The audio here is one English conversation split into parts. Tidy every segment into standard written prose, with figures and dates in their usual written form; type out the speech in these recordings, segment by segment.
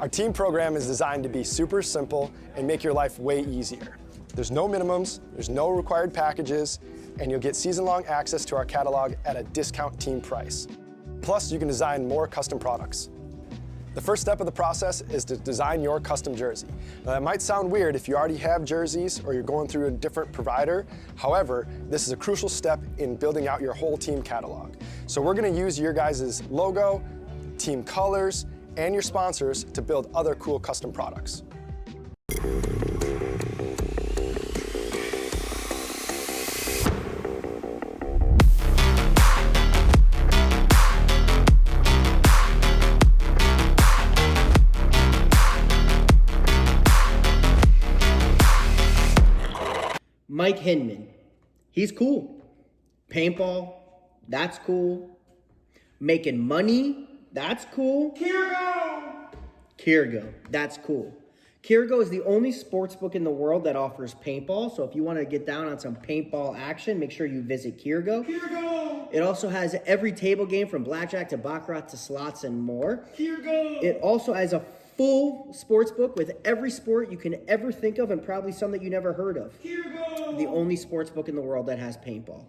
Our team program is designed to be super simple and make your life way easier. There's no minimums, there's no required packages, and you'll get season-long access to our catalog at a discount team price. Plus, you can design more custom products. The first step of the process is to design your custom jersey. Now, that might sound weird if you already have jerseys or you're going through a different provider. However, this is a crucial step in building out your whole team catalog. So we're going to use your guys' logo, team colors, and your sponsors to build other cool custom products. Mike Hinman, he's cool. Paintball, that's cool. Making money, that's cool. Kirgo, that's cool. Kirgo is the only sports book in the world that offers paintball. So if you want to get down on some paintball action, make sure you visit Kirgo. It also has every table game from blackjack to baccarat to slots and more. It also has a full sports book with every sport you can ever think of and probably some that you never heard of. The only sports book in the world that has paintball.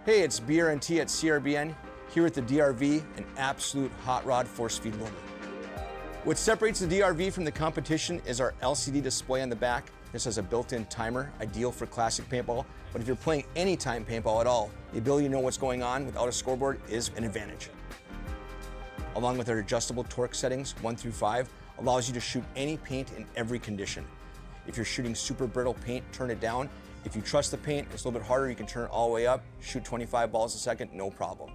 Hey, it's BRNT at CRBN, here at the DRV, an absolute hot rod force feed loader. What separates the DRV from the competition is our LCD display on the back. This has a built-in timer, ideal for classic paintball, but if you're playing anytime paintball at all, the ability to know what's going on without a scoreboard is an advantage. Along with our adjustable torque settings, 1 through 5, allows you to shoot any paint in every condition. If you're shooting super brittle paint, turn it down. If you trust the paint, it's a little bit harder, you can turn it all the way up, shoot 25 balls a second, no problem.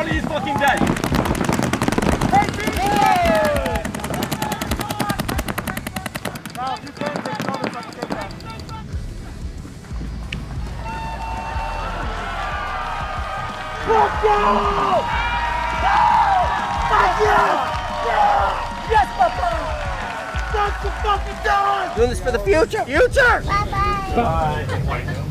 One of you's fucking dead. Let's go! Yes, Papa! That's the fucking done! Doing this for the future. Future! Bye-bye. Bye.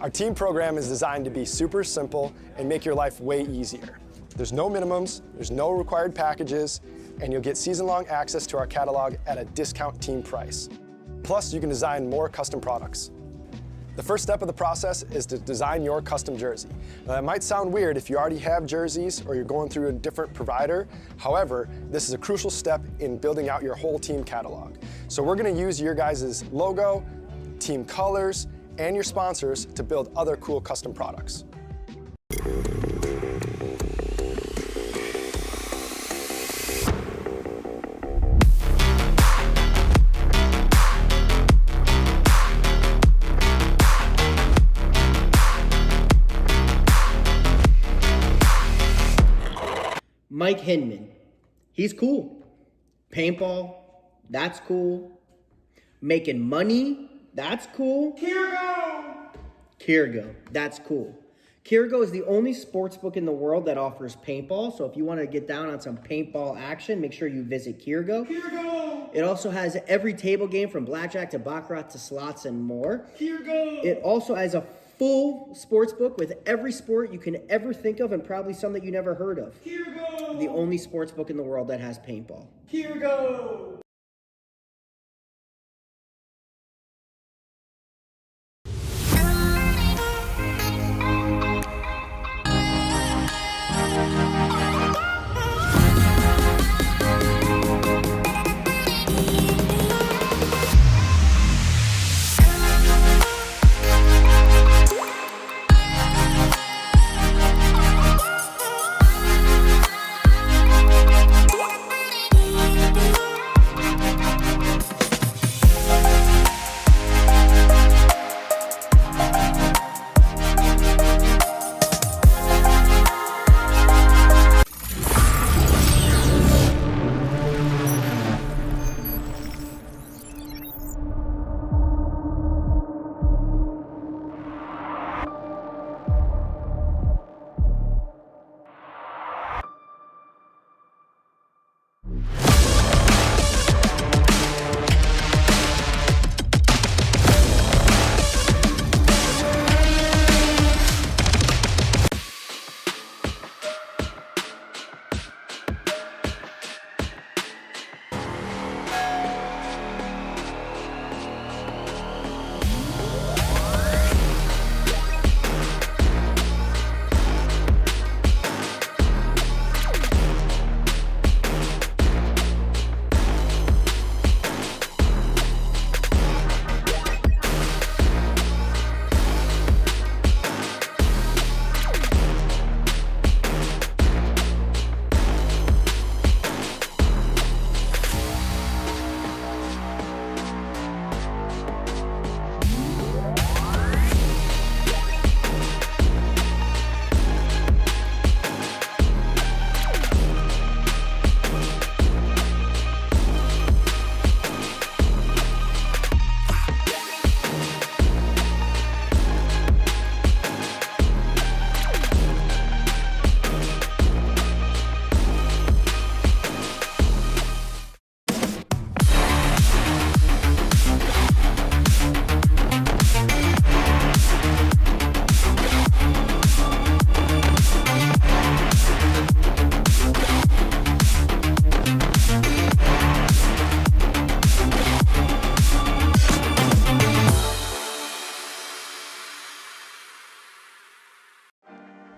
Our team program is designed to be super simple and make your life way easier. There's no minimums, there's no required packages, and you'll get season-long access to our catalog at a discount team price. Plus, you can design more custom products. The first step of the process is to design your custom jersey. Now, that might sound weird if you already have jerseys or you're going through a different provider. However, this is a crucial step in building out your whole team catalog. So we're going to use your guys' logo, team colors, and your sponsors to build other cool custom products. Mike Hinman, he's cool. Paintball, that's cool. Making money, that's cool. Kirgo, that's cool. Kirgo is the only sports book in the world that offers paintball. So if you want to get down on some paintball action, make sure you visit Kirgo. It also has every table game from blackjack to baccarat to slots and more. It also has a full sports book with every sport you can ever think of and probably some that you never heard of. The only sports book in the world that has paintball.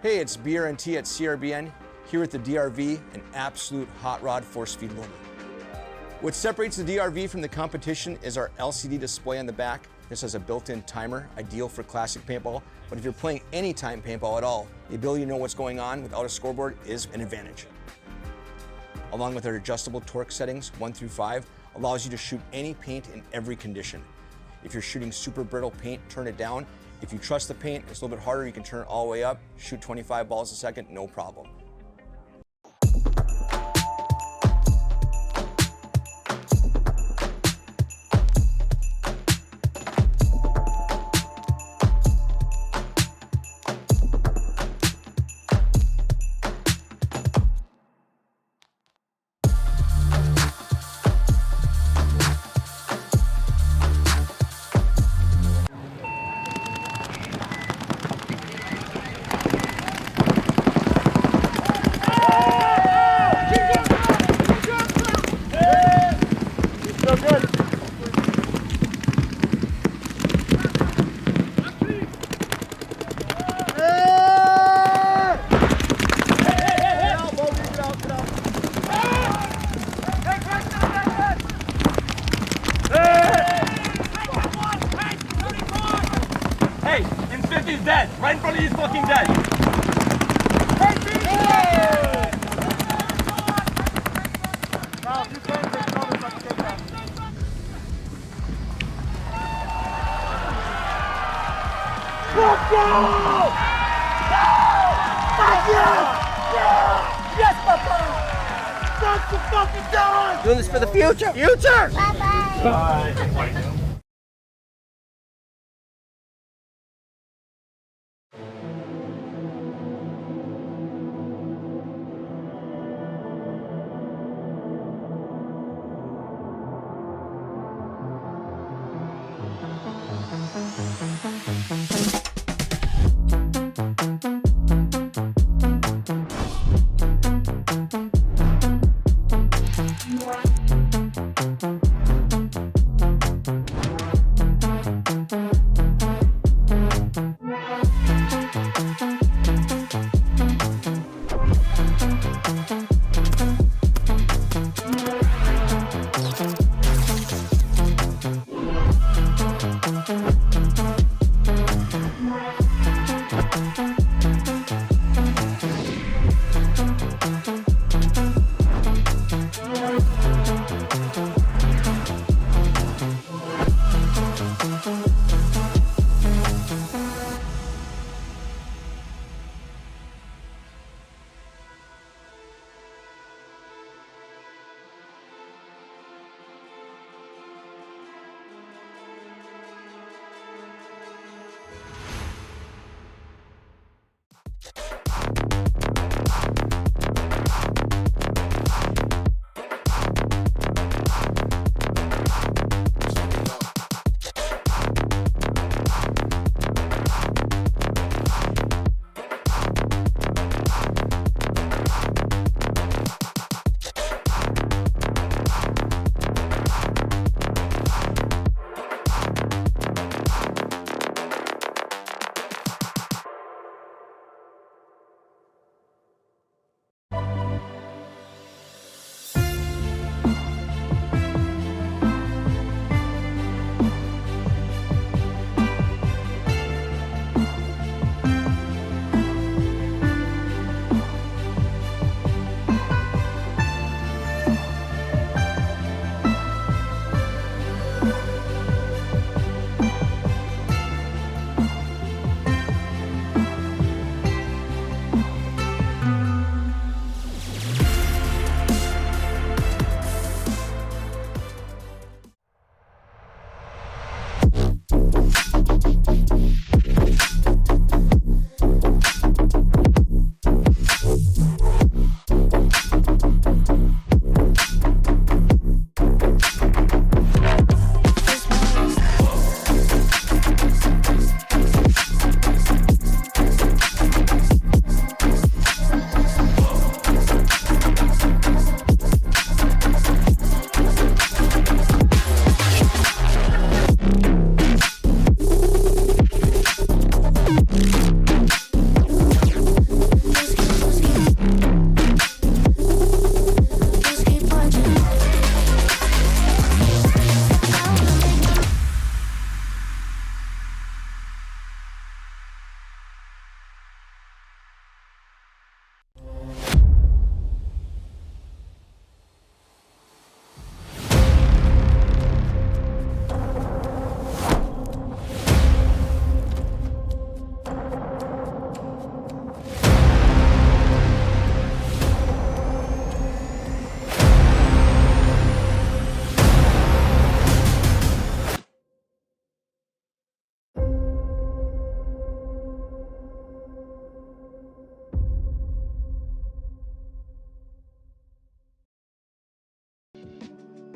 Hey, it's BRNT at CRBN, here at the DRV, an absolute hot rod force feed loader. What separates the DRV from the competition is our LCD display on the back. This has a built-in timer, ideal for classic paintball, but if you're playing anytime paintball at all, the ability to know what's going on without a scoreboard is an advantage. Along with our adjustable torque settings, 1 through 5, allows you to shoot any paint in every condition. If you're shooting super brittle paint, turn it down. If you trust the paint, it's a little bit harder, you can turn it all the way up, shoot 25 balls a second, no problem. He's dead. Right in front of you, he's fucking dead. Let's go! Yes! Yes! That's the fucking time! Doing this for the future. Future!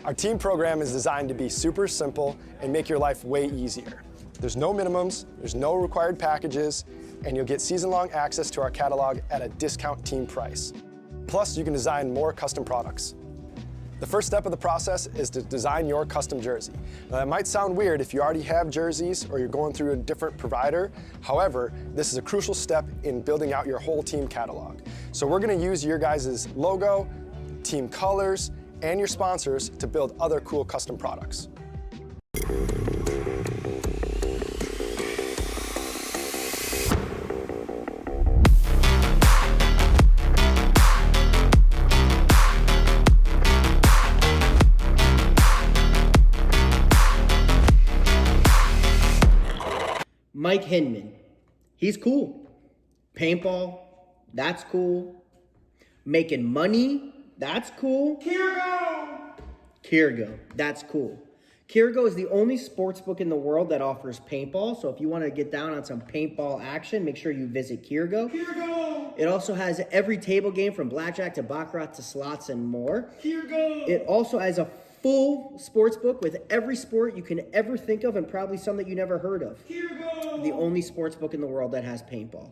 Our team program is designed to be super simple and make your life way easier. There's no minimums, there's no required packages, and you'll get season-long access to our catalog at a discount team price. Plus, you can design more custom products. The first step of the process is to design your custom jersey. Now, that might sound weird if you already have jerseys or you're going through a different provider. However, this is a crucial step in building out your whole team catalog. So we're gonna use your guys' logo, team colors, and your sponsors to build other cool custom products. Mike Hinman, he's cool. Paintball, that's cool. Making money, that's cool. Kirgo, that's cool. Kirgo is the only sports book in the world that offers paintball. So if you want to get down on some paintball action, make sure you visit Kirgo. It also has every table game from blackjack to baccarat to slots and more. It also has a full sports book with every sport you can ever think of and probably some that you never heard of. The only sports book in the world that has paintball.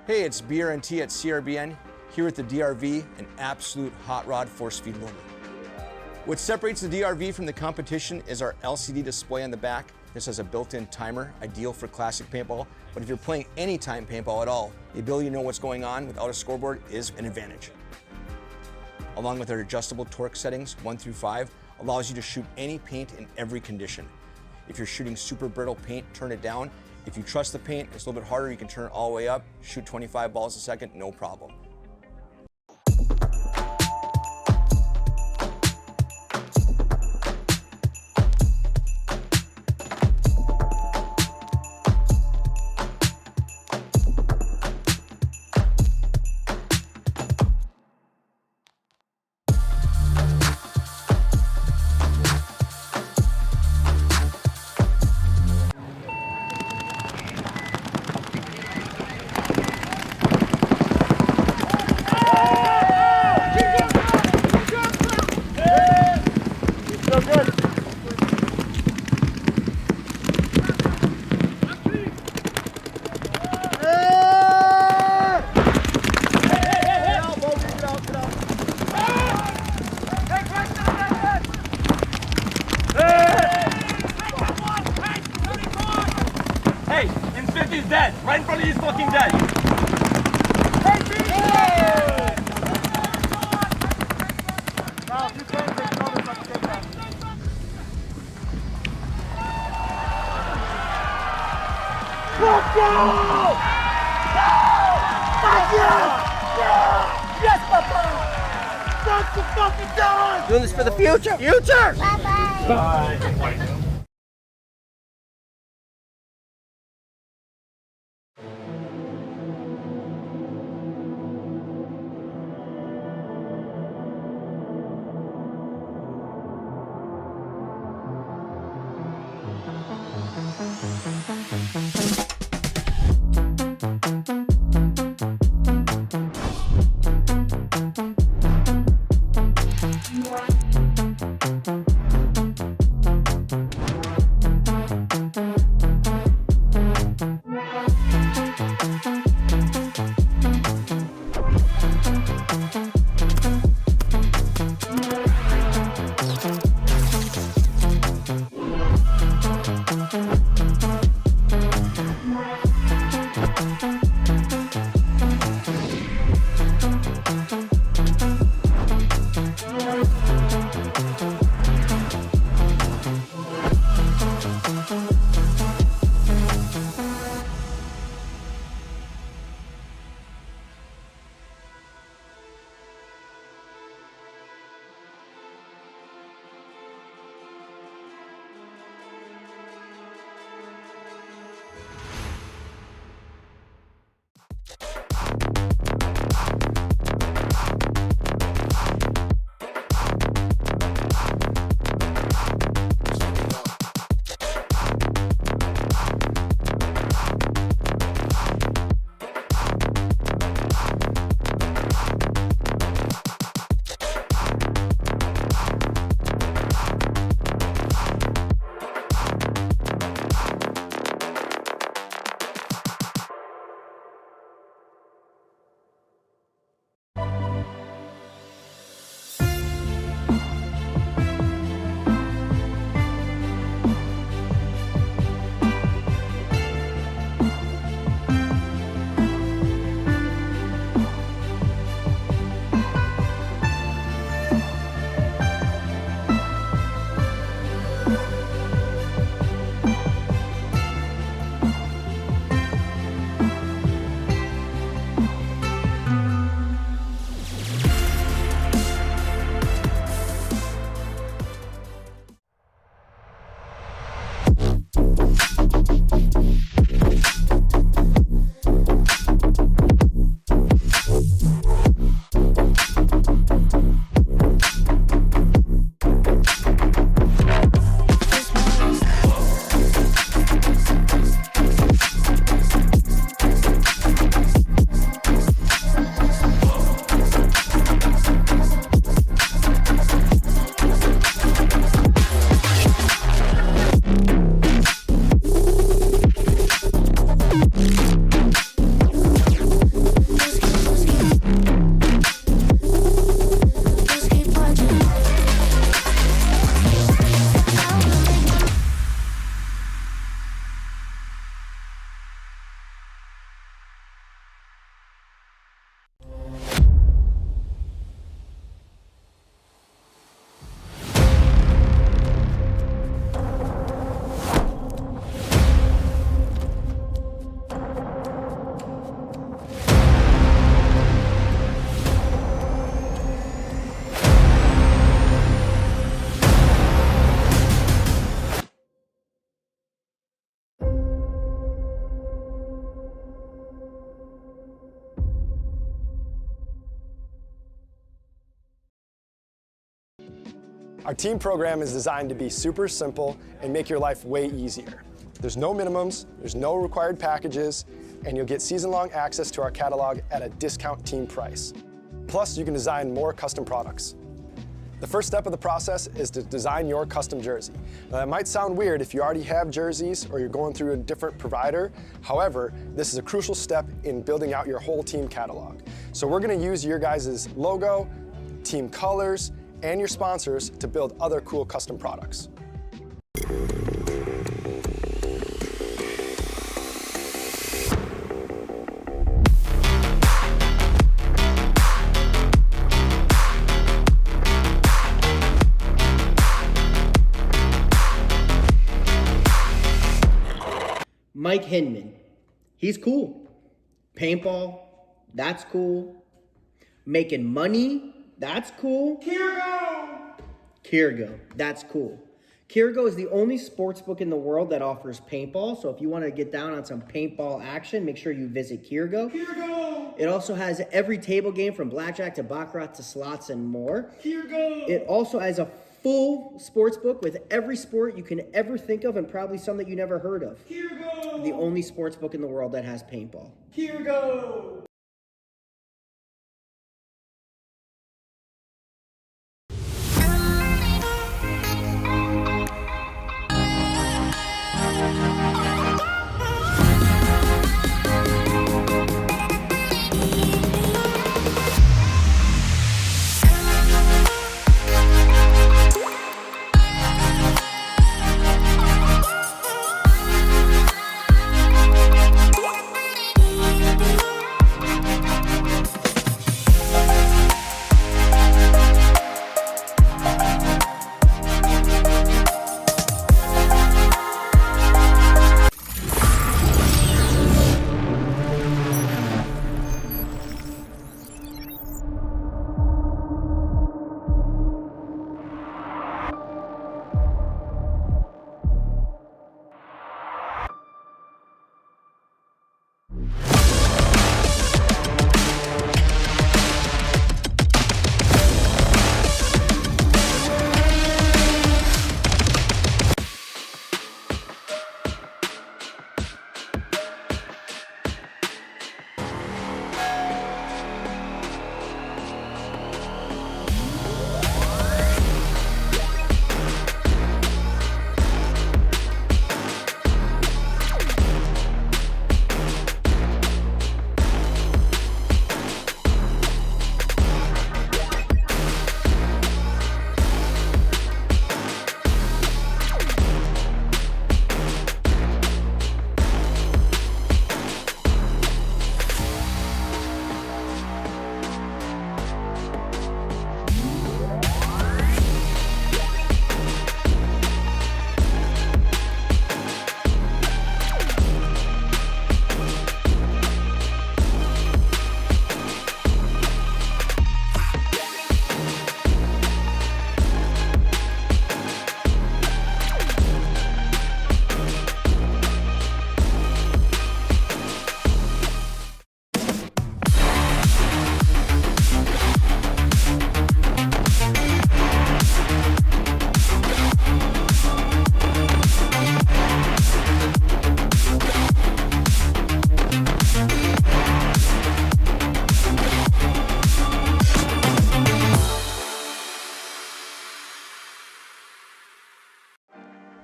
Hey, it's BRNT at CRBN, here at the DRV, an absolute hot rod force feed loader. What separates the DRV from the competition is our LCD display on the back. This has a built-in timer, ideal for classic paintball, but if you're playing anytime paintball at all, the ability to know what's going on without a scoreboard is an advantage. Along with our adjustable torque settings, 1 through 5, allows you to shoot any paint in every condition. If you're shooting super brittle paint, turn it down. If you trust the paint, it's a little bit harder, you can turn it all the way up, shoot 25 balls a second, no problem. Hey, Infinity is dead. Right in front of you, he's fucking dead. Let's go! Yes, Papa! That's the fucking done! Doing this for the future! Bye-bye. Bye. Our team program is designed to be super simple and make your life way easier. There's no minimums, there's no required packages, and you'll get season-long access to our catalog at a discount team price. Plus, you can design more custom products. The first step of the process is to design your custom jersey. Now, that might sound weird if you already have jerseys or you're going through a different provider. However, this is a crucial step in building out your whole team catalog. So we're gonna use your guys' logo, team colors, and your sponsors to build other cool custom products. Mike Hinman, he's cool. Paintball, that's cool. Making money, that's cool. Kirgo, that's cool. Kirgo is the only sports book in the world that offers paintball. So if you want to get down on some paintball action, make sure you visit Kirgo. It also has every table game from blackjack to baccarat to slots and more. It also has a full sports book with every sport you can ever think of and probably some that you never heard of. The only sports book in the world that has paintball.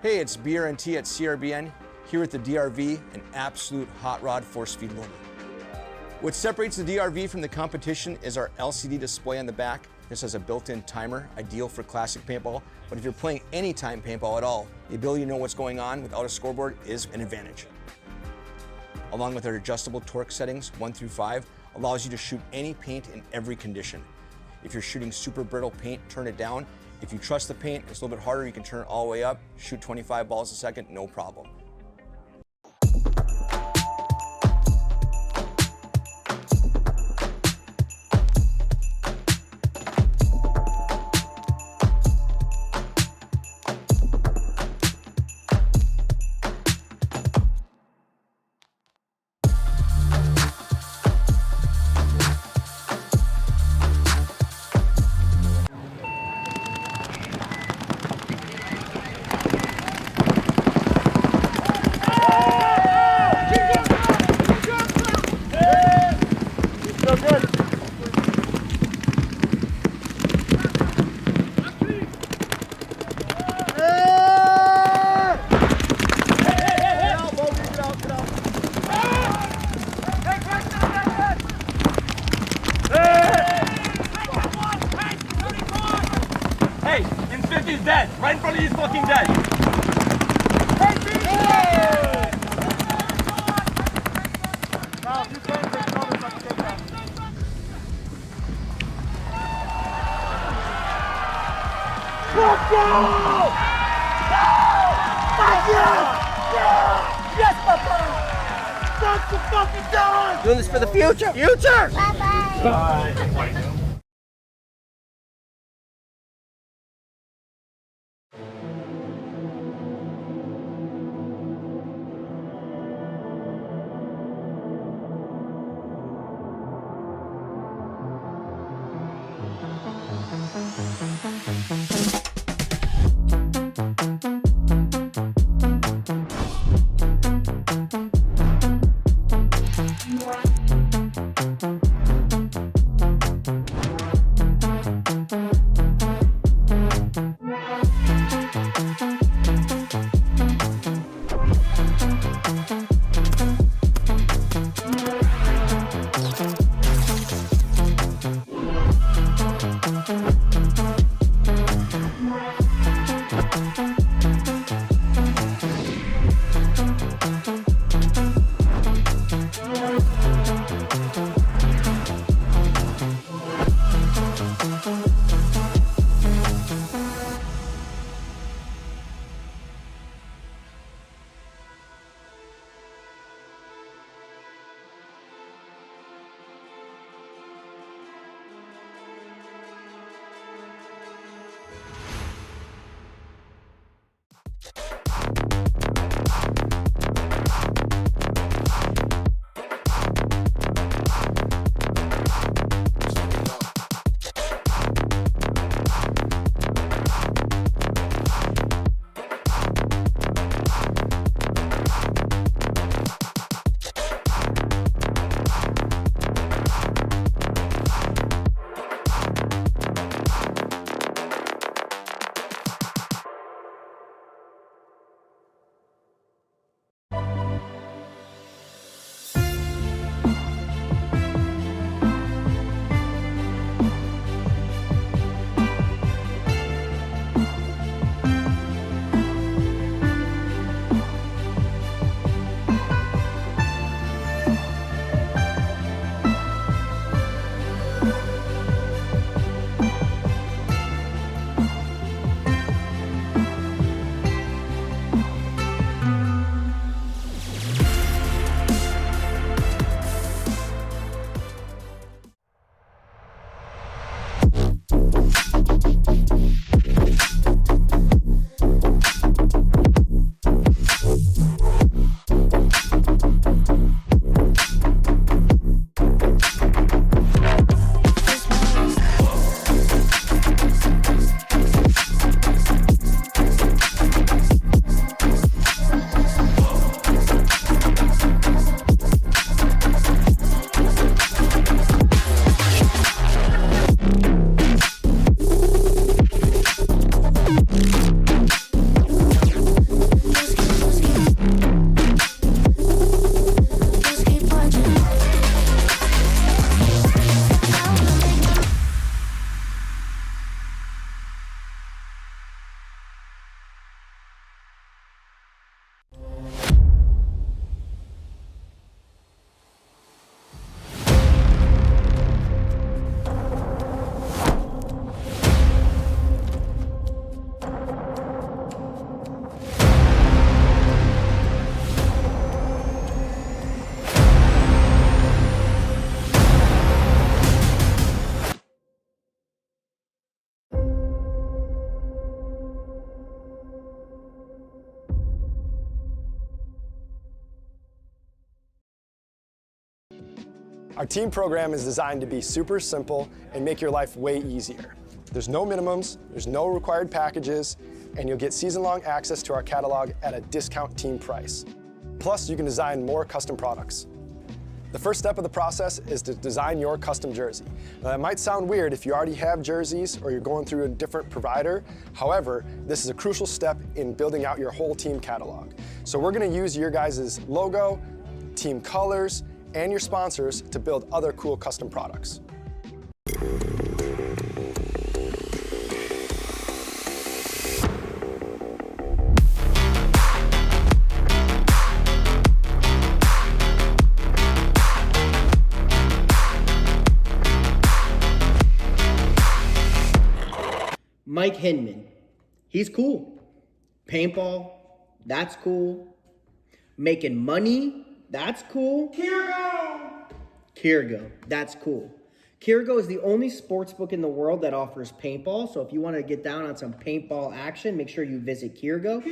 Hey, it's BRNT at CRBN, here with the DRV, an absolute hot rod force feed loader. What separates the DRV from the competition is our LCD display on the back. This has a built-in timer, ideal for classic paintball, but if you're playing anytime paintball at all, the ability to know what's going on without a scoreboard is an advantage. Along with our adjustable torque settings, 1 through 5, allows you to shoot any paint in every condition. If you're shooting super brittle paint, turn it down. If you trust the paint, it's a little bit harder, you can turn it all the way up, shoot 25 balls a second, no problem. 50's dead. Right in front of you, he's fucking dead. Let's go! Yes, papa! That's the fucking done! Doing this for the future. Future! Bye. Our team program is designed to be super simple and make your life way easier. There's no minimums, there's no required packages, and you'll get season-long access to our catalog at a discount team price. Plus, you can design more custom products. The first step of the process is to design your custom jersey. Now, that might sound weird if you already have jerseys or you're going through a different provider. However, this is a crucial step in building out your whole team catalog. So we're going to use your guys' logo, team colors, and your sponsors to build other cool custom products. Mike Hinman, he's cool. Paintball, that's cool. Making money, that's cool. Kirgo, that's cool. Kirgo is the only sports book in the world that offers paintball. So if you want to get down on some paintball action, make sure you visit Kirgo.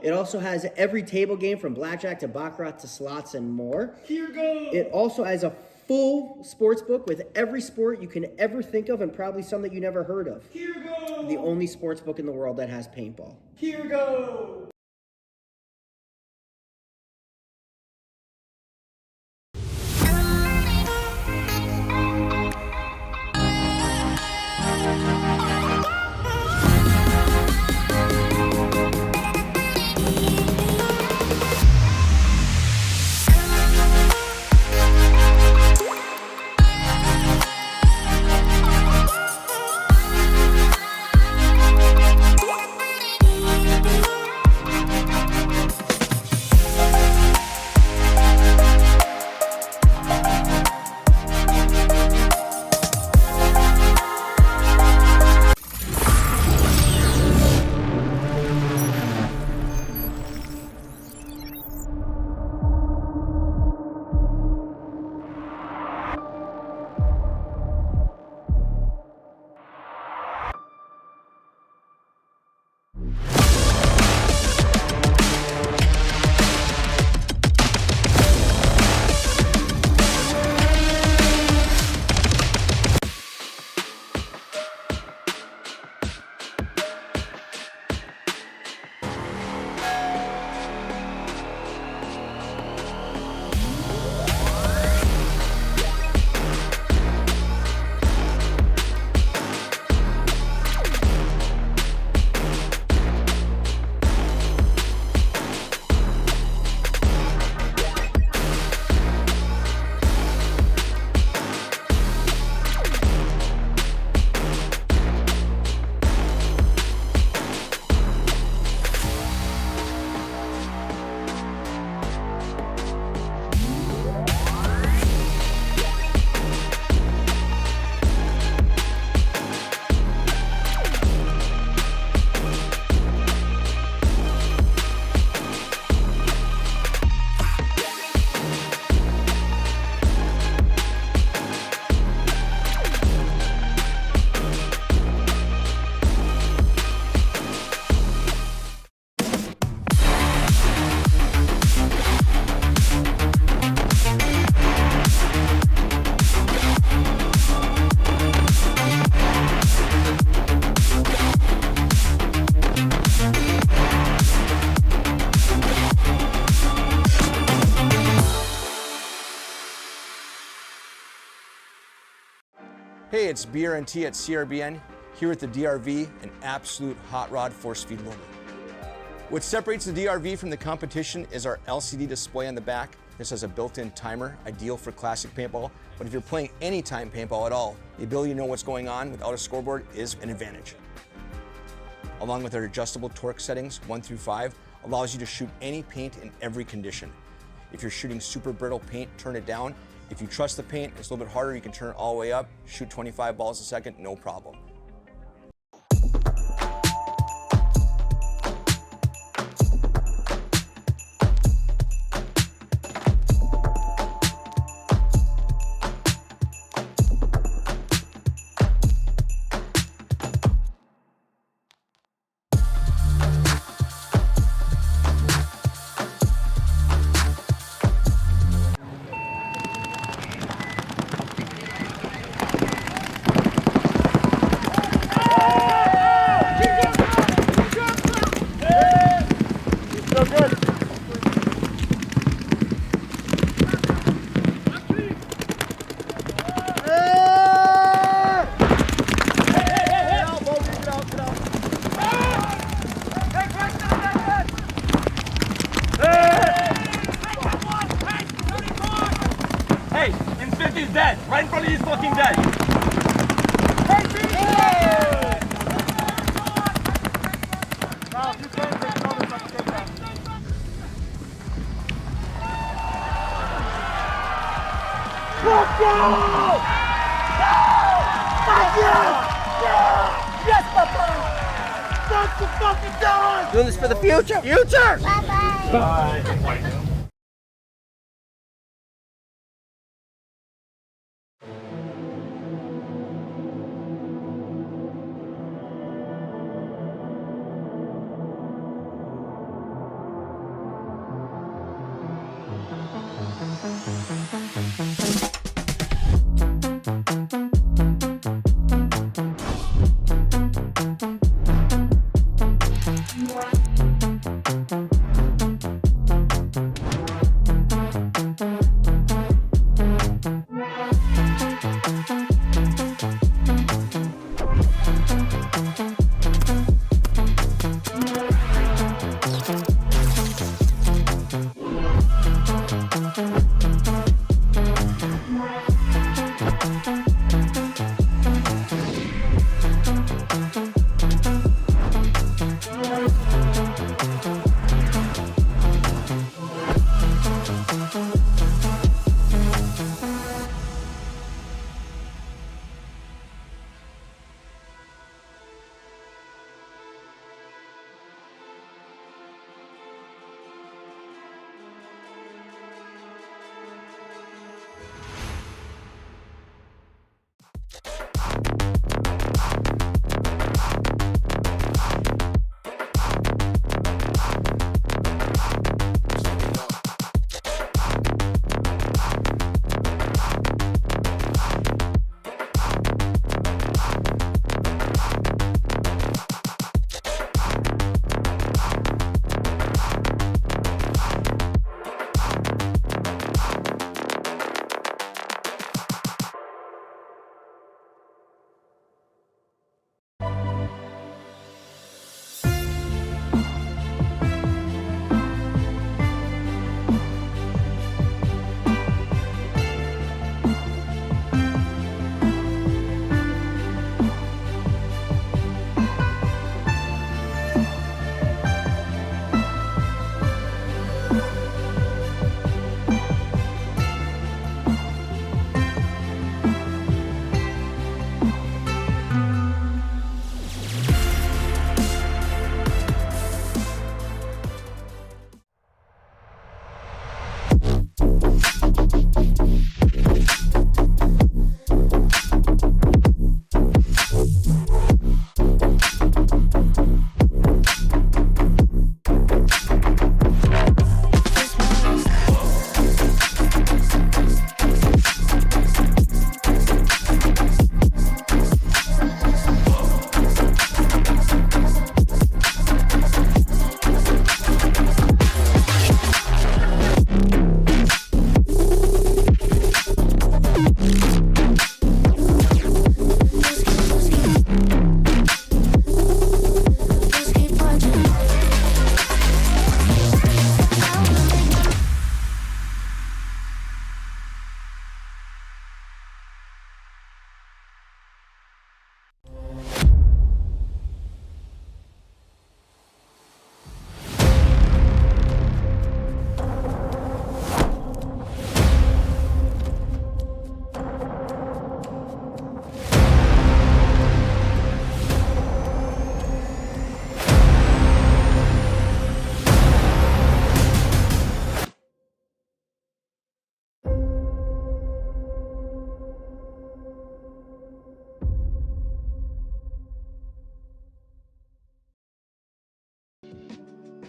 It also has every table game from blackjack to baccarat to slots and more. It also has a full sports book with every sport you can ever think of and probably some that you never heard of. The only sports book in the world that has paintball. Hey, it's BRNT at CRBN, here at the DRV, an absolute hot rod force feed loader. What separates the DRV from the competition is our LCD display on the back. This has a built-in timer, ideal for classic paintball, but if you're playing anytime paintball at all, the ability to know what's going on without a scoreboard is an advantage. Along with our adjustable torque settings, 1 through 5, allows you to shoot any paint in every condition. If you're shooting super brittle paint, turn it down. If you trust the paint, it's a little bit harder, you can turn it all the way up, shoot 25 balls a second, no problem. Dunk the fucking dog! Doing this for the future. Future! Bye.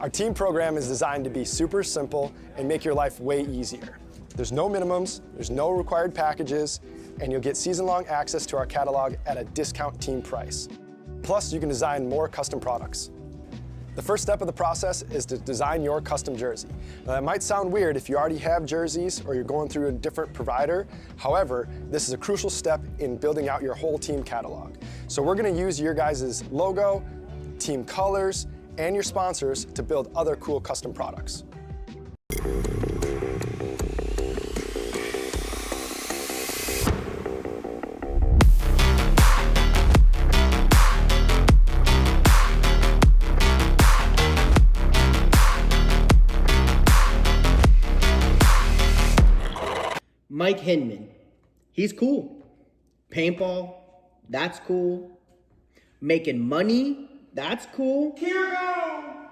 Our team program is designed to be super simple and make your life way easier. There's no minimums, there's no required packages, and you'll get season-long access to our catalog at a discount team price. Plus, you can design more custom products. The first step of the process is to design your custom jersey. Now, that might sound weird if you already have jerseys or you're going through a different provider. However, this is a crucial step in building out your whole team catalog. So we're gonna use your guys' logo, team colors, and your sponsors to build other cool custom products. Mike Hinman, he's cool. Paintball, that's cool. Making money, That's cool. Kirgo!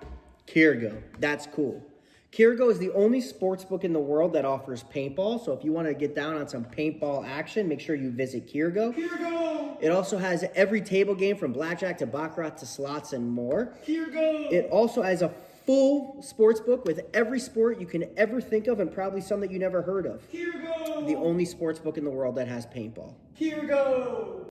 Kirgo. That's cool. Kirgo is the only sportsbook in the world that offers paintball. So if you want to get down on some paintball action, make sure you visit Kirgo. Kirgo! It also has every table game from blackjack to baccarat to slots and more. Kirgo! It also has a full sportsbook with every sport you can ever think of and probably some that you never heard of. Kirgo! The only sportsbook in the world that has paintball. Kirgo!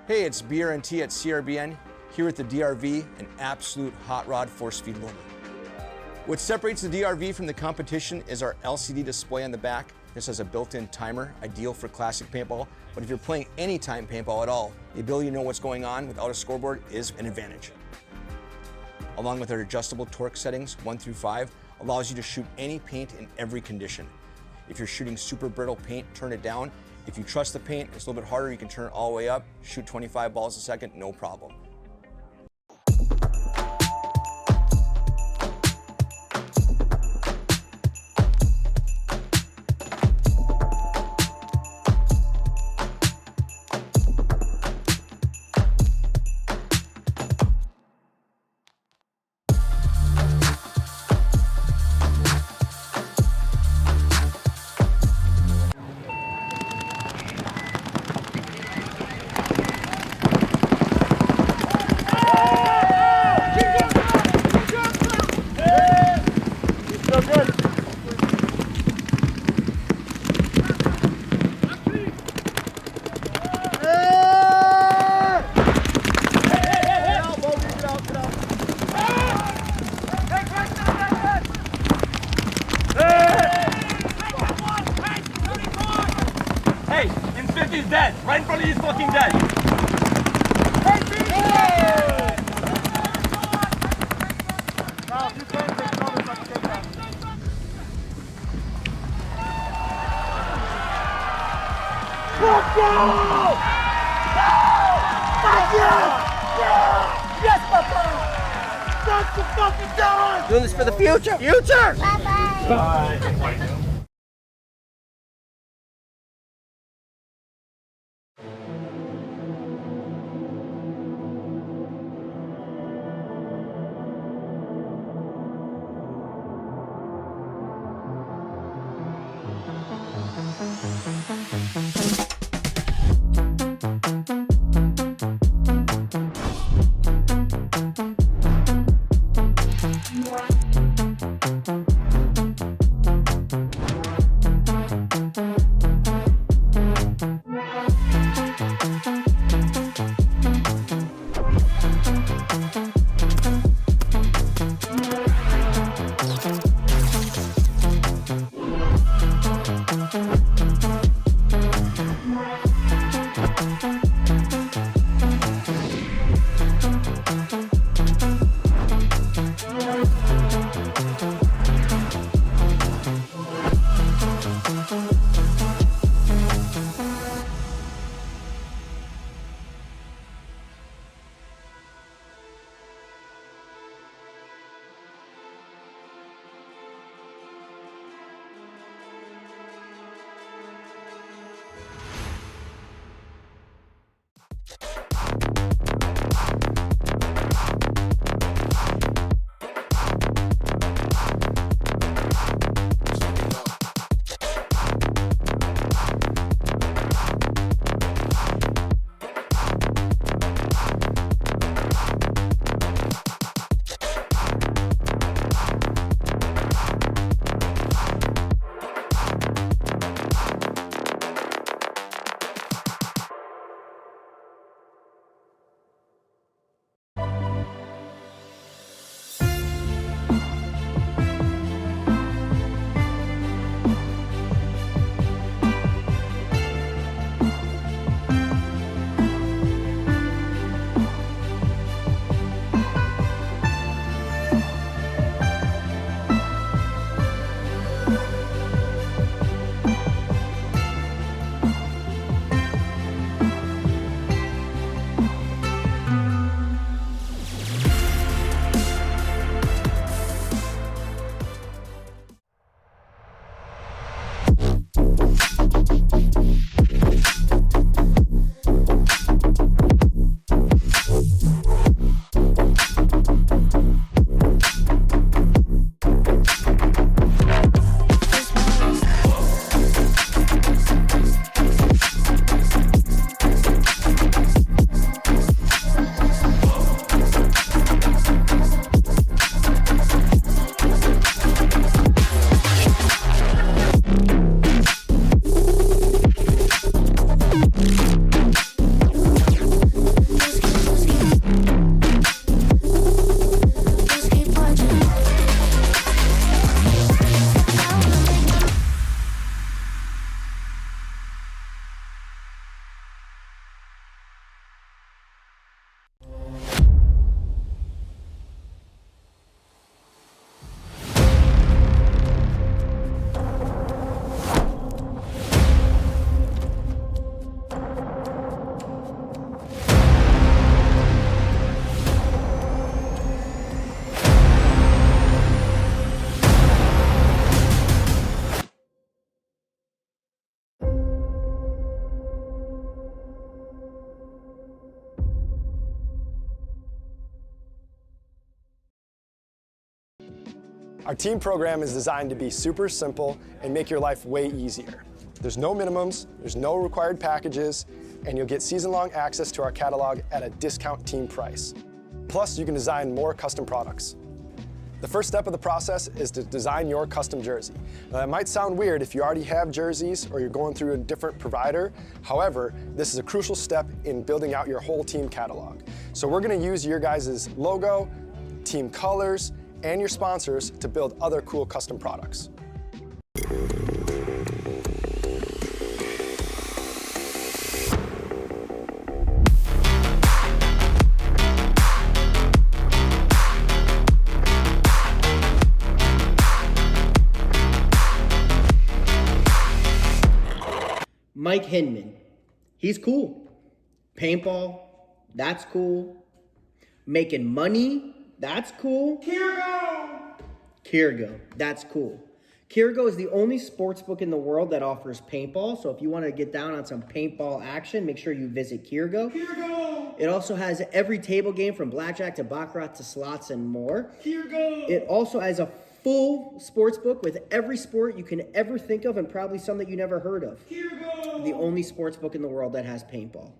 Hey, it's BRNT at CRBN, here at the DRV, an absolute hot rod force feed loader. What separates the DRV from the competition is our LCD display on the back. This has a built-in timer, ideal for classic paintball, but if you're playing anytime paintball at all, the ability to know what's going on without a scoreboard is an advantage. Along with our adjustable torque settings, 1 through 5, allows you to shoot any paint in every condition. If you're shooting super brittle paint, turn it down. If you trust the paint, it's a little bit harder, you can turn it all the way up, shoot 25 balls a second, no problem. Hey, M50's dead. Right in front of you, he's fucking dead. Let's go! Fuck yeah! Yes, papa! That's the fucking done! Doing this for the future! Future! Bye. Our team program is designed to be super simple and make your life way easier. There's no minimums, there's no required packages, and you'll get season-long access to our catalog at a discount team price. Plus, you can design more custom products. The first step of the process is to design your custom jersey. Now, that might sound weird if you already have jerseys or you're going through a different provider. However, this is a crucial step in building out your whole team catalog. So we're going to use your guys' logo, team colors, and your sponsors to build other cool custom products. Mike Hinman, he's cool. Paintball, that's cool. Making money, that's cool. Kirgo, that's cool. Kirgo is the only sports book in the world that offers paintball. So if you want to get down on some paintball action, make sure you visit Kirgo. It also has every table game from blackjack to baccarat to slots and more. It also has a full sports book with every sport you can ever think of and probably some that you never heard of. The only sports book in the world that has paintball.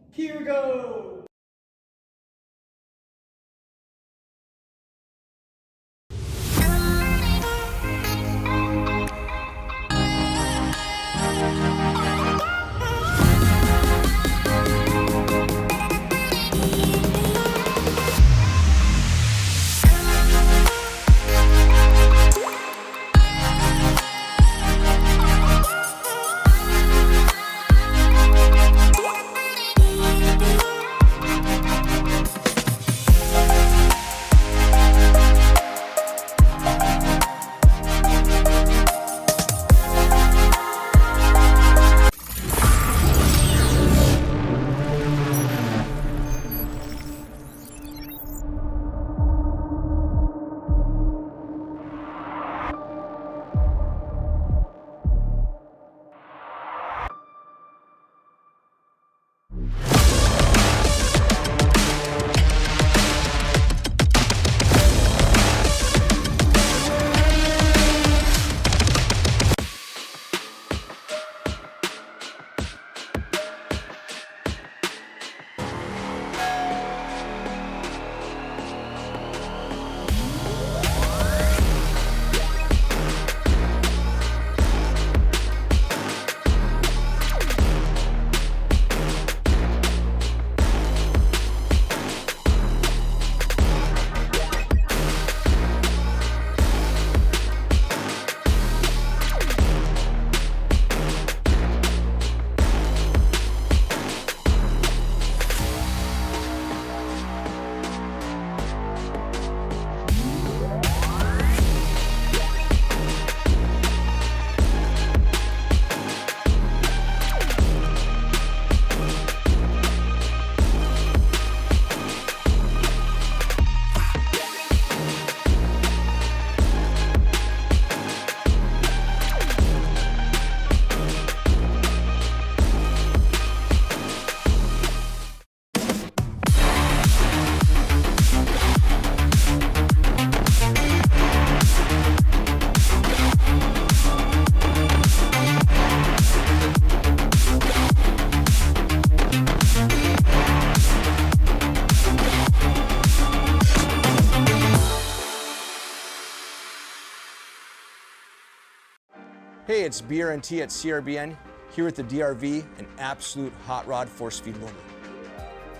Hey, it's BRNT at CRBN, here at the DRV, an absolute hot rod force feed loader.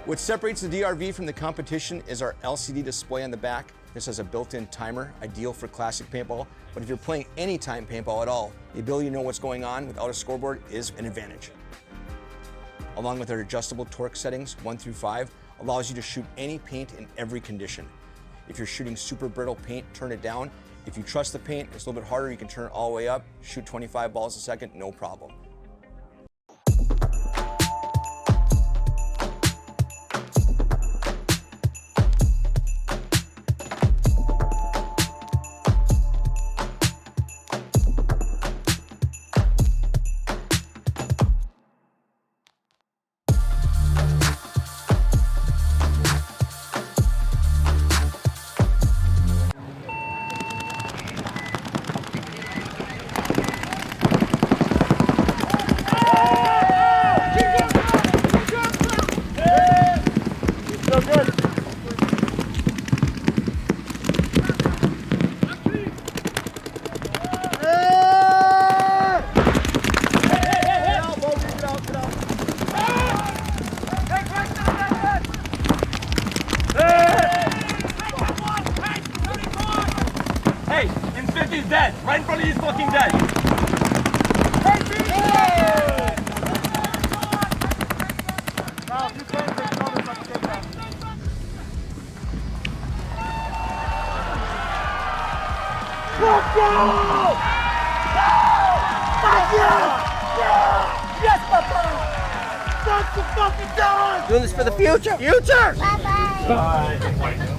What separates the DRV from the competition is our LCD display on the back. This has a built-in timer, ideal for classic paintball, but if you're playing anytime paintball at all, the ability to know what's going on without a scoreboard is an advantage. Along with our adjustable torque settings, 1 through 5, allows you to shoot any paint in every condition. If you're shooting super brittle paint, turn it down. If you trust the paint, it's a little bit harder, you can turn it all the way up, shoot 25 balls a second, no problem. Yes, Papa! That's the fucking done! Doing this for the future. Future! Bye-bye!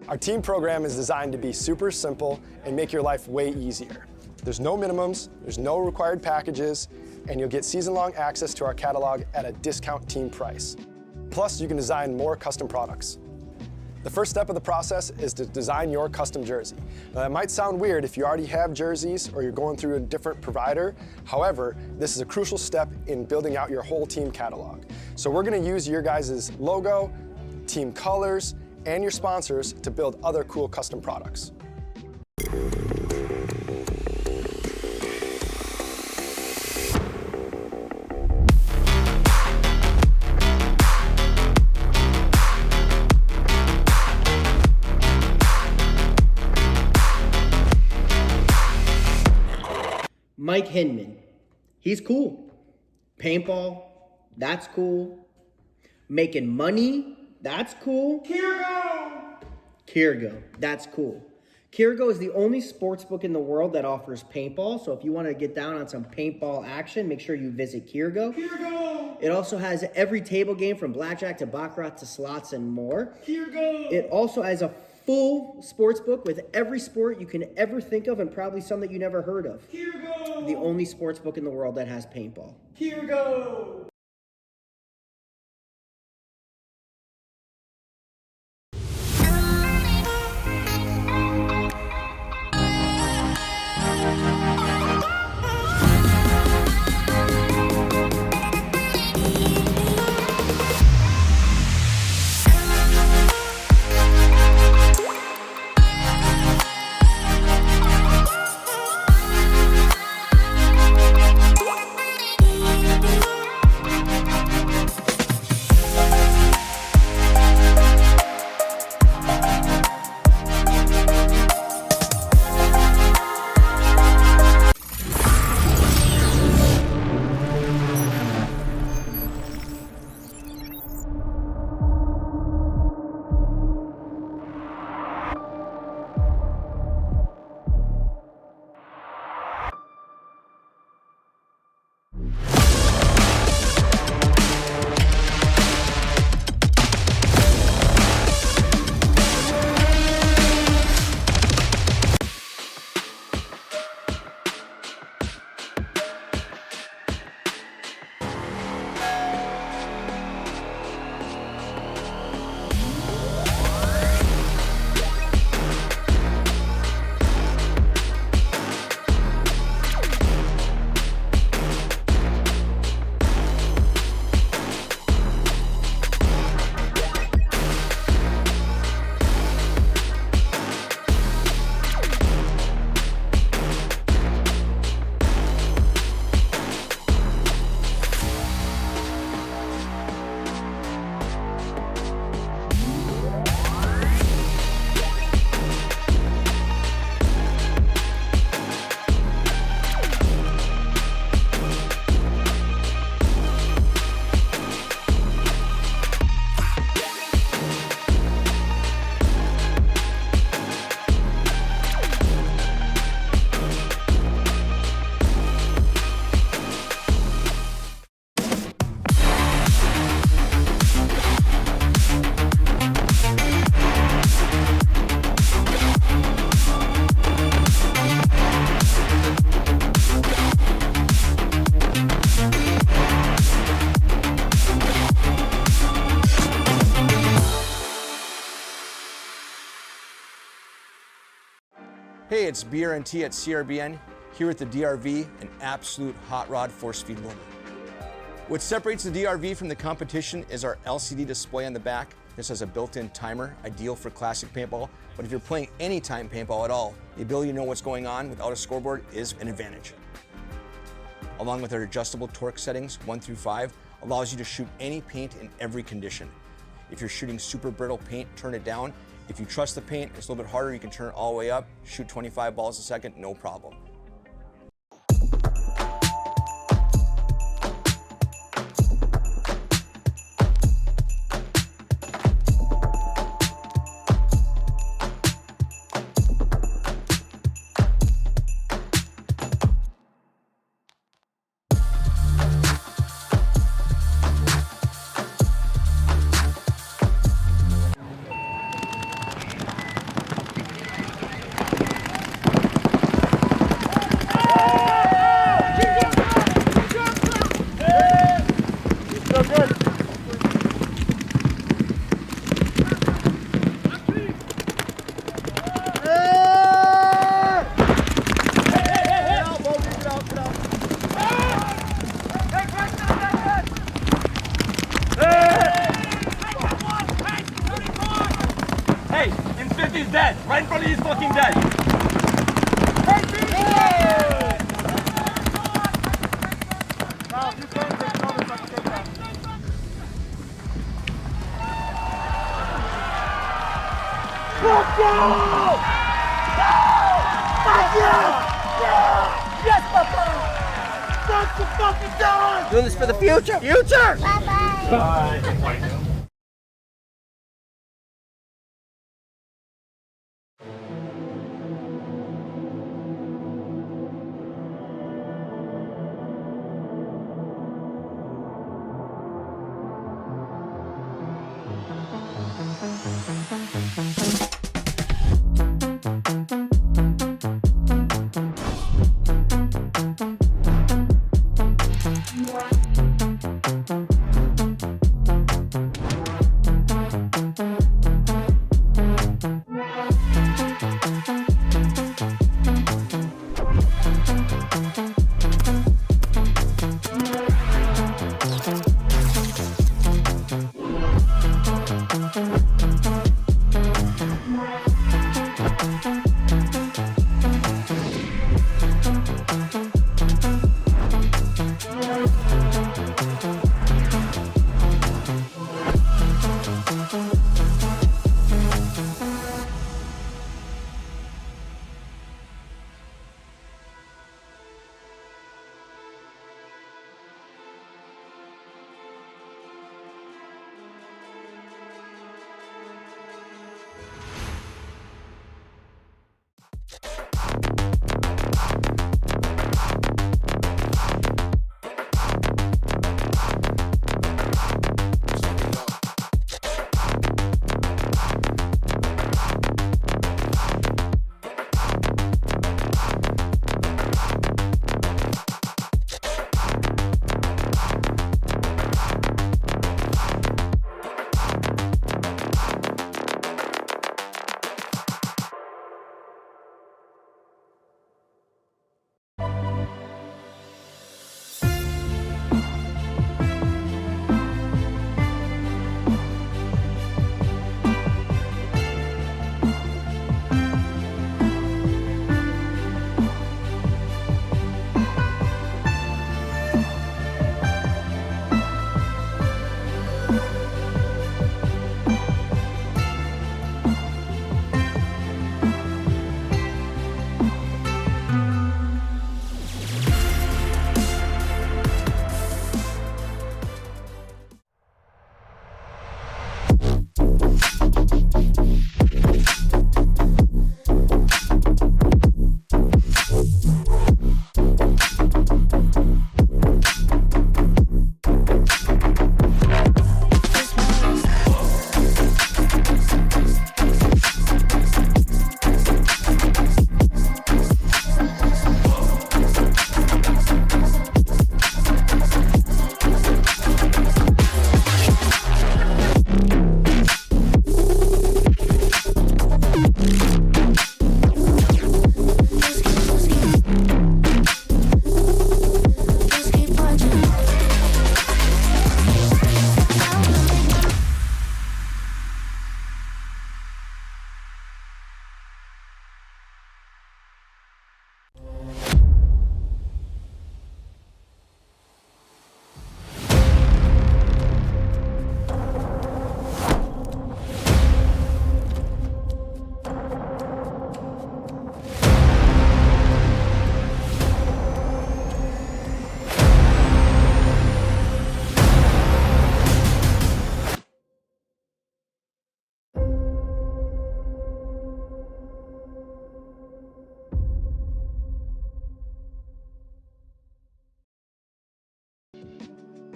Our team program is designed to be super simple and make your life way easier. There's no minimums, there's no required packages, and you'll get season-long access to our catalog at a discount team price. Plus, you can design more custom products. The first step of the process is to design your custom jersey. Now, that might sound weird if you already have jerseys or you're going through a different provider. However, this is a crucial step in building out your whole team catalog. So we're going to use your guys' logo, team colors, and your sponsors to build other cool custom products. Mike Hinman. He's cool. Paintball, That's cool. Making money. That's cool. Kirgo. That's cool. Kirgo is the only sports book in the world that offers paintball. So if you want to get down on some paintball action, make sure you visit Kirgo. It also has every table game from blackjack to baccarat to slots and more. It also has a full sports book with every sport you can ever think of and probably some that you never heard of. The only sports book in the world that has paintball. Hey, it's BRNT at CRBN, here at the DRV, an absolute hot rod force feed loader. What separates the DRV from the competition is our LCD display on the back. This has a built-in timer, ideal for classic paintball, but if you're playing anytime paintball at all, the ability to know what's going on without a scoreboard is an advantage. Along with our adjustable torque settings, 1 through 5, allows you to shoot any paint in every condition. If you're shooting super brittle paint, turn it down. If you trust the paint, it's a little bit harder, you can turn it all the way up, shoot 25 balls a second, no problem. Hey, in 50 is dead. Right in front of you is fucking dead. Let's go! Yes, Papa! That's the fucking dog! Doing this for the future. Future! Bye.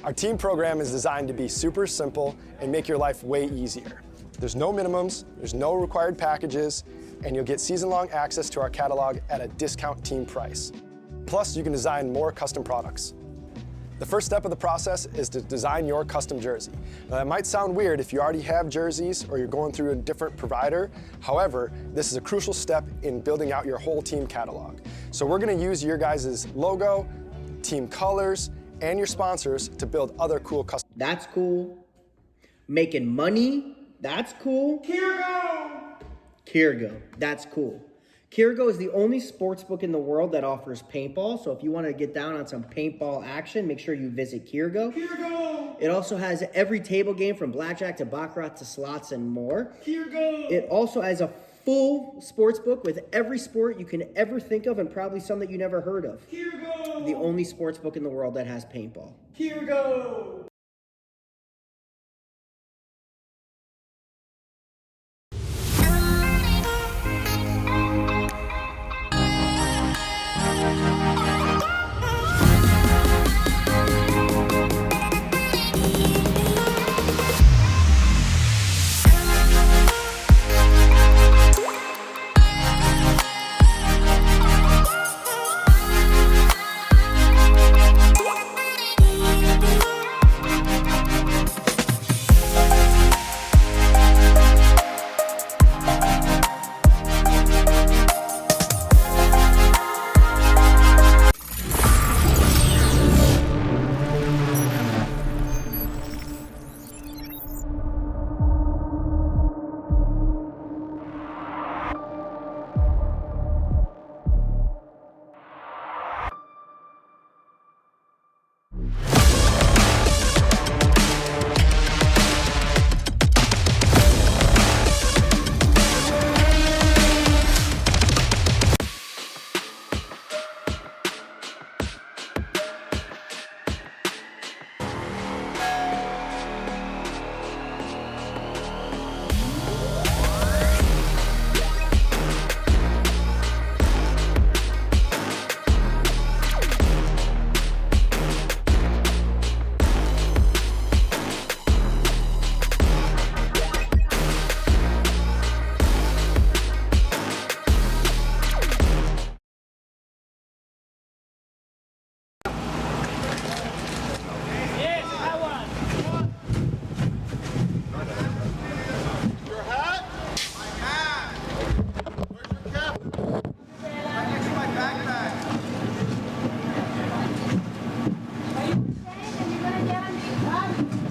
Our team program is designed to be super simple and make your life way easier. There's no minimums, there's no required packages, and you'll get season-long access to our catalog at a discount team price. Plus, you can design more custom products. The first step of the process is to design your custom jersey. Now, that might sound weird if you already have jerseys or you're going through a different provider. However, this is a crucial step in building out your whole team catalog. So we're gonna use your guys' logo, team colors, and your sponsors to build other cool custom. That's cool. Making money. That's cool. Kirgo. That's cool. Kirgo is the only sports book in the world that offers paintball. So if you want to get down on some paintball action, make sure you visit Kirgo. It also has every table game from blackjack to baccarat to slots and more. It also has a full sports book with every sport you can ever think of and probably some that you never heard of. The only sports book in the world that has paintball.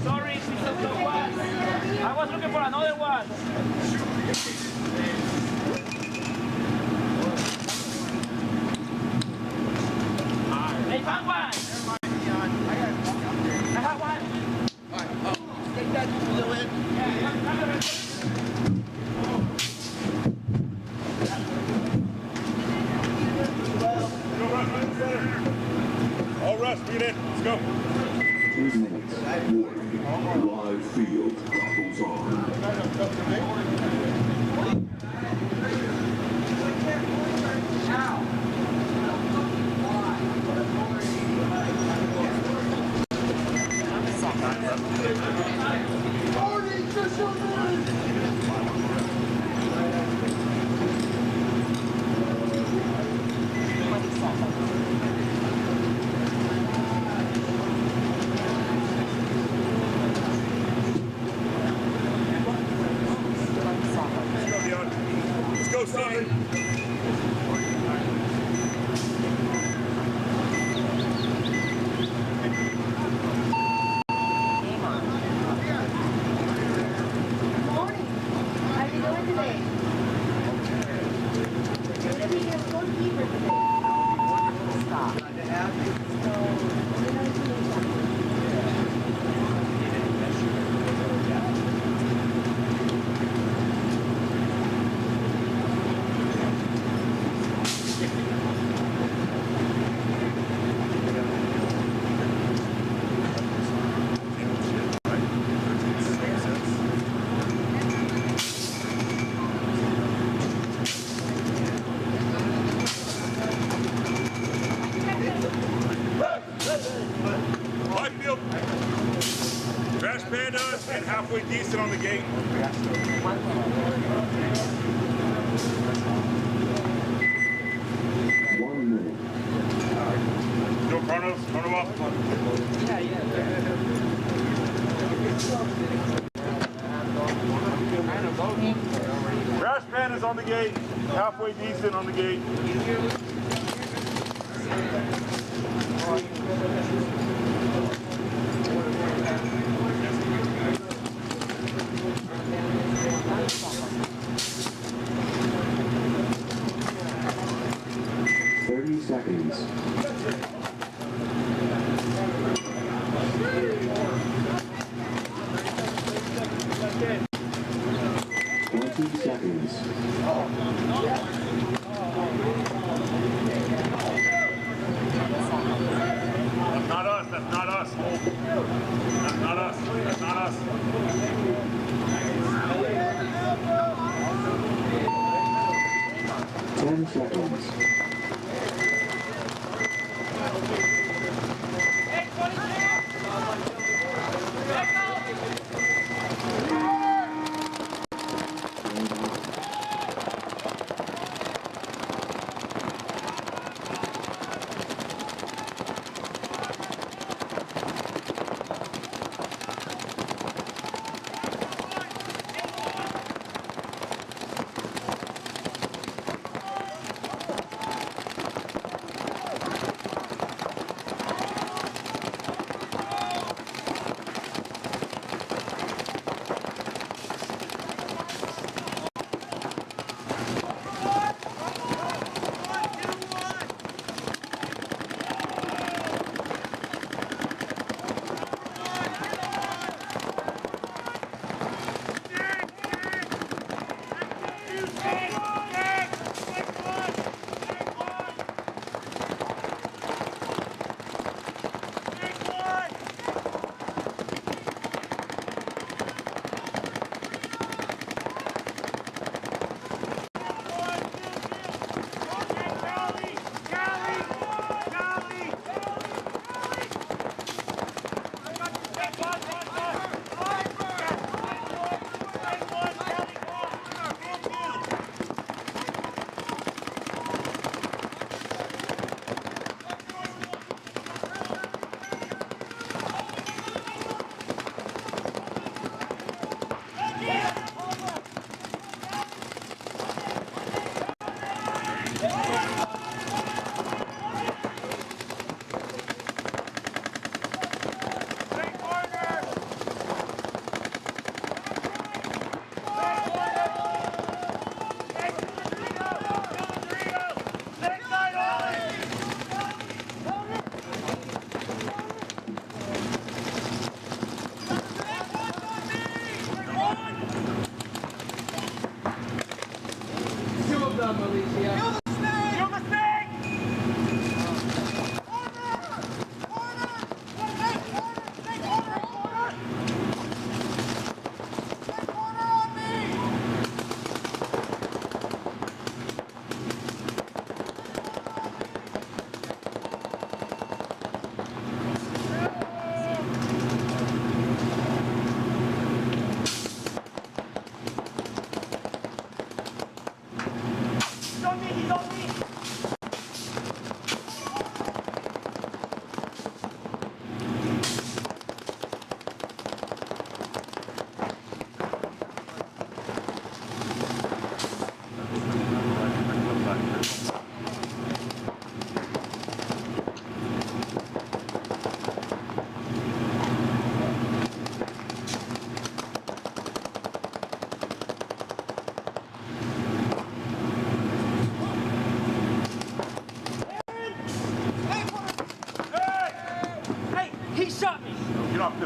Sorry, I was looking for another one. Hey, found one. I have one. Take that little in. All rush, beat it. Let's go. 2 minutes. Warning. Live field goggles on. 1 minute. Go, Carlos. Turn them off. Crash pan is on the gate. Halfway decent on the gate. 30 seconds. 20 seconds.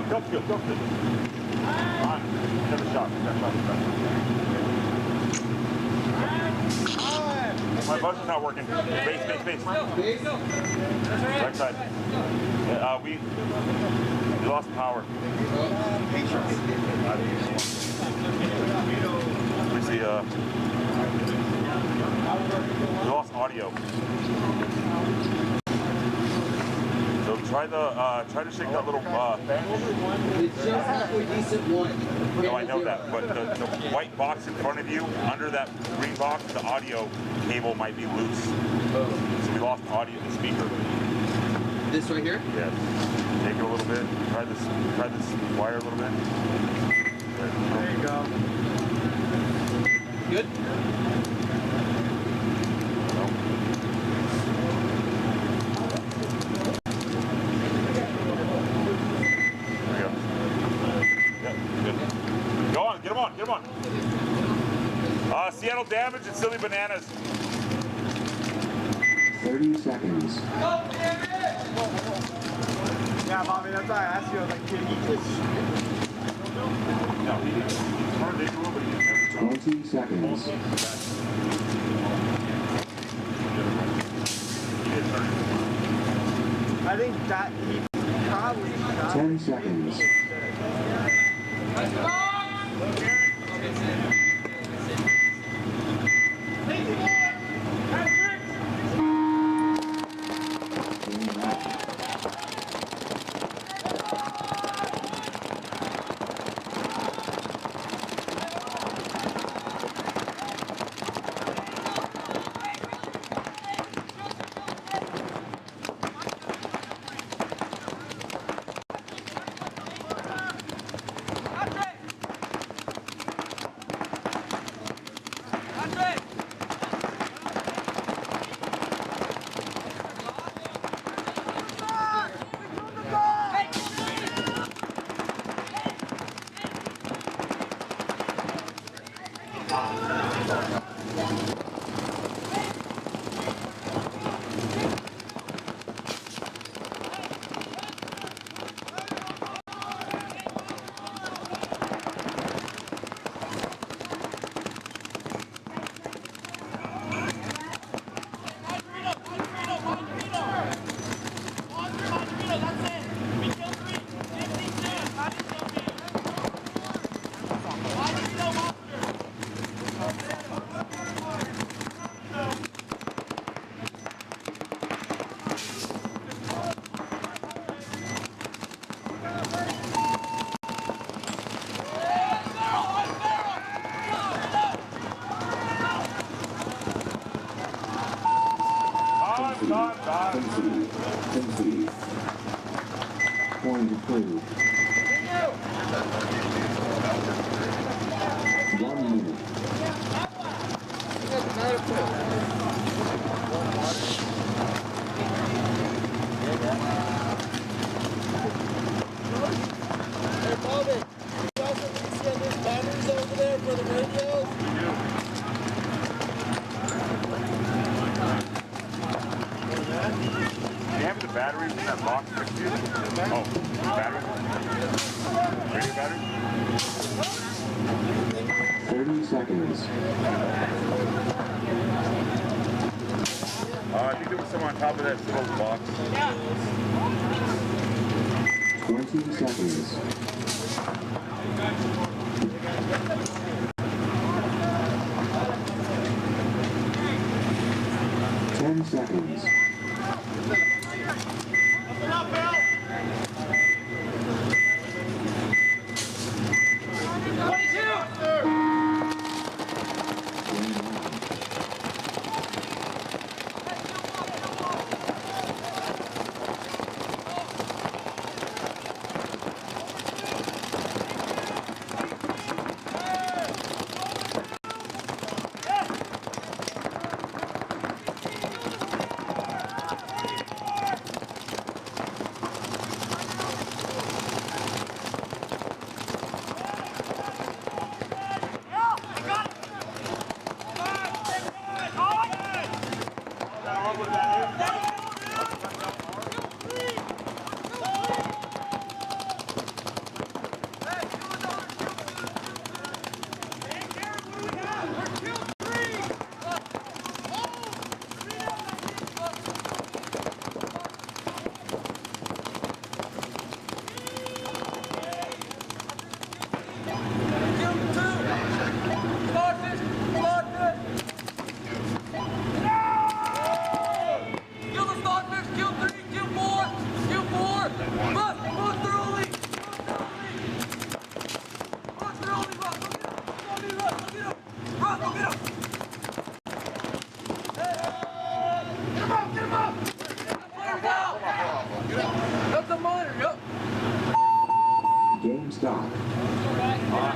Go field. On. Another shot. My buzz not working. Base. Right side. We lost power. Let me see. We lost audio. So try to shake that little It's just halfway decent one. No, I know that, but the white box in front of you, under that green box, the audio cable might be loose. So we lost audio in the speaker. This right here? Yes. Take it a little bit. Try this wire a little bit. There you go. Good? Get him on. Seattle damage and silly bananas. 30 seconds. Yeah, Bobby, that's why I asked you. I was like, did he just... No, he didn't. 20 seconds. I think that he probably shot. 10 seconds. Complete. Point approved. 1 minute. Hey, Bobby, you guys have been seeing those batteries over there for the radios? Do you have the batteries in that box next to you? Oh, batteries? Radio batteries? 30 seconds. I think there was some on top of that little box. 20 seconds. 10 seconds.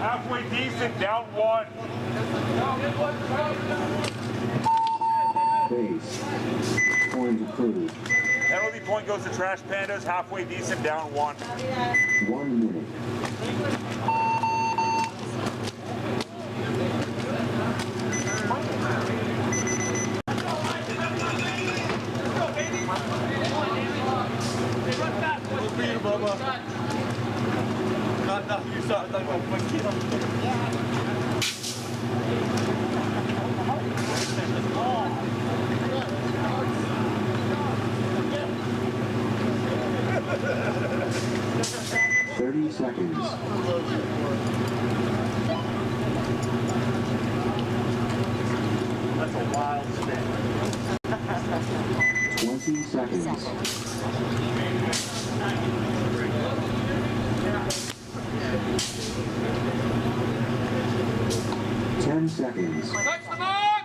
Halfway decent, down 1. Base. Point approved. Penalty point goes to Trash Pandas. Halfway decent, down 1. 1 minute. You saw it. 30 seconds. That's a wild spin. 20 seconds. 10 seconds. Touch the box!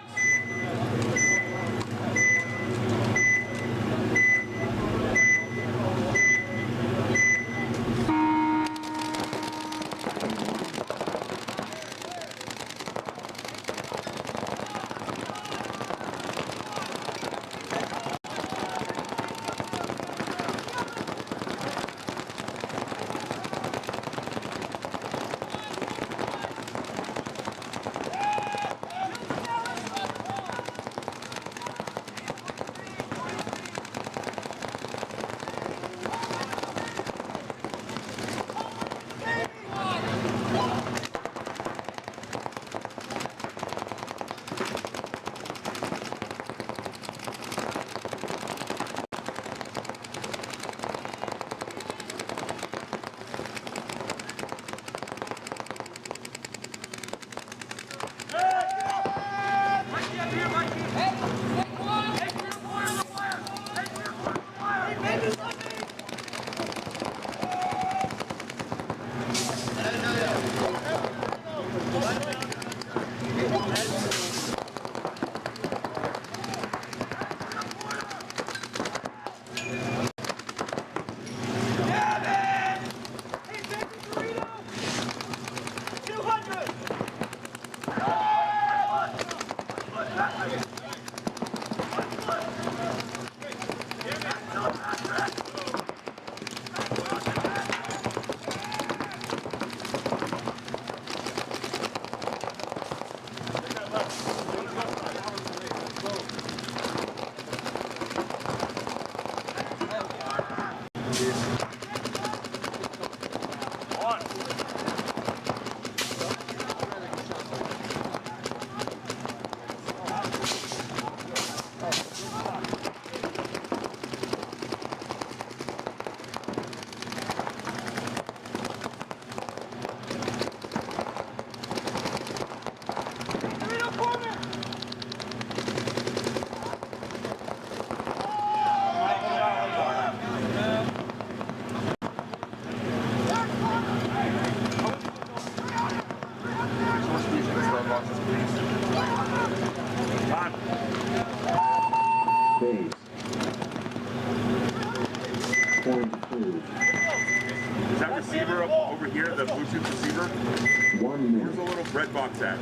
1 minute. Where's the little bread box at?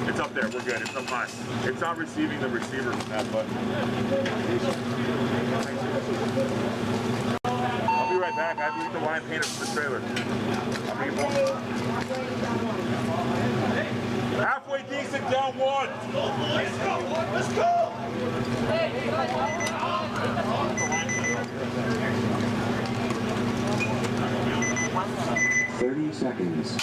It's up there. We're good. It's up high. It's not receiving the receiver from that button. I'll be right back. I have to get the line painted for the trailer. I'll be halfway decent, down 1. Let's go. Let's go. 30 seconds.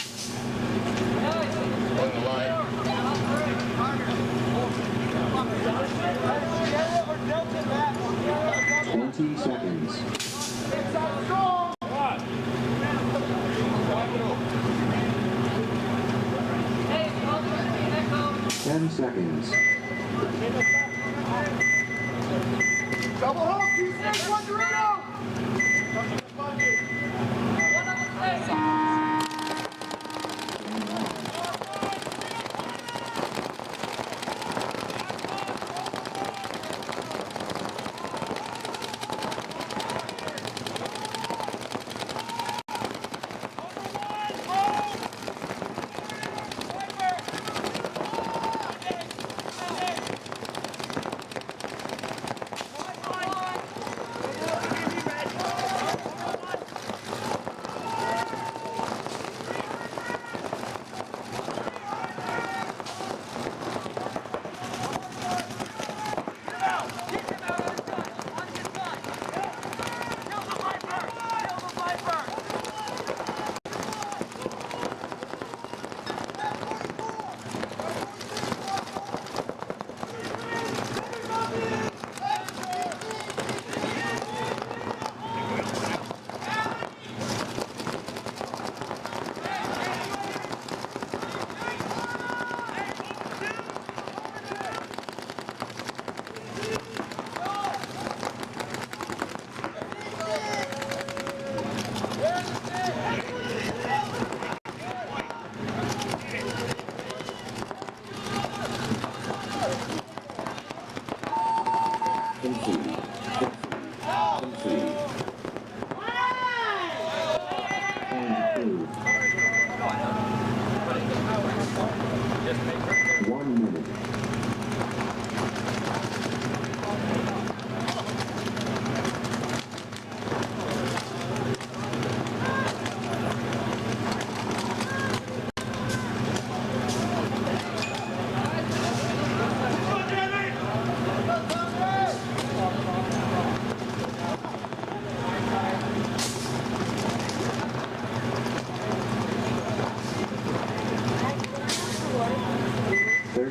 20 seconds. 10 seconds. Double hook, 2 snakes, 1 Dorito! 10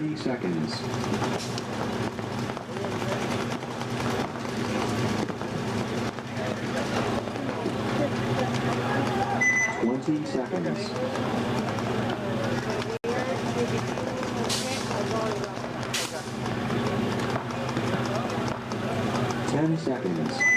30 seconds. 20 seconds. 10 seconds.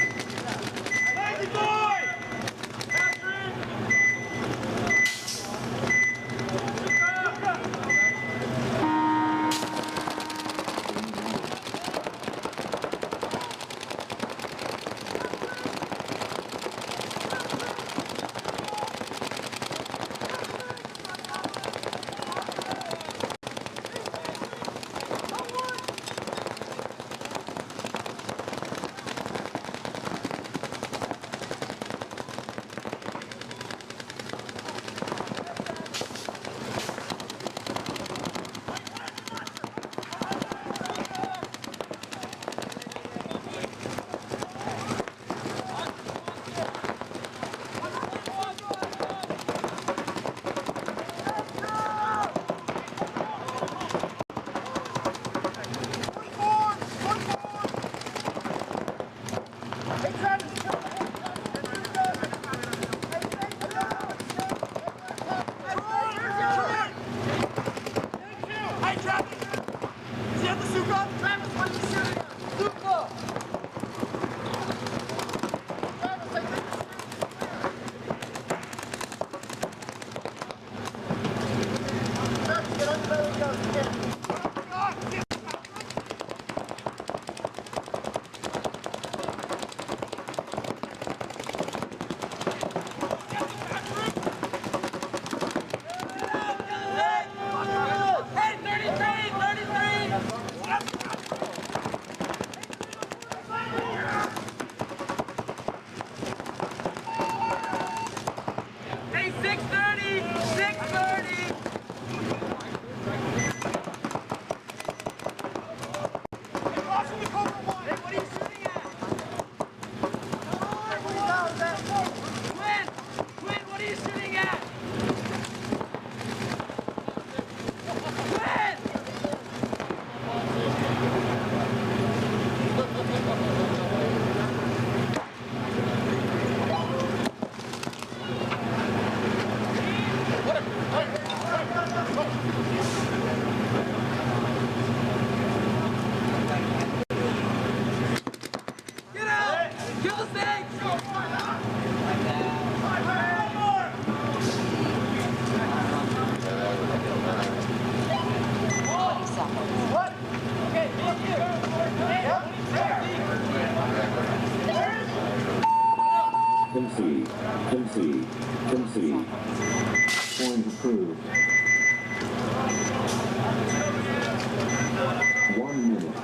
Concede. Point approved. 1 minute.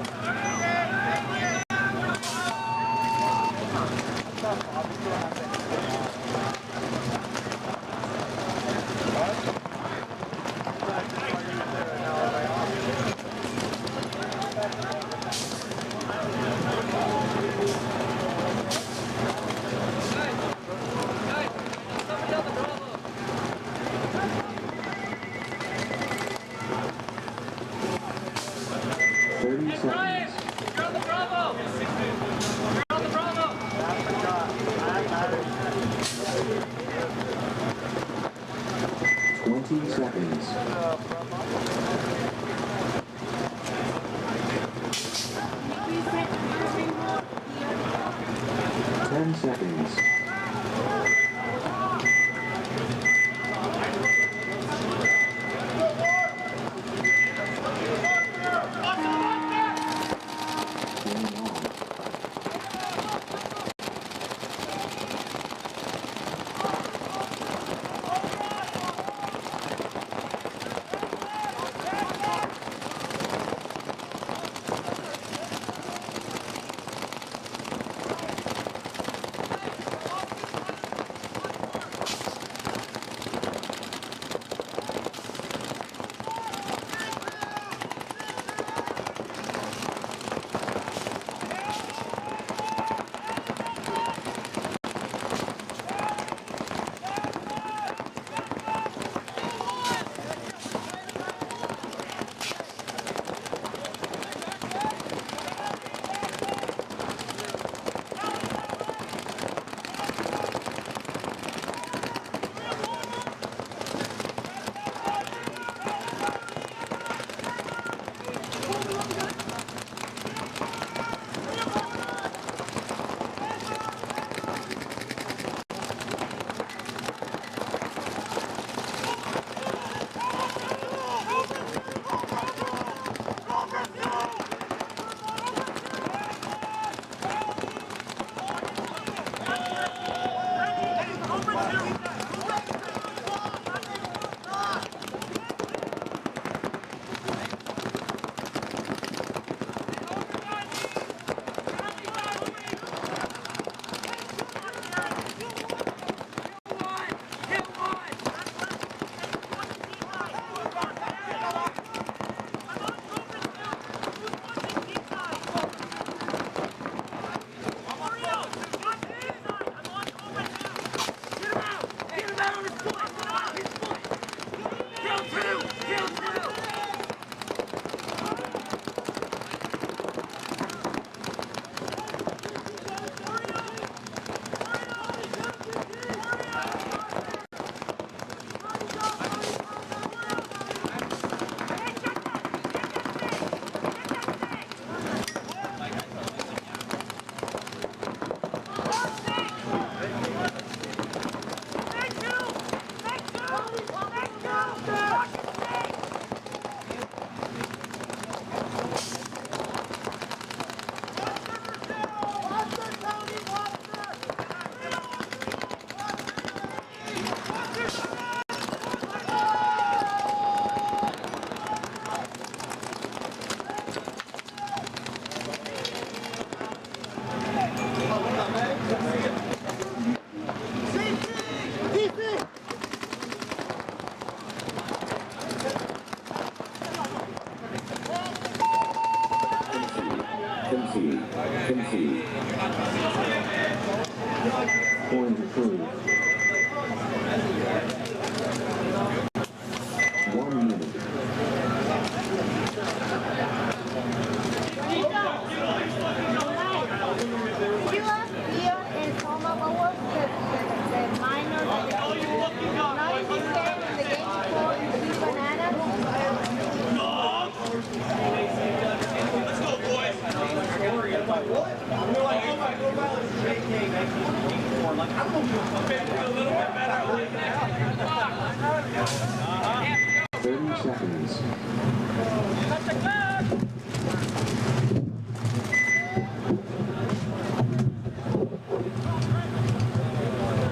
30 seconds.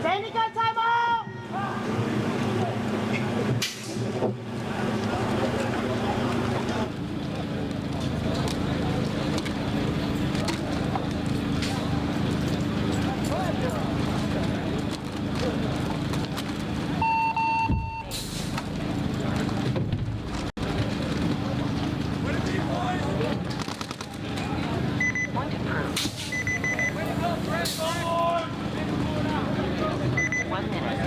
Technical timeout! Point approved. 1 minute.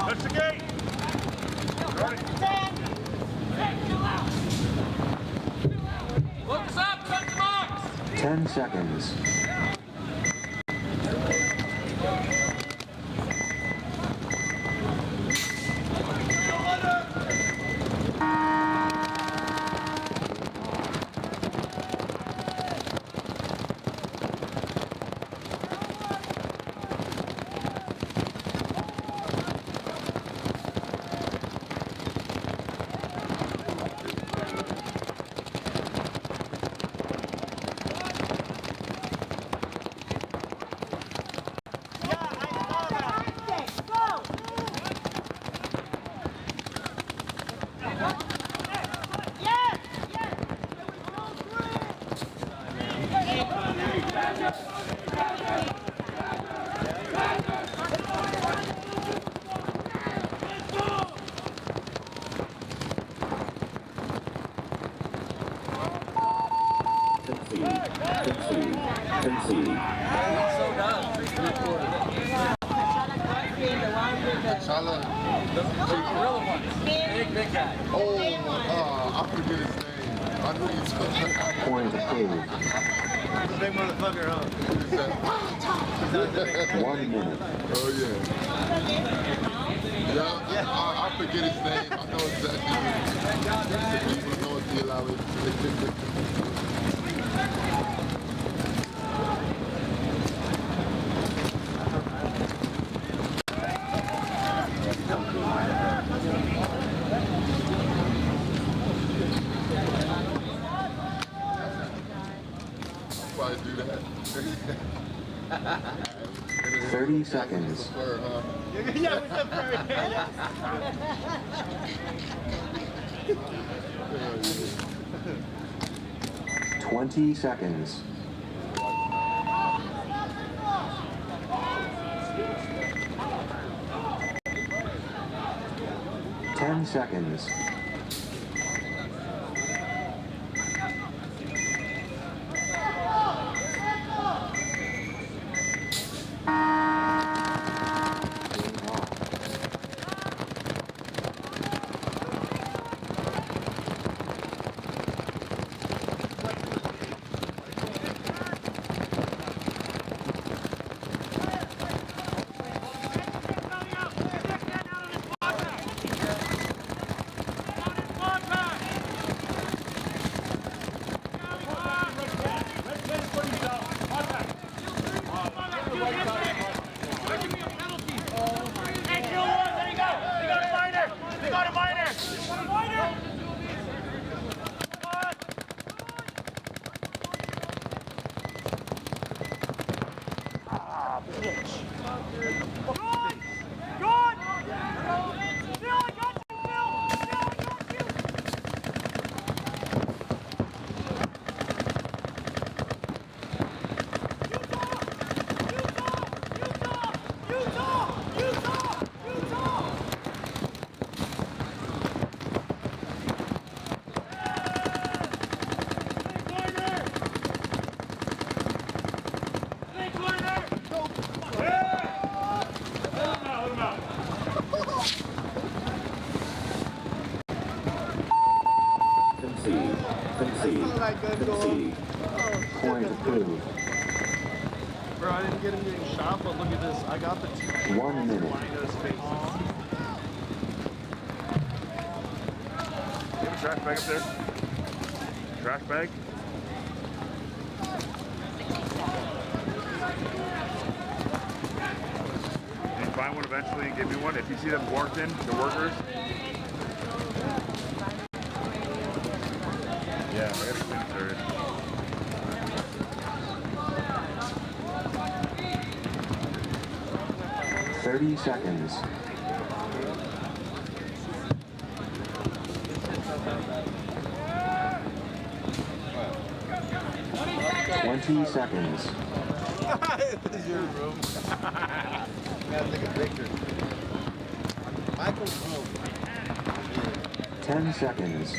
Touch the gate. 10 seconds. Concede. I forget his name. I knew you took that. Point approved. Big motherfucker, huh? 1 minute. Oh, yeah. Yeah, I forget his name. I know exactly who. The people know what the allow Why do that? 30 seconds. Yeah, what's up, Barry? 20 seconds. 10 seconds. 50. Point approved. Bro, I didn't get him getting shot, but look at this. I got the 1 minute. You have a trash bag up there? Trash bag? Can you find one eventually and give me one? If you see them working, the workers. Yeah, I gotta clean it dirty. Thirty seconds. 20 seconds. This is your room. You gotta take a picture. Michael's room. 10 seconds.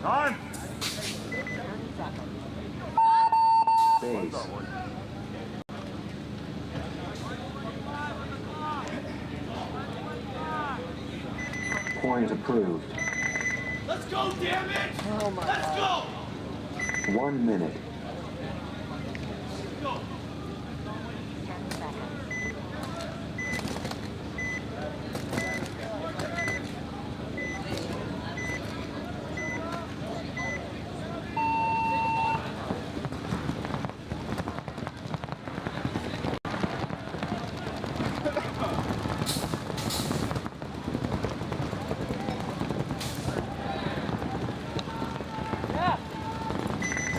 Time! Base. Point approved. Let's go, damn it! Oh my Let's go! 1 minute. Go!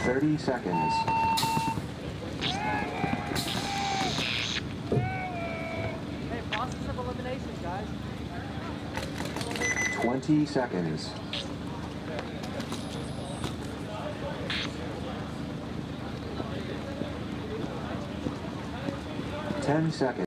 30 seconds. Hey, process of elimination, guys. 20 seconds. 10 seconds.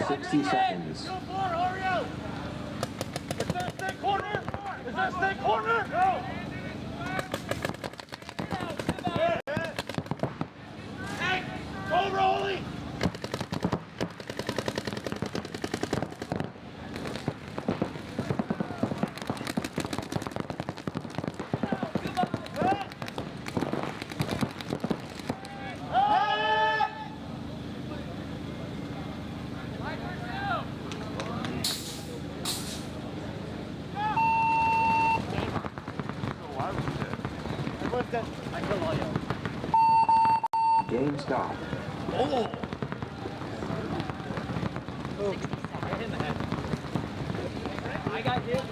60 seconds. Is that stay corner? Is that stay corner? No. Hey, go Rolly! Game stop. Oh! I got hit.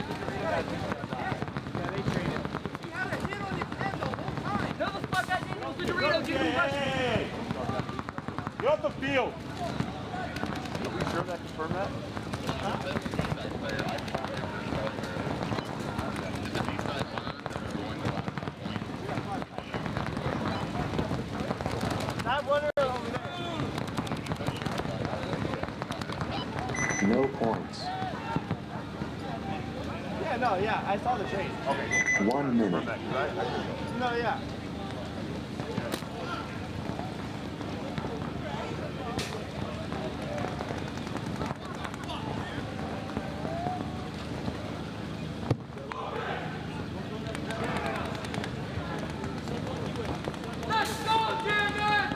Tell the fuck that didn't was the Dorito, dude. Hey! Get off the field! Are we sure that confirmed that? No points. Yeah, no, yeah, I saw the change. Okay. 1 minute. No, yeah. Let's go, David!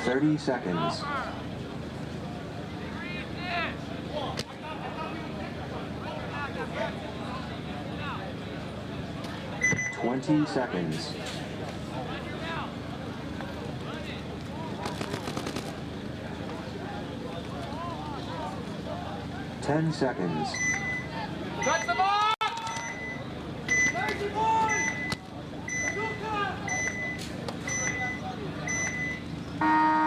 30 seconds. 20 seconds. 10 seconds. Touch the box! Lazy boy! Luca! 10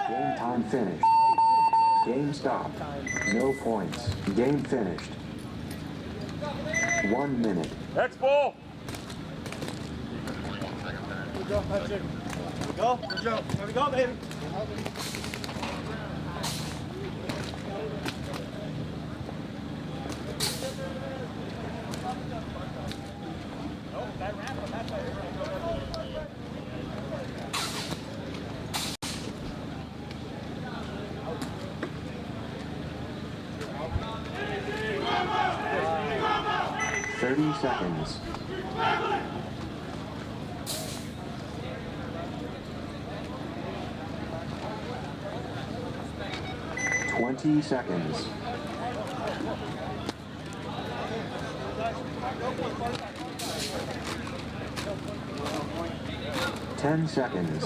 Game time finished. Game stopped. No points. Game finished. 1 minute. Next ball. Good job, Patrick. There we go. Good job. There we go, baby. That ramp on that side. 30 seconds. Twenty seconds. 10 seconds.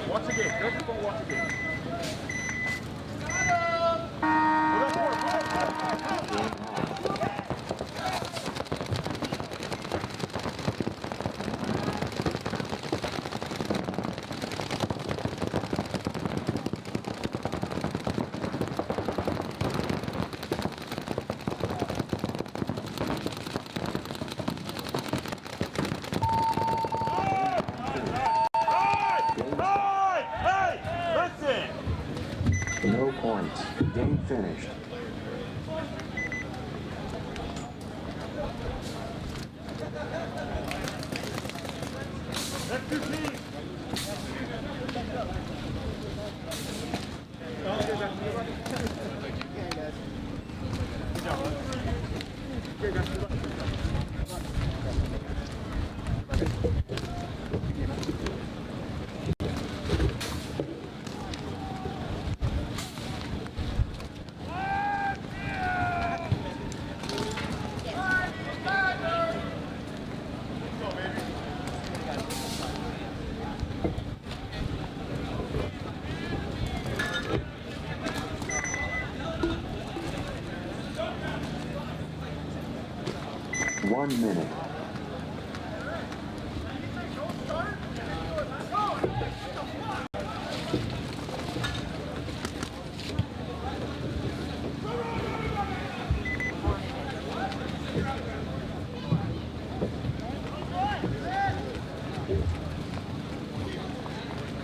Watch the game. Watch the game. No points. Game finished. Next two teams. One minute.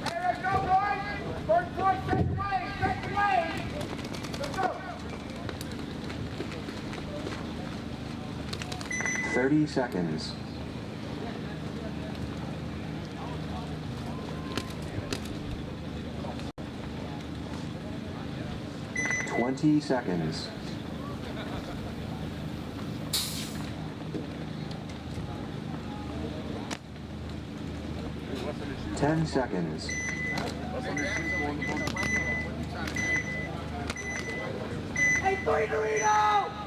Hey, let's go, boys! First point, second wave, second wave! Let's go! 30 seconds. Twenty seconds. 10 seconds. Hey, three Dorito!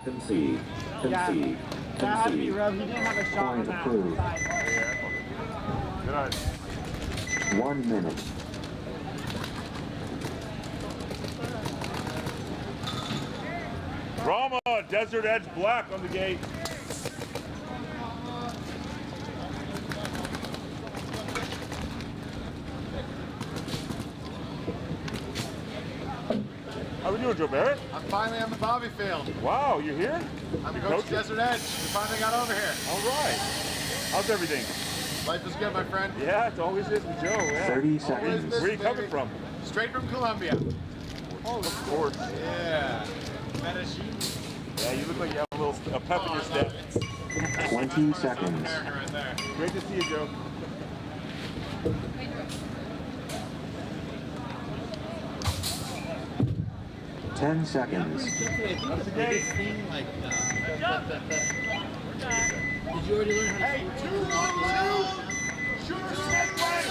Concede. Concede. That had to be Concede. Rev. He didn't have a shot on Point that approved. side. Good. 1 minute. Drama, Desert Edge Black on the gate. How we doing, Joe Barrett? I'm finally on the Bobby field. Wow, you're here? I'm You Coach coaching? Desert Edge. We finally got over here. All right. How's everything? Life is good, my friend. Yeah, it always is with Joe. Yeah. 30 seconds. Where are you coming from? Straight from Colombia. Oh, of course. Yeah. Medellin. Yeah, you look like you have a pep in your step. 20 seconds. Right there. Great to see you, Joe. Ten seconds. Did you already learn how to Hey, 2-1-2! Shooter snake way!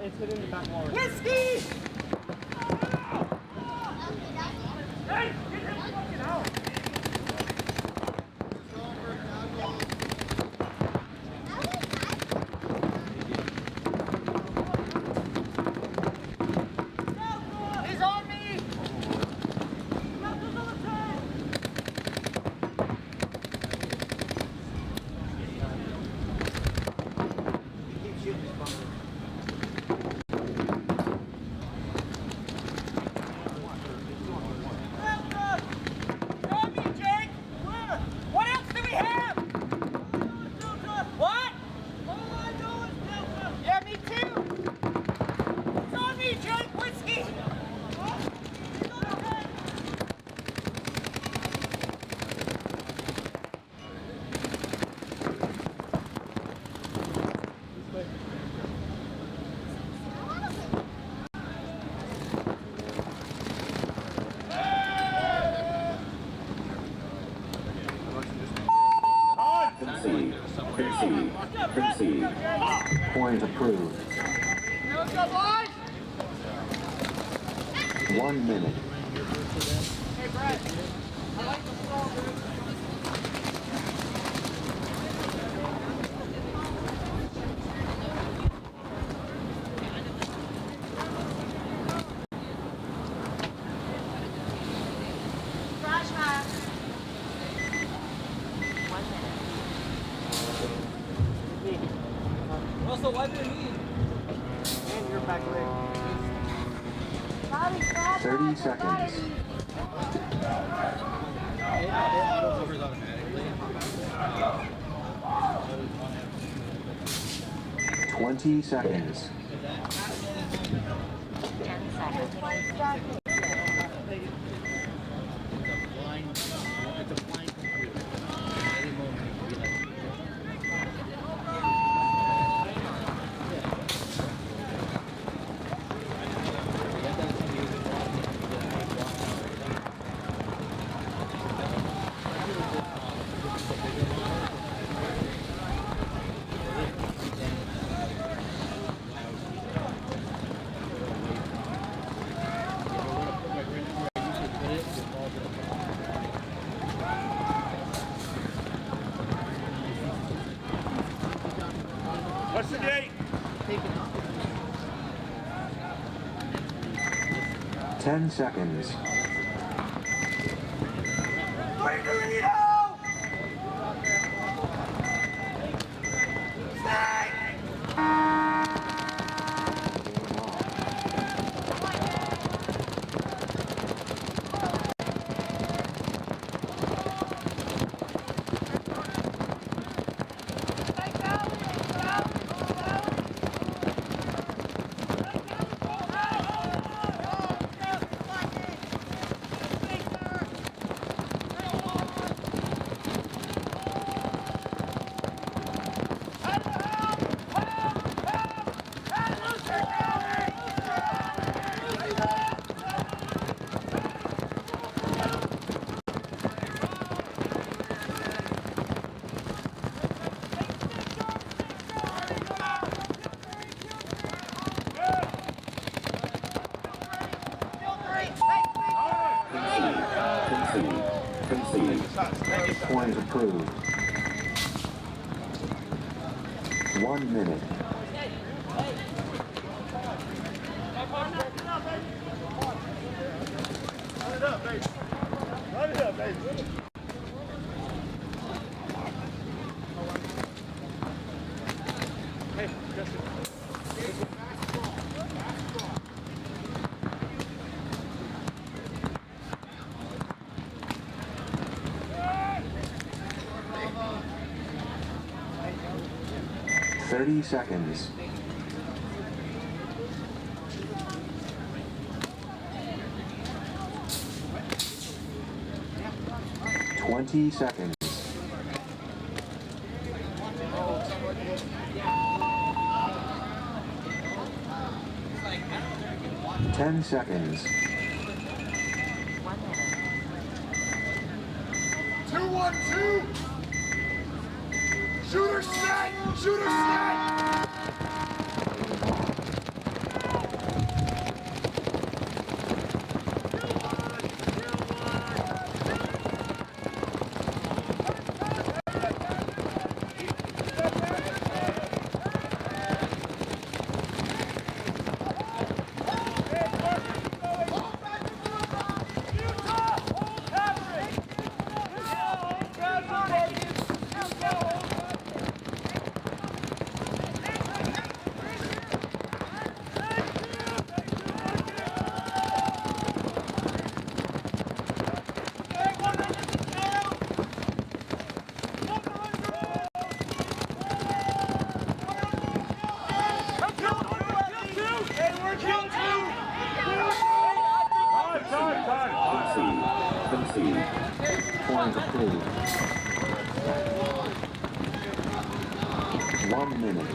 It's in the back wall. Whiskey! Hey, get him fucking out! He's on me! Concede. Point approved. 1 minute. Hey, Brad. I like the ball, dude. Russell, why did he? And your back leg. 30 seconds. 20 seconds. 10 seconds. What's the date? 10 seconds. Concede. Point approved. 1 minute. Run it up, baby. 30 seconds. 20 seconds. 10 seconds. 2-1-2. Shooter set. Shooter set. Concede. Point approved. 1 minute.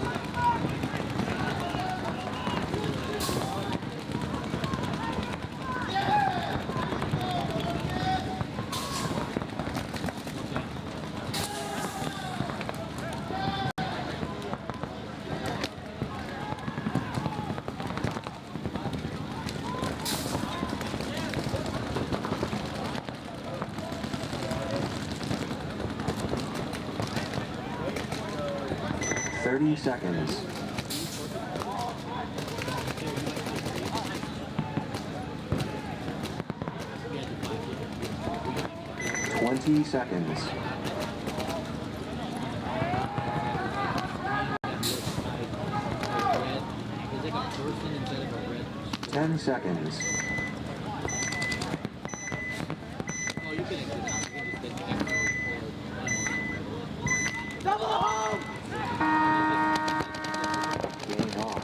30 seconds. 20 seconds. 10 seconds. Double home! Game on.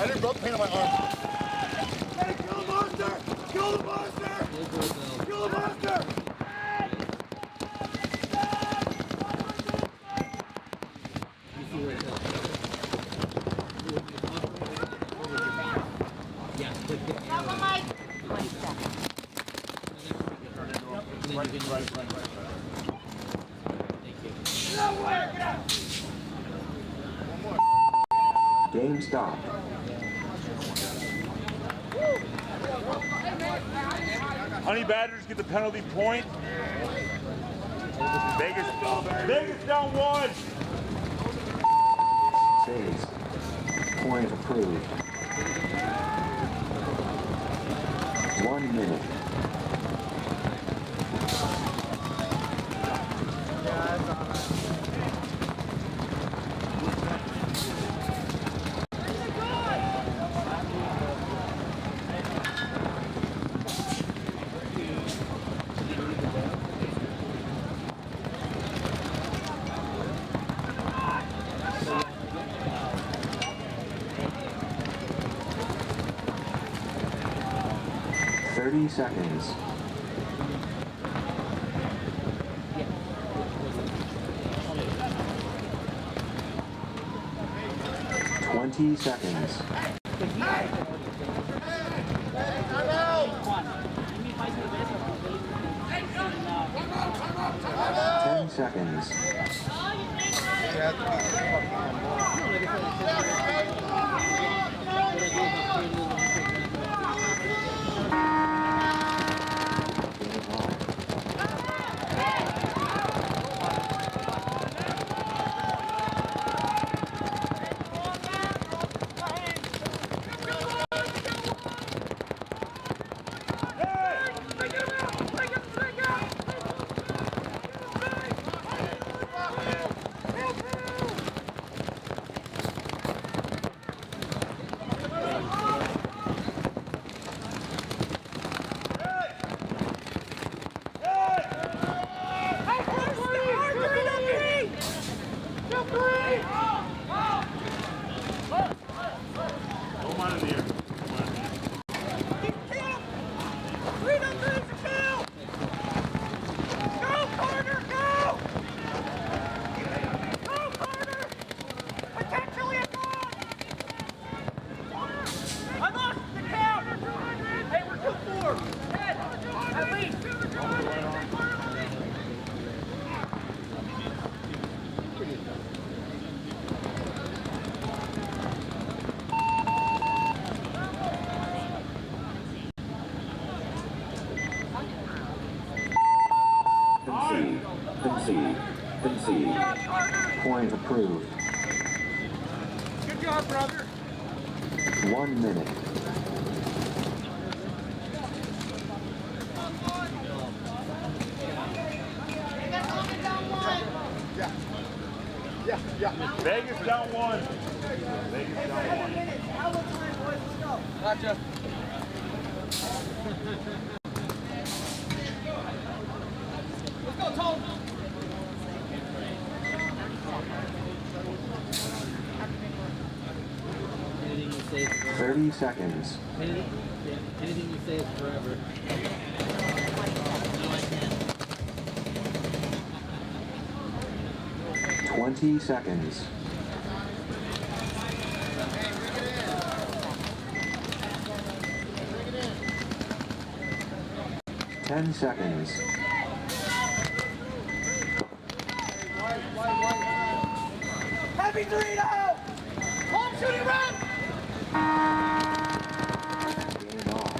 I didn't rub paint on my arm. Hey, kill the monster! Kill the monster! Kill the monster! Game stopped. Honey Badgers get the penalty point. Vegas down 1. Saves. Point approved. 1 minute. Seconds. 20 seconds. 10 seconds. Concede. Point approved. Good job, brother. 1 minute. Vegas down 1. Vegas down 1. Gotcha. Let's go, Tom. 30 seconds. Anything you say is forever. 20 seconds. 10 seconds. Heavy Dorito! Home shooting run! Game off.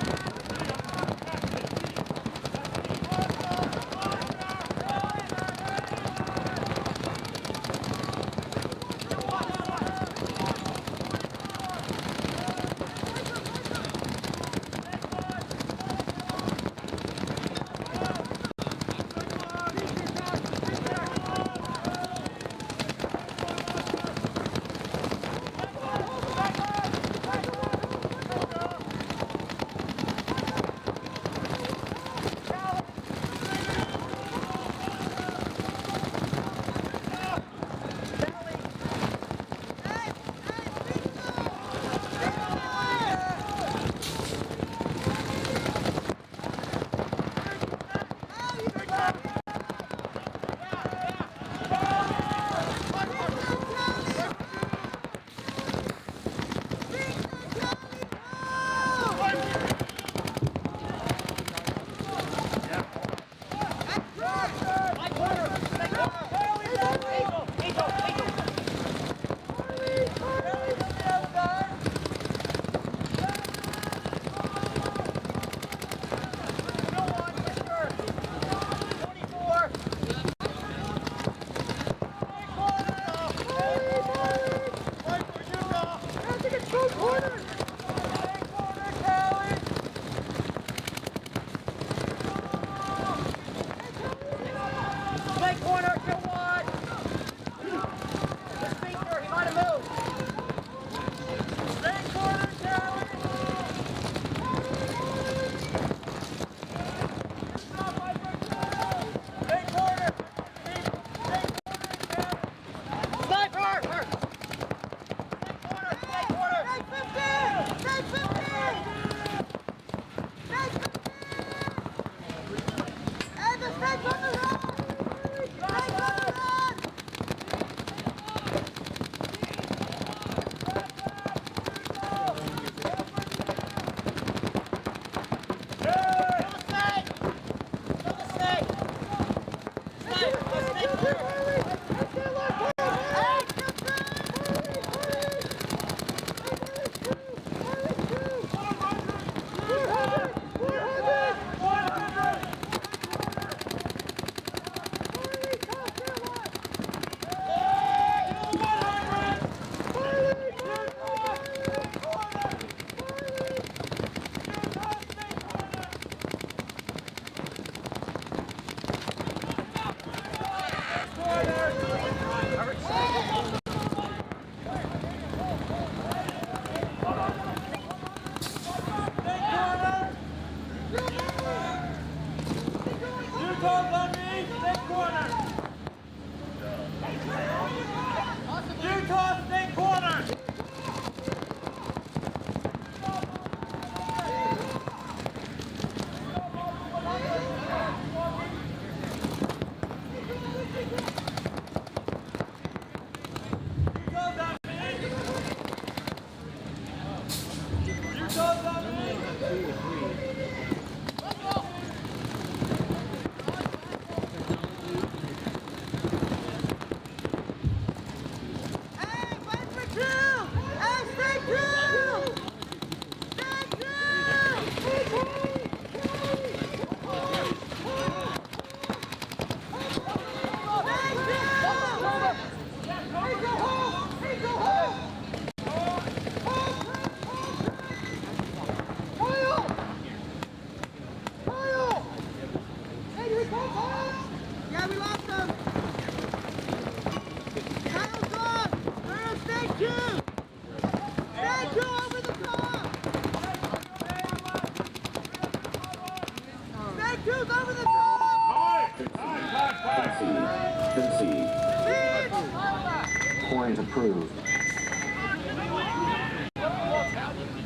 Point approved.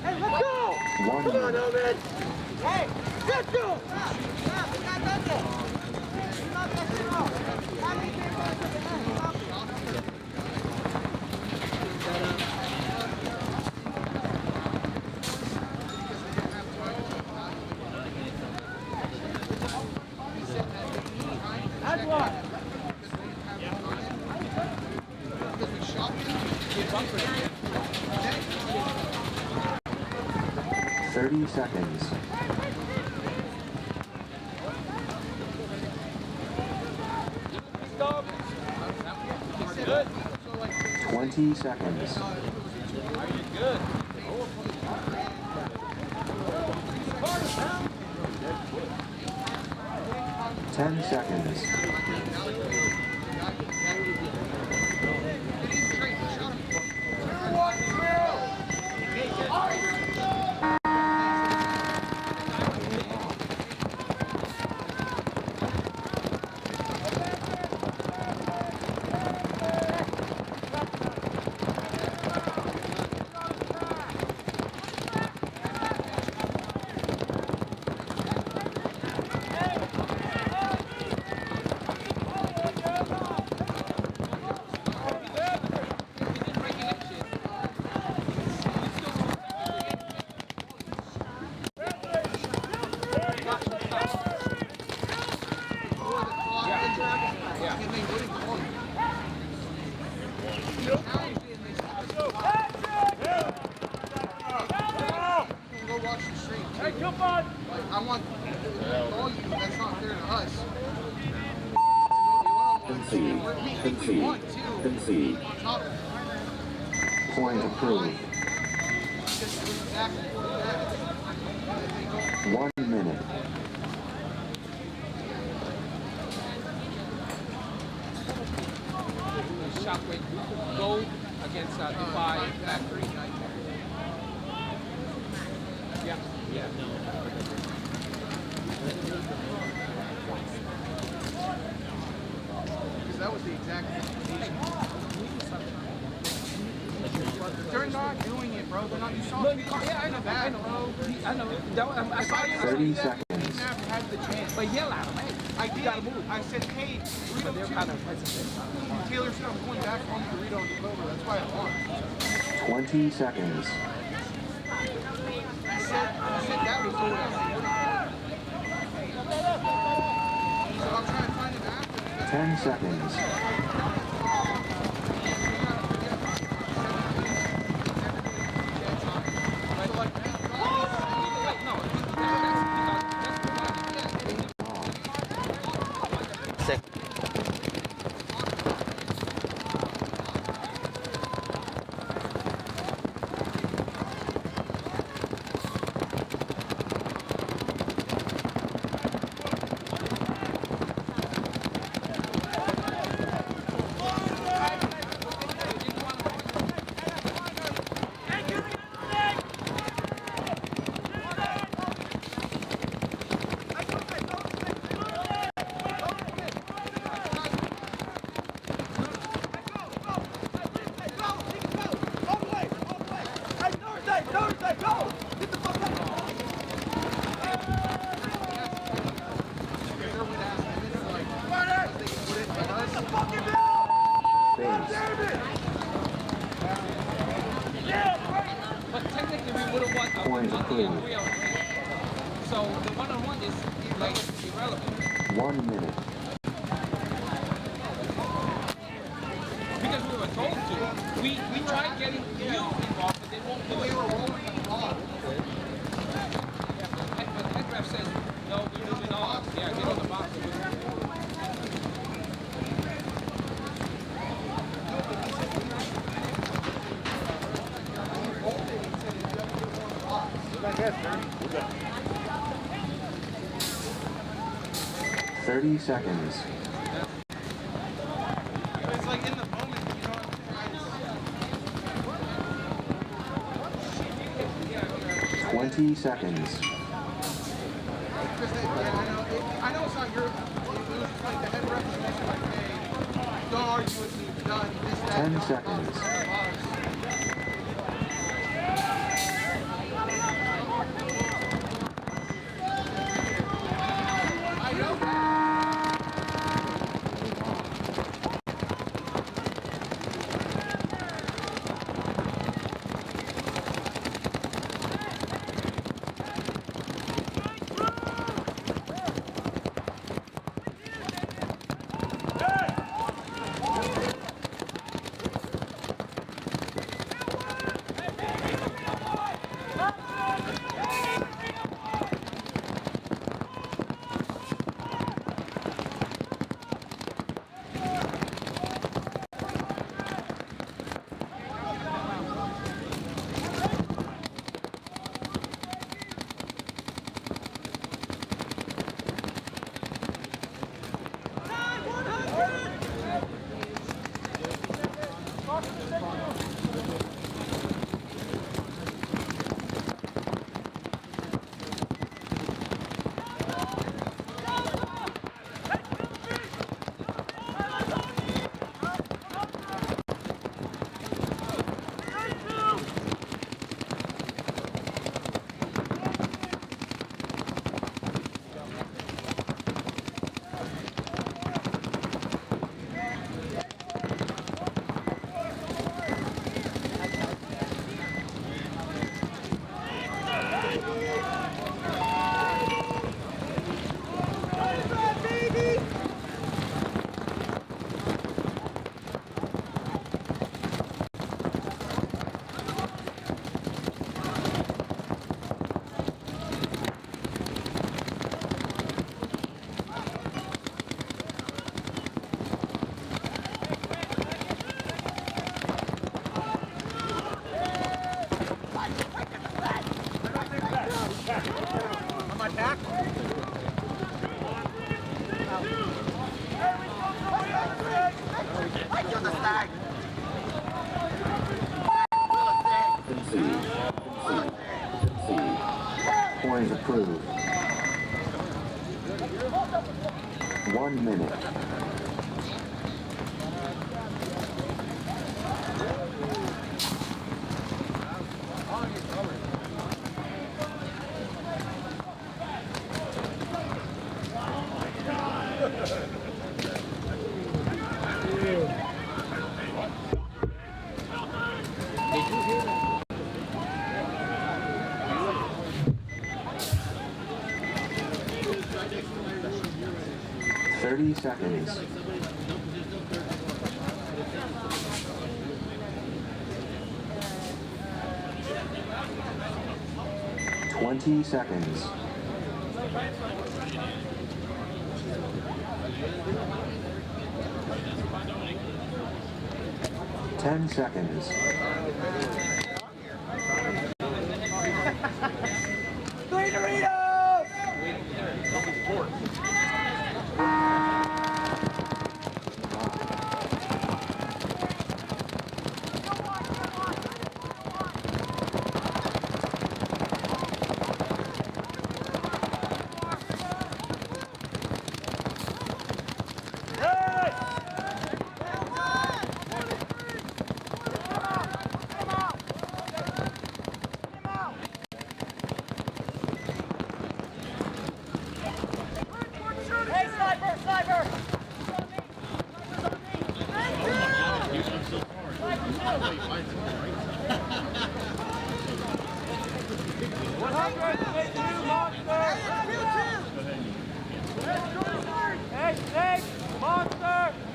Hey, look 1 minute. Hey, get you! That's what. 30 seconds. Good. 20 seconds. Good. 10 seconds. Hey, come on! I want all you, that's not fair to us. Concede. Point approved. 1 minute. Shockwave go against Defy Factory. Yeah, no. Because that was the exact situation. They're not doing it, bro. They're not. You saw. Yeah, I know. I know. I saw you. 30 seconds. Snap had the chance. But yell at him, hey. I did. I said, hey, But they're kind of Taylor said I'm going back home to Dorito and move over. That's why I won. 20 seconds. I said that was what I said. So I'm trying to find him after. 10 seconds. But technically we would have won Point approved. So the one-on-one is like irrelevant. 1 minute. Because we were told to. We tried getting you involved, but they won't do it. We were rolling involved. Yeah, but head ref says, no, we're moving on. Yeah, get on the box. Yeah. 30 seconds. It's like in the moment, you know. 20 seconds. I know it's not your. It was like the head ref was like, hey, don't argue with me. Done. This, that, 10 seconds. Point approved. 1 minute. Seconds. 20 seconds. 10 seconds. Three Doritos!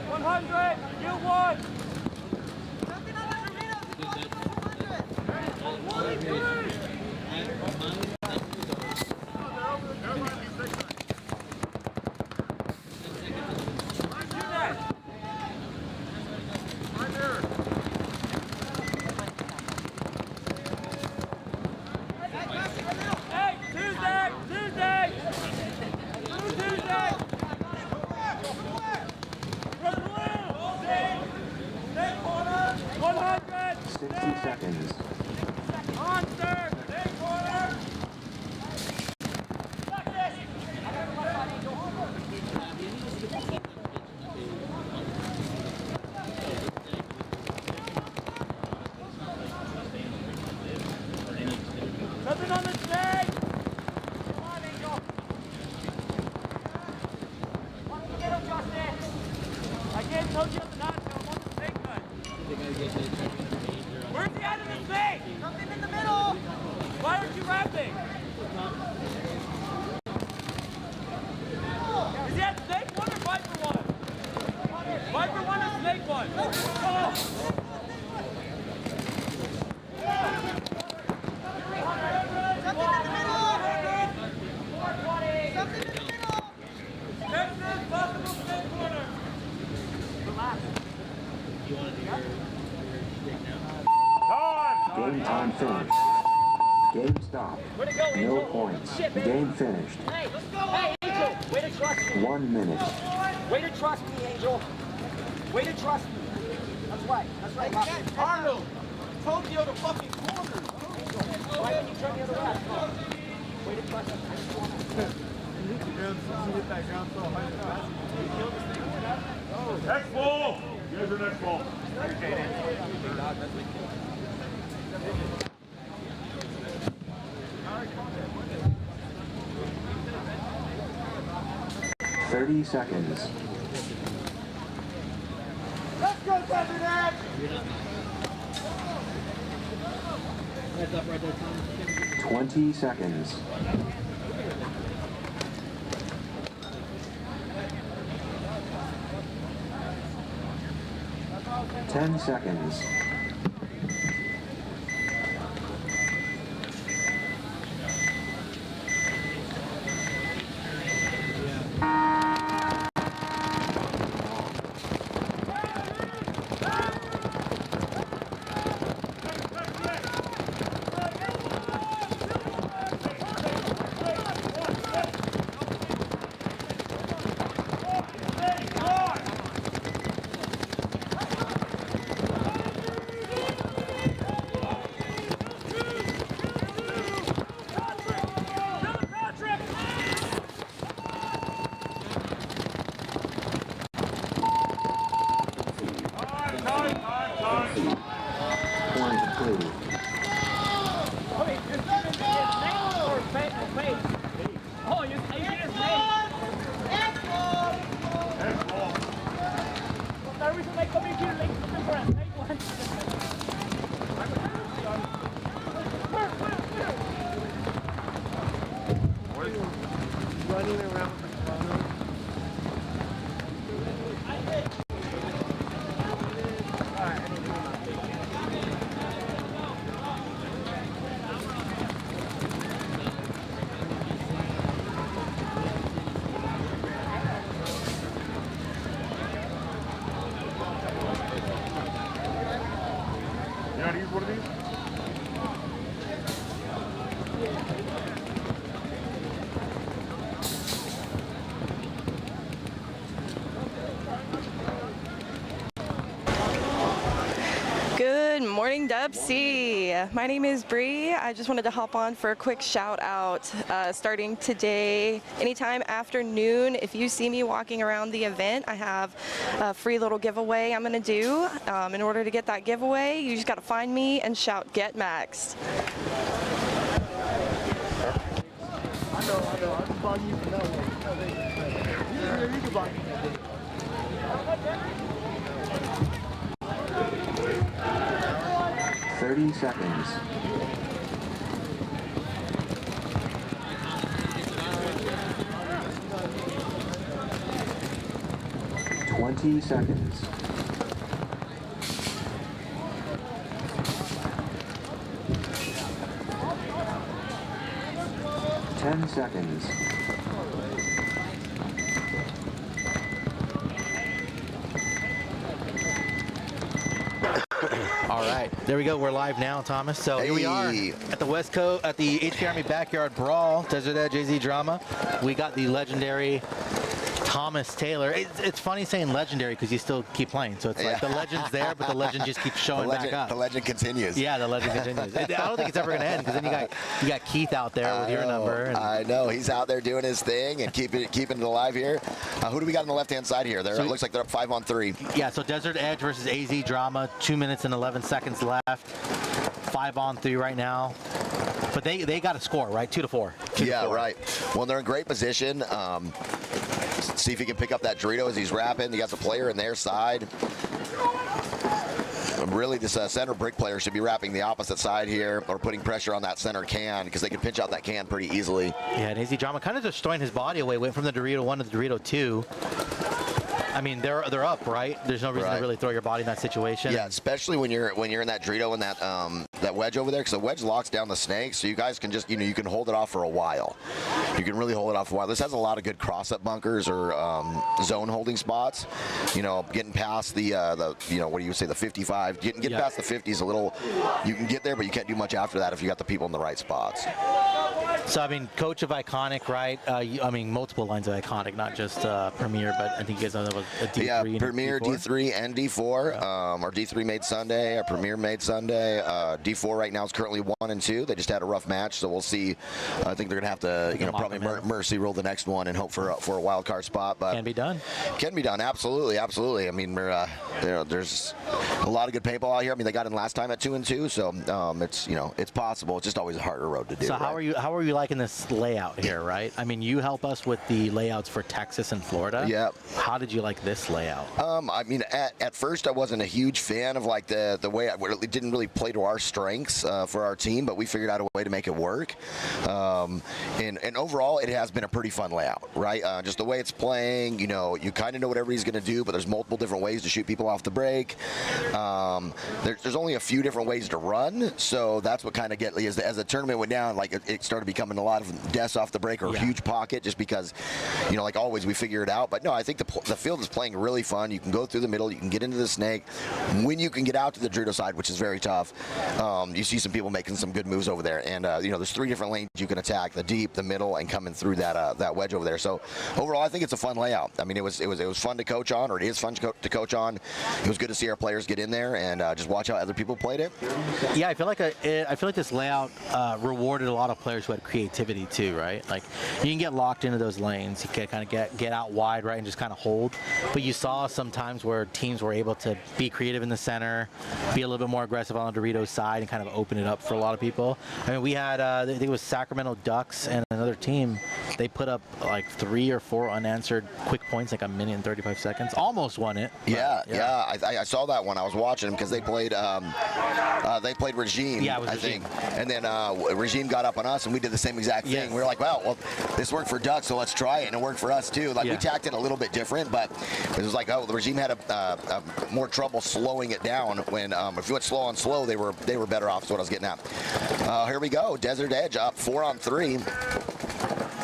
100, you won! Seconds. Monster! Big corner! Something on the stage! Come on, Angel! told you not to. I'm on the snake gun. Where's the end of the snake? Something in the middle. Why aren't you rapping? Is he at snake one or Viper one? Viper one or snake one? Oh. Game time finished. Game stopped. No points. Game finished. Hey, let's go. Hey, Angel, way to trust me. 1 minute. Way to trust me, Angel. Way to trust me. That's right. That's right. Arnold, Tokyo the fucking corner. Angel, why didn't you turn the other way? Way to trust me. Next ball. You guys are next ball. 30 seconds. Let's go, Desert Edge! Heads up right there, Thomas. 20 seconds. Ten seconds. Running around the phone. You know how to use one of these? Good morning, Dub C. My name is Bree. I just wanted to hop on for a quick shout out. Starting today, anytime after noon, if you see me walking around the event, I have a free little giveaway I'm going to do. In order to get that giveaway, you just got to find me and shout "Get Maxed." I know. I'm calling you for that one. You can buy me that day. 30 seconds. 20 seconds. 10 seconds. All right, there we go. We're live now, Thomas. So here we are at the West Coast, at the HK Army Backyard Brawl, Desert Edge AZ Drama. We got the legendary Thomas Taylor. It's funny saying legendary because you still keep playing. So it's like the legend's there, but the legend just keeps showing back up. The legend continues. Yeah, the legend continues. I don't think it's ever going to end because then you got Keith out there with your number. And I know. He's out there doing his thing and keeping it alive here. Who do we got on the left-hand side here? It looks like they're up 5-on-3. Yeah, so Desert Edge versus AZ Drama. 2 minutes and 11 seconds left. 5-on-3 right now. But they got a score, right? 2-4. Yeah, right. Well, they're in great position. See if he can pick up that Dorito as he's wrapping. He got the player in their side. Really, this center brick player should be wrapping the opposite side here, or putting pressure on that center can, because they can pinch out that can pretty easily. Yeah, and AZ Drama kind of just throwing his body away. Went from the Dorito 1 to the Dorito 2. I mean, they're up, right? There's no reason to really throw your body in that situation. Yeah, especially when you're in that Dorito and that wedge over there, because the wedge locks down the snake, so you guys can just, you can hold it off for a while. You can really hold it off for a while. This has a lot of good cross-up bunkers or zone holding spots. Getting past the what do you say, the 55. Getting past the 50s a little. You can get there, but you can't do much after that if you got the people in the right spots. So, I mean, coach of Iconic, right? I mean, multiple lines of Iconic, not just Premier, but I think you guys know that was a D3. Yeah, Premier, D3, and D4. Our D3 made Sunday. Our Premier made Sunday. D4 right now is currently 1 and 2. They just had a rough match, so we'll see. I think they're going to have to, probably mercy roll the next one and hope for a wild card spot. But can be done. Can be done. Absolutely, absolutely. I mean, there's a lot of good paintball out here. I mean, they got in last time at 2 and 2, so it's possible. It's just always a harder road to do. So how are you liking this layout here, right? I mean, you help us with the layouts for Texas and Florida. Yeah. How did you like this layout? I mean, at first I wasn't a huge fan of like the way it didn't really play to our strengths for our team, but we figured out a way to make it work. And overall, it has been a pretty fun layout, right? Just the way it's playing, you kind of know what everybody's going to do, but there's multiple different ways to shoot people off the break. There's only a few different ways to run, so that's what kind of as the tournament went down, like it started becoming a lot of deaths off the break or a huge pocket, just because, like always, we figure it out. But no, I think the field is playing really fun. You can go through the middle, you can get into the snake. When you can get out to the Dorito side, which is very tough, you see some people making some good moves over there. And there's 3 different lanes you can attack: the deep, the middle, and coming through that wedge over there. So overall, I think it's a fun layout. I mean, it was fun to coach on, or it is fun to coach on. It was good to see our players get in there and just watch how other people played it. Yeah, I feel like this layout rewarded a lot of players who had creativity too, right? Like, you can get locked into those lanes, you can kind of get out wide, right, and just kind of hold. But you saw some times where teams were able to be creative in the center, be a little bit more aggressive on the Dorito side, and kind of open it up for a lot of people. I mean, we had I think it was Sacramento Ducks and another team. They put up like 3 or 4 unanswered quick points, like 1 minute and 35 seconds. Almost won it. Yeah. I saw that one. I was watching them because they played Regime, yeah, it was I Regime. think. And then Regime got up on us, and we did the same exact thing. Yes. We were like, well, this worked for Ducks, so let's try it, and it worked for us too. Like, we tacked it a little bit different, but it was like, the Regime had a more trouble slowing it down. When if you went slow on slow, they were better off. Is what I was getting at. Here we go. Desert Edge up 4 on 3.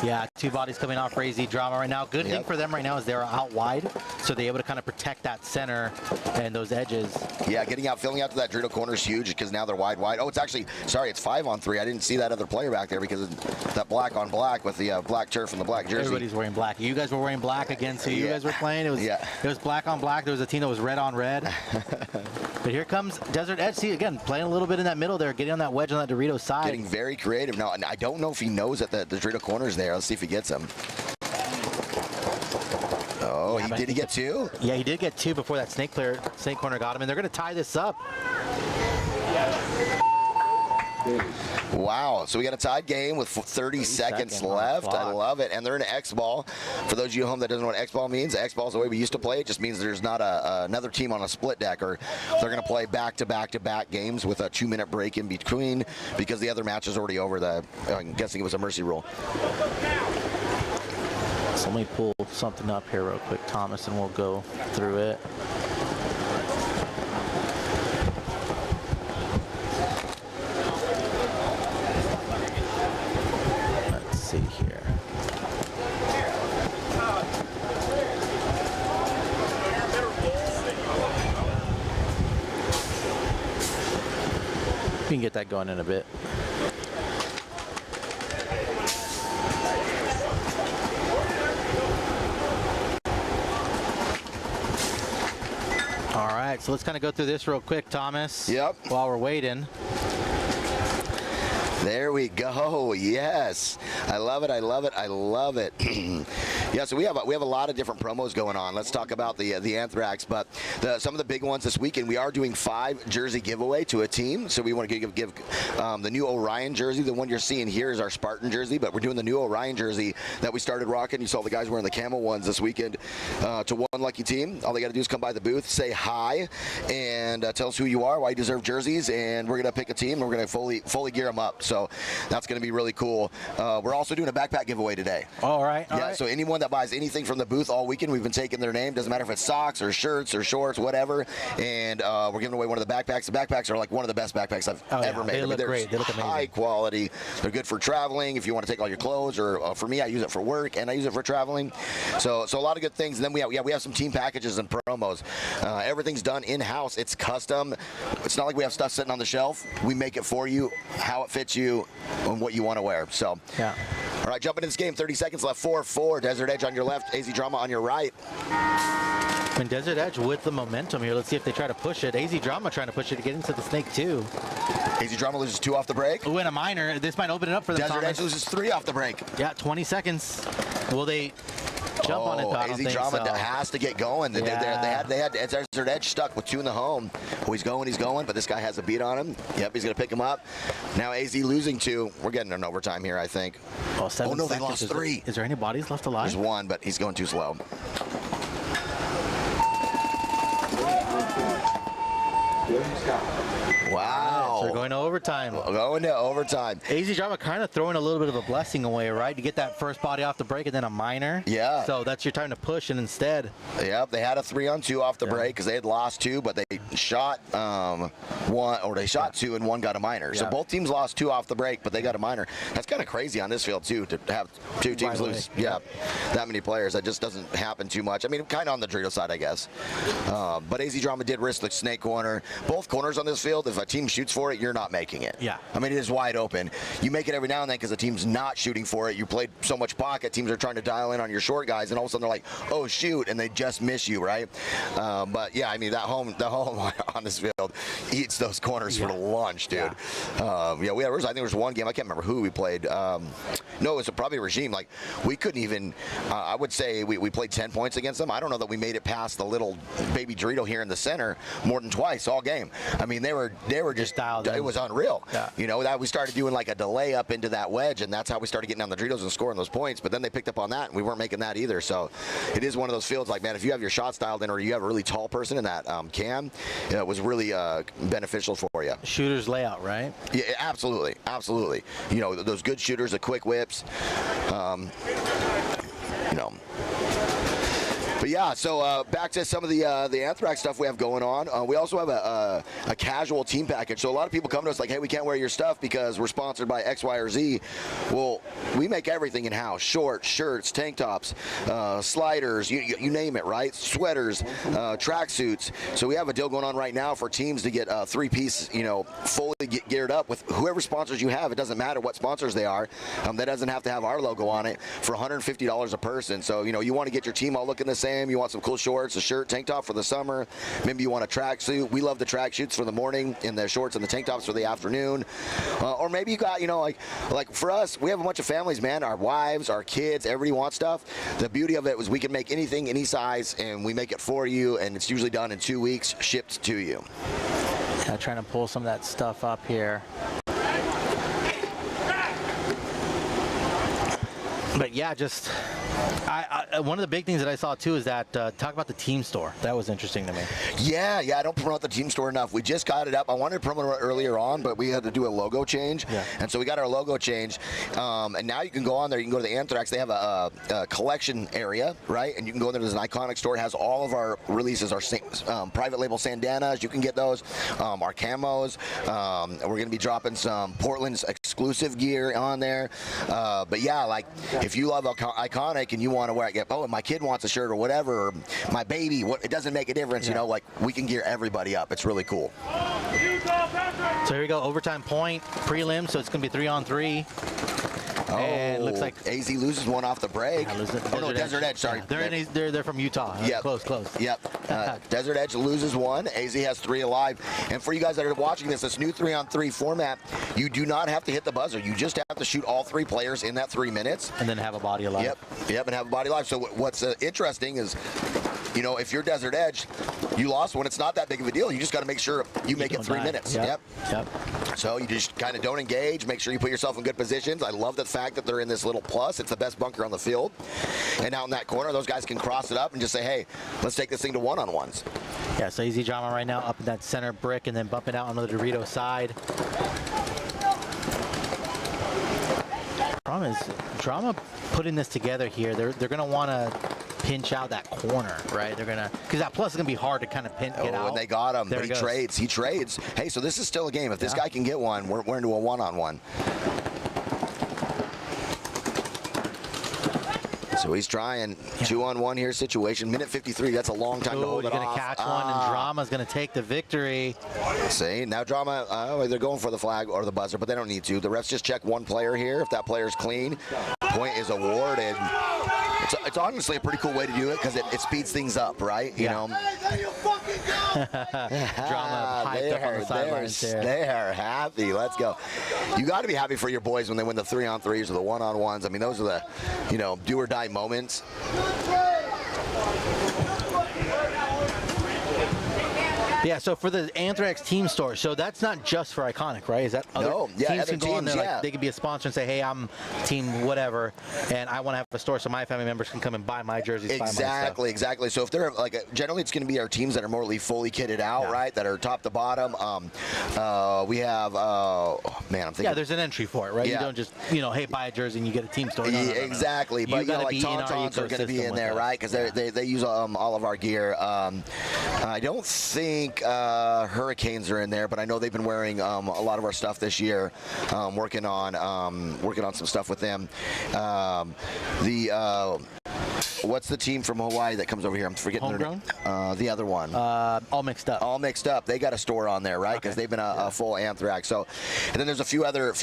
Yeah, 2 bodies coming off for AZ Drama right now. Good thing for them right now is they're out wide, so they're able to kind of protect that center and those edges. Yeah, filling out to that Dorito corner is huge because now they're wide. Oh, it's actually, it's 5 on 3. I didn't see that other player back there because of that black on black with the black turf and the black jersey. Everybody's wearing black. You guys were wearing black against who you guys were playing. It was black on black. There was a team that was red on red. But here comes Desert Edge. See, again, playing a little bit in that middle there, getting on that wedge on that Dorito side. Getting very creative. Now, I don't know if he knows that the Dorito corner's there. Let's see if he gets him. Oh, did he get 2? Yeah, he did get 2 before that snake corner got him, and they're going to tie this up. Wow, so we got a tied game with 30 seconds left. I love it. And they're in an X-ball. For those of you at home that doesn't know what X-ball means, X-ball is the way we used to play. It just means there's not another team on a split deck, or they're going to play back-to-back-to-back games with a 2-minute break in between because the other match is already over. I'm guessing it was a mercy rule. So let me pull something up here real quick, Thomas, and we'll go through it. Let's see here. We can get that going in a bit. All right, so let's kind of go through this real quick, Thomas. Yep. While we're waiting. There we go. Yes. I love it. I love it. I love it. Yeah, so we have a lot of different promos going on. Let's talk about the Anthrax, but some of the big ones this weekend. We are doing 5 jersey giveaway to a team. So we want to give the new Orion jersey. The one you're seeing here is our Spartan jersey, but we're doing the new Orion jersey that we started rocking. You saw the guys wearing the camo ones this weekend. To one lucky team, all they got to do is come by the booth, say hi, and tell us who you are, why you deserve jerseys, and we're gonna pick a team and we're gonna fully gear them up. So that's gonna be really cool. We're also doing a backpack giveaway today. All right. Yeah. So anyone that buys anything from the booth all weekend, we've been taking their name. Doesn't matter if it's socks or shirts or shorts, whatever. And we're giving away one of the backpacks. The backpacks are like one of the best backpacks I've ever made. They look great. They look amazing. High quality. They're good for traveling. If you want to take all your clothes, or for me, I use it for work and I use it for traveling. So a lot of good things. And then we have some team packages and promos. Everything's done in-house. It's custom. It's not like we have stuff sitting on the shelf. We make it for you, how it fits you, and what you want to wear. So, yeah. All right, jumping into this game. 30 seconds left. 4-4. Desert Edge on your left. AZ Drama on your right. And Desert Edge with the momentum here. Let's see if they try to push it. AZ Drama trying to push it to get into the snake too. AZ Drama loses 2 off the break. Ooh, and a minor. This might open it up for the Desert Edge loses 3 off the break. Yeah, 20 seconds. Will they jump on it? I don't think Drama so. has to get going. They had Desert Edge stuck with 2 in the home. Oh, he's going, but this guy has a beat on him. Yep, he's gonna pick him up. Now AZ losing 2. We're getting an overtime here, I think. Oh, 7 no, seconds. they lost 3. Is there any bodies left alive? There's 1, but he's going too slow. Wow. So we're going to overtime. Going to overtime. AZ Drama kind of throwing a little bit of a blessing away, right? You get that first body off the break and then a minor. Yeah. So that's your time to push, and instead. Yep, they had a 3-on-2 off the break because they had lost 2, but they shot 1, or they shot 2 and 1 got a minor. So both teams lost 2 off the break, but they got a minor. That's kind of crazy on this field too, to have 2 teams lose. Yeah, that many players. That just doesn't happen too much. I mean, kind of on the Dorito side, I guess. But AZ Drama did risk the snake corner. Both corners on this field, if a team shoots for it, you're not making it. Yeah. I mean, it is wide open. You make it every now and then because the team's not shooting for it. You played so much pocket, teams are trying to dial in on your short guys, and all of a sudden they're like, oh, shoot, and they just miss you, right? But yeah, I mean, the home on this field eats those corners for lunch, dude. I think there was one game, I can't remember who we played. No, it was probably a regime. Like, we couldn't even, I would say we played 10 points against them. I don't know that we made it past the little baby Dorito here in the center more than twice all game. I mean, they were just dialed in. It was unreal. Yeah. You know, that we started doing like a delay up into that wedge, and that's how we started getting on the Doritos and scoring those points. But then they picked up on that, and we weren't making that either. So it is one of those fields like, man, if you have your shots dialed in, or you have a really tall person in that cam, it was really beneficial for you. Shooter's layout, right? Yeah, absolutely, absolutely. You know, those good shooters, the quick whips. You know. But yeah, so back to some of the Anthrax stuff we have going on. We also have a casual team package. So a lot of people come to us like, hey, we can't wear your stuff because we're sponsored by X, Y, or Z. Well, we make everything in-house. Shorts, shirts, tank tops, sliders, you name it, right? Sweaters, tracksuits. So we have a deal going on right now for teams to get 3-piece, fully geared up with whoever sponsors you have. It doesn't matter what sponsors they are. That doesn't have to have our logo on it, for $150 a person. So, you want to get your team all looking the same. You want some cool shorts, a shirt, tank top for the summer. Maybe you want a tracksuit. We love the tracksuits for the morning and the shorts and the tank tops for the afternoon. Or maybe you got, like for us, we have a bunch of families, man. Our wives, our kids, everybody wants stuff. The beauty of it was we can make anything, any size, and we make it for you, and it's usually done in 2 weeks, shipped to you. Yeah, trying to pull some of that stuff up here. But yeah, just one of the big things that I saw too is that talk about the team store. That was interesting to me. Yeah, I don't promote the team store enough. We just got it up. I wanted to promote it earlier on, but we had to do a logo change. Yeah. And so we got our logo changed. And now you can go on there. You can go to the Anthrax. They have a collection area, right? And you can go in there. There's an iconic store. It has all of our releases, our private label sandanas. You can get those. Our camos. We're going to be dropping some Portland's exclusive gear on there. But yeah, like if you love iconic and you want to wear it, oh, my kid wants a shirt or whatever, or my baby, it doesn't make a difference, like we can gear everybody up. It's really cool. So here we go, overtime point, prelim, so it's going to be 3-on-3. And looks like AZ loses one off the break. Desert Edge, sorry. Yeah, they're from Utah. Yep. Close. Yep. Desert Edge loses one. AZ has 3 alive. And for you guys that are watching this new 3-on-3 format, you do not have to hit the buzzer. You just have to shoot all 3 players in that 3 minutes. And then have a body alive. Yep, and have a body alive. So what's interesting is, you know, if you're Desert Edge, you lost one. It's not that big of a deal. You just got to make sure you make it 3 minutes. Yep. So you just kind of don't engage. Make sure you put yourself in good positions. I love the fact that they're in this little plus. It's the best bunker on the field. And out in that corner, those guys can cross it up and just say, hey, let's take this thing to one-on-ones. Yeah, so AZ Drama right now up in that center brick and then bumping out on the Dorito side. Drama putting this together here. They're going to want to pinch out that corner, right? They're gonna, because that plus is gonna be hard to kind of get out. And they got him. But he trades. He trades. Hey, so this is still a game. If this guy can get one, we're into a one-on-one. So he's trying 2-on-1 here situation. Minute 53. That's a long time to hold it off. He's gonna catch one, and Drama's gonna take the victory. See, now Drama, they're going for the flag or the buzzer, but they don't need to. The refs just check one player here. If that player's clean, point is awarded. It's honestly a pretty cool way to do it because it speeds things up, right? You know. Drama hyped up on the sidelines there. They are happy. Let's go. You got to be happy for your boys when they win the 3-on-3s or the 1-on-1s. I mean, those are the, you know, do or die moments. Yeah, so for the Anthrax team store, so that's not just for Iconic, right? Is that other teams can go on there, like they could be a sponsor and say, hey, I'm team whatever, and I want to have a store so my family members can come and buy my jerseys. Exactly. So if they're like, generally it's going to be our teams that are more fully kitted out, right? That are top to bottom. We have, man, I'm thinking. Yeah, there's an entry for it, right? You don't just, you know, hey, buy a jersey and you get a team store. No. Exactly. But you know, like Tauntauns are going to be in there, right? Because they use all of our gear. I don't think Hurricanes are in there, but I know they've been wearing a lot of our stuff this year, working on some stuff with them. What's the team from Hawaii that comes over here? I'm forgetting their name. The other one. All mixed up. All mixed up. They got a store on there, right? Because they've been a full Anthrax. So, and then there's a few other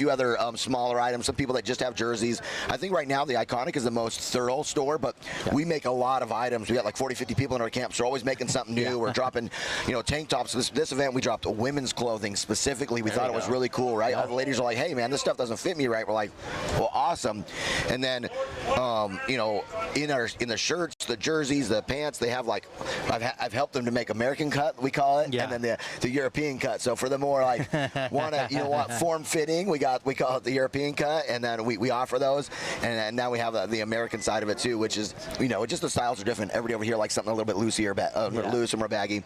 smaller items. Some people that just have jerseys. I think right now the Iconic is the most thorough store, but we make a lot of items. We got like 40, 50 people in our camp, so we're always making something new. We're dropping, you know, tank tops. This event we dropped women's clothing specifically. We thought it was really cool, right? All the ladies are like, hey man, this stuff doesn't fit me right. We're like, well, awesome. And then, you know, in the shirts, the jerseys, the pants, they have like, I've helped them to make American cut, we call it, and then the European cut. So for the more like form fitting, we call it the European cut, and then we offer those, and now we have the American side of it too, which is, you know, just the styles are different. Everybody over here likes something a little bit looser, loose and more baggy.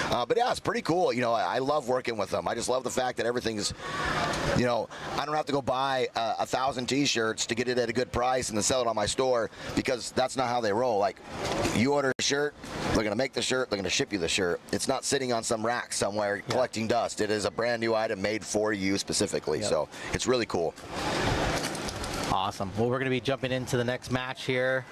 But yeah, it's pretty cool. You know, I love working with them. I just love the fact that everything's, you know, I don't have to go buy 1,000 t-shirts to get it at a good price and then sell it on my store, because that's not how they roll. Like, you order a shirt, they're going to make the shirt, they're going to ship you the shirt. It's not sitting on some rack somewhere collecting dust. It is a brand new item made for you specifically. So it's really cool. Awesome. Well, we're going to be jumping into the next match here.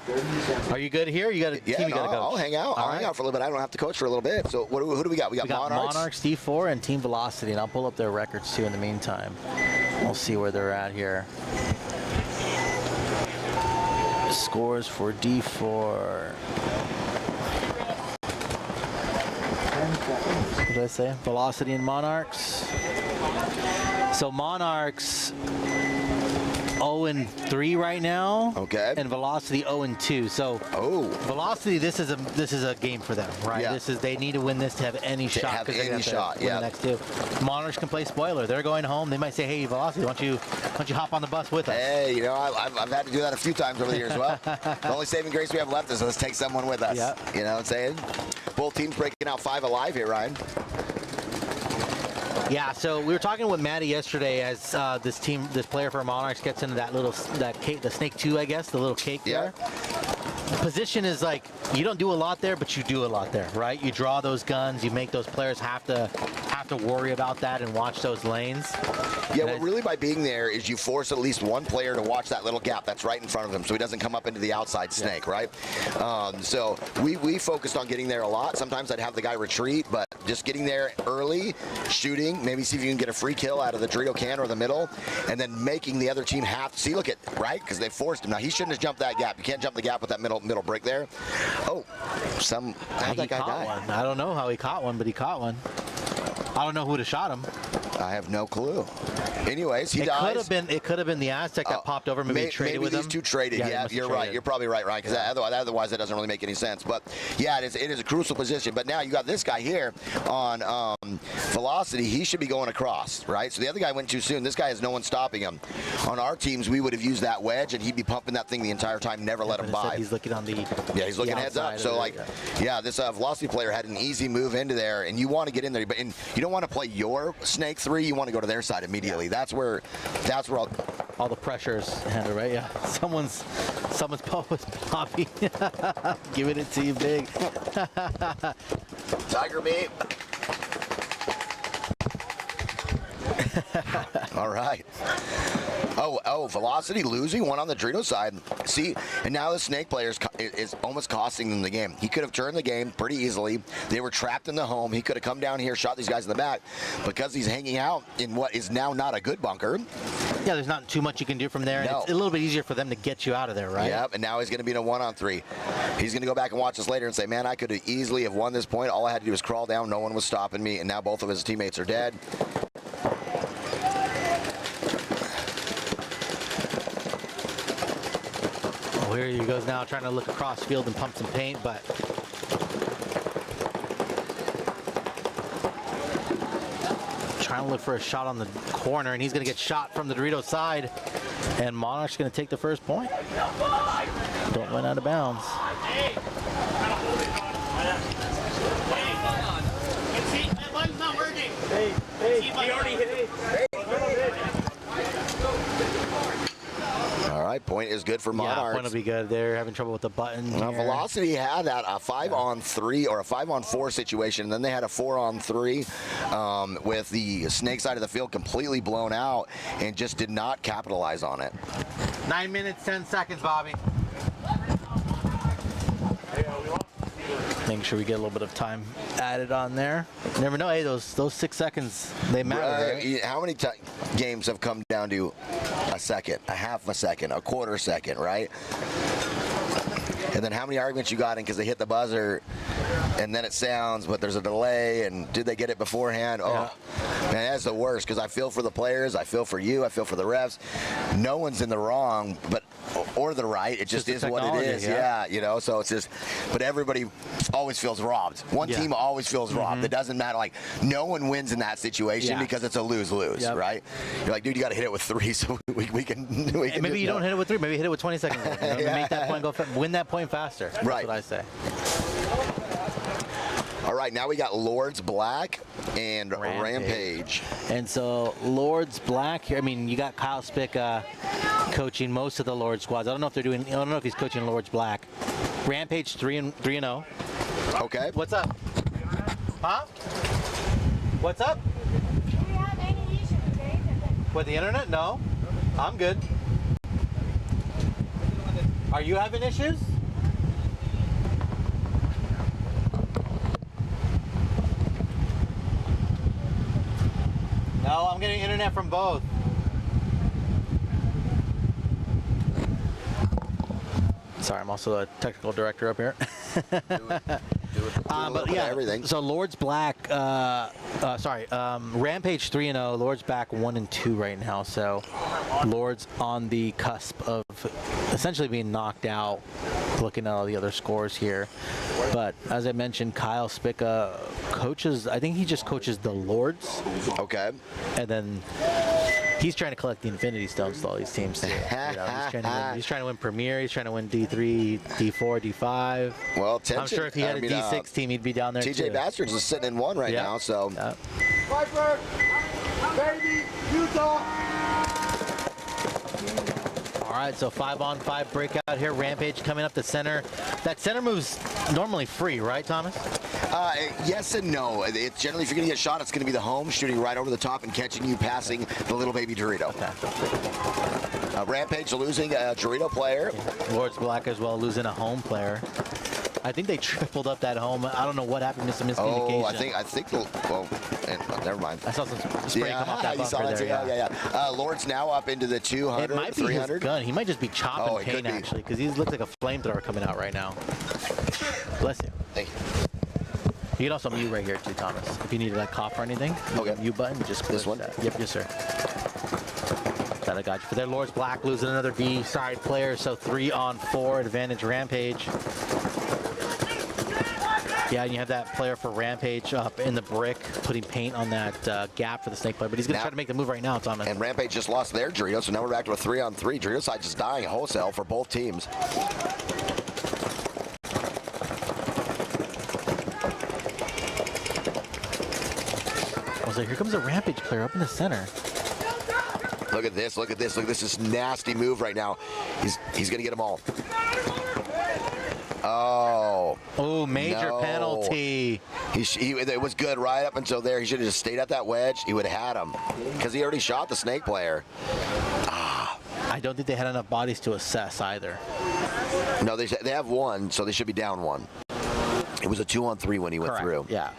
Are you good here? You got a team you got to coach? I'll hang out. I'll hang out for a little bit. I don't have to coach for a little bit. So who do we got? We got Monarchs, D4, and Team Velocity. And I'll pull up their records too in the meantime. We'll see where they're at here. Scores for D4. What did I say? Velocity and Monarchs. So Monarchs 0-3 right now. Okay. And Velocity 0-2. So Velocity, this is a game for them, right? Yeah. they need to win this to have any shot. Have any shot. The next two. Monarchs can play spoiler. They're going home. They might say, hey, Velocity, why don't you hop on the bus with us? Hey, you know, I've had to do that a few times over the years as well. The only saving grace we have left is let's take someone with us. Yep. You know what I'm saying? Both teams breaking out 5 alive here, Ryan. Yeah, so we were talking with Maddie yesterday as this player for Monarchs gets into that cake, the Snake 2, I guess, the little cake there. Position is like, you don't do a lot there, but you do a lot there, right? You draw those guns, you make those players have to have to worry about that and watch those lanes. Yeah, well, really by being there is you force at least one player to watch that little gap that's right in front of him so he doesn't come up into the outside snake, right? So we focused on getting there a lot. Sometimes I'd have the guy retreat, but just getting there early, shooting, maybe see if you can get a free kill out of the Dorito can or the middle, and then making the other team have to see, look at, right? Because they forced him. Now, he shouldn't have jumped that gap. You can't jump the gap with that middle break there. Oh, how'd that guy die? One. I don't know how he caught one, but he caught one. I don't know who would have shot him. I have no clue. Anyways, he dies. It could have been the Aztec that popped over. Maybe traded with him. Maybe these two traded. Yeah, you're right. You're probably right, Ryan. Because otherwise, it doesn't really make any sense. But yeah, it is a crucial position. But now you got this guy here on velocity. He should be going across, right? So the other guy went too soon. This guy has no one stopping him. On our teams, we would have used that wedge, and he'd be pumping that thing the entire time. Never let him by. He's looking on the he's looking heads up. So like, this velocity player had an easy move into there, and you want to get in there, but you don't want to play your snake 3. You want to go to their side immediately. That's where all the pressures handled, right? Yeah. Someone's Bobby giving it to you big. Tiger meat. All right. Oh, velocity losing one on the Dorito side. See, and now the snake player is almost costing them the game. He could have turned the game pretty easily. They were trapped in the home. He could have come down here, shot these guys in the back. Because he's hanging out in what is now not a good bunker. Yeah, there's not too much you can do from there. No. And it's a little bit easier for them to get you out of there, right? Yeah, and now he's going to be in a 1-on-3. He's going to go back and watch this later and say, man, I could have easily have won this point. All I had to do was crawl down. No one was stopping me. And now both of his teammates are dead. Here he goes now, trying to look across field and pump some paint, but trying to look for a shot on the corner, and he's going to get shot from the Dorito side, and Monarch's going to take the first point. Don't went out of bounds. That button's not working. He already hit it. All right, point is good for Monarchs. Yeah, point will be good. They're having trouble with the button. Now, Velocity had that a 5-on-3 or a 5-on-4 situation. And then they had a 4-on-3 with the snake side of the field completely blown out and just did not capitalize on it. 9 minutes, 10 seconds, Bobby. Making sure we get a little bit of time added on there. You never know. Hey, those 6 seconds, they matter. Right? How many games have come down to a second, a half a second, a quarter second, right? And then how many arguments you got in because they hit the buzzer and then it sounds, but there's a delay, and did they get it beforehand? Oh, man, that's the worst, because I feel for the players, I feel for you, I feel for the refs. No one's in the wrong, or the right. It just is what it is. Yeah, you know, so it's just, but everybody always feels robbed. One team always feels robbed. It doesn't matter. Like, no one wins in that situation because it's a lose-lose, right? You're like, dude, you got to hit it with 3 so we can maybe you don't hit it with 3, maybe hit it with 20 seconds. You know, make that point go, win that point faster. That's what I say. All right, now we got Lords Black and Rampage. And so Lords Black here, I mean, you got Kyle Spica coaching most of the Lords squads. I don't know if he's coaching Lords Black. Rampage 3-0. Okay. What's up? Huh? What's up? Do you have any issues today? With the internet? No. I'm good. Are you having issues? No, I'm getting internet from both. Sorry, I'm also a technical director up here. But yeah, everything. So Lords Black, Rampage 3-0, Lords Black 1-2 right now. So Lords on the cusp of essentially being knocked out. Looking at all the other scores here, but as I mentioned, Kyle Spica coaches. I think he just coaches the Lords. Okay. And then he's trying to collect the Infinity Stones to all these teams too. You know, he's trying to win Premier. He's trying to win D3, D4, D5. Well, I'm sure if he had a D6 team, he'd be down there TJ too. Bastards is sitting in 1 right now, so. Viper, baby, Utah. All right, so 5-on-5 breakout here. Rampage coming up the center. That center move's normally free, right, Thomas? Yes and no. It's generally, if you're going to get shot, it's going to be the home shooting right over the top and catching you passing the little baby Dorito. Okay. Rampage losing a Dorito player. Lords Black as well losing a home player. I think they tripled up that home. I don't know what happened. Missed a miscommunication. Oh, I think. Well, never mind. I saw some spray come off that you saw bumper that there. too? Yeah. Lord's now up into the 200, It might be 300. his gun. He might just be chopping it paint could be. actually, because he looks like a flamethrower coming out right now. Bless you. Thank you. You can also mute right here too, Thomas. If you need to cough or anything, okay. Mute button, just this one. That. Yep, yes sir. That I got you for there. Lords Black losing another D side player, so 3-on-4 advantage Rampage. Yeah, and you have that player for Rampage up in the brick, putting paint on that gap for the snake player. But he's going to try to make the move right now, Thomas. And Rampage just lost their Dorito, so now we're back to a 3-on-3. Dorito side just dying wholesale for both teams. So here comes a Rampage player up in the center. Look at this, look at this, look at this nasty move right now. He's going to get them all. Oh, major penalty. It was good right up until there. He should have just stayed at that wedge. He would have had him because he already shot the snake player. I don't think they had enough bodies to assess either. No, they have one, so they should be down one. It was a 2-on-3 when he went through. Yeah.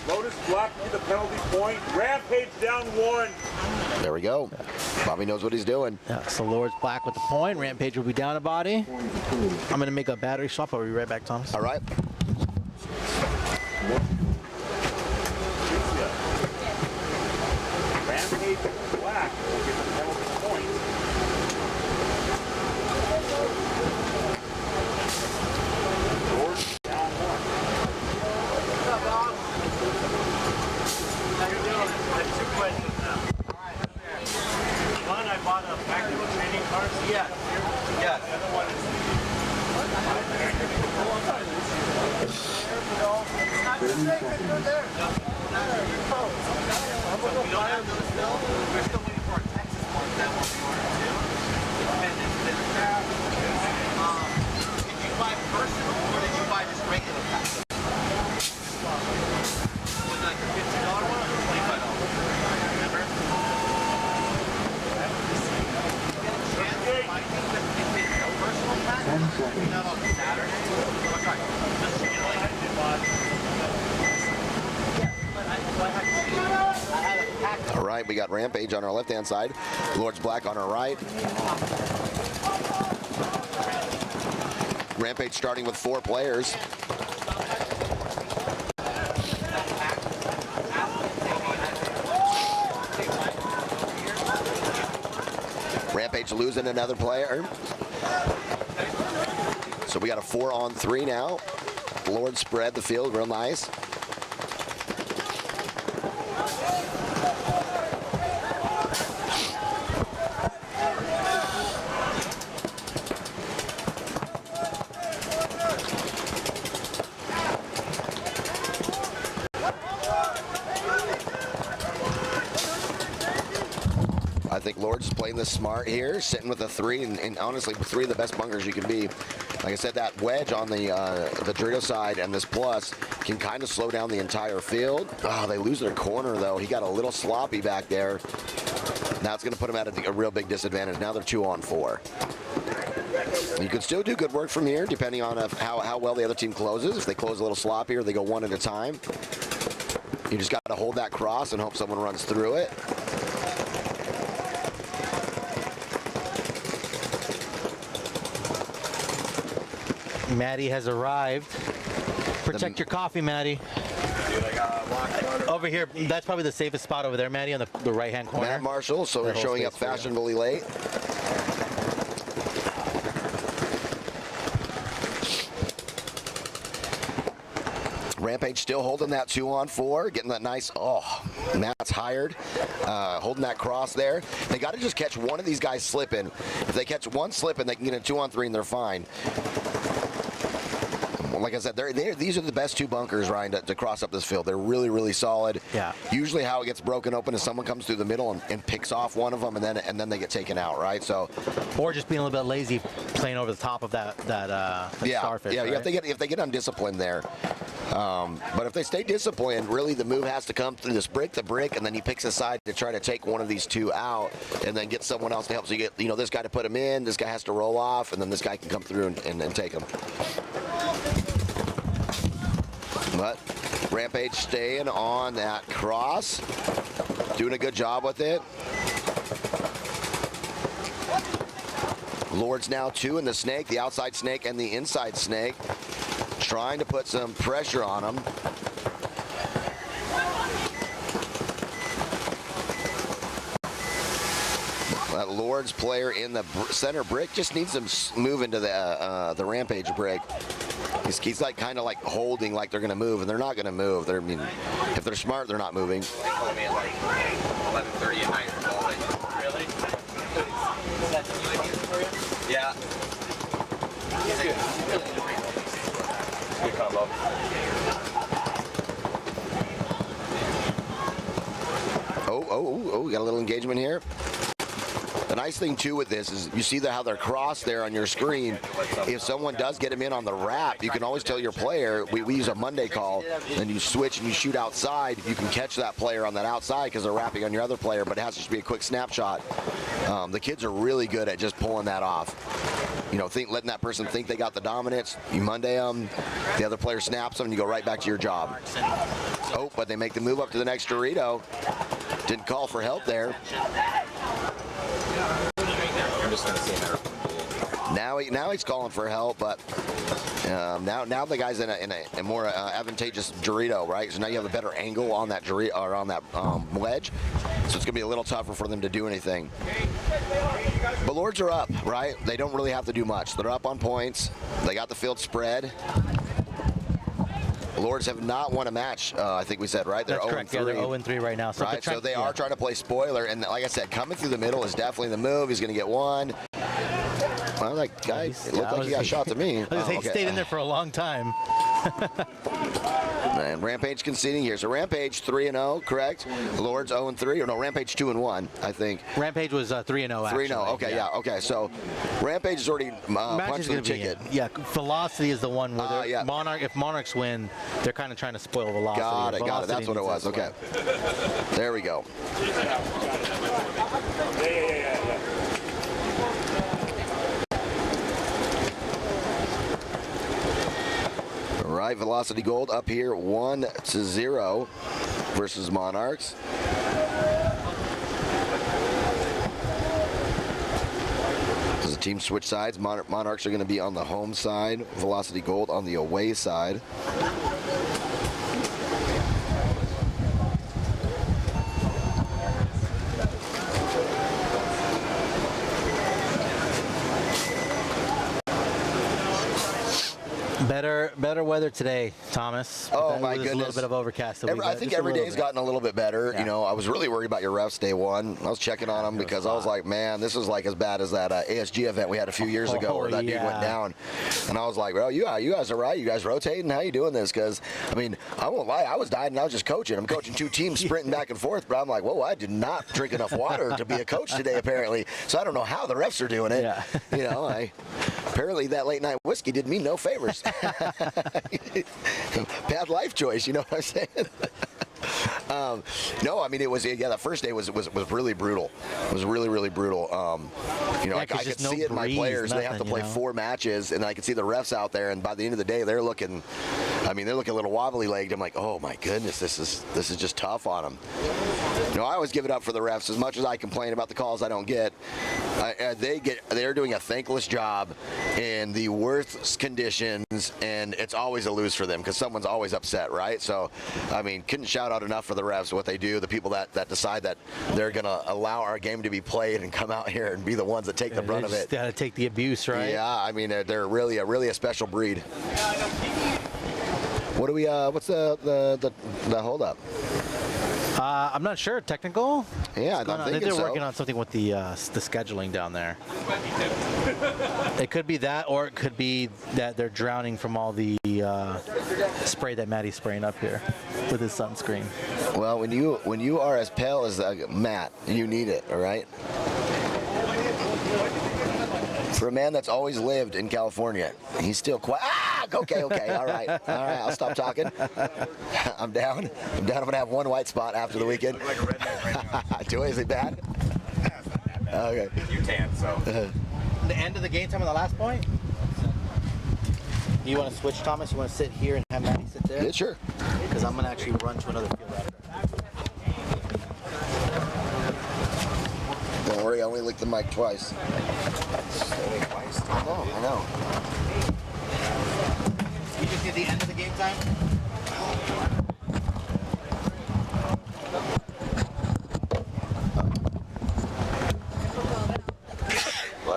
Lotus Black with the penalty point. Rampage down 1. There we go. Bobby knows what he's doing. Yeah, so Lords Black with the point. Rampage will be down a body. I'm going to make a battery swap. I'll be right back, Thomas. All right. Rampage Black will get the penalty point. Lords down 1. What's up, Bob? How you doing? I have 2 questions now. One, I bought a practical training card. Yeah. Yeah. The other one is... We're still waiting for a Texas one that will be ordered too. Did you buy personal or did you buy just regular packs? Was it like a $50 one or $25? Remember? Personal pack? 10 seconds. Not on Saturday? What's right? Just, you know, like I did buy. Yeah, but I had a pack. All right, we got Rampage on our left-hand side. Lords Black on our right. Rampage starting with 4 players. Rampage losing another player. So we got a 4-on-3 now. Lord spread the field real nice. I think Lord's playing this smart here, sitting with a 3, and honestly, 3 of the best bunkers you can be. Like I said, that wedge on the Dorito side and this plus can kind of slow down the entire field. Oh, they lose their corner, though. He got a little sloppy back there. Now it's going to put him at a real big disadvantage. Now they're 2-on-4. You could still do good work from here, depending on how well the other team closes. If they close a little sloppy or they go one at a time, you just got to hold that cross and hope someone runs through it. Maddie has arrived. Protect your coffee, Maddie. Over here, that's probably the safest spot over there, Maddie, on the right-hand corner. Matt Marshall, so they're showing up fashionably late. Rampage still holding that 2-on-4, getting that nice, Matt's hired, holding that cross there. They got to just catch one of these guys slipping. If they catch one slipping, they can get a 2-on-3 and they're fine. Like I said, these are the best 2 bunkers, Ryan, to cross up this field. They're really, really solid. Yeah. Usually how it gets broken open is someone comes through the middle and picks off one of them, and then they get taken out, right? So, or just being a little bit lazy, playing over the top of that yeah, starfish. yeah, right? if they get undisciplined there. But if they stay disciplined, really the move has to come through this brick to brick, and then he picks a side to try to take one of these two out, and then get someone else to help. So you get, this guy to put him in, this guy has to roll off, and then this guy can come through and take him. But Rampage staying on that cross, doing a good job with it. Lord's now 2 in the snake, the outside snake and the inside snake, trying to put some pressure on him. That Lord's player in the center brick just needs to move into the Rampage brick. He's like kind of like holding like they're going to move, and they're not going to move. I mean, if they're smart, they're not moving. They called me at like 11:30 at night for bowling. Really? Is that the new idea for you? Yeah. Good combo. Oh, we got a little engagement here. The nice thing too with this is you see how they're crossed there on your screen. If someone does get him in on the wrap, you can always tell your player, we use a Monday call, and you switch and you shoot outside. You can catch that player on that outside because they're wrapping on your other player, but it has to be a quick snapshot. The kids are really good at just pulling that off. Letting that person think they got the dominance. You Monday them, the other player snaps them, and you go right back to your job. Oh, but they make the move up to the next Dorito. Didn't call for help there. I'm just going to say that. Now he's calling for help, but now the guy's in a more advantageous Dorito, right? So now you have a better angle on that Dorito or on that wedge, so it's gonna be a little tougher for them to do anything. But Lords are up, right? They don't really have to do much. They're up on points. They got the field spread. Lords have not won a match, I think we said, right? They're 0-3. Yeah, they're 0-3 right now. So right, so they are trying to play spoiler, and like I said, coming through the middle is definitely the move. He's going to get one. Well, that guy, it looked like he got shot to me. He stayed in there for a long time. And Rampage conceding here. So Rampage 3-0, correct? Lords 0-3, or no, Rampage 2-1, I think. Rampage was 3-0. 3-0. Okay, yeah. Okay, so Rampage is already punched the ticket. Yeah, Velocity is the one where yeah. If Monarchs win, they're kind of trying to spoil Velocity. Got it. That's what it was. Okay. There we go. All right, Velocity Gold up here 1-0 versus Monarchs. As the team switch sides, Monarchs are going to be on the home side, Velocity Gold on the away side. Better weather today, Thomas. Oh my goodness! A little bit of overcast. I think every day's gotten a little bit better. Yeah. I was really worried about your refs day one. I was checking on them because I was like, man, this is like as bad as that ASG event we had a few years ago where that dude went down. And I was like, well, you guys are right. You guys rotating? How you doing this? Because I mean, I won't lie, I was dying and I was just coaching. I'm coaching two teams sprinting back and forth, but I'm like, whoa, I did not drink enough water to be a coach today apparently. So I don't know how the refs are doing it. Yeah. Apparently that late night whiskey did me no favors. Bad life choice, you know what I'm saying? No, I mean the first day was really brutal. It was really brutal. I could see it in my players. They have to play 4 matches, and I could see the refs out there. And by the end of the day, they're looking a little wobbly legged. I'm like, oh my goodness, this is just tough on them. I always give it up for the refs. As much as I complain about the calls I don't get, they're doing a thankless job in the worst conditions, and it's always a lose for them because someone's always upset, right? So, I mean, couldn't shout out enough for the refs, what they do, the people that decide that they're going to allow our game to be played and come out here and be the ones that take the brunt of it. Got to take the abuse, right? Yeah, I mean, they're really a special breed. What do we? What's the holdup? I'm not sure. Technical? Yeah, I think they're working on something with the scheduling down there. It could be that, or it could be that they're drowning from all the spray that Maddie's spraying up here with his sunscreen. Well, when you are as pale as Matt, you need it. All right. For a man that's always lived in California, he's still quiet. Ah, okay, all right, I'll stop talking. I'm down. I'm gonna have one white spot after the weekend. Like a redneck right now. Do I? Is it bad? Okay. You tan, so. The end of the game time on the last point? You want to switch, Thomas? You want to sit here and have Maddie sit there? Yeah, sure. Because I'm going to actually run to another field after. Don't worry, I only licked the mic twice. I know. You just did the end of the game time?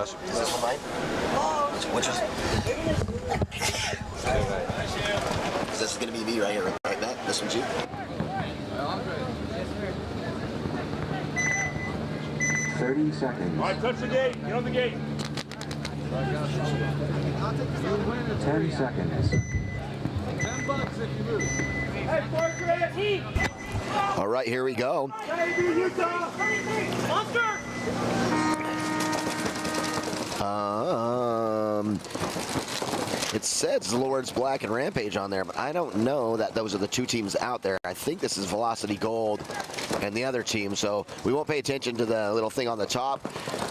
Is this one mine? Which is? This is going to be me right here, right, Matt? This one's you? $30 seconds. All right, touch the gate. Get on the gate. 10 seconds. $10 if you lose. Hey, Parker! All right, here we go. Monster! It says Lords Black and Rampage on there, but I don't know that those are the two teams out there. I think this is Velocity Gold and the other team, so we won't pay attention to the little thing on the top.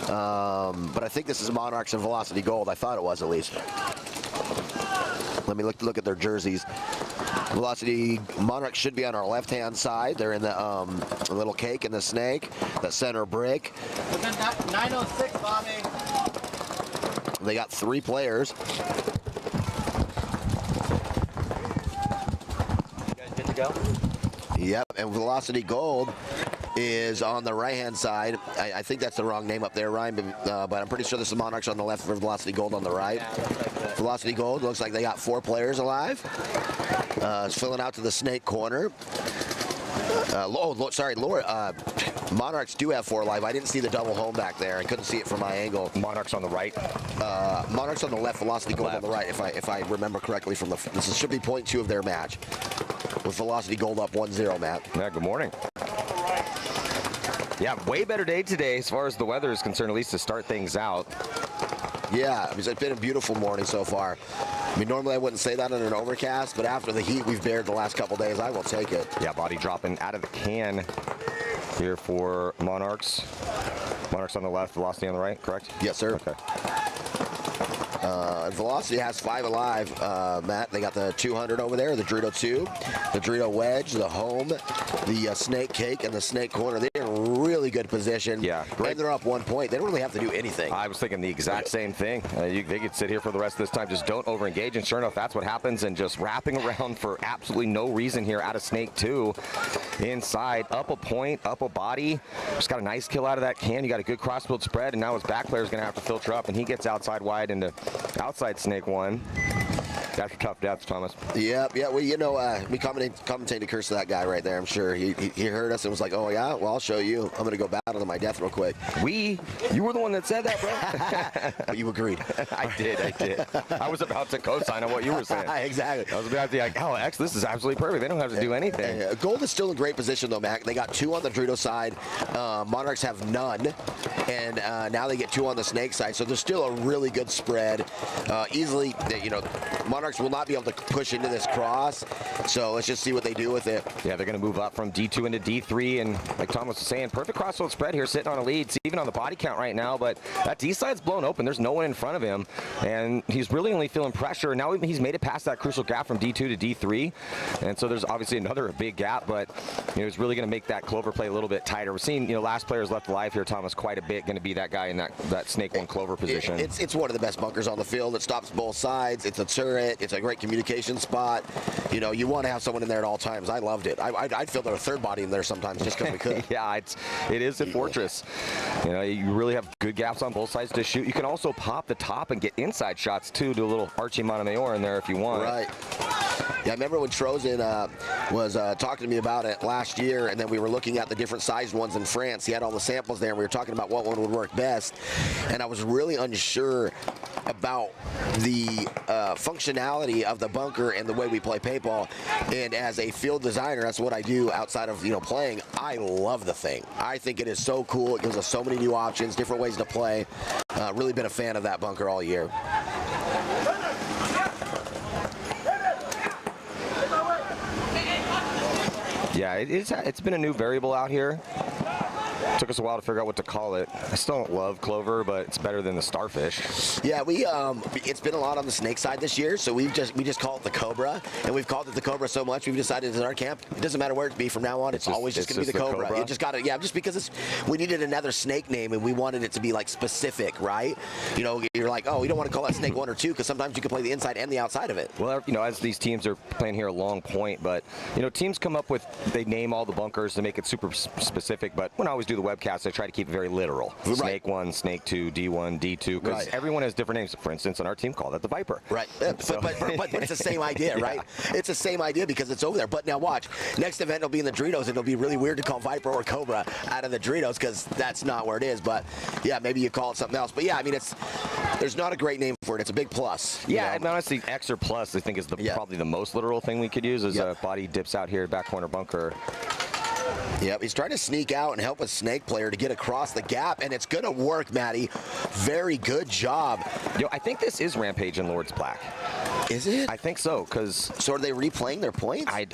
But I think this is Monarchs and Velocity Gold. I thought it was, at least. Let me look at their jerseys. Velocity Monarchs should be on our left-hand side. They're in the little cake and the snake, the center brick. But then 906, Bobby. They got 3 players. You guys good to go? Yep, and Velocity Gold is on the right-hand side. I think that's the wrong name up there, Ryan, but I'm pretty sure this is Monarchs on the left for Velocity Gold on the right. Yeah, Velocity Gold looks like they got 4 players alive. It's filling out to the snake corner. Monarchs do have 4 alive. I didn't see the double home back there. I couldn't see it from my angle. Monarchs on the right. Monarchs on the left, Velocity Gold on the right. If I remember correctly from this should be point 2 of their match. With Velocity Gold up 1-0, Matt. Yeah, good morning. Yeah, way better day today as far as the weather is concerned, at least to start things out. Yeah, it's been a beautiful morning so far. I mean, normally I wouldn't say that on an overcast, but after the heat we've bared the last couple days, I will take it. Yeah, body dropping out of the can here for Monarchs. Monarchs on the left, Velocity on the right, correct? Yes, sir. Okay. Velocity has 5 alive, Matt. They got the 200 over there, the Dorito 2, the Dorito Wedge, the Home, the Snake Cake, and the Snake Corner. They're in really good position. Yeah, great. And they're up 1 point. They don't really have to do anything. I was thinking the exact same thing. They could sit here for the rest of this time, just don't over-engage, and sure enough, that's what happens, and just wrapping around for absolutely no reason here out of Snake 2. Inside, up a point, up a body. Just got a nice kill out of that can. You got a good crossfield spread, and now his back player is going to have to filter up, and he gets outside wide into outside Snake 1. That's a tough death, Thomas. Yeah. Well, you know, we commentated the curse of that guy right there. I'm sure he heard us and was like, "Oh yeah, well I'll show you. I'm gonna go battle to my death real quick." You were the one that said that, bro. But you agreed. I did. I was about to co-sign on what you were saying. Exactly. I was about to be like, "Oh, X, this is absolutely perfect. They don't have to do anything." Gold is still in great position though, Mac. They got 2 on the Dorito side. Monarchs have none, and now they get 2 on the Snake side. So there's still a really good spread. Easily, you know, Monarchs will not be able to push into this cross. So let's just see what they do with it. Yeah, they're going to move up from D2 into D3, and like Thomas was saying, perfect crossfield spread here, sitting on a lead. It's even on the body count right now, but that D side's blown open. There's no one in front of him, and he's really only feeling pressure. Now he's made it past that crucial gap from D2 to D3, and so there's obviously another big gap, but you know, he's really going to make that clover play a little bit tighter. We're seeing, you know, last players left alive here, Thomas, quite a bit, going to be that guy in that Snake 1 clover position. It's one of the best bunkers on the field. It stops both sides. It's a turret. It's a great communication spot. You know, you want to have someone in there at all times. I loved it. I'd fill their third body in there sometimes just because we could. Yeah, it is a fortress. You know, you really have good gaps on both sides to shoot. You can also pop the top and get inside shots too. Do a little Archie Montemayor in there if you want. Right. Yeah, I remember when Trozen was talking to me about it last year, and then we were looking at the different sized ones in France. He had all the samples there, and we were talking about what one would work best. And I was really unsure about the functionality of the bunker and the way we play paintball. And as a field designer, that's what I do outside of playing. I love the thing. I think it is so cool. It gives us so many new options, different ways to play. Really been a fan of that bunker all year. Yeah, it's been a new variable out here. Took us a while to figure out what to call it. I still don't love clover, but it's better than the starfish. Yeah, it's been a lot on the snake side this year, so we just call it the cobra, and we've called it the cobra so much we've decided in our camp it doesn't matter where it be from now on. It's always just going to be the cobra. You just got to, just because we needed another snake name and we wanted it to be like specific, right? You're like, oh, we don't want to call that snake 1 or 2 because sometimes you can play the inside and the outside of it. Well, as these teams are playing here a long point, but teams come up with, they name all the bunkers to make it super specific, but when I always do the webcast, I try to keep it very literal. Right. Snake 1, Snake 2, D1, D2, because everyone has different names. For instance, on our team, call that the Viper. Right, but it's the same idea, right? It's the same idea because it's over there. But now watch, next event will be in the Doritos, and it'll be really weird to call Viper or Cobra out of the Doritos because that's not where it is. But yeah, maybe you call it something else. But yeah, I mean, there's not a great name for it. It's a big plus. Yeah, and honestly, X or plus, I think is probably the most literal thing we could use. Is a body dips out here, back corner bunker. Yep, he's trying to sneak out and help a snake player to get across the gap, and it's going to work, Matty. Very good job. I think this is Rampage and Lord's Black. Is it? I think so, because... So are they replaying their points? I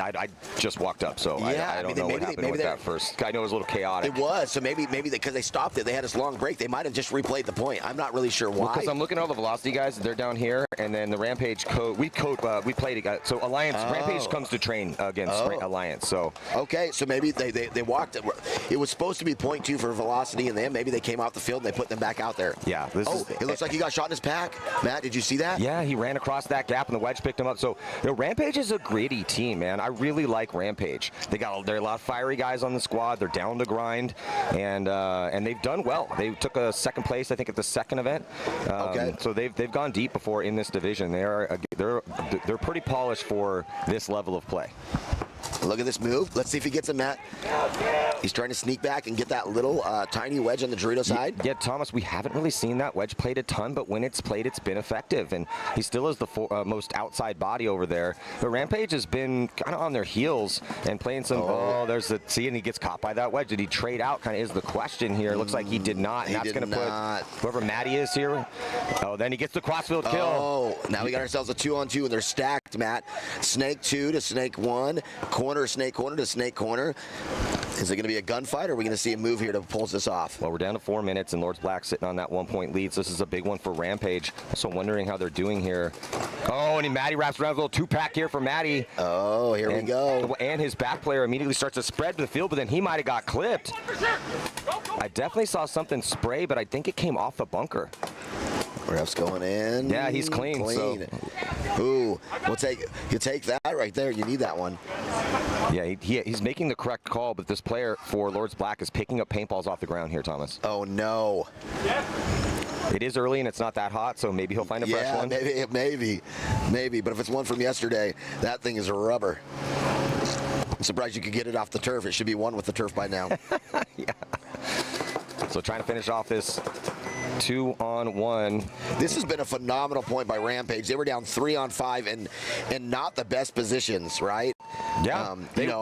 just walked up, so I don't know what happened with that first. I know it was a little chaotic. It was, so maybe because they stopped it, they had this long break, they might have just replayed the point. I'm not really sure why. Because I'm looking at all the velocity guys, they're down here, and then the Rampage code, we played it, so Alliance, Rampage comes to train against Alliance, so... Okay, so maybe they walked it. It was supposed to be 0.2 for velocity in them. Maybe they came off the field and they put them back out there. Yeah. It looks like he got shot in his pack. Matt, did you see that? Yeah, he ran across that gap and the wedge picked him up. So, Rampage is a gritty team, man. I really like Rampage. They're a lot of fiery guys on the squad. They're down to grind, and they've done well. They took a second place, I think, at the second event. So they've gone deep before in this division. They're pretty polished for this level of play. Look at this move. Let's see if he gets him, Matt. He's trying to sneak back and get that little tiny wedge on the Dorito side. Yeah, Thomas, we haven't really seen that wedge played a ton, but when it's played, it's been effective. And he still is the most outside body over there. But Rampage has been kind of on their heels and playing some, and he gets caught by that wedge. Did he trade out, kind of is the question here. Looks like he did not. And that's going to put whoever Matty is here. Oh, then he gets the crossfield kill. Oh, now we got ourselves a 2-on-2, and they're stacked, Matt. Snake 2 to Snake 1. Corner, snake corner to snake corner. Is it going to be a gunfight, or are we going to see a move here to pull this off? Well, we're down to 4 minutes, and Lord's Black sitting on that 1-point lead. So this is a big one for Rampage. Also wondering how they're doing here. Oh, and Matty wraps around a little 2-pack here for Matty. Oh, here we go. And his back player immediately starts to spread to the field, but then he might have got clipped. I definitely saw something spray, but I think it came off the bunker. Ref's going in. Yeah, he's clean. So. Ooh, you take that right there. You need that one. Yeah, he's making the correct call, but this player for Lord's Black is picking up paintballs off the ground here, Thomas. Oh, no. It is early and it's not that hot, so maybe he'll find a fresh one. Maybe. But if it's one from yesterday, that thing is a rubber. I'm surprised you could get it off the turf. It should be one with the turf by now. Yeah. So trying to finish off this 2-on-1. This has been a phenomenal point by Rampage. They were down 3-on-5 and not the best positions, right? Yeah,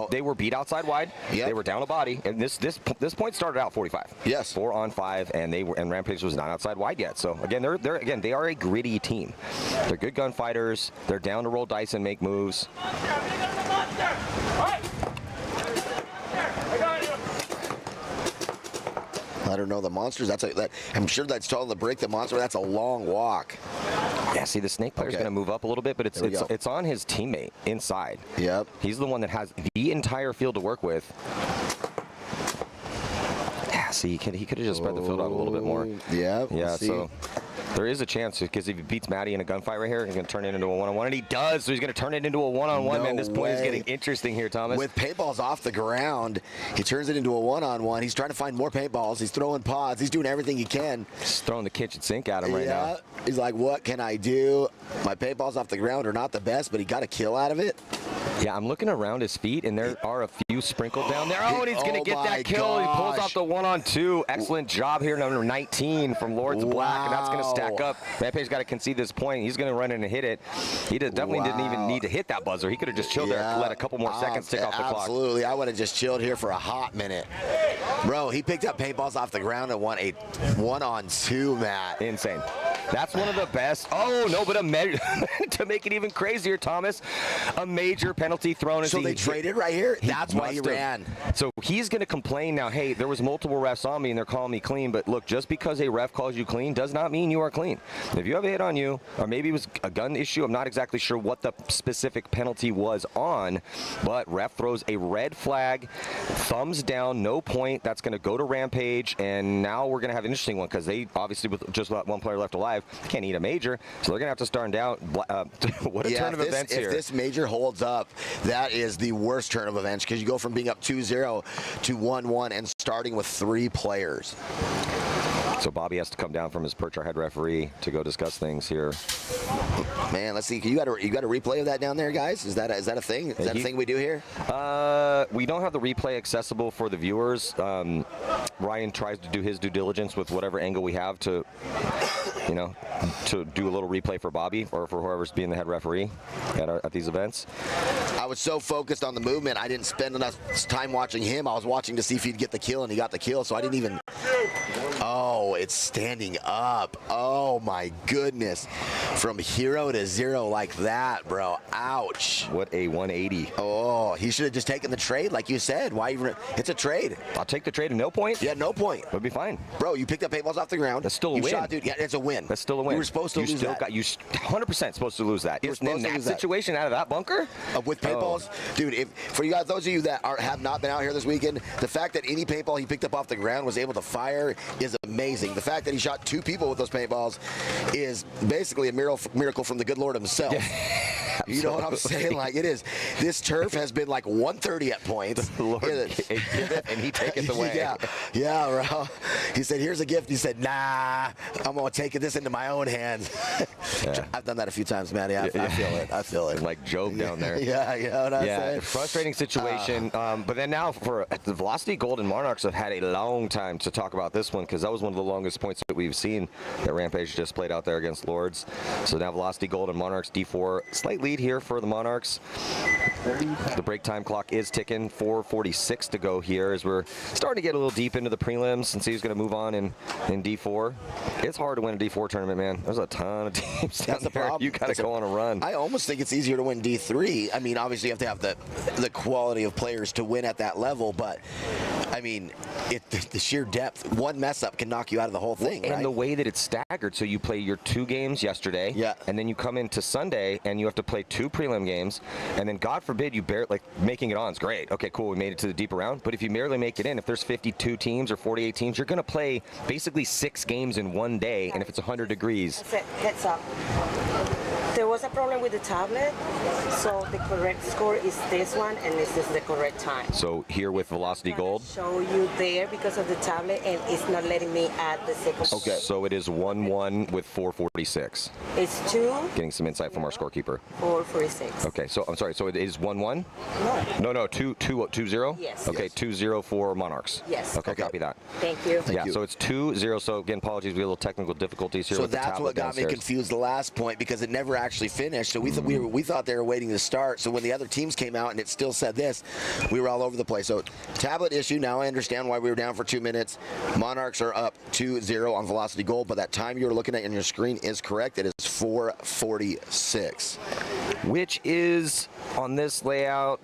they were beat outside wide. Yep. They were down a body, and this point started out 45. Yes, 4-on-5, and Rampage was not outside wide yet. So again, they are a gritty team. They're good gunfighters. They're down to roll dice and make moves. I don't know, the monsters, I'm sure that's telling the break the monster, that's a long walk. Yeah, see, the snake player's going to move up a little bit, but it's on his teammate inside. Yep. He's the one that has the entire field to work with. Yeah, see, he could have just spread the field out a little bit more. Yeah, yeah. So there is a chance, because if he beats Matty in a gunfight right here, he's going to turn it into a one-on-one, and he does. So he's going to turn it into a one-on-one. Man, this point is getting interesting here, Thomas. With paintballs off the ground, he turns it into a one-on-one. He's trying to find more paintballs. He's throwing pods. He's doing everything he can. Just throwing the kitchen sink at him right now. He's like, what can I do? My paintballs off the ground are not the best, but he got a kill out of it. Yeah, I'm looking around his feet, and there are a few sprinkled down there. Oh, and he's going to get that kill. He pulls off the 1-on-2. Excellent job here, number 19 from Lords Black, and that's going to stack up. Rampage got to concede this point. He's going to run in and hit it. He definitely didn't even need to hit that buzzer. He could have just chilled there and let a couple more seconds tick off the clock. Absolutely. I would have just chilled here for a hot minute. Bro, he picked up paintballs off the ground and won a 1-on-2, Matt. Insane. That's one of the best. Oh, no, but to make it even crazier, Thomas, a major penalty thrown. So they traded right here? That's why he ran. So he's going to complain now, hey, there was multiple refs on me and they're calling me clean, but look, just because a ref calls you clean does not mean you are clean. If you have a hit on you, or maybe it was a gun issue, I'm not exactly sure what the specific penalty was on, but ref throws a red flag, thumbs down, no point. That's going to go to Rampage, and now we're going to have an interesting one because they obviously, with just about one player left alive, can't eat a major, so they're going to have to start down. What a turn of events here. If this major holds up, that is the worst turn of events because you go from being up 2-0 to 1-1 and starting with 3 players. So Bobby has to come down from his perch, our head referee, to go discuss things here. Man, let's see. You got a replay of that down there, guys? Is that a thing? Is that a thing we do here? We don't have the replay accessible for the viewers. Ryan tries to do his due diligence with whatever angle we have to, to do a little replay for Bobby or for whoever's being the head referee at these events. I was so focused on the movement, I didn't spend enough time watching him. I was watching to see if he'd get the kill, and he got the kill, so I didn't even... Oh, it's standing up. Oh, my goodness. From hero to zero like that, bro. Ouch. What a 180. Oh, he should have just taken the trade, like you said. Why even? It's a trade. I'll take the trade and no point? Yeah, no point. It'll be fine. Bro, you picked up paintballs off the ground. That's still a win. Shot, dude. Yeah, it's a win. That's still a win. You were supposed to lose that. You 100% supposed to lose that. In that situation out of that bunker? With paintballs? Dude, for you guys, those of you that have not been out here this weekend, the fact that any paintball he picked up off the ground was able to fire is amazing. The fact that he shot 2 people with those paintballs is basically a miracle from the good Lord himself. Yeah, you know what I'm saying? Like, it is. This turf has been like 130 at points. The Lord gave it, and he taketh away. Yeah, bro. He said, here's a gift. He said, nah, I'm going to take this into my own hands. Yeah. I've done that a few times, man. Yeah, I feel it. I feel it. Like Job down there. Yeah, you know what I'm saying? Frustrating situation. But then now, for the Velocity Gold and Monarchs have had a long time to talk about this one because that was one of the longest points that we've seen that Rampage just played out there against Lords. So now Velocity Gold and Monarchs D4. Slight lead here for the Monarchs. The break time clock is ticking. 4:46 to go here as we're starting to get a little deep into the prelims and see who's going to move on in D4. It's hard to win a D4 tournament, man. There's a ton of teams down there. You got to go on a run. I almost think it's easier to win D3. I mean, obviously you have to have the quality of players to win at that level, but I mean, the sheer depth, one mess up can knock you out of the whole thing. And right? the way that it's staggered, so you play your 2 games yesterday, and then you come into Sunday and you have to play 2 prelim games, and then God forbid you making it on is great. Okay, cool, we made it to the deeper round, but if you barely make it in, if there's 52 teams or 48 teams, you're going to play basically 6 games in one day, and if it's 100 degrees. Heads up. There was a problem with the tablet, so the correct score is this one, and this is the correct time. So here with Velocity Gold. Show you there because of the tablet, and it's not letting me add the second. Okay. So it is 1-1 with 4:46. It's 2. Getting some insight from our scorekeeper. 4:46. Okay. So I'm sorry. So it is 1-1. No. 2-0. Yes. Okay. 2-0 for Monarchs. Yes. Okay. Copy that. Thank you. So it's 2-0. So again, apologies. We had a little technical difficulties here. So with the that's what got downstairs. me confused the last point because it never actually finished. So we thought they were waiting to start. So when the other teams came out and it still said this, we were all over the place. So tablet issue. Now I understand why we were down for 2 minutes. Monarchs are up 2-0 on Velocity Gold, but that time you're looking at on your screen is correct. It is 4:46, which is on this layout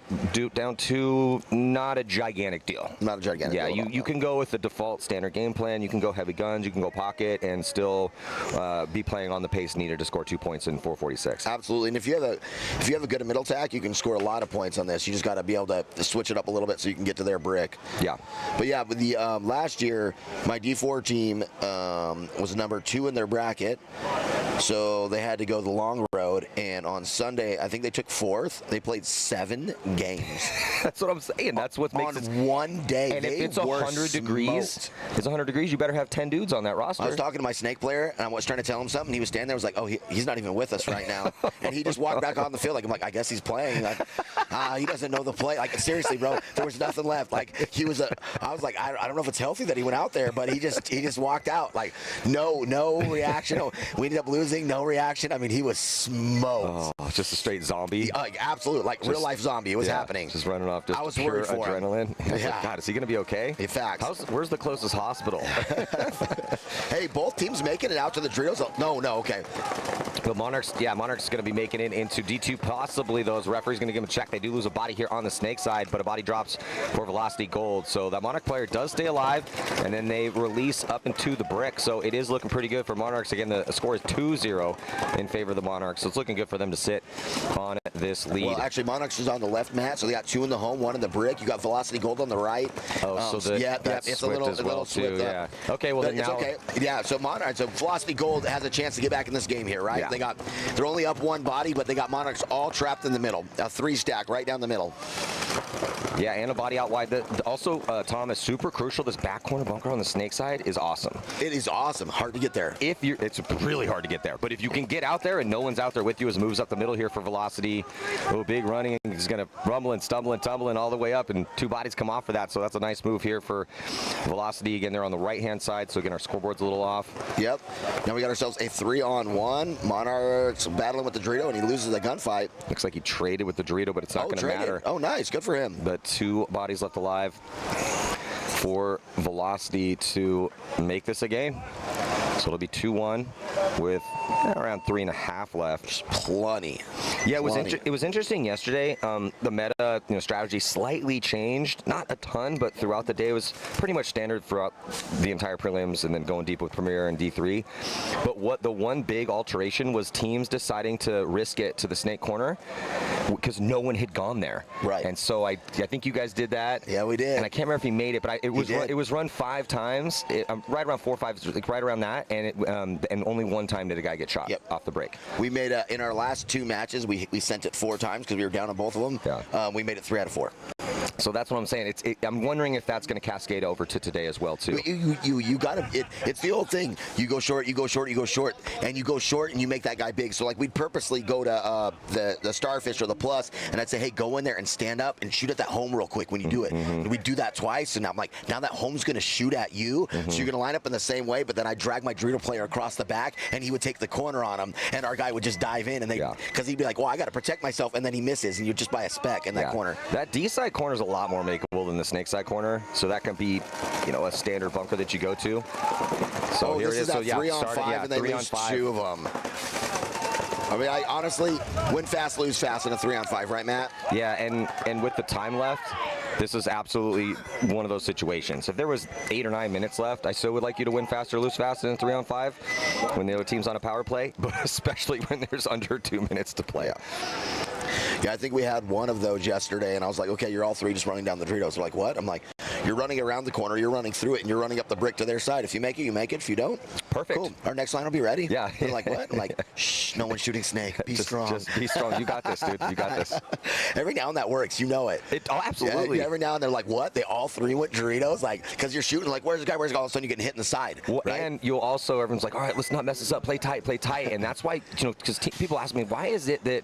down to not a gigantic deal. Not a gigantic deal. Yeah, you can go with the default standard game plan. You can go heavy guns. You can go pocket and still be playing on the pace needed to score 2 points in 4:46. Absolutely, and if you have a good middle tack, you can score a lot of points on this. You just got to be able to switch it up a little bit so you can get to their brick. Yeah. But yeah, with the last year, my D4 team was number 2 in their bracket, so they had to go the long road. And on Sunday, I think they took 4th. They played 7 games. That's what I'm saying. That's what makes it on one day. And if it's 100 degrees, it's 100 degrees. You better have 10 dudes on that roster. I was talking to my snake player, and I was trying to tell him something. He was standing there. I was like, "Oh, he's not even with us right right now. And he just walked back on the field. Like, I'm like, I guess he's playing. Like, he doesn't know the play. Like, seriously, bro, there was nothing left. Like, I was like, I don't know if it's healthy that he went out there, but he just walked out. Like, no reaction. No, we ended up losing, no reaction. I mean, he was smoked. Oh, just a straight zombie. Absolutely, like real life zombie. It was happening. Just running off just I was pure worried for adrenaline. him. Like, God, is he going to be okay? In fact. Where's the closest hospital? Hey, both teams making it out to the drills. No, okay. The Monarchs going to be making it into D2. Possibly those referees going to give them a check. They do lose a body here on the Snake side, but a body drops for Velocity Gold. So that Monarch player does stay alive, and then they release up into the brick. So it is looking pretty good for Monarchs. Again, the score is 2-0 in favor of the Monarchs. So it's looking good for them to sit on this lead. Well, actually, Monarchs is on the left mat, so they got 2 in the home, 1 in the brick. You got Velocity Gold on the right. Oh, so it's a little too. Yeah. Okay, well then now. Okay. Yeah. So Monarchs, so Velocity Gold has a chance to get back in this game here, right? Yeah. They're only up 1 body, but they got Monarchs all trapped in the middle. A 3 stack right down the middle. Yeah, and a body out wide. Also, Tom, is super crucial. This back corner bunker on the Snake side is awesome. It is awesome. Hard to get there. It's really hard to get there. But if you can get out there and no one's out there with you as it moves up the middle here for Velocity. Oh, big running. He's going to rumble and stumble and tumbling all the way up, and 2 bodies come off for that. So that's a nice move here for Velocity. Again, they're on the right-hand side, so again, our scoreboard's a little off. Yep. Now we got ourselves a 3-on-1. Monarchs battling with the Dorito, and he loses the gunfight. Looks like he traded with the Dorito, but it's not going to matter. Oh, nice. Good for him. But 2 bodies left alive for Velocity to make this a game. So it'll be 2-1 with around 3.5 left. Plenty. Yeah, it was interesting yesterday. The meta strategy slightly changed, not a ton, but throughout the day it was pretty much standard throughout the entire prelims, and then going deep with Premier and D3. But the one big alteration was teams deciding to risk it to the Snake corner because no one had gone there. Right. And so I think you guys did that. Yeah, we did. And I can't remember if he made it, but it was run 5 times, right around 4 or 5, like right around that, and only 1 time did a guy get shot off the break. We made in our last 2 matches, we sent it 4 times because we were down on both of them. Yeah. We made it 3 out of 4. So that's what I'm saying. I'm wondering if that's going to cascade over to today as well too. You gotta. It's the old thing. You go short, you go short, you go short, and you go short, and you make that guy big. So like we'd purposely go to the Starfish or the Plus, and I'd say, hey, go in there and stand up and shoot at that home real quick when you do it. And we'd do that twice, and I'm like, now that home's going to shoot at you, so you're going to line up in the same way. But then I drag my Dorito player across the back, and he would take the corner on him, and our guy would just dive in, and because he'd be like, well, I got to protect myself, and then he misses, and you're just by a speck in that corner. That D side corner is a lot more makeable than the Snake side corner, so that can be, a standard bunker that you go to. So here it is. So 3-on-5, and they lose 2 of them. I mean, I honestly win fast, lose fast in a 3-on-5, right, Matt? Yeah, and with the time left, this is absolutely one of those situations. If there was 8 or 9 minutes left, I still would like you to win fast or lose fast in a 3-on-5 when the other team's on a power play, but especially when there's under 2 minutes to play. Yeah, I think we had one of those yesterday, and I was like, okay, you're all 3 just running down the Doritos. They're like, what? I'm like, you're running around the corner, you're running through it, and you're running up the brick to their side. If you make it, you make it. If you don't, perfect. Cool. Our next line will be ready. Yeah. They're like, what? I'm like, shh, no one's shooting Snake. Be strong. Just be strong. You got this, dude. You got this. Every now and that works. You know it. Oh, absolutely. Yeah, every now and they're like, what? They all 3 went Doritos? Like, because you're shooting, like, where's the guy? Where's the guy? All of a sudden, you're getting hit in the side. Well, right? And you'll also, everyone's like, all right, let's not mess this up. Play tight, play tight. And that's why, because people ask me, why is it that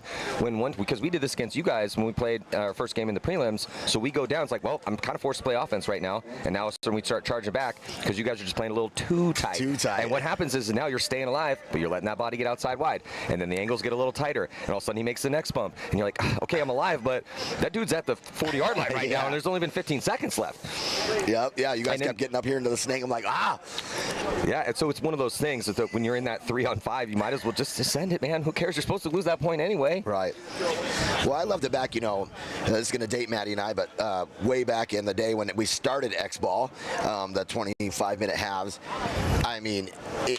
because we did this against you guys when we played our first game in the prelims, so we go down, it's like, well, I'm kind of forced to play offense right now, and now we start charging back because you guys are just playing a little too tight. Too tight. And what happens is now you're staying alive, but you're letting that body get outside wide, and then the angles get a little tighter, and all of a sudden he makes the next bump, and you're like, okay, I'm alive, but that dude's at the 40-yard line right now, and there's only been 15 seconds left. Yep, yeah, you guys kept getting up here into the Snake. I'm like, Yeah, and so it's one of those things that when you're in that 3-on-5, you might as well just send it, man. Who cares? You're supposed to lose that point anyway. Right. Well, I loved it back, this is going to date Maddie and I, but way back in the day when we started X-Ball, the 25-minute halves, I mean,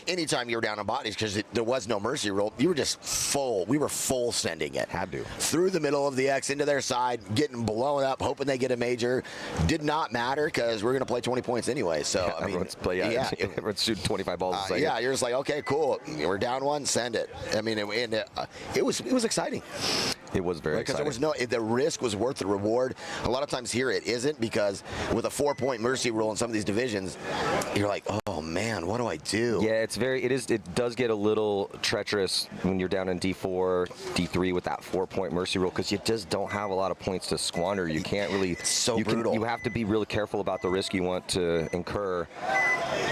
anytime you were down on bodies, because there was no mercy rule, you were just full. We were full sending it. Had to. Through the middle of the X, into their side, getting blown up, hoping they get a major. Did not matter because we're going to play 20 points anyway. So, yeah, everyone's shooting 25 balls a second. Yeah, you're just like, okay, cool. We're down 1, send it. I mean, it was exciting. It was very because exciting. there was the risk was worth the reward. A lot of times here it isn't, because with a 4-point mercy rule in some of these divisions, you're like, oh man, what do I do? Yeah, it does get a little treacherous when you're down in D4, D3 with that 4-point mercy rule, because you just don't have a lot of points to squander. You can't really. It's so brutal. You have to be really careful about the risk you want to incur.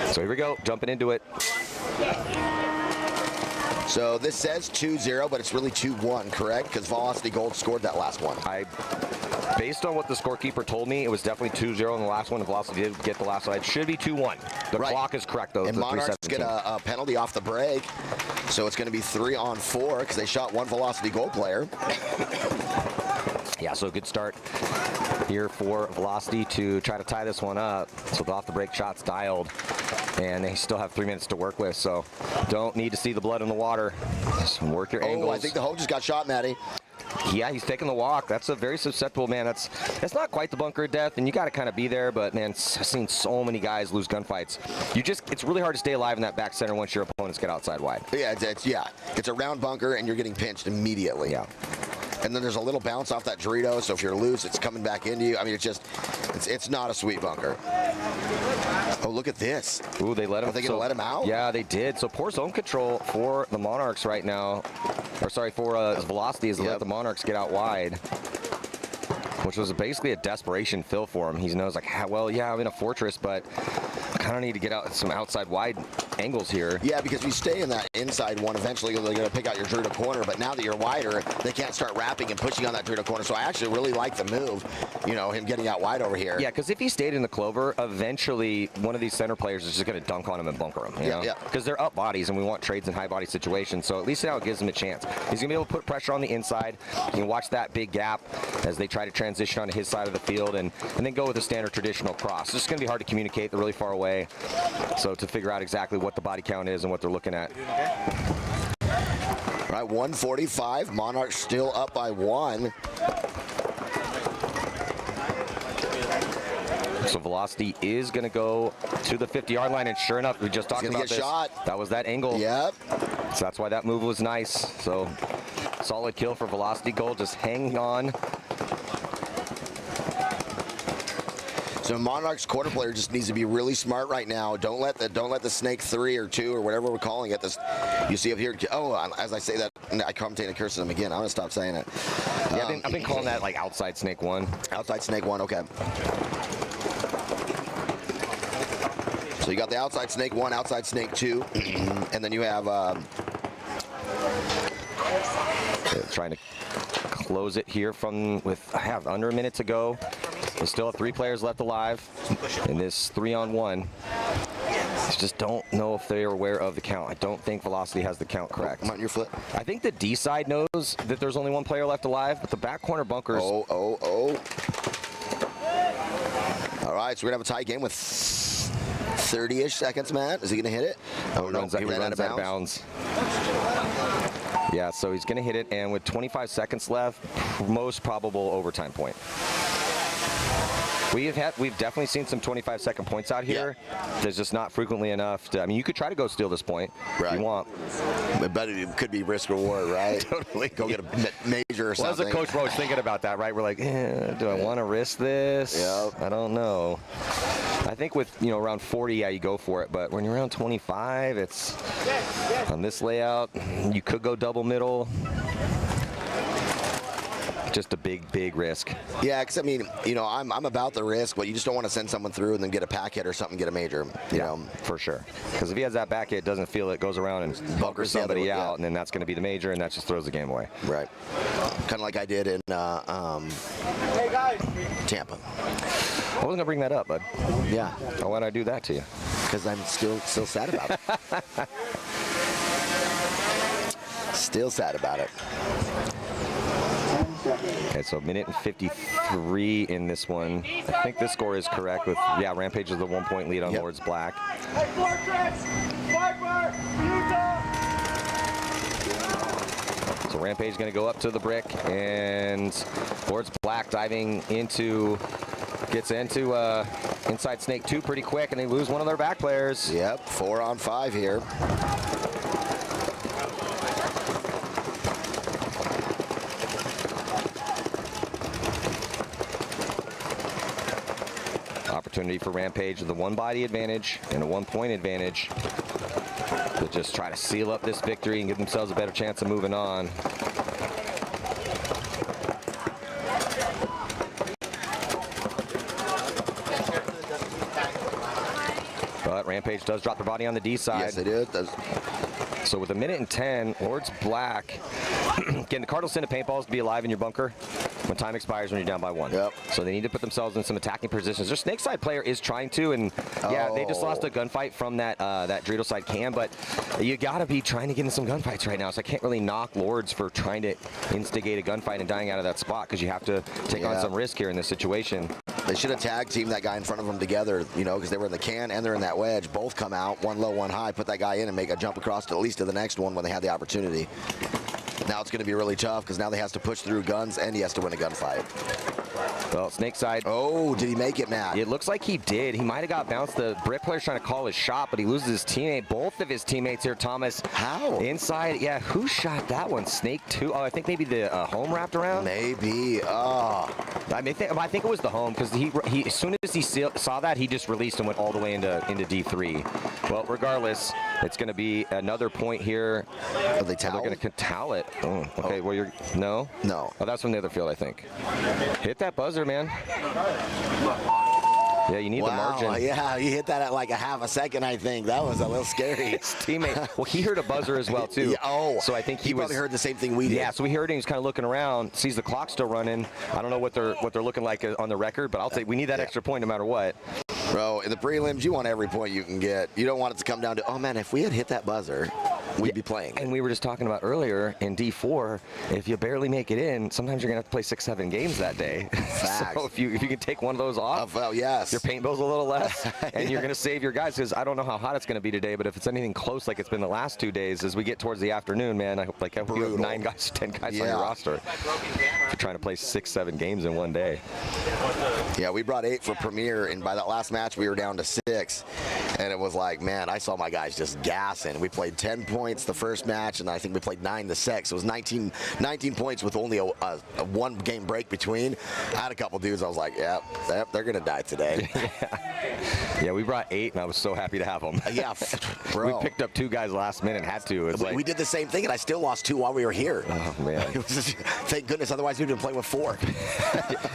So here we go, jumping into it. So this says 2-0, but it's really 2-1, correct? Because Velocity Gold scored that last one. Based on what the scorekeeper told me, it was definitely 2-0 in the last one. Velocity did get the last one. It should be 2-1. The clock is correct, though. And Monarchs get a penalty off the break, so it's going to be 3-on-4 because they shot one Velocity Gold player. Yeah, so a good start here for Velocity to try to tie this one up. So the off-the-break shots dialed, and they still have 3 minutes to work with, so don't need to see the blood in the water. Just work your angles. I think the Hope just got shot, Matty. Yeah, he's taking the walk. That's a very susceptible, man. That's not quite the bunker of death, and you got to kind of be there, but man, I've seen so many guys lose gunfights. It's really hard to stay alive in that back center once your opponents get outside wide. Yeah, it's a round bunker, and you're getting pinched immediately. Yeah. And then there's a little bounce off that Dorito, so if you're loose, it's coming back into you. I mean, it's not a sweet bunker. Oh, look at this. Ooh, they let him. Are they going to let him out? Yeah, they did. So poor zone control for the Monarchs right now. Or sorry, for Velocity, is to let the Monarchs get out wide, which was basically a desperation fill for him. He knows, like, well, yeah, I'm in a fortress, but I kind of need to get out some outside wide angles here. Yeah, because if you stay in that inside one, eventually they're going to pick out your Dorito corner, but now that you're wider, they can't start wrapping and pushing on that Dorito corner. So I actually really like the move, him getting out wide over here. Yeah, because if he stayed in the clover, eventually one of these center players is just going to dunk on him and bunker him. Yeah. Because they're up bodies, and we want trades in high body situations, so at least now it gives him a chance. He's going to be able to put pressure on the inside. You can watch that big gap as they try to transition onto his side of the field and then go with a standard traditional cross. It's going to be hard to communicate. They're really far away. So to figure out exactly what the body count is and what they're looking at. All right, 145. Monarchs still up by 1. So Velocity is going to go to the 50-yard line, and sure enough, we just talked about this. Shot. That was that angle. Yep. So that's why that move was nice. So solid kill for Velocity Gold, just hanging on. So Monarch's quarter player just needs to be really smart right now. Don't let the snake 3 or 2 or whatever we're calling it. This, you see up here. Oh, as I say that, I commentate and curse them again. I'm gonna stop saying it. Yeah, I've been calling that like outside snake 1. Outside snake 1. Okay. So you got the outside snake 1, outside snake 2, and then you have trying to close it here with under a minute to go. We still have 3 players left alive in this 3-on-1. Just don't know if they're aware of the count. I don't think Velocity has the count correct. Come on, your foot. I think the D side knows that there's only 1 player left alive, but the back corner bunkers. Oh. All right, so we're gonna have a tie game with 30-ish seconds, Matt. Is he gonna hit it? Oh, he runs out of bounds. Yeah, so he's gonna hit it, and with 25 seconds left, most probable overtime point. We've definitely seen some 25-second points out here. Yeah. There's just not frequently enough to, I mean, you could try to go steal this point if you want. But it could be risk reward, right? Totally. Go get a major or something. Well, as a coach, we're always thinking about that, right? We're like, do I want to risk this? Yep. I don't know. I think with, around 40, yeah, you go for it. But when you're around 25, it's on this layout, you could go double middle. Just a big risk. Yeah, because I mean, I'm about the risk, but you just don't want to send someone through and then get a pack hit or something, get a major. You know, for sure. Because if he has that back hit, doesn't feel it, goes around and bunkers somebody out, and then that's going to be the major, and that just throws the game away. Right. Kind of like I did in Tampa. I wasn't gonna bring that up, bud. Yeah. Why did I do that to you? Because I'm still sad about it. Still sad about it. Okay, so 1:53 in this one. I think this score is correct with, Rampage is the 1-point lead on Lords Black. So Rampage is going to go up to the brick, and Lords Black diving gets into inside Snake 2 pretty quick, and they lose one of their back players. Yep, 4-on-5 here. opportunity for Rampage with a 1-body advantage and a 1-point advantage to just try to seal up this victory and give themselves a better chance of moving on. But Rampage does drop the body on the D side. Yes, it is. So with 1:10, Lord's Black. Again, the Cardinals send a paintballs to be alive in your bunker when time expires when you're down by 1. Yep. So they need to put themselves in some attacking positions. Their snake side player is trying to, and yeah, they just lost a gunfight from that that Dreidel side cam, but you gotta be trying to get in some gunfights right now. So I can't really knock Lords for trying to instigate a gunfight and dying out of that spot, because you have to take on some risk here in this situation. They should have tag teamed that guy in front of them together, you know, because they were in the can and they're in that wedge. Both come out, one low, one high, put that guy in and make a jump across to at least to the next one when they had the opportunity. Now it's going to be really tough because now they has to push through guns and he has to win a gunfight. Well, snake side. Oh, did he make it, Matt? It looks like he did. He might have got bounced. The brick player's trying to call his shot, but he loses his teammate. Both of his teammates here, Thomas. How? Inside. Yeah, who shot that one? Snake 2? Oh, I think maybe the home wrapped around? Maybe. Oh. I think it was the home, because he as soon as he saw that, he just released and went all the way into D3. Well, regardless, it's going to be another point here. Are they towel? They're going to towel it. Oh, okay. Well, you're no. Oh, that's from the other field, I think. Hit that buzzer, man. Yeah, you need the margin. Yeah, he hit that at like a half a second, I think. That was a little scary. His teammate, well, he heard a buzzer as well, too. Yeah, so I think he probably heard the same thing we did. Yeah, so he heard it. He was kind of looking around, sees the clock still running. I don't know what they're looking like on the record, but I'll say we need that extra point no matter what. Bro, in the prelims, you want every point you can get. You don't want it to come down to, oh, man, if we had hit that buzzer, we'd be playing. And we were just talking about earlier in D4, if you barely make it in, sometimes you're going to have to play 6-7 games that day. So if you can take one of those off, well, yes, your paint bill's a little less, and you're going to save your guys, because I don't know how hot it's going to be today, but if it's anything close like it's been the last 2 days, as we get towards the afternoon, man, I hope you have 9 guys, 10 guys on your roster. If you're trying to play 6-7 games in one day. Yeah, we brought 8 for Premier, and by that last match, we were down to 6. And it was like, man, I saw my guys just gassing. We played 10 points the first match, and I think we played 9 the second. So it was 19 points with only a 1-game break between. I had a couple dudes, I was like, yeah, they're going to die today. Yeah, we brought 8, and I was so happy to have them. Yeah, bro. We picked up 2 guys last minute and had to. We did the same thing, and I still lost 2 while we were here. Oh, man. Thank goodness, otherwise we'd been playing with 4.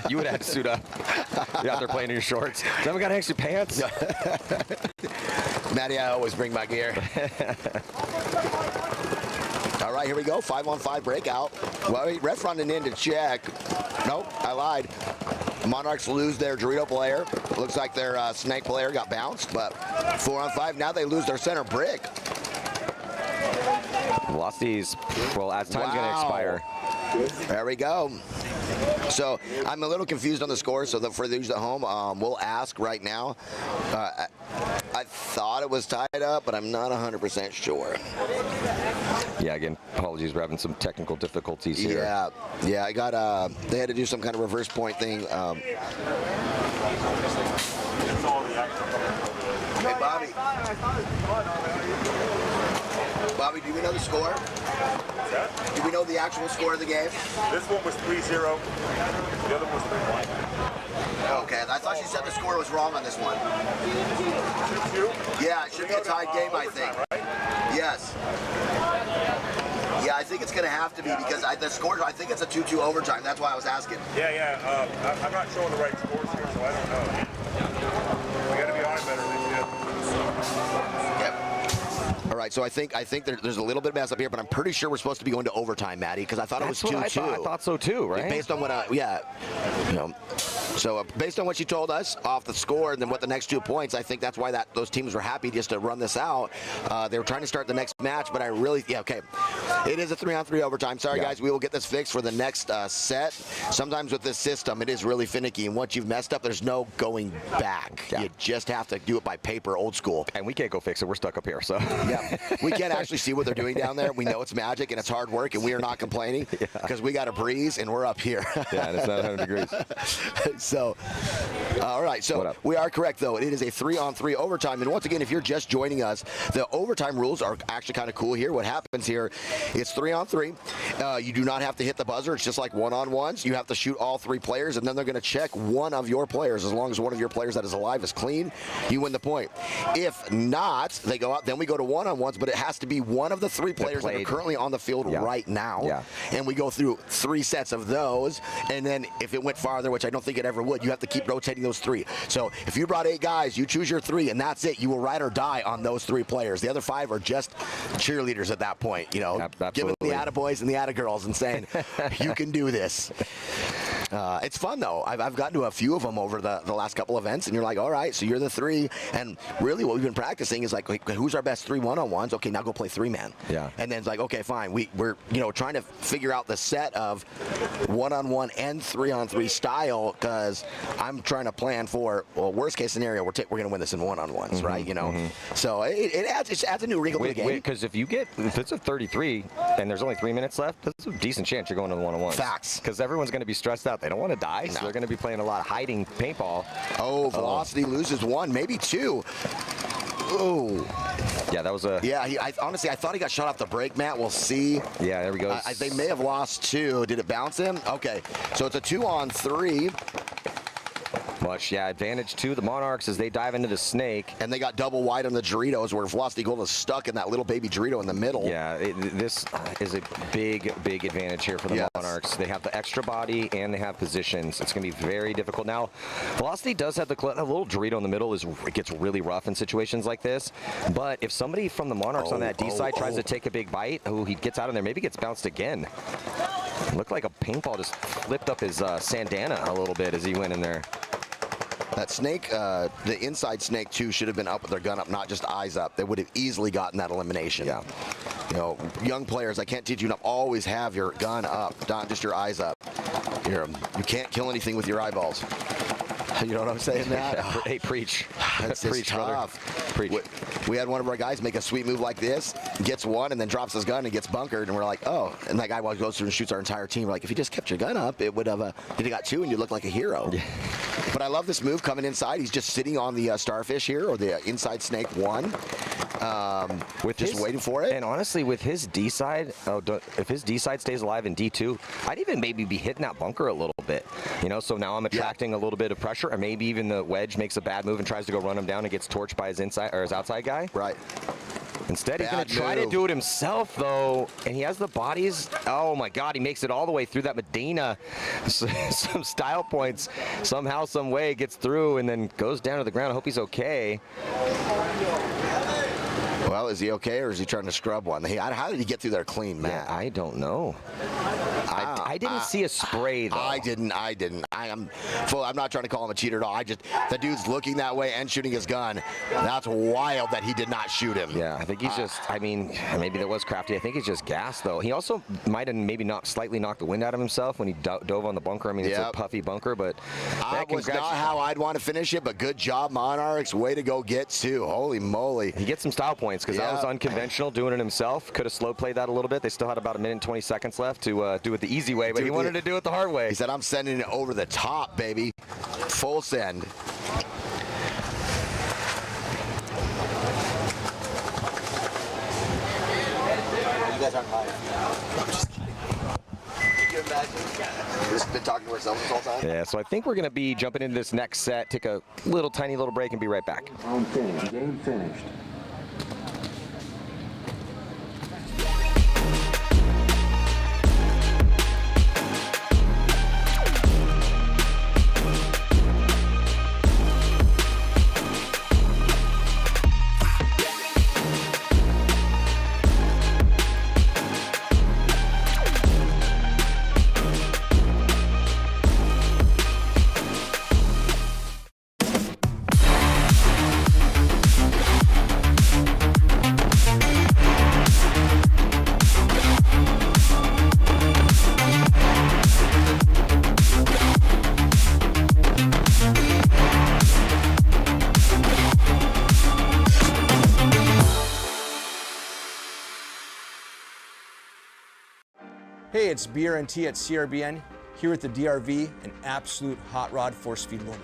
You would have had to suit up. You're out there playing in your shorts. Then we got extra pants. Matty, I always bring my gear. All right, here we go. 5-on-5 breakout. Well, ref running in to check. Nope, I lied. Monarchs lose their Dorito player. Looks like their snake player got bounced, but 4-on-5. Now they lose their center brick. Velocities, well, as time's going to expire. There we go. So I'm a little confused on the score, so for those at home, we'll ask right now. I thought it was tied up, but I'm not 100% sure. Yeah, again, apologies, we're having some technical difficulties here. Yeah, I got, they had to do some kind of reverse point thing. Hey, Bobby. Bobby, do we know the score? Do we know the actual score of the game? This one was 3-0. The other one was 3-1. Okay, I thought you said the score was wrong on this one. Yeah, it should be a tied game, I think. Yes. Yeah, I think it's going to have to be because the score, I think it's a 2-2 overtime. That's why I was asking. Yeah. I'm not showing the right scores here, so I don't know. We got to be on it better than you. All right, so I think there's a little bit of mess up here, but I'm pretty sure we're supposed to be going to overtime, Maddie, because I thought it was 2-2. I thought so too, right? Based on what, So based on what you told us off the score and then what the next 2 points, I think that's why those teams were happy just to run this out. They were trying to start the next match, but okay. It is a 3-on-3 overtime. Sorry, guys, we will get this fixed for the next set. Sometimes with this system, it is really finicky, and once you've messed up, there's no going back. Yeah. You just have to do it by paper, old school. And we can't go fix it. We're stuck up here, so. Yeah, we can't actually see what they're doing down there. We know it's magic, and it's hard work, and we are not complaining because we got a breeze, and we're up here. Yeah, and it's not 100 degrees. So, all right. So we are correct, though. It is a 3-on-3 overtime. And once again, if you're just joining us, the overtime rules are actually kind of cool here. What happens here It's 3-on-3. You do not have to hit the buzzer. It's just like one-on-ones. You have to shoot all 3 players, and then they're going to check one of your players. As long as one of your players that is alive is clean, you win the point. If not, they go out. Then we go to one-on-ones, but it has to be one of the 3 players that are currently on the field right now. And we go through 3 sets of those, and then if it went farther, which I don't think it ever would, you have to keep rotating those 3. So if you brought 8 guys, you choose your 3, and that's it. You will ride or die on those 3 players. The other 5 are just cheerleaders at that point, you know, giving the attaboys and the attagirls and saying, you can do this. It's fun, though. I've gotten to a few of them over the last couple events, and you're like, all right, so you're the 3. And really what we've been practicing is like, who's our best 3 one-on-ones? Okay, now go play 3-man. Yeah. And then it's like, okay, fine. We're trying to figure out the set of one-on-one and 3-on-3 style, because I'm trying to plan for, well, worst case scenario, we're going to win this in one-on-ones, right? You know, so it adds a new wrinkle to the game. Because if it's a 33 and there's only 3 minutes left, there's a decent chance you're going to the one-on-ones. Facts. Because everyone's going to be stressed out. They don't want to die, so they're going to be playing a lot of hiding paintball. Oh, Velocity loses 1, maybe 2. Oh. Yeah, that was a... Yeah, honestly, I thought he got shot off the break, Matt. We'll see. Yeah, there we go. They may have lost 2. Did it bounce him? Okay, so it's a 2-on-3. Advantage to the Monarchs as they dive into the snake. And they got double wide on the Doritos, where Velocity Gold is stuck in that little baby Dorito in the middle. Yeah, this is a big advantage here for the Monarchs. They have the extra body and they have positions. It's going to be very difficult. Now, Velocity does have a little Dorito in the middle. It gets really rough in situations like this. But if somebody from the Monarchs on that D side tries to take a big bite, he gets out of there, maybe gets bounced again. Looked like a paintball just flipped up his Sandana a little bit as he went in there. That snake, the inside snake, too, should have been up with their gun up, not just eyes up. They would have easily gotten that elimination. Yeah. You know, young players, I can't teach you to always have your gun up, not just your eyes up. You can't kill anything with your eyeballs. You know what I'm saying, Matt? Hey, preach. It's preach, tough. Preach. We had one of our guys make a sweet move like this, gets 1, and then drops his gun and gets bunkered, and we're like, oh. And that guy goes through and shoots our entire team. We're like, if you just kept your gun up, it would have, you'd have got 2 and you look like a hero. Yeah. But I love this move coming inside. He's just sitting on the starfish here, or the inside snake 1. Just waiting for it. And honestly, with his D side, if his D side stays alive in D2, I'd even maybe be hitting that bunker a little bit. You know, so now I'm attracting a little bit of pressure, or maybe even the wedge makes a bad move and tries to go run him down and gets torched by his inside or his outside guy. Right. Instead, he's going to try to do it himself, though, and he has the bodies. Oh, my God, he makes it all the way through that Medina. Some style points, somehow, some way, gets through, and then goes down to the ground. I hope he's okay. Well, is he okay, or is he trying to scrub one? How did he get through there clean, Matt? Yeah, I don't know. I didn't see a spray, though. I didn't. I'm not trying to call him a cheater at all. The dude's looking that way and shooting his gun. That's wild that he did not shoot him. Yeah, I think he's just, maybe that was crafty. I think he's just gassed, though. He also might have maybe slightly knocked the wind out of himself when he dove on the bunker. It's a puffy bunker, but that was not how I'd want to finish it, but good job, Monarchs. Way to go get 2. Holy moly. He gets some style points, because that was unconventional, doing it himself. Could have slow played that a little bit. They still had about 1 minute and 20 seconds left to do it the easy way, but he wanted to do it the hard way. He said, I'm sending it over the top, baby. Full send. You guys aren't high. I'm just kidding. Can you imagine? We've just been talking to ourselves this whole time. Yeah, so I think we're going to be jumping into this next set, take a tiny little break, and be right back. Game finished. Hey, it's BRNT at CRBN, here at the DRV, an absolute hot rod force feed loader.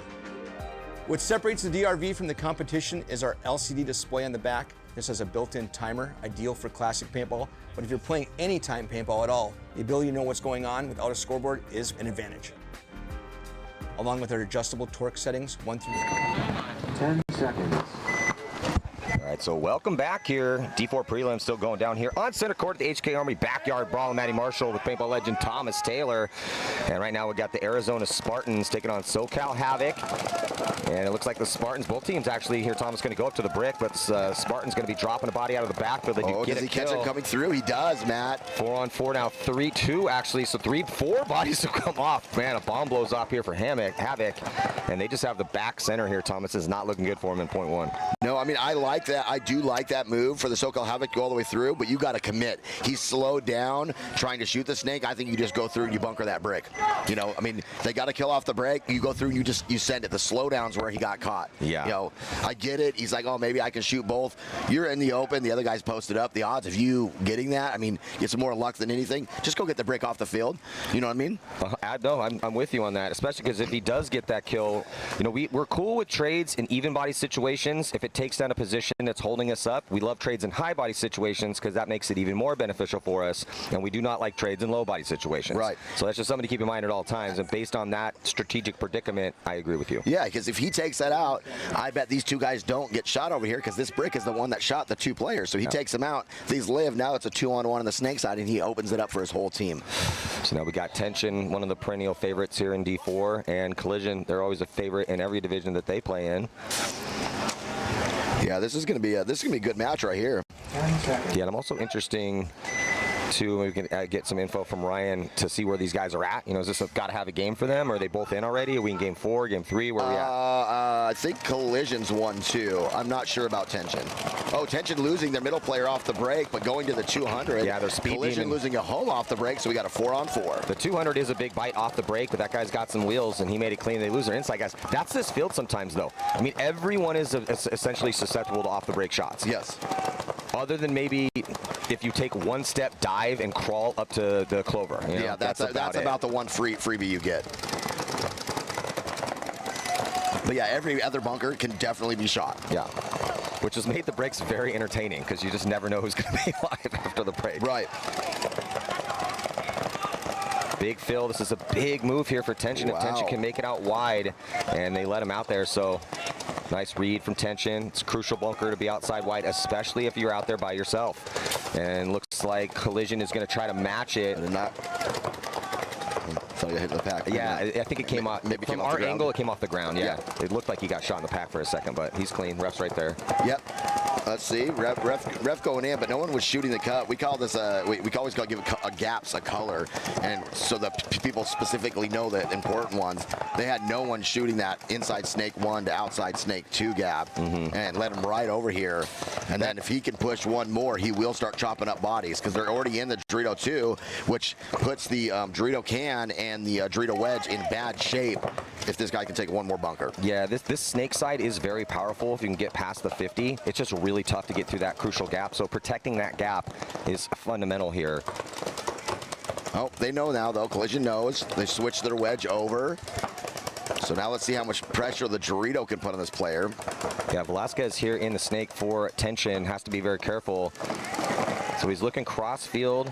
What separates the DRV from the competition is our LCD display on the back. This has a built-in timer, ideal for classic paintball, but if you're playing anytime paintball at all, the ability to know what's going on without a scoreboard is an advantage. Along with our adjustable torque settings, 1 through 10 seconds. All right, so welcome back here. D4 prelim still going down here on center court at the HK Army Backyard Brawl. Matty Marshall with paintball legend Thomas Taylor. And right now we got the Arizona Spartans taking on SoCal Havoc. And it looks like the Spartans, both teams actually here. Thomas going to go up to the brick, but Spartans going to be dropping a body out of the backfield. They do get does a he catch kill. it coming through? He does, Matt. 4-on-4 now, 3-2 actually. So 4 bodies will come off. Man, a bomb blows off here for Havoc. And they just have the back center here. Thomas is not looking good for him in point 1. No, I mean, I like that. I do like that move for the SoCal Havoc to go all the way through, but you got to commit. He's slowed down trying to shoot the snake. I think you just go through and you bunker that brick. You know, I mean, they got to kill off the break. You go through and you send it. The slowdown's where he got caught. Yeah. You know, I get it. He's like, oh, maybe I can shoot both. You're in the open. The other guy's posted up. The odds of you getting that, I mean, it's more luck than anything. Just go get the brick off the field. You know what I mean? No, I'm with you on that, especially because if he does get that kill, you know, we're cool with trades in even body situations. If it takes down a position that's holding us up, we love trades in high body situations because that makes it even more beneficial for us, and we do not like trades in low body situations. Right. So that's just something to keep in mind at all times, and based on that strategic predicament, I agree with you. Yeah, because if he takes that out, I bet these two guys don't get shot over here because this brick is the one that shot the 2 players. So he takes them out. These live. Now it's a 2-on-1 on the snake side, and he opens it up for his whole team. So now we got Tension, one of the perennial favorites here in D4, and Collision. They're always a favorite in every division that they play in. Yeah, this is gonna be a good match right here. Yeah, and I'm also interesting to we can get some info from Ryan to see where these guys are at. You know, is this got to have a game for them? Or are they both in already? Are we in game 4, game 3? Where are we at? I think Collision's 1-2. I'm not sure about Tension. Oh, Tension losing their middle player off the break, but going to the 200. Yeah, they're speed Collision demon. losing a home off the break, so we got a 4-on-4. The 200 is a big bite off the break, but that guy's got some wheels, and he made it clean. They lose their inside guys. That's this field sometimes, though. I mean, everyone is essentially susceptible to off the break shots. Yes. Other than maybe if you take one step, dive, and crawl up to the clover. You know, Yeah, that's about the one freebie you get. But yeah, every other bunker can definitely be shot. Yeah. Which has made the breaks very entertaining because you just never know who's going to be alive after the break. Right. Big fill. This is a big move here for Tension. Wow. If Tension can make it out wide, and they let him out there. So nice read from Tension. It's a crucial bunker to be outside wide, especially if you're out there by yourself. And looks like Collision is going to try to match it. And not. Hit the pack. Yeah, I think it came off. Maybe from our angle, it came off the ground. Yeah. It looked like he got shot in the pack for a second, but he's clean. Ref's right there. Yep. Let's see. Ref going in, but no one was shooting the cut. We call this we always call give gaps a color, and so the people specifically know the important ones. They had no one shooting that inside snake 1 to outside snake 2 gap, and let him right over here. And then if he can push one more, he will start chopping up bodies because they're already in the Dorito 2, which puts the Dorito can and the Dorito wedge in bad shape if this guy can take one more bunker. Yeah, this snake side is very powerful if you can get past the 50. It's just really tough to get through that crucial gap, so protecting that gap is fundamental here. Oh, they know now, though. Collision knows. They switched their wedge over. So now let's see how much pressure the Dorito can put on this player. Yeah, Velasquez here in the snake for Tension has to be very careful. So he's looking cross field.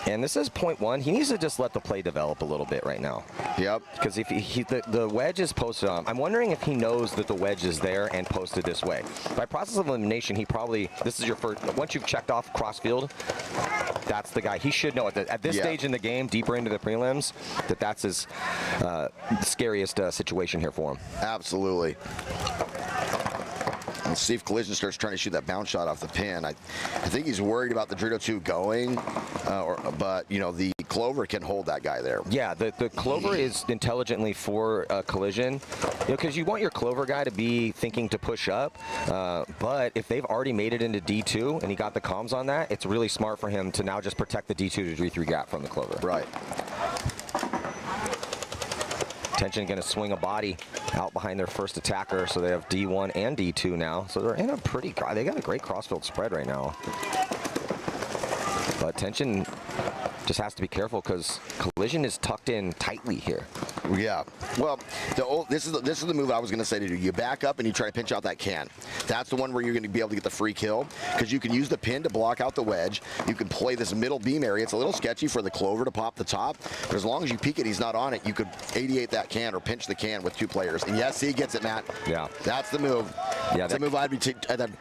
And this is point 1. He needs to just let the play develop a little bit right now. Yep. Because if the wedge is posted on, I'm wondering if he knows that the wedge is there and posted this way. By process of elimination, he probably, this is your first, once you've checked off cross field, that's the guy. He should know at this stage in the game, deeper into the prelims, that's his scariest situation here for him. Absolutely. Let's see if Collision starts trying to shoot that bounce shot off the pin. I think he's worried about the Dorito 2 going, but you know the Clover can hold that guy there. Yeah, the Clover is intelligently for Collision, because you want your Clover guy to be thinking to push up, but if they've already made it into D2 and he got the comms on that, it's really smart for him to now just protect the D2 to D3 gap from the Clover. Right. Tension going to swing a body out behind their first attacker, so they have D1 and D2 now. So they're in a they got a great crossfield spread right now. But Tension just has to be careful because Collision is tucked in tightly here. Yeah. Well, this is the move I was going to say to do. You back up and you try to pinch out that can. That's the one where you're going to be able to get the free kill because you can use the pin to block out the wedge. You can play this middle beam area. It's a little sketchy for the Clover to pop the top, but as long as you peek it, he's not on it. You could 88 that can or pinch the can with 2 players. And yes, he gets it, Matt. Yeah. That's the move. Yeah, that's the move I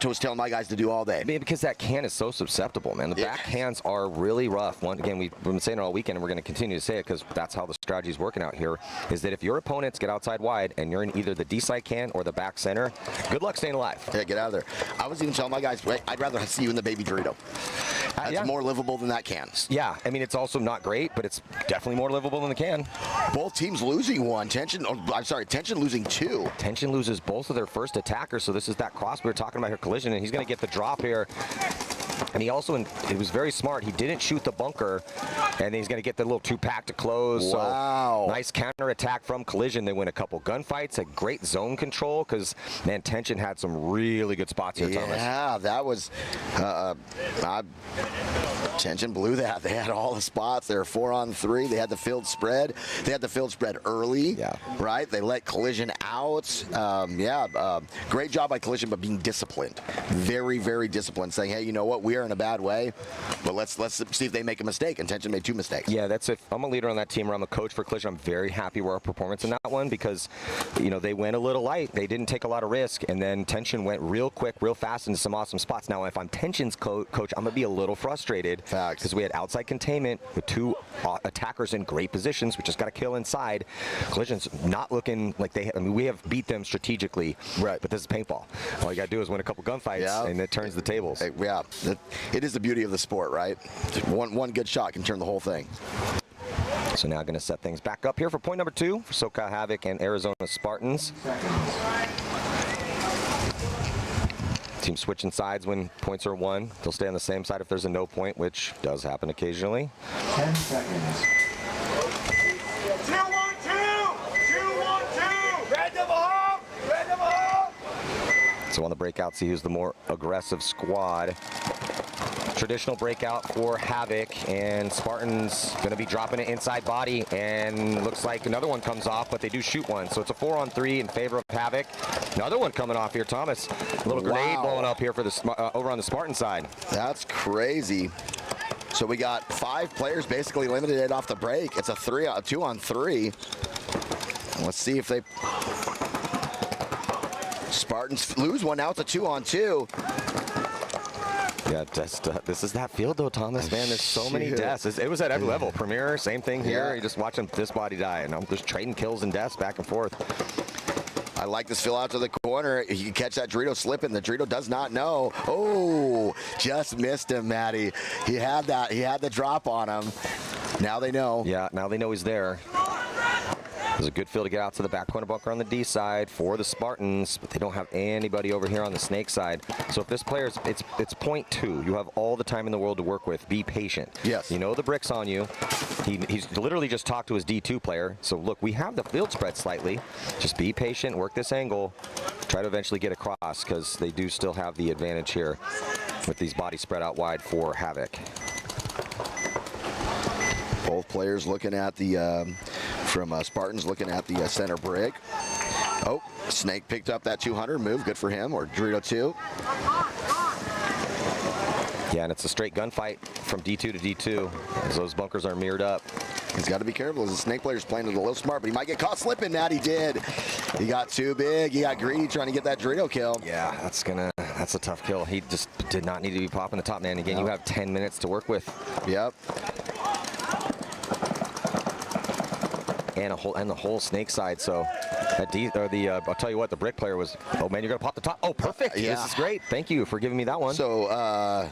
was telling my guys to do all day. I mean, because that can is so susceptible, man. The back cans are really rough. Again, we've been saying it all weekend, and we're going to continue to say it because that's how the strategy is working out here, is that if your opponents get outside wide and you're in either the D-side can or the back center, good luck staying alive. Yeah, get out of there. I was even telling my guys, wait, I'd rather see you in the baby Dorito. That's more livable than that can. Yeah, I mean, it's also not great, but it's definitely more livable than the can. Both teams losing one. Tension losing 2. Tension loses both of their first attackers, so this is that cross we were talking about here, Collision, and he's going to get the drop here. And he also, it was very smart. He didn't shoot the bunker, and he's going to get the little 2-pack to close. Wow. So nice counter attack from Collision. They win a couple gunfights, a great zone control, because, man, Tension had some really good spots here, Thomas. Yeah, that was, Tension blew that. They had all the spots. They were 4-on-3. They had the field spread. They had the field spread early, right? They let Collision out. Great job by Collision, but being disciplined. Very, very disciplined, saying, hey, you know what? We are in a bad way, but let's see if they make a mistake. And Tension made 2 mistakes. Yeah, that's it. I'm a leader on that team, or I'm a coach for Collision. I'm very happy with our performance in that one because, you know, they went a little light. They didn't take a lot of risk, and then Tension went real quick, real fast into some awesome spots. Now, if I'm Tension's coach, I'm going to be a little frustrated because we had outside containment with 2 attackers in great positions. We just got to kill inside. Collision's not looking like they have, I mean, we have beat them strategically, right? But this is paintball. All you got to do is win a couple gunfights, and it turns the tables. Yeah. It is the beauty of the sport, right? One good shot can turn the whole thing. So now going to set things back up here for point number 2 for SoCal Havoc and Arizona Spartans. Team switching sides when points are won. They'll stay on the same side if there's a no point, which does happen occasionally. 10 seconds. 2-1-2! 2-1-2! Red double hop! Red double hop! So on the breakout, see who's the more aggressive squad. Traditional breakout for Havoc, and Spartans going to be dropping it inside body, and looks like another one comes off, but they do shoot one. So it's a 4-on-3 in favor of Havoc. Another one coming off here, Thomas. A little grenade blowing up here for the over on the Spartan side. That's crazy. So we got 5 players basically limited off the break. It's a 2-on-3. Let's see if they... Spartans lose one. Now it's a 2-on-2. Yeah, this is that field though, Thomas, man. There's so many deaths. It was at every level. Premier, same thing here. You're just watching this body die, and I'm just trading kills and deaths back and forth. I like this fill out to the corner. You can catch that Dorito slipping. The Dorito does not know. Oh, just missed him, Matty. He had that. He had the drop on him. Now they know. Yeah, now they know he's there. There's a good fill to get out to the back corner bunker on the D side for the Spartans, but they don't have anybody over here on the Snake side. So if this player, it's point 2. You have all the time in the world to work with. Be patient. Yes. You know the brick's on you. He's literally just talked to his D2 player. So look, we have the field spread slightly. Just be patient, work this angle, try to eventually get across because they do still have the advantage here with these bodies spread out wide for Havoc. Both players looking at the, from Spartans looking at the center brick. Oh, Snake picked up that 200 move. Good for him, or Dorito 2. Yeah, and it's a straight gunfight from D2 to D2 as those bunkers are mirrored up. He's got to be careful as the Snake player's playing it a little smart, but he might get caught slipping. That he did. He got too big. He got greedy trying to get that Dorito kill. Yeah, that's a tough kill. He just did not need to be popping the top, man. Again, you have 10 minutes to work with. Yep. And the whole Snake side. So that I'll tell you what, the brick player was, oh man, you're gonna pop the top. Oh, perfect. Yeah. This is great. Thank you for giving me that one. So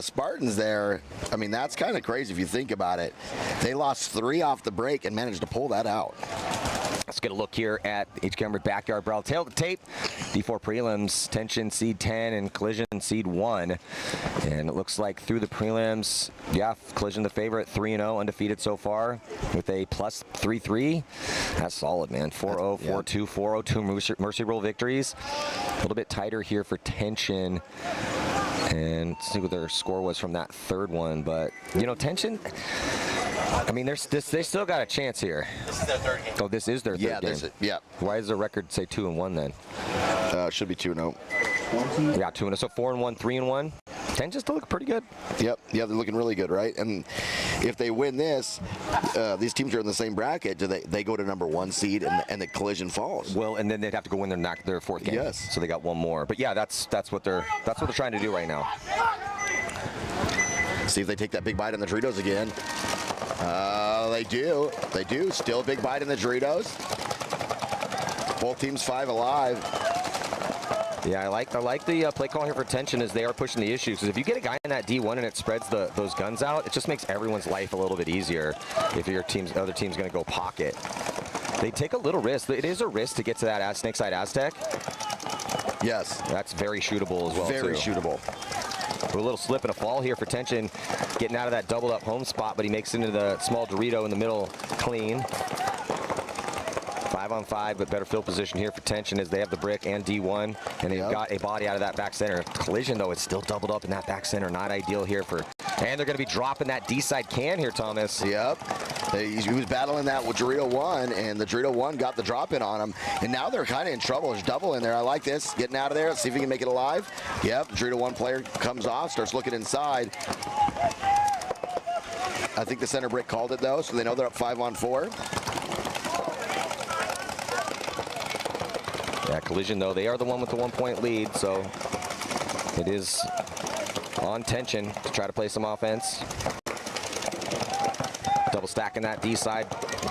Spartans there, I mean, that's kind of crazy if you think about it. They lost 3 off the break and managed to pull that out. Let's get a look here at HK Armored Backyard Brawl. Tail to tape. D4 prelims, Tension seed 10 and Collision seed 1. And it looks like through the prelims, yeah, Collision the favorite, 3-0, undefeated so far with a plus 3-3. That's solid, man. 4-0, 4-2, 4-0, 2 Mercy Roll victories. A little bit tighter here for Tension. And let's see what their score was from that third one. But, you know, Tension, I mean, they still got a chance here. This is their third game. Oh, this is their third game. Yeah. Why does the record say 2-1 then? Should be 2-0. Yeah, 2-0. So 4-1, 3-1. Tension still look pretty good. Yep. Yeah, they're looking really good, right? And if they win this, these teams are in the same bracket. Do they go to #1 seed and the Collision falls? Well, and then they'd have to go win their fourth game. Yes. So they got one more. But yeah, that's what they're trying to do right now. See if they take that big bite on the Doritos again. They do. They do. Still a big bite in the Doritos. Both teams 5 alive. Yeah, I like the play call here for Tension as they are pushing the issues. Because if you get a guy in that D1 and it spreads those guns out, it just makes everyone's life a little bit easier if your other team's going to go pocket. They take a little risk. It is a risk to get to that Snakeside Aztec. Yes. That's very shootable as well, Very shootable. A little slip and a fall here for Tension, getting out of that doubled up home spot, but he makes it into the small Dorito in the middle clean. 5-on-5, but better field position here for Tension as they have the brick and D1, and they've got a body out of that back center. Collision, though, it's still doubled up in that back center. Not ideal here for, and they're going to be dropping that D-side can here, Thomas. Yep. He was battling that with Dorito 1, and the Dorito 1 got the drop in on him, and now they're kind of in trouble. There's double in there. I like this. Getting out of there. Let's see if he can make it alive. Yep. The Dorito 1 player comes off, starts looking inside. I think the center brick called it, though, so they know they're up 5-on-4. Yeah, Collision, though, they are the one with the 1-point lead, so it is on Tension to try to play some offense. Double stacking that D side,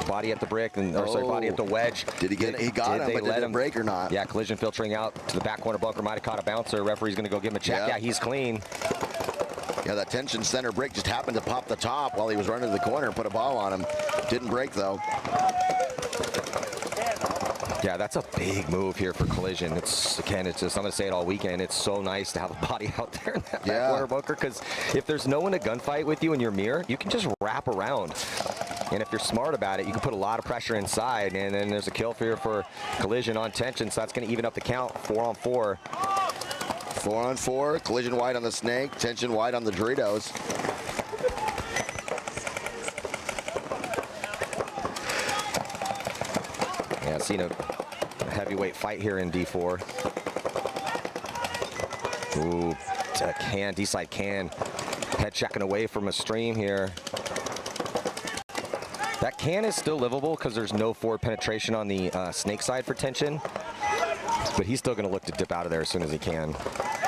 body at the brick, and sorry, body at the wedge. Did he get it? He got him, but did it break or not? Yeah, Collision filtering out to the back corner bunker. Might have caught a bouncer. Referee's going to go give him a check. Yeah, he's clean. Yeah, that Tension center brick just happened to pop the top while he was running to the corner and put a ball on him. Didn't break, though. Yeah, that's a big move here for Collision. It's I'm going to say it all weekend. It's so nice to have a body out there in that back corner bunker, because if there's no one to gunfight with you in your mirror, you can just wrap around. And if you're smart about it, you can put a lot of pressure inside, and then there's a kill here for Collision on Tension, so that's going to even up the count. 4-on-4. 4-on-4. Collision wide on the Snake. Tension wide on the Doritos. Yeah, seen a heavyweight fight here in D4. Ooh, D-side can. Head checking away from a stream here. That can is still livable because there's no forward penetration on the Snake side for Tension. But he's still going to look to dip out of there as soon as he can.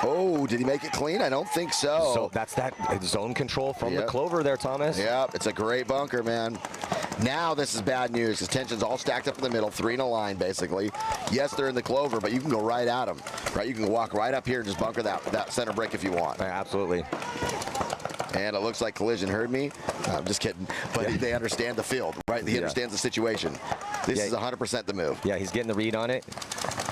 Oh, did he make it clean? I don't think so. So that's that zone control from the Clover there, Thomas. Yep, it's a great bunker, man. Now this is bad news because Tension's all stacked up in the middle, 3 in a line basically. Yes, they're in the Clover, but you can go right at them. Right, you can walk right up here and just bunker that center break if you want. Absolutely. And it looks like Collision heard me. I'm just kidding. But they understand the field, right? He understands the situation. This is 100% the move. Yeah, he's getting the read on it.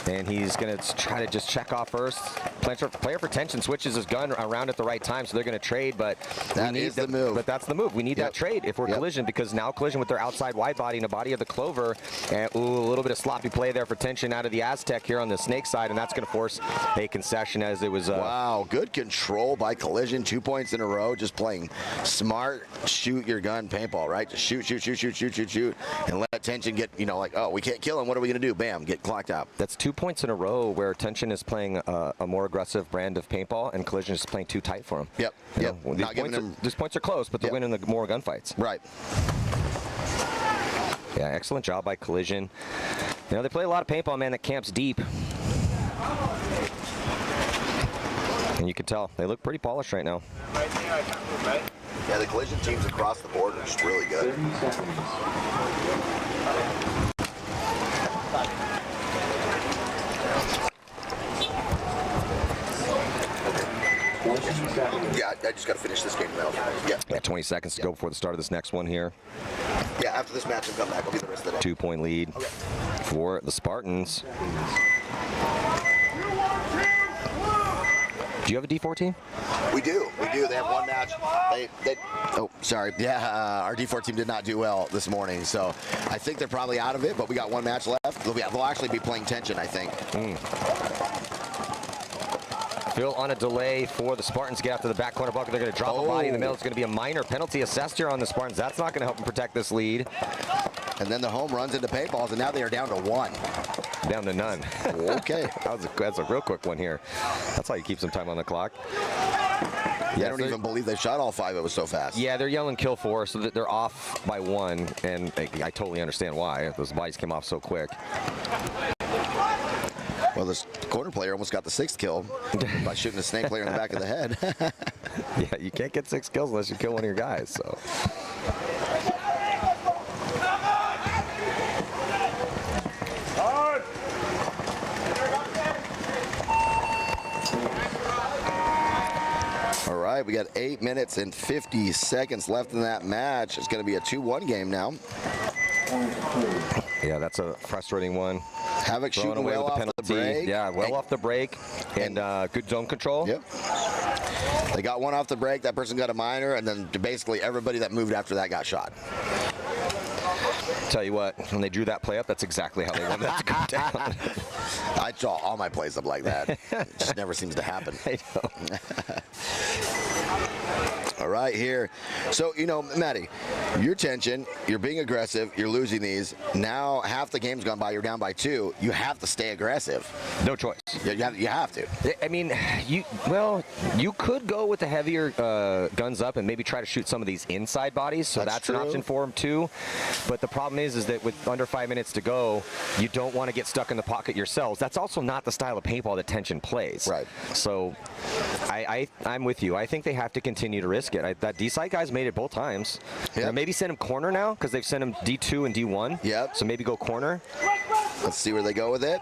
And he's going to try to just check off first. Player for Tension switches his gun around at the right time, so they're going to trade. But that is the move. But that's the move. We need that trade if we're Collision, because now Collision with their outside wide body and a body of the Clover. And a little bit of sloppy play there for Tension out of the Aztec here on the Snake side, and that's going to force a concession as it was. Wow, good control by Collision. 2 points in a row. Just playing smart, shoot your gun paintball, right? Just shoot, and let Tension get, like, oh, we can't kill him. What are we going to do? Bam, get clocked out. That's 2 points in a row where Tension is playing a more aggressive brand of paintball, and Collision is playing too tight for him. Yep. These points are close, but they're winning the more gunfights. Right. Yeah, excellent job by Collision. They play a lot of paintball, man, that camps deep. And you can tell they look pretty polished right now. Yeah, the Collision teams across the board are just really good. 30 seconds. Yeah, I just got to finish this game now. Yeah, 20 seconds to go before the start of this next one here. Yeah, after this match, I'll come back. I'll be the rest of the day. 2-point lead for the Spartans. Do you have a D4 team? We do. They have one match. Oh, sorry. Yeah, our D4 team did not do well this morning, so I think they're probably out of it, but we got one match left. They'll actually be playing Tension, I think. Phil on a delay for the Spartans to get out to the back corner bucket. They're going to drop a body in the middle. It's going to be a minor penalty assessed here on the Spartans. That's not going to help them protect this lead. And then the home runs into paintballs, and now they are down to 1. Down to none. Okay. That's a real quick one here. That's how you keep some time on the clock. Yeah, I don't even believe they shot all 5. It was so fast. Yeah, they're yelling kill 4, so they're off by 1, and I totally understand why. Those bodies came off so quick. Well, this corner player almost got the 6th kill by shooting a snake player in the back of the head. Yeah, you can't get 6 kills unless you kill one of your guys, so. All right, we got 8 minutes and 50 seconds left in that match. It's going to be a 2-1 game now. Yeah, that's a frustrating one. Havoc shooting well off the break. Yeah, well off the break, and good zone control. Yep. They got one off the break. That person got a minor, and then basically everybody that moved after that got shot. Tell you what, when they drew that play up, that's exactly how they wanted that to go down. I draw all my plays up like that. It just never seems to happen. I know. All right, here. So, you know, Matty, your tension, you're being aggressive, you're losing these. Now half the game's gone by, you're down by 2. You have to stay aggressive. No choice. Yeah, you have to. I mean, you could go with the heavier guns up and maybe try to shoot some of these inside bodies. So that's an option for them too. But the problem is that with under 5 minutes to go, you don't want to get stuck in the pocket yourselves. That's also not the style of paintball that tension plays. Right. So I'm with you. I think they have to continue to risk it. That D-side guy's made it both times. Yep. Maybe send him corner now because they've sent him D2 and D1. Yep. So maybe go corner. Let's see where they go with it.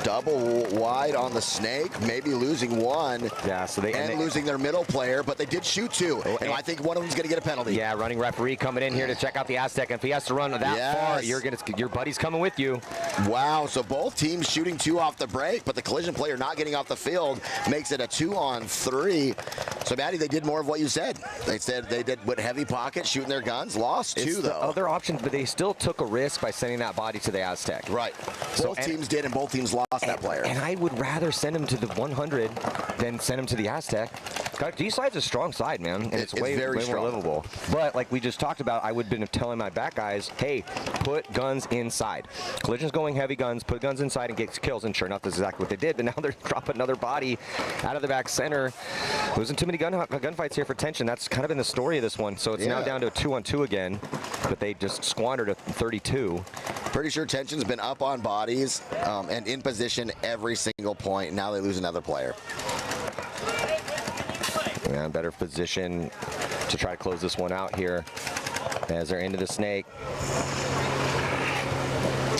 Double wide on the snake, maybe losing 1. Yeah, so they losing their middle player, but they did shoot 2. And I think one of them's going to get a penalty. Yeah, running referee coming in here to check out the Aztec. And if he has to run that far, your buddy's coming with you. Wow, so both teams shooting 2 off the break, but the collision player not getting off the field makes it a 2-on-3. So, Maddie, they did more of what you said. They said they did with heavy pockets, shooting their guns, lost 2, though. The other option, but they still took a risk by sending that body to the Aztec. Right. Both teams did, and both teams lost that player. And I would rather send him to the 100 than send him to the Aztec. D-side's a strong side, man, and it's way more livable. But like we just talked about, I would have been telling my back guys, hey, put guns inside. Collision's going heavy guns, put guns inside and get kills, and sure enough, that's exactly what they did. But now they're dropping another body out of the back center. Losing too many gunfights here for tension. That's kind of been the story of this one. So it's now down to a 2-on-2 again, but they just squandered a 32. Pretty sure tension's been up on bodies and in position every single point. Now they lose another player. Yeah, better position to try to close this one out here as they're into the snake.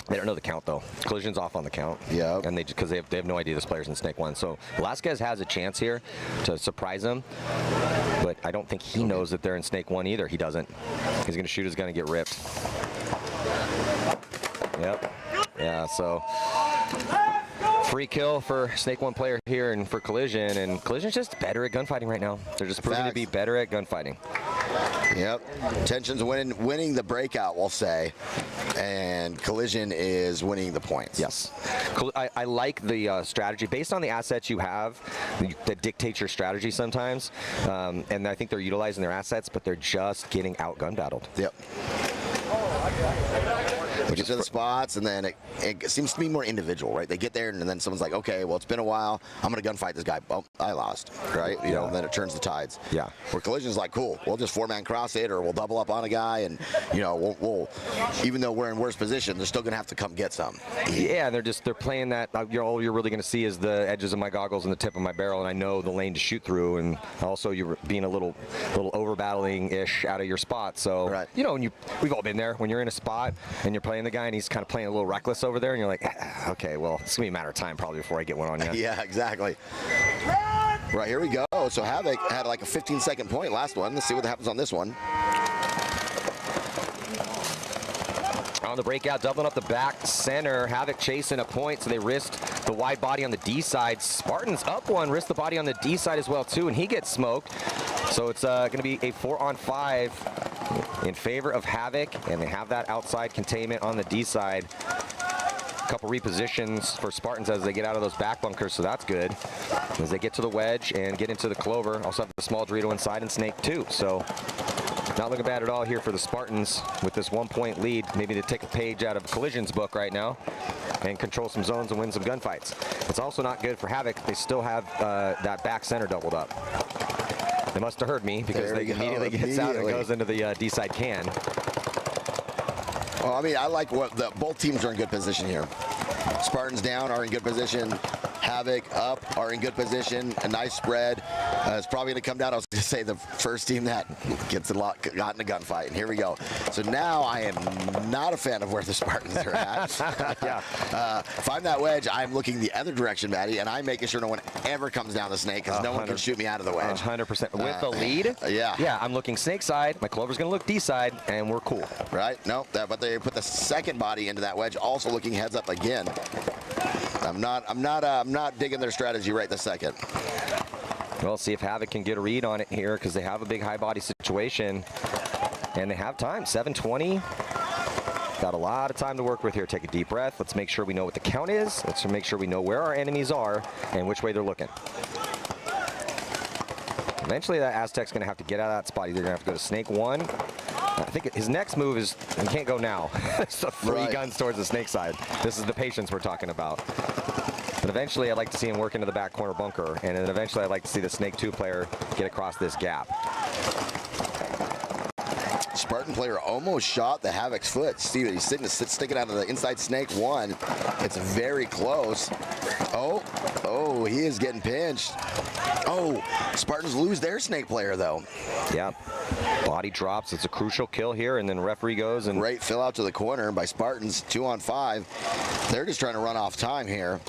They don't know the count though. Collision's off on the count. Yeah. And because they have no idea this player's in snake 1. So Velasquez has a chance here to surprise them, but I don't think he knows that they're in snake 1 either. He doesn't. He's gonna shoot his gun and get ripped. Yep. Yeah. So. Free kill for Snake 1 player here and for Collision, and Collision's just better at gunfighting right now. They're just proving to be better at gunfighting. Yep. Tension's winning the breakout, we'll say, and Collision is winning the points. Yes. I like the strategy. Based on the assets you have, that dictates your strategy sometimes, and I think they're utilizing their assets, but they're just getting out gun battled. Yep. Which is to the spots, and then it seems to be more individual, right? They get there, and then someone's like, okay, well, it's been a while. I'm going to gunfight this guy. Oh, I lost, right? You know, and then it turns the tides. Yeah. Where Collision's like, cool, we'll just 4-man cross it, or we'll double up on a guy, and, you know, we'll even though we're in worse position, they're still going to have to come get some. Yeah, they're playing that. All you're really going to see is the edges of my goggles and the tip of my barrel, and I know the lane to shoot through, and also you're being a little over battling-ish out of your spot. So, you know, we've all been there when you're in a spot and you're playing the guy, and he's kind of playing a little reckless over there, and you're like, okay, well, it's gonna be a matter of time probably before I get one on you. Yeah, exactly. Right, here we go. So Havoc had like a 15-second point last one. Let's see what happens on this one. On the breakout, doubling up the back center. Havoc chasing a point, so they risked the wide body on the D side. Spartans up 1, risked the body on the D side as well too, and he gets smoked. So it's going to be a 4-on-5 in favor of Havoc, and they have that outside containment on the D side. couple repositions for Spartans as they get out of those back bunkers, so that's good. As they get to the wedge and get into the clover, also have the small Dorito inside and snake too. So not looking bad at all here for the Spartans with this 1-point lead. Maybe to take a page out of Collision's book right now and control some zones and win some gunfights. It's also not good for Havoc. They still have that back center doubled up. They must have heard me because they immediately gets out and goes into the D-side can. Well, I mean, I like what both teams are in good position here. Spartans down are in good position. Havoc up are in good position. A nice spread. It's probably going to come down. I was going to say the first team that got in a gunfight. And here we go. So now I am not a fan of where the Spartans are at. If I'm that wedge, I'm looking the other direction, Maddie, and I'm making sure no one ever comes down the snake because no one can shoot me out of the wedge. 100%. With the lead? Yeah, I'm looking snake side. My clover's going to look D side, and we're cool. Right? No, but they put the second body into that wedge, also looking heads up again. I'm not digging their strategy right this second. Well, see if Havoc can get a read on it here because they have a big high body situation and they have time. 7:20. Got a lot of time to work with here. Take a deep breath. Let's make sure we know what the count is. Let's make sure we know where our enemies are and which way they're looking. Eventually that Aztec's going to have to get out of that spot. Either going to have to go to snake 1. I think his next move is, he can't go now. It's the 3 guns towards the snake side. This is the patience we're talking about. But eventually I'd like to see him work into the back corner bunker. And then eventually I'd like to see the snake 2 player get across this gap. Spartan player almost shot the Havoc's foot. See that he's sticking out of the inside snake 1. It's very close. Oh, he is getting pinched. Oh, Spartans lose their snake player though. Yeah, body drops. It's a crucial kill here, and then referee goes and great fill out to the corner by Spartans. 2 on 5. They're just trying to run off time here.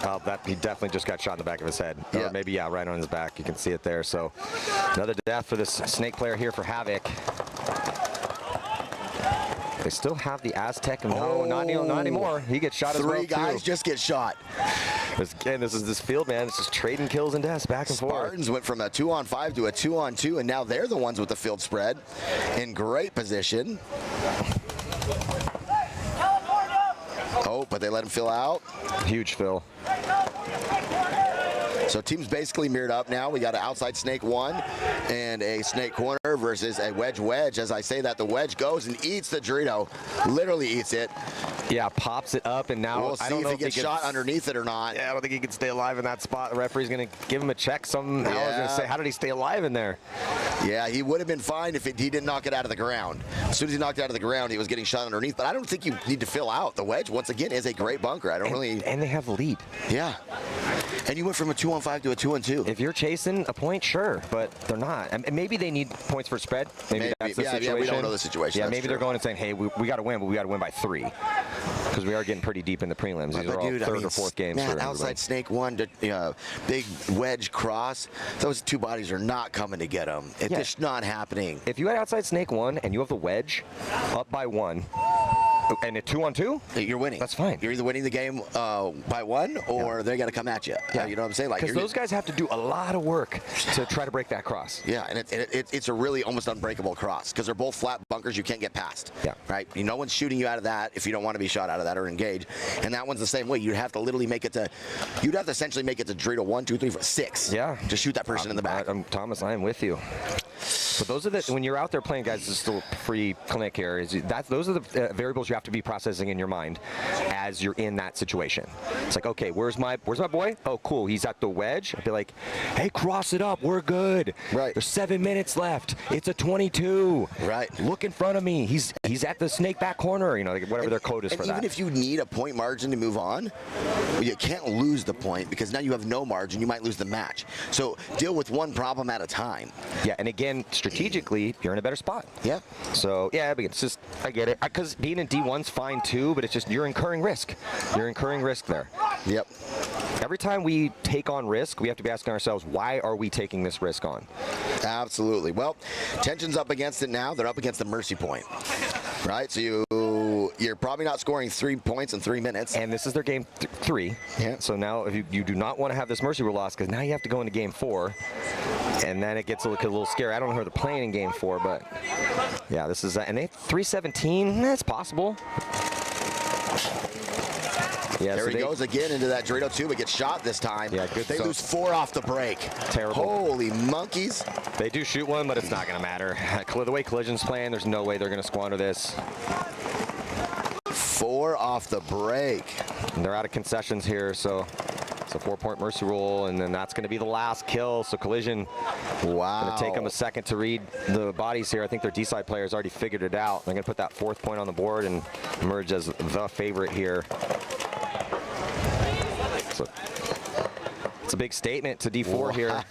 Well, he definitely just got shot in the back of his head. Or maybe, right on his back. You can see it there. So another death for this snake player here for Havoc. They still have the Aztec. No, not anymore. He gets shot as well, too. 3 guys just get shot. Again, this is this field, man. It's just trading kills and deaths back and forth. Spartans went from a 2 on 5 to a 2 on 2, and now they're the ones with the field spread. In great position. Oh, but they let him fill out. Huge fill. So teams basically mirrored up now. We got an outside snake 1 and a snake corner versus a wedge. As I say that, the wedge goes and eats the Dorito. Literally eats it. Yeah, pops it up, and now we'll see if he gets shot underneath it or not. Yeah, I don't think he can stay alive in that spot. The referee's going to give him a check somehow. I was going to say, how did he stay alive in there? Yeah, he would have been fine if he didn't knock it out of the ground. As soon as he knocked it out of the ground, he was getting shot underneath. But I don't think you need to fill out. The wedge, once again, is a great bunker. And they have the lead. Yeah. And you went from a 2 on 5 to a 2 on 2. If you're chasing a point, sure, but they're not. And maybe they need points for spread. Maybe that's the situation. Yeah, we don't know the situation. Yeah, maybe they're going and saying, hey, we got to win, but we got to win by 3. Because we are getting pretty deep in the prelims. These are all third or fourth games. Man, outside snake 1 to big wedge cross. Those 2 bodies are not coming to get them. It's just not happening. If you had outside snake 1 and you have the wedge up by 1, and a 2 on 2, you're winning. That's fine. You're either winning the game by 1 or they're going to come at you. Yeah. You know what I'm saying? Like, because those guys have to do a lot of work to try to break that cross. Yeah, and it's a really almost unbreakable cross because they're both flat bunkers you can't get past. Yeah. Right? No one's shooting you out of that if you don't want to be shot out of that or engage. And that one's the same way. You'd have to literally make it to, you'd have to essentially make it to Dorito 1, 2, 3, 4, 6. Yeah. To shoot that person in the back. Thomas, I am with you. But those are when you're out there playing, guys, this is still free clinic here. Those are the variables you have to be processing in your mind as you're in that situation. It's like, okay, where's my boy? Oh, cool, he's at the wedge. I'd be like, hey, cross it up, we're good. Right. There's 7 minutes left. It's a 22. Right. Look in front of me. He's at the snake back corner. You know, whatever their code is for that. Even if you need a point margin to move on, you can't lose the point because now you have no margin. You might lose the match. So deal with one problem at a time. Yeah, and again, strategically, you're in a better spot. Yeah. So, yeah, it's just, I get it. Because being in D1's fine too, but it's just you're incurring risk. You're incurring risk there. Yep. Every time we take on risk, we have to be asking ourselves, why are we taking this risk on? Absolutely. Well, tension's up against it now. They're up against the mercy point. Right? So you're probably not scoring 3 points in 3 minutes. And this is their game 3. Yeah. So now if you do not want to have this mercy rule loss because now you have to go into game 4. And then it gets a little scary. I don't know who they're playing in game 4, but yeah, this is, and they 317, that's possible. Yeah, there so he goes again into that Dorito 2, but gets shot this time. Yeah, good. They lose 4 off the break. Terrible. Holy monkeys. They do shoot one, but it's not going to matter. The way Collision's playing, there's no way they're going to squander this. 4 off the break. And they're out of concessions here, so it's a 4-point mercy rule, and then that's going to be the last kill. So Collision, wow, going to take them a second to read the bodies here. I think their D-side players already figured it out. They're going to put that 4th point on the board and emerge as the favorite here. So it's a big statement to D4 here.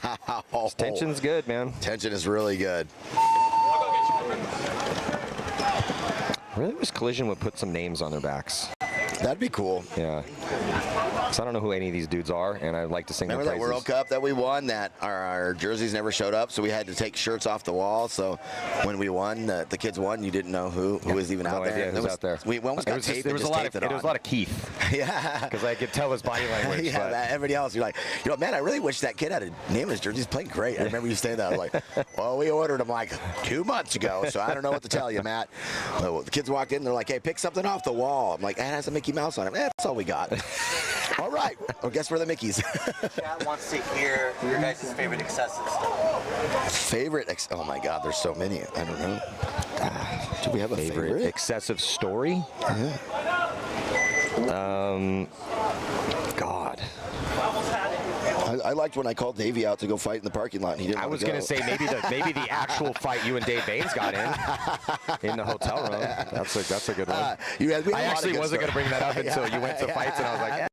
Tension's good, man. Tension is really good. I really wish Collision would put some names on their backs. That'd be cool. Yeah. So I don't know who any of these dudes are, and I'd like to sing Remember their that praises. World Cup that we won, that our jerseys never showed up, so we had to take shirts off the wall. So when we won, the kids won, you didn't know who was even out there. No idea who's out there. We almost got taped and just taped it on. There was a lot of Keith. Yeah. Because I could tell his body language. Yeah, but everybody else, you're like, man, I really wish that kid had a name in his jersey. He's playing great. I remember you saying that. I was like, well, we ordered him like 2 months ago, so I don't know what to tell you, Matt. The kids walked in, they're like, hey, pick something off the wall. I'm like, it has a Mickey Mouse on it. That's all we got. All right. Well, guess we're the Mickeys. Chat wants to hear your guys' favorite excessive stuff. Oh my God, there's so many. I don't know. Do we have a favorite? Excessive story? Yeah. God. I liked when I called Davey out to go fight in the parking lot. And he didn't. I was going to say maybe the actual fight you and Dave Baines got in the hotel room. That's a good one. I actually wasn't going to bring that up until you went to fights, and I was like,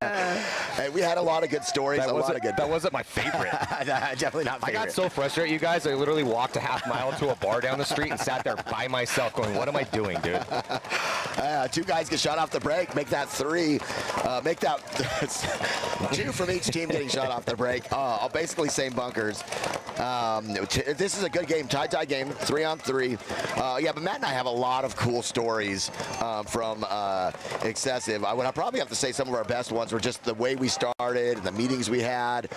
Hey, we had a lot of good stories. That wasn't my favorite. Definitely not favorite. I got so frustrated, you guys. I literally walked a half mile to a bar down the street and sat there by myself going, what am I doing, dude? 2 guys get shot off the break. Make that 3. Make that 2 from each team getting shot off the break. Basically same bunkers. This is a good game, tie game, 3-on-3. Yeah, but Matt and I have a lot of cool stories from Excessive. I would probably have to say some of our best ones were just the way we started, and the meetings we had,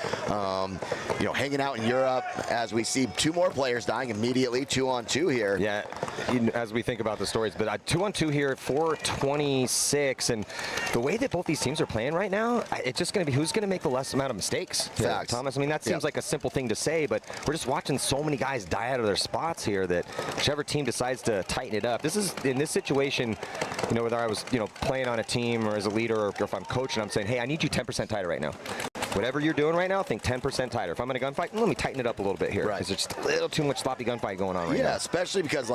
hanging out in Europe as we see 2 more players dying immediately, 2-on-2 here. Yeah, as we think about the stories, but 2-on-2 here, 4:26, and the way that both these teams are playing right now, it's just going to be who's going to make the less amount of mistakes. Facts. Thomas, I mean, that seems like a simple thing to say, but we're just watching so many guys die out of their spots here that whichever team decides to tighten it up. This is, in this situation, whether I was, playing on a team or as a leader, or if I'm coaching, I'm saying, hey, I need you 10% tighter right now. Whatever you're doing right now, think 10% tighter. If I'm in a gunfight, let me tighten it up a little bit here. Because there's just a little too much sloppy gunfight going on right now. Yeah, especially because,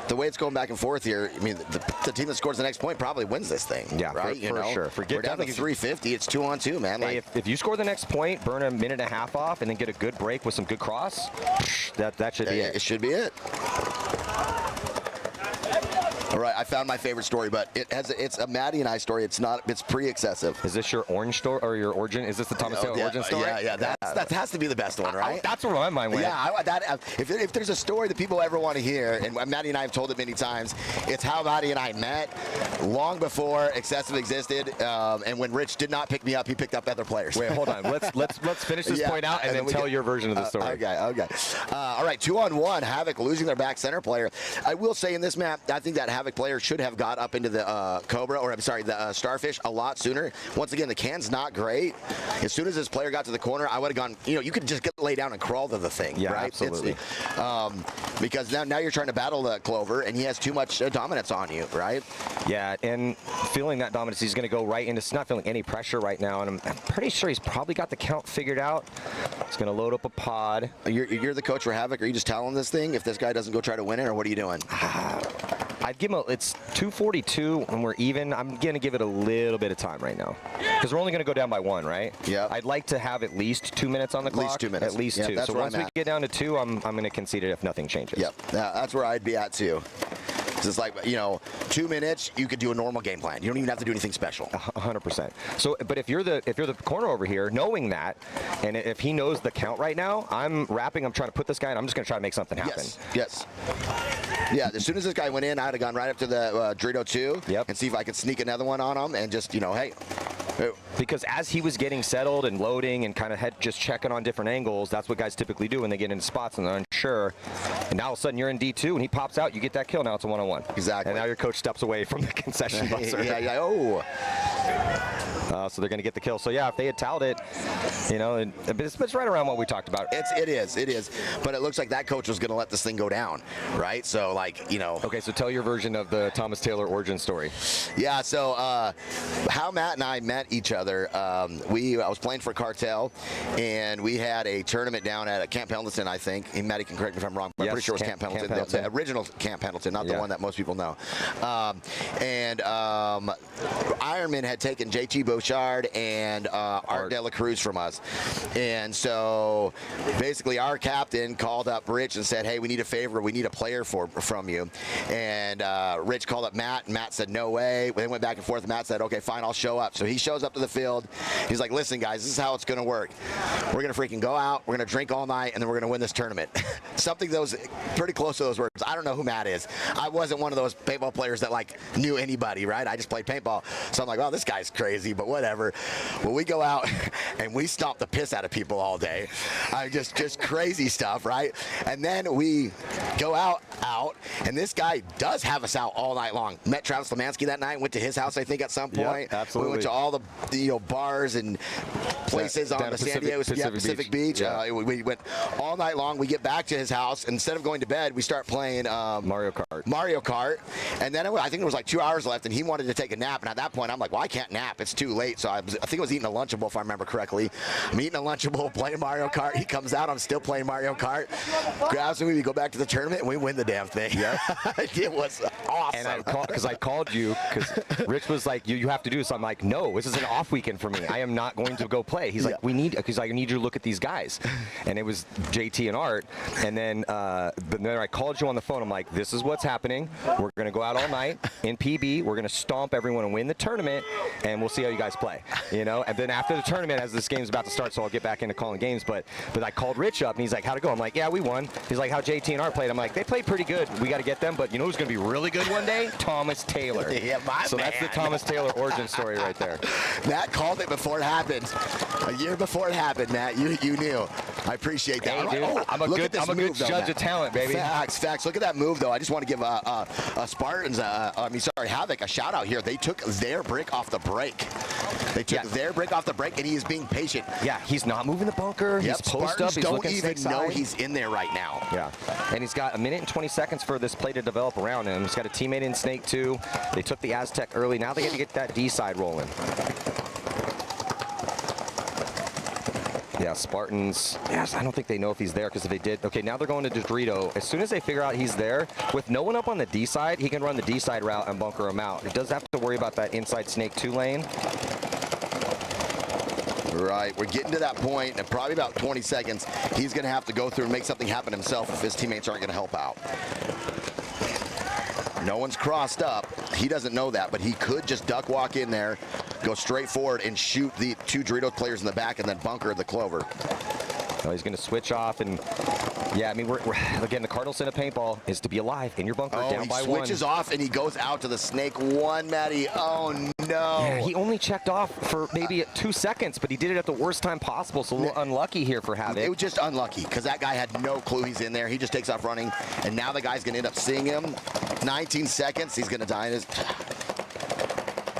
the way it's going back and forth here, I mean, the team that scores the next point probably wins this thing. Yeah, right? for sure. We're down to 350. It's 2-on-2, man. Hey, if you score the next point, burn a minute and a half off, and then get a good break with some good cross, that should be it. It should be it. All right, I found my favorite story, but it's a Maddie and I story. It's pre-excessive. Is this your orange story or your origin? Is this the Thomas Taylor origin story? Yeah, that has to be the best one, right? That's where my mind went. Yeah, if there's a story that people ever want to hear, and Maddie and I have told it many times, it's how Maddie and I met long before Excessive existed, and when Rich did not pick me up, he picked up other players. Wait, hold on. Let's finish this point out and then tell your version of the story. Okay. All right, 2-on-1. Havoc losing their back center player. I will say in this map, I think that Havoc player should have got up into the Cobra, or I'm sorry, the Starfish a lot sooner. Once again, the can's not great. As soon as this player got to the corner, I would have gone, you could just lay down and crawl to the thing, yeah, right? Absolutely. Because now you're trying to battle the Clover, and he has too much dominance on you, right? Yeah, and feeling that dominance, he's going to go right into not feeling any pressure right now, and I'm pretty sure he's probably got the count figured out. He's going to load up a pod. You're the coach for Havoc. Are you just telling this thing if this guy doesn't go try to win it, or what are you doing? I'd give him it's 242 and we're even. I'm going to give it a little bit of time right now because we're only going to go down by 1, right? Yeah. I'd like to have at least 2 minutes on the clock. At least 2 minutes. At least 2. That's so once we get down to 2, I'm going to concede it if nothing changes. Yep. That's where I'd be at too. It's like, 2 minutes, you could do a normal game plan. You don't even have to do anything special. 100%. So, but if you're the corner over here, knowing that, and if he knows the count right now, I'm rapping. I'm trying to put this guy, and I'm just going to try to make something happen. Yes. Yeah. As soon as this guy went in, I'd have gone right up to the Dorito 2 and see if I could sneak another one on him, and just hey. Because as he was getting settled and loading and kind of just checking on different angles, that's what guys typically do when they get into spots and they're unsure. And now all of a sudden you're in D2 and he pops out, you get that kill, now it's a one-on-one. Exactly. And now your coach steps away from the concession buzzer. Yeah, oh. So they're going to get the kill. So yeah, if they had towed it, you know, it's right around what we talked about. It is. But it looks like that coach was going to let this thing go down, right? So like, you know. Okay, so tell your version of the Thomas Taylor origin story. Yeah, so how Matt and I met each other, I was playing for Cartel, and we had a tournament down at Camp Pendleton, I think. And Matty can correct me if I'm wrong, but I'm pretty sure it was Camp Pendleton. The original Camp Pendleton, not the one that most people know. Ironman had taken JT Bouchard and Art De La Cruz from us. And so basically our captain called up Rich and said, hey, we need a favor. We need a player from you. And Rich called up Matt, and Matt said, no way. They went back and forth. Matt said, okay, fine, I'll show up. So he shows up to the field. He's like, listen, guys, this is how it's going to work. We're going to freaking go out. We're going to drink all night, and then we're going to win this tournament. Something that was pretty close to those words. I don't know who Matt is. I wasn't one of those paintball players that, like, knew anybody, right? I just played paintball. So I'm like, oh, this guy's crazy, but whatever. Well, we go out, and we stomp the piss out of people all day. Just crazy stuff, right? And then we go out, and this guy does have us out all night long. Met Travis Lemansky that night, went to his house, I think, at some point. Yep, absolutely. We went to all the bars and places on the San Diego Pacific Beach. Yeah. We went all night long. We get back to his house. Instead of going to bed, we start playing Mario Kart. And then I think there was like 2 hours left, and he wanted to take a nap. And at that point, I'm like, well, I can't nap. It's too late. So I think I was eating a Lunchable, if I remember correctly. I'm eating a Lunchable, playing Mario Kart. He comes out. I'm still playing Mario Kart. Grabs me. We go back to the tournament, and we win the damn thing. Yeah. It was awesome. And I called you because Rich was like, you have to do this. I'm like, no, this is an off weekend for me. I am not going to go play. He's like, I need you to look at these guys. And it was JT and Art. And then I called you on the phone. I'm like, this is what's happening. We're going to go out all night in PB. We're going to stomp everyone and win the tournament, and we'll see how you guys play. You know. And then after the tournament, as this game's about to start, so I'll get back into calling games. But I called Rich up, and he's like, how'd it go? I'm like, yeah, we won. He's like, how JT and Art played? I'm like, they played pretty good. We got to get them. But you know who's going to be really good one day? Thomas Taylor. Yeah, so man. That's the Thomas Taylor origin story right there. Matt called it before it happened. A year before it happened, Matt. You knew. I appreciate that. Hey, dude, I'm a good judge of talent, baby. Facts. Look at that move, though. I just want to give Spartans, Havoc, a shout out here. They took their brick off the break. They took their brick off the break, and he is being patient. Yeah, he's not moving the bunker. He's post up. He's don't looking even know he's in there right now. Yeah, and he's got 1 minute and 20 seconds for this play to develop around him. He's got a teammate in Snake 2. They took the Aztec early. Now they get to get that D side rolling. Yeah, Spartans, yes, I don't think they know if he's there, because if they did, okay, now they're going to Dorito. As soon as they figure out he's there, with no one up on the D side, he can run the D side route and bunker him out. It does have to worry about that inside Snake 2 lane. Right, we're getting to that point, and probably about 20 seconds, he's going to have to go through and make something happen himself if his teammates aren't going to help out. No one's crossed up. He doesn't know that, but he could just duck walk in there, go straight forward, and shoot the 2 Doritos players in the back and then bunker the Clover. Oh, he's going to switch off, and yeah, I mean, we're again, the Cardinal sin of paintball is to be alive in your bunker down by 1. He switches off, and he goes out to the Snake 1, Matty. Oh, no. Yeah, he only checked off for maybe 2 seconds, but he did it at the worst time possible, so a little unlucky here for Havoc. It was just unlucky, because that guy had no clue he's in there. He just takes off running, and now the guy's going to end up seeing him. 19 seconds, he's going to die in his...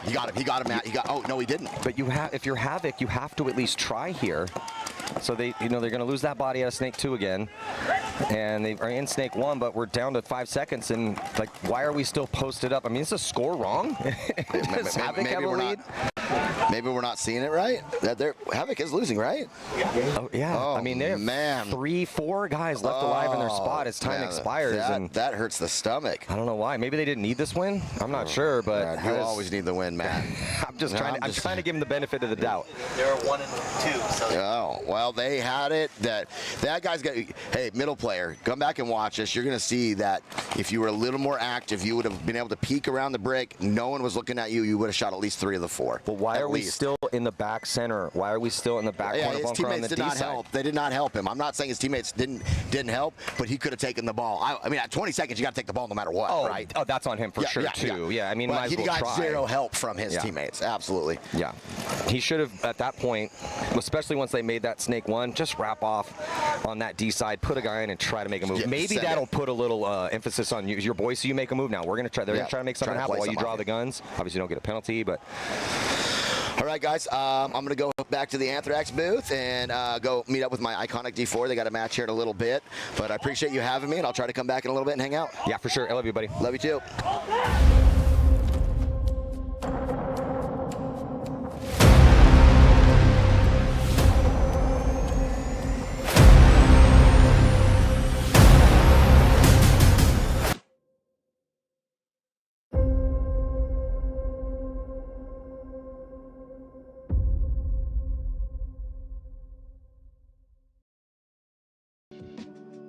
He got him, Matt. Oh, no, he didn't. But if you're Havoc, you have to at least try here. So they're going to lose that body out of Snake 2 again. And they are in Snake 1, but we're down to 5 seconds. And, like, why are we still posted up? I mean, is the score wrong? Does Havoc have a lead? Maybe we're not seeing it right. Havoc is losing, right? Oh, yeah. Oh, I mean, they have 3-4 guys left alive in their spot as time expires. That hurts the stomach. I don't know why. Maybe they didn't need this win. I'm not sure, but you always need the win, Matt. I'm trying to give him the benefit of the doubt. They're 1 and 2. So oh, well, they had it. That guy's got. Hey, middle player, come back and watch this. You're going to see that if you were a little more active, you would have been able to peek around the brick. No one was looking at you. You would have shot at least 3 of the 4. But why are we still in the back center? Why are we still in the back corner his bunker on teammates the did D not side? help. They did not help him. I'm not saying his teammates didn't help, but he could have taken the ball. I mean, at 20 seconds, you got to take the ball no matter what, right? Oh, that's on him for sure, too. Yeah, I mean, might as well try. He got 0 help from his teammates. absolutely. Yeah. He should have, at that point, especially once they made that snake one, just wrap off on that D side, put a guy in and try to make a move. Yeah, maybe that'll put a little emphasis on you, your boys, so you make a move now. We're going to try, they're going to try to make something happen while you draw the guns. Obviously, you don't get a penalty, but... All right, guys, I'm going to go back to the Anthrax booth and go meet up with my iconic D4. They got a match here in a little bit, but I appreciate you having me, and I'll try to come back in a little bit and hang out. Yeah, for sure. I love you, buddy. Love you, too.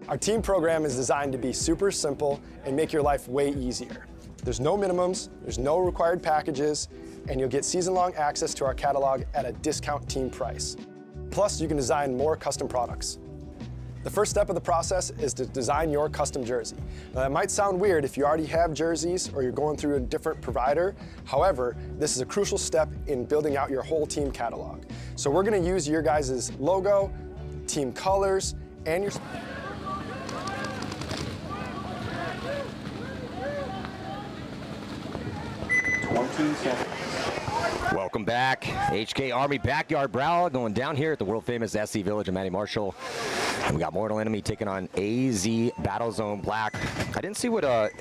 Our team program is designed to be super simple and make your life way easier. There's no minimums, there's no required packages, and you'll get season-long access to our catalog at a discount team price. Plus, you can design more custom products. The first step of the process is to design your custom jersey. Now, that might sound weird if you already have jerseys or you're going through a different provider. However, this is a crucial step in building out your whole team catalog. So we're going to use your guys' logo, team colors, and your... 20 seconds. Welcome back. HK Army Backyard Brawl going down here at the world famous SC Village of Matty Marshall. And we got Mortal Enemy taking on AZ Battlezone Black. I didn't see what AZ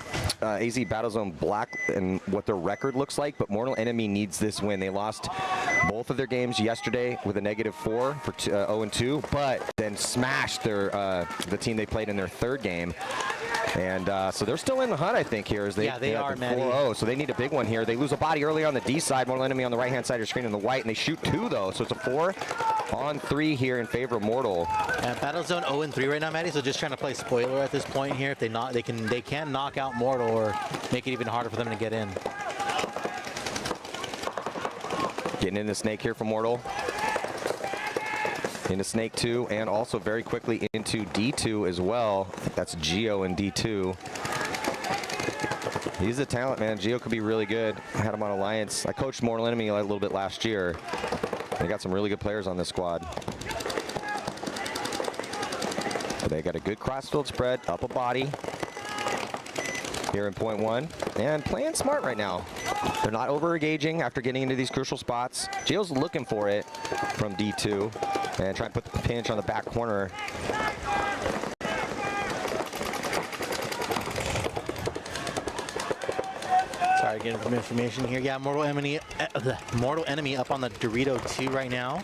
Battlezone Black and what their record looks like, but Mortal Enemy needs this win. They lost both of their games yesterday with a -4 for 0-2, but then smashed their the team they played in their third game. And so they're still in the hunt, I think, here. As they are, 4-0, so they need a big one here. They lose a body early on the D side, Mortal Enemy on the right-hand side of your screen in the white, and they shoot 2, though. So it's a 4-on-3 here in favor of Mortal. Yeah, Battlezone 0-3 right now, Matty, so just trying to play spoiler at this point here. If they can knock out Mortal or make it even harder for them to get in. Getting in the snake here for Mortal. Into Snake 2, and also very quickly into D2 as well. I think that's Geo in D2. He's a talent, man. Geo could be really good. I had him on Alliance. I coached Mortal Enemy a little bit last year. They got some really good players on this squad. They got a good crossfield spread, up a body here in point 1, and playing smart right now. They're not over-engaging after getting into these crucial spots. Geo's looking for it from D2 and trying to put the pinch on the back corner. Sorry, getting some information here. Yeah, Mortal Enemy up on the Dorito 2 right now.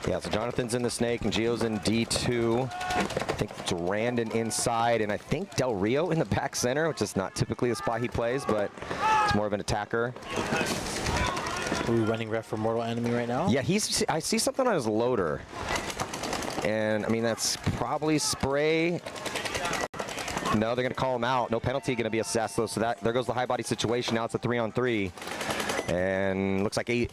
Yeah, so Jonathan's in the snake and Geo's in D2. I think it's Randon inside, and I think Del Rio in the back center, which is not typically the spot he plays, but it's more of an attacker. Ooh, running ref for Mortal Enemy right now? Yeah, I see something on his loader. And, I mean, that's probably spray. No, they're going to call him out. No penalty going to be assessed, though, so there goes the high body situation. Now it's a 3-on-3. And looks like a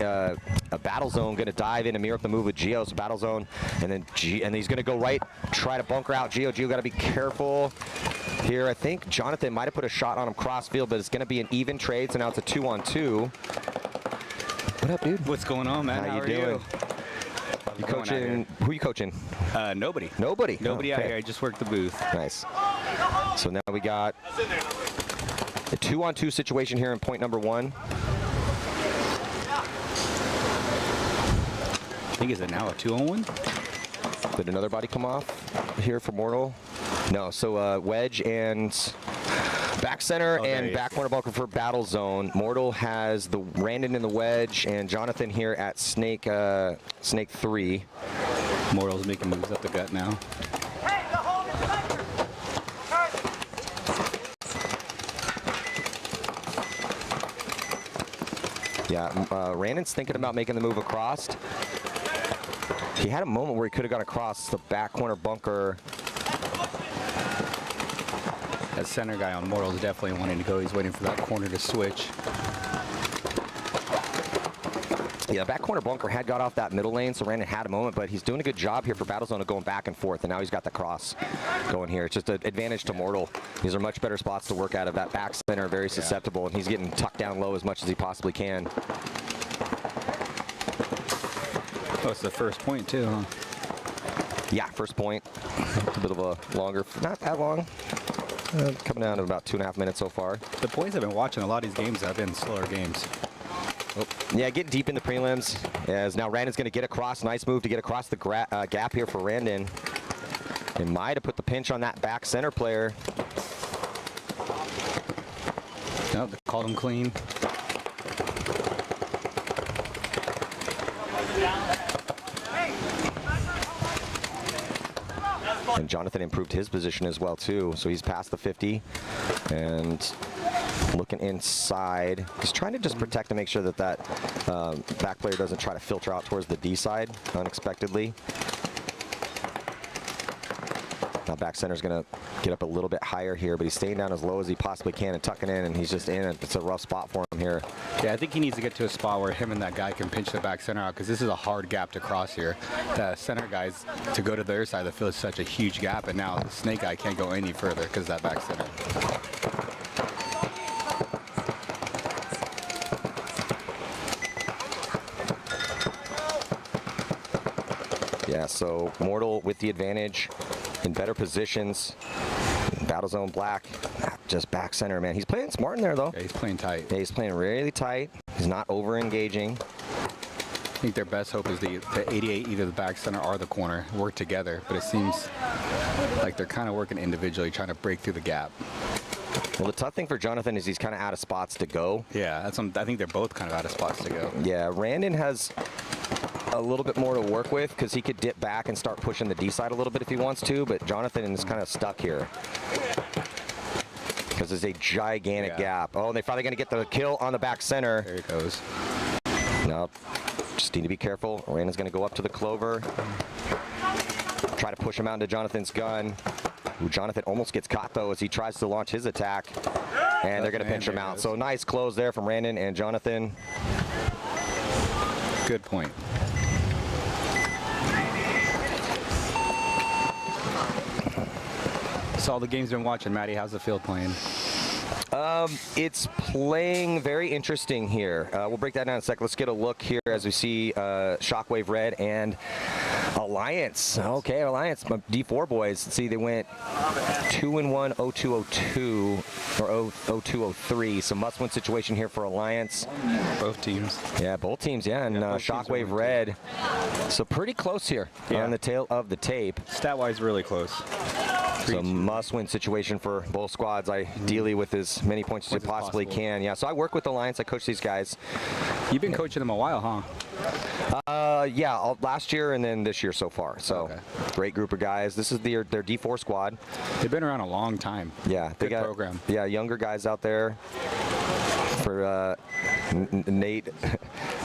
Battlezone going to dive in and mirror up the move with Geo. So Battlezone, and then he's going to go right, try to bunker out Geo. Geo got to be careful here. I think Jonathan might have put a shot on him crossfield, but it's going to be an even trade. So now it's a 2-on-2. What up, dude? What's going on, man? How you doing? You coaching? Who you coaching? Nobody. Nobody? Nobody out here. I just work the booth. Nice. So now we got a 2-on-2 situation here in point number 1. I think, is it now a 2-on-1? Did another body come off here for Mortal? No, so Wedge and back center and back corner bunker for Battlezone. Mortal has the Randon in the Wedge and Jonathan here at Snake 3. Mortal's making moves up the gut now. Yeah, Randon's thinking about making the move across. He had a moment where he could have gone across the back corner bunker. That center guy on Mortal is definitely wanting to go. He's waiting for that corner to switch. Yeah, back corner bunker had got off that middle lane, so Randon had a moment, but he's doing a good job here for Battlezone of going back and forth, and now he's got the cross going here. It's just an advantage to Mortal. These are much better spots to work out of. That back center, very susceptible, and he's getting tucked down low as much as he possibly can. Oh, it's the first point too, huh? Yeah, first point. A bit of a longer, not that long. Coming down to about 2.5 minutes so far. The points I've been watching, a lot of these games have been slower games. Oh. Yeah, getting deep in the prelims. As now Randon's going to get across. Nice move to get across the gap here for Randon. And might have put the pinch on that back center player. No, they called him clean. And Jonathan improved his position as well too, so he's past the 50 and looking inside. He's trying to just protect to make sure that back player doesn't try to filter out towards the D side unexpectedly. Now back center's gonna get up a little bit higher here, but he's staying down as low as he possibly can and tucking in, and he's just in it. It's a rough spot for him here. Yeah, I think he needs to get to a spot where him and that guy can pinch the back center out, because this is a hard gap to cross here. The center guys, to go to the other side of the field is such a huge gap, and now the snake guy can't go any further because of that back center. Yeah, so Mortal with the advantage, in better positions. Battle zone black, just back center, man. He's playing smart in there, though. Yeah, he's playing tight. Yeah, he's playing really tight. He's not over-engaging. I think their best hope is the 88, either the back center or the corner, work together. But it seems like they're kind of working individually, trying to break through the gap. Well, the tough thing for Jonathan is he's kind of out of spots to go. Yeah, I think they're both kind of out of spots to go. Yeah, Randon has a little bit more to work with because he could dip back and start pushing the D side a little bit if he wants to, but Jonathan is kind of stuck here because there's a gigantic gap. Oh, and they're finally going to get the kill on the back center. There it goes. Now, just need to be careful. Randon's going to go up to the clover, try to push him out into Jonathan's gun. Ooh, Jonathan almost gets caught, though, as he tries to launch his attack, and they're going to pinch him out. So nice close there from Randon and Jonathan. Good point. So all the games been watching, Matty. How's the field playing? It's playing very interesting here. We'll break that down in a sec. Let's get a look here as we see Shockwave Red and Alliance. Okay, Alliance, my D4 boys. See, they went 2-1, 0-2-0-2, or 0-2-0-3. So must-win situation here for Alliance. Both teams. Yeah, both teams, yeah. And Shockwave Red. So pretty close here on the tail of the tape. Stat-wise, really close. So must-win situation for both squads, ideally with as many points as you possibly can. Yeah, so I work with Alliance. I coach these guys. You've been coaching them a while, huh? Yeah, last year and then this year so far. So great group of guys. This is their D4 squad. They've been around a long time. Yeah, they got program. Yeah, younger guys out there. For Nate,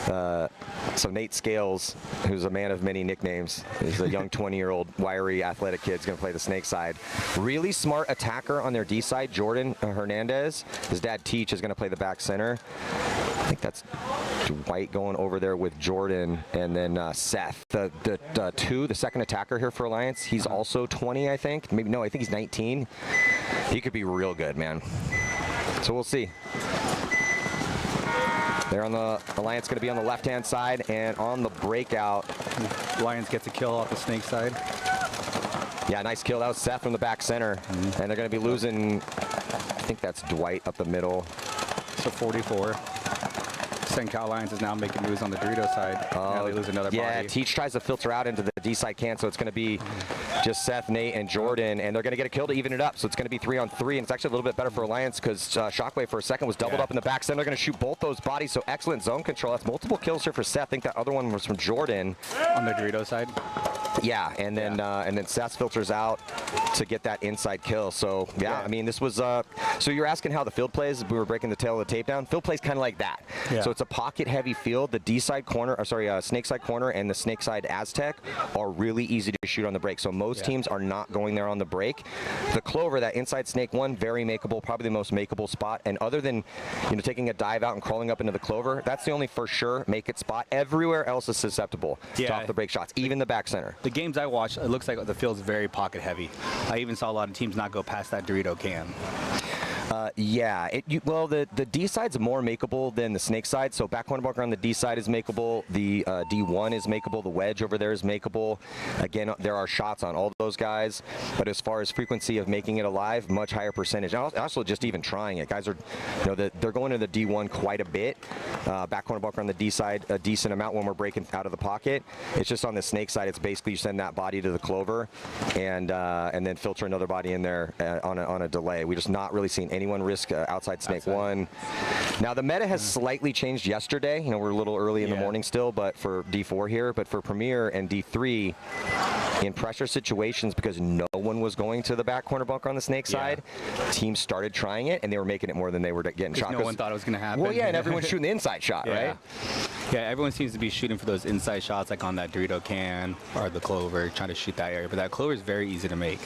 so Nate Scales, who's a man of many nicknames, is a young 20-year-old wiry athletic kid. He's going to play the snake side. Really smart attacker on their D side, Jordan Hernandez. His dad Teach is going to play the back center. I think that's Dwight going over there with Jordan, and then Seth, the second attacker here for Alliance. He's also 20, I think. Maybe no, I think he's 19. He could be real good, man. So we'll see. They're on the Alliance, going to be on the left-hand side, and on the breakout, Lions gets a kill off the snake side. Yeah, nice kill. That was Seth from the back center, and they're going to be losing. I think that's Dwight up the middle. So 44. St. Cal Lions is now making moves on the Dorito side. Now they lose another body. Teach tries to filter out into the D side can, so it's going to be just Seth, Nate, and Jordan, and they're going to get a kill to even it up. So it's going to be 3-on-3, and it's actually a little bit better for Alliance because Shockwave for a second was doubled up in the back center. They're going to shoot both those bodies, so excellent zone control. That's multiple kills here for Seth. I think that other one was from Jordan. On the Dorito side? Yeah, and then Seth filters out to get that inside kill. So yeah, I mean, this was so you're asking how the field plays. We were breaking the tail of the tape down. Field plays kind of like that. Yeah. So it's a pocket heavy field. The D side corner, or sorry, snake side corner and the snake side Aztec are really easy to shoot on the break. So most teams are not going there on the break. The clover, that inside snake one, very makeable, probably the most makeable spot. And other than taking a dive out and crawling up into the clover, that's the only for sure make it spot. Everywhere else is susceptible to off the break shots, even the back center. The games I watched, it looks like the field's very pocket heavy. I even saw a lot of teams not go past that Dorito can. Yeah. Well, the D side's more makeable than the snake side. So back corner bunker on the D side is makeable. The D1 is makeable. The wedge over there is makeable. Again, there are shots on all those guys. But as far as frequency of making it alive, much higher percentage. And also just even trying it. Guys are, they're going to the D1 quite a bit. Back corner bunker on the D side, a decent amount when we're breaking out of the pocket. It's just on the snake side, it's basically you send that body to the clover and then filter another body in there on a delay. We're just not really seeing anyone risk outside snake one. Now the meta has slightly changed yesterday. We're a little early in the morning still, but for D4 here, but for Premier and D3 in pressure situations, because no one was going to the back corner bunker on the snake side, teams started trying it and they were making it more than they were getting shot. No one thought it was going to happen. Well, yeah, and everyone's shooting the inside shot, right? Yeah, everyone seems to be shooting for those inside shots, like on that Dorito can or the clover, trying to shoot that area. But that clover is very easy to make.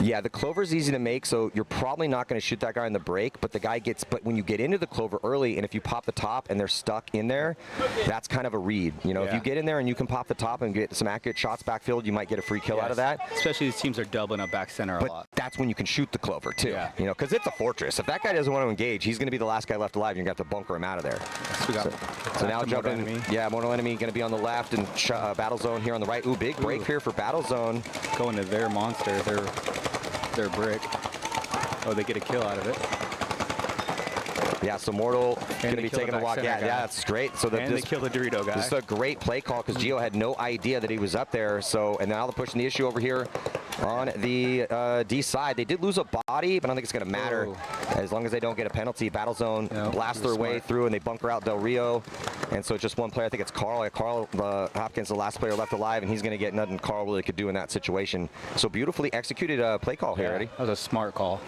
Yeah, the clover is easy to make, so you're probably not going to shoot that guy in the break. But but when you get into the clover early, and if you pop the top and they're stuck in there, that's kind of a read. If you get in there and you can pop the top and get some accurate shots backfield, you might get a free kill out of that. Especially these teams are doubling up back center a lot. That's when you can shoot the clover too. Because it's a fortress. If that guy doesn't want to engage, he's going to be the last guy left alive. You're going to have to bunker him out of there. So now jumping. Yeah, Mortal Enemy going to be on the left and Battle Zone here on the right. Ooh, big break here for Battle Zone. Going to their monster, their brick. Oh, they get a kill out of it. Yeah, so Mortal going to be taking a walk. Yeah, that's great. So they kill the Dorito guy. This is a great play call because Gio had no idea that he was up there. So, and now they're pushing the issue over here on the D side. They did lose a body, but I don't think it's going to matter as long as they don't get a penalty. Battle Zone blast their way through and they bunker out Del Rio. And so it's just one player. I think it's Carl. Carl Hopkins, the last player left alive, and he's going to get nothing Carl really could do in that situation. So beautifully executed play call here, Eddie. That was a smart call.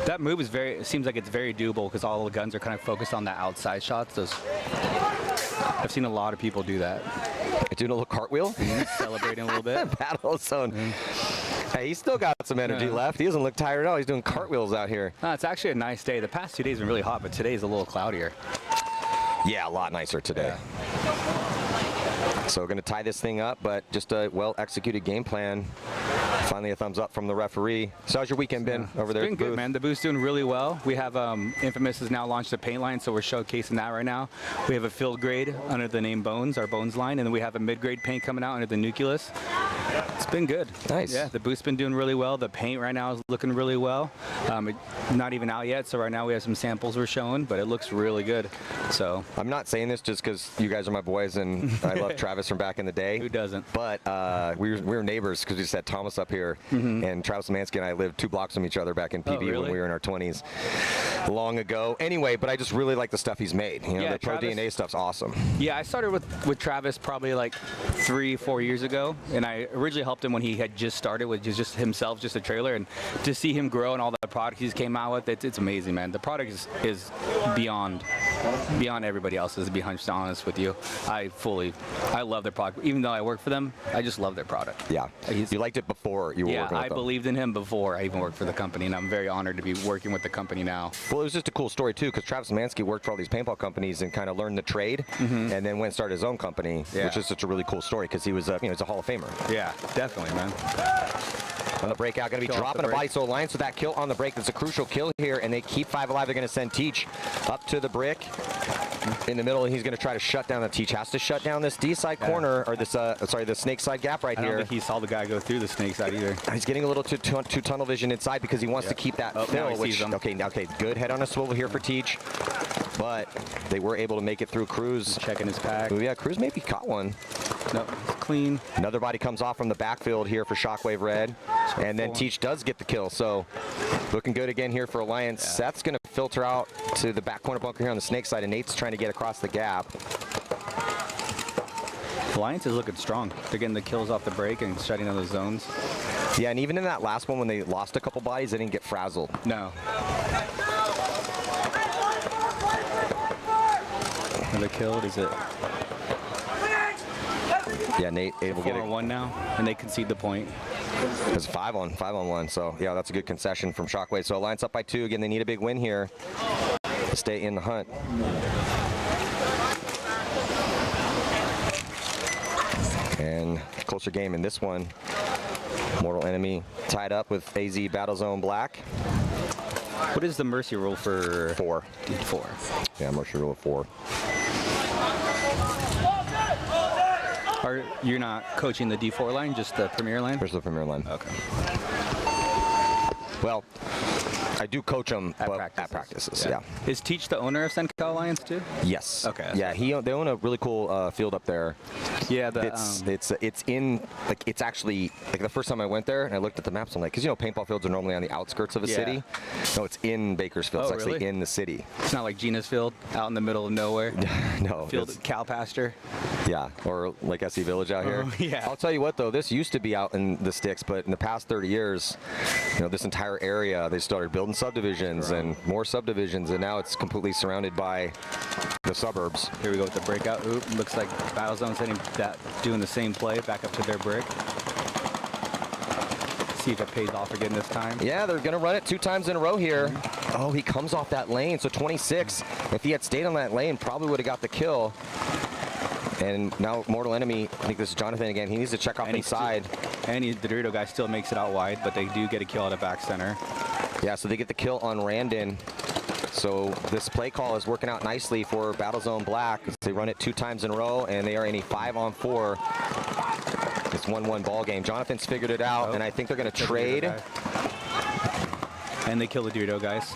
That move is it seems like it's very doable because all the guns are kind of focused on the outside shots. I've seen a lot of people do that. Doing a little cartwheel? Celebrating a little bit. Battle Zone. Hey, he's still got some energy left. He doesn't look tired at all. He's doing cartwheels out here. No, it's actually a nice day. The past 2 days have been really hot, but today's a little cloudier. Yeah, a lot nicer today. So we're going to tie this thing up, but just a well-executed game plan. Finally a thumbs up from the referee. So how's your weekend been over there? It's been good, man. The booth's doing really well. We have Infamous has now launched a paint line, so we're showcasing that right now. We have a field grade under the name Bones, our Bones line, and then we have a mid-grade paint coming out under the Nucleus. It's been good. Nice. Yeah, the booth's been doing really well. The paint right now is looking really well. Not even out yet, so right now we have some samples we're showing, but it looks really good. So I'm not saying this just because you guys are my boys and I love Travis from back in the day. Who doesn't? But we were neighbors because we just had Thomas up here, and Travis Mansky and I lived 2 blocks from each other back in PB when we were in our 20s long ago. Anyway, but I just really like the stuff he's made. The Pro DNA stuff's awesome. Yeah, I started with Travis probably like 3-4 years ago, and I originally helped him when he had just started with just himself, just a trailer, and to see him grow and all the products he's came out with, it's amazing, man. The product is beyond everybody else's, to be honest with you. I love their product. Even though I work for them, I just love their product. Yeah. You liked it before you were working with them. Yeah, I believed in him before I even worked for the company, and I'm very honored to be working with the company now. Well, it was just a cool story, too, because Travis Mansky worked for all these paintball companies and kind of learned the trade, and then went and started his own company, which is such a really cool story because he was, he's a Hall of Famer. Yeah, definitely, man. On the breakout, going to be dropping a body, so Alliance with that kill on the break. That's a crucial kill here, and they keep 5 alive. They're going to send Teach up to the brick in the middle, and he's going to try to shut down. The Teach has to shut down this D side corner, or this, the snake side gap right here. I don't think he saw the guy go through the snake side either. He's getting a little too tunnel vision inside because he wants to keep that fill. Okay, good head on a swivel here for Teach, but they were able to make it through. Cruz checking his pack. Ooh, yeah, Cruz maybe caught one. No, it's clean. Another body comes off from the backfield here for Shockwave Red. And then Teach does get the kill. So looking good again here for Alliance. Seth's going to filter out to the back corner bunker here on the snake side, and Nate's trying to get across the gap. Alliance is looking strong. They're getting the kills off the break and shutting down the zones. Yeah, and even in that last one when they lost a couple bodies, they didn't get frazzled. No. Another kill, is it? Yeah, Nate able to get it. 4-on-1 now, and they concede the point. It's 5-on-1, so yeah, that's a good concession from Shockwave. So Alliance up by 2. Again, they need a big win here to stay in the hunt. And closer game in this one. Mortal Enemy tied up with AZ Battlezone Black. What is the mercy rule for 4? 4. Yeah, mercy rule of 4. You're not coaching the D4 line, just the Premier line? Just the Premier line. Okay. Well, I do coach them at practices. Yeah. Is Teach the owner of Senka Alliance too? Yes. Okay. Yeah, they own a really cool field up there. Yeah, it's actually like the first time I went there and I looked at the maps. I'm like, because paintball fields are normally on the outskirts of a city. No, it's in Bakersfield. It's actually in the city. It's not like Gina's Field out in the middle of nowhere. No. Field cow pasture. Yeah, or like SE Village out here. Yeah. I'll tell you what though, this used to be out in the sticks, but in the past 30 years, this entire area they started building subdivisions and more subdivisions, and now it's completely surrounded by the suburbs. Here we go with the breakout. Oop, looks like Battlezone's doing the same play back up to their brick. See if it pays off again this time. Yeah, they're gonna run it 2 times in a row here. Oh, he comes off that lane, so 26. If he had stayed on that lane, probably would have got the kill. And now Mortal Enemy, I think this is Jonathan again, he needs to check off inside. And the Dorito guy still makes it out wide, but they do get a kill at a back center. Yeah, so they get the kill on Randon. So this play call is working out nicely for Battlezone Black. They run it 2 times in a row, and they are in a 5-on-4. It's 1-1 ball game. Jonathan's figured it out, and I think they're going to trade. And they kill the Dorito guys.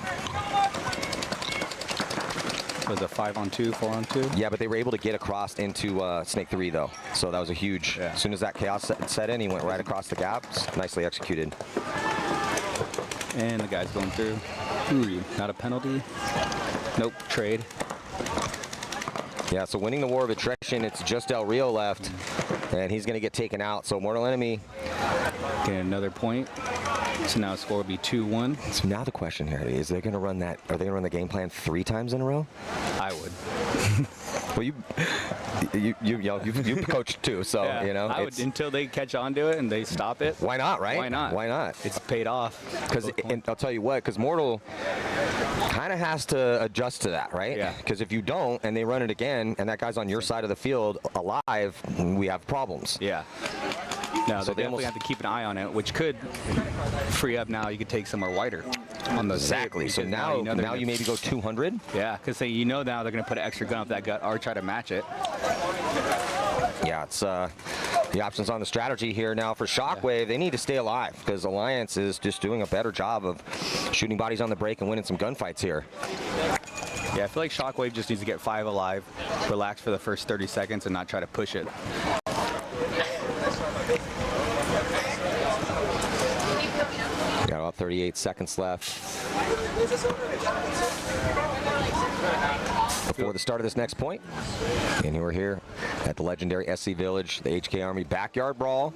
It was a 5-on-2, 4-on-2. Yeah, but they were able to get across into Snake 3 though. So that was a huge. As soon as that chaos set in, he went right across the gaps. Nicely executed. And the guy's going through. Ooh, not a penalty. Nope, trade. Yeah, so winning the war of attrition, it's just Del Rio left, and he's going to get taken out. So Mortal Enemy getting another point. So now the score will be 2-1. So now the question here is, they're going to run that? Are they going to run the game plan 3 times in a row? I would. Well, you've coached too, so I would, until they catch on to it and they stop it. Why not, right? Why not? Why not? It's paid off. Because I'll tell you what, because Mortal kind of has to adjust to that, right? Yeah. Because if you don't and they run it again and that guy's on your side of the field alive, we have problems. Yeah. No, so they definitely have to keep an eye on it, which could free up now. You could take somewhere wider on those. Exactly. So now you maybe go 200. Yeah, because now they're going to put an extra gun up that gut or try to match it. Yeah, it's the options on the strategy here now for Shockwave. They need to stay alive because Alliance is just doing a better job of shooting bodies on the break and winning some gunfights here. Yeah, I feel like Shockwave just needs to get 5 alive, relax for the first 30 seconds, and not try to push it. Got about 38 seconds left before the start of this next point. And we're here at the legendary SC Village, the HK Army Backyard Brawl.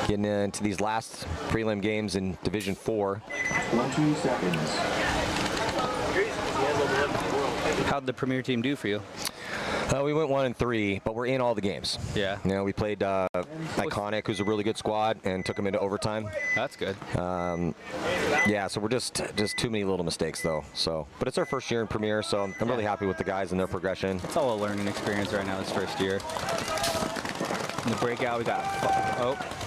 Getting into these last prelim games in Division 4. 20 seconds. How'd the Premier team do for you? We went 1-3, but we're in all the games. Yeah. We played Iconic, who's a really good squad, and took them into overtime. That's good. Yeah, so we're just too many little mistakes though. So, but it's our first year in Premier, so I'm really happy with the guys and their progression. It's all a learning experience right now this first year. In the breakout, we got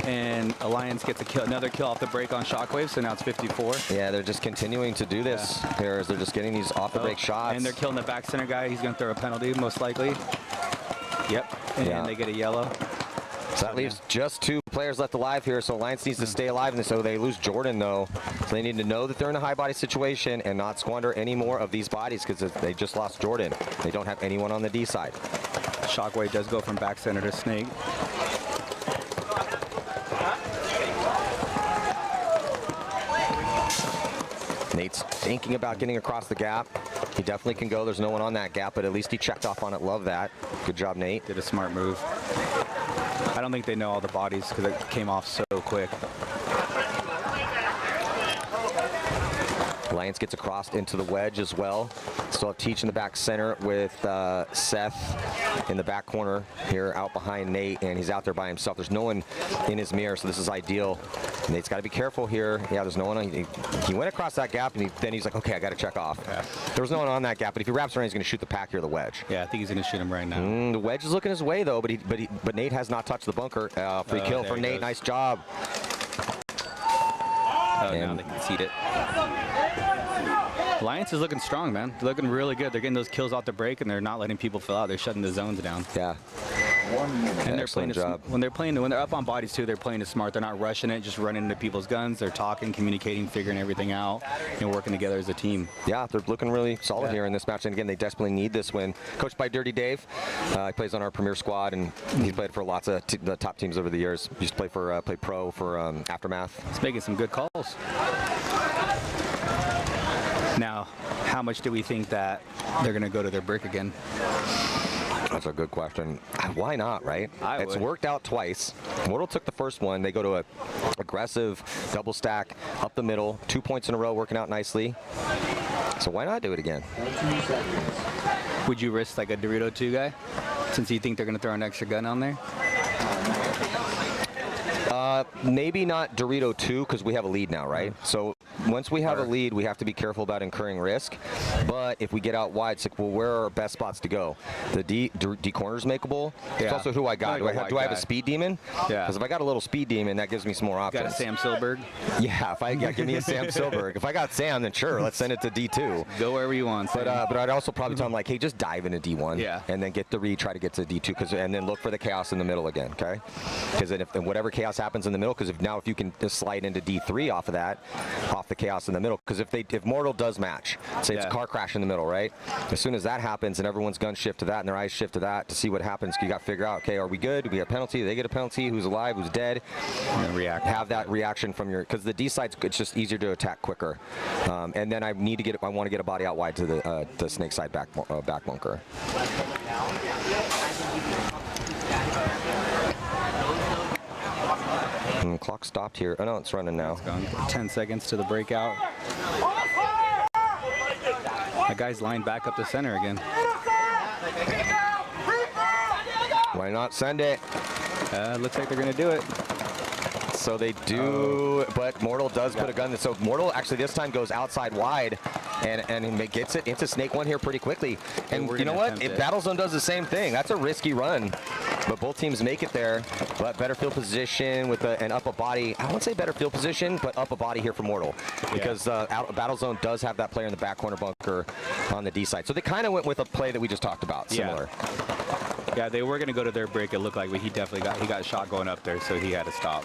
and Alliance gets another kill off the break on Shockwave, so now it's 54. Yeah, they're just continuing to do this here as they're just getting these off the break shots. And they're killing the back center guy. He's going to throw a penalty, most likely. Yep, and they get a yellow. So that leaves just 2 players left alive here, so Alliance needs to stay alive, and so they lose Jordan, though. So they need to know that they're in a high body situation and not squander any more of these bodies because they just lost Jordan. They don't have anyone on the D side. Shockwave does go from back center to Snake. Nate's thinking about getting across the gap. He definitely can go. There's no one on that gap, but at least he checked off on it. Love that. Good job, Nate. Did a smart move. I don't think they know all the bodies because it came off so quick. Alliance gets across into the wedge as well. Still have Teach in the back center with Seth in the back corner here out behind Nate, and he's out there by himself. There's no one in his mirror, so this is ideal. Nate's got to be careful here. Yeah, there's no one on. He went across that gap, and then he's like, okay, I got to check off. Yeah. There was no one on that gap, but if he wraps around, he's going to shoot the pack here, the wedge. Yeah, I think he's going to shoot him right now. The wedge is looking his way, though, but Nate has not touched the bunker. Free kill for Nate. Nice job. Oh, now they concede it. Alliance is looking strong, man. They're looking really good. They're getting those kills off the break, and they're not letting people fill out. They're shutting the zones down. Yeah. And they're playing when they're up on bodies too. They're playing it smart. They're not rushing it, just running into people's guns. They're talking, communicating, figuring everything out, and working together as a team. Yeah, they're looking really solid here in this match. And again, they desperately need this win. Coached by Dirty Dave. He plays on our premier squad, and he's played for lots of the top teams over the years. He used to play pro for Aftermath. He's making some good calls. Now, how much do we think that they're going to go to their brick again? That's a good question. Why not, right? It's worked out twice. Mortal took the first one. They go to a aggressive double stack up the middle, 2 points in a row, working out nicely. So why not do it again? Would you risk like a Dorito 2 guy, since you think they're going to throw an extra gun on there? Maybe not Dorito 2 because we have a lead now, right? So once we have a lead, we have to be careful about incurring risk. But if we get out wide, it's like, well, where are our best spots to go? The D corner's makeable. It's also who I got. Do I have a speed demon? Yeah. Because if I got a little speed demon, that gives me some more options. Got a Sam Silberg? Yeah, give me a Sam Silberg. If I got Sam, then sure, let's send it to D2. Go wherever you want, Sam. But I'd also probably tell him, like, hey, just dive into D1. Yeah. And then get the read, try to get to D2, and then look for the chaos in the middle again, okay? Because then if whatever chaos happens in the middle, because if you can just slide into D3 off of that, off the chaos in the middle, because if Mortal does match, say it's a car crash in the middle, right? As soon as that happens and everyone's guns shift to that and their eyes shift to that to see what happens, you got to figure out, okay, are we good? Do we get a penalty? Do they get a penalty? Who's alive? Who's dead? And react. Have that reaction from your, because the D side's it's just easier to attack quicker. And then I want to get a body out wide to the snake side back bunker. And clock stopped here. Oh no, it's running now. It's gone. 10 seconds to the breakout. That guy's lined back up the center again. Why not send it? Looks like they're going to do it. So they do, but Mortal does put a gun. So Mortal actually this time goes outside wide and gets it into Snake 1 here pretty quickly. And you know what? If Battlezone does the same thing, that's a risky run. But both teams make it there. But better field position with an up a body. I won't say better field position, but up a body here for Mortal. Because Battlezone does have that player in the back corner bunker on the D side. So they kind of went with a play that we just talked about, similar. Yeah, they were going to go to their break, it looked like, but he definitely got shot going up there, so he had to stop.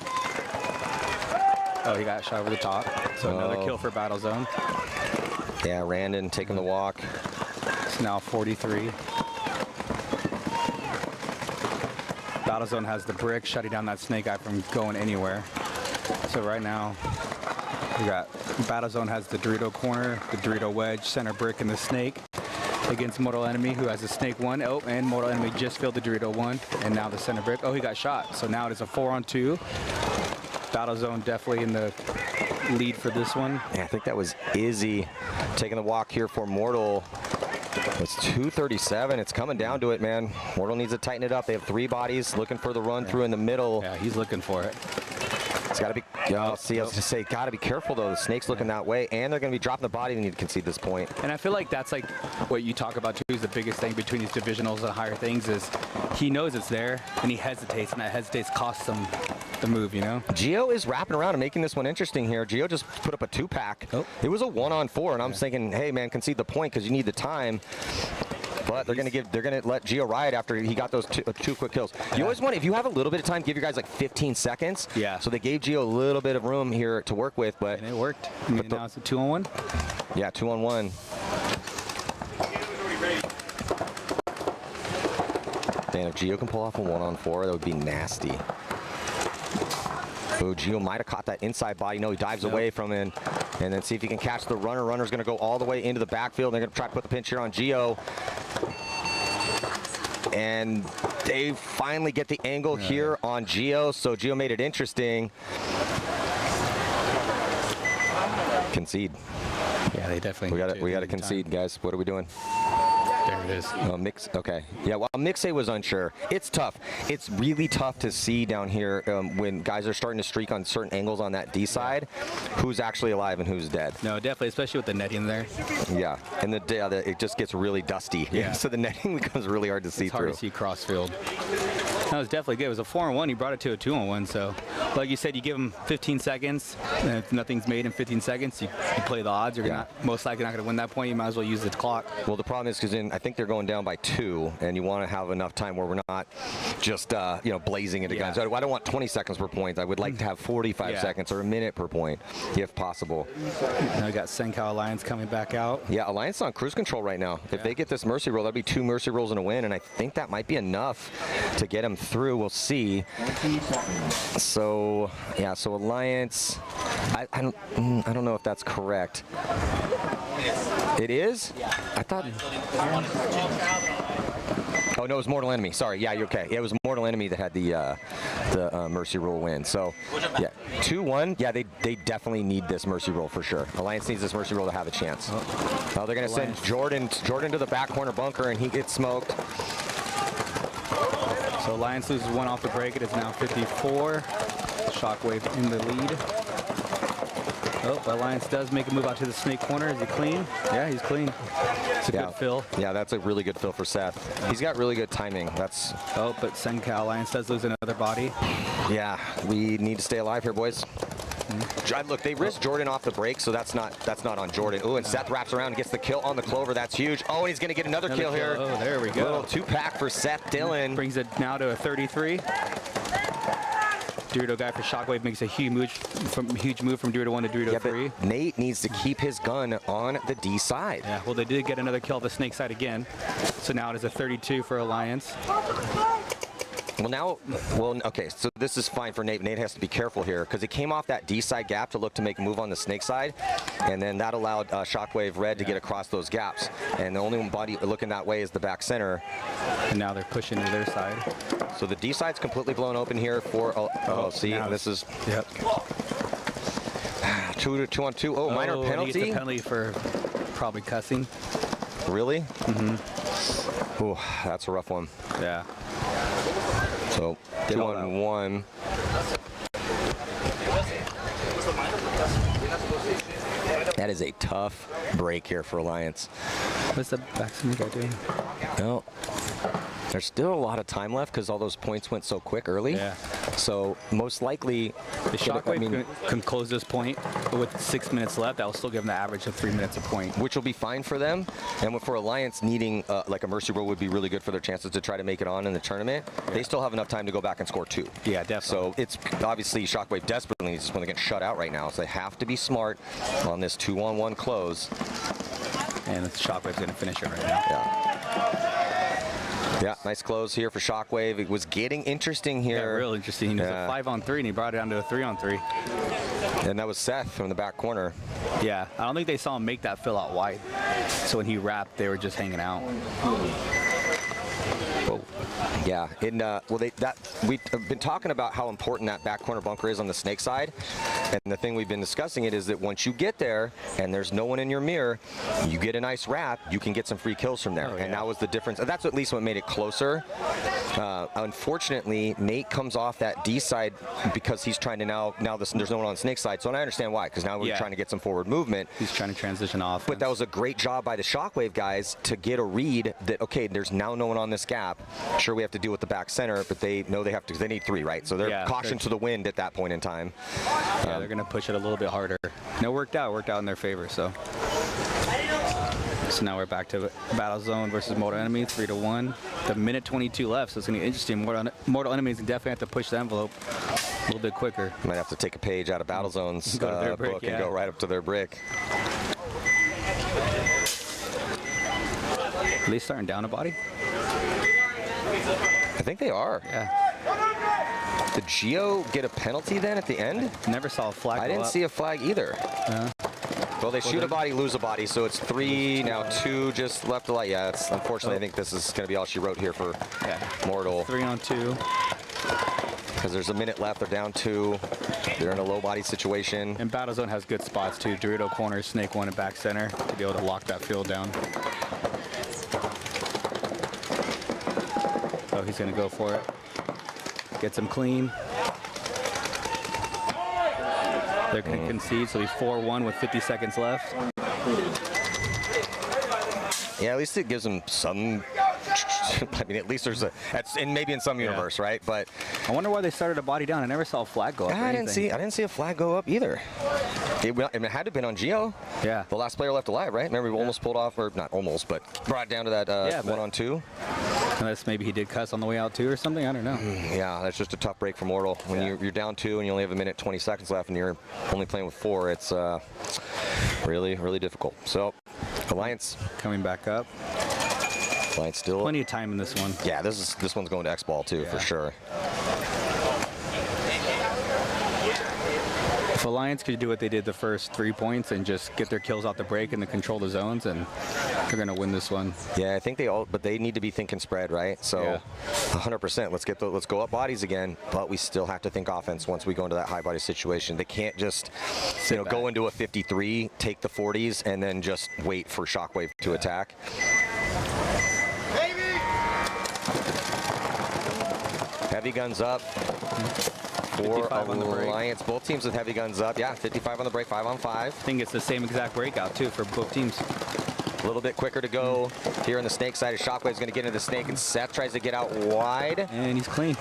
Oh, he got shot over the top. So another kill for Battlezone. Yeah, Randon taking the walk. It's now 43. Battlezone has the brick, shutting down that snake eye from going anywhere. So right now, we got Battlezone has the Dorito corner, the Dorito wedge, center brick, and the snake against Mortal Enemy, who has a snake 1. Oh, and Mortal Enemy just filled the Dorito 1, and now the center brick. Oh, he got shot. So now it is a 4-on-2. Battlezone definitely in the lead for this one. Yeah, I think that was Izzy taking the walk here for Mortal. It's 2:37. It's coming down to it, man. Mortal needs to tighten it up. They have 3 bodies looking for the run through in the middle. Yeah, he's looking for it. It's got to be, I was going to say, got to be careful, though. The snake's looking that way, and they're going to be dropping the body. They need to concede this point. And I feel like that's like what you talk about, too, is the biggest thing between these divisionals and higher things is he knows it's there, and he hesitates, and that hesitates costs him the move, you know? Gio is wrapping around and making this one interesting here. Gio just put up a 2-pack. Oh. It was a 1-on-4, and I'm thinking, hey, man, concede the point because you need the time. But they're gonna let Gio ride after he got those two quick kills. You always want, if you have a little bit of time, give your guys like 15 seconds. Yeah. So they gave Gio a little bit of room here to work with, but and it worked. And now it's a 2-on-1. Yeah, 2-on-1. Man, if Gio can pull off a 1-on-4, that would be nasty. Oh, Gio might have caught that inside body. No, he dives away from it. And then see if he can catch the runner. Runner's going to go all the way into the backfield. They're going to try to put the pinch here on Gio. And they finally get the angle here on Gio. So Gio made it interesting. Concede. Yeah, they definitely. We got to concede, guys. What are we doing? There it is. Mix. Okay. Yeah. Well, Mixe was unsure. It's tough. It's really tough to see down here when guys are starting to streak on certain angles on that D side, who's actually alive and who's dead. No, definitely, especially with the netting there. Yeah, and it just gets really dusty. Yeah. So the netting becomes really hard to see through. It's hard to see crossfield. That was definitely good. It was a 4-on-1. He brought it to a 2-on-1. So, like you said, you give him 15 seconds. And if nothing's made in 15 seconds, you play the odds. You're most likely not going to win that point. You might as well use the clock. Well, the problem is because I think they're going down by 2, and you want to have enough time where we're not just blazing into guns. So I don't want 20 seconds per point. I would like to have 45 seconds or a minute per point, if possible. Now we got Senko Alliance coming back out. Yeah, Alliance on cruise control right now. If they get this mercy roll, that'd be 2 mercy rolls and a win, and I think that might be enough to get them through. We'll see. So yeah, so Alliance. I don't know if that's correct. It is? I thought. Oh no, it was Mortal Enemy. Sorry, yeah, you're okay. Yeah, it was Mortal Enemy that had the mercy roll win. So yeah, 2-1. Yeah, they definitely need this mercy roll for sure. Alliance needs this mercy roll to have a chance. Oh, they're gonna send Jordan to the back corner bunker, and he gets smoked. So Alliance loses 1 off the break. It is now 54. Shockwave in the lead. Oh, Alliance does make a move out to the snake corner. Is he clean? Yeah, he's clean. It's a good fill. Yeah, that's a really good fill for Seth. He's got really good timing. That's. Oh, but Senka Alliance does lose another body. Yeah, we need to stay alive here, boys. Look, they risked Jordan off the break, so that's not on Jordan. Ooh, and Seth wraps around and gets the kill on the Clover. That's huge. Oh, and he's going to get another kill here. Oh, there we go. Little 2-pack for Seth Dillon. Brings it now to a 33. Dorito guy for Shockwave makes a huge move from Dorito 1 to Dorito 3. But Nate needs to keep his gun on the D side. Yeah, well, they did get another kill on the snake side again. So now it is a 32 for Alliance. Okay, so this is fine for Nate. Nate has to be careful here because he came off that D side gap to look to make a move on the snake side, and then that allowed Shockwave Red to get across those gaps. And the only one body looking that way is the back center. And now they're pushing to their side. So the D side's completely blown open here for. See, this is. Yep. 2-on-2. Oh, minor penalty. He gets a penalty for probably cussing. Really? Mm-hmm. Ooh, that's a rough one. Yeah. So 2-on-1. That is a tough break here for Alliance. What's the back snake guy doing? Well, there's still a lot of time left because all those points went so quick early. Yeah. So most likely, the Shockwave can close this point with 6 minutes left. That will still give them the average of 3 minutes a point, which will be fine for them. And for Alliance, needing like a mercy roll would be really good for their chances to try to make it on in the tournament. Yeah. They still have enough time to go back and score 2. Yeah, definitely. So it's obviously Shockwave desperately needs to get shut out right now. So they have to be smart on this 2-on-1 close. And Shockwave's going to finish it right now. Yeah. Yeah, nice close here for Shockwave. It was getting interesting here. Yeah, real interesting. It was a 5-on-3, and he brought it down to a 3-on-3. And that was Seth from the back corner. Yeah, I don't think they saw him make that fill out wide. So when he wrapped, they were just hanging out. Whoa. Yeah, we've been talking about how important that back corner bunker is on the snake side, and the thing we've been discussing is that once you get there and there's no one in your mirror, you get a nice wrap, you can get some free kills from there. Oh, yeah. And that was the difference. That's at least what made it closer. Unfortunately, Nate comes off that D side because he's trying to there's no one on the snake side, so I understand why, because now we're trying to get some forward movement. He's trying to transition off. But that was a great job by the Shockwave guys to get a read that, okay, there's now no one on this gap. Sure, we have to deal with the back center, but they know they have to. They need 3, right? So they're caution to the wind at that point in time. Yeah, they're going to push it a little bit harder. And it worked out in their favor. So now we're back to Battle Zone versus Mortal Enemy, 3-1. The minute 22 left, so it's going to be interesting. Mortal Enemies definitely have to push the envelope a little bit quicker. Might have to take a page out of Battle Zone's book and go right up to their brick. Are they starting down a body? I think they are. Yeah. Did Geo get a penalty then at the end? Never saw a flag. I didn't see a flag either. Well, they shoot a body, lose a body, so it's 3, now 2 just left to light. Yeah, it's unfortunately, I think this is going to be all she wrote here for Mortal. 3-on-2. Because there's a minute left, they're down 2. They're in a low body situation. And Battle Zone has good spots too. Dorito corner, Snake 1 and back center to be able to lock that field down. So he's going to go for it. Gets him clean. They're going to concede, so he's 4-1 with 50 seconds left. Yeah, at least it gives them some I mean, at least there's and maybe in some universe, right? But I wonder why they started a body down. I never saw a flag go up. I didn't see a flag go up either. It had to have been on Gio. Yeah. The last player left alive, right? Remember, we almost pulled off, or not almost, but brought it down to that 1-on-2. Unless maybe he did cuss on the way out too or something. I don't know. Yeah, that's just a tough break for Mortal. When you're down 2 and you only have 1 minute 20 seconds left and you're only playing with 4, it's really, really difficult. So, Alliance coming back up. Alliance still. Plenty of time in this one. Yeah, this one's going to X-Ball too, for sure. If Alliance could do what they did the first 3 points and just get their kills off the break and then control the zones, and they're going to win this one. Yeah, I think but they need to be thinking spread, right? So 100%, let's go up bodies again, but we still have to think offense once we go into that high body situation. They can't just go into a 53, take the 40s, and then just wait for Shockwave to attack. Heavy guns up. For Alliance, both teams with heavy guns up. Yeah, 55 on the break, 5-on-5. I think it's the same exact breakout too for both teams. A little bit quicker to go here on the snake side. Shockwave's going to get into the snake, and Seth tries to get out wide. And he's clean.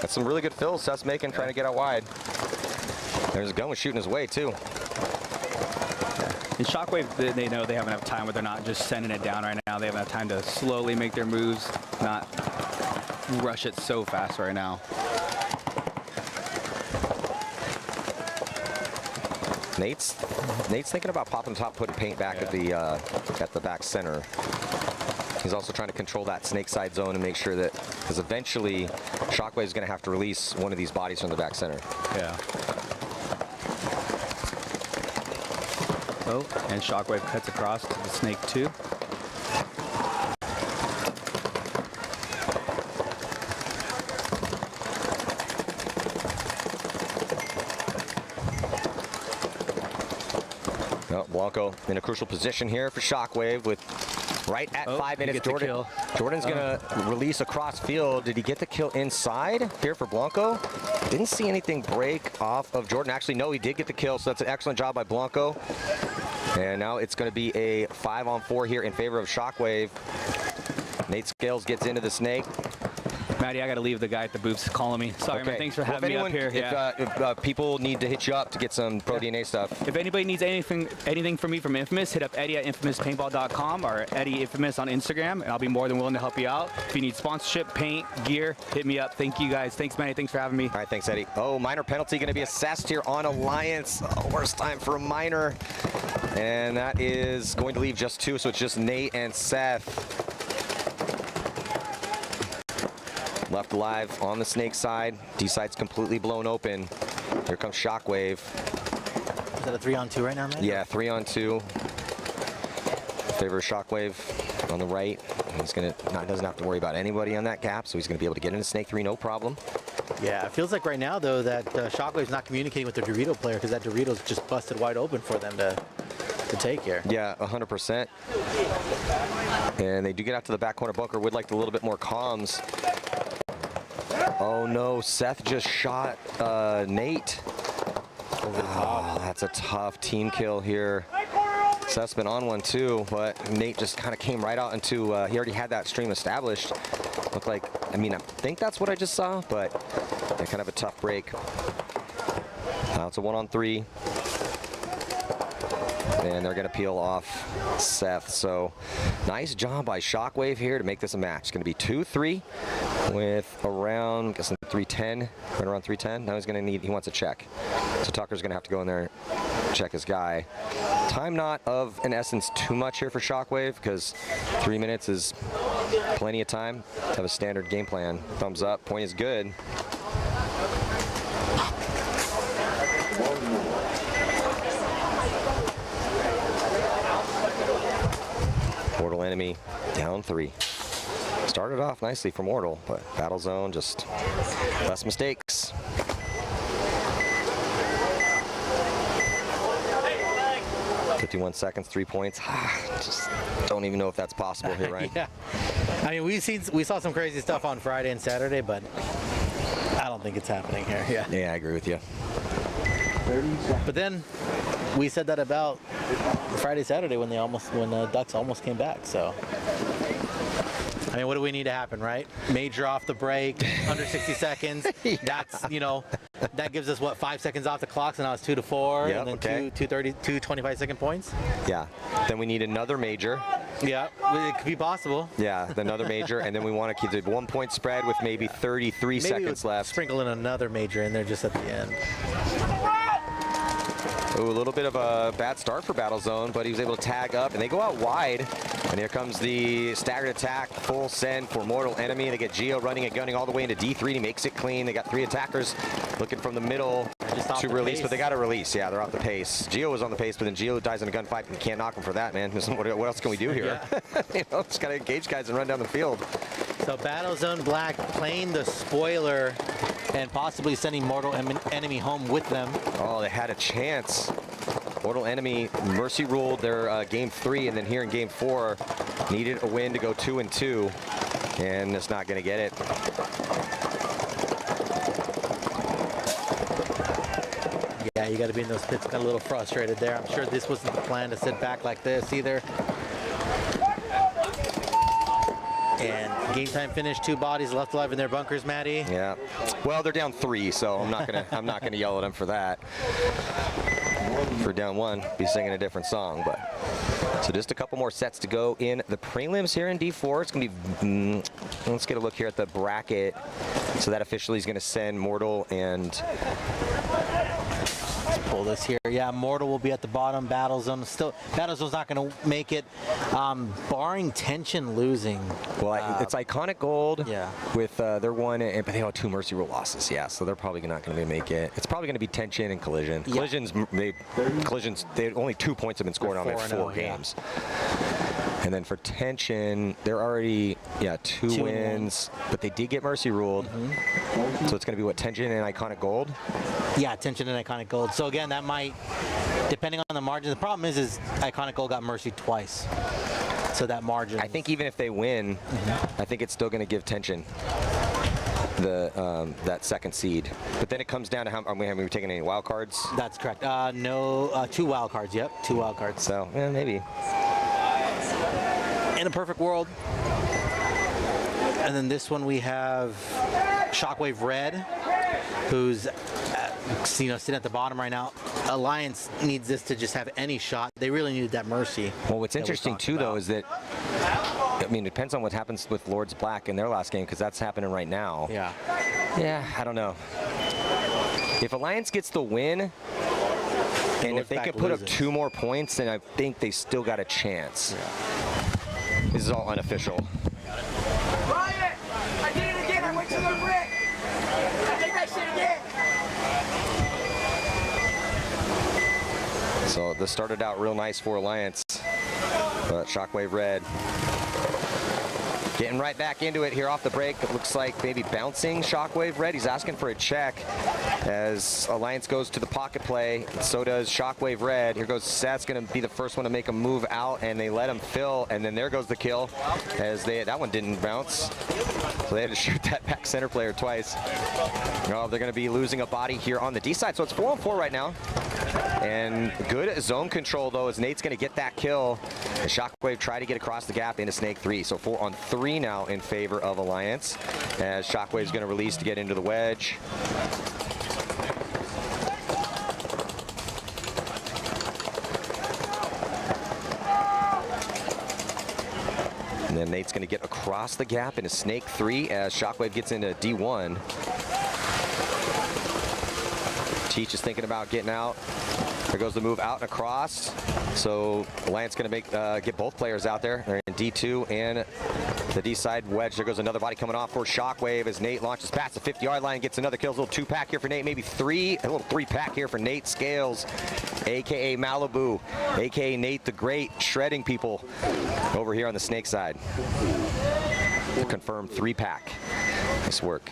That's some really good fills Seth's making, trying to get out wide. There's a gun was shooting his way too. And Shockwave, they know they have enough time where they're not just sending it down right now. They have enough time to slowly make their moves, not rush it so fast right now. Nate's thinking about popping top, putting paint back at the back center. He's also trying to control that snake side zone and make sure that, because eventually Shockwave is going to have to release one of these bodies from the back center. Yeah. Oh, and Shockwave cuts across to the snake 2. Blanco in a crucial position here for Shockwave with right at 5 minutes. Jordan's going to release across field. Did he get the kill inside here for Blanco? Didn't see anything break off of Jordan. Actually, no, he did get the kill, so that's an excellent job by Blanco. And now it's going to be a 5-on-4 here in favor of Shockwave. Nate Scales gets into the snake. Maddie, I got to leave. The guy at the booth's calling me. Sorry, man. Thanks for having me up here. If people need to hit you up to get some Pro DNA stuff. If anybody needs anything from me from Infamous, hit up Eddie at infamouspaintball.com or Eddie Infamous on Instagram, and I'll be more than willing to help you out. If you need sponsorship, paint, gear, hit me up. Thank you, guys. Thanks, Maddie. Thanks for having me. All right, thanks, Eddie. Oh, minor penalty going to be assessed here on Alliance. Oh, worst time for a minor. And that is going to leave just 2, so it's just Nate and Seth. Left alive on the snake side. D side's completely blown open. Here comes Shockwave. Is that a 3-on-2 right now, man? Yeah, 3-on-2. Favor of Shockwave on the right. He's doesn't have to worry about anybody on that gap, so he's going to be able to get into snake 3, no problem. Yeah, it feels like right now, though, that Shockwave's not communicating with the Dorito player because that Dorito's just busted wide open for them to take here. Yeah, 100%. And they do get out to the back corner. Bunker would like a little bit more comms. Oh no, Seth just shot Nate. Oh, that's a tough team kill here. Seth's been on one too, but Nate just kind of came right out into, he already had that stream established. Looked like, I mean, I think that's what I just saw, but yeah, kind of a tough break. Now it's a 1-on-3. And they're going to peel off Seth. So nice job by Shockwave here to make this a match. It's going to be 2-3 with around, I'm guessing 310, right around 310. Now he wants a check. So Tucker's going to have to go in there and check his guy. Time not of an essence too much here for Shockwave because 3 minutes is plenty of time to have a standard game plan. Thumbs up, point is good. Mortal enemy down 3. Started off nicely for Mortal, but Battle Zone just less mistakes. "51 seconds, 3 points." Just don't even know if that's possible here, right? Yeah. I mean, we saw some crazy stuff on Friday and Saturday, but I don't think it's happening here. Yeah. Yeah, I agree with you. But then we said that about Friday, Saturday when the Ducks almost came back. So I mean, what do we need to happen, right? Major off the break, under 60 seconds. Yeah. That's, you know, that gives us, what, 5 seconds off the clock, so now it's 2-4, Yep, and then okay. 2 25-second points. Yeah. Then we need another major. Yeah, it could be possible. Yeah, another major, and then we want to keep the 1 point spread with maybe 33 seconds left. Sprinkle in another major in there just at the end. Ooh, a little bit of a bad start for Battlezone, but he was able to tag up, and they go out wide. And here comes the staggered attack, full send for Mortal Enemy. They get Geo running and gunning all the way into D3. He makes it clean. They got 3 attackers looking from the middle to release, but they got to release. Yeah, they're off the pace. Geo was on the pace, but then Geo dies in a gunfight, and we can't knock him for that, man. What else can we do here? Yeah. You know, just got to engage guys and run down the field. So Battlezone Black playing the spoiler and possibly sending Mortal Enemy home with them. Oh, they had a chance. Mortal Enemy mercy ruled their game 3, and then here in game 4 needed a win to go 2-2, and it's not going to get it. Yeah, you got to be in those pits. Got a little frustrated there. I'm sure this wasn't the plan to sit back like this either. And game time finish, 2 bodies left alive in their bunkers, Maddie. Yeah. Well, they're down 3, so I'm not gonna yell at them for that. For down 1, be singing a different song, but so just a couple more sets to go in the prelims here in D4. It's gonna be let's get a look here at the bracket. So that officially is gonna send Mortal and pull this here. Yeah, Mortal will be at the bottom. Battlezone's not going to make it, barring Tension losing. Well, it's Iconic Gold. Yeah. With their 1, but they have 2 mercy rule losses. Yeah, so they're probably not going to make it. It's probably going to be Tension and Collision. Yeah. Collisions. They only 2 points have been scored on their 4 games. Yeah. And then for Tension, they're already 2 wins, but they did get mercy ruled. So it's going to be what, Tension and Iconic Gold? Yeah, Tension and Iconic Gold. So again, that might, depending on the margin. The problem is Iconic Gold got mercy twice. So that margin. I think even if they win, I think it's still going to give Tension the that 2nd seed. But then it comes down to have we taken any wild cards? That's correct. No, 2 wild cards. Yep, 2 wild cards. So yeah, maybe. In a perfect world. And then this one we have Shockwave Red, who's sitting at the bottom right now. Alliance needs this to just have any shot. They really needed that mercy. Well, what's interesting too, though, is that I mean, it depends on what happens with Lords Black in their last game, because that's happening right now. Yeah. Yeah, I don't know. If Alliance gets the win, and if they could put up 2 more points, then I think they still got a chance. Yeah. This is all unofficial. Ryan! I did it again! I went to the brick! I did that shit again! So this started out real nice for Alliance, but Shockwave Red getting right back into it here off the break. It looks like maybe bouncing Shockwave Red. He's asking for a check as Alliance goes to the pocket play. So does Shockwave Red. Here goes Seth's going to be the first one to make a move out, and they let him fill, and then there goes the kill as that one didn't bounce. So they had to shoot that back center player twice. Oh, they're going to be losing a body here on the D side. So it's 4-on-4 right now. And good zone control, though, as Nate's going to get that kill. And Shockwave try to get across the gap into Snake 3. So 4-on-3 now in favor of Alliance, as Shockwave's going to release to get into the wedge. And then Nate's going to get across the gap into Snake 3 as Shockwave gets into D1. Teach is thinking about getting out. There goes the move out and across. So Alliance going to get both players out there. They're in D2 and the D side wedge. There goes another body coming off for Shockwave as Nate launches past the 50-yard line, gets another kill. A little 2-pack here for Nate, maybe 3. A little 3-pack here for Nate Scales, aka Malibu, aka Nate the Great, shredding people over here on the Snake side. Confirmed 3-pack. Nice work.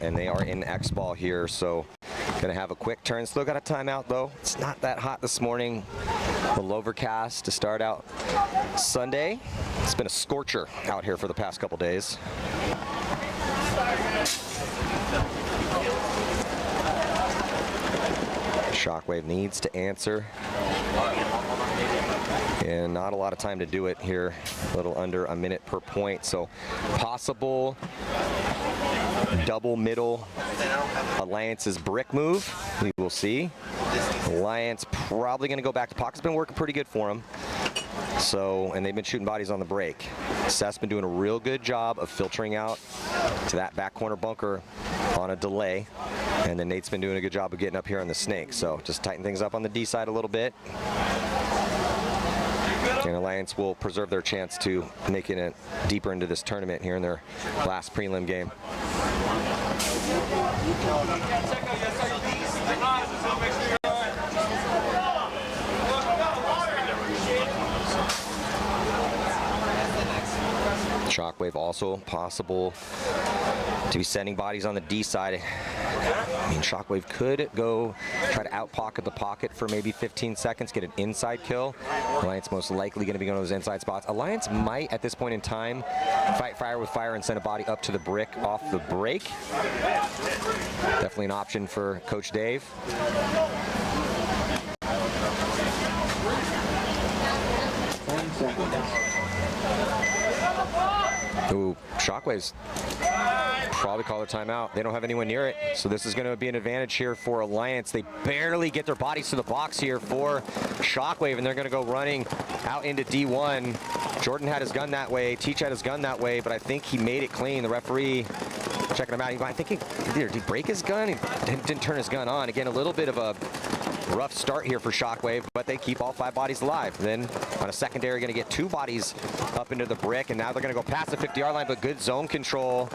And they are in X ball here, so gonna have a quick turn. Still got a timeout though. It's not that hot this morning. A little overcast to start out Sunday. It's been a scorcher out here for the past couple days. Shockwave needs to answer. And not a lot of time to do it here. A little under a minute per point. So possible double middle Alliance's brick move. We will see. Alliance probably going to go back to pocket's been working pretty good for him. So, and they've been shooting bodies on the break. Seth's been doing a real good job of filtering out to that back corner bunker on a delay. And then Nate's been doing a good job of getting up here on the snake. So just tighten things up on the D side a little bit. And Alliance will preserve their chance to making it deeper into this tournament here in their last prelim game. Shockwave also possible to be sending bodies on the D side. I mean, Shockwave could go try to out-pocket the pocket for maybe 15 seconds, get an inside kill. Alliance most likely going to be going to those inside spots. Alliance might, at this point in time, fight fire with fire and send a body up to the brick off the break. Definitely an option for Coach Dave. Ooh, Shockwave's probably call their timeout. They don't have anyone near it, so this is going to be an advantage here for Alliance. They barely get their bodies to the box here for Shockwave, and they're going to go running out into D1. Jordan had his gun that way. Teach had his gun that way, but I think he made it clean. The referee checking him out. I think did he break his gun? He didn't turn his gun on. Again, a little bit of a rough start here for Shockwave, but they keep all 5 bodies alive. Then on a secondary, going to get 2 bodies up into the brick, and now they're going to go past the 50-yard line, but good zone control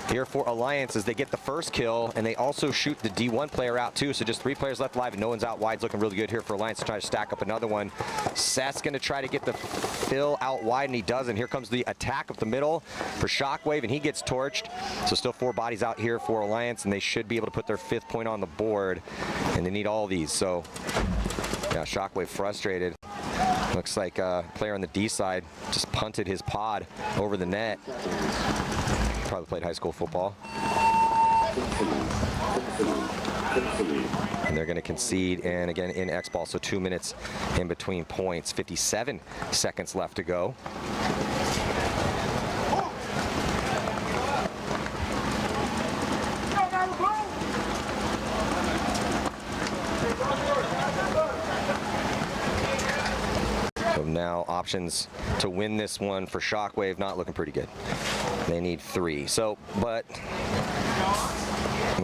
here for Alliance as they get the first kill, and they also shoot the D1 player out too, so just 3 players left alive and no one's out wide. It's looking really good here for Alliance to try to stack up another one. Seth's going to try to get the fill out wide, and he doesn't. Here comes the attack up the middle for Shockwave, and he gets torched. So still 4 bodies out here for Alliance, and they should be able to put their 5th point on the board, and they need all these. So yeah, Shockwave frustrated. Looks like a player on the D side just punted his pod over the net. Probably played high school football. And they're going to concede, and again in X ball, so 2 minutes in between points. 57 seconds left to go. So now options to win this one for Shockwave, not looking pretty good. They need 3. So, but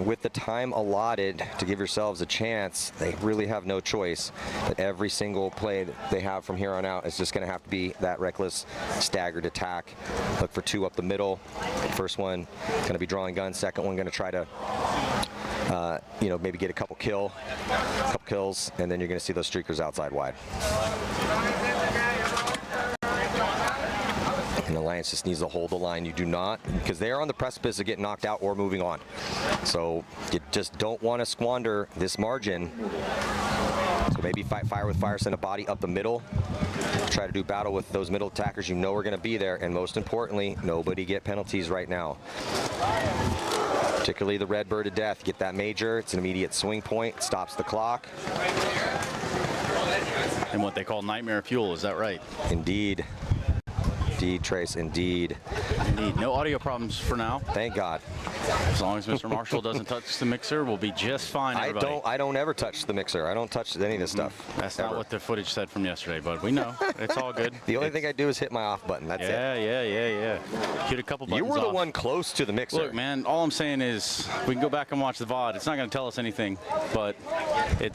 with the time allotted to give yourselves a chance, they really have no choice. But every single play that they have from here on out is just going to have to be that reckless, staggered attack. Look for 2 up the middle. First one going to be drawing guns. Second one going to try to you know, maybe get a couple kills, and then you're going to see those streakers outside wide. And Alliance just needs to hold the line. You do not, because they are on the precipice of getting knocked out or moving on. So you just don't want to squander this margin. So maybe fight fire with fire, send a body up the middle. Try to do battle with those middle attackers you know are going to be there. And most importantly, nobody get penalties right now. Particularly the red bird of death. Get that major. It's an immediate swing point. Stops the clock. And what they call nightmare fuel, is that right? Indeed. Indeed, Trace, indeed. Indeed. No audio problems for now. Thank God. As long as Mr. Marshall doesn't touch the mixer, we'll be just fine, everybody. I don't ever touch the mixer. I don't touch any of this stuff. That's not what the footage said from yesterday, but we know. It's all good. The only thing I do is hit my off button. That's it. Yeah. Hit a couple buttons You were the off. one close to the mixer. Look, man, all I'm saying is we can go back and watch the VOD. It's not going to tell us anything, but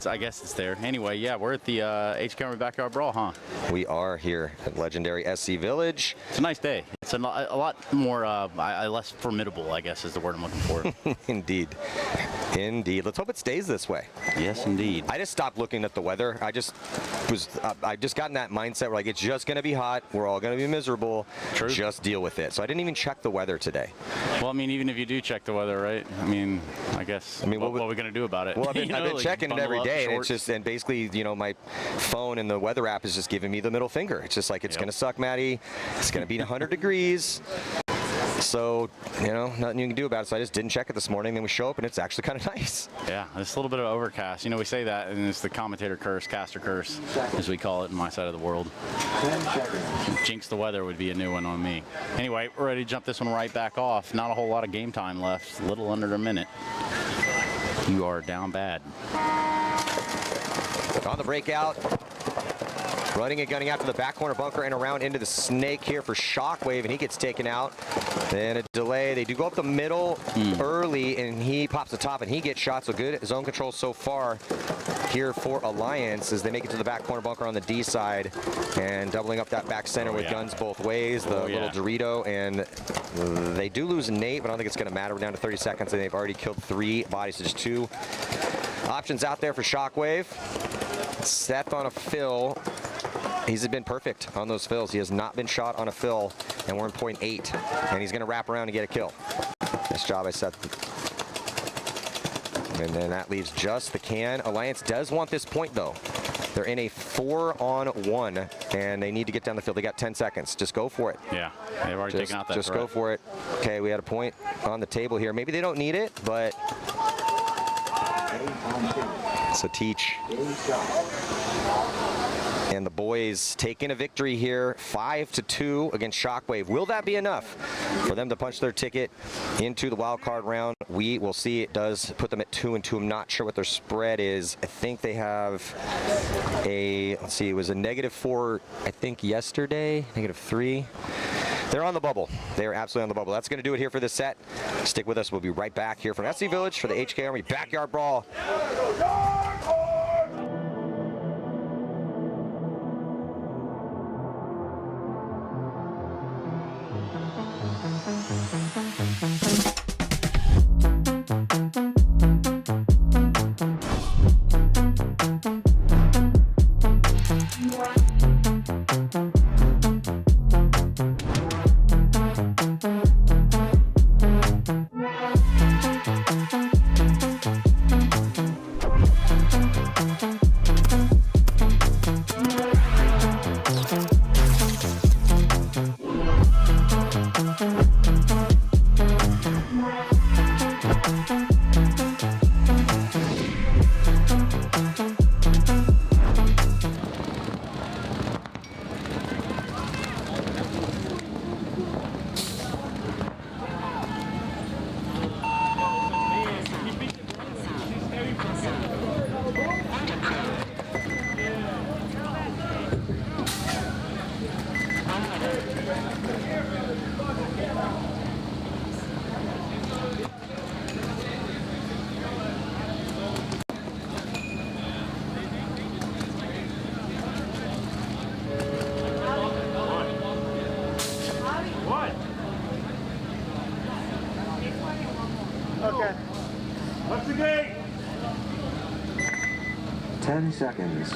I guess it's there. Anyway, yeah, we're at the HK Army Backyard Brawl, huh? We are here at legendary SC Village. It's a nice day. It's a lot more, less formidable, I guess is the word I'm looking for. Indeed. Indeed. Let's hope it stays this way. Yes, indeed. I just stopped looking at the weather. I just got in that mindset where, like, it's just going to be hot. We're all going to be miserable. True. Just deal with it. So I didn't even check the weather today. Well, I mean, even if you do check the weather, right? I mean, what are we going to do about it? Well, I've been like checking it every day, and shorts. it's just, and basically, you know, my phone and the weather app is just giving me the middle finger. It's just like, it's going to suck, Maddie. It's going to be 100 degrees. So, you know, nothing you can do about it. So I just didn't check it this morning. Then we show up, and it's actually kind of nice. Yeah, it's a little bit of overcast. You know, we say that, and it's the commentator curse, caster curse, as we call it in my side of the world. Jinx the weather would be a new one on me. Anyway, we're ready to jump this one right back off. Not a whole lot of game time left. A little under a minute. You are down bad. On the breakout. Running and gunning out to the back corner bunker and around into the snake here for Shockwave, and he gets taken out. Then a delay. They do go up the middle early, and he pops the top, and he gets shot. So good zone control so far here for Alliance as they make it to the back corner bunker on the D side and doubling up that back center with guns both ways. The little Dorito, and they do lose Nate, but I don't think it's going to matter. We're down to 30 seconds, and they've already killed 3 bodies. So just 2 options out there for Shockwave. Seth on a fill. He's been perfect on those fills. He has not been shot on a fill, and we're in .8, and he's going to wrap around and get a kill. Nice job by Seth. And then that leaves just the can. Alliance does want this point, though. They're in a 4-on-1, and they need to get down the field. They got 10 seconds. Just go for it. Yeah, they've already taken out that Just threat. go for it. Okay, we had a point on the table here. Maybe they don't need it, but... So Teach and the boys taking a victory here, 5-2 against Shockwave. Will that be enough for them to punch their ticket into the wild card round? We will see. It does put them at 2-2. I'm not sure what their spread is. I think they have a, let's see, it was a -4, I think yesterday, -3. They're on the bubble. They are absolutely on the bubble. That's going to do it here for this set. Stick with us. We'll be right back here from SC Village for the HK Army Backyard Brawl. Okay. What's the gate? 10 seconds.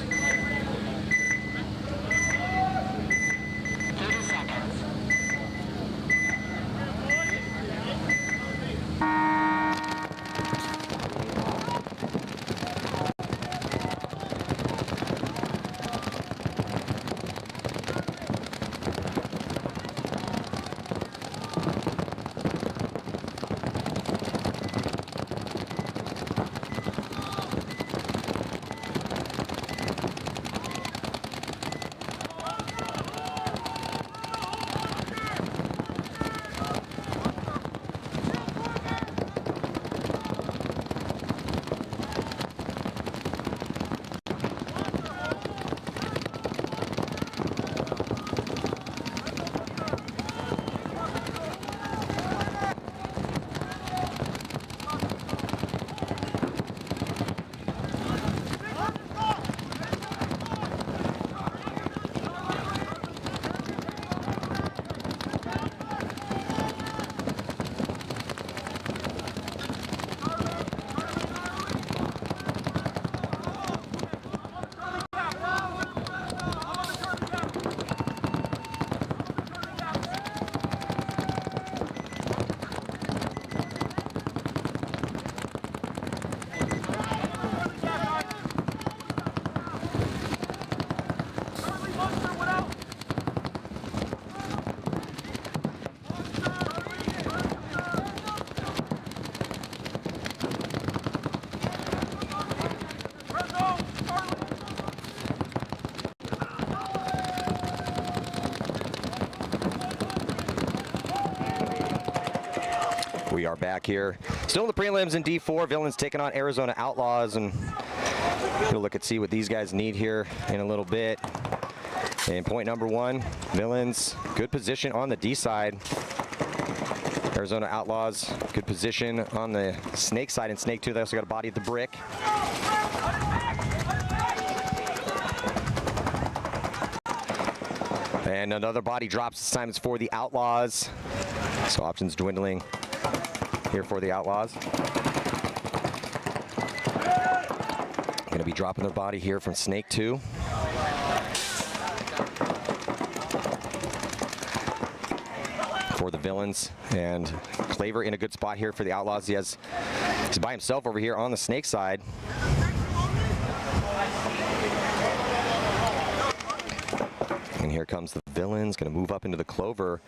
are back here. Still in the prelims in D4. Villains taking on Arizona Outlaws, and we'll look and see what these guys need here in a little bit. And point number one, Villains, good position on the D side. Arizona Outlaws, good position on the Snake side. And Snake 2, they also got a body at the brick. And another body drops. This time it's for the Outlaws. So options dwindling here for the Outlaws. Going to be dropping their body here from Snake 2. For the Villains, and Claver in a good spot here for the Outlaws. He's by himself over here on the Snake side. And here comes the Villains, going to move up into the Clover.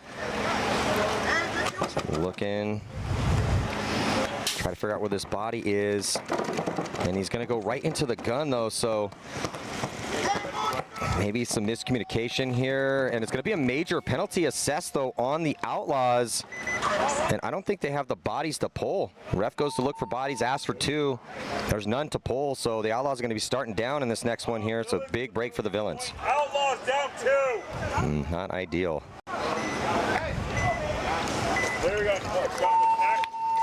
Looking, try to figure out where this body is, and he's going to go right into the gun though, so maybe some miscommunication here, and it's going to be a major penalty assessed though on the Outlaws, and I don't think they have the bodies to pull. Ref goes to look for bodies, asks for 2. There's none to pull, so the Outlaws are going to be starting down in this next one here. It's a big break for the Villains. Outlaws down 2. Not ideal. There we go.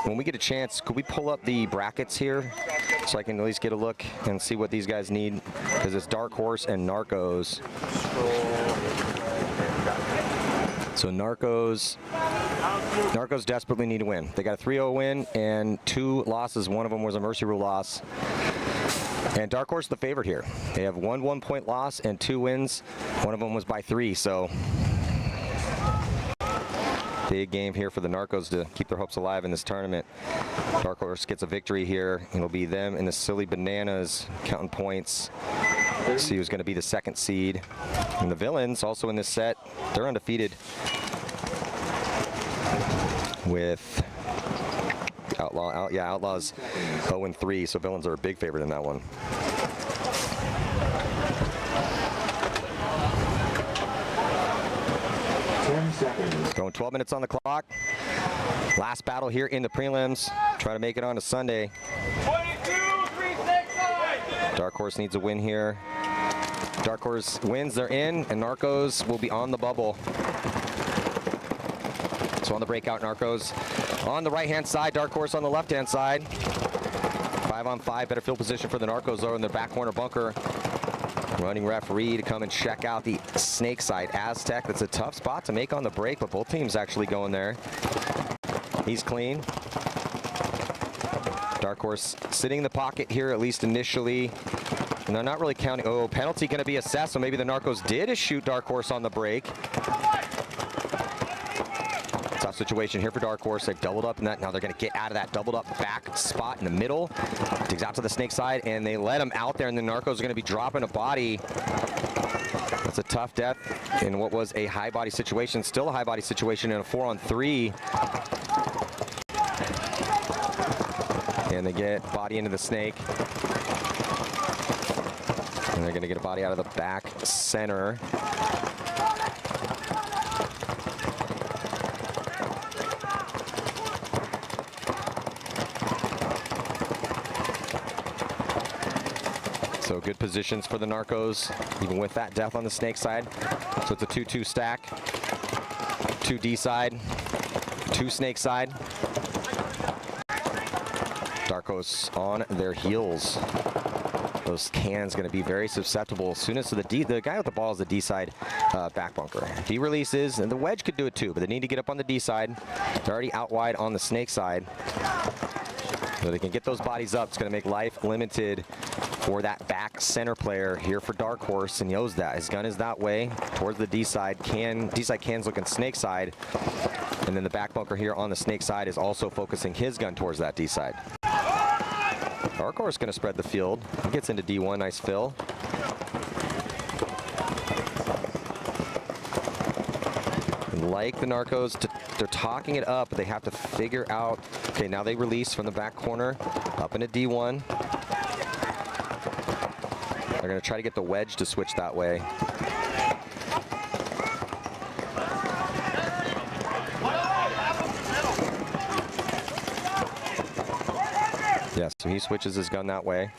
When we get a chance, could we pull up the brackets here so I can at least get a look and see what these guys need? Because it's Dark Horse and Narcos. So Narcos desperately need to win. They got a 3-0 win and 2 losses. One of them was a Mercy Rule loss. And Dark Horse is the favorite here. They have 1 1-point loss and 2 wins. One of them was by 3, so big game here for the Narcos to keep their hopes alive in this tournament. Dark Horse gets a victory here. It'll be them and the Silly Bananas counting points. See who's going to be the 2nd seed. And the Villains also in this set, they're undefeated with Outlaws 0-3, so Villains are a big favorite in that one. Going 12 minutes on the clock. Last battle here in the prelims. Try to make it on to Sunday. 22-3-6-5. Dark Horse needs a win here. Dark Horse wins, they're in, and Narcos will be on the bubble. So on the breakout, Narcos on the right-hand side, Dark Horse on the left-hand side. 5-on-5, better field position for the Narcos though in their back corner bunker. Running referee to come and check out the Snake side. Aztec, that's a tough spot to make on the break, but both teams actually going there. He's clean. Dark Horse sitting in the pocket here, at least initially. And they're not really counting. Oh, penalty going to be assessed, so maybe the Narcos did shoot Dark Horse on the break. Tough situation here for Dark Horse. They've doubled up in that. Now they're going to get out of that doubled up back spot in the middle. Digs out to the Snake side, and they let him out there, and the Narcos are going to be dropping a body. That's a tough death in what was a high body situation. Still a high body situation in a 4-on-3. And they get body into the Snake. And they're going to get a body out of the back center. So good positions for the Narcos, even with that death on the Snake side. So it's a 2-2 stack. 2 D side, 2 Snake side. Darkos on their heels. Those cans going to be very susceptible as soon as the guy with the ball is the D side back bunker. If he releases, and the wedge could do it too, but they need to get up on the D side. They're already out wide on the Snake side. So they can get those bodies up. It's going to make life limited for that back center player here for Dark Horse, and he knows that. His gun is that way towards the D side. D side can's looking Snake side. And then the back bunker here on the Snake side is also focusing his gun towards that D side. Dark Horse going to spread the field. He gets into D1, nice fill. And like the Narcos, they're talking it up, but they have to figure out, okay, now they release from the back corner, up into D1. They're going to try to get the wedge to switch that way. Yeah, so he switches his gun that way.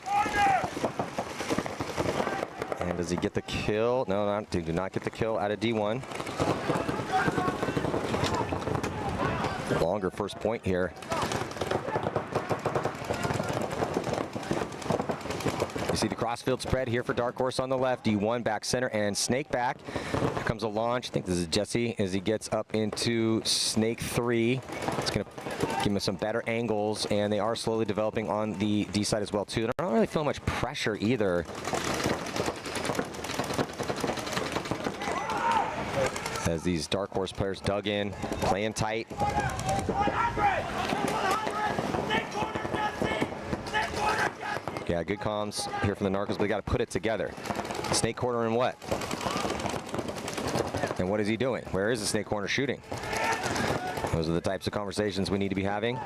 And does he get the kill? No, he did not get the kill out of D1. Longer first point here. You see the crossfield spread here for Dark Horse on the left. D1 back center and Snake back. Here comes a launch. I think this is Jesse as he gets up into Snake 3. It's going to give him some better angles, and they are slowly developing on the D side as well, too. They're not really feeling much pressure either. As these Dark Horse players dug in, playing tight. Yeah, good comms here from the Narcos, but they got to put it together. Snake corner and what? And what is he doing? Where is the snake corner shooting? Those are the types of conversations we need to be having.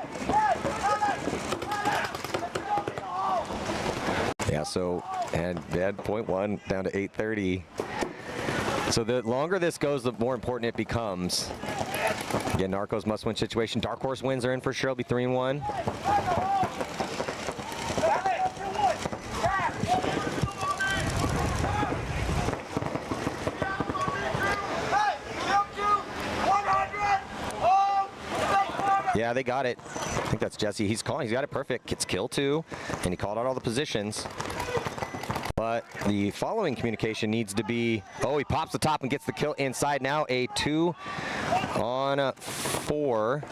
Yeah, so, and dead, point 1 down to 830. So the longer this goes, the more important it becomes. Again, Narcos must-win situation. Dark Horse wins are in for sure. It'll be 3-1. Yeah, they got it. I think that's Jesse. He's calling. He's got it perfect. Gets kill 2, and he called out all the positions. But the following communication needs to be, oh, he pops the top and gets the kill inside. Now a 2 on 4.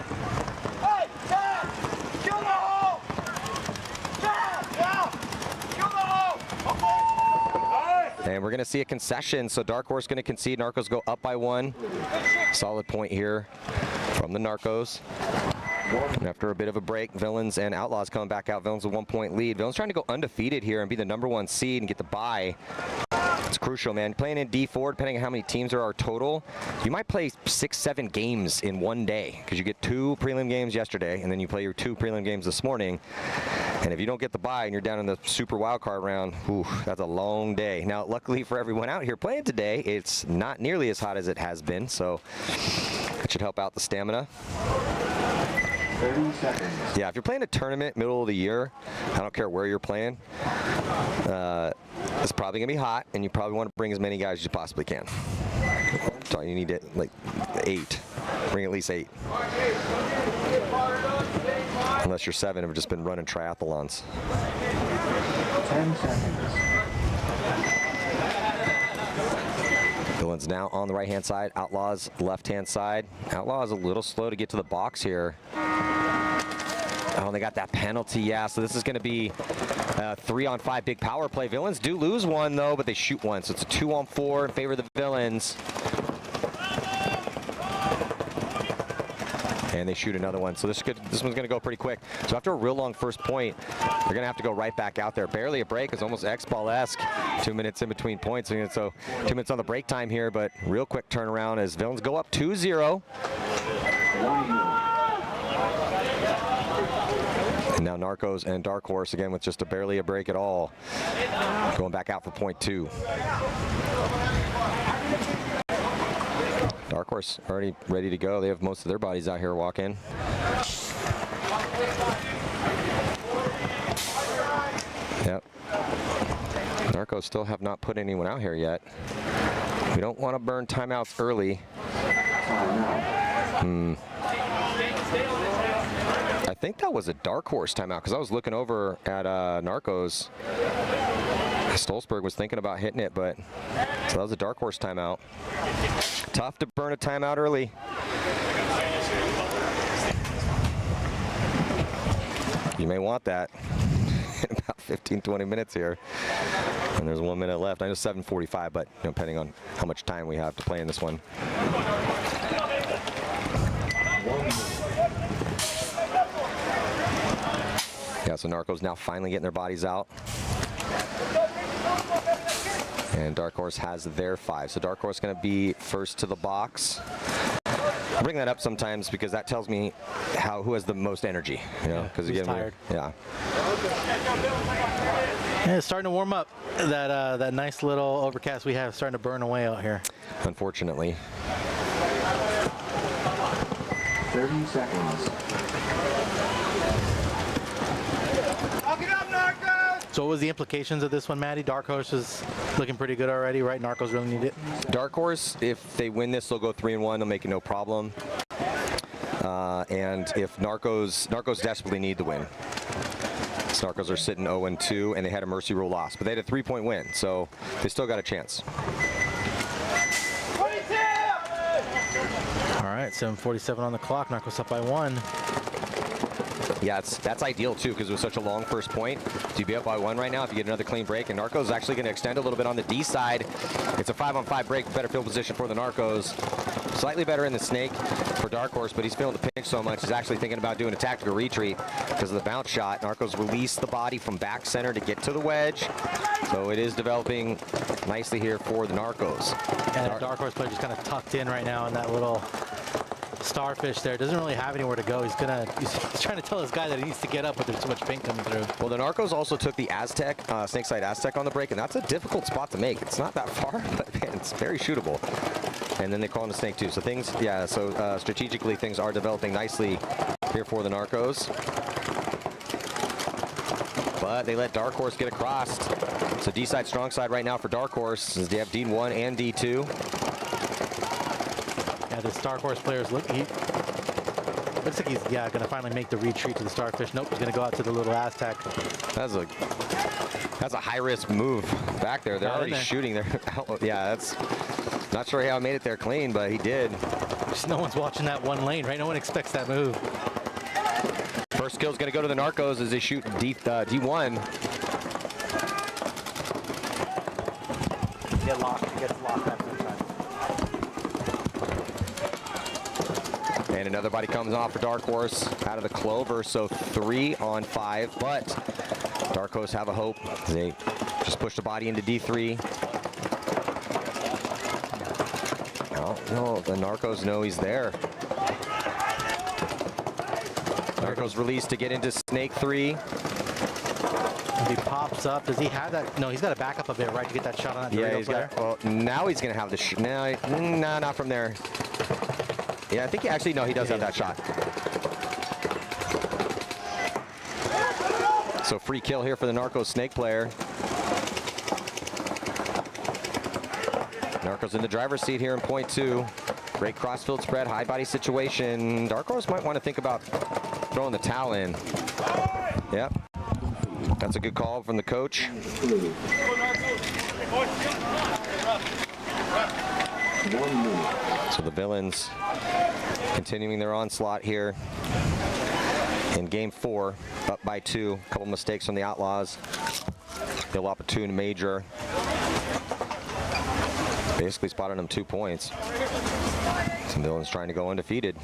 And we're going to see a concession, so Dark Horse going to concede. Narcos go up by 1. Solid point here from the Narcos. And after a bit of a break, Villains and Outlaws coming back out. Villains with 1-point lead. Villains trying to go undefeated here and be the #1 seed and get the bye. It's crucial, man. Playing in D4, depending on how many teams there are total, you might play 6-7 games in one day because you get 2 prelim games yesterday, and then you play your 2 prelim games this morning. And if you don't get the bye and you're down in the super wildcard round, whew, that's a long day. Now, luckily for everyone out here playing today, it's not nearly as hot as it has been, so it should help out the stamina. 30 seconds. Yeah, if you're playing a tournament middle of the year, I don't care where you're playing, it's probably going to be hot, and you probably want to bring as many guys as you possibly can. So you need to, like, 8. Bring at least 8. Unless you're 7 and have just been running triathlons. 10 seconds. Villains now on the right-hand side. Outlaws left-hand side. Outlaws a little slow to get to the box here. Oh, they got that penalty, yeah. So this is going to be 3-on-5 big power play. Villains do lose 1, though, but they shoot 1. So it's a 2-on-4 in favor of the Villains. And they shoot another one. So this one's going to go pretty quick. So after a real long first point, they're going to have to go right back out there. Barely a break. It's almost X-Ball-esque. 2 minutes in between points. So 2 minutes on the break time here, but real quick turnaround as Villains go up 2-0. And now Narcos and Dark Horse again with just barely a break at all. Going back out for point 2. Dark Horse already ready to go. They have most of their bodies out here walking. Yep. Narcos still have not put anyone out here yet. We don't want to burn timeouts early. I think that was a Dark Horse timeout because I was looking over at Narcos. Stolzberg was thinking about hitting it, but so that was a Dark Horse timeout. Tough to burn a timeout early. You may want that in about 15-20 minutes here. And there's 1 minute left. I know 7:45, but depending on how much time we have to play in this one. Yeah, so Narcos now finally getting their bodies out. And Dark Horse has their 5. So Dark Horse going to be first to the box. I bring that up sometimes because that tells me who has the most energy. Because again, tired. Yeah, it's starting to warm up. That nice little overcast we have starting to burn away out here. Unfortunately. 30 seconds. So what was the implications of this one, Maddie? Dark Horse is looking pretty good already, right? Narcos really need it. Dark Horse, if they win this, they'll go 3-1. They'll make it no problem. And if Narcos desperately need the win. Narcos are sitting 0-2, and they had a mercy rule loss, but they had a 3-point win, so they still got a chance. All right, 7:47 on the clock. Narcos up by 1. Yeah, that's ideal too, because it was such a long first point. To be up by 1 right now, if you get another clean break, and Narcos is actually going to extend a little bit on the D side. It's a 5-on-5 break, better field position for the Narcos. Slightly better in the snake for Dark Horse, but he's feeling the pinch so much, he's actually thinking about doing a tactical retreat because of the bounce shot. Narcos released the body from back center to get to the wedge. So it is developing nicely here for the Narcos. And the Dark Horse player just kind of tucked in right now in that little starfish there. Doesn't really have anywhere to go. He's trying to tell this guy that he needs to get up, but there's too much paint coming through. Well, the Narcos also took the Aztec, Snakeside Aztec on the break, and that's a difficult spot to make. It's not that far, but man, it's very shootable. And then they call him a snake too. So things, yeah, so strategically things are developing nicely here for the Narcos. But they let Dark Horse get across. So D side, strong side right now for Dark Horse. They have D1 and D2. Yeah, this Dark Horse player looks like he's going to finally make the retreat to the starfish. Nope, he's going to go out to the little Aztec. That's a high risk move back there. They're already shooting there. Yeah, that's not sure how he made it there clean, but he did. Just no one's watching that one lane, right? No one expects that move. First kill is going to go to the Narcos as they shoot D1. Get locked. He gets locked up sometimes. And another body comes off for Dark Horse out of the clover, so 3-on-5. But Dark Horse have a hope. They just push the body into D3. No, the Narcos know he's there. Narcos released to get into Snake 3. If he pops up, does he have that? No, he's got to back up a bit, right, to get that shot on that Dorito player? Well, now he's going to have the no, not from there. Yeah, I think he actually, no, he does have that shot. So free kill here for the Narcos snake player. Narcos in the driver's seat here in point 2. Great crossfield spread, high body situation. Dark Horse might want to think about throwing the towel in. Yep. That's a good call from the coach. So the Villains continuing their onslaught here in game 4, up by 2. A couple mistakes from the Outlaws. They'll opportune major. Basically spotted them 2 points. Some Villains trying to go undefeated.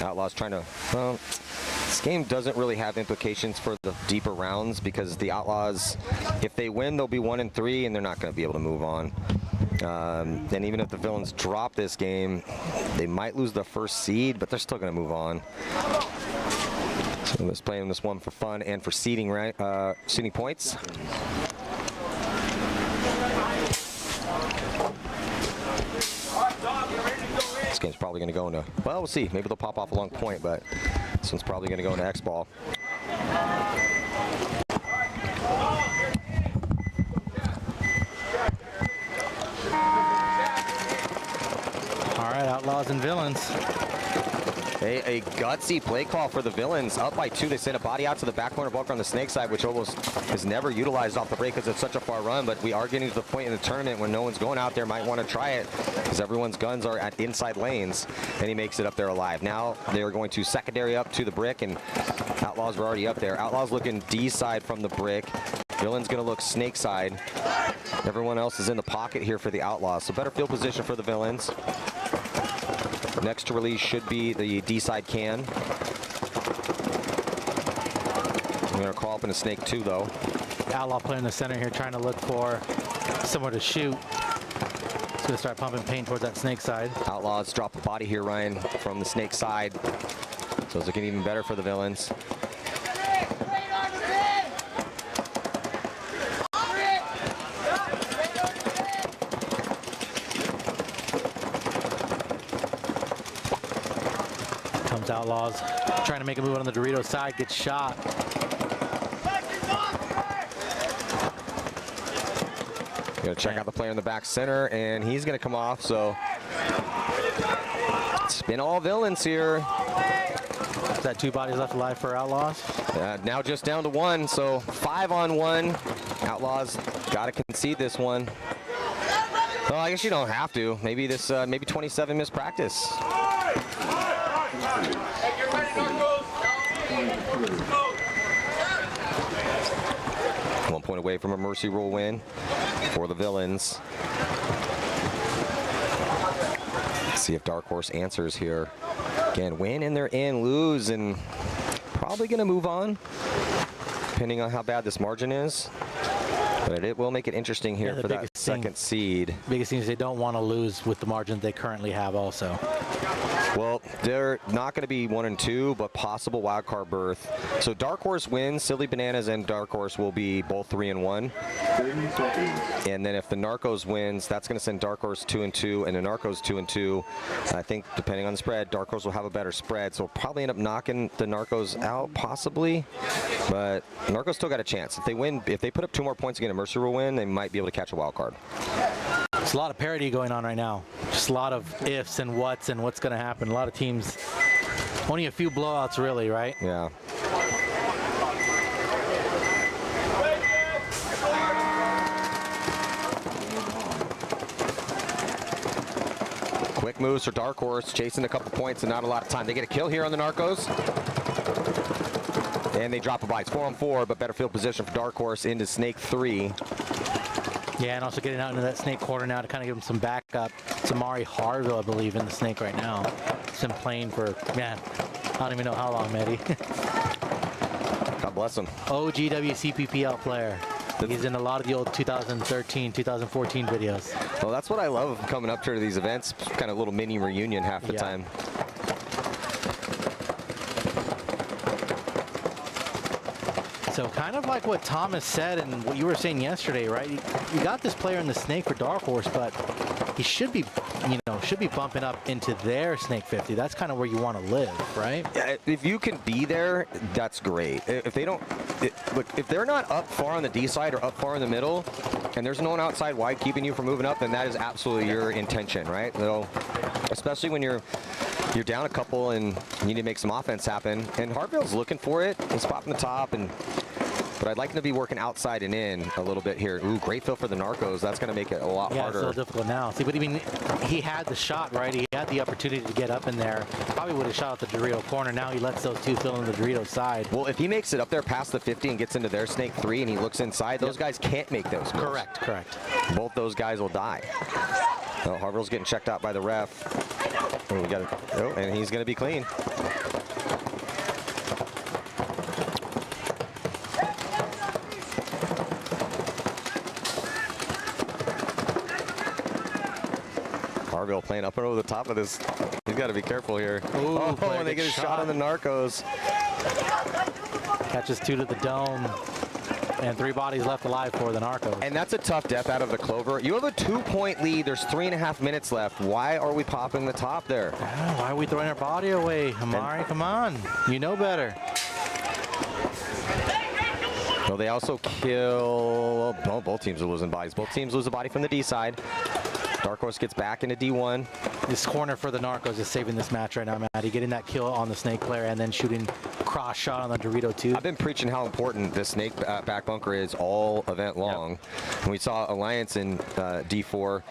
Outlaws trying to, well, this game doesn't really have implications for the deeper rounds because the Outlaws, if they win, they'll be 1-3 and they're not going to be able to move on. And even if the Villains drop this game, they might lose the first seed, but they're still going to move on. So let's play this one for fun and for seeding, right? Seeding points. This game's probably going to go into, well, we'll see. Maybe they'll pop off a long point, but this one's probably going to go into X-ball. All right, Outlaws and Villains. A gutsy play call for the Villains. Up by 2, they send a body out to the back corner bunker on the snake side, which almost is never utilized off the break because it's such a far run. But we are getting to the point in the tournament when no one's going out there, might want to try it because everyone's guns are at inside lanes, and he makes it up there alive. Now they are going to secondary up to the brick, and Outlaws were already up there. Outlaws looking D side from the brick. Villains going to look snake side. Everyone else is in the pocket here for the Outlaws, so better field position for the Villains. Next to release should be the D-side can. I'm going to call up in a snake 2, though. Outlaw player in the center here trying to look for somewhere to shoot. He's going to start pumping paint towards that snake side. Outlaws drop the body here, Ryan, from the snake side. So it's looking even better for the Villains. Outlaws trying to make a move on the Dorito side, gets shot. Gonna check out the player in the back center, and he's gonna come off, so spin all villains here. Is that 2 bodies left alive for Outlaws? Now just down to 1, so 5-on-1. Outlaws gotta concede this one. Well, I guess you don't have to. Maybe this, maybe 27 missed practice. 1 point away from a mercy rule win for the Villains. Let's see if Dark Horse answers here. Again, win and they're in, lose, and probably going to move on, depending on how bad this margin is. But it will make it interesting here for that second seed. Biggest thing is they don't want to lose with the margin they currently have also. Well, they're not going to be 1 and 2, but possible wild card berth. So Dark Horse wins. Silly Bananas and Dark Horse will be both 3 and 1. And then if the Narcos wins, that's going to send Dark Horse 2 and 2, and the Narcos 2 and 2. I think depending on the spread, Dark Horse will have a better spread, so we'll probably end up knocking the Narcos out possibly. But Narcos still got a chance. If they win, if they put up 2 more points again, a Mercy will win, they might be able to catch a wild card. There's a lot of parity going on right now. Just a lot of ifs and what's going to happen. A lot of teams, only a few blowouts really, right? Yeah. Quick moves for Dark Horse, chasing a couple points and not a lot of time. They get a kill here on the Narcos. And they drop a bite. It's 4 on 4, but better field position for Dark Horse into Snake 3. Yeah, and also getting out into that Snake corner now to kind of give him some backup. It's Amari Harville, I believe, in the Snake right now. He's been playing for, man, I don't even know how long, Mehdi. God bless him. OGWCPPL player. He's in a lot of the old 2013, 2014 videos. Well, that's what I love coming up to these events. Kind of a little mini reunion half the time. So kind of like what Thomas said and what you were saying yesterday, right? You got this player in the Snake for Dark Horse, but he should be, should be bumping up into their Snake 50. That's kind of where you want to live, right? Yeah, if you can be there, that's great. If they don't, look, if they're not up far on the D side or up far in the middle, and there's no one outside wide keeping you from moving up, then that is absolutely your intention, right? So, especially when you're down a couple and you need to make some offense happen. And Hartville's looking for it. He's popping the top, but I'd like him to be working outside and in a little bit here. Ooh, great fill for the Narcos. That's going to make it a lot harder. Yeah, it's so difficult now. See, but I mean, he had the shot, right? He had the opportunity to get up in there. Probably would have shot out the Dorito corner. Now he lets those two fill in the Dorito side. Well, if he makes it up there past the 50 and gets into their Snake 3 and he looks inside, those guys can't make those moves. Correct. Both those guys will die. Oh, Harville's getting checked out by the ref. Oh, and he's going to be clean. Harville playing up and over the top of this. He's got to be careful here. Ooh, and they get a shot on the Narcos. Catches 2 to the dome. And 3 bodies left alive for the Narcos. And that's a tough death out of the Clover. You have a 2-point lead. There's 3.5 minutes left. Why are we popping the top there? Why are we throwing our body away? Amari, come on. You know better. Well, they also kill... Oh, both teams are losing bodies. Both teams lose a body from the D side. Dark Horse gets back into D1. This corner for the Narcos is saving this match right now, Matty. Getting that kill on the Snake player and then shooting cross shot on the Dorito too. I've been preaching how important the Snake back bunker is all event long. And we saw Alliance in D4.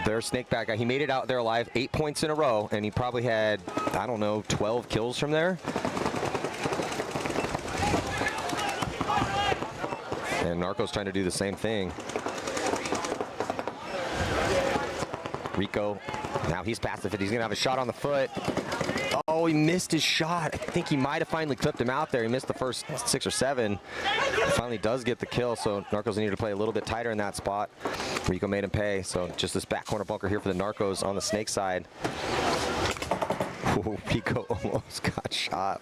Their Snake back guy, he made it out there alive 8 points in a row, and he probably had, I don't know, 12 kills from there. And Narco's trying to do the same thing. Rico, now he's past the 50. He's going to have a shot on the foot. Oh, he missed his shot. I think he might have finally clipped him out there. He missed the first 6 or 7. He finally does get the kill, so Narcos need to play a little bit tighter in that spot. Rico made him pay, so just this back corner bunker here for the Narcos on the Snake side. Oh, Rico almost got shot.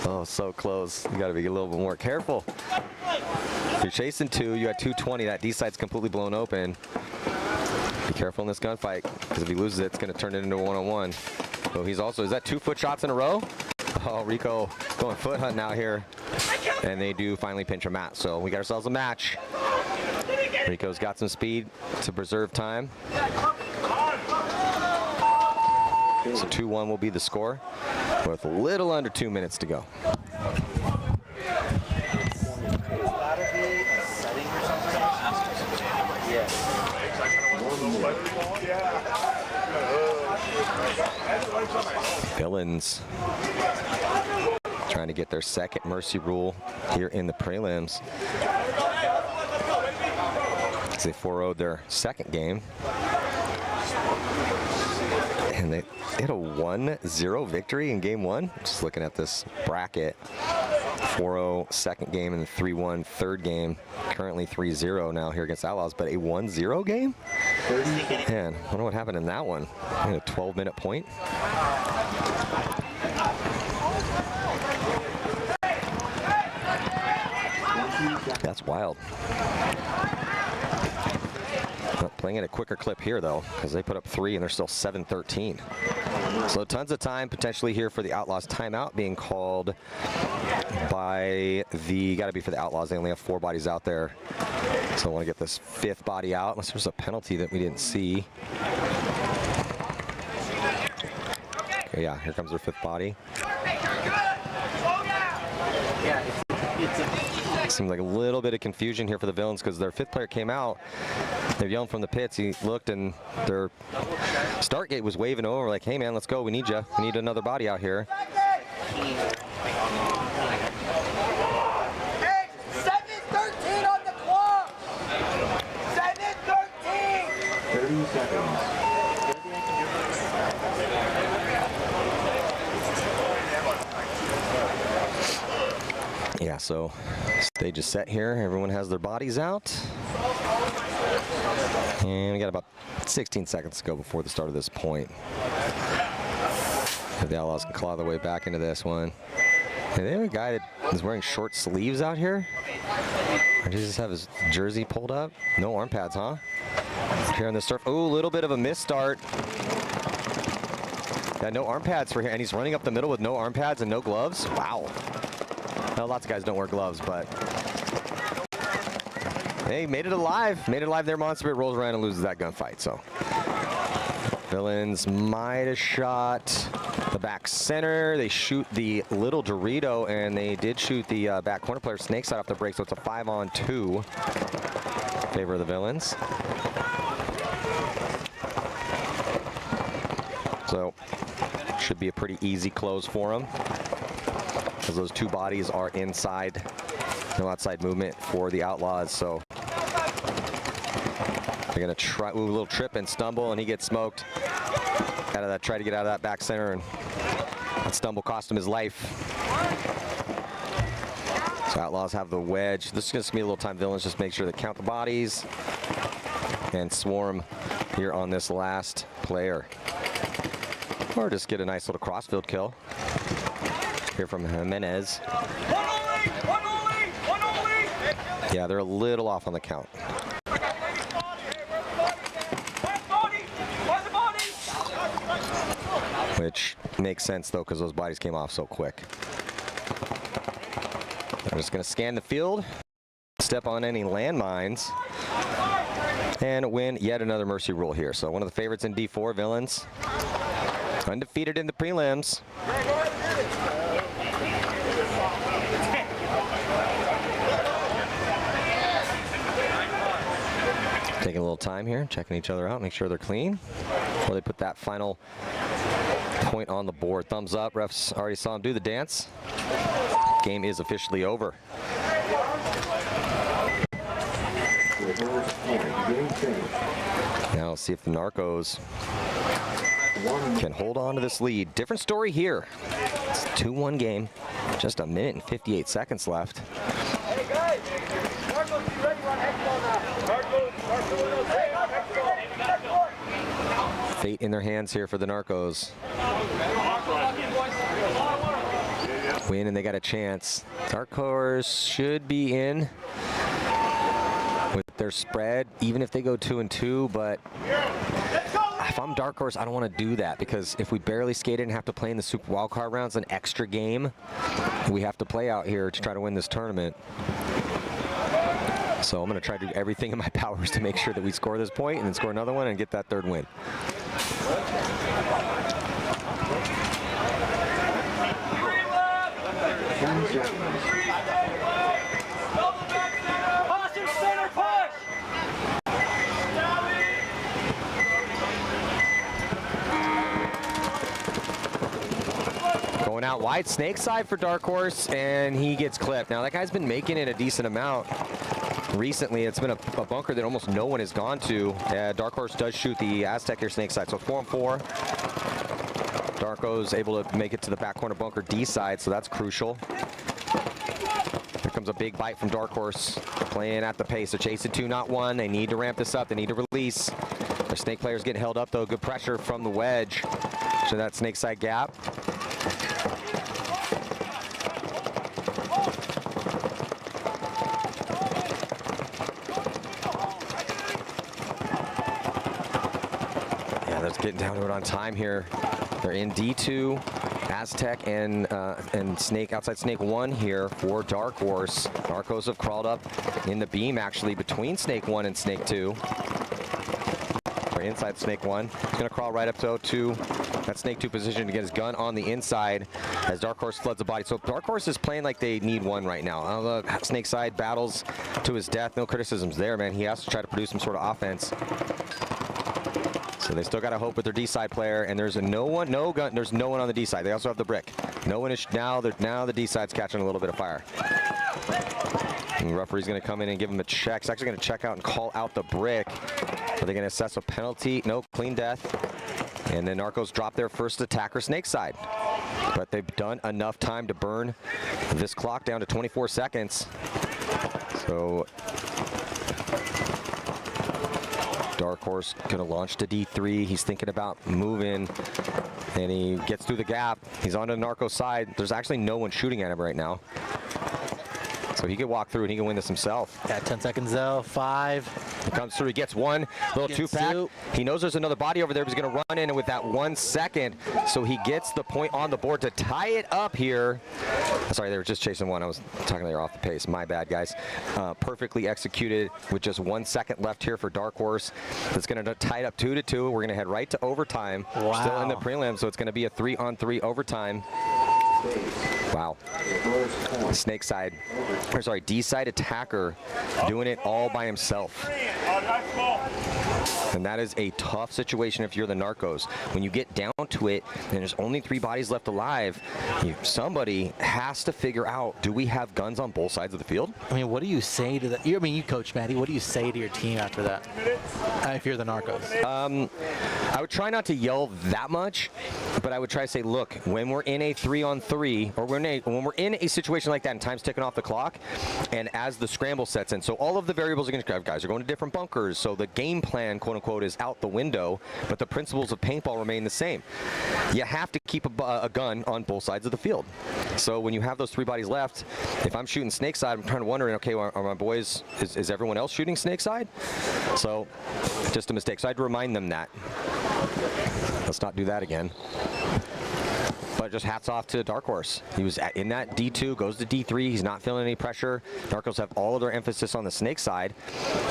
Oh, so close. You got to be a little bit more careful. If you're chasing 2, you had 220. That D side's completely blown open. Be careful in this gunfight, because if he loses it, it's going to turn it into a one-on-one. So he's also, is that 2 foot shots in a row? Oh, Rico going foot hunting out here. And they do finally pinch a mat. So we got ourselves a match. Rico's got some speed to preserve time. So 2-1 will be the score with a little under 2 minutes to go. Villains trying to get their second mercy rule here in the prelims. They 4-0'd their second game. And they hit a 1-0 victory in game one. Just looking at this bracket. 4-0 second game and 3-1 third game. Currently 3-0 now here against Outlaws, but a 1-0 game? Man, I wonder what happened in that one. A 12-minute point. That's wild. Playing at a quicker clip here, though, because they put up 3 and they're still 7-13. So tons of time potentially here for the Outlaws. Timeout being called by the, got to be for the Outlaws. They only have 4 bodies out there. So I want to get this 5th body out, unless there's a penalty that we didn't see. Okay, yeah, here comes their 5th body. Seems like a little bit of confusion here for the Villains because their 5th player came out. They're yelling from the pits. He looked and their start gate was waving over like, hey man, let's go. We need you. We need another body out here. Hey, 7:13 on the clock. 7:13. 30 seconds. Yeah, so stage is set here. Everyone has their bodies out. And we got about 16 seconds to go before the start of this point. If the Outlaws can claw their way back into this one. And they have a guy that is wearing short sleeves out here. Or does he just have his jersey pulled up? No arm pads, huh? Here on the surf. Ooh, a little bit of a missed start. Yeah, no arm pads for him. And he's running up the middle with no arm pads and no gloves. Wow. Now, lots of guys don't wear gloves, but hey, made it alive. Made it alive there. Monster Bit rolls around and loses that gunfight. So Villains might have shot the back center. They shoot the little Dorito, and they did shoot the back corner player snake side off the break, so it's a 5-on-2 in favor of the Villains. So should be a pretty easy close for them, because those 2 bodies are inside. No outside movement for the Outlaws, so they're gonna try. Ooh, a little trip and stumble, and he gets smoked out of that. Try to get out of that back center, and that stumble cost him his life. So Outlaws have the wedge. This is gonna be a little time. Villains just make sure to count the bodies and swarm here on this last player, or just get a nice little crossfield kill here from Jimenez. Yeah, they're a little off on the count. Which makes sense, though, because those bodies came off so quick. I'm just going to scan the field, step on any landmines, and win yet another mercy rule here. So one of the favorites in D4, Villains, undefeated in the prelims. Taking a little time here, checking each other out, make sure they're clean before they put that final point on the board. Thumbs up. Refs already saw him do the dance. Game is officially over. Now let's see if the Narcos can hold on to this lead. Different story here. It's a 2-1 game. Just a minute and 58 seconds left. Fate in their hands here for the Narcos. Win and they got a chance. Dark Horse should be in with their spread, even if they go 2-2, but if I'm Dark Horse, I don't want to do that, because if we barely skated and have to play in the Super Wildcard rounds, an extra game we have to play out here to try to win this tournament. So I'm going to try to do everything in my powers to make sure that we score this point and then score another one and get that third win. Going out wide, snake side for Dark Horse, and he gets clipped. Now that guy's been making it a decent amount recently. It's been a bunker that almost no one has gone to. Dark Horse does shoot the Aztec here snake side, so 4-on-4. Darko's able to make it to the back corner bunker D side, so that's crucial. Here comes a big bite from Dark Horse, playing at the pace. So chase it 2, not 1. They need to ramp this up. They need to release. The snake player's getting held up though. Good pressure from the wedge to that snake side gap. Getting down to it on time here. They're in D2, Aztec and Snake, outside Snake 1 here for Dark Horse. Darkos have crawled up in the beam actually between Snake 1 and Snake 2. Or inside Snake 1. He's going to crawl right up to that Snake 2 position to get his gun on the inside as Dark Horse floods the body. So Dark Horse is playing like they need one right now. Snake side battles to his death. No criticisms there, man. He has to try to produce some sort of offense. So they still got to hope with their D side player, and there's there's no one on the D side. They also have the brick. No one is now the D side's catching a little bit of fire. And the referee's going to come in and give him a check. He's actually going to check out and call out the brick. Are they going to assess a penalty? No, clean death. And then Narcos dropped their first attacker snake side. But they've done enough time to burn this clock down to 24 seconds. So Dark Horse gonna launch to D3. He's thinking about moving, and he gets through the gap. He's on the Narco side. There's actually no one shooting at him right now. So he could walk through and he can win this himself. Yeah, 10 seconds though, 5. He comes through, he gets one, little 2-pack. He knows there's another body over there, but he's gonna run in and with that 1 second. So he gets the point on the board to tie it up here. Sorry, they were just chasing one. I was talking they were off the pace. My bad, guys. Perfectly executed with just 1 second left here for Dark Horse. It's gonna tie it up 2-2. We're gonna head right to overtime. Wow. We're still in the prelim, so it's gonna be a 3-on-3 overtime. Wow. Snake side, or sorry, D side attacker doing it all by himself. And that is a tough situation if you're the Narcos. When you get down to it and there's only 3 bodies left alive, somebody has to figure out, do we have guns on both sides of the field? I mean, what do you say to that? I mean, you coach, Matty. What do you say to your team after that, if you're the Narcos? I would try not to yell that much, but I would try to say, look, when we're in a 3-on-3, or when we're in a situation like that and time's ticking off the clock, and as the scramble sets in, so all of the variables are going to, guys are going to different bunkers, so the game plan, quote unquote, is out the window, but the principles of paintball remain the same. You have to keep a gun on both sides of the field. So when you have those 3 bodies left, if I'm shooting snake side, I'm trying to wonder, okay, are my boys, is everyone else shooting snake side? So just a mistake. So I'd remind them that. Let's not do that again. But just hats off to Dark Horse. He was in that D2, goes to D3. He's not feeling any pressure. Darkos have all of their emphasis on the snake side.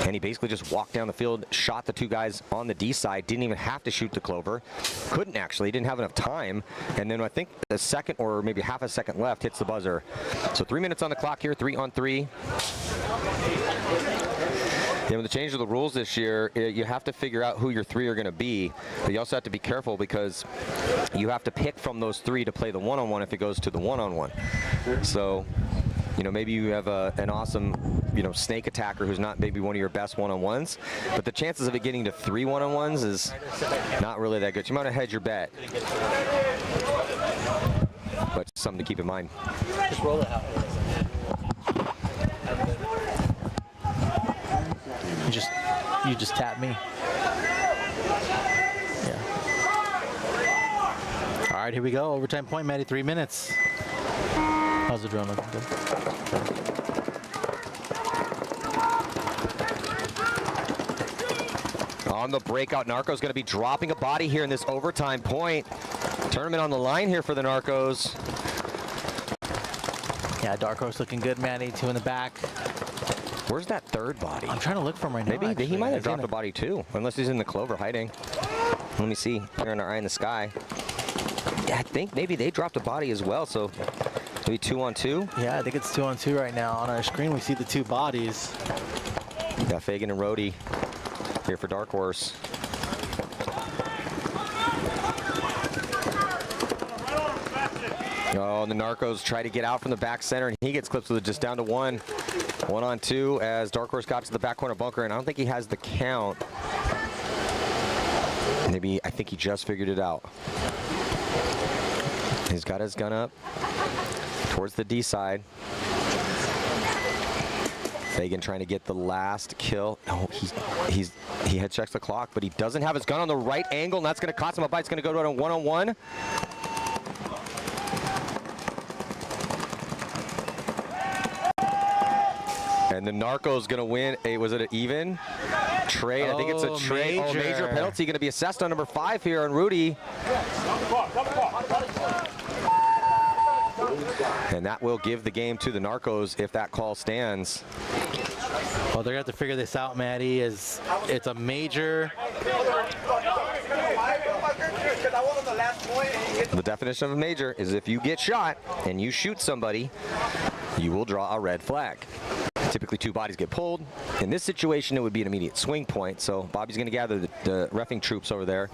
And he basically just walked down the field, shot the 2 guys on the D side. Didn't even have to shoot the clover. Couldn't actually, didn't have enough time. And then I think the second or maybe half a second left hits the buzzer. So 3 minutes on the clock here, 3-on-3. Yeah, with the change of the rules this year, you have to figure out who your 3 are going to be, but you also have to be careful because you have to pick from those 3 to play the one-on-one if it goes to the one-on-one. So, you know, maybe you have an awesome, you know, snake attacker who's not maybe one of your best one-on-ones, but the chances of it getting to 3 one-on-ones is not really that good. You might have hedged your bet, but something to keep in mind. Just roll it out. You just tapped me. Yeah. All right, here we go. Overtime point, Matty. 3 minutes. How's the drone looking? Good. On the breakout, Narco's going to be dropping a body here in this overtime point. Tournament on the line here for the Narcos. Yeah, Dark Horse looking good, Matty. 2 in the back. Where's that third body? I'm trying to look for him right now. Maybe he might have dropped a body too, unless he's in the clover hiding. Let me see. Here in our eye in the sky. Yeah, I think maybe they dropped a body as well. So maybe 2-on-2. Yeah, I think it's 2-on-2 right now. On our screen, we see the 2 bodies. Got Fagan and Rhodey here for Dark Horse. Oh, and the Narcos try to get out from the back center, and he gets clipped with it just down to 1. 1-on-2 as Dark Horse got to the back corner bunker, and I don't think he has the count. Maybe, I think he just figured it out. He's got his gun up towards the D side. Fagan trying to get the last kill. No, he head checks the clock, but he doesn't have his gun on the right angle, and that's going to cost him a bite. It's going to go to a 1-on-1. And the Narco's going to win. Was it an even trade? I think it's a trade. Oh, major penalty going to be assessed on number 5 here on Rudy. And that will give the game to the Narcos if that call stands. Well, they're going to have to figure this out, Maddie. It's a major. The definition of a major is if you get shot and you shoot somebody, you will draw a red flag. Typically 2 bodies get pulled. In this situation, it would be an immediate swing point. So Bobby's going to gather the reffing troops over there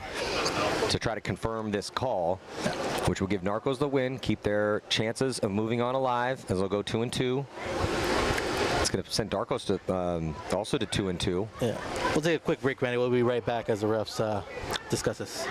to try to confirm this call, which will give Narcos the win, keep their chances of moving on alive, as they'll go 2-2. It's going to send Darkos to also to 2-2. Yeah. We'll take a quick break, Randy. We'll be right back as the refs discuss this.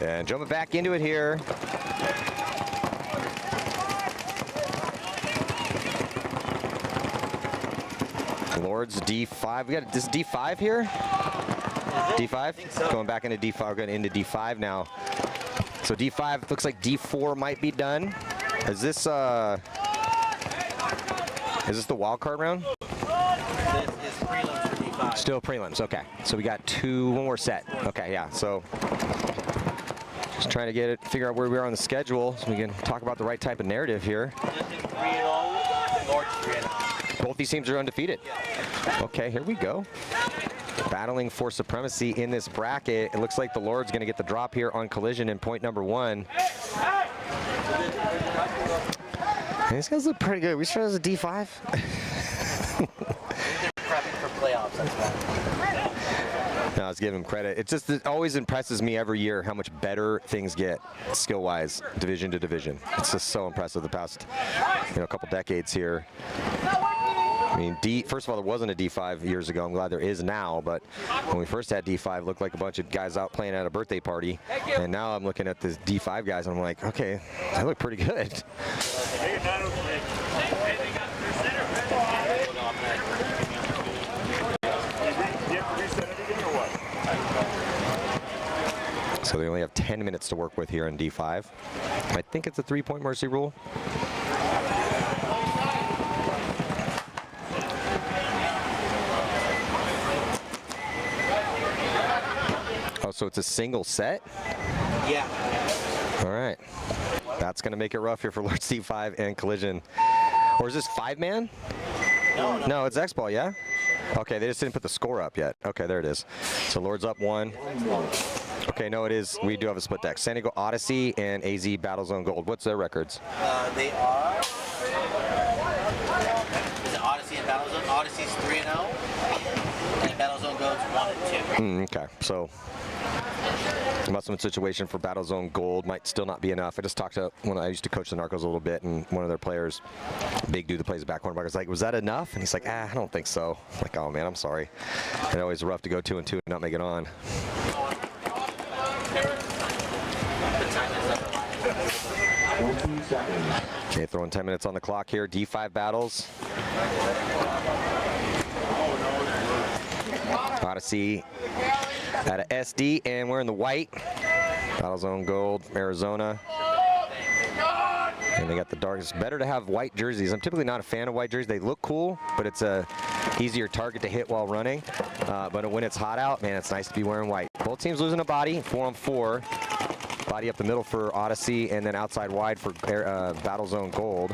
And jumping back into it here. Lords D5. We got this D5 here. D5. So. Going back into D5. We're going into D5 now. So D5 looks like D4 might be done. Is this the wild card round? This is prelims for D5. Still prelims. Okay. So we got one more set. Okay. Yeah. So. Just trying to figure out where we are on the schedule so we can talk about the right type of narrative here. Both these teams are undefeated. Okay, here we go. Battling for supremacy in this bracket. It looks like the Lord's going to get the drop here on Collision in point number 1. These guys look pretty good. We sure as a D5? Prepping for playoffs, that's bad. No, let's give him credit. It always impresses me every year how much better things get skill-wise, division to division. It's just so impressive the past, couple decades here. I mean, first of all, there wasn't a D5 years ago. I'm glad there is now, but when we first had D5, it looked like a bunch of guys out playing at a birthday party. And now I'm looking at this D5 guys, and I'm like, okay, they look pretty good. So they only have 10 minutes to work with here in D5. I think it's a 3-point mercy rule. Oh, so it's a single set? Yeah. All right. That's going to make it rough here for Lords D5 and Collision. Or is this 5-man? No. No, it's X-Ball, yeah? Okay, they just didn't put the score up yet. Okay, there it is. So Lords up 1. Okay, no, it is. We do have a split deck. San Diego Odyssey and AZ Battlezone Gold. What's their records? They are. Is it Odyssey and Battlezone? Odyssey's 3-0, and Battlezone Gold's 1-2. Okay, so must-win situation for Battlezone Gold might still not be enough. I just talked to when I used to coach the Narcos a little bit, and one of their players, big dude that plays the back corner, was like, "Was that enough?" And he's like, "I don't think so." I'm like, oh man, I'm sorry. It's always rough to go 2-2 and not make it on. Okay, throwing 10 minutes on the clock here. D5 battles. Odyssey at a SD, and we're in the white. Battlezone Gold, Arizona. And they got the darkest. Better to have white jerseys. I'm typically not a fan of white jerseys. They look cool, but it's a easier target to hit while running. But when it's hot out, man, it's nice to be wearing white. Both teams losing a body, 4-on-4. Body up the middle for Odyssey, and then outside wide for Battlezone Gold.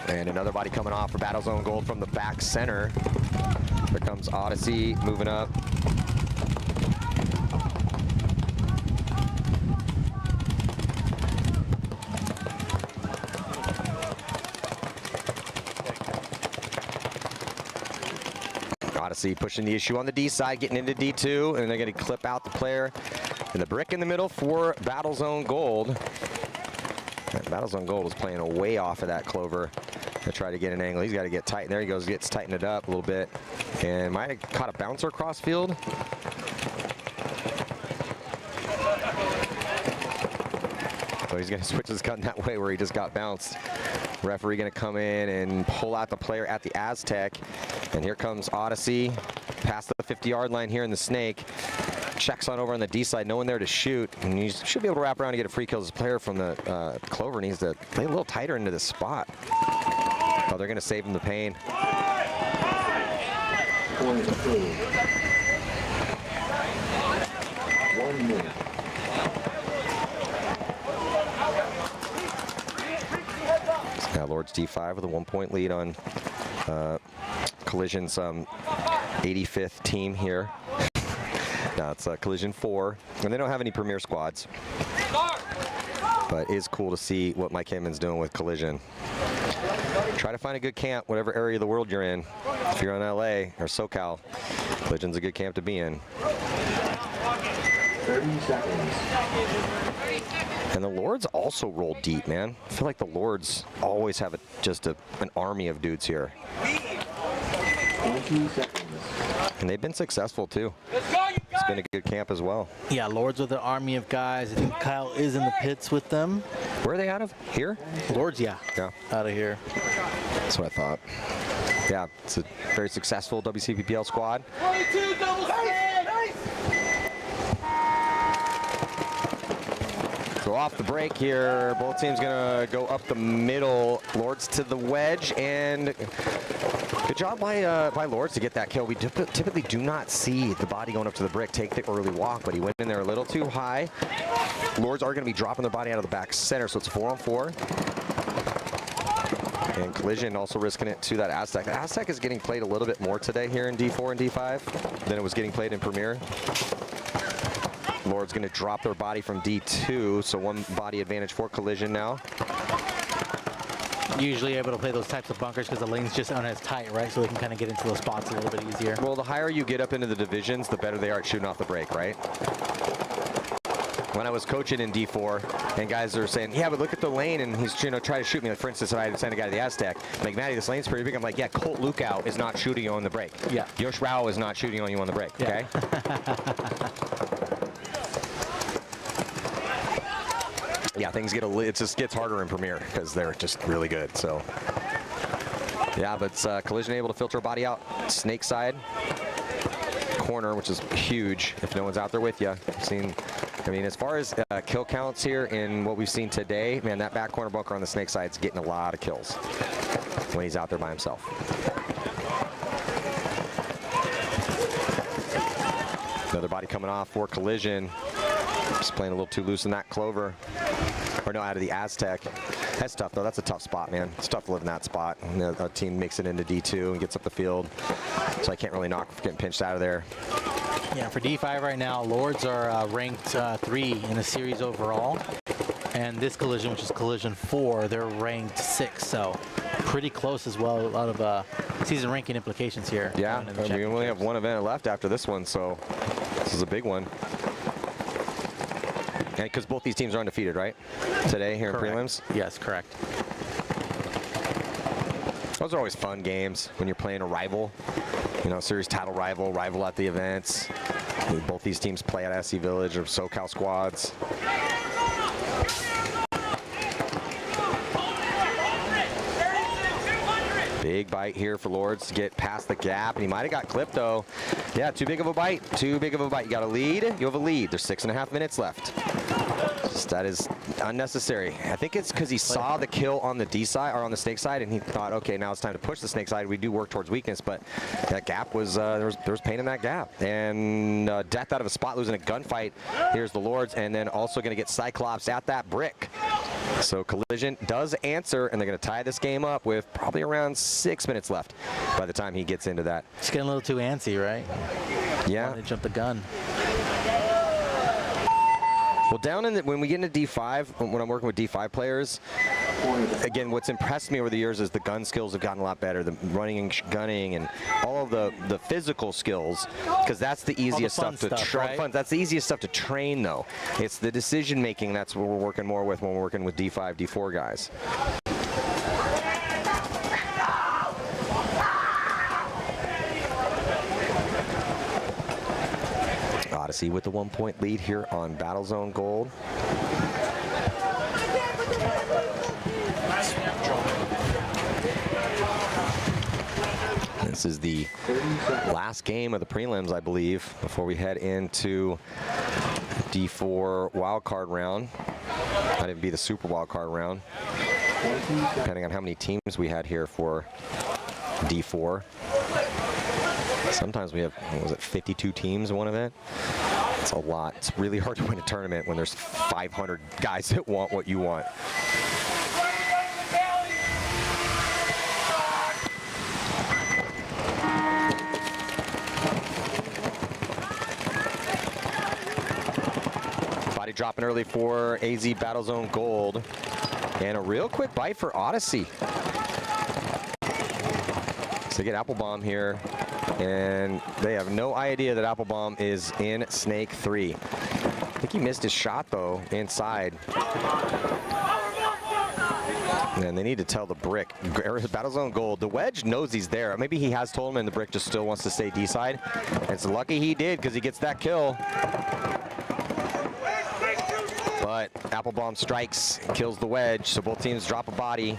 And another body coming off for Battlezone Gold from the back center. Here comes Odyssey moving up. Odyssey pushing the issue on the D side, getting into D2, and they're going to clip out the player. And the brick in the middle for Battlezone Gold. Battlezone Gold is playing way off of that clover to try to get an angle. He's got to get tight. There he goes, gets tightened it up a little bit. And might have caught a bouncer cross field. So he's going to switch his gun that way where he just got bounced. Referee going to come in and pull out the player at the Aztec. And here comes Odyssey past the 50-yard line here in the snake. Checks on over on the D side, no one there to shoot. And you should be able to wrap around and get a free kill. This player from the clover needs to play a little tighter into this spot. Oh, they're going to save him the pain. Now Lords D5 with a 1-point lead on Collision's 85th team here. Now it's Collision 4, and they don't have any premier squads. But it is cool to see what Mike Hinman's doing with Collision. Try to find a good camp, whatever area of the world you're in. If you're in LA or SoCal, Collision's a good camp to be in. 30 seconds. And the Lords also roll deep, man. I feel like the Lords always have just an army of dudes here. 20 seconds. And they've been successful too. It's been a good camp as well. Yeah, Lords with an army of guys. I think Kyle is in the pits with them. Where are they out of? Here? Lords, yeah. Yeah. Out of here. That's what I thought. Yeah, it's a very successful WCPPL squad. 22 double stand. So off the break here, both teams gonna go up the middle. Lords to the wedge, and good job by Lords to get that kill. We typically do not see the body going up to the brick take the early walk, but he went in there a little too high. Lords are gonna be dropping their body out of the back center, so it's 4-on-4. And Collision also risking it to that Aztec. The Aztec is getting played a little bit more today here in D4 and D5 than it was getting played in Premier. Lord's going to drop their body from D2, so one body advantage for Collision now. Usually able to play those types of bunkers because the lanes just aren't as tight, right? So they can kind of get into those spots a little bit easier. Well, the higher you get up into the divisions, the better they are at shooting off the break, right? when I was coaching in D4, and guys are saying, yeah, but look at the lane, and he's trying to shoot me. Like, for instance, if I had to send a guy to the Aztec, like, Matty, this lane's pretty big. I'm like, yeah, Colt Lukau is not shooting you on the break. Yeah. Yosh Rao is not shooting on you on the break, okay? Yeah, things get it just gets harder in Premier because they're just really good. So, yeah, but Collision able to filter a body out. Snake side corner, which is huge if no one's out there with you. I mean, as far as kill counts here in what we've seen today, man, that back corner bunker on the Snake side is getting a lot of kills when he's out there by himself. Another body coming off for Collision. Just playing a little too loose in that Clover. Or no, out of the Aztec. That's tough, though. That's a tough spot, man. It's tough to live in that spot. And a team makes it into D2 and gets up the field. So I can't really knock getting pinched out of there. Yeah, for D5 right now, Lords are ranked 3 in the series overall. And this Collision, which is Collision 4, they're ranked 6. So pretty close as well. A lot of season ranking implications here. Yeah, we only have one event left after this one, so this is a big one. And because both these teams are undefeated, right? Today here in prelims? Yes, correct. Those are always fun games when you're playing a rival. You know, series title rival at the events. Both these teams play at SC Village or SoCal squads. Big bite here for Lords to get past the gap, and he might have got clipped though. Yeah, too big of a bite. Too big of a bite. You got a lead. You have a lead. There's 6.5 minutes left. That is unnecessary. I think it's because he saw the kill on the D side or on the Snake side, and he thought, okay, now it's time to push the Snake side. We do work towards weakness, but that gap was there was pain in that gap, and death out of a spot, losing a gunfight. Here's the Lords, and then also going to get Cyclops at that brick. So Collision does answer, and they're going to tie this game up with probably around 6 minutes left by the time he gets into that. It's getting a little too antsy, right? Yeah. They jump the gun. Well, down in when we get into D5, when I'm working with D5 players, again, what's impressed me over the years is the gun skills have gotten a lot better. The running and gunning and all of the physical skills, because that's the easiest stuff to train. That's the easiest stuff to train, though. It's the decision making that's what we're working more with when we're working with D5, D4 guys. Odyssey with the 1-point lead here on Battlezone Gold. This is the last game of the prelims, I believe, before we head into D4 wildcard round. Might even be the super wildcard round, depending on how many teams we had here for D4. Sometimes we have, what was it, 52 teams in one event? It's a lot. It's really hard to win a tournament when there's 500 guys that want what you want. Body dropping early for AZ Battlezone Gold. And a real quick bite for Odyssey. So they get Applebomb here. And they have no idea that Applebomb is in Snake 3. I think he missed his shot, though, inside. And they need to tell the brick. Battlezone Gold. The wedge knows he's there. Maybe he has told him, and the brick just still wants to stay D side. And it's lucky he did, because he gets that kill. But Applebomb strikes, kills the wedge, so both teams drop a body.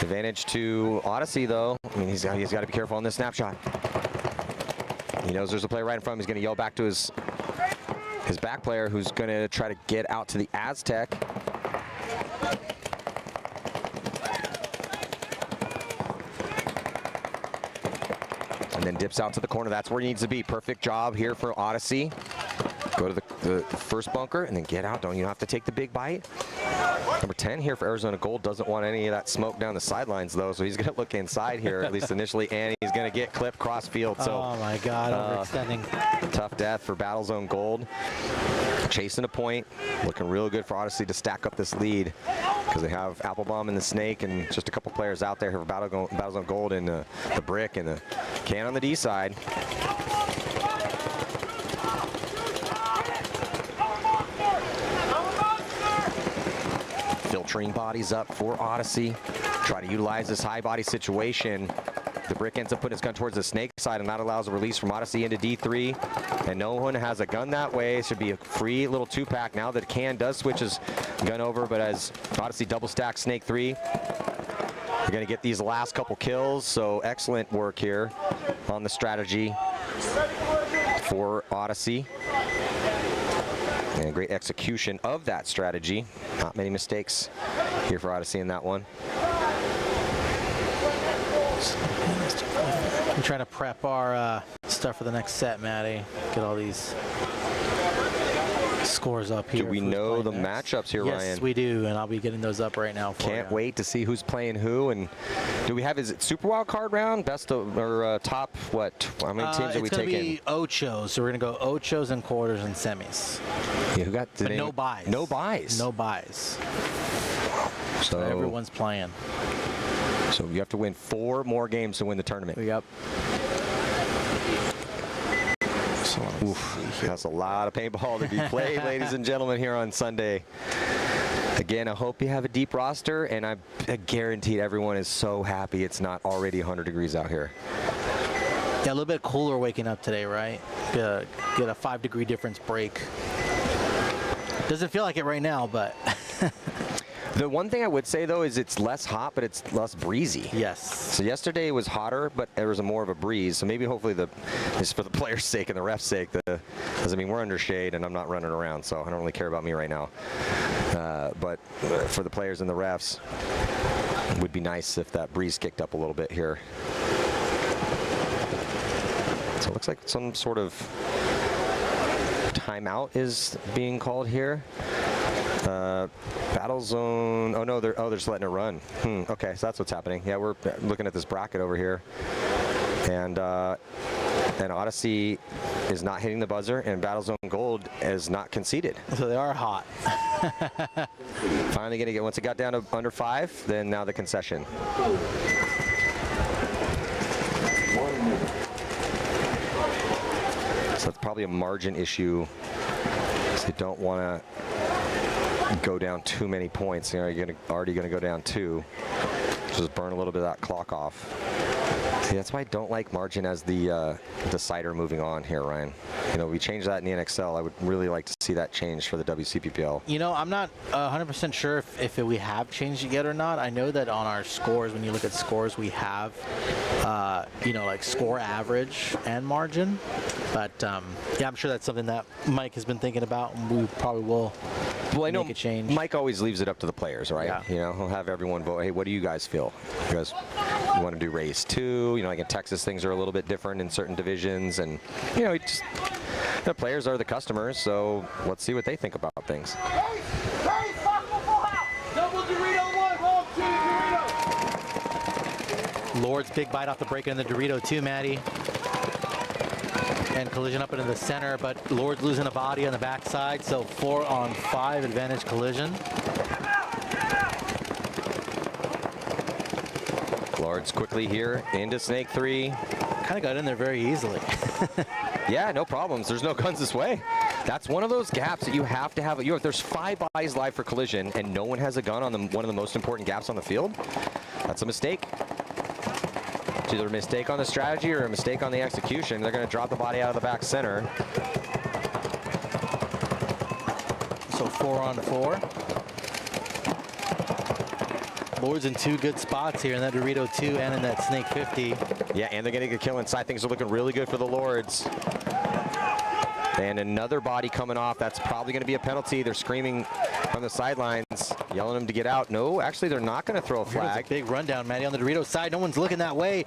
Advantage to Odyssey, though. I mean, he's got to be careful on this snapshot. He knows there's a player right in front of him. He's going to yell back to his back player, who's going to try to get out to the Aztec. And then dips out to the corner. That's where he needs to be. Perfect job here for Odyssey. Go to the first bunker and then get out. Don't you have to take the big bite? Number 10 here for Arizona Gold doesn't want any of that smoke down the sidelines, though, so he's going to look inside here, at least initially, and he's going to get clipped cross field. So, oh my God, overextending. Tough death for Battlezone Gold. Chasing a point, looking real good for Odyssey to stack up this lead, because they have Applebomb and the Snake and just a couple players out there for Battlezone Gold and the brick and the can on the D side. entering bodies up for Odyssey. Try to utilize this high body situation. The brick ends up putting his gun towards the snake side, and that allows a release from Odyssey into D3. And no one has a gun that way. It should be a free little 2-pack. Now that Can does switch his gun over, but as Odyssey double stacks snake 3, you're going to get these last couple kills. So excellent work here on the strategy for Odyssey. And a great execution of that strategy. Not many mistakes here for Odyssey in that one. I'm trying to prep our stuff for the next set, Maddie. Get all these scores up here. Do we know the matchups here, Yes, Ryan? Yes, we do, and I'll be getting those up right now for Can't wait to see who's playing who. And do we have, is it Super Wild Card round? Best of, or top, what? How many teams are we taking? It's going to be ochos, so we're going to go ochos and quarters and semis. Yeah, who got but no buys. No buys. No buys. So everyone's playing. So you have to win 4 more games to win the tournament. Yep. Oof, that's a lot of paintball to be played, ladies and gentlemen, here on Sunday. Again, I hope you have a deep roster, and I guarantee everyone is so happy it's not already 100 degrees out here. Yeah, a little bit cooler waking up today, right? Get a 5-degree difference break. Doesn't feel like it right now, but... The one thing I would say, though, is it's less hot, but it's less breezy. Yes. So yesterday was hotter, but there was more of a breeze. So maybe hopefully it's for the players' sake and the refs' sake. Because, I mean, we're under shade, and I'm not running around, so I don't really care about me right now. But for the players and the refs, it would be nice if that breeze kicked up a little bit here. So it looks like some sort of timeout is being called here. Battle zone. Oh no, they're just letting it run. Okay, so that's what's happening. Yeah, we're looking at this bracket over here, and Odyssey is not hitting the buzzer, and Battle Zone Gold is not conceded. So they are hot. Finally gonna get, once it got down to under 5, then now the concession. So it's probably a margin issue. So they don't want to go down too many points. You're already going to go down 2. Just burn a little bit of that clock off. See, that's why I don't like margin as the decider moving on here, Ryan. You know, we changed that in the NXL. I would really like to see that change for the WCPPL. You know, I'm not 100% sure if we have changed it yet or not. I know that on our scores, when you look at scores, we have, you know, like score average and margin. But yeah, I'm sure that's something that Mike has been thinking about, and we probably will. Well, I know make a change. Mike always leaves it up to the players, right? Yeah. You know, he'll have everyone vote. Hey, what do you guys feel? You guys want to do race 2? You know, like in Texas, things are a little bit different in certain divisions, and you know, the players are the customers. So let's see what they think about things. Lord's big bite off the break in the Dorito too, Maddie. And collision up into the center, but Lord's losing a body on the backside, so 4-on-5 advantage collision. Lord's quickly here into Snake 3. Kind of got in there very easily. Yeah, no problems. There's no guns this way. That's one of those gaps that you have to have. If there's 5 buys live for collision and no one has a gun on one of the most important gaps on the field, that's a mistake. It's either a mistake on the strategy or a mistake on the execution. They're going to drop the body out of the back center. So 4-on-4. Lord's in 2 good spots here, in that Dorito 2 and in that Snake 50. Yeah, and they're getting a kill inside. Things are looking really good for the Lords. And another body coming off. That's probably going to be a penalty. They're screaming from the sidelines, yelling them to get out. No, actually, they're not going to throw a flag. A big rundown, Maddie, on the Dorito side. No one's looking that way.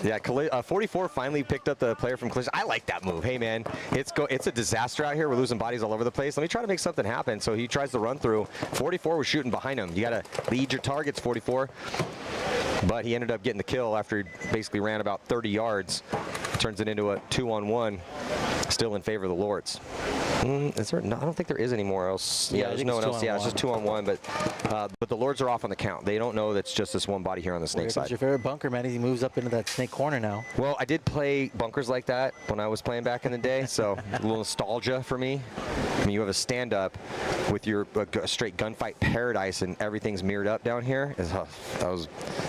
Yeah, 44 finally picked up the player from collision. I like that move. Hey, man, it's a disaster out here. We're losing bodies all over the place. Let me try to make something happen. So he tries to run through. 44 was shooting behind him. You got to lead your targets, 44. But he ended up getting the kill after he basically ran about 30 yards. Turns it into a 2-on-1, still in favor of the Lords. Is there? No, I don't think there is anymore else. Yeah, Yeah, there's no one else. Yeah, it's just 2-on-1. But the Lords are off on the count. They don't know that's just this one body here on the snake side. What's your favorite bunker, man? He moves up into that snake corner now. Well, I did play bunkers like that when I was playing back in the day, so a little nostalgia for me. I mean, you have a stand-up with your straight gunfight paradise, and everything's mirrored up down here.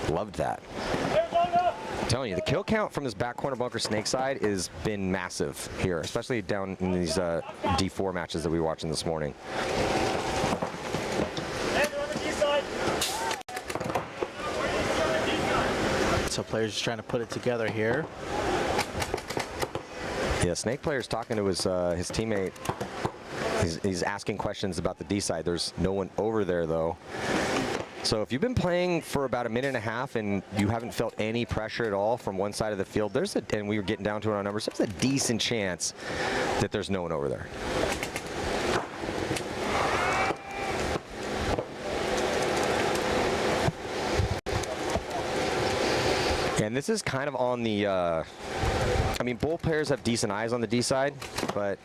Loved that. I'm telling you, the kill count from this back corner bunker snake side has been massive here, especially down in these D4 matches that we were watching this morning. So players just trying to put it together here. Yeah, snake player's talking to his teammate. He's asking questions about the D side. There's no one over there though. So if you've been playing for about a minute and a half and you haven't felt any pressure at all from one side of the field, and we were getting down to it on numbers, there's a decent chance that there's no one over there. And this is kind of on the, I mean, both players have decent eyes on the D side, but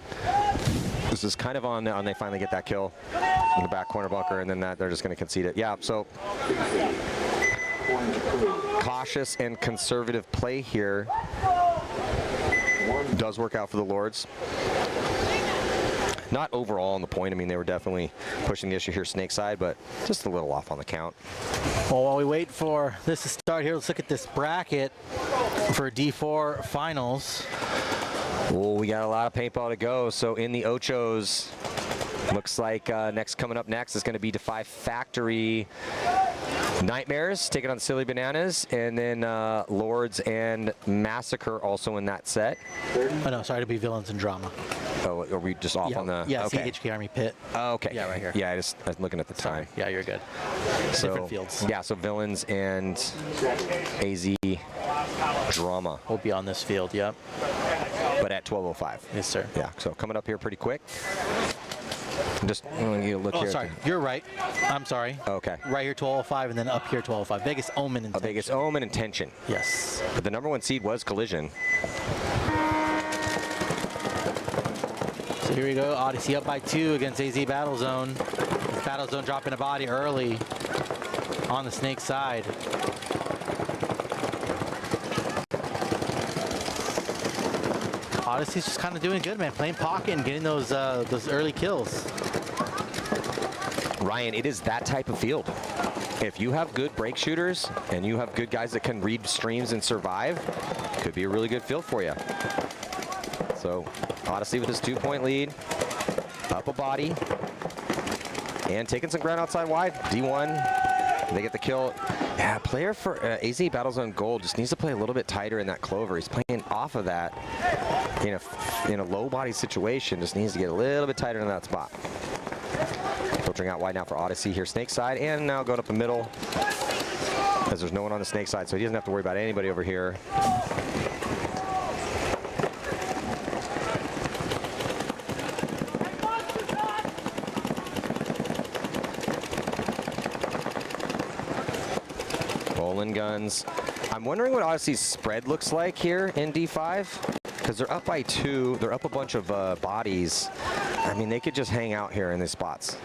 this is kind of on they finally get that kill in the back corner bunker, and then they're just going to concede it. Yeah, so cautious and conservative play here does work out for the Lords. Not overall on the point. I mean, they were definitely pushing the issue here snake side, but just a little off on the count. Well, while we wait for this to start here, let's look at this bracket for D4 finals. Well, we got a lot of paintball to go. So in the Ochos, looks like coming up next is going to be Defy Factory Nightmares taking on Silly Bananas, and then Lords and Massacre also in that set. Oh no, sorry, to be Villains and Drama. Oh, are we just off on the? Yeah, okay. HK Army Pit. Oh, okay. Yeah, right here. Yeah, I was looking at the time. Yeah, you're good. So, different fields. Yeah, so Villains and AZ Drama will be on this field. Yep. But at 12:05. Yes, sir. Yeah. So coming up here pretty quick. Just look here. Oh, sorry. You're right. I'm sorry. Okay. Right here, 12:05, and then up here, 12:05. Vegas Omen and Tension. Vegas Omen and Tension. Yes. But the #1 seed was Collision. So here we go. Odyssey up by 2 against AZ Battlezone. Battlezone dropping a body early on the snake side. Odyssey's just kind of doing good, man. Playing pocket and getting those early kills. Ryan, it is that type of field. If you have good break shooters and you have good guys that can read streams and survive, could be a really good field for you. So Odyssey with his 2-point lead, up a body, and taking some ground outside wide. D1, they get the kill. Yeah, player for AZ Battlezone Gold just needs to play a little bit tighter in that clover. He's playing off of that in a low body situation. Just needs to get a little bit tighter in that spot. Filtering out wide now for Odyssey here, snake side, and now going up the middle as there's no one on the snake side, so he doesn't have to worry about anybody over here. Bowling guns. I'm wondering what Odyssey's spread looks like here in D5, because they're up by 2. They're up a bunch of bodies. I mean, they could just hang out here in these spots,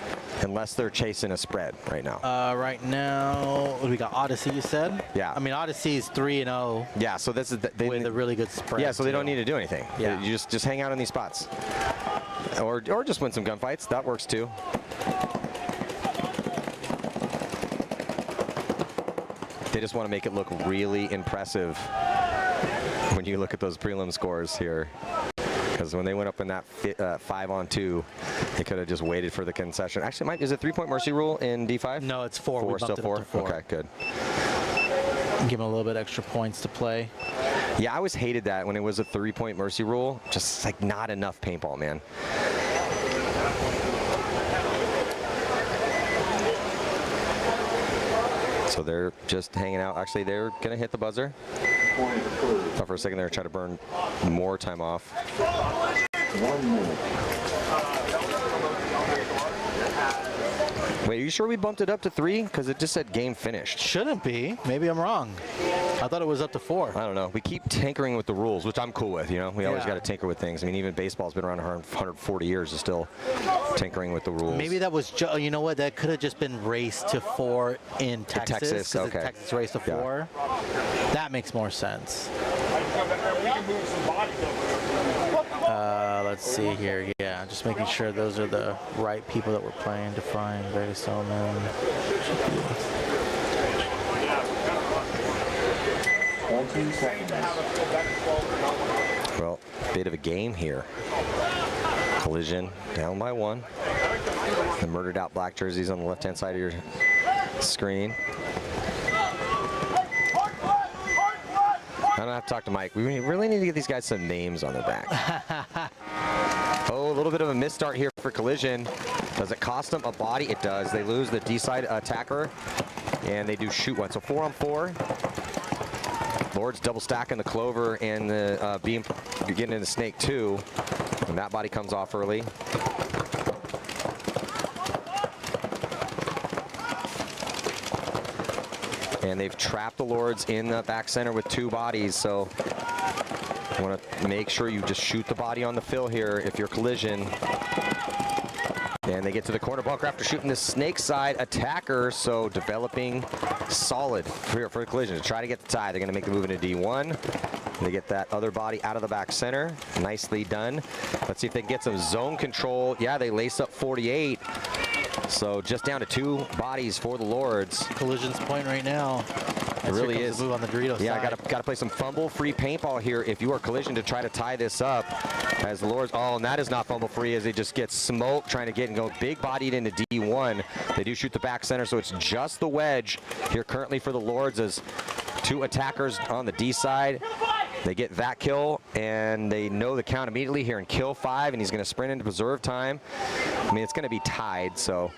unless they're chasing a spread right now. Right now, we got Odyssey, you said? Yeah. I mean, Odyssey is 3-0. Yeah, so this is with a really good spread. Yeah, so they don't need to do anything. Yeah. You just hang out in these spots, or just win some gunfights. That works too. They just want to make it look really impressive when you look at those prelim scores here. Because when they went up in that 5-on-2, they could have just waited for the concession. Actually, is it 3-point mercy rule in D5? No, it's 4. 4, still 4? Okay, good. Give them a little bit extra points to play. Yeah, I always hated that when it was a 3-point mercy rule. Just like not enough paintball, man. So they're just hanging out. Actually, they're going to hit the buzzer. Thought for a second they were trying to burn more time off. 1 minute. Wait, are you sure we bumped it up to 3? Because it just said game finished. Shouldn't be. Maybe I'm wrong. I thought it was up to 4. I don't know. We keep tinkering with the rules, which I'm cool with, you know. We always got to tinker with things. I mean, even baseball's been around 140 years, is still tinkering with the rules. Maybe that was, you know what, that could have just been raced to 4 in Texas. Okay. Texas raced to 4. That makes more sense. Let's see here. Yeah, just making sure those are the right people that we're playing. Define, Grady Stillman. 20 seconds. Well, bit of a game here. Collision down by 1. The murdered out black jerseys on the left-hand side of your screen. I don't have to talk to Mike. We really need to get these guys some names on their back. Oh, a little bit of a misstart here for Collision. Does it cost them a body? It does. They lose the D-side attacker, and they do shoot one. So 4 on 4. Lords double stacking the Clover and the beam getting into Snake 2. And that body comes off early. And they've trapped the Lords in the back center with 2 bodies, so you want to make sure you just shoot the body on the fill here if you're Collision. And they get to the corner bunker after shooting the Snake side attacker, so developing solid for Collision to try to get the tie. They're going to make the move into D1. They get that other body out of the back center. Nicely done. Let's see if they can get some zone control. Yeah, they lace up 48. So just down to 2 bodies for the Lords. Collision's point right now. It really is. The move on the Dorito yeah, side. got to play some fumble-free paintball here if you are Collision to try to tie this up. As the Lords, oh, and that is not fumble-free as they just get smoked trying to get and go big-bodied into D1. They do shoot the back center, so it's just the wedge here currently for the Lords as 2 attackers on the D side. They get that kill, and they know the count immediately here in kill 5, and he's going to sprint into preserve time. I mean, it's going to be tied, so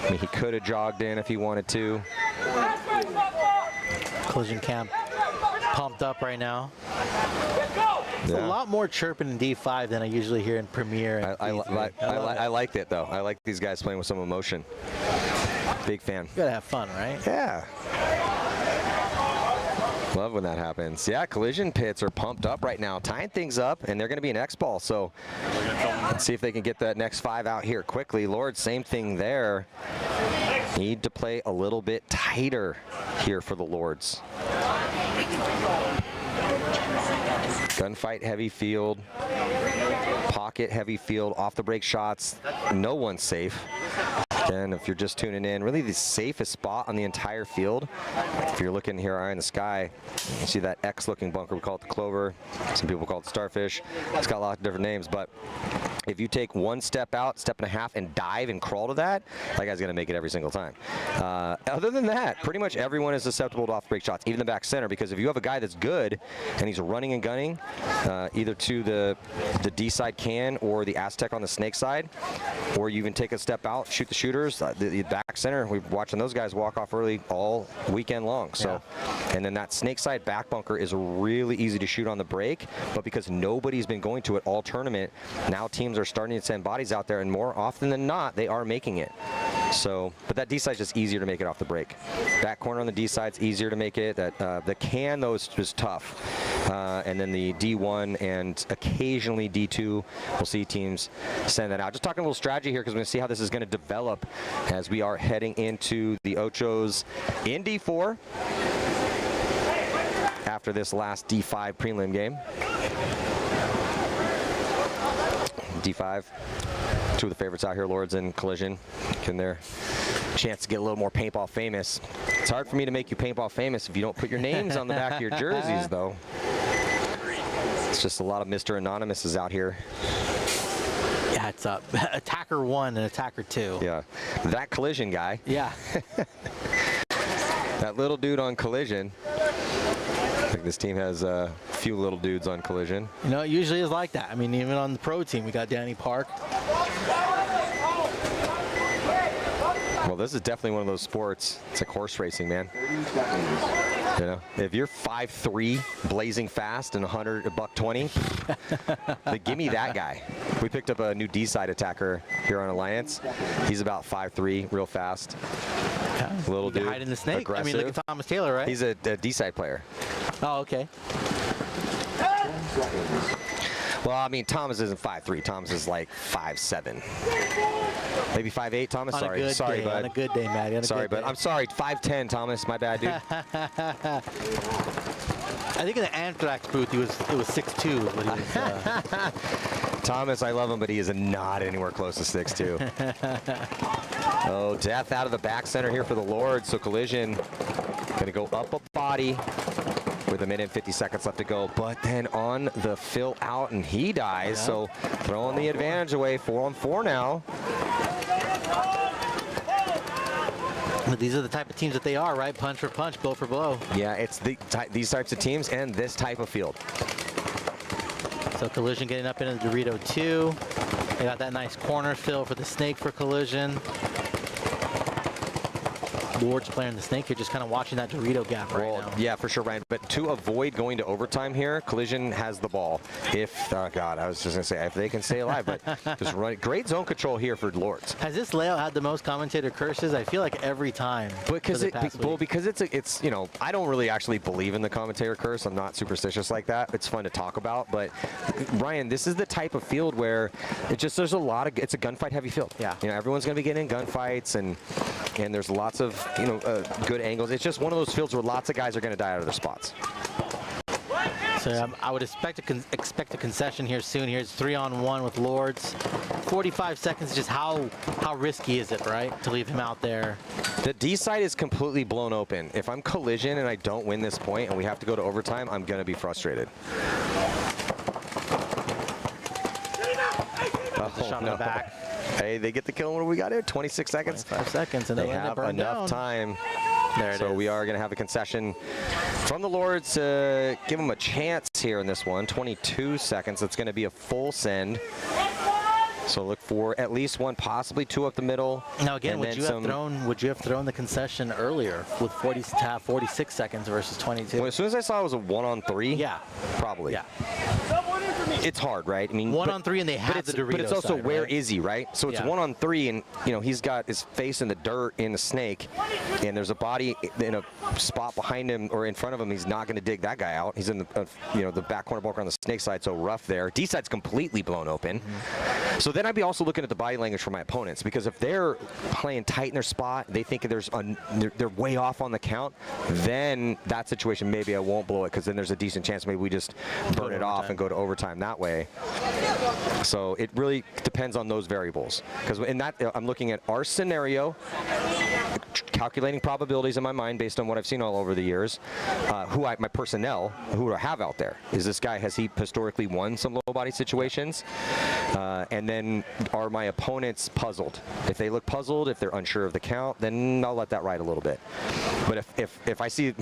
I mean, he could have jogged in if he wanted to. Collision camp pumped up right now. It's a lot more chirping in D5 than I usually hear in Premiere. I liked it, though. I like these guys playing with some emotion. Big fan. You gotta have fun, right? Yeah. Love when that happens. Yeah, Collision pits are pumped up right now, tying things up, and they're going to be an X-ball. So let's see if they can get that next 5 out here quickly. Lord, same thing there. Need to play a little bit tighter here for the Lords. Gunfight heavy field, pocket heavy field, off the break shots. No one's safe. And if you're just tuning in, really the safest spot on the entire field. If you're looking here eye in the sky, you see that X-looking bunker. We call it the Clover. Some people call it Starfish. It's got a lot of different names, but if you take 1 step out, step and a half, and dive and crawl to that guy's going to make it every single time. Other than that, pretty much everyone is susceptible to off-break shots, even the back center, because if you have a guy that's good and he's running and gunning, either to the D side can or the Aztec on the Snake side, or you even take a step out, shoot the shooters, the back center, we're watching those guys walk off early all weekend long. So, and then that Snake side back bunker is really easy to shoot on the break, but because nobody's been going to it all tournament, now teams are starting to send bodies out there, and more often than not, they are making it. So, but that D side is just easier to make it off the break. Back corner on the D side is easier to make it. That the can though is tough. And then the D1 and occasionally D2, we'll see teams send that out. Just talking a little strategy here because we're going to see how this is going to develop as we are heading into the Ochos in D4 after this last D5 prelim game. D5, 2 of the favorites out here, Lords and Collision, getting their chance to get a little more paintball famous. It's hard for me to make you paintball famous if you don't put your names on the back of your jerseys, though. It's just a lot of Mr. Anonymouses out here. Yeah, it's attacker 1 and attacker 2. Yeah, that Collision guy. Yeah. That little dude on Collision. I think this team has a few little dudes on Collision. You know, it usually is like that. I mean, even on the pro team, we got Danny Park. Well, this is definitely one of those sports. It's like horse racing, man. You know, if you're 5'3", blazing fast, and $120, then give me that guy. We picked up a new D-side attacker here on Alliance. He's about 5'3", real fast. Little dude, hiding the snake. aggressive. I mean, look at Thomas Taylor, right? He's a D-side player. Oh, okay. Well, I mean, Thomas isn't 5'3". Thomas is like 5'7". Maybe 5'8", Thomas? Sorry, bud. bud. On a good day, Maddie. Sorry, bud. I'm sorry. 5'10", Thomas. My bad, dude. I think in the Anthrax booth, it was 6'2". But he was, Thomas, I love him, but he is not anywhere close to 6'2". Oh, death out of the back center here for the Lords. So Collision going to go up a body with 1 minute and 50 seconds left to go. But then on the fill out, and he dies. Yeah. So throwing the advantage away. 4-on-4 now. But these are the type of teams that they are, right? Punch for punch, blow for blow. Yeah, it's these types of teams and this type of field. So Collision getting up into the Dorito 2. They got that nice corner fill for the Snake for Collision. Lords playing the Snake here, just kind of watching that Dorito gap right now. Yeah, for sure, Ryan. But to avoid going to overtime here, Collision has the ball. If, oh God, I was just going to say, if they can stay alive, but just run. Great zone control here for Lords. Has this layout had the most commentator curses? I feel like every time. Because it's you know, I don't really actually believe in the commentator curse. I'm not superstitious like that. It's fun to talk about. But Ryan, this is the type of field where it's a gunfight heavy field. Yeah. You know, everyone's going to be getting in gunfights, and there's lots of, you know, good angles. It's just one of those fields where lots of guys are going to die out of their spots. So I would expect a concession here soon. Here's 3-on-1 with Lords. 45 seconds. Just how risky is it, right, to leave him out there? The D side is completely blown open. If I'm Collision and I don't win this point and we have to go to overtime, I'm going to be frustrated. Shot in the back. Hey, they get the kill. What do we got here? 26 seconds. 5 seconds, and they have enough time. So we are going to have a concession from the Lords to give them a chance here in this one. 22 seconds. It's going to be a full send. So look for at least one, possibly two up the middle. Now again, would you have thrown the concession earlier with 46 seconds versus 22? Well, as soon as I saw it was a 1-on-3, yeah, probably. Yeah. It's hard, right? I mean, 1-on-3, and they have the Dorito but it's also side, where is he, right? So it's 1-on-3, and you know he's got his face in the dirt in the snake, and there's a body in a spot behind him or in front of him. He's not going to dig that guy out. He's in the the back corner blocker on the snake side, so rough there. D side's completely blown open. So then I'd be also looking at the body language for my opponents, because if they're playing tight in their spot, they think they're way off on the count, then that situation maybe I won't blow it, because then there's a decent chance maybe we just burn it off and go to overtime that way. So it really depends on those variables, because in that I'm looking at our scenario, calculating probabilities in my mind based on what I've seen all over the years, my personnel, who I have out there. Is this guy, has he historically won some low body situations? And then are my opponents puzzled? If they look puzzled, if they're unsure of the count, then I'll let that ride a little bit. But if I see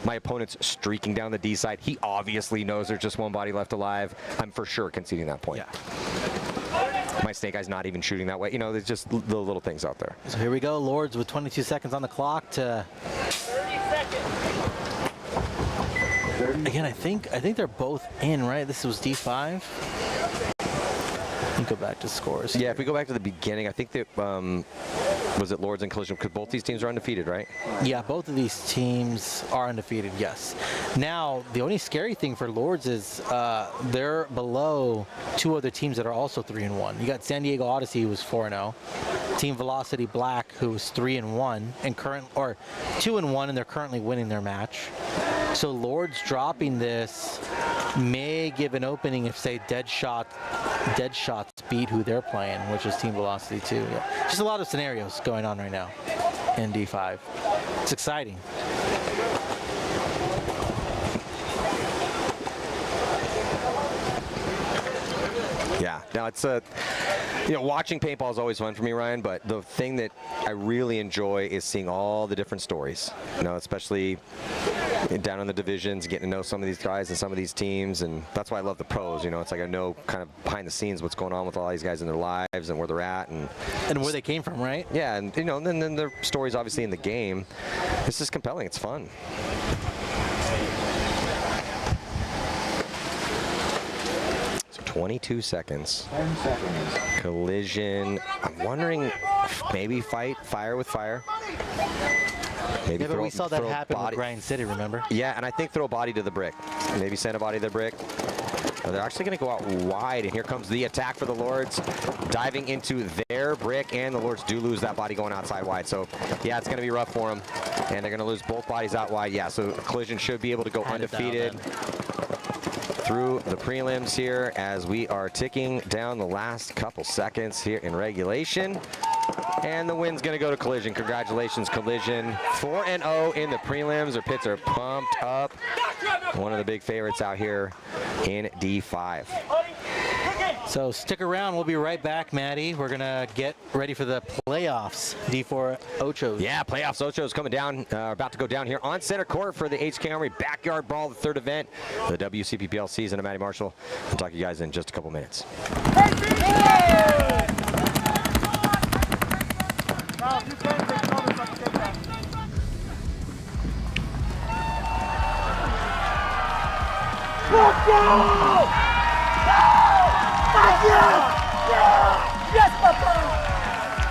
my opponent's streaking down the D side, he obviously knows there's just one body left alive, I'm for sure conceding that point. Yeah. My snake eye's not even shooting that way. There's just the little things out there. So here we go, Lords with 22 seconds on the clock to. 30 seconds. Again, I think they're both in, right? This was D5. Go back to scores. Yeah, if we go back to the beginning, I think that was it Lords and Collision, because both these teams are undefeated, right? Yeah, both of these teams are undefeated, yes. Now, the only scary thing for Lords is they're below two other teams that are also 3-1. You got San Diego Odyssey, who was 4-0. Team Velocity Black, who was 3-1 and 2-1, and they're currently winning their match. So Lords dropping this may give an opening if, say, Deadshots beat who they're playing, which is Team Velocity 2. Yeah. Just a lot of scenarios going on right now in D5. It's exciting. Yeah, now it's watching paintball is always fun for me, Ryan, but the thing that I really enjoy is seeing all the different stories, especially down in the divisions, getting to know some of these guys and some of these teams, and that's why I love the pros. It's like I know kind of behind the scenes what's going on with all these guys in their lives and where they're at and where they came from, right? Yeah, and then their stories obviously in the game. This is compelling. It's fun. 22 seconds. 10 seconds. Collision. I'm wondering, maybe fight fire with fire. Maybe Yeah, but we saw that happen with Grind City, remember? Yeah, and I think throw a body to the brick. Maybe send a body to the brick. Oh, they're actually going to go out wide, and here comes the attack for the Lords, diving into their brick, and the Lords do lose that body going outside wide. So, yeah, it's going to be rough for them, and they're going to lose both bodies out wide. Yeah, so Collision should be able to go undefeated through the prelims here as we are ticking down the last couple seconds here in regulation. And the win's going to go to Collision. Congratulations, Collision. 4-0 in the prelims. Their pits are pumped up. One of the big favorites out here in D5. So stick around. We'll be right back, Maddie. We're going to get ready for the playoffs. D4 Ochos. Yeah, playoffs Ochos coming down, about to go down here on center court for the HK Armory Backyard Brawl, the third event, the WCPPL season. I'm Matty Marshall. I'll talk to you guys in just a couple minutes. Let's go! Yes, Papa!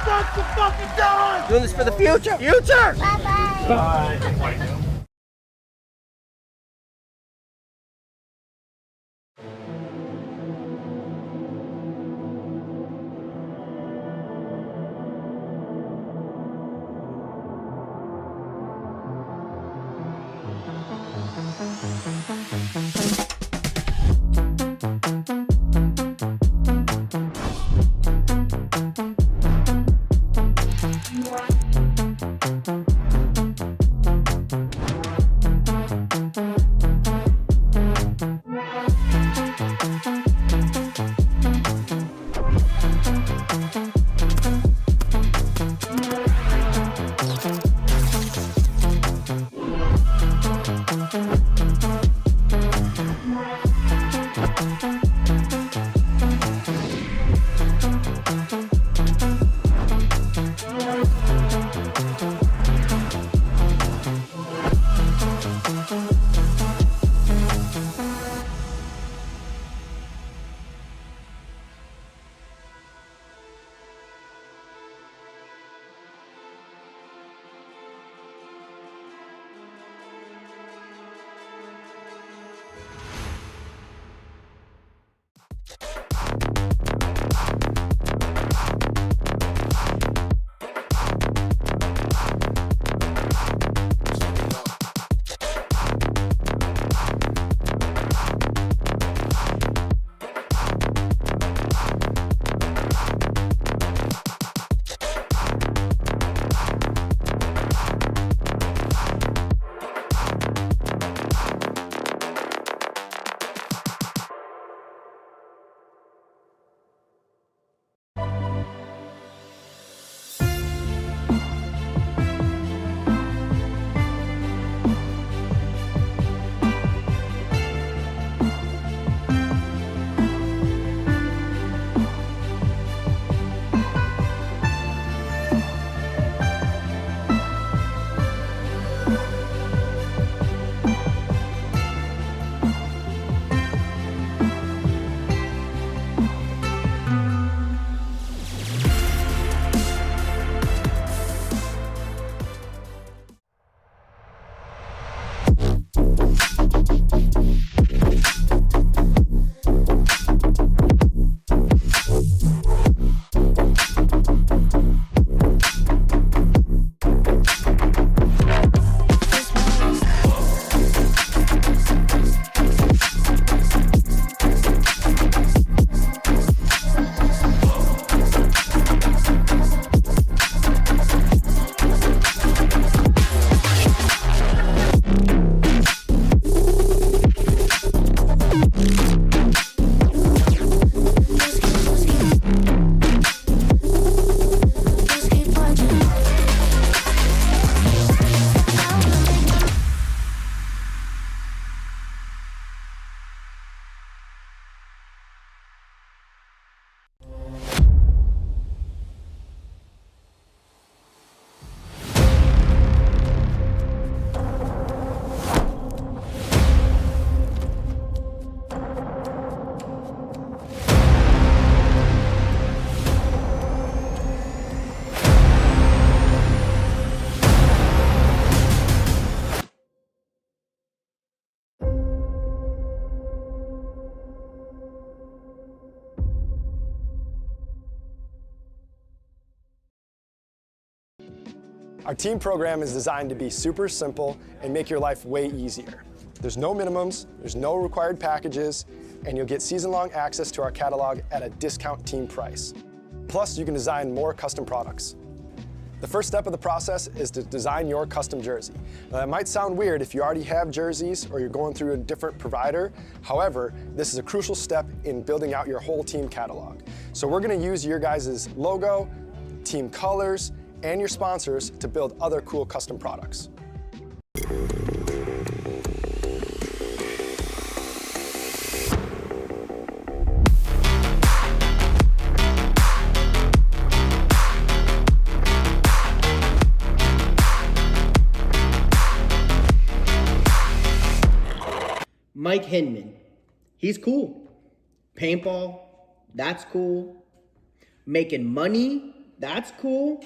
That's the fucking done! Doing this for the future! Future! Bye-bye! Bye. Our team program is designed to be super simple and make your life way easier. There's no minimums, there's no required packages, and you'll get season-long access to our catalog at a discount team price. Plus, you can design more custom products. The first step of the process is to design your custom jersey. Now, that might sound weird if you already have jerseys or you're going through a different provider. However, this is a crucial step in building out your whole team catalog. So we're gonna use your guys' logo, team colors, and your sponsors to build other cool custom products. Mike Hinman, he's cool. Paintball, that's cool. Making money, that's cool.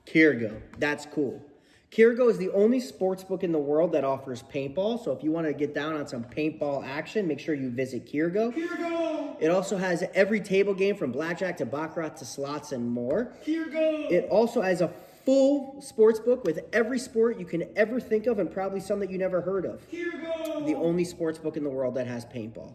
Kirgo, that's cool. Kirgo is the only sports book in the world that offers paintball. So if you want to get down on some paintball action, make sure you visit Kirgo. It also has every table game from blackjack to baccarat to slots and more. It also has a full sports book with every sport you can ever think of and probably some that you never heard of. The only sports book in the world that has paintball.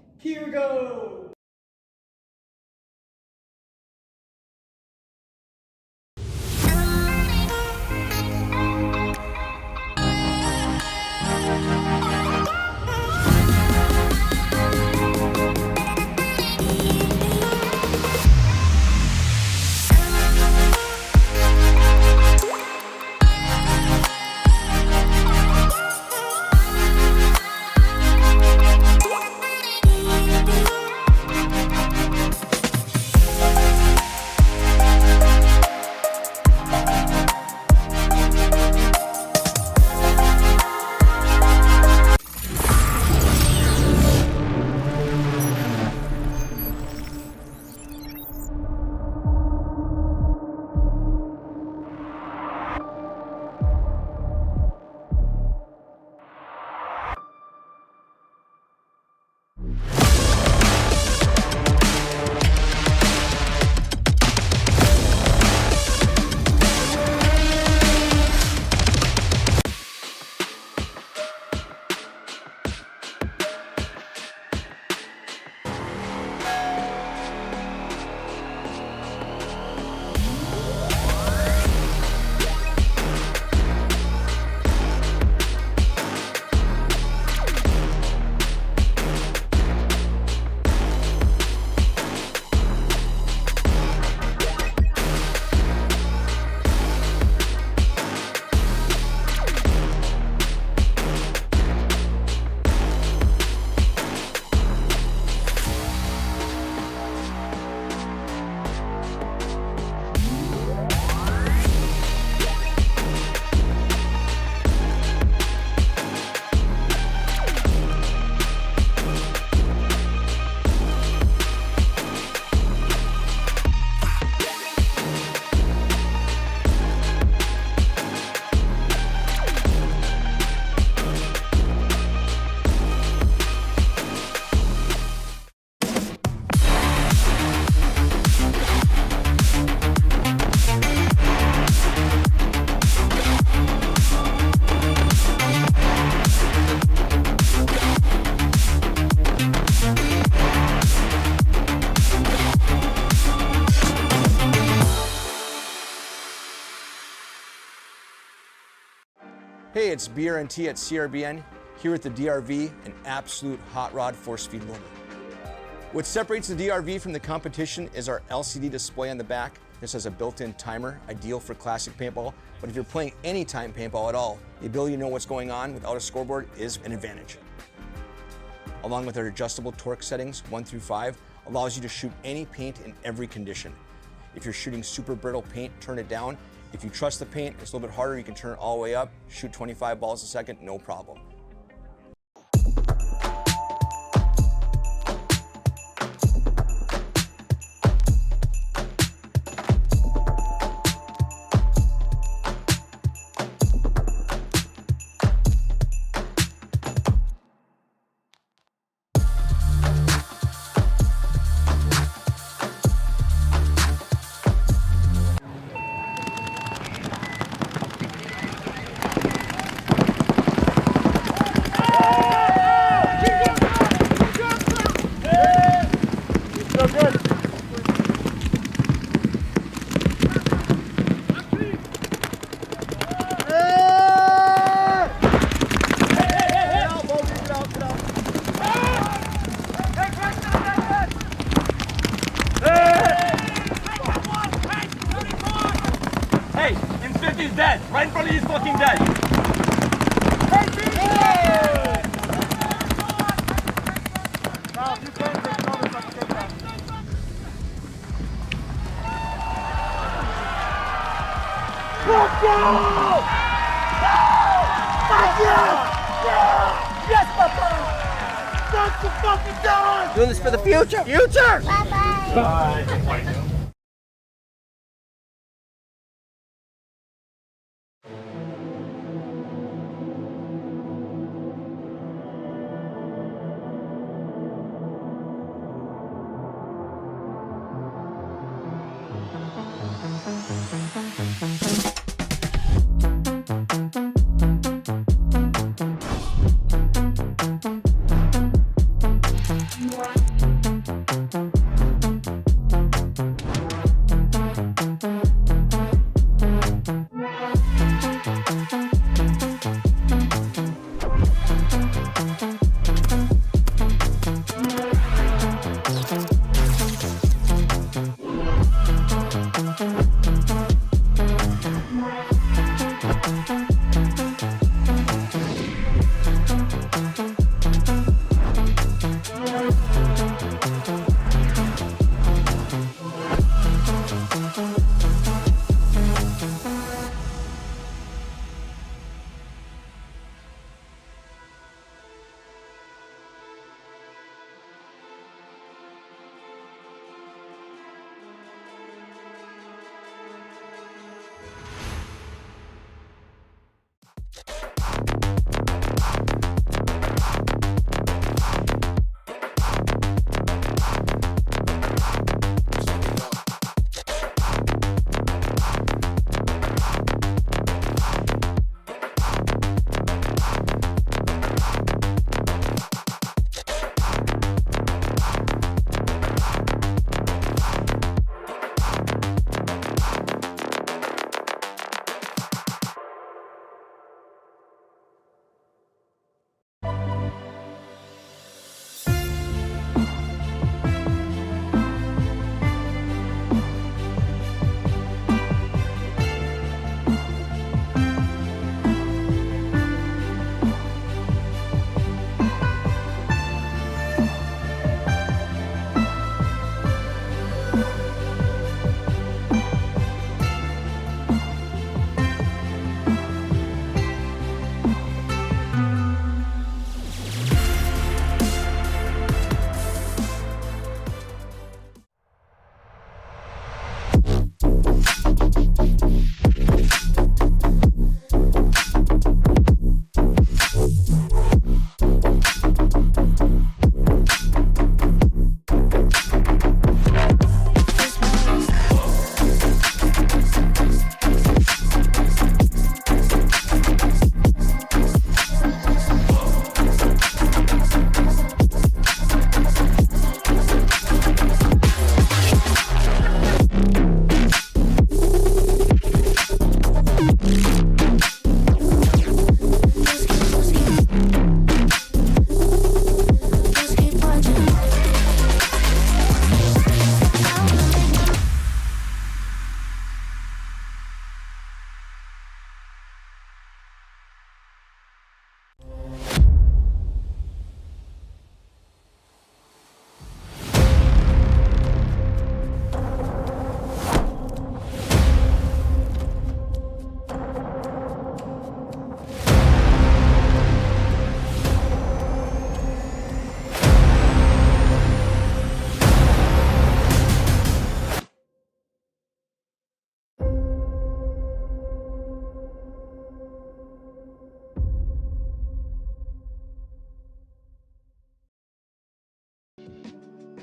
Hey, it's BRNT at CRBN, here at the DRV, an absolute hot rod force feed loader. What separates the DRV from the competition is our LCD display on the back. This has a built-in timer, ideal for classic paintball, but if you're playing any time paintball at all, the ability to know what's going on without a scoreboard is an advantage. Along with our adjustable torque settings, 1 through 5, allows you to shoot any paint in every condition. If you're shooting super brittle paint, turn it down. If you trust the paint, it's a little bit harder, you can turn it all the way up, shoot 25 balls a second, no problem. Right in front of you, fucking dead. Now, if you can take cover, so I can take that. Let's go! Yes, Papa! That's the fucking done! Doing this for the future. Future! Bye-bye! Bye.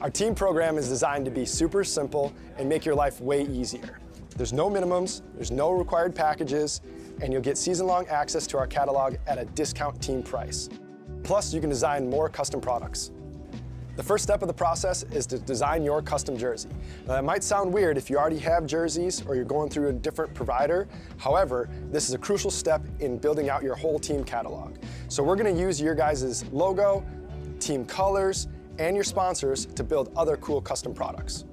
Our team program is designed to be super simple and make your life way easier. There's no minimums, there's no required packages, and you'll get season-long access to our catalog at a discount team price. Plus, you can design more custom products. The first step of the process is to design your custom jersey. Now, that might sound weird if you already have jerseys or you're going through a different provider. However, this is a crucial step in building out your whole team catalog. So we're going to use your guys' logo, team colors, and your sponsors to build other cool custom products.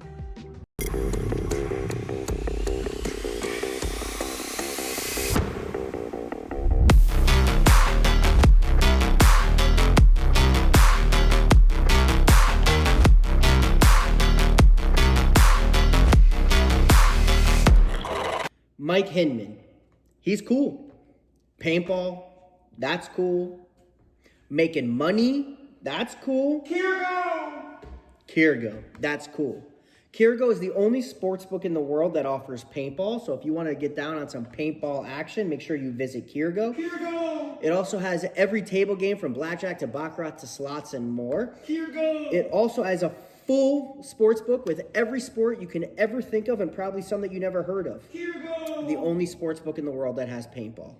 Mike Hinman, he's cool. Paintball, that's cool. Making money, that's cool. Kirgo, that's cool. Kirgo is the only sports book in the world that offers paintball. So if you want to get down on some paintball action, make sure you visit Kirgo. It also has every table game from blackjack to baccarat to slots and more. It also has a full sports book with every sport you can ever think of and probably some that you never heard of. The only sports book in the world that has paintball.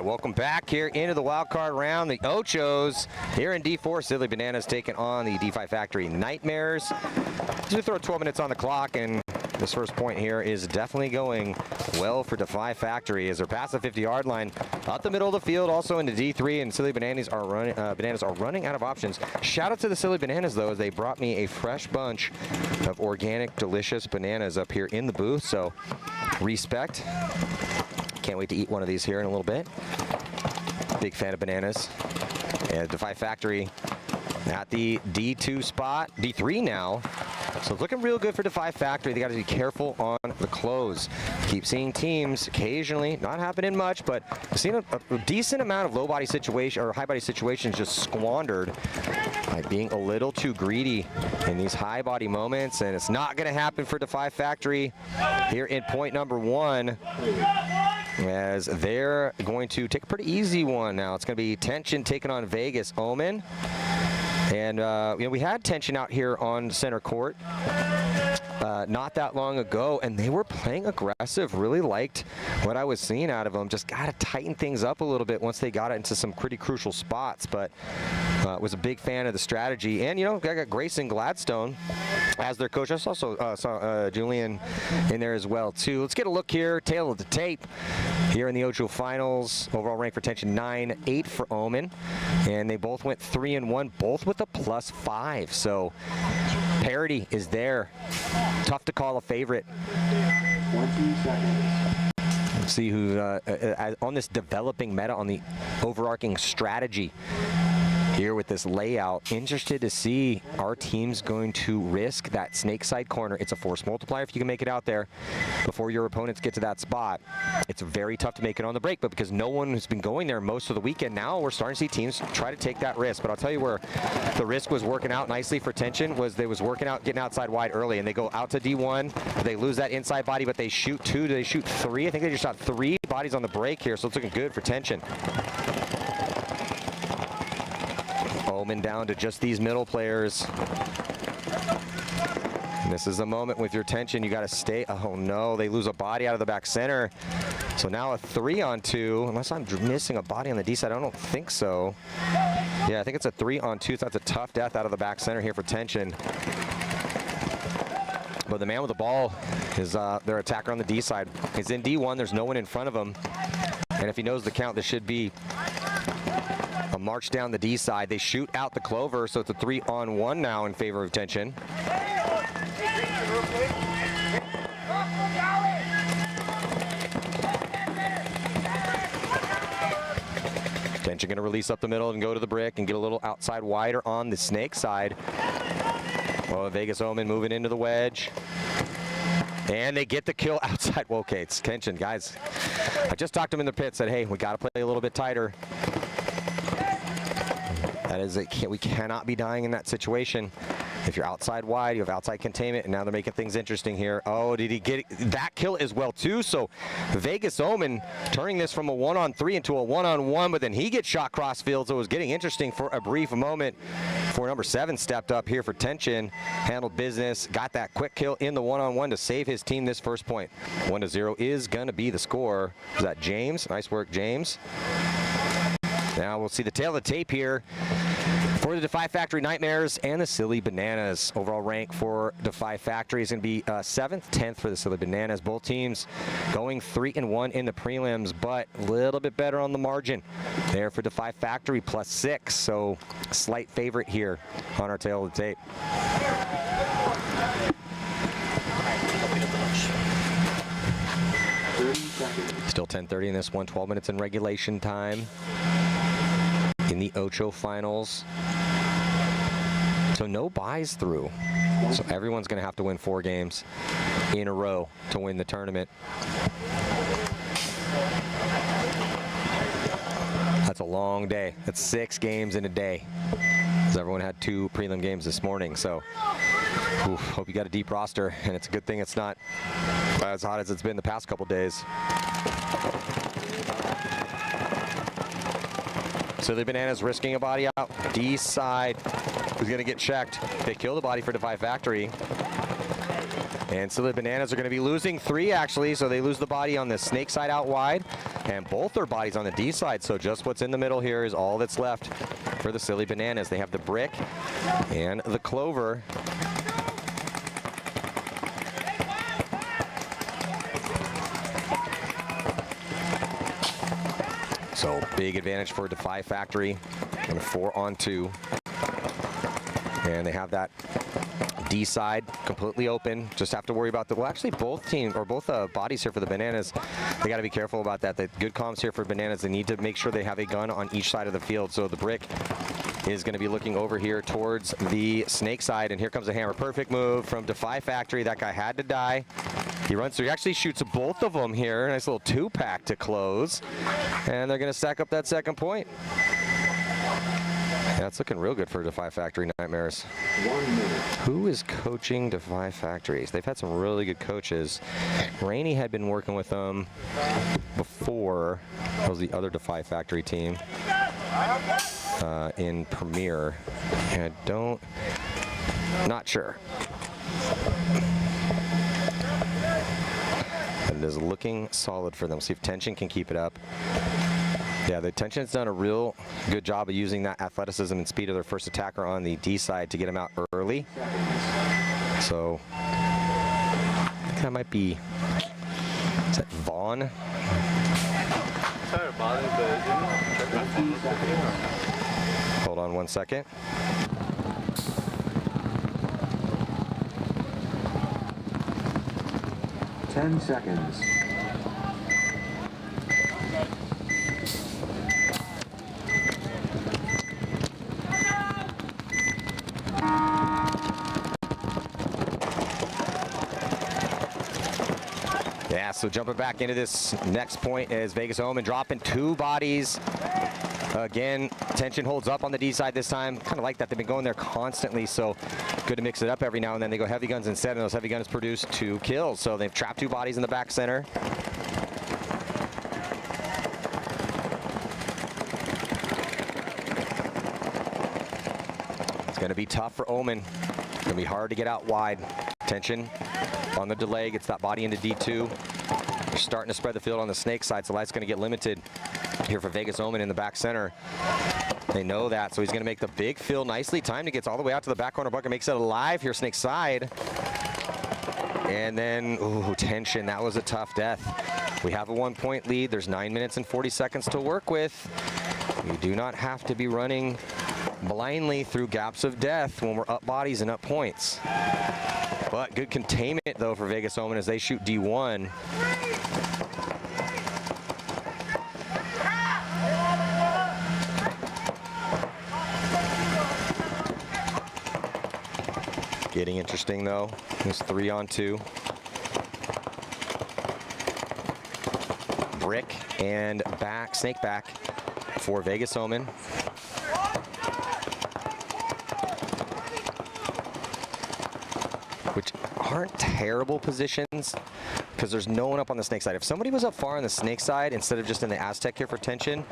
Welcome back here into the wild card round. The Ochos here in D4. Silly Bananas taking on the D5 Factory Nightmares. Just throw 12 minutes on the clock, and this first point here is definitely going well for D5 Factory as they're past the 50-yard line. Up the middle of the field, also into D3, and Silly Bananas are running out of options. Shout out to the Silly Bananas, though, as they brought me a fresh bunch of organic, delicious bananas up here in the booth, so respect. Can't wait to eat one of these here in a little bit. Big fan of bananas. And D5 Factory at the D2 spot, D3 now. So it's looking real good for D5 Factory. They got to be careful on the close. Keep seeing teams occasionally, not happening much, but I've seen a decent amount of low body situation or high body situations just squandered by being a little too greedy in these high body moments. And it's not going to happen for D5 Factory here in point number 1. As they're going to take a pretty easy one now. It's going to be Tension taking on Vegas Omen. And you know, we had Tension out here on center court not that long ago, and they were playing aggressive. Really liked what I was seeing out of them. Just got to tighten things up a little bit once they got into some pretty crucial spots, but was a big fan of the strategy. And, you know, I got Grayson Gladstone as their coach. I also saw Julian in there as well, too. Let's get a look here, tail of the tape here in the Ocho Finals. Overall rank for Tension 9-8 for Omen, and they both went 3-1, both with a +5. So parity is there. Tough to call a favorite. 20 seconds. Let's see who on this developing meta on the overarching strategy. here with this layout. Interested to see our team's going to risk that snake side corner. It's a force multiplier if you can make it out there before your opponents get to that spot. It's very tough to make it on the break, but because no one has been going there most of the weekend, now we're starting to see teams try to take that risk. But I'll tell you where the risk was working out nicely for Tension was they was working out, getting outside wide early, and they go out to D1. They lose that inside body, but they shoot 2. They shoot 3. I think they just shot 3 bodies on the break here, so it's looking good for Tension. Omen down to just these middle players. And this is a moment with your Tension. You got to stay. Oh no, they lose a body out of the back center. So now a 3-on-2, unless I'm missing a body on the D side. I don't think so. Yeah, I think it's a 3-on-2. So that's a tough death out of the back center here for Tension. But the man with the ball is their attacker on the D side. He's in D1. There's no one in front of him. And if he knows the count, this should be a march down the D side. They shoot out the clover, so it's a 3-on-1 now in favor of Tension. Tension going to release up the middle and go to the brick and get a little outside wider on the snake side. Oh, Vegas Omen moving into the wedge. And they get the kill outside. Well, okay, it's Tension, guys. I just talked to him in the pit, said, hey, we got to play a little bit tighter. That is, we cannot be dying in that situation. If you're outside wide, you have outside containment, and now they're making things interesting here. Oh, did he get that kill as well, too? So Vegas Omen turning this from a 1-on-3 into a 1-on-1, but then he gets shot crossfield, so it was getting interesting for a brief moment. For number 7 stepped up here for Tension, handled business, got that quick kill in the 1-on-1 to save his team this first point. 1-0 is going to be the score. Is that James? Nice work, James. Now we'll see the tail of the tape here for the Defy Factory Nightmares and the Silly Bananas. Overall rank for Defy Factory is going to be 7th, 10th for the Silly Bananas. Both teams going 3-1 in the prelims, but a little bit better on the margin there for Defy Factory, +6. So slight favorite here on our tail of the tape. Still 10:30 in this one, 12 minutes in regulation time in the Ocho finals. So no buys through. So everyone's going to have to win 4 games in a row to win the tournament. That's a long day. That's 6 games in a day. Because everyone had 2 prelim games this morning. So hope you got a deep roster, and it's a good thing it's not as hot as it's been the past couple days. Silly Bananas risking a body out. D side who's going to get checked. They kill the body for Defy Factory. And Silly Bananas are going to be losing 3 actually, so they lose the body on the snake side out wide, and both their bodies on the D side. So just what's in the middle here is all that's left for the Silly Bananas. They have the brick and the clover. So big advantage for Defy Factory on a 4-on-2. And they have that D side completely open. Just have to worry about the, well, actually both teams, or both bodies here for the Bananas, they got to be careful about that. The good comms here for Bananas, they need to make sure they have a gun on each side of the field. So the brick is going to be looking over here towards the snake side, and here comes a hammer. Perfect move from Defy Factory. That guy had to die. He runs through. He actually shoots both of them here. Nice little 2-pack to close. And they're going to stack up that second point. Yeah, it's looking real good for Defy Factory Nightmares. Who is coaching Defy Factories? They've had some really good coaches. Rainey had been working with them before. That was the other Defy Factory team in Premier. Not sure. But it is looking solid for them. See if Tension can keep it up. Yeah, the Tension's done a real good job of using that athleticism and speed of their first attacker on the D side to get him out early. So I think that might be, is that Vaughn? Hold on 1 second. Ten seconds. So jumping back into this next point is Vegas Omen dropping 2 bodies. Again, tension holds up on the D side this time. Kind of like that. They've been going there constantly, so good to mix it up every now and then. They go heavy guns instead, and those heavy guns produce 2 kills. So they've trapped 2 bodies in the back center. It's going to be tough for Omen. It's going to be hard to get out wide. Tension on the delay, gets that body into D2. They're starting to spread the field on the snake side, so light's going to get limited here for Vegas Omen in the back center. They know that, so he's going to make the big fill nicely. Time to get all the way out to the back corner bucket, makes it alive here, snake side. And then, ooh, tension. That was a tough death. We have a 1-point lead. There's 9 minutes and 40 seconds to work with. You do not have to be running blindly through gaps of death when we're up bodies and up points. But good containment, though, for Vegas Omen as they shoot D1. Getting interesting, though. It's 3-on-2. Brick and back, snake back for Vegas Omen. Which aren't terrible positions because there's no one up on the snake side. If somebody was up far on the snake side instead of just in the Aztec here for tension,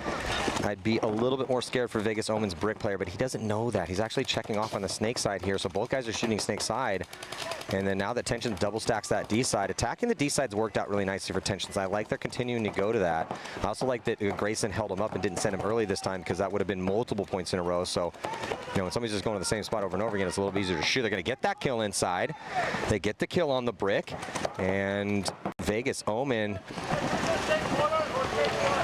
I'd be a little bit more scared for Vegas Omen's brick player, but he doesn't know that. He's actually checking off on the snake side here, so both guys are shooting snake side. And then now that tension double stacks that D side, attacking the D side's worked out really nicely for tension. So I like they're continuing to go to that. I also like that Grayson held him up and didn't send him early this time because that would have been multiple points in a row. So, you know, when somebody's just going to the same spot over and over again, it's a little bit easier to shoot. They're going to get that kill inside. They get the kill on the brick, and Vegas Omen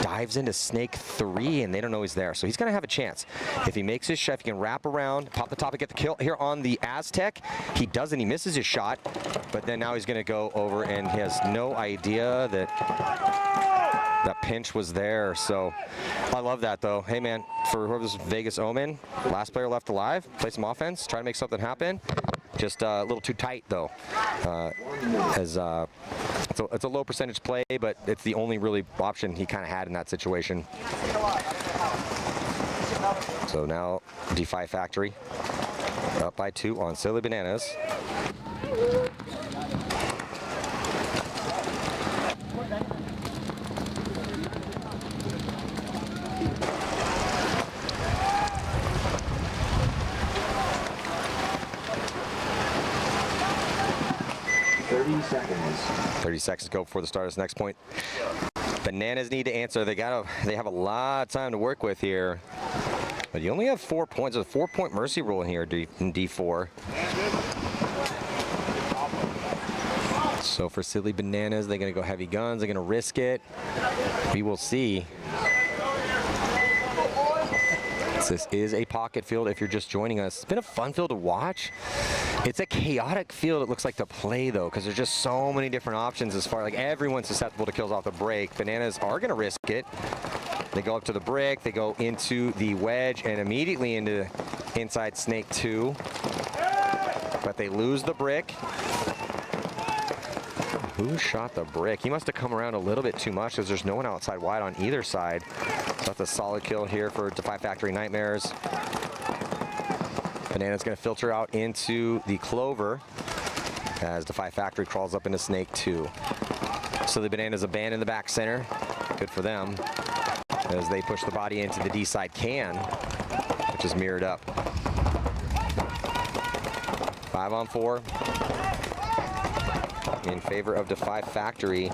dives into snake 3, and they don't know he's there. So he's going to have a chance. If he makes his shot, if he can wrap around, pop the top and get the kill here on the Aztec. He doesn't. He misses his shot, but then now he's going to go over, and he has no idea that that pinch was there. So I love that, though. Hey, man, for whoever's Vegas Omen, last player left alive, play some offense, try to make something happen. Just a little too tight, though. It's a low percentage play, but it's the only really option he kind of had in that situation. So now Defy Factory up by 2 on Silly Bananas. 30 seconds. 30 seconds to go before the start of this next point. Bananas need to answer. They have a lot of time to work with here. But you only have 4 points. There's a 4-point mercy rule in here in D4. So for Silly Bananas, they're going to go heavy guns. They're going to risk it. We will see. This is a pocket field if you're just joining us. It's been a fun field to watch. It's a chaotic field, it looks like, to play, though, because there's just so many different options as far like everyone's susceptible to kills off the break. Bananas are going to risk it. They go up to the brick, they go into the wedge, and immediately into inside snake 2. But they lose the brick. Who shot the brick? He must have come around a little bit too much because there's no one outside wide on either side. So that's a solid kill here for Defy Factory Nightmares. Banana's going to filter out into the Clover as Defy Factory crawls up into snake 2. So the Bananas abandon the back center. Good for them as they push the body into the D side can, which is mirrored up. 5-on-4 in favor of Defy Factory.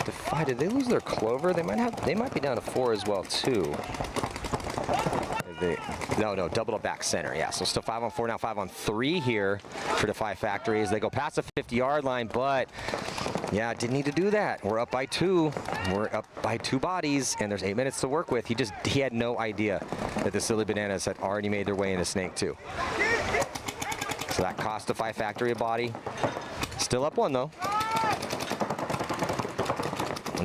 Defy, did they lose their Clover? They might be down to 4 as well too. No, double up back center. Yeah, so still 5-on-4 now, 5-on-3 here for Defy Factory as they go past the 50-yard line, but yeah, didn't need to do that. We're up by 2. We're up by 2 bodies, and there's 8 minutes to work with. He had no idea that the Silly Bananas had already made their way into snake 2. So that cost Defy Factory a body. Still up 1 though.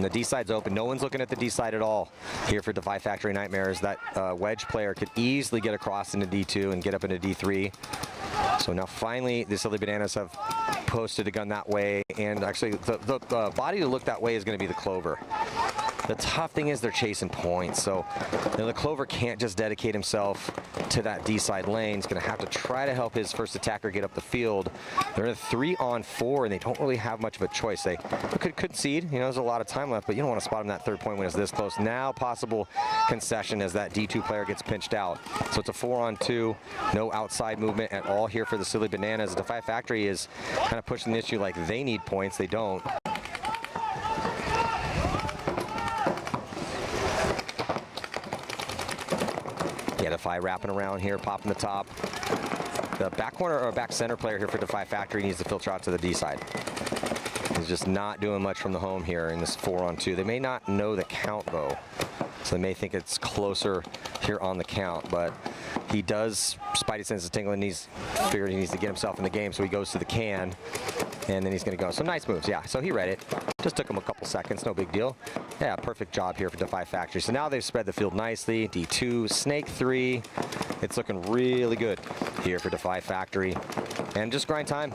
And the D side's open. No one's looking at the D side at all here for Defy Factory Nightmares. That wedge player could easily get across into D2 and get up into D3. So now finally the Silly Bananas have posted a gun that way, and actually the body to look that way is going to be the Clover. The tough thing is they're chasing points, so the Clover can't just dedicate himself to that D side lane. He's going to have to try to help his first attacker get up the field. They're in a 3-on-4, and they don't really have much of a choice. They could concede. You know, there's a lot of time left, but you don't want to spot him that third point when it's this close. Now possible concession as that D2 player gets pinched out. So it's a 4-on-2, no outside movement at all here for the Silly Bananas. Defy Factory is kind of pushing the issue like they need points. They don't. Yeah, Defy wrapping around here, popping the top. The back corner or back center player here for Defy Factory needs to filter out to the D side. He's just not doing much from the home here in this 4-on-2. They may not know the count though, so they may think it's closer here on the count, but he does, Spidey senses tingling, he's figured he needs to get himself in the game, so he goes to the can, and then he's gonna go. So nice moves, yeah, so he read it. Just took him a couple seconds, no big deal. Yeah, perfect job here for Defy Factory. So now they've spread the field nicely. D2, Snake 3. It's looking really good here for Defy Factory. And just grind time.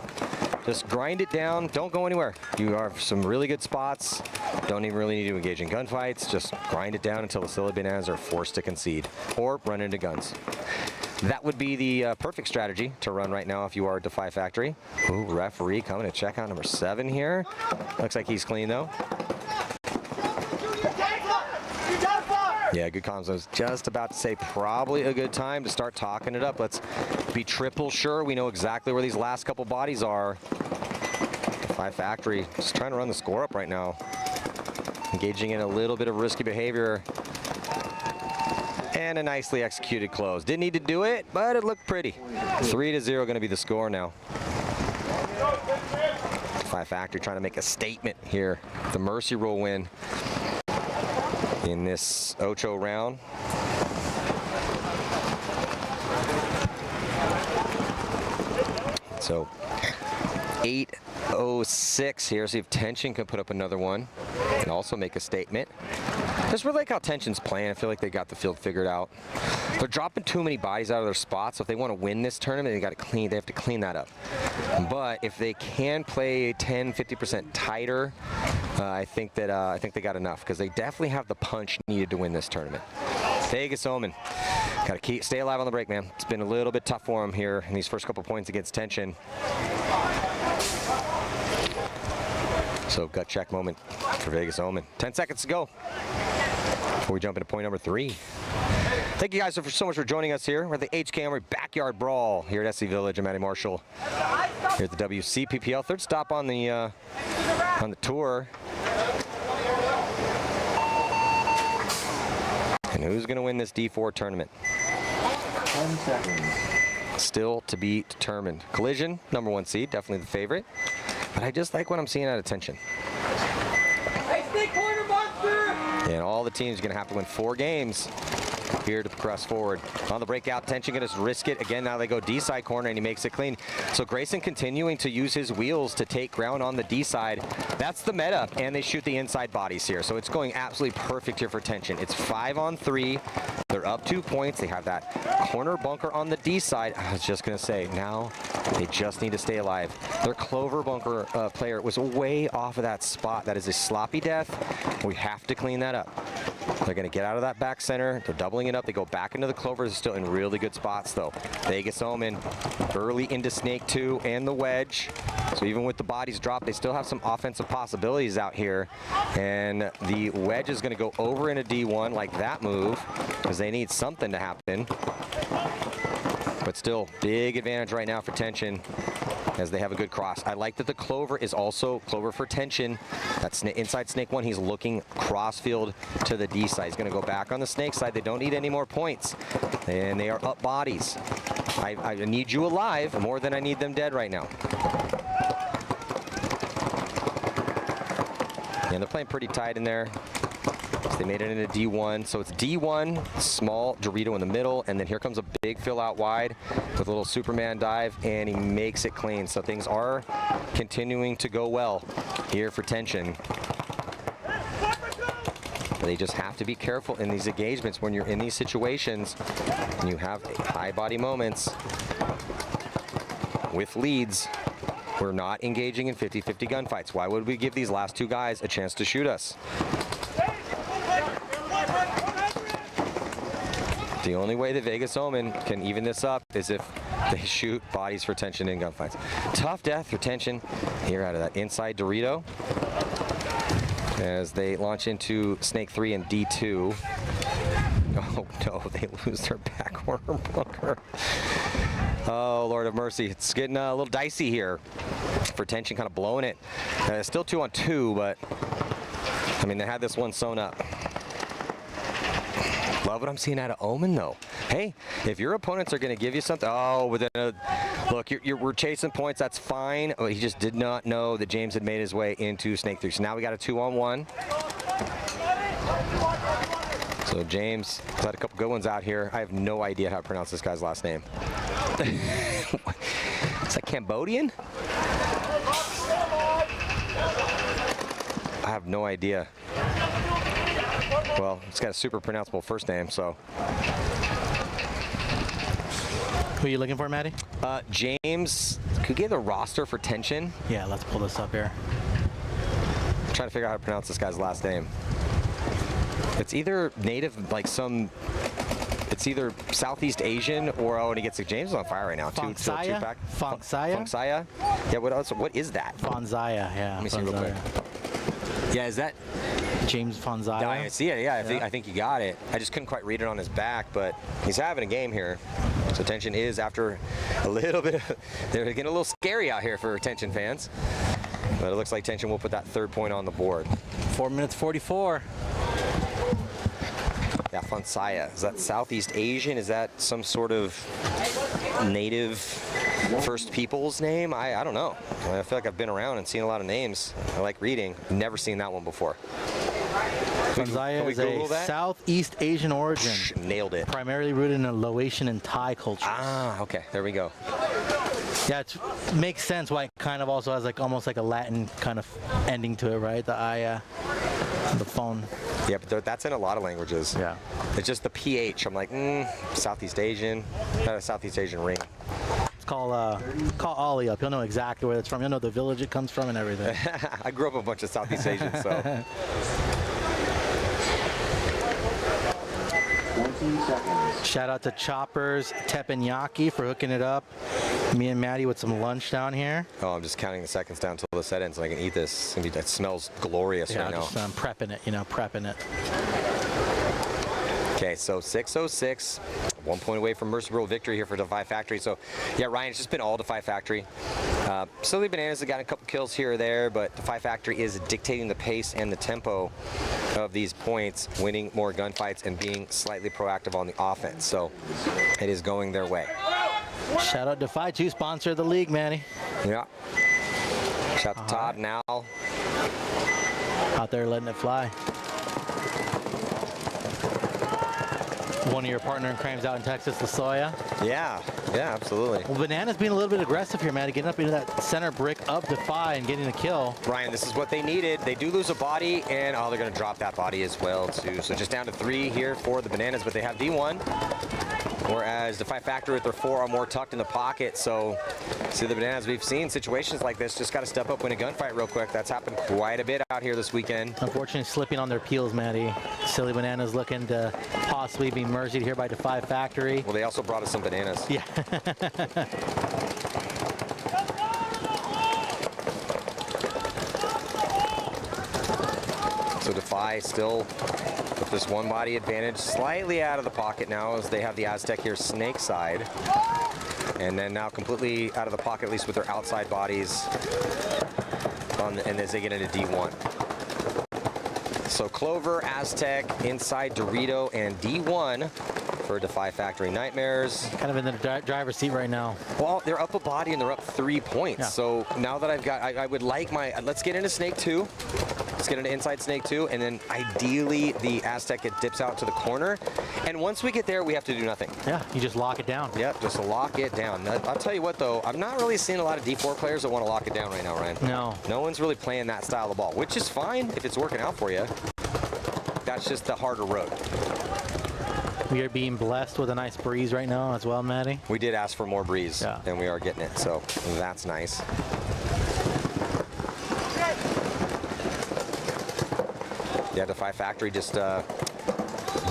Just grind it down. Don't go anywhere. You have some really good spots. Don't even really need to engage in gunfights. Just grind it down until the Silly Bananas are forced to concede or run into guns. That would be the perfect strategy to run right now if you are Defy Factory. Ooh, referee coming to check out number 7 here. Looks like he's clean though. Yeah, good comms. I was just about to say probably a good time to start talking it up. Let's be triple sure we know exactly where these last couple bodies are. Defy Factory just trying to run the score up right now. Engaging in a little bit of risky behavior. And a nicely executed close. Didn't need to do it, but it looked pretty. 3-0 going to be the score now. Defy Factory trying to make a statement here. The Mercy Rule win in this Ocho round. So 8:06 here. See if Tension can put up another one and also make a statement. Just really like how Tension's playing. I feel like they got the field figured out. They're dropping too many bodies out of their spots. So if they want to win this tournament, they have to clean that up. But if they can play 10-50% tighter, I think they got enough, because they definitely have the punch needed to win this tournament. Vegas Omen, got to stay alive on the break, man. It's been a little bit tough for him here in these first couple points against Tension. So gut check moment for Vegas Omen. 10 seconds to go before we jump into point number 3. Thank you guys so much for joining us here. We're at the HK Armory Backyard Brawl here at SC Village. I'm Matty Marshall here at the WCPPL. Third stop on the tour. And who's going to win this D4 tournament? 10 seconds. Still to be determined. Collision, number 1 seed, definitely the favorite. But I just like what I'm seeing out of Tension. Hey, stick corner monster! And all the teams are going to have to win 4 games here to progress forward. On the breakout, Tension going to risk it. Again, now they go D-side corner, and he makes it clean. So Grayson continuing to use his wheels to take ground on the D-side. That's the meta, and they shoot the inside bodies here. So it's going absolutely perfect here for Tension. It's 5-on-3. They're up 2 points. They have that corner bunker on the D side. I was just going to say, now they just need to stay alive. Their Clover bunker player was way off of that spot. That is a sloppy death. We have to clean that up. They're going to get out of that back center. They're doubling it up. They go back into the Clover. They're still in really good spots, though. Vegas Omen early into Snake 2 and the wedge. So even with the bodies dropped, they still have some offensive possibilities out here. And the wedge is going to go over into D1 like that move, because they need something to happen. But still, big advantage right now for Tension as they have a good cross. I like that the Clover is also Clover for Tension. That's inside Snake 1. He's looking cross field to the D side. He's going to go back on the Snake side. They don't need any more points. And they are up bodies. I need you alive more than I need them dead right now. And they're playing pretty tight in there. So they made it into D1. So it's D1, small Dorito in the middle, and then here comes a big fill out wide with a little Superman dive, and he makes it clean. So things are continuing to go well here for Tension. They just have to be careful in these engagements when you're in these situations and you have high body moments with leads. We're not engaging in 50-50 gunfights. Why would we give these last two guys a chance to shoot us? The only way that Vegas Omen can even this up is if they shoot bodies for tension in gunfights. Tough death for tension here out of that inside Dorito as they launch into Snake 3 and D2. Oh no, they lose their backworm bunker. Oh, Lord of mercy. It's getting a little dicey here for tension, kind of blowing it. Still 2-on-2, but I mean, they had this one sewn up. Love what I'm seeing out of Omen, though. Hey, if your opponents are going to give you something, oh, but then, look, we're chasing points. That's fine. Oh, he just did not know that James had made his way into Snake 3. So now we got a 2-on-1. So James had a couple good ones out here. I have no idea how to pronounce this guy's last name. Is that Cambodian? I have no idea. Well, it's got a super pronounceable first name, so. Who are you looking for, Maddie? James, could you get the roster for tension? Yeah, let's pull this up here. I'm trying to figure out how to pronounce this guy's last name. It's either native, like some, it's either Southeast Asian or, oh, and he gets like, James is on fire right now. Fonzaya? Fonzaya? Yeah, what else? What is that? Fonzaya, yeah. Let me see real quick. Yeah, is that James Fonzaya? Yeah, I see it. Yeah, I think you got it. I just couldn't quite read it on his back, but he's having a game here. So tension is after a little bit of, they're getting a little scary out here for tension fans. But it looks like tension will put that third point on the board. 4 minutes 44. Yeah, Fonzaya. Is that Southeast Asian? Is that some sort of native First Peoples name? I don't know. I feel like I've been around and seen a lot of names. I like reading. Never seen that one before. Fonzaya is a Southeast Asian origin. Nailed it. Primarily rooted in the Laotian and Thai cultures. Ah, okay. There we go. Yeah, it makes sense why it kind of also has like almost like a Latin kind of ending to it, right? The I, the phone. Yeah, but that's in a lot of languages. Yeah. It's just the PH. I'm like, Southeast Asian. Southeast Asian ring. Call Ollie up. He'll know exactly where it's from. He'll know the village it comes from and everything. I grew up with a bunch of Southeast Asians, so. 20 seconds. Shout out to Choppers Teppanyaki for hooking it up. Me and Maddie with some lunch down here. Oh, I'm just counting the seconds down until the set ends so I can eat this. That smells glorious right now. I'm prepping it, prepping it. Okay, so 6:06, 1 point away from Mercy Brawl victory here for Defy Factory. So, yeah, Ryan, it's just been all Defy Factory. Silly Bananas have got a couple kills here or there, but Defy Factory is dictating the pace and the tempo of these points, winning more gunfights and being slightly proactive on the offense. So, it is going their way. Shout out Defy, too, sponsor of the league, Manny. Yeah. Shout out to Todd and Al. Out there letting it fly. One of your partner in crimes out in Texas, LaSoya. Yeah, absolutely. Well, Banana's being a little bit aggressive here, man, getting up into that center brick of Defy and getting a kill. Ryan, this is what they needed. They do lose a body, and they're going to drop that body as well, too. So just down to 3 here for the Bananas, but they have D1. Whereas Defy Factory with their 4 are more tucked in the pocket. So, see the Bananas, we've seen situations like this. Just got to step up, win a gunfight real quick. That's happened quite a bit out here this weekend. Unfortunately, slipping on their peels, Matty. Silly Bananas looking to possibly be mercied here by Defy Factory. Well, they also brought us some bananas. Yeah. So Defy still with this one body advantage, slightly out of the pocket now as they have the Aztec here snake side. And then now completely out of the pocket, at least with their outside bodies, and as they get into D1. So Clover, Aztec, inside Dorito, and D1 for Defy Factory Nightmares. Kind of in the driver's seat right now. Well, they're up a body and they're up 3 points. Yeah. So now that I've got, I would like let's get into Snake 2. Let's get into inside Snake 2, and then ideally the Aztec dips out to the corner. And once we get there, we have to do nothing. Yeah, you just lock it down. Yep, just lock it down. I'll tell you what, though, I'm not really seeing a lot of D4 players that want to lock it down right now, Ryan. No. No one's really playing that style of ball, which is fine if it's working out for you. That's just the harder road. We are being blessed with a nice breeze right now as well, Maddie. We did ask for more breeze, and we are getting it, so that's nice. Yeah, Defy Factory just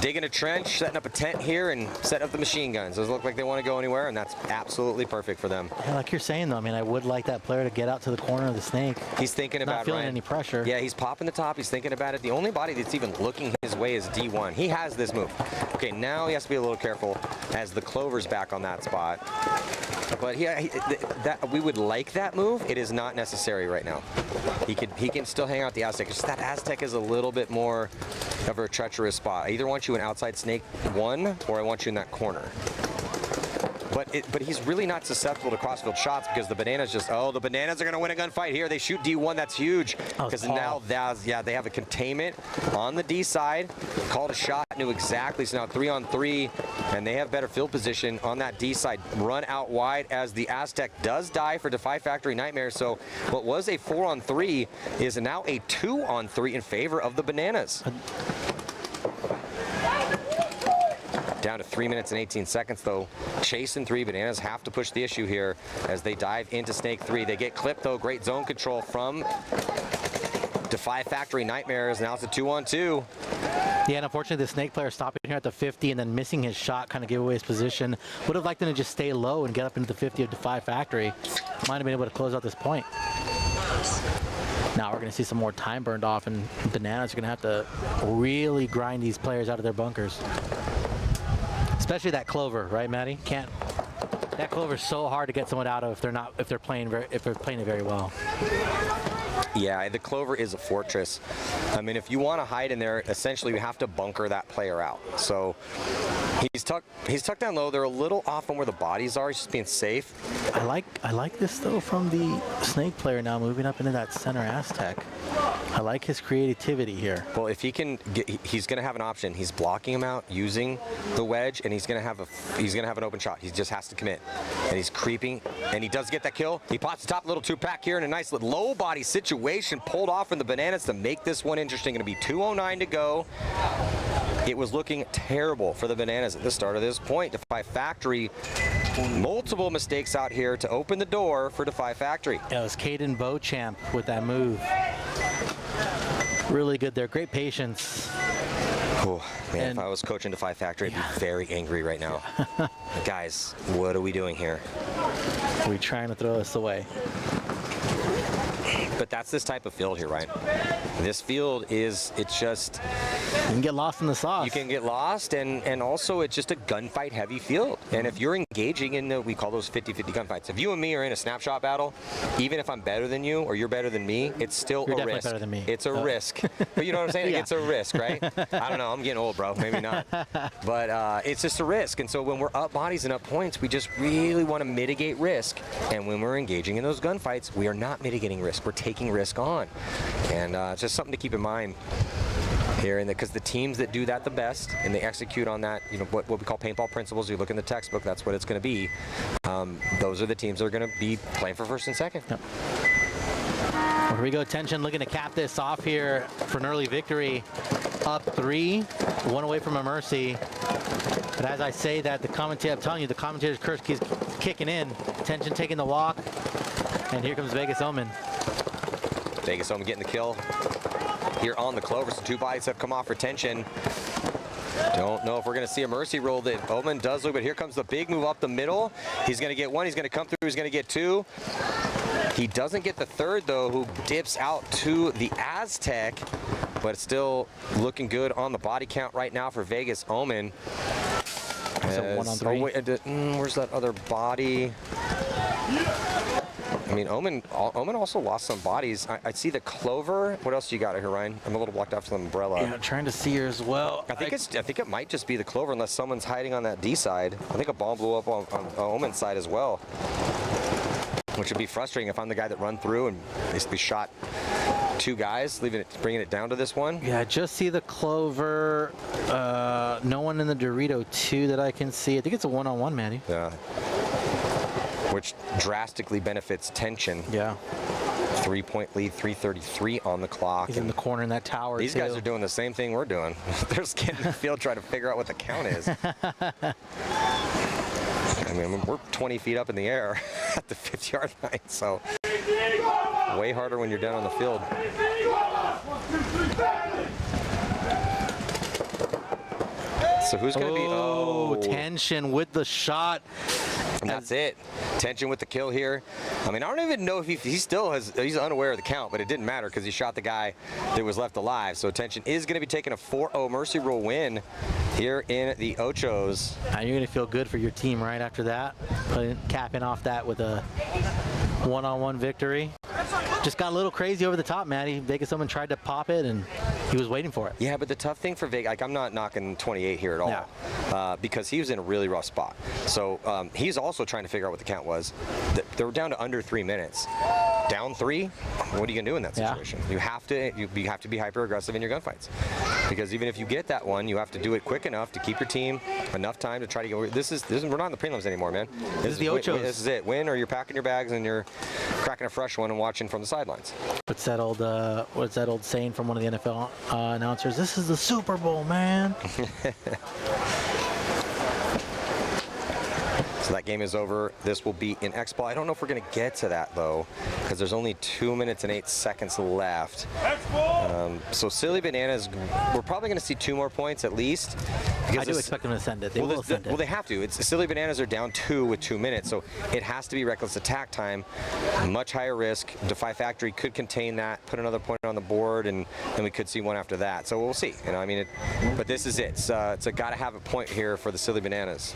digging a trench, setting up a tent here, and setting up the machine guns. Those look like they want to go anywhere, and that's absolutely perfect for them. Yeah, like you're saying, though, I mean, I would like that player to get out to the corner of the snake. He's thinking about not feeling Ryan. any pressure. Yeah, he's popping the top. He's thinking about it. The only body that's even looking his way is D1. He has this move. Okay, now he has to be a little careful as the Clover's back on that spot. But we would like that move. It is not necessary right now. He can still hang out the Aztec. It's just that Aztec is a little bit more of a treacherous spot. I either want you an outside snake 1, or I want you in that corner. But he's really not susceptible to crossfield shots because the Bananas just, the Bananas are going to win a gunfight here. They shoot D1. That's huge because now they have a containment on the D side. Called a shot, knew exactly. So now 3-on-3, and they have better field position on that D side. Run out wide as the Aztec does die for Defy Factory Nightmare. So what was a 4-on-3 is now a 2-on-3 in favor of the Bananas. Down to 3 minutes and 18 seconds, though. Chasing 3. Bananas have to push the issue here as they dive into Snake 3. They get clipped, though. Great zone control from Defy Factory Nightmares. Now it's a 2-on-2. Yeah, and unfortunately, the Snake player stopping here at the 50 and then missing his shot kind of gave away his position. Would have liked him to just stay low and get up into the 50 of Defy Factory. Might have been able to close out this point. Now we're going to see some more time burned off, and Bananas are going to have to really grind these players out of their bunkers. Especially that Clover, right, Maddie? That Clover's so hard to get someone out of if they're playing it very well. Yeah, the Clover is a fortress. I mean, if you want to hide in there, essentially you have to bunker that player out. So he's tucked down low. They're a little off on where the bodies are. He's just being safe. I like this though from the Snake player now moving up into that center Aztec. I like his creativity here. Well, if he can he's going to have an option. He's blocking him out using the wedge, and he's going to have an open shot. He just has to commit. And he's creeping, and he does get that kill. He pops the top little 2-pack here in a nice low body situation, pulled off from the Bananas to make this one interesting. Going to be 2:09 to go. It was looking terrible for the Bananas at the start of this point. Defy Factory, multiple mistakes out here to open the door for Defy Factory. Yeah, it was Caden Beauchamp with that move. Really good there. Great patience. Oh, man, if I was coaching Defy Factory, I'd be very angry right now. Guys, what are we doing here? Are we trying to throw this away? But that's this type of field here, right? This field it's just... You can get lost in the sauce. You can get lost, and also it's just a gunfight heavy field. And if you're engaging in we call those 50-50 gunfights. If you and me are in a snapshot battle, even if I'm better than you or you're better than me, it's still you're a risk. Better than me. It's a risk. But you know what I'm saying? Yeah. It's a risk, right? I don't know. I'm getting old, bro. Maybe not. But it's just a risk. And so when we're up bodies and up points, we just really want to mitigate risk. And when we're engaging in those gunfights, we are not mitigating risk. We're taking risk on. And it's just something to keep in mind here, because the teams that do that the best and they execute on that, what we call paintball principles. You look in the textbook, that's what it's going to be. Those are the teams that are going to be playing for first and second. Yep. Well, here we go. Tension looking to cap this off here for an early victory. Up 3, 1 away from a mercy. But as I say that, I'm telling you, the commentator's curse keeps kicking in. Tension taking the walk, and here comes Vegas Omen. Vegas Omen getting the kill here on the Clover. So 2 bodies have come off for Tension. Don't know if we're going to see a mercy roll that Omen does, but here comes the big move up the middle. He's going to get 1. He's going to come through. He's going to get 2. He doesn't get the 3rd, though, who dips out to the Aztec, but it's still looking good on the body count right now for Vegas Omen. It's a 1-on-3. Where's that other body? I mean, Omen also lost some bodies. I see the Clover. What else do you got here, Ryan? I'm a little blocked off from the umbrella. Yeah, I'm trying to see her as well. I think it might just be the Clover unless someone's hiding on that D side. I think a bomb blew up on Omen's side as well, which would be frustrating if I'm the guy that run through and basically shot 2 guys, bringing it down to this one. Yeah, I just see the Clover. No one in the Dorito 2 that I can see. I think it's a 1-on-1, Manny. Yeah. Which drastically benefits Tension. Yeah. 3-point lead, 3:33 on the clock. He's in the corner in that tower. These guys are doing the same thing we're doing. They're just getting in the field trying to figure out what the count is. I mean, we're 20 feet up in the air at the 50-yard line, so way harder when you're down on the field. So who's going to be? Oh, Tension with the shot. And that's it. Tension with the kill here. I mean, I don't even know if he still has, he's unaware of the count, but it didn't matter because he shot the guy that was left alive. So Tension is going to be taking a 4-0 Mercy Rule win here in the Ochos. Now you're going to feel good for your team right after that. Capping off that with a one-on-one victory. Just got a little crazy over the top, Matty. Vegas someone tried to pop it, and he was waiting for it. Yeah, but the tough thing for Vegas, like I'm not knocking 28 here at all, because he was in a really rough spot. So he's also trying to figure out what the count was. They were down to under 3 minutes. Down 3, what are you gonna do in that situation? You have to be hyper aggressive in your gunfights, because even if you get that one, you have to do it quick enough to keep your team enough time to try to get. We're not in the prelims anymore, man. This is the Ochos. This is it. Win, or you're packing your bags and you're cracking a fresh one and watching from the sidelines. What's that old saying from one of the NFL announcers? This is the Super Bowl, man. So that game is over. This will be in X-Ball. I don't know if we're going to get to that, though, because there's only 2 minutes and 8 seconds left. So Silly Bananas, we're probably going to see 2 more points at least. I do expect them to send it. They will send it. Well, they have to. Silly Bananas are down 2 with 2 minutes, so it has to be reckless attack time. Much higher risk. Defy Factory could contain that, put another point on the board, and then we could see one after that. So we'll see. You know, I mean, but this is it. It's a gotta have a point here for the Silly Bananas.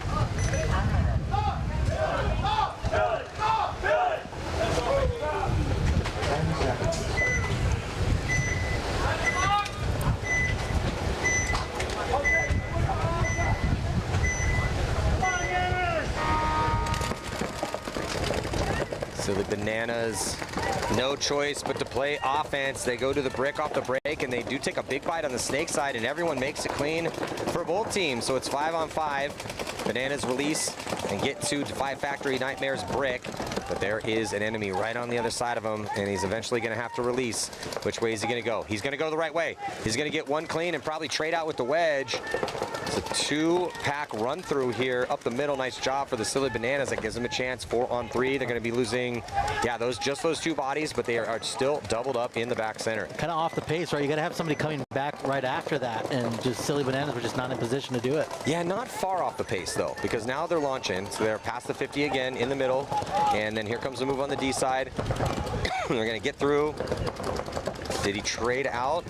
So the Bananas, no choice but to play offense. They go to the brick off the break, and they do take a big bite on the snake side, and everyone makes it clean for both teams. So it's 5-on-5. Bananas release and get to Defy Factory Nightmare's brick, but there is an enemy right on the other side of him, and he's eventually going to have to release. Which way is he going to go? He's going to go the right way. He's going to get one clean and probably trade out with the wedge. It's a 2-pack run through here up the middle. Nice job for the Silly Bananas. That gives them a chance. 4-on-3. They're going to be losing, just those 2 bodies, but they are still doubled up in the back center. Kind of off the pace, right? You got to have somebody coming back right after that, and just Silly Bananas were just not in position to do it. Yeah, not far off the pace though, because now they're launching, so they're past the 50 again in the middle, and then here comes the move on the D side. They're going to get through. Did he trade out?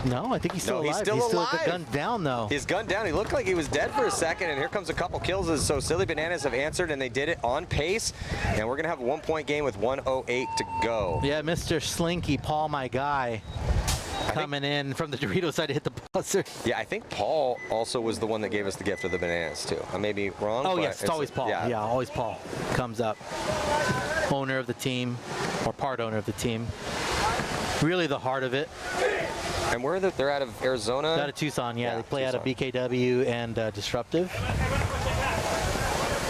No, I think he's still alive. He's still alive. With the gun down, though. His gun down. He looked like he was dead for a second, and here comes a couple kills. So Silly Bananas have answered, and they did it on pace. And we're going to have a 1-point game with 1:08 to go. Yeah, Mr. Slinky, Paul, my guy, coming in from the Dorito side to hit the buzzer. Yeah, I think Paul also was the one that gave us the gift of the bananas, too. I may be wrong. Oh, yes, it's always Paul. Yeah, always Paul comes up. Owner of the team, or part owner of the team. Really the heart of it. And where are they? They're out of Arizona? Out of Tucson, yeah. They play Tucson. Out of BKW and Disruptive.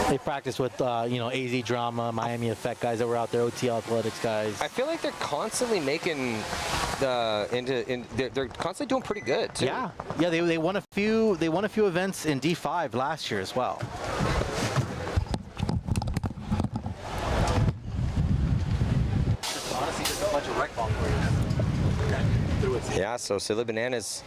They practice with, AZ Drama, Miami Effect guys that were out there, OTL Athletics guys. I feel like they're constantly making they're constantly doing pretty good too. Yeah, they won a few events in D5 last year as well. Honestly, just a bunch of rec ball players. Yeah, so Silly Bananas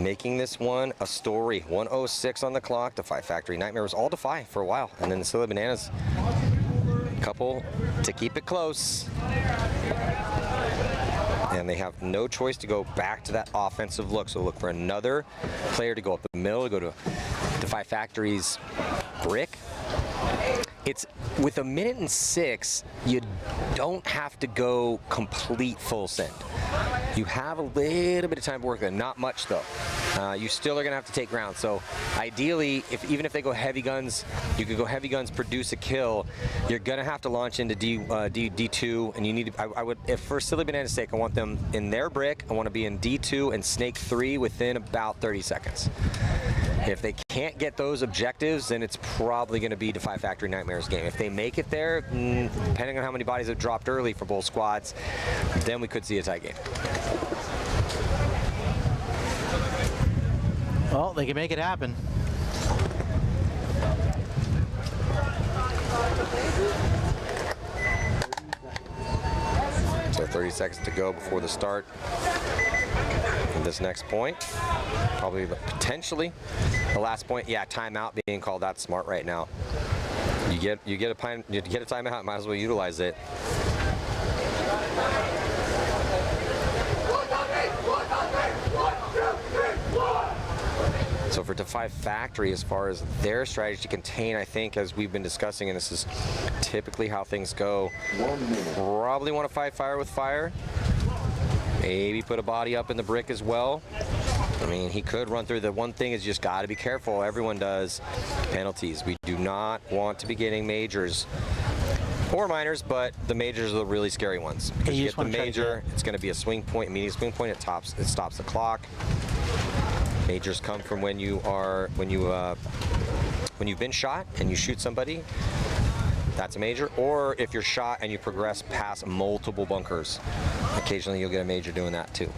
making this one a story. 1:06 on the clock. Defy Factory Nightmare was all Defy for a while, and then the Silly Bananas, couple to keep it close. And they have no choice to go back to that offensive look. So look for another player to go up the middle, go to Defy Factory's brick. It's with 1:06, you don't have to go complete full send. You have a little bit of time to work with it, not much though. You still are gonna have to take ground. So ideally, even if they go heavy guns, you could go heavy guns, produce a kill. You're gonna have to launch into D2, and you need to, if for Silly Banana's sake, I want them in their brick. I want to be in D2 and Snake 3 within about 30 seconds. If they can't get those objectives, then it's probably going to be Defy Factory Nightmares game. If they make it there, depending on how many bodies have dropped early for both squads, then we could see a tie game. Well, they can make it happen. So 30 seconds to go before the start of this next point. Probably potentially the last point. Yeah, timeout being called out smart right now. You get a timeout, might as well utilize it. So for Defy Factory, as far as their strategy to contain, I think, as we've been discussing, and this is typically how things go, probably want to fight fire with fire. Maybe put a body up in the brick as well. I mean, he could run through. The one thing is you just got to be careful. Everyone does penalties. We do not want to be getting majors or minors, but the majors are the really scary ones. Because you get the major, it's going to be a swing point, immediate swing point. It stops the clock. Majors come from when you've been shot and you shoot somebody. That's a major. Or if you're shot and you progress past multiple bunkers, occasionally you'll get a major doing that too.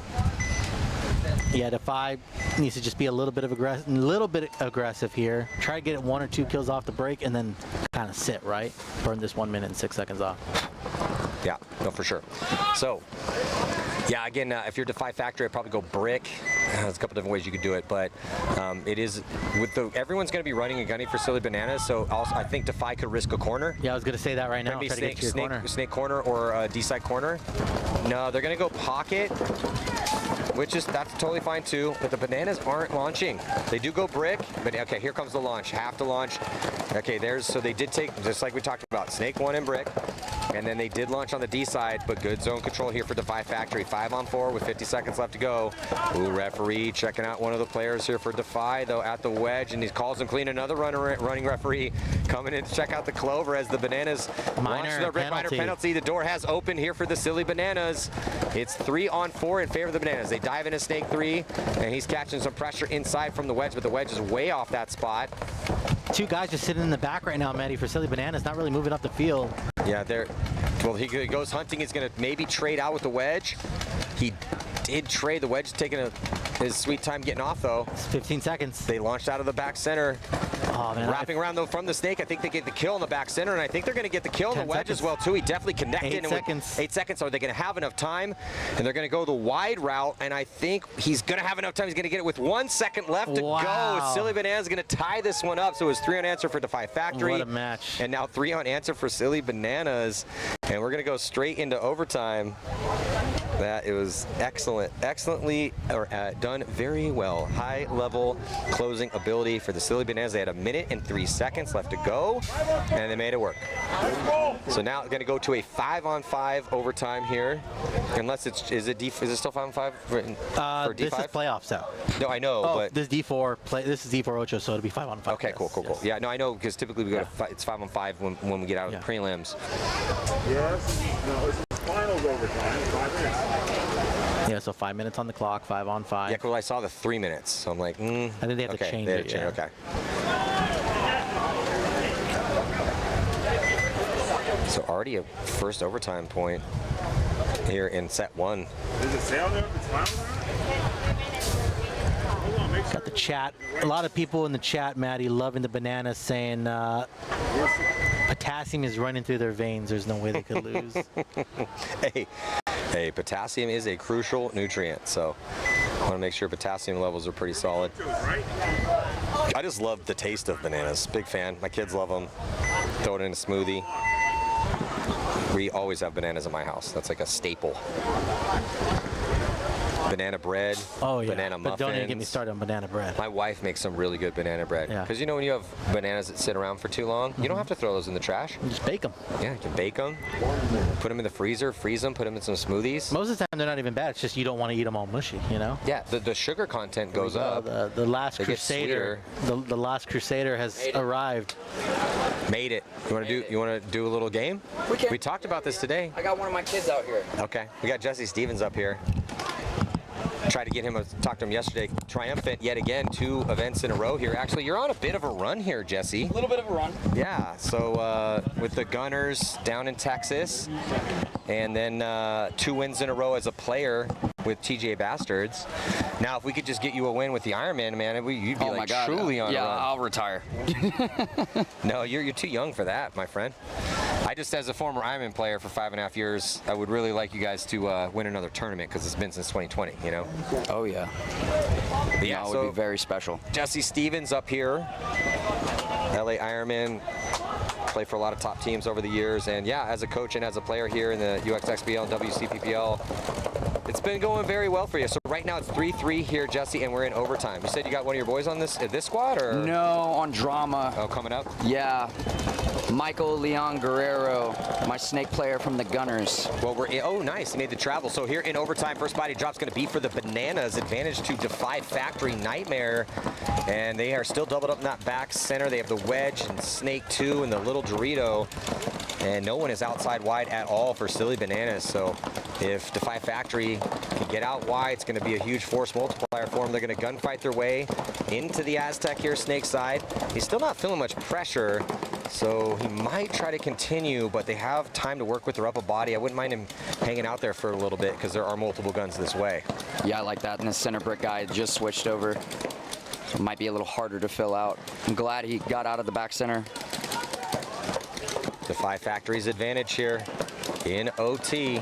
Yeah, Defy needs to just be a little bit aggressive here. Try to get 1 or 2 kills off the break and then kind of sit, right? Burn this 1 minute and 6 seconds off. Yeah, no, for sure. So, yeah, again, if you're Defy Factory, I'd probably go brick. There's a couple different ways you could do it, but it is everyone's going to be running and gunning for Silly Bananas. So also, I think Defy could risk a corner. Yeah, I was going to say that right now. Maybe snake corner or D-side corner. No, they're going to go pocket, that's totally fine too. But the Bananas aren't launching. They do go brick, but okay, here comes the launch. Have to launch. Okay, so they did take, just like we talked about, snake 1 and brick. And then they did launch on the D side, but good zone control here for Defy Factory. 5-on-4 with 50 seconds left to go. Ooh, referee checking out one of the players here for Defy, though, at the wedge, and he calls him clean. Another running referee coming in to check out the Clover as the Bananas launch their red minor penalty. The door has opened here for the Silly Bananas. It's 3-on-4 in favor of the Bananas. They dive into snake 3, and he's catching some pressure inside from the wedge, but the wedge is way off that spot. 2 guys just sitting in the back right now, Maddie, for Silly Bananas, not really moving up the field. Yeah, well, he goes hunting. He's going to maybe trade out with the wedge. He did trade. The wedge taking his sweet time getting off, though. It's 15 seconds. They launched out of the back center. Oh, man. Wrapping around, though, from the snake. I think they get the kill in the back center, and I think they're going to get the kill in the wedge as well, too. He definitely connected. 8 seconds. 8 seconds. Are they going to have enough time? And they're going to go the wide route, and I think he's going to have enough time. He's going to get it with 1 second left to go. Silly Bananas going to tie this one up. So it was 3 on answer for Defy Factory. What a match. And now 3 on answer for Silly Bananas. And we're going to go straight into overtime. That it was excellently done very well. High level closing ability for the Silly Bananas. They had 1 minute and 3 seconds left to go, and they made it work. So now it's going to go to a 5-on-5 overtime here. Unless is it still 5-on-5 for D5? This is playoffs, though. No, I know, but this D4 this is D4 Ocho, so it'll be 5-on-5. Okay, cool. Yeah, no, I know, because typically we go to it's 5-on-5 when we get out of the prelims. Yes. No, it's finals overtime. 5 minutes. Yeah, so 5 minutes on the clock, 5-on-5. Yeah, because I saw the 3 minutes, so I'm like, I think they have to change it. Okay. So already a first overtime point here in set 1. Does it say on there if it's finals or not? Got the chat. A lot of people in the chat, Maddie, loving the Bananas, saying potassium is running through their veins. There's no way they could lose. Hey, potassium is a crucial nutrient, so I want to make sure potassium levels are pretty solid. I just love the taste of bananas. Big fan. My kids love them. Throw it in a smoothie. We always have bananas in my house. That's like a staple. Banana bread, banana muffins. But don't even get me started on banana bread. My wife makes some really good banana bread. Because you know when you have bananas that sit around for too long, you don't have to throw those in the trash. You just bake them. Yeah, you can bake them, put them in the freezer, freeze them, put them in some smoothies. Most of the time they're not even bad. It's just you don't want to eat them all mushy, you know? Yeah, the sugar content goes up. The last Crusader, the last Crusader has arrived. Made it. You want to do a little game? We talked about this today. I got one of my kids out here. Okay, we got Jesse Stevens up here. Tried to get him, talked to him yesterday, triumphant yet again, 2 events in a row here. Actually, you're on a bit of a run here, Jesse. A little bit of a run. Yeah, so with the Gunners down in Texas, and then 2 wins in a row as a player with TJ Bastards. Now, if we could just get you a win with the Ironman, man, you'd be like truly on a run. I'll retire. No, you're too young for that, my friend. I just, as a former Ironman player for 5.5 years, I would really like you guys to win another tournament because it's been since 2020, you know? Oh, yeah. But yeah, it would be very special. Jesse Stevens up here, LA Ironman, played for a lot of top teams over the years, and yeah, as a coach and as a player here in the UXXBL and WCPPL, it's been going very well for you. So right now it's 3-3 here, Jesse, and we're in overtime. You said you got one of your boys on this squad, or? No, on drama. Oh, coming up? Yeah. Michael Leon Guerrero, my snake player from the Gunners. Well, oh, nice. He made the travel. So here in overtime, first body drop's going to be for the Bananas. Advantage to Defy Factory Nightmare. And they are still doubled up in that back center. They have the Wedge and Snake 2 and the Little Dorito. And no one is outside wide at all for Silly Bananas. So if Defy Factory can get out wide, it's going to be a huge force multiplier for them. They're going to gunfight their way into the Aztec here, Snake side. He's still not feeling much pressure, so he might try to continue, but they have time to work with their upper body. I wouldn't mind him hanging out there for a little bit because there are multiple guns this way. Yeah, I like that. And the center brick guy just switched over. So it might be a little harder to fill out. I'm glad he got out of the back center. Defy Factory's advantage here in OT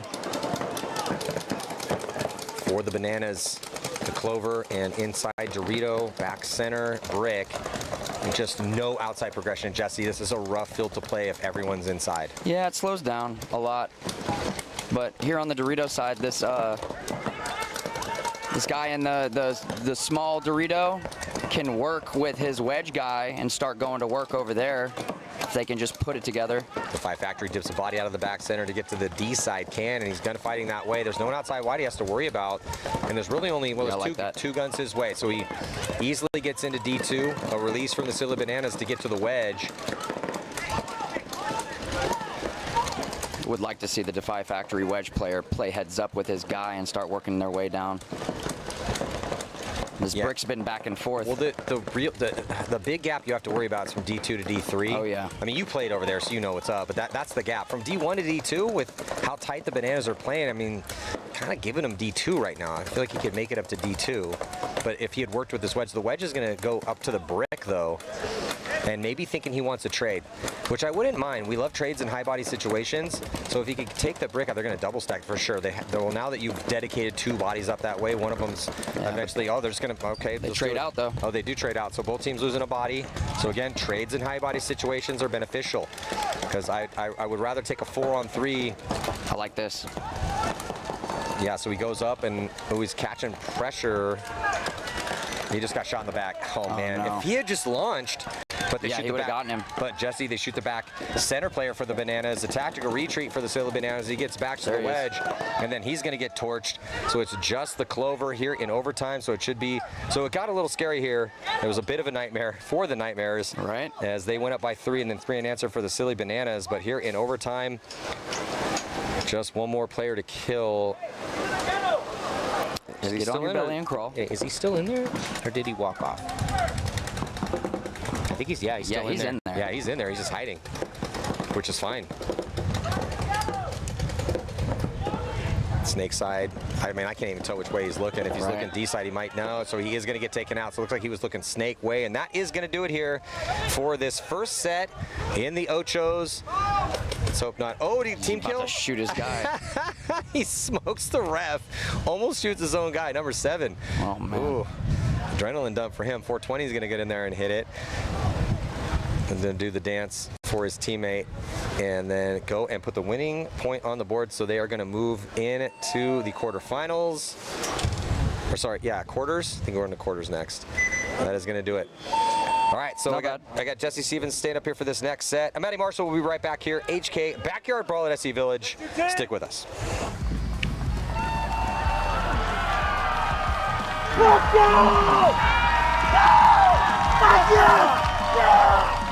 for the Bananas. The Clover and inside Dorito, back center, brick. And just no outside progression. Jesse, this is a rough field to play if everyone's inside. Yeah, it slows down a lot. But here on the Dorito side, this guy in the small Dorito can work with his wedge guy and start going to work over there. If they can just put it together. Defy Factory dips a body out of the back center to get to the D side can, and he's gunfighting that way. There's no one outside wide he has to worry about, and there's really only, well, there's two guns his way, so he easily gets into D2, a release from the Silly Bananas to get to the wedge. Would like to see the Defy Factory wedge player play heads up with his guy and start working their way down. This brick's been back and forth. Well, the big gap you have to worry about is from D2 to D3. Oh, yeah. I mean, you played over there, so you know what's up, but that's the gap. From D1 to D2, with how tight the Bananas are playing, I mean, kind of giving him D2 right now. I feel like he could make it up to D2, but if he had worked with this wedge, the wedge is going to go up to the brick, though, and maybe thinking he wants a trade, which I wouldn't mind. We love trades in high body situations, so if he could take the brick out, they're going to double stack for sure. Well, now that you've dedicated 2 bodies up that way, one of them's eventually, oh, they're just going to, okay. They trade out, though. Oh, they do trade out, so both teams losing a body. So again, trades in high body situations are beneficial, because I would rather take a 4-on-3. I like this. Yeah, so he goes up and he's catching pressure. He just got shot in the back. Oh man, no. If he had just launched, but they shoot he the would have back. gotten him. But Jesse, they shoot the back center player for the Bananas. A tactical retreat for the Silly Bananas. He gets back to the wedge, and then he's going to get torched. So it's just the Clover here in overtime. So it should be. So it got a little scary here. It was a bit of a nightmare for the Nightmares, right? As they went up by 3, and then 3 in answer for the Silly Bananas. But here in overtime, just one more player to kill. Is he Get still on your in belly and crawl. Is he still in there, or did he walk off? I think he's still in there. Yeah, he's in there. He's just hiding, which is fine. Snake side. I mean, I can't even tell which way he's looking. If he's looking D side, he might know. So he is going to get taken out. So it looks like he was looking Snake way, and that is going to do it here for this first set in the Ochos. Let's hope not. Oh, team kill? To shoot his guy. He smokes the ref. Almost shoots his own guy, number 7. Oh, man. Ooh. Adrenaline dump for him. 420 is going to get in there and hit it. And then do the dance for his teammate. And then go and put the winning point on the board. So they are going to move into the quarterfinals. Or sorry, yeah, quarters. I think we're in the quarters next. That is going to do it. All right, so I got Jesse Stevens staying up here for this next set. I'm Eddie Marshall. We'll be right back here. HK Backyard Brawl at SE Village. Stick with us. Let's go!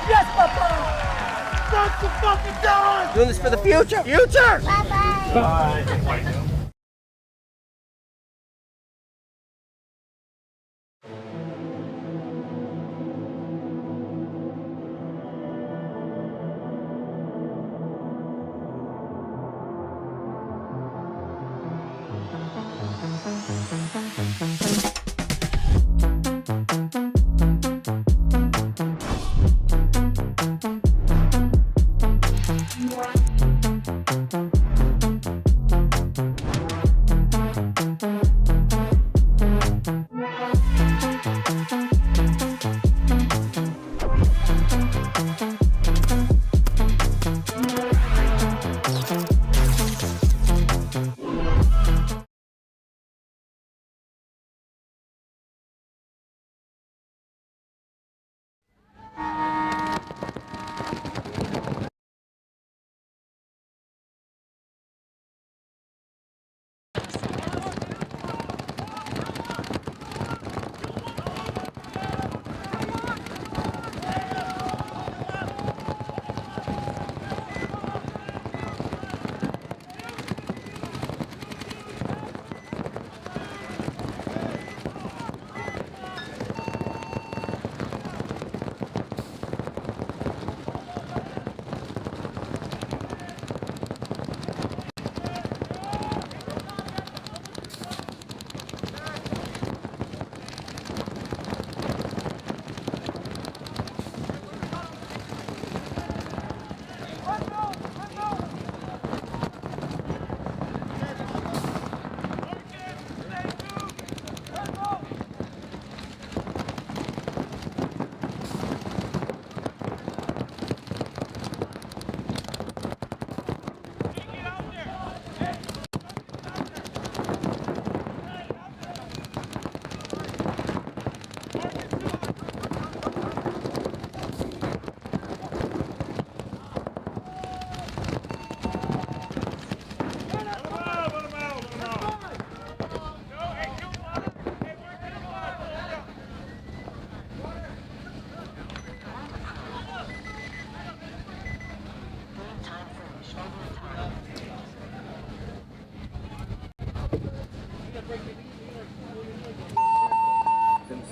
Yes, Papa! That's the fucking done! Doing this for the future! Future! Bye-bye! Bye.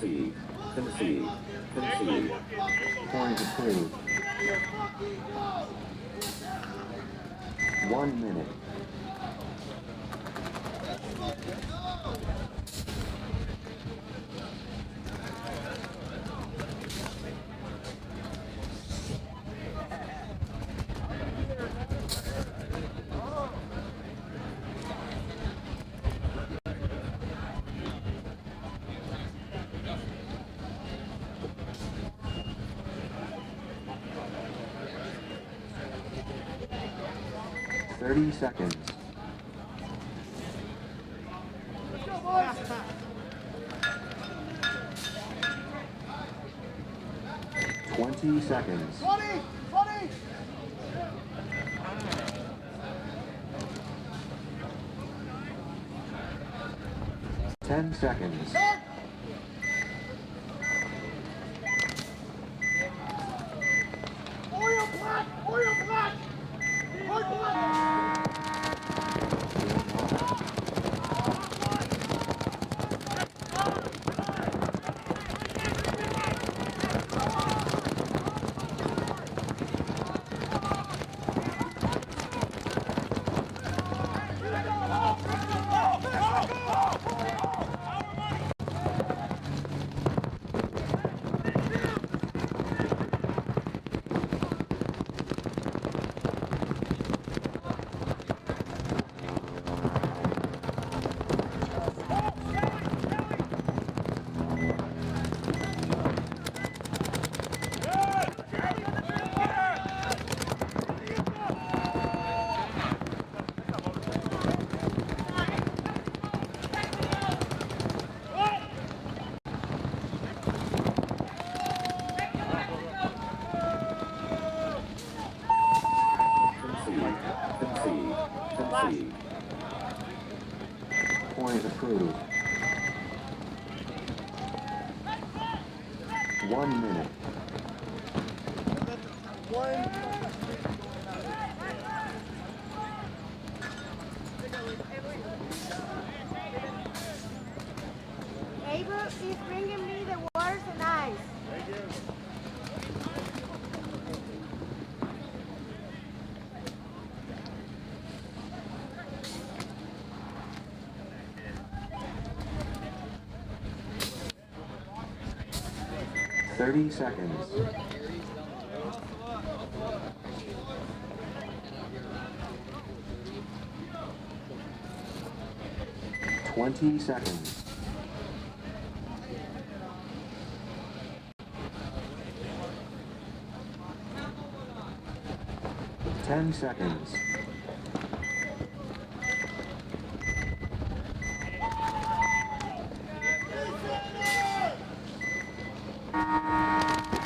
Concede. Concede. Concede. Point approved. 1 minute. Seconds. 20 seconds. 20! 20! 10 seconds. Oil black! Oil black! Oil black! Concede. Point approved. 1 minute. Abel is bringing me the waters and ice. Thank you. 30 seconds. 20 seconds. 10 seconds. 5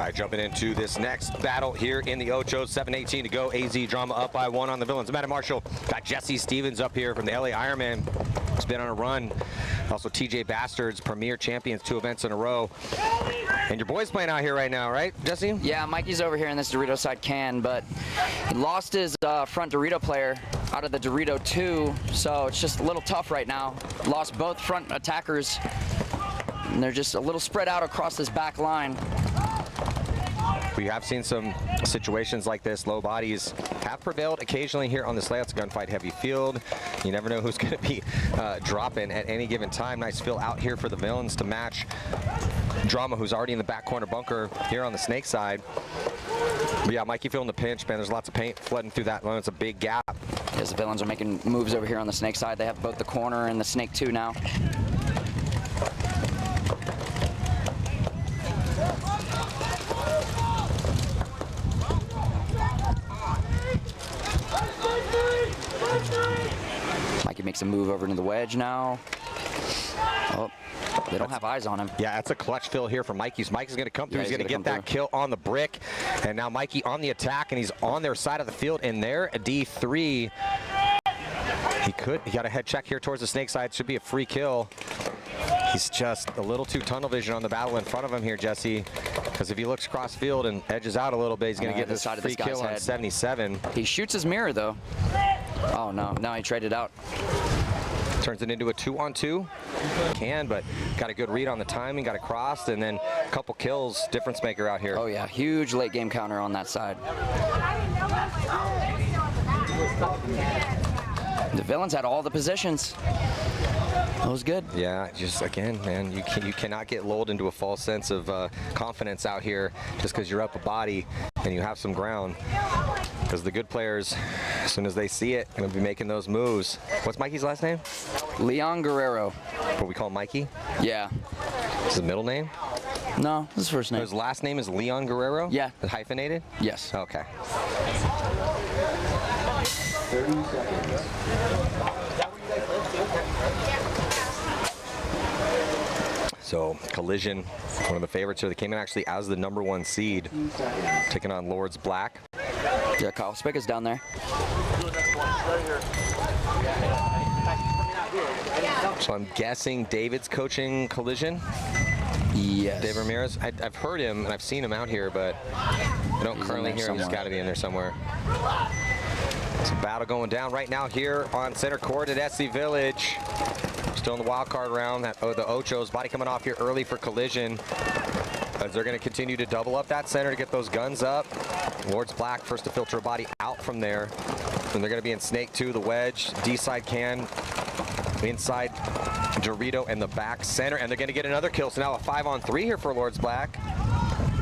right, jumping into this next battle here in the Ocho. 7:18 to go. AZ Drama up by 1 on the Villains. Matt Marshall got Jesse Stevens up here from the LA Ironman. He's been on a run. Also TJ Bastards, premier champions, 2 events in a row. And your boy's playing out here right now, right, Jesse? Yeah, Mikey's over here in this Dorito side can, but he lost his front Dorito player out of the Dorito 2, so it's just a little tough right now. Lost both front attackers, and they're just a little spread out across this back line. We have seen some situations like this. Low bodies have prevailed occasionally here on this layout's gunfight heavy field. You never know who's going to be dropping at any given time. Nice fill out here for the Villains to match Drama, who's already in the back corner bunker here on the Snake side. But yeah, Mikey feeling the pinch, man. There's lots of paint flooding through that lane. It's a big gap. As the Villains are making moves over here on the Snake side. They have both the corner and the Snake 2 now. Mikey makes a move over into the wedge now. Oh, they don't have eyes on him. Yeah, that's a clutch fill here for Mikey's. Mikey's going to come through. He's going to get that kill on the brick. And now Mikey on the attack, and he's on their side of the field. And there, a D3. He got a head check here towards the Snake side. Should be a free kill. He's just a little too tunnel vision on the battle in front of him here, Jesse. Because if he looks cross field and edges out a little bit, he's going to get this free kill on 77. He shoots his mirror, though. Oh, no. Now he traded out. Turns it into a 2-on-2. But got a good read on the timing, got it crossed, and then a couple kills. Difference maker out here. Oh, yeah. Huge late game counter on that side. The Villains had all the positions. That was good. Yeah, just again, man, you cannot get lulled into a false sense of confidence out here just because you're up a body and you have some ground. Because the good players, as soon as they see it, going to be making those moves. What's Mikey's last name? Leon Guerrero. What we call Mikey? Yeah. Is his middle name? No, this is his first name. His last name is Leon Guerrero? Yeah. Hyphenated? Yes. Okay. 30 seconds. So Collision, one of the favorites here. They came in actually as the #1 seed, taking on Lords Black. Yeah, Kyle Spica's down there. So I'm guessing David's coaching Collision. Yes. Dave Ramirez. I've heard him and I've seen him out here, but I don't currently hear him. He's got to be in there somewhere. It's a battle going down right now here on center court at SC Village. Still in the wild card round. The Ochos, body coming off here early for Collision. As they're going to continue to double up that center to get those guns up. Lords Black first to filter a body out from there. And they're going to be in Snake 2, the wedge, D-side can, inside Dorito, and the back center. And they're going to get another kill. So now a 5-on-3 here for Lords Black.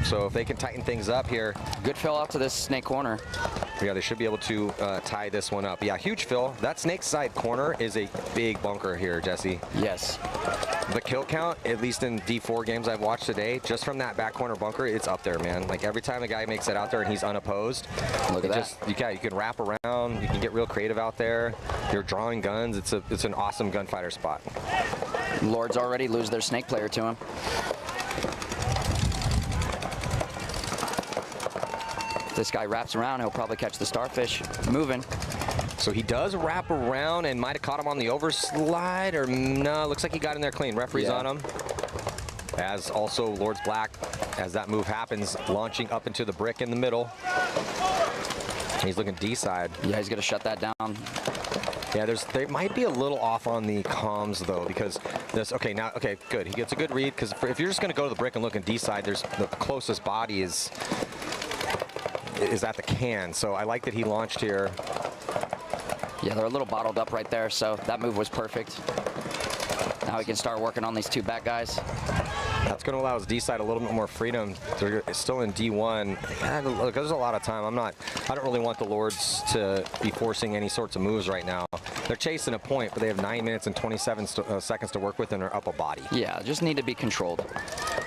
So if they can tighten things up here. Good fill out to this Snake corner. Yeah, they should be able to tie this one up. Yeah, huge fill. That Snake side corner is a big bunker here, Jesse. Yes. The kill count, at least in D4 games I've watched today, just from that back corner bunker, it's up there, man. Like every time a guy makes it out there and he's unopposed, look at that. You can wrap around, you can get real creative out there. You're drawing guns. It's an awesome gunfighter spot. Lords already lose their Snake player to him. This guy wraps around, he'll probably catch the starfish moving. So he does wrap around and might have caught him on the overslide, or no, looks like he got in there clean. Referee's on him. As also Lords Black, as that move happens, launching up into the brick in the middle. He's looking D-side. Yeah, he's gonna shut that down. Yeah, they might be a little off on the comms though, because this, okay, good. He gets a good read, because if you're just gonna go to the brick and look in D-side, there's the closest body is at the can. So I like that he launched here. Yeah, they're a little bottled up right there, so that move was perfect. Now he can start working on these two back guys. That's going to allow his D side a little bit more freedom. They're still in D1. Yeah, look, there's a lot of time. I don't really want the Lords to be forcing any sorts of moves right now. They're chasing a point, but they have 9 minutes and 27 seconds to work with and are up a body. Yeah, just need to be controlled.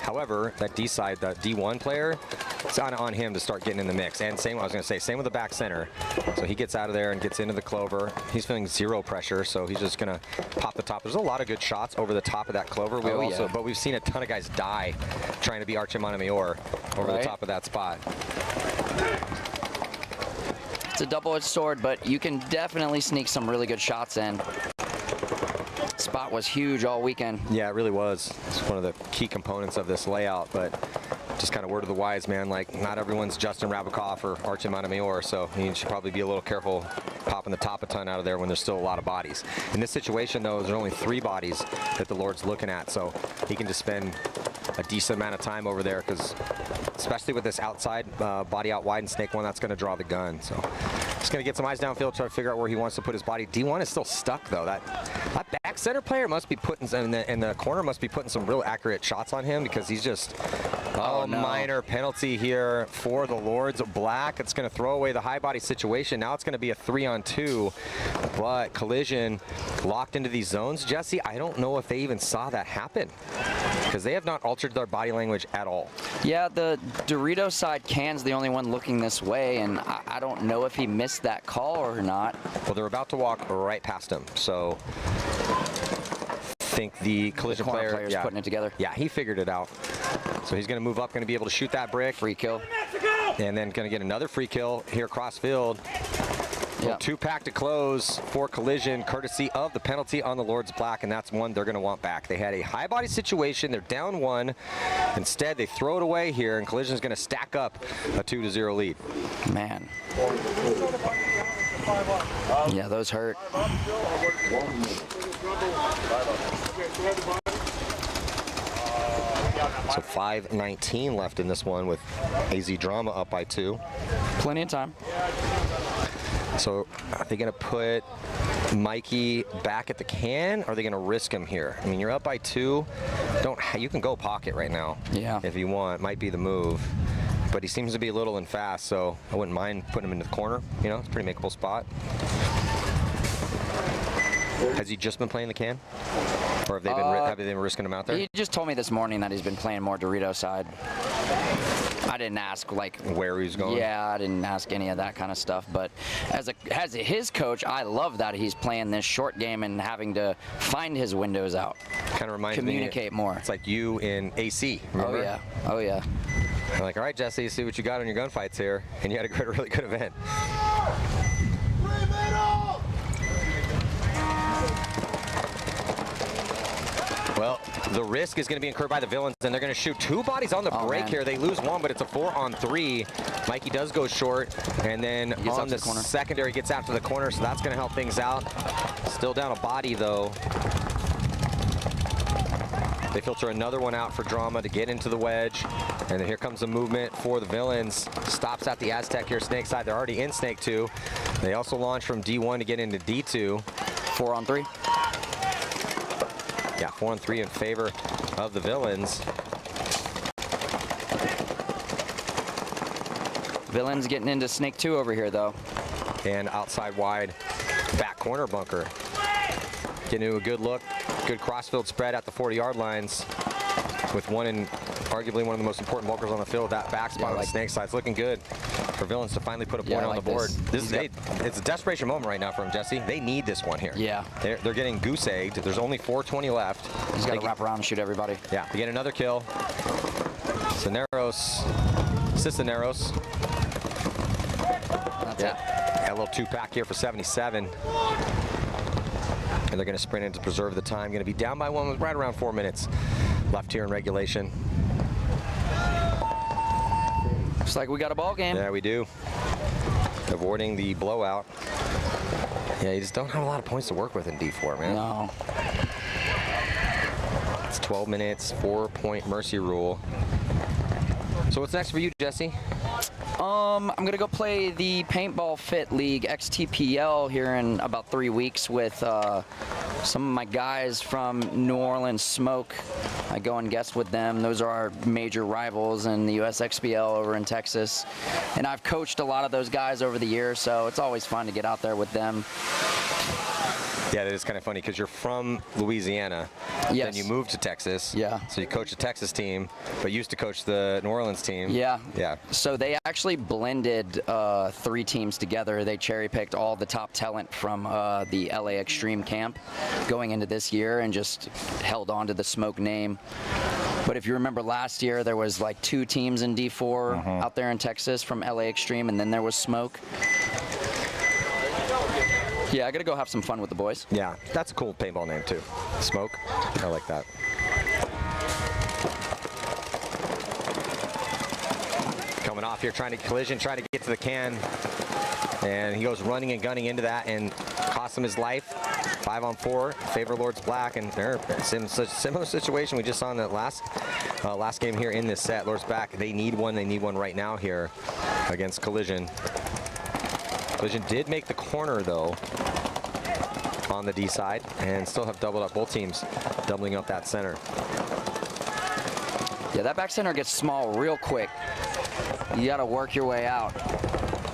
However, that D side, the D1 player, it's on him to start getting in the mix. And same, I was going to say, same with the back center. So he gets out of there and gets into the clover. He's feeling zero pressure, so he's just going to pop the top. There's a lot of good shots over the top of that clover. But we've seen a ton of guys die trying to be Archie Montemayor over the top of that spot. It's a double-edged sword, but you can definitely sneak some really good shots in. Spot was huge all weekend. Yeah, it really was. It's one of the key components of this layout, but just kind of word of the wise, man, like not everyone's Justin Rabikoff or Archie Montemayor, so you should probably be a little careful popping the top a ton out of there when there's still a lot of bodies. In this situation, though, there's only 3 bodies that the Lord's looking at, so he can just spend a decent amount of time over there, because especially with this outside body out wide and snake one, that's going to draw the gun. So just going to get some eyes downfield, try to figure out where he wants to put his body. D1 is still stuck, though. That back center player must be putting, in the corner must be putting some real accurate shots on him, because he's just, minor penalty here for the Lords of Black. It's going to throw away the high body situation. Now it's going to be a 3-on-2, but Collision locked into these zones. Jesse, I don't know if they even saw that happen, because they have not altered their body language at all. Yeah, the Dorito side Can's the only one looking this way, and I don't know if he missed that call or not. Well, they're about to walk right past him, so I think the Collision player's putting it together. Yeah, he figured it out. So he's going to move up, going to be able to shoot that brick. Free kill. And then going to get another free kill here cross field. Yep. 2-pack to close for Collision, courtesy of the penalty on the Lords Black, and that's one they're going to want back. They had a high body situation. They're down 1. Instead, they throw it away here, and Collision's going to stack up a 2-0 lead. Man. Yeah, those hurt. So 5:19 left in this one with AZ Drama up by 2. Plenty of time. So are they going to put Mikey back at the can, or are they going to risk him here? I mean, you're up by 2. You can go pocket right now. Yeah. If you want. Might be the move. But he seems to be little and fast, so I wouldn't mind putting him in the corner. You know, it's a pretty makeable spot. Has he just been playing the can? Or have they been risking him out there? He just told me this morning that he's been playing more Dorito side. I didn't ask like where he's going. Yeah, I didn't ask any of that kind of stuff. But as his coach, I love that he's playing this short game and having to find his windows out. Kind of reminds me. Communicate more. It's like you in AC. Remember? Oh yeah. Oh yeah. I'm like, all right, Jesse, see what you got on your gunfights here, and you had a really good event. Well, the risk is going to be incurred by the Villains, and they're going to shoot 2 bodies on the break here. They lose 1, but it's a 4-on-3. Mikey does go short, and then on the secondary gets out to the corner, so that's going to help things out. Still down a body, though. They filter another one out for Drama to get into the wedge. And then here comes the movement for the Villains. Stops at the Aztec here, Snake side. They're already in Snake 2. They also launch from D1 to get into D2. 4-on-3. Yeah, 4-on-3 in favor of the Villains. Villains getting into Snake 2 over here, though. And outside wide, back corner bunker. Getting a good look. Good crossfield spread at the 40-yard lines with arguably one of the most important bunkers on the field. That back spot on the Snake side. It's looking good for Villains to finally put a point on the board. It's a desperation moment right now for him, Jesse. They need this one here. Yeah. They're getting goose-egged. There's only 4:20 left. He's got to wrap around and shoot everybody. Yeah, they get another kill. Cisneros. That's it. A little 2-pack here for 77. And they're going to sprint in to preserve the time. Going to be down by 1 with right around 4 minutes left here in regulation. Looks like we got a ball game. Yeah, we do. Avoiding the blowout. Yeah, you just don't have a lot of points to work with in D4, man. No. It's 12 minutes, 4-point mercy rule. So what's next for you, Jesse? I'm gonna go play the Paintball Fit League XTPL here in about 3 weeks with some of my guys from New Orleans Smoke. I go and guest with them. Those are our major rivals in the USXBL over in Texas. And I've coached a lot of those guys over the years, so it's always fun to get out there with them. Yeah, that is kind of funny because you're from Louisiana. Yes. Then you moved to Texas. Yeah. So you coach the Texas team, but used to coach the New Orleans team. Yeah. Yeah. So they actually blended 3 teams together. They cherry-picked all the top talent from the LA Extreme camp going into this year and just held on to the Smoke name. But if you remember last year, there was like 2 teams in D4 out there in Texas from LA Extreme, and then there was Smoke. Yeah, I gotta go have some fun with the boys. Yeah, that's a cool paintball name too. Smoke. I like that. Coming off here, trying to collision, trying to get to the can. And he goes running and gunning into that and costs him his life. 5 on 4, favor Lords Black, and they're in such a similar situation we just saw in that last game here in this set. Lords Black, they need one right now here against Collision. Collision did make the corner though on the D side and still have doubled up, both teams doubling up that center. Yeah, that back center gets small real quick. You gotta work your way out.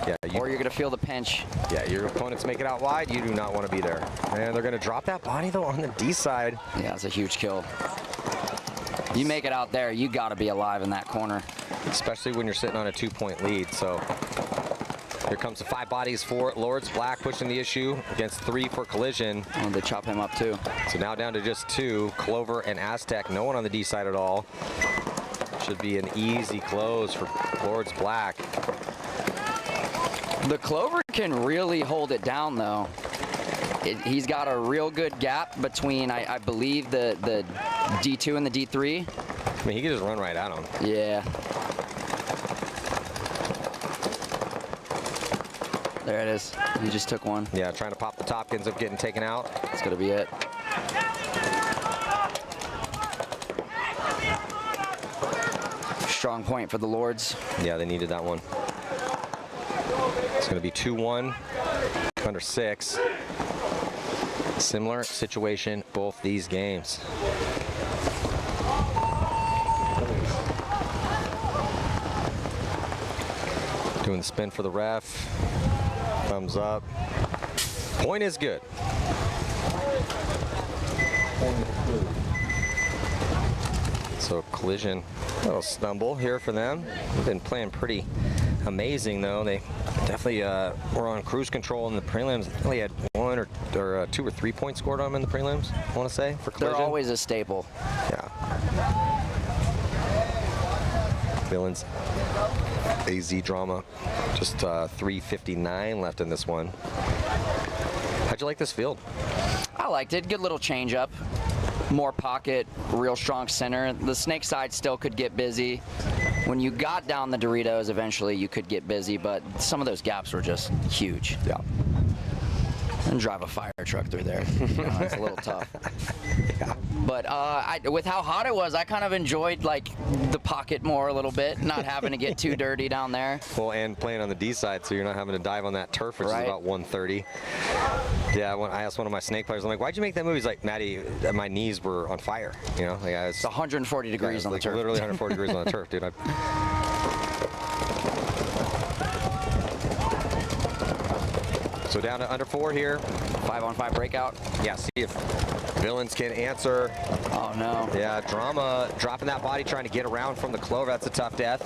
Yeah, or you're gonna feel the pinch. Yeah, your opponents make it out wide, you do not want to be there. And they're gonna drop that body though on the D side. Yeah, it's a huge kill. You make it out there, you gotta be alive in that corner. Especially when you're sitting on a 2-point lead, so. Here comes the 5 bodies for Lords Black, pushing the issue against 3 for Collision. Oh, they chop him up too. So now down to just 2, Clover and Aztec. No one on the D side at all. Should be an easy close for Lords Black. The Clover can really hold it down though. He's got a real good gap between, I believe, the D2 and the D3. I mean, he can just run right at him. Yeah. There it is. He just took one. Yeah, trying to pop the top, ends up getting taken out. That's gonna be it. Strong point for the Lords. Yeah, they needed that one. It's gonna be 2-1, under 6. Similar situation, both these games. Doing the spin for the ref. Thumbs up. Point is good. So Collision, a little stumble here for them. They've been playing pretty amazing though. They definitely were on cruise control in the prelims. They only had 1 or 2 or 3 points scored on them in the prelims, I want to say, for Collision. They're always a staple. Yeah. Villains. AZ drama. Just 3:59 left in this one. How'd you like this field? I liked it. Good little change up. More pocket, real strong center. The snake side still could get busy. When you got down the Doritos, eventually you could get busy, but some of those gaps were just huge. Yeah. And drive a fire truck through there. It's a little tough. Yeah. But with how hot it was, I kind of enjoyed like the pocket more a little bit, not having to get too dirty down there. Well, and playing on the D side, so you're not having to dive on that turf, which is about 130. Yeah, when I asked one of my snake players, I'm like, why'd you make that move? He's like, Maddie, my knees were on fire. You know, like it's 140 degrees on the turf. Literally 140 degrees on the turf, dude. So down to under 4 here. 5-on-5 breakout. Yeah, see if Villains can answer. Oh no. Yeah, Drama dropping that body, trying to get around from the Clover. That's a tough death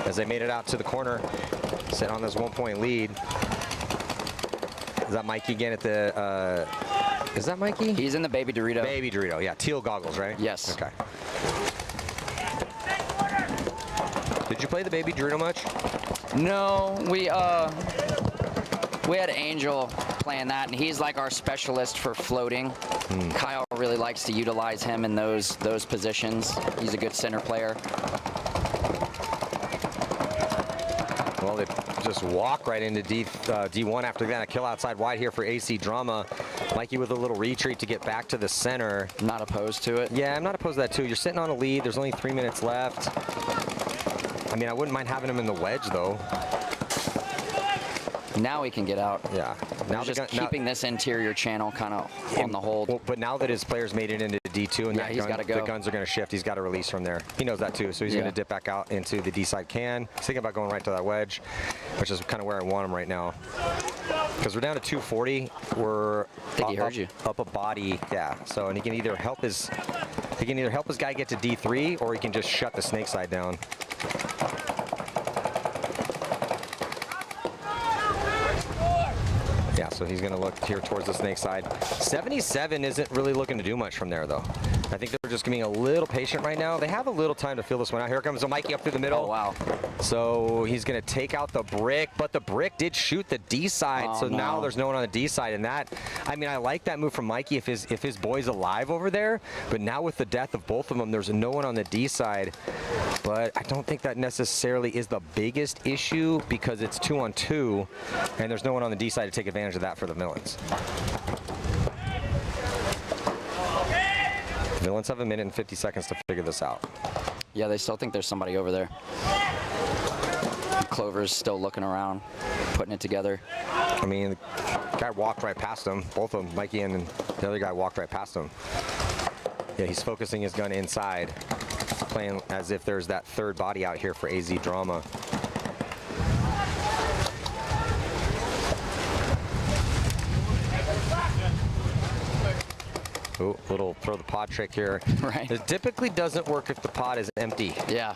as they made it out to the corner. Sit on this 1-point lead. Is that Mikey again at the, is that Mikey? He's in the Baby Dorito. Baby Dorito, yeah. Teal goggles, right? Yes. Okay. Did you play the Baby Dorito much? No, we had Angel playing that, and he's like our specialist for floating. Kyle really likes to utilize him in those positions. He's a good center player. Well, they just walk right into D1 after that. A kill outside wide here for AC Drama. Mikey with a little retreat to get back to the center. Not opposed to it. Yeah, I'm not opposed to that too. You're sitting on a lead. There's only 3 minutes left. I mean, I wouldn't mind having him in the wedge though. Now he can get out. Yeah. Now just keeping this interior channel kind of on the hold. Well, but now that his players made it into D2 and he's got to go. The guns are going to shift, he's got to release from there. He knows that too, so he's going to dip back out into the D side can. He's thinking about going right to that wedge, which is kind of where I want him right now. Because we're down to 240. We're think he heard you. up a body. Yeah. So, and he can either help his guy get to D3, or he can just shut the snake side down. Yeah, so he's going to look here towards the snake side. 77 isn't really looking to do much from there, though. I think they're just being a little patient right now. They have a little time to feel this one out. Here comes a Mikey up through the middle. Oh, wow. So he's going to take out the brick, but the brick did shoot the D side. Oh, so no. now there's no one on the D side. And that, I mean, I like that move from Mikey if his boy's alive over there. But now with the death of both of them, there's no one on the D side. But I don't think that necessarily is the biggest issue because it's 2-on-2, and there's no one on the D side to take advantage of that for the Villains. Villains have 1 minute and 50 seconds to figure this out. Yeah, they still think there's somebody over there. Clover's still looking around, putting it together. I mean, the guy walked right past him. Both of them, Mikey and the other guy, walked right past him. Yeah, he's focusing his gun inside, playing as if there's that third body out here for AZ Drama. Ooh, little throw the pod trick here. Right. It typically doesn't work if the pod is empty. Yeah.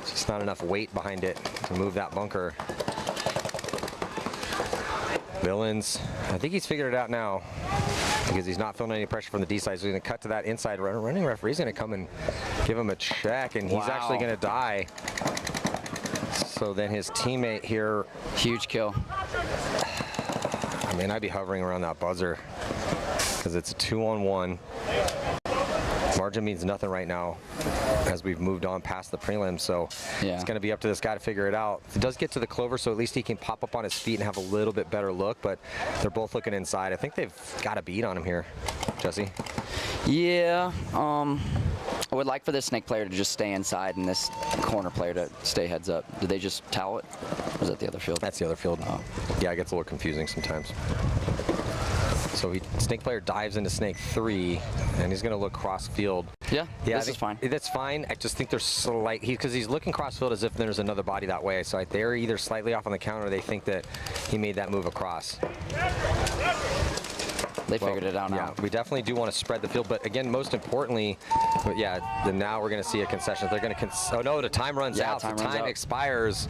It's just not enough weight behind it to move that bunker. Villains, I think he's figured it out now because he's not feeling any pressure from the D side. So he's going to cut to that inside. Running referee's going to come and give him a check, and he's actually going to die. So then his teammate here. Huge kill. I mean, I'd be hovering around that buzzer because it's a 2-on-1. Margin means nothing right now as we've moved on past the prelim, so it's going to be up to this guy to figure it out. He does get to the Clover, so at least he can pop up on his feet and have a little bit better look, but they're both looking inside. I think they've got a beat on him here, Jesse. Yeah, I would like for this snake player to just stay inside and this corner player to stay heads up. Did they just towel it? Or is that the other field? That's the other field. Oh. Yeah, it gets a little confusing sometimes. So snake player dives into snake 3, and he's going to look cross field. Yeah, this is fine. That's fine. I just think there's slight, because he's looking cross field as if there's another body that way. So they're either slightly off on the counter, or they think that he made that move across. They figured it out now. Yeah, we definitely do want to spread the field, but again, most importantly, then now we're going to see a concession. They're going to oh no, the time runs out. The time expires.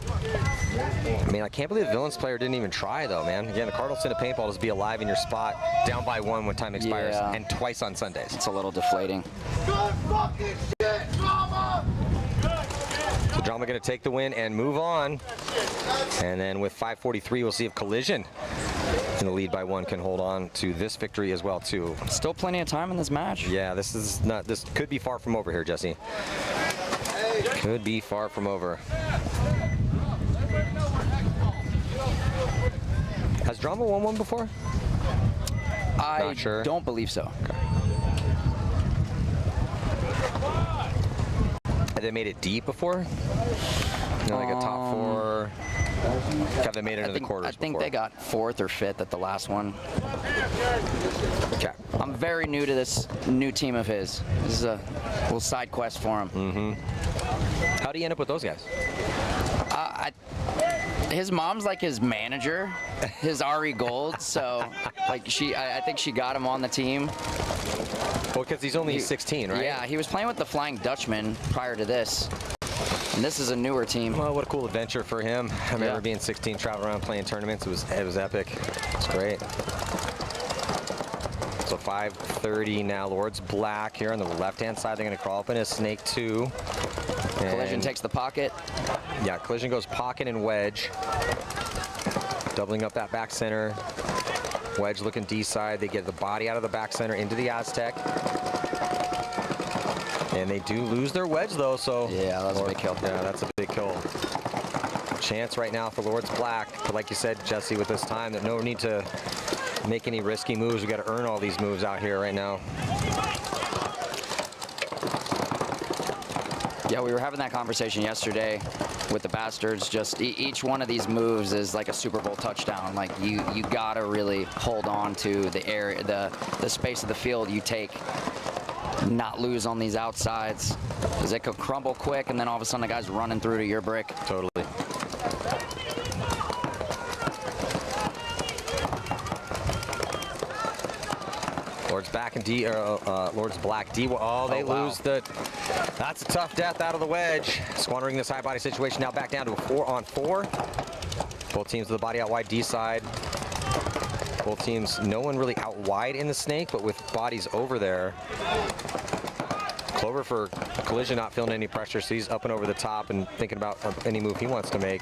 I mean, I can't believe the Villains player didn't even try though, man. Again, the Cardinals send a paintball to be alive in your spot, down by 1 when time expires, and twice on Sundays. It's a little deflating. So Drama going to take the win and move on. And then with 5:43, we'll see if Collision in the lead by 1 can hold on to this victory as well too. Still plenty of time in this match. Yeah, this could be far from over here, Jesse. Could be far from over. Has Drama won one before? I Not sure. don't believe so. Okay. Have they made it deep before? No, like a top 4. Have they made it into the quarters I think before? they got 4th or 5th at the last one. Okay. I'm very new to this new team of his. This is a little side quest for him. Mm-hmm. How do you end up with those guys? His mom's like his manager, his Ari Gold. So, like I think she got him on the team. Well, because he's only 16, right? Yeah, he was playing with the Flying Dutchman prior to this. And this is a newer team. Well, what a cool adventure for him. I remember being 16, traveling around playing tournaments. It was epic. It's great. So 5:30 now. Lord's Black here on the left-hand side. They're going to crawl up in a snake 2. Collision takes the pocket. Yeah, Collision goes pocket and wedge. Doubling up that back center. Wedge looking D side. They get the body out of the back center into the Aztec. And they do lose their wedge though, so. Yeah, that's a big kill. Yeah, that's a big kill. Chance right now for Lord's Black. But like you said, Jesse, with this time, there's no need to make any risky moves. We got to earn all these moves out here right now. Yeah, we were having that conversation yesterday with the Bastards. Just each one of these moves is like a Super Bowl touchdown. Like you gotta really hold on to the area, the space of the field you take. Not lose on these outsides, because it could crumble quick, and then all of a sudden the guy's running through to your brick. Totally. Lord's back and Lord's black D. Oh, they lose the. That's a tough death out of the wedge. Squandering this high body situation. Now back down to a 4-on-4. Both teams with the body out wide D side. Both teams, no one really out wide in the snake, but with bodies over there. Clover for collision, not feeling any pressure, so he's up and over the top and thinking about any move he wants to make.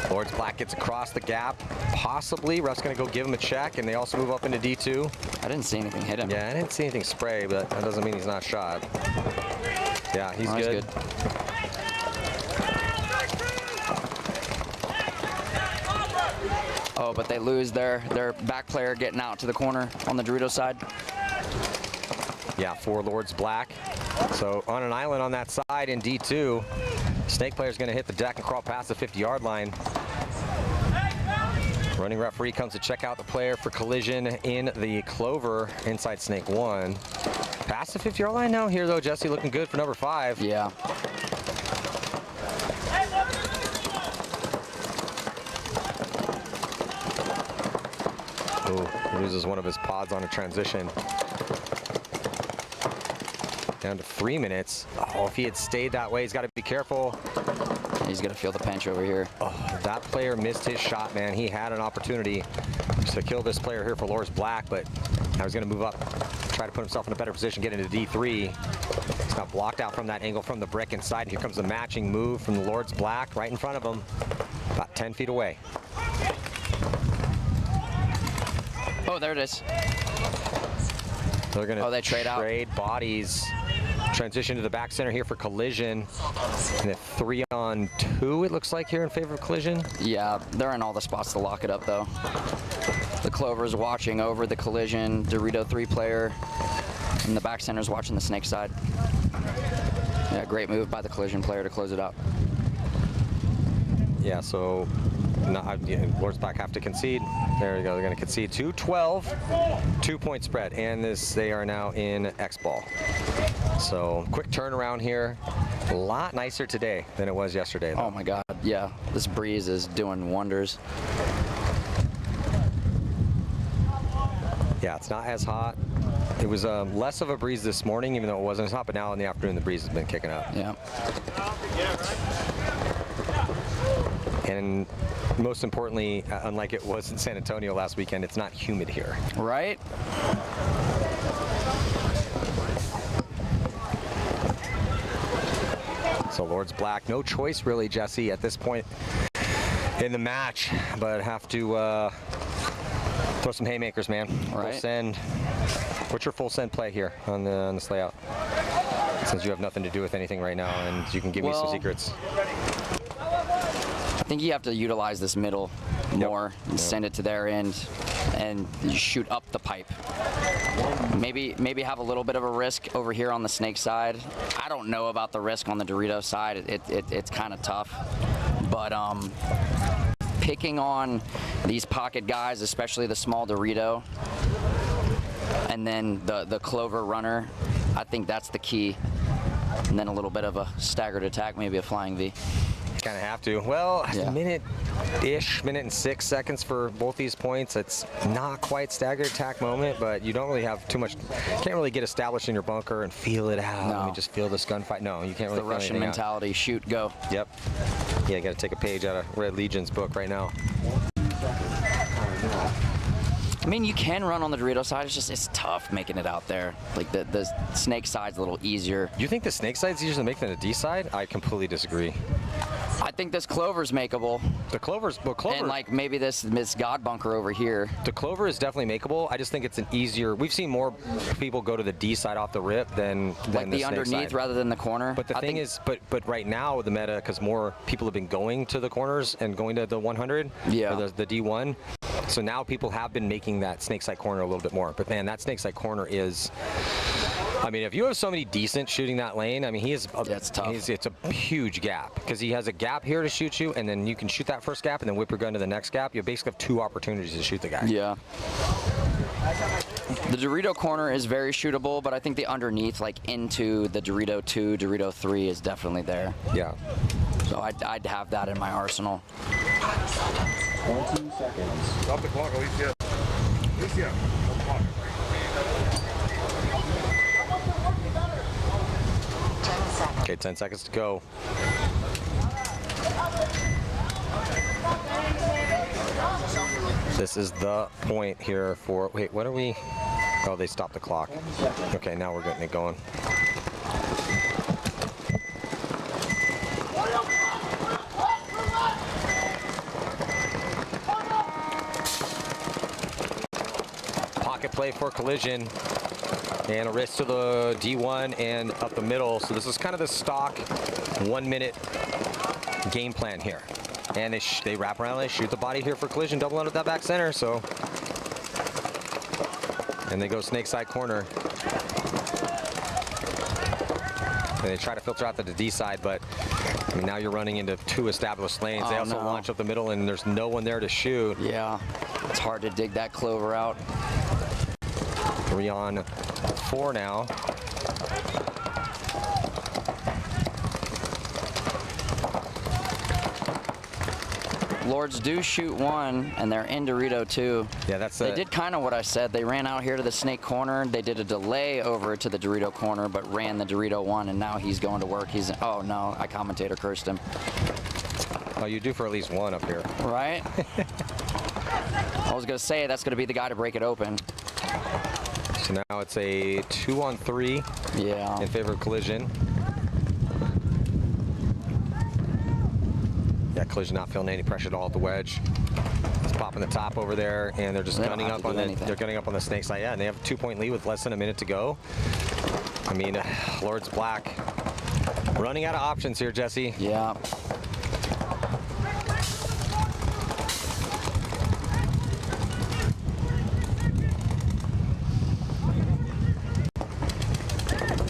Lord's black gets across the gap, possibly. Ref's gonna go give him a check, and they also move up into D2. I didn't see anything hit him. Yeah, I didn't see anything spray, but that doesn't mean he's not shot. Yeah, he's good. Oh, but they lose their back player getting out to the corner on the Dorito side. Yeah, 4 Lords black. So on an island on that side in D2, snake player's gonna hit the deck and crawl past the 50-yard line. Running referee comes to check out the player for collision in the Clover inside snake 1. Past the 50-yard line now here though, Jesse looking good for number 5. Yeah. Ooh, he loses one of his pods on a transition. Down to 3 minutes. Oh, if he had stayed that way, he's got to be careful. He's going to feel the pinch over here. Oh, that player missed his shot, man. He had an opportunity to kill this player here for Lord's black, but now he's going to move up, try to put himself in a better position, get into D3. He's got blocked out from that angle from the brick inside. And here comes the matching move from the Lord's black right in front of him, about 10 feet away. Oh, there it is. They're going to they trade bodies. Transition to the back center here for collision. And a 3-on-2 it looks like here in favor of collision. Yeah, they're in all the spots to lock it up though. The Clover's watching over the collision, Dorito 3 player, and the back center's watching the snake side. Yeah, great move by the collision player to close it out. Yeah, so Lord's black have to concede. There we go. They're going to concede 2-12, 2-point spread, and they are now in X ball. So quick turnaround here. A lot nicer today than it was yesterday, though. Oh my God, yeah. This breeze is doing wonders. Yeah, it's not as hot. It was less of a breeze this morning, even though it wasn't as hot, but now in the afternoon the breeze has been kicking up. Yeah. And most importantly, unlike it was in San Antonio last weekend, it's not humid here. Right? So Lord's black, no choice really, Jesse, at this point in the match, but have to throw some haymakers, man. Right. Full send. What's your full send play here on this layout? Since you have nothing to do with anything right now, and you can give me some secrets. I think you have to utilize this middle more and send it to their end and you shoot up the pipe. Maybe have a little bit of a risk over here on the snake side. I don't know about the risk on the Dorito side. It's kind of tough, but picking on these pocket guys, especially the small Dorito, and then the Clover runner, I think that's the key. And then a little bit of a staggered attack, maybe a flying V. Kind of have to. Well, a minute-ish, minute and 6 seconds for both these points. It's not quite staggered attack moment, but you don't really have too much. Can't really get established in your bunker and feel it out. No. I mean, just feel this gunfight. No, you can't really. The Russian mentality: shoot, go. Yep. Yeah, you got to take a page out of Red Legion's book right now. I mean, you can run on the Dorito side. It's tough making it out there. Like the snake side's a little easier. You think the snake side's easier to make than the D side? I completely disagree. I think this Clover's makeable. The Clover's, well, Clover. And like maybe this God bunker over here. The Clover is definitely makeable. I just think it's an easier. We've seen more people go to the D side off the rip than like the underneath side. Rather than the corner. But the thing is, but right now the meta, because more people have been going to the corners and going to the 100, yeah, or the D1. So now people have been making that snake side corner a little bit more. But man, that snake side corner is. I mean, if you have somebody decent shooting that lane, I mean, it's tough. It's a huge gap because he has a gap here to shoot you, and then you can shoot that first gap and then whip your gun to the next gap. You basically have 2 opportunities to shoot the guy. Yeah. The Dorito corner is very shootable, but I think the underneath, like into the Dorito 2, Dorito 3 is definitely there. Yeah. So I'd have that in my arsenal. 20 seconds. Stop the clock, Alicia. Alicia, stop the clock. 10 seconds. Okay, 10 seconds to go. This is the point here for, wait, what are we? Oh, they stopped the clock. Okay, now we're getting it going. Pocket play for Collision. And a wrist to the D1 and up the middle. So this is kind of the stock 1 minute game plan here. And they wrap around, they shoot the body here for Collision, double under that back center, so. And they go snake side corner. And they try to filter out the D side, but I mean, now you're running into 2 established lanes. They also launch up the middle and there's no one there to shoot. Yeah, it's hard to dig that clover out. 3 on 4 now. Lords do shoot 1, and they're in Dorito 2. Yeah, that's They did kind of what I said. They ran out here to the snake corner. They did a delay over to the Dorito corner, but ran the Dorito 1, and now he's going to work. He's, oh no, I commentator cursed him. Oh, you do for at least 1 up here. Right? I was going to say, that's going to be the guy to break it open. So now it's a 2 on 3 in favor of Collision. Yeah, Collision not feeling any pressure at all at the wedge. It's popping the top over there, and they're just gunning up on the snake side. Yeah, and they have a 2-point lead with less than a minute to go. I mean, Lords Black running out of options here, Jesse. Yeah.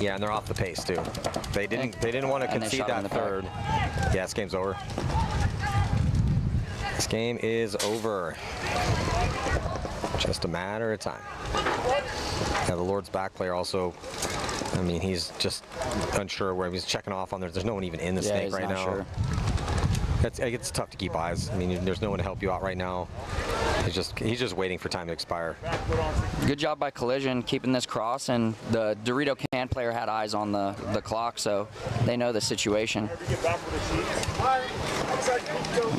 Yeah, and they're off the pace too. They didn't want to concede that third. Yeah, this game's over. This game is over. Just a matter of time. Now the Lord's back player also, I mean, he's just unsure where he's checking off on there. There's no one even in the snake right now. Sure. It's tough to keep eyes. I mean, there's no one to help you out right now. He's just waiting for time to expire. Good job by Collision keeping this cross, and the Dorito can player had eyes on the clock, so they know the situation.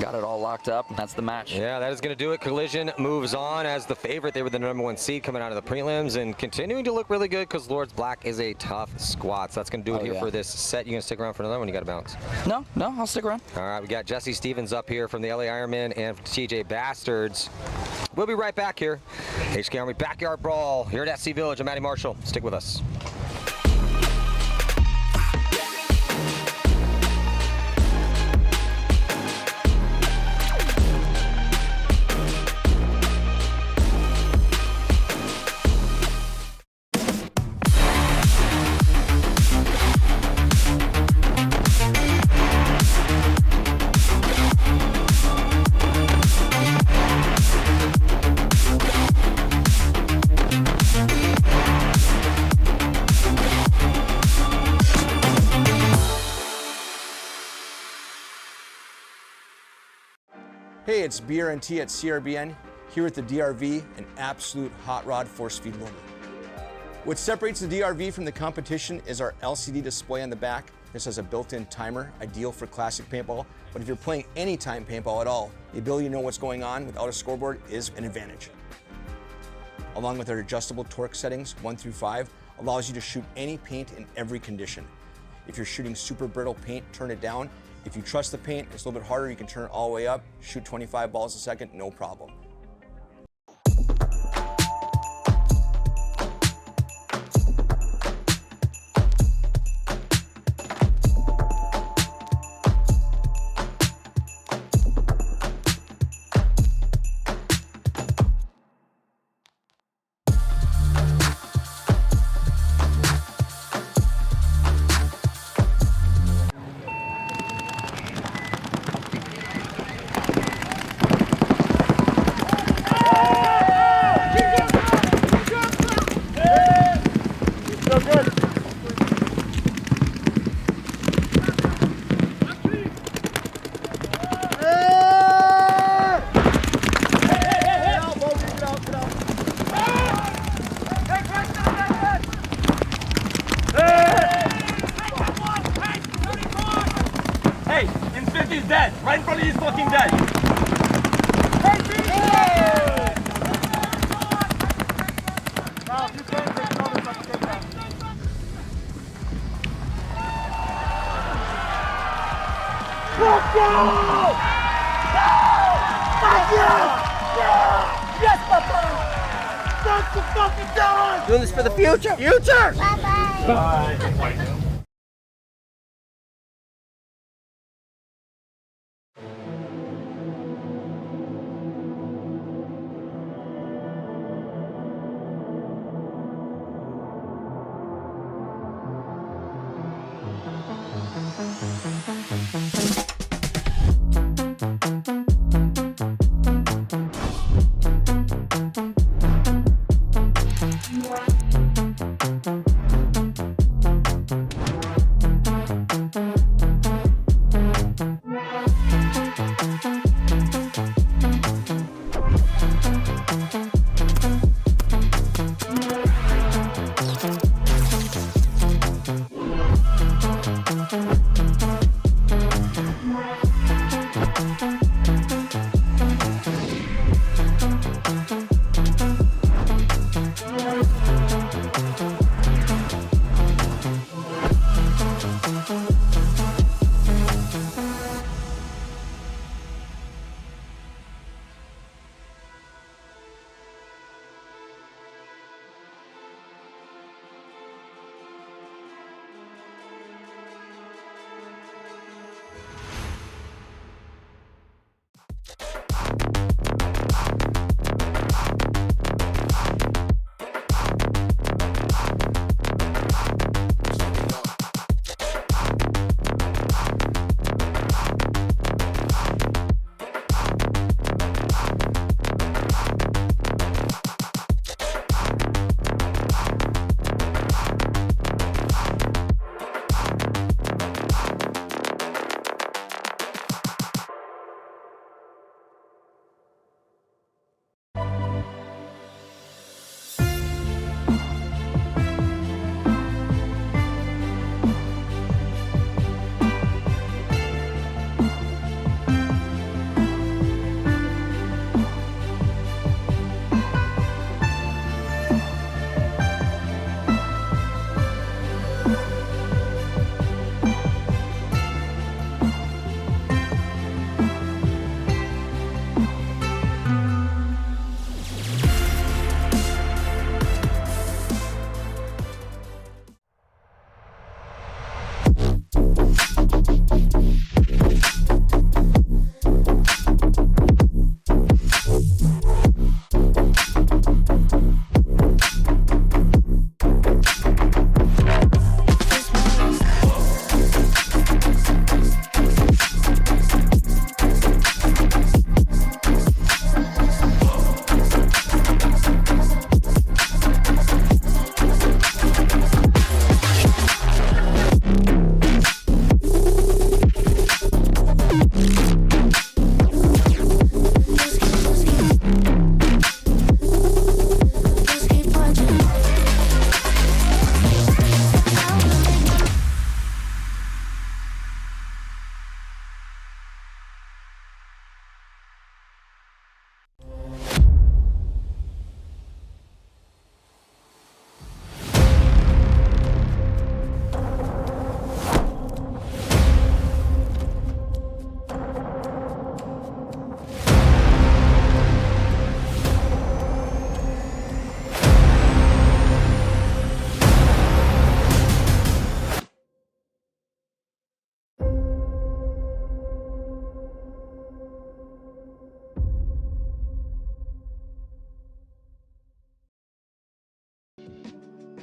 Got it all locked up, and that's the match. Yeah, that is going to do it. Collision moves on as the favorite. They were the #1 seed coming out of the prelims and continuing to look really good because Lords Black is a tough squad. So that's going to do it here for this set. You going to stick around for another one? You got to bounce. No, I'll stick around. All right, we got Jesse Stevens up here from the LA Ironman and TJ Bastards. We'll be right back here. HK Army Backyard Brawl here at SC Village. I'm Matty Marshall. Stick with us. Hey, it's Beer and Tea at CRBN, here at the DRV, an absolute hot rod force feed limit. What separates the DRV from the competition is our LCD display on the back. This has a built-in timer, ideal for classic paintball, but if you're playing anytime paintball at all, the ability to know what's going on without a scoreboard is an advantage. Along with our adjustable torque settings, 1 through 5, allows you to shoot any paint in every condition. If you're shooting super brittle paint, turn it down. If you trust the paint, it's a little bit harder, you can turn it all the way up, shoot 25 balls a second, no problem. done! Doing this for the future. Future! Bye-bye. Bye.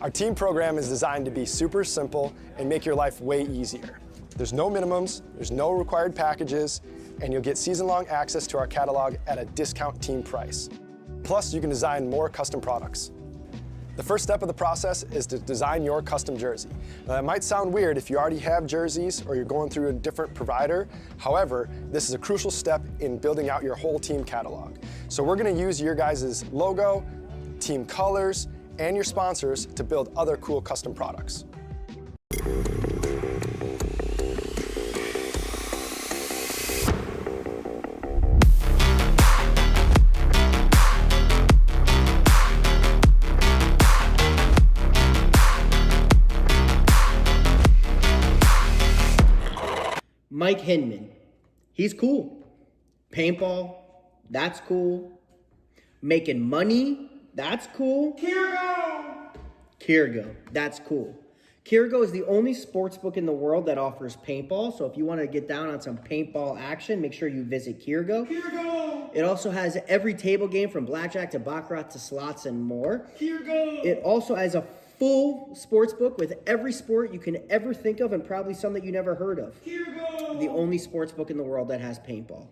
Our team program is designed to be super simple and make your life way easier. There's no minimums, there's no required packages, and you'll get season-long access to our catalog at a discount team price. Plus, you can design more custom products. The first step of the process is to design your custom jersey. Now, that might sound weird if you already have jerseys or you're going through a different provider. However, this is a crucial step in building out your whole team catalog. So we're going to use your guys' logo, team colors, and your sponsors to build other cool custom products. Mike Hinman, he's cool. Paintball, that's cool. Making money, That's cool. Kirgo. That's cool. Kirgo is the only sports book in the world that offers paintball. So if you want to get down on some paintball action, make sure you visit Kirgo. It also has every table game from blackjack to baccarat to slots and more. It also has a full sports book with every sport you can ever think of and probably some that you never heard of. The only sports book in the world that has paintball.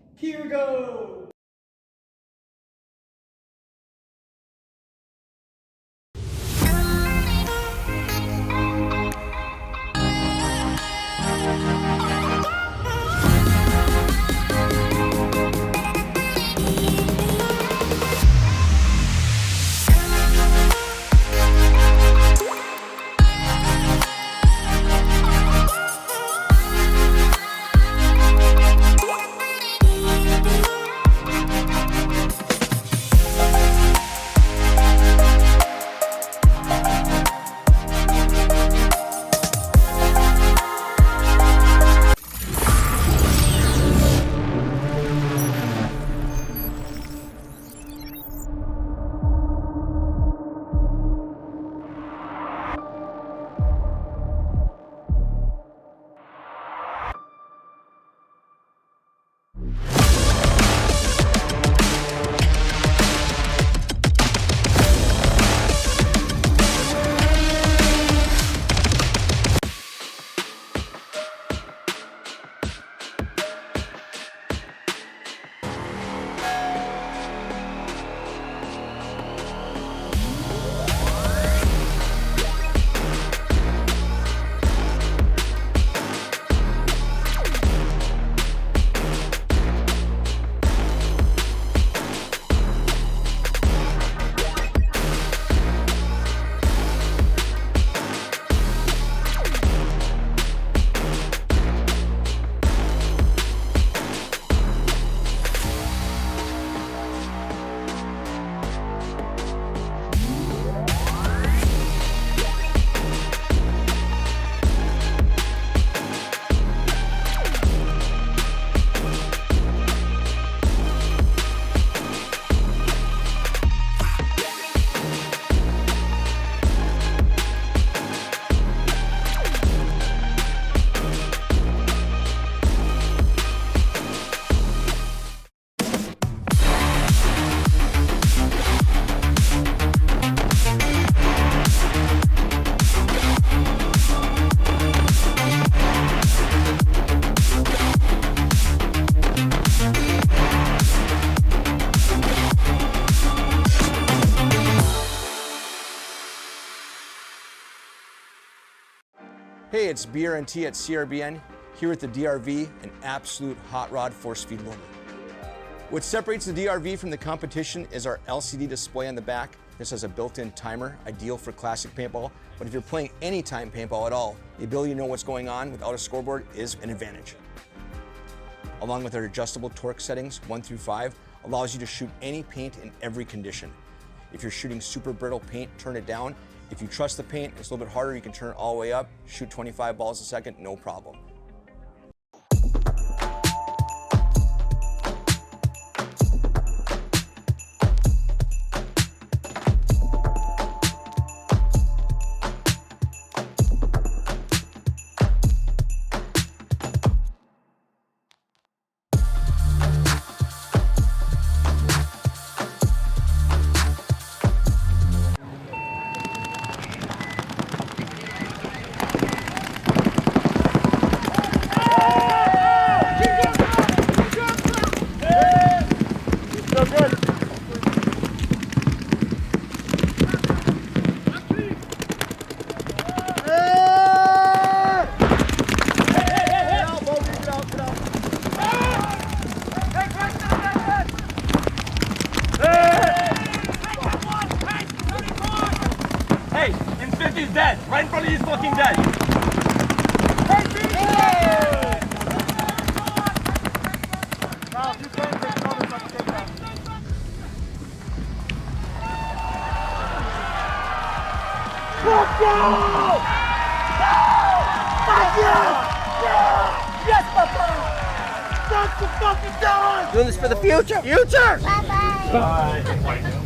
Hey, it's BRNT at CRBN, here at the DRV, an absolute hot rod force feed loader. What separates the DRV from the competition is our LCD display on the back. This has a built-in timer, ideal for classic paintball, but if you're playing anytime paintball at all, the ability to know what's going on without a scoreboard is an advantage. Along with our adjustable torque settings, 1 through 5, allows you to shoot any paint in every condition. If you're shooting super brittle paint, turn it down. If you trust the paint, it's a little bit harder, you can turn it all the way up, shoot 25 balls a second, no problem. He's dead. Right in front of you, he's fucking dead. Let's go! Yes, Papa! That's the fucking done! Doing this for the future! Bye-bye! Bye.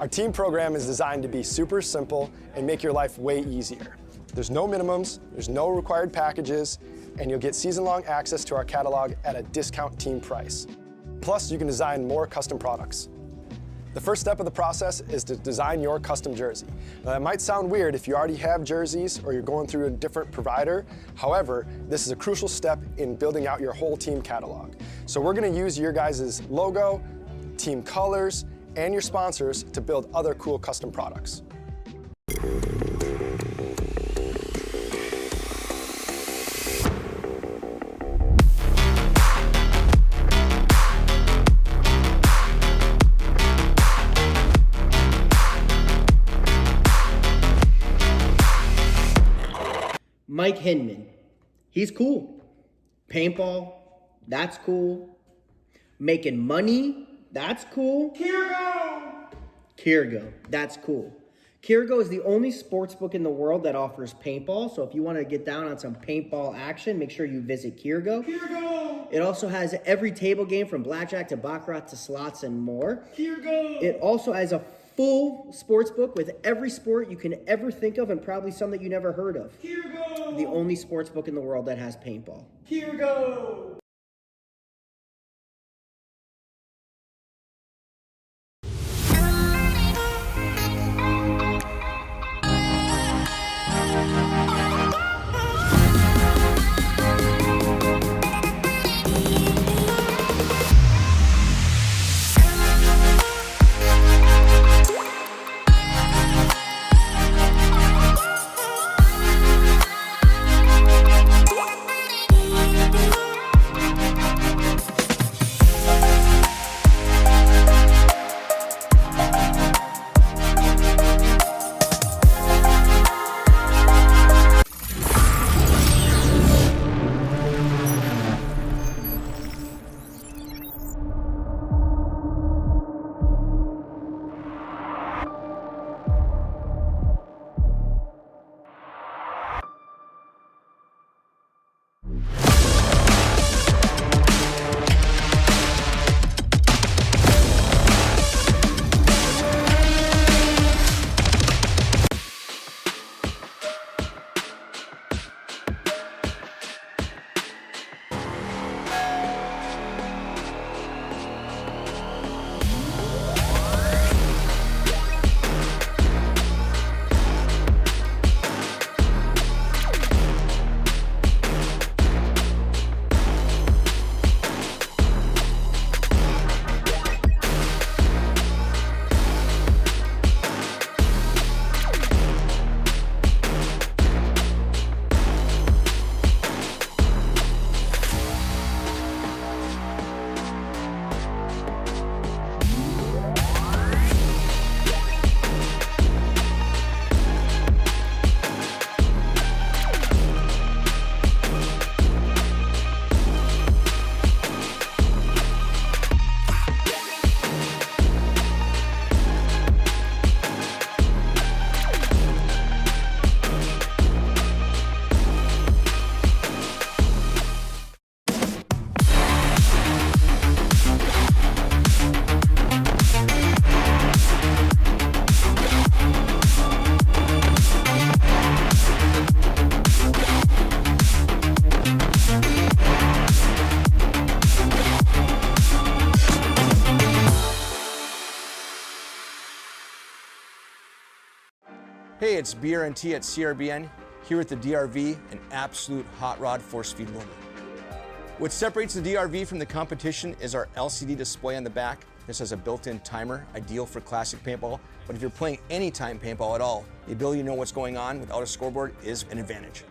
Our team program is designed to be super simple and make your life way easier. There's no minimums, there's no required packages, and you'll get season-long access to our catalog at a discount team price. Plus, you can design more custom products. The first step of the process is to design your custom jersey. Now, that might sound weird if you already have jerseys or you're going through a different provider. However, this is a crucial step in building out your whole team catalog. So we're going to use your guys' logo, team colors, and your sponsors to build other cool custom products. Mike Hinman, he's cool. Paintball, that's cool. Making money, that's cool. Kirgo, that's cool. Kirgo is the only sports book in the world that offers paintball. So if you want to get down on some paintball action, make sure you visit Kirgo. It also has every table game from blackjack to baccarat to slots and more. It also has a full sports book with every sport you can ever think of and probably some that you never heard of. The only sports book in the world that has paintball. Hey, it's BRNT at CRBN, here with the DRV, an absolute hot rod force feed loader. What separates the DRV from the competition is our LCD display on the back. This has a built-in timer, ideal for classic paintball, but if you're playing anytime paintball at all, the ability to know what's going on without a scoreboard is an advantage.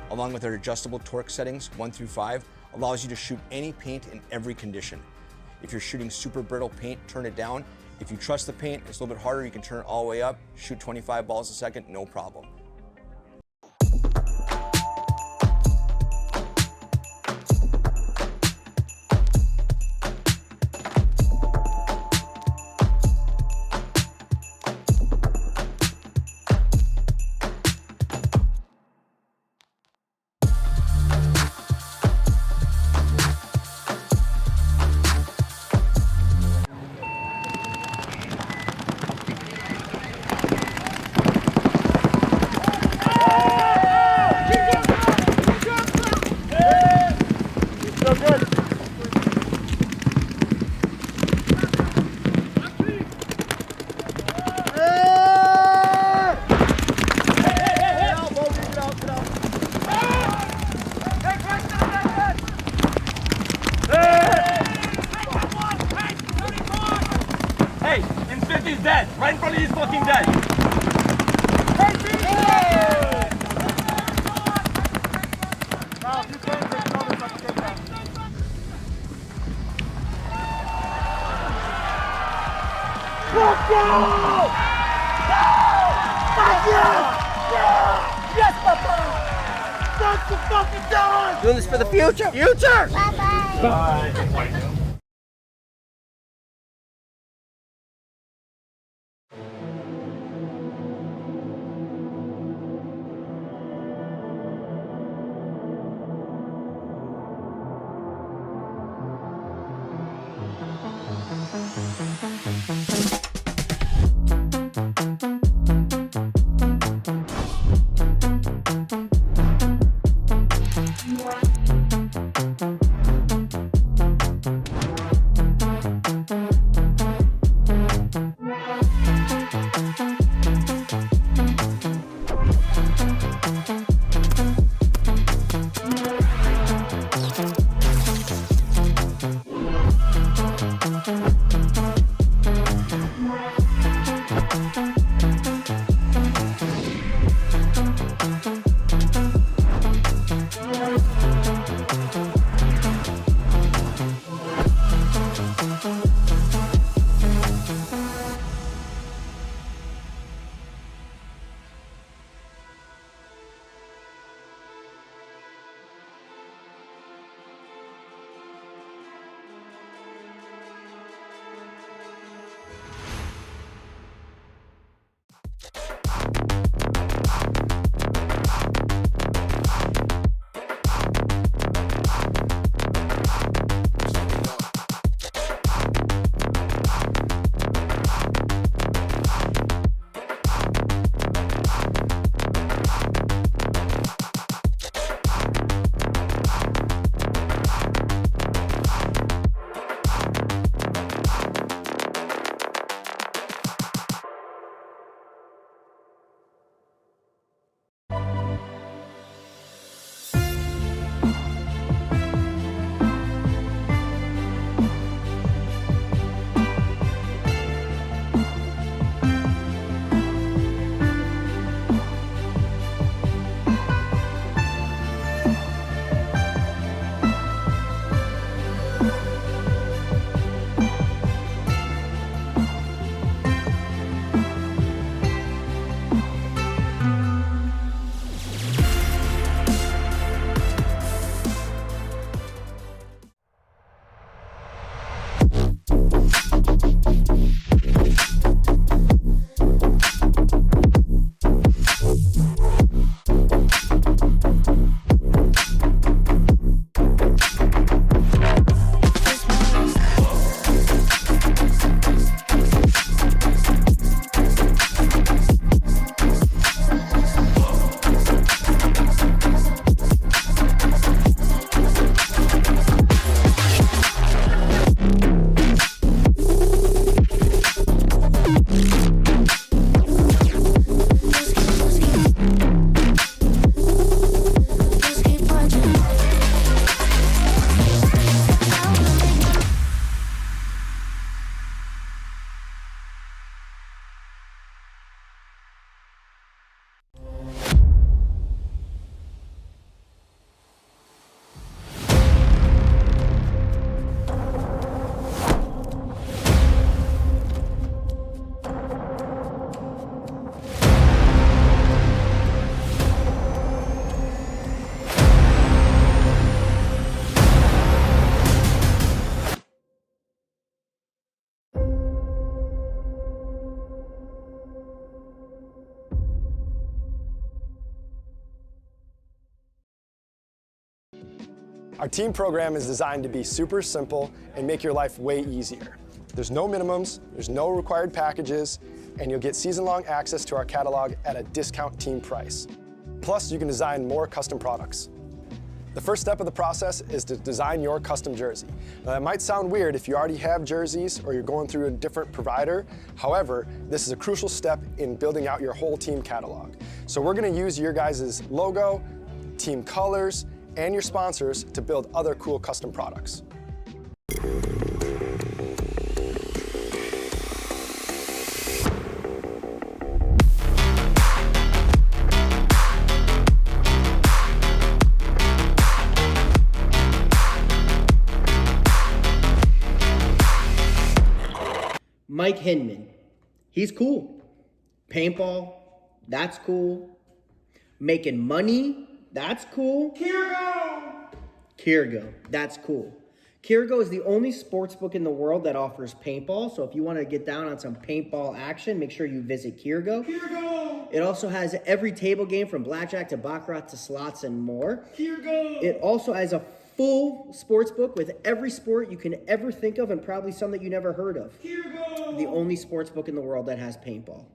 Along with our adjustable torque settings, 1 through 5, allows you to shoot any paint in every condition. If you're shooting super brittle paint, turn it down. If you trust the paint, it's a little bit harder, you can turn it all the way up, shoot 25 balls a second, no problem. Hey, Infinity is dead. Right in front of you is fucking dead. Let's go! Yes, Papa! That's the fucking done! Doing this for the future. Future! Bye-bye! Bye. Our team program is designed to be super simple and make your life way easier. There's no minimums, there's no required packages, and you'll get season-long access to our catalog at a discount team price. Plus, you can design more custom products. The first step of the process is to design your custom jersey. Now, that might sound weird if you already have jerseys or you're going through a different provider. However, this is a crucial step in building out your whole team catalog. So we're going to use your guys' logo, team colors, and your sponsors to build other cool custom products. Mike Hinman, he's cool. Paintball, that's cool. Making money, that's cool. Kirgo, that's cool. Kirgo is the only sports book in the world that offers paintball. So if you want to get down on some paintball action, make sure you visit Kirgo. It also has every table game from blackjack to baccarat to slots and more. It also has a full sports book with every sport you can ever think of and probably some that you never heard of. The only sports book in the world that has paintball.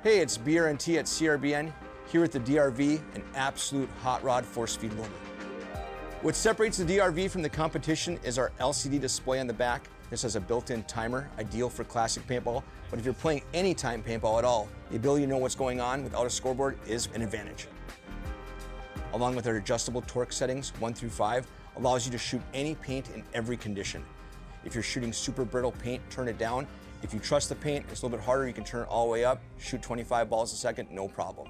Hey, it's BRNT at CRBN, here at the DRV, an absolute hot rod force feed loader. What separates the DRV from the competition is our LCD display on the back. This has a built-in timer, ideal for classic paintball, but if you're playing anytime paintball at all, the ability to know what's going on without a scoreboard is an advantage. Along with our adjustable torque settings, 1 through 5, allows you to shoot any paint in every condition. If you're shooting super brittle paint, turn it down. If you trust the paint, it's a little bit harder, you can turn it all the way up, shoot 25 balls a second, no problem.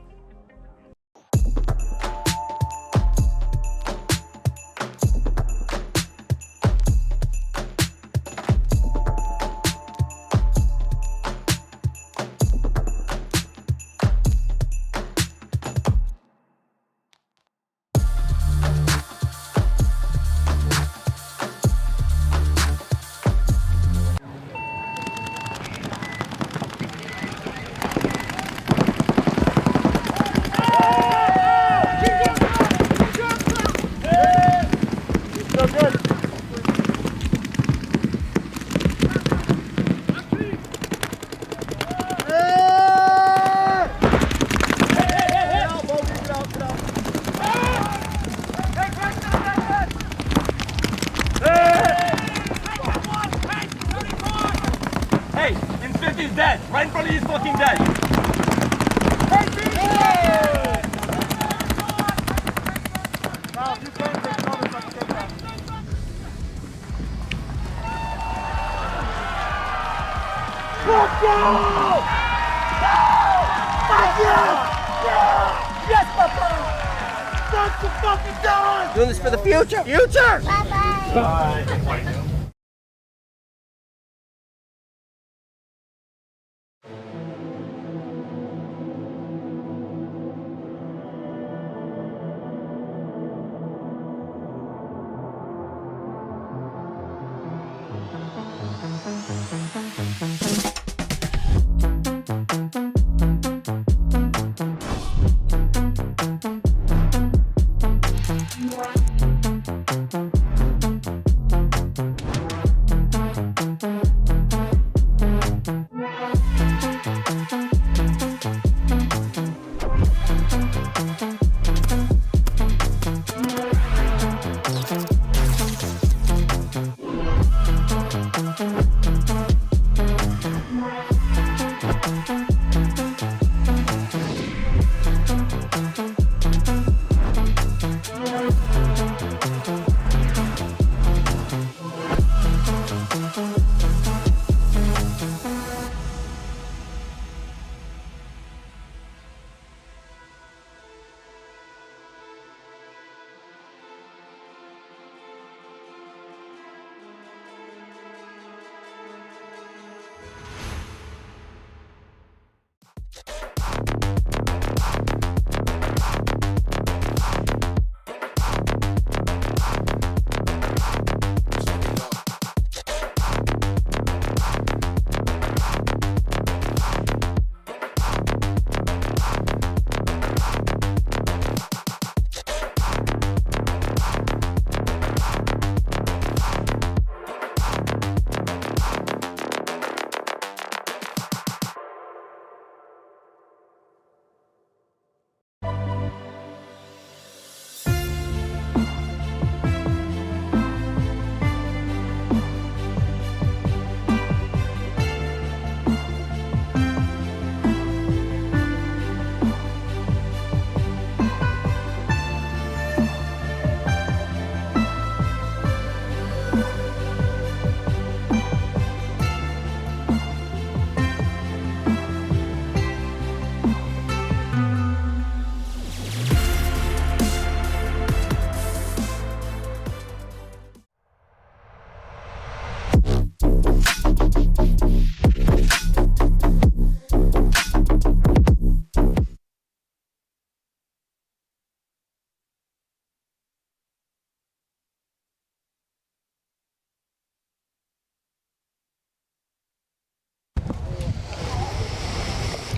Good, good. Hey, in 50 is dead. Right in front of you is fucking dead. Let's go! Yes, Papa! That's the fucking done! Doing this for the future. Future! Bye-bye. Bye.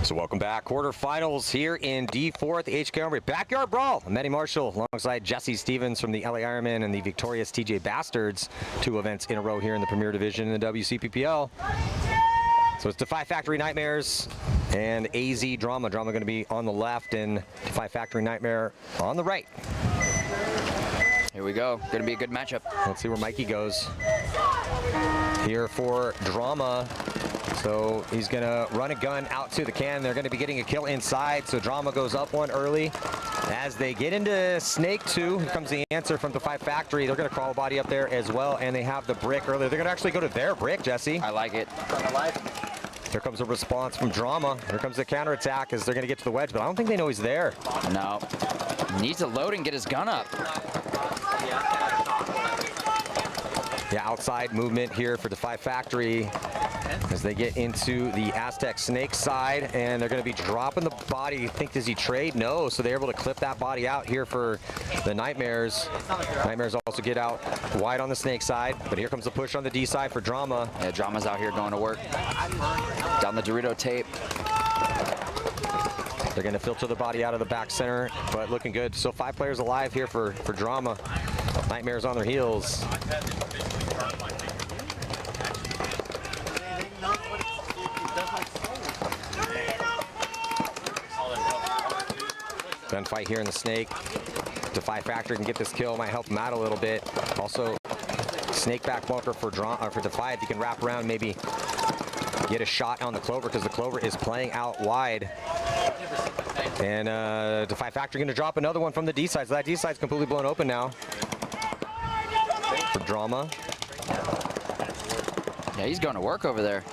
So welcome back. Quarterfinals here in D4 at the HK Armory Backyard Brawl. Manny Marshall alongside Jesse Stevens from the LA Ironman and the victorious TJ Bastards. 2 events in a row here in the Premier Division in the WCPPL. So it's Defy Factory Nightmares and AZ Drama. Drama going to be on the left and Defy Factory Nightmare on the right. Here we go. Going to be a good matchup. Let's see where Mikey goes. Here for Drama. So he's going to run a gun out to the can. They're going to be getting a kill inside. So Drama goes up one early. As they get into Snake 2, here comes the answer from Defy Factory. They're going to crawl a body up there as well. And they have the brick earlier. They're going to actually go to their brick, Jesse. I like it. I like it. Here comes a response from Drama. Here comes the counterattack as they're going to get to the wedge, but I don't think they know he's there. No. Needs to load and get his gun up. Yeah, outside movement here for Defy Factory as they get into the Aztec Snake side, and they're going to be dropping the body. You think, does he trade? No, so they're able to clip that body out here for the Nightmares. Nightmares also get out wide on the Snake side, but here comes the push on the D side for Drama. Yeah, Drama's out here going to work. Down the Dorito tape. They're going to filter the body out of the back center, but looking good. So 5 players alive here for Drama. Nightmares on their heels. Gunfight here in the Snake. Defy Factor can get this kill, might help him out a little bit. Also, Snake back bunker for Defy. If you can wrap around, maybe get a shot on the Clover, because the Clover is playing out wide. And Defy Factor going to drop another one from the D side. So that D side's completely blown open now. For Drama. Yeah, he's going to work over there.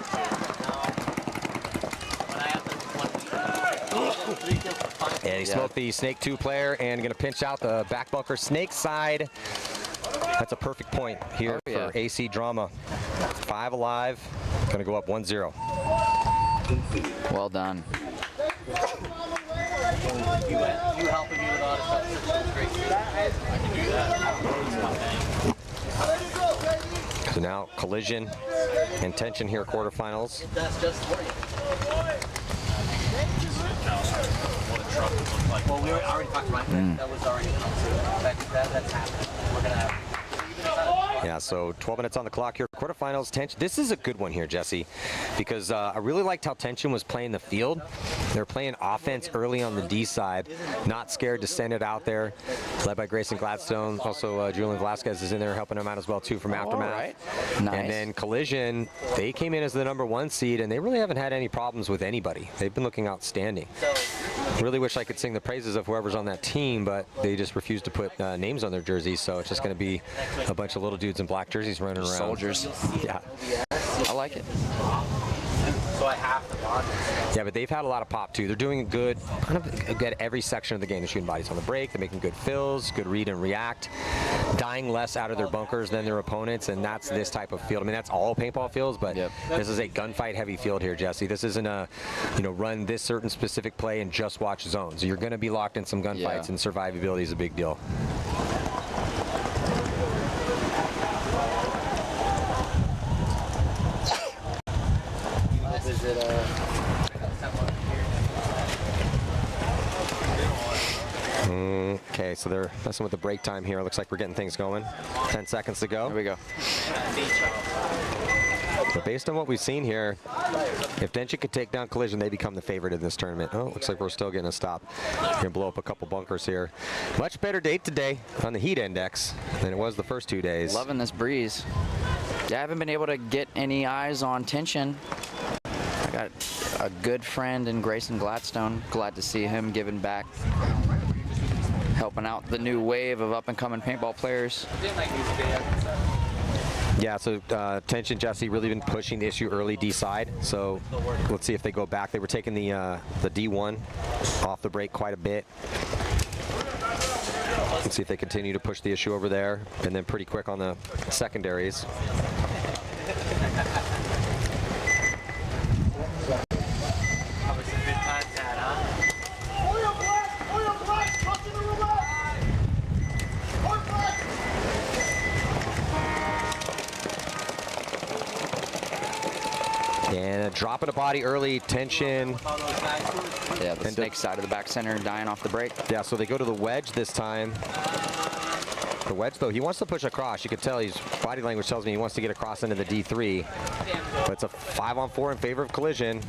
And he smoked the Snake 2 player and going to pinch out the back bunker Snake side. That's a perfect point here for AC Drama. 5 alive, going to go up 1-0. Well done. You helping me with all this stuff. Great. I can do that. So now Collision and Tension here, quarterfinals. That's just for you. Well, we already talked about that. That was already that's happening. We're gonna have. Yeah, so 12 minutes on the clock here. Quarterfinals, Tension. This is a good one here, Jesse, because I really liked how Tension was playing the field. They're playing offense early on the D side, not scared to send it out there. Led by Grayson Gladstone. Also, Julian Velasquez is in there helping him out as well, too, from Aftermath. Right. Nice. And then Collision, they came in as the #1 seed, and they really haven't had any problems with anybody. They've been looking outstanding. Really wish I could sing the praises of whoever's on that team, but they just refuse to put names on their jerseys, so it's just going to be a bunch of little dudes in black jerseys running around. Soldiers. Yeah. I like it. So I have to bond. Yeah, but they've had a lot of pop, too. They're doing good, kind of good every section of the game. They're shooting bodies on the break. They're making good fills, good read and react, dying less out of their bunkers than their opponents, and that's this type of field. I mean, that's all paintball fields, but this is a gunfight-heavy field here, Jesse. This isn't a, run this certain specific play and just watch zones. You're going to be locked in some gunfights, and survivability is a big deal. Okay, so they're messing with the break time here. Looks like we're getting things going. 10 seconds to go. Here we go. But based on what we've seen here, if Tension could take down Collision, they become the favorite in this tournament. Oh, looks like we're still getting a stop. We're gonna blow up a couple bunkers here. Much better date today on the heat index than it was the first 2 days. Loving this breeze. Yeah, I haven't been able to get any eyes on Tension. I got a good friend in Grayson Gladstone. Glad to see him giving back, helping out the new wave of up-and-coming paintball players. Yeah, so Tension, Jesse, really been pushing the issue early D side. So let's see if they go back. They were taking the D1 off the break quite a bit. Let's see if they continue to push the issue over there, and then pretty quick on the secondaries. And dropping a body early, Tension. Yeah, the Snake side of the back center dying off the break. Yeah, so they go to the wedge this time. The wedge, though, he wants to push across. You can tell his body language tells me he wants to get across into the D3. But it's a 5-on-4 in favor of Collision.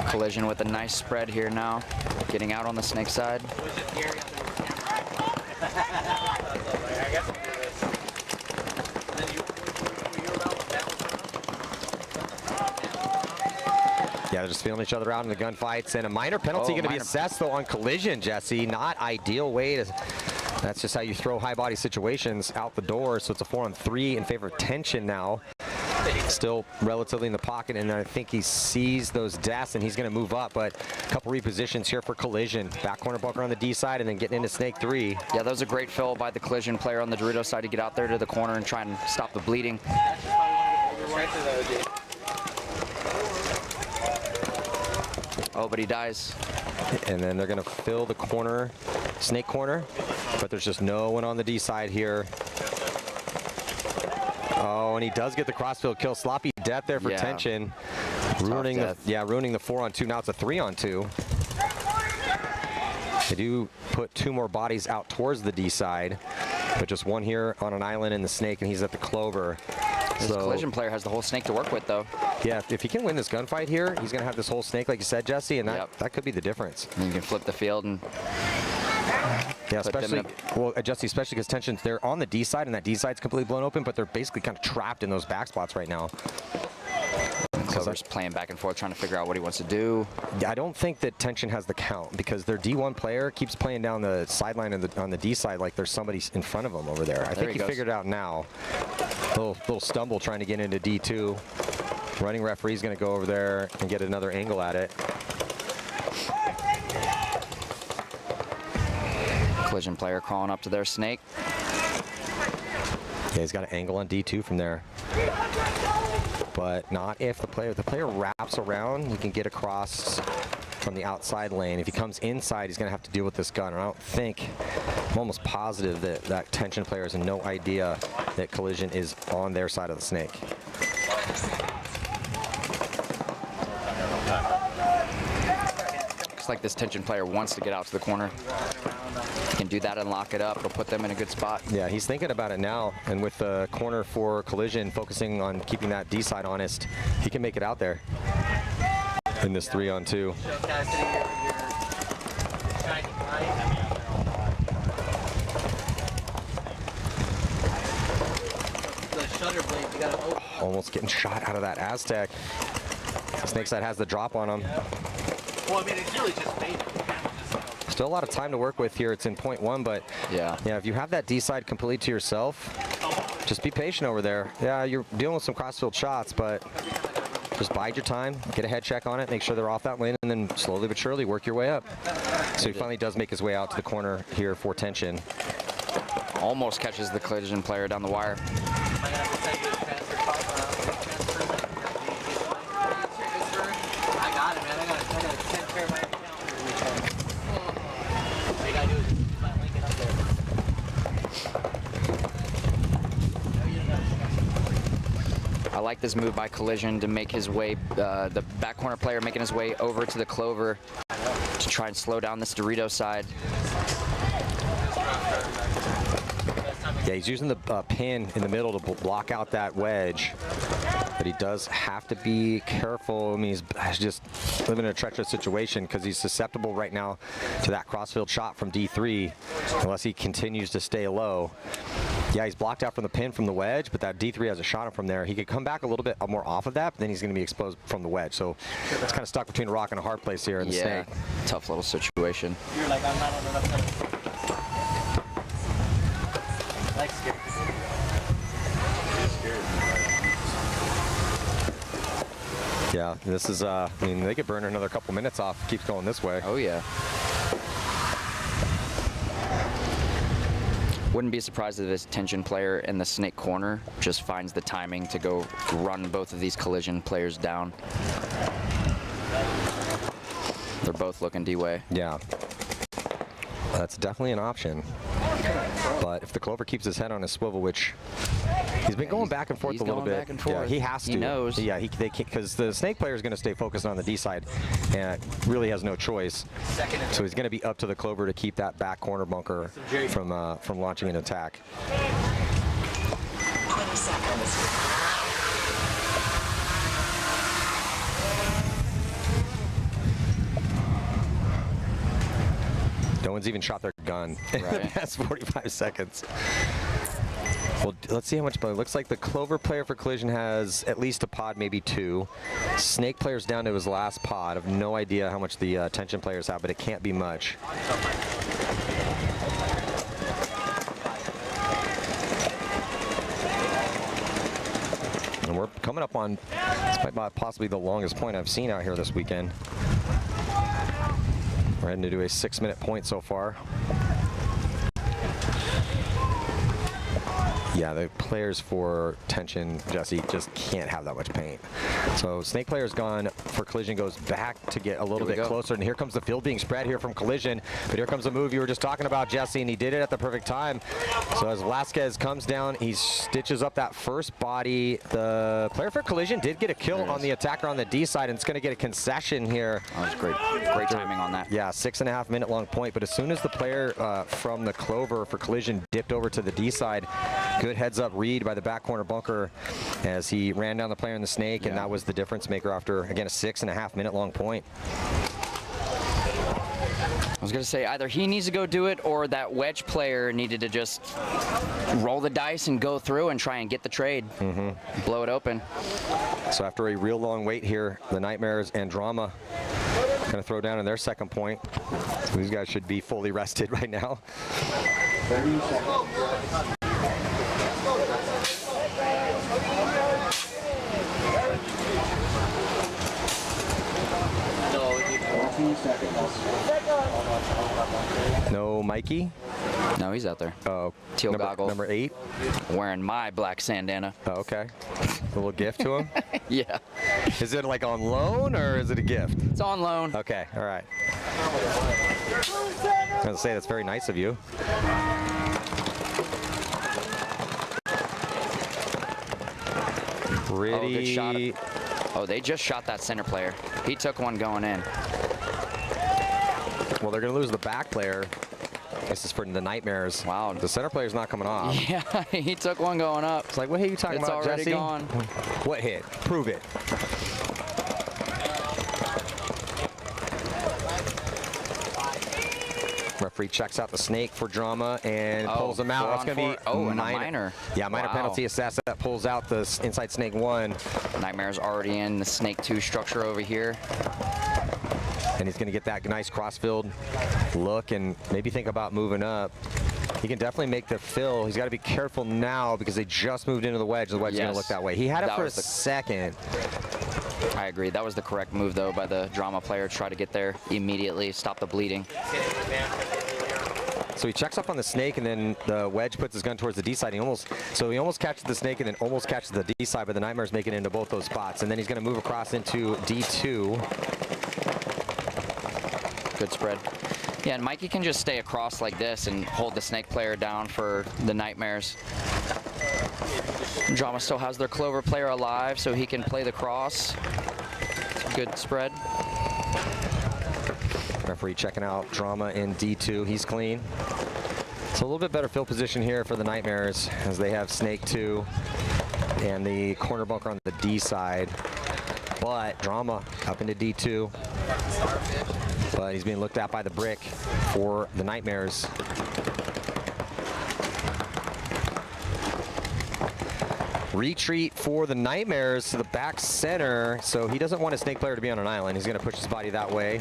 Collision with a nice spread here now, getting out on the Snake side. Yeah, they're just feeling each other out in the gunfights, and a minor penalty going to be assessed, though, on Collision, Jesse. Not ideal way to... That's just how you throw high body situations out the door, so it's a 4-on-3 in favor of Tension now. Still relatively in the pocket, and I think he sees those deaths, and he's going to move up, but a couple repositions here for Collision. Back corner bunker on the D side, and then getting into Snake 3. Yeah, that was a great fill by the Collision player on the Dorito side to get out there to the corner and try and stop the bleeding. Oh, but he dies. And then they're going to fill the corner, Snake corner, but there's just no one on the D side here. Oh, and he does get the crossfield kill. Sloppy death there for Tension. Ruining the 4-on-2. Now it's a 3-on-2. They do put 2 more bodies out towards the D side, but just one here on an island in the snake, and he's at the clover. This collision player has the whole snake to work with, though. Yeah, if he can win this gunfight here, he's going to have this whole snake, like you said, Jesse, and that could be the difference. And you can flip the field and... Yeah, especially, well, Jesse, especially because tensions, they're on the D side, and that D side's completely blown open, but they're basically kind of trapped in those back spots right now. Clover's playing back and forth, trying to figure out what he wants to do. Yeah, I don't think that tension has the count because their D1 player keeps playing down the sideline on the D side like there's somebody in front of him over there. I think he figured it out now. Little stumble trying to get into D2. Running referee's going to go over there and get another angle at it. Collision player crawling up to their snake. Yeah, he's got an angle on D2 from there. But not if the player wraps around, he can get across from the outside lane. If he comes inside, he's going to have to deal with this gun. And I don't think, I'm almost positive that tension player has no idea that collision is on their side of the snake. Looks like this tension player wants to get out to the corner. He can do that and lock it up. It'll put them in a good spot. Yeah, he's thinking about it now. And with the corner for collision, focusing on keeping that D side honest, he can make it out there in this 3-on-2. Almost getting shot out of that Aztec. Snakeside has the drop on him. Well, I mean, it's really just bait. Still a lot of time to work with here. It's in .1, but yeah, if you have that D side completely to yourself, just be patient over there. Yeah, you're dealing with some crossfield shots, but just bide your time, get a head check on it, make sure they're off that lane, and then slowly but surely work your way up. So he finally does make his way out to the corner here for tension. Almost catches the collision player down the wire. I like this move by Collision to make his way, the back corner player making his way over to the clover to try and slow down this Dorito side. Yeah, he's using the pin in the middle to block out that wedge, but he does have to be careful. I mean, he's just living in a treacherous situation because he's susceptible right now to that crossfield shot from D3 unless he continues to stay low. Yeah, he's blocked out from the pin from the wedge, but that D3 has a shot him from there. He could come back a little bit more off of that, but then he's going to be exposed from the wedge. So it's kind of stuck between a rock and a hard place here in the snake. Tough little situation. You're like, I'm not on enough time. Like scared. Yeah, this is, I mean, they could burn another couple minutes off. Keeps going this way. Oh, yeah. Wouldn't be surprised if this tension player in the snake corner just finds the timing to go run both of these collision players down. They're both looking D-way. Yeah. That's definitely an option. But if the clover keeps his head on his swivel, which he's been going back and forth a little bit. Back and forth. Yeah, he has to. He knows. Yeah, they can't, because the snake player is going to stay focused on the D side and really has no choice. So he's going to be up to the clover to keep that back corner bunker from launching an attack. 20 seconds. No one's even shot their gun in the past 45 seconds. Well, let's see how much, but it looks like the clover player for collision has at least a pod, maybe 2. Snake player's down to his last pod. I have no idea how much the tension players have, but it can't be much. And we're coming up on, this might possibly the longest point I've seen out here this weekend. We're heading to do a 6-minute point so far. Yeah, the players for tension, Jesse, just can't have that much paint. So snake player's gone for collision, goes back to get a little bit closer, and here comes the field being spread here from collision. But here comes the move you were just talking about, Jesse, and he did it at the perfect time. So as Velasquez comes down, he stitches up that first body. The player for collision did get a kill on the attacker on the D side, and it's going to get a concession here. That was great. Great timing on that. Yeah, 6.5 minute long point, but as soon as the player from the clover for collision dipped over to the D side, good heads up read by the back corner bunker as he ran down the player in the snake, and that was the difference maker after, again, a 6.5 minute long point. I was going to say either he needs to go do it or that wedge player needed to just roll the dice and go through and try and get the trade. Blow it open. So after a real long wait here, the Nightmares and Drama going to throw down in their second point. So these guys should be fully rested right now. 30 seconds. No Mikey? No, he's out there. Oh, teal goggles. Number 8? Wearing my black bandana. Oh, okay. A little gift to him? Yeah. Is it like on loan or is it a gift? It's on loan. Okay, all right. I was going to say, that's very nice of you. Pretty... Oh, good shot. Oh, they just shot that center player. He took one going in. Well, they're going to lose the back player. This is for the Nightmares. Wow. The center player's not coming off. Yeah, he took one going up. It's like, what hit you talking about, Jesse? It's already gone. What hit? Prove it. Referee checks out the snake for Drama and pulls him out. That's going to be and a minor. Yeah, minor penalty assessed. That pulls out the inside snake 1. Nightmare's already in the snake 2 structure over here. And he's going to get that nice crossfield look and maybe think about moving up. He can definitely make the fill. He's got to be careful now because they just moved into the wedge. The wedge is going to look that way. He had it for a second. I agree. That was the correct move, though, by the Drama player. Try to get there immediately, stop the bleeding. So he checks up on the snake, and then the wedge puts his gun towards the D side. He almost catches the snake and then almost catches the D side, but the Nightmares make it into both those spots. And then he's going to move across into D2. Good spread. Yeah, and Mikey can just stay across like this and hold the snake player down for the Nightmares. Drama still has their clover player alive, so he can play the cross. Good spread. Referee checking out Drama in D2. He's clean. It's a little bit better field position here for the Nightmares as they have snake 2 and the corner bunker on the D side. But Drama up into D2. But he's being looked at by the brick for the Nightmares. Retreat for the Nightmares to the back center. So he doesn't want a snake player to be on an island. He's going to push his body that way.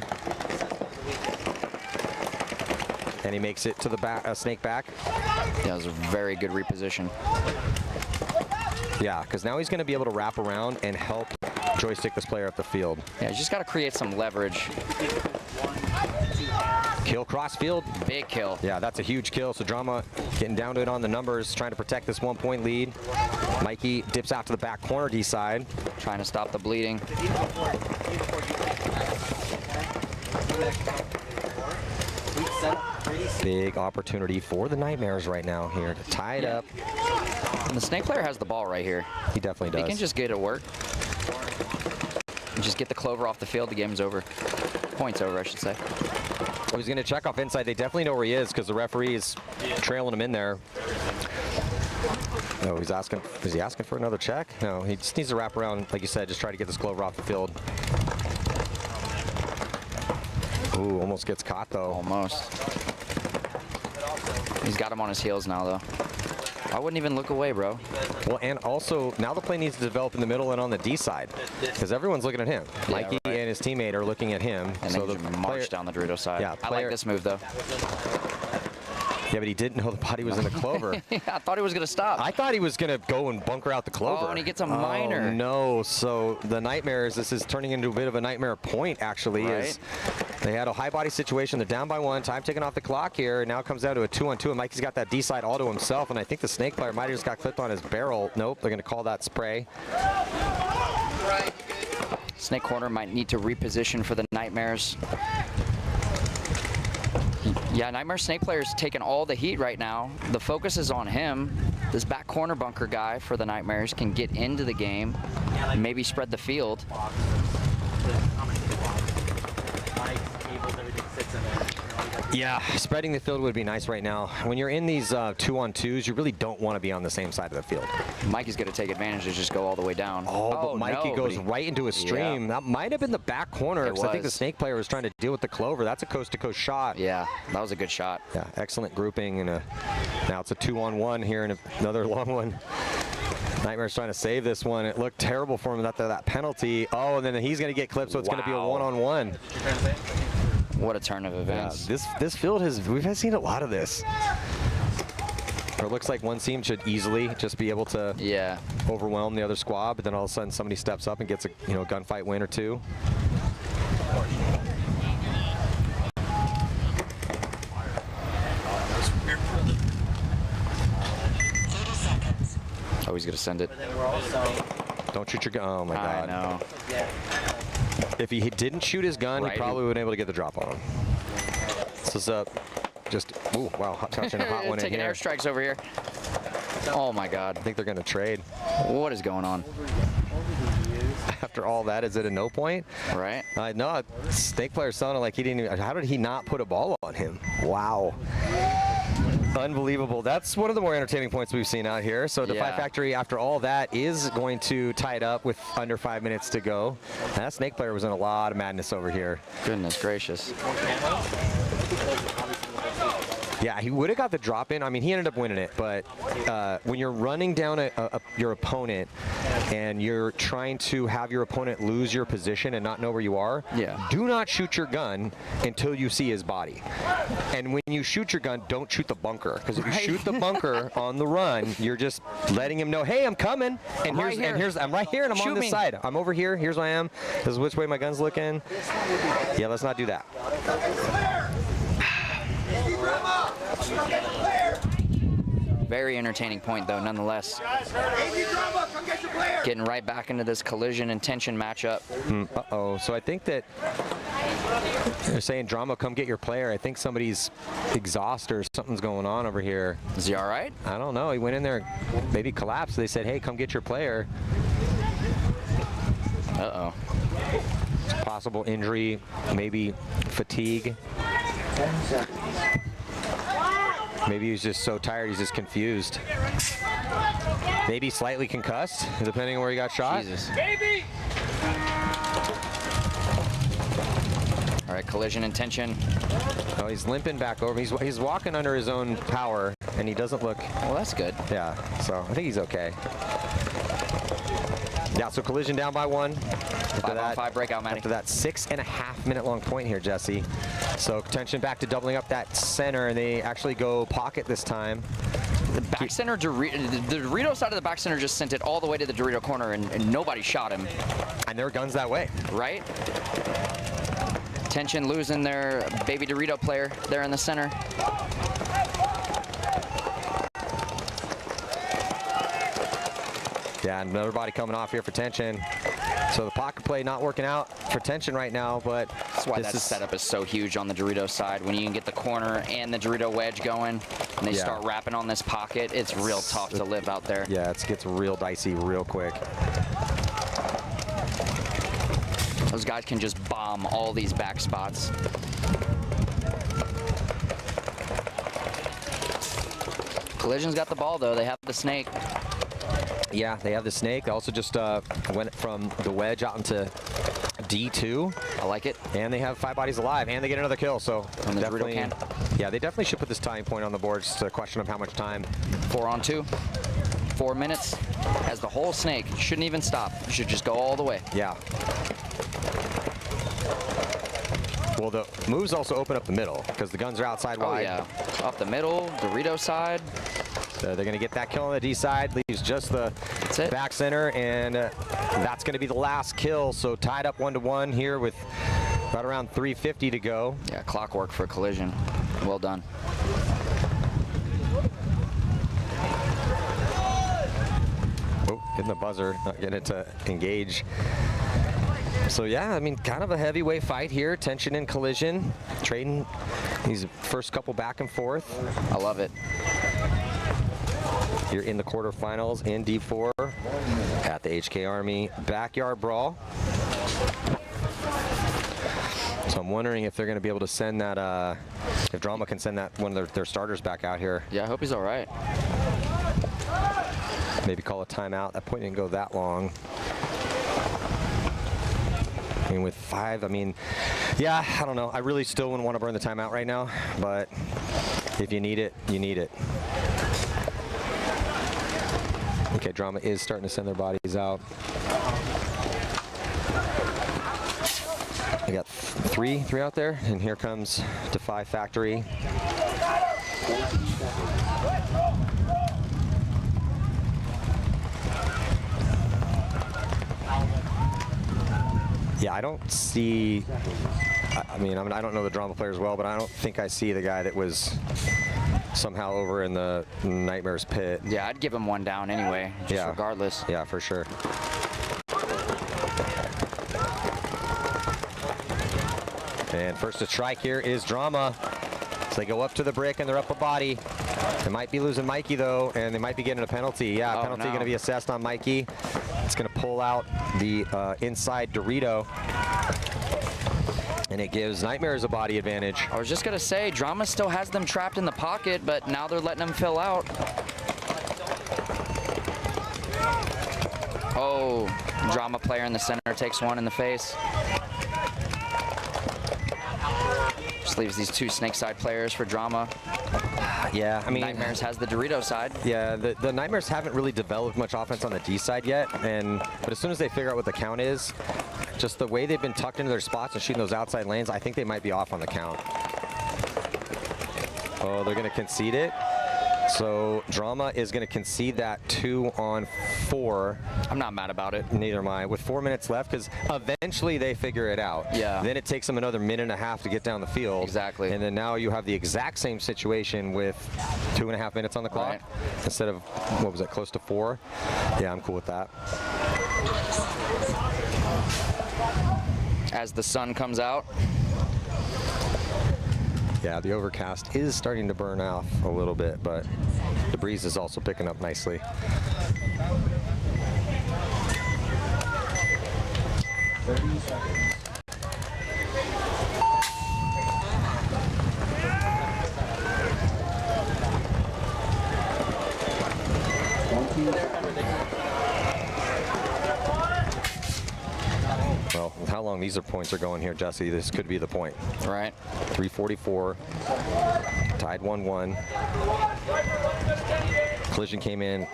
And he makes it to the back, snake back. Yeah, it was a very good reposition. Yeah, because now he's going to be able to wrap around and help joystick this player up the field. Yeah, he's just got to create some leverage. Kill cross field. Big kill. Yeah, that's a huge kill. So Drama getting down to it on the numbers, trying to protect this 1-point lead. Mikey dips out to the back corner D side. Trying to stop the bleeding. Big opportunity for the Nightmares right now here to tie it up. And the snake player has the ball right here. He definitely does. He can just get it work. And just get the clover off the field. The game's over. Point's over, I should say. Oh, he's going to check off inside. They definitely know where he is because the referee is trailing him in there. No, he's asking. Is he asking for another check? No, he just needs to wrap around, like you said, just try to get this clover off the field. Ooh, almost gets caught though. Almost. He's got him on his heels now, though. I wouldn't even look away, bro. Well, and also, now the play needs to develop in the middle and on the D side, because everyone's looking at him. Yeah, Mikey and his teammate are looking at him. And so then the march down the Dorito side. Yeah, I like this move, though. Yeah, but he didn't know the body was in the clover. Yeah, I thought he was going to stop. I thought he was going to go and bunker out the clover. Oh, and he gets a minor. Oh, no. So the Nightmares, this is turning into a bit of a nightmare point, actually. Right. Is they had a high body situation. They're down by 1. Time taken off the clock here. Now it comes down to a 2-on-2. And Mikey's got that D-side all to himself. And I think the Snake player might have just got clipped on his barrel. Nope, they're going to call that spray. Snake corner might need to reposition for the Nightmares. Yeah, Nightmare Snake player's taking all the heat right now. The focus is on him. This back corner bunker guy for the Nightmares can get into the game, maybe spread the field. Yeah, spreading the field would be nice right now. When you're in these 2-on-2s, you really don't want to be on the same side of the field. Mikey's going to take advantage to just go all the way down. Oh, but Mikey goes right into a stream. Yeah. That might have been the back corner, because I think the Snake player was trying to deal with the clover. That's a coast-to-coast shot. Yeah, that was a good shot. Yeah, excellent grouping. And now it's a 2-on-1 here, and another long one. Nightmare's trying to save this one. It looked terrible for him after that penalty. Oh, and then he's going to get clipped, so it's going to be a 1-on-1. What a turn of events. Yeah, this field we've seen a lot of this. Or it looks like one team should easily just be able to overwhelm the other squad, but then all of a sudden somebody steps up and gets a gunfight win or two. Oh, he's gonna send it. Don't shoot your gun. Oh my God. I know. If he didn't shoot his gun, he probably would have been able to get the drop on him. This is just, ooh, wow, touching a hot one in Taking here. airstrikes over here. Oh my God. I think they're gonna trade. What is going on? After all that, is it a no point? Right. No, Snake player sounded like he didn't even, how did he not put a ball on him? Wow. Unbelievable. That's one of the more entertaining points we've seen out here. So Defy Factory, after all that, is going to tie it up with under 5 minutes to go. And that Snake player was in a lot of madness over here. Goodness gracious. Yeah, he would have got the drop in. I mean, he ended up winning it, but when you're running down your opponent and you're trying to have your opponent lose your position and not know where you are, do not shoot your gun until you see his body. And when you shoot your gun, don't shoot the bunker, because if you shoot the bunker on the run, you're just letting him know, hey, I'm coming, and I'm right here, and I'm on this side. I'm over here. Here's where I am. This is which way my gun's looking. Yeah, let's not do that. Very entertaining point, though, nonetheless. Getting right back into this collision and tension matchup. Uh-oh. So I think that they're saying, Drama, come get your player. I think somebody's exhausted or something's going on over here. Is he all right? I don't know. He went in there, maybe collapsed. They said, hey, come get your player. Uh-oh. Possible injury, maybe fatigue. 10 seconds. Maybe he's just so tired, he's just confused. Maybe slightly concussed, depending on where he got shot. Jesus. All right, collision and tension. Oh, he's limping back over. He's walking under his own power, and he doesn't look... Well, that's good. Yeah, so I think he's okay. Yeah, so collision down by 1. 5-on-5 breakout, Matty. After that 6.5 minute long point here, Jesse. So tension back to doubling up that center, and they actually go pocket this time. The back center, the Dorito side of the back center just sent it all the way to the Dorito corner, and nobody shot him. And there were guns that way. Right? Tension losing their baby Dorito player there in the center. Yeah, another body coming off here for tension. So the pocket play not working out for tension right now, but that's why that setup is so huge on the Dorito side. When you can get the corner and the Dorito wedge going, and they start wrapping on this pocket, it's real tough to live out there. Yeah, it gets real dicey real quick. Those guys can just bomb all these back spots. Collision's got the ball, though. They have the snake. Yeah, they have the snake. They also just went from the wedge out into D2. I like it. And they have 5 bodies alive, and they get another kill. So on the Dorito can. Yeah, they definitely should put this tying point on the board. Just a question of how much time. 4-on-2. 4 minutes. Has the whole snake. Shouldn't even stop. Should just go all the way. Yeah. Well, the moves also open up the middle because the guns are outside wide. Oh, yeah. Up the middle, Dorito side. So they're going to get that kill on the D side. Leaves just the back center, and that's going to be the last kill. So tied up 1-1 here with right around 3:50 to go. Yeah, clockwork for Collision. Well done. Oh, hitting the buzzer, not getting it to engage. So yeah, I mean, kind of a heavyweight fight here. Tension and Collision, trading these first couple back and forth. I love it. You're in the quarterfinals in D4 at the HK Army Backyard Brawl. So I'm wondering if they're going to be able to send that, if Drama can send that one of their starters back out here. Yeah, I hope he's all right. Maybe call a timeout. That point didn't go that long. I mean, with 5, I mean, yeah, I don't know. I really still wouldn't want to burn the timeout right now, but if you need it, you need it. Okay, Drama is starting to send their bodies out. We got three out there, and here comes Defy Factory. Yeah, I don't see, I mean, I don't know the Drama players well, but I don't think I see the guy that was somehow over in the Nightmares pit. Yeah, I'd give him one down anyway, just regardless. Yeah, for sure. And first to strike here is Drama. So they go up to the brick and they're up a body. They might be losing Mikey though, and they might be getting a penalty. Yeah, a penalty going to be assessed on Mikey. It's going to pull out the inside Dorito. And it gives Nightmares a body advantage. I was just going to say, Drama still has them trapped in the pocket, but now they're letting them fill out. Oh, Drama player in the center takes one in the face. Just leaves these 2 snake side players for Drama. Yeah, I mean, Nightmares has the Dorito side. Yeah, the Nightmares haven't really developed much offense on the D side yet, but as soon as they figure out what the count is, just the way they've been tucked into their spots and shooting those outside lanes, I think they might be off on the count. Oh, they're going to concede it. So Drama is going to concede that 2-on-4. I'm not mad about it. Neither am I. With 4 minutes left, because eventually they figure it out. Yeah. Then it takes them another minute and a half to get down the field. Exactly. And then now you have the exact same situation with 2.5 minutes on the clock instead of, what was it, close to 4? Yeah, I'm cool with that. As the sun comes out. Yeah, the overcast is starting to burn off a little bit, but the breeze is also picking up nicely. Well, with how long these points are going here, Jesse, this could be the point. Right. 3:44, tied 1-1. Collision came in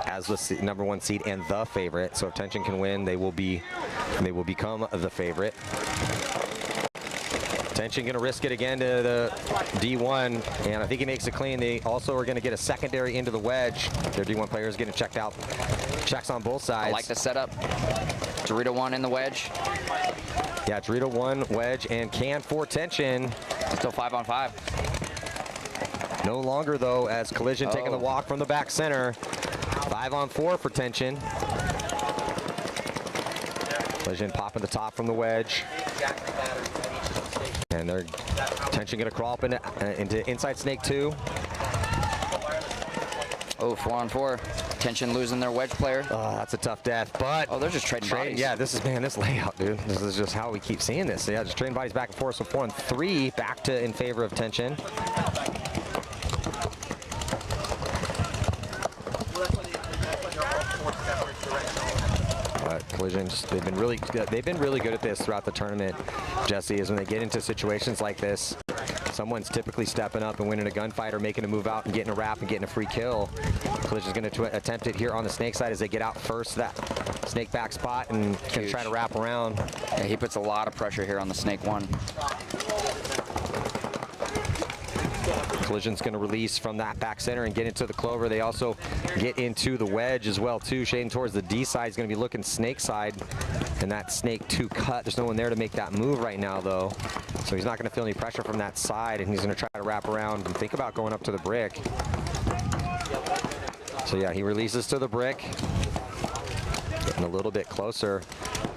as the #1 seed and the favorite, so if Tension can win, they will become the favorite. Tension going to risk it again to the D1, and I think he makes it clean. They also are going to get a secondary into the wedge. Their D1 player is getting checked out. Checks on both sides. I like the setup. Dorito 1 in the wedge. Yeah, Dorito 1 wedge and can for Tension. Still 5-on-5. No longer though, as Collision taking the walk from the back center. 5-on-4 for Tension. Collision popping the top from the wedge. And they're Tension gonna crawl up into inside Snake 2. Oh, 4-on-4. Tension losing their wedge player. Oh, that's a tough death, but... Oh, they're just trading bodies. Yeah, this is, man, this layout, dude. This is just how we keep seeing this. Yeah, just trading bodies back and forth. So 4-on-3 back to in favor of Tension. Collision, they've been really good at this throughout the tournament, Jesse, is when they get into situations like this, someone's typically stepping up and winning a gunfight or making a move out and getting a wrap and getting a free kill. Collision's going to attempt it here on the Snake side as they get out first that Snake back spot and can try to wrap around. Yeah, he puts a lot of pressure here on the Snake 1. Collision's going to release from that back center and get into the clover. They also get into the wedge as well, too. Shading towards the D side. He's going to be looking snake side, and that snake 2 cut. There's no one there to make that move right now, though. So he's not going to feel any pressure from that side, and he's going to try to wrap around and think about going up to the brick. So yeah, he releases to the brick. Getting a little bit closer.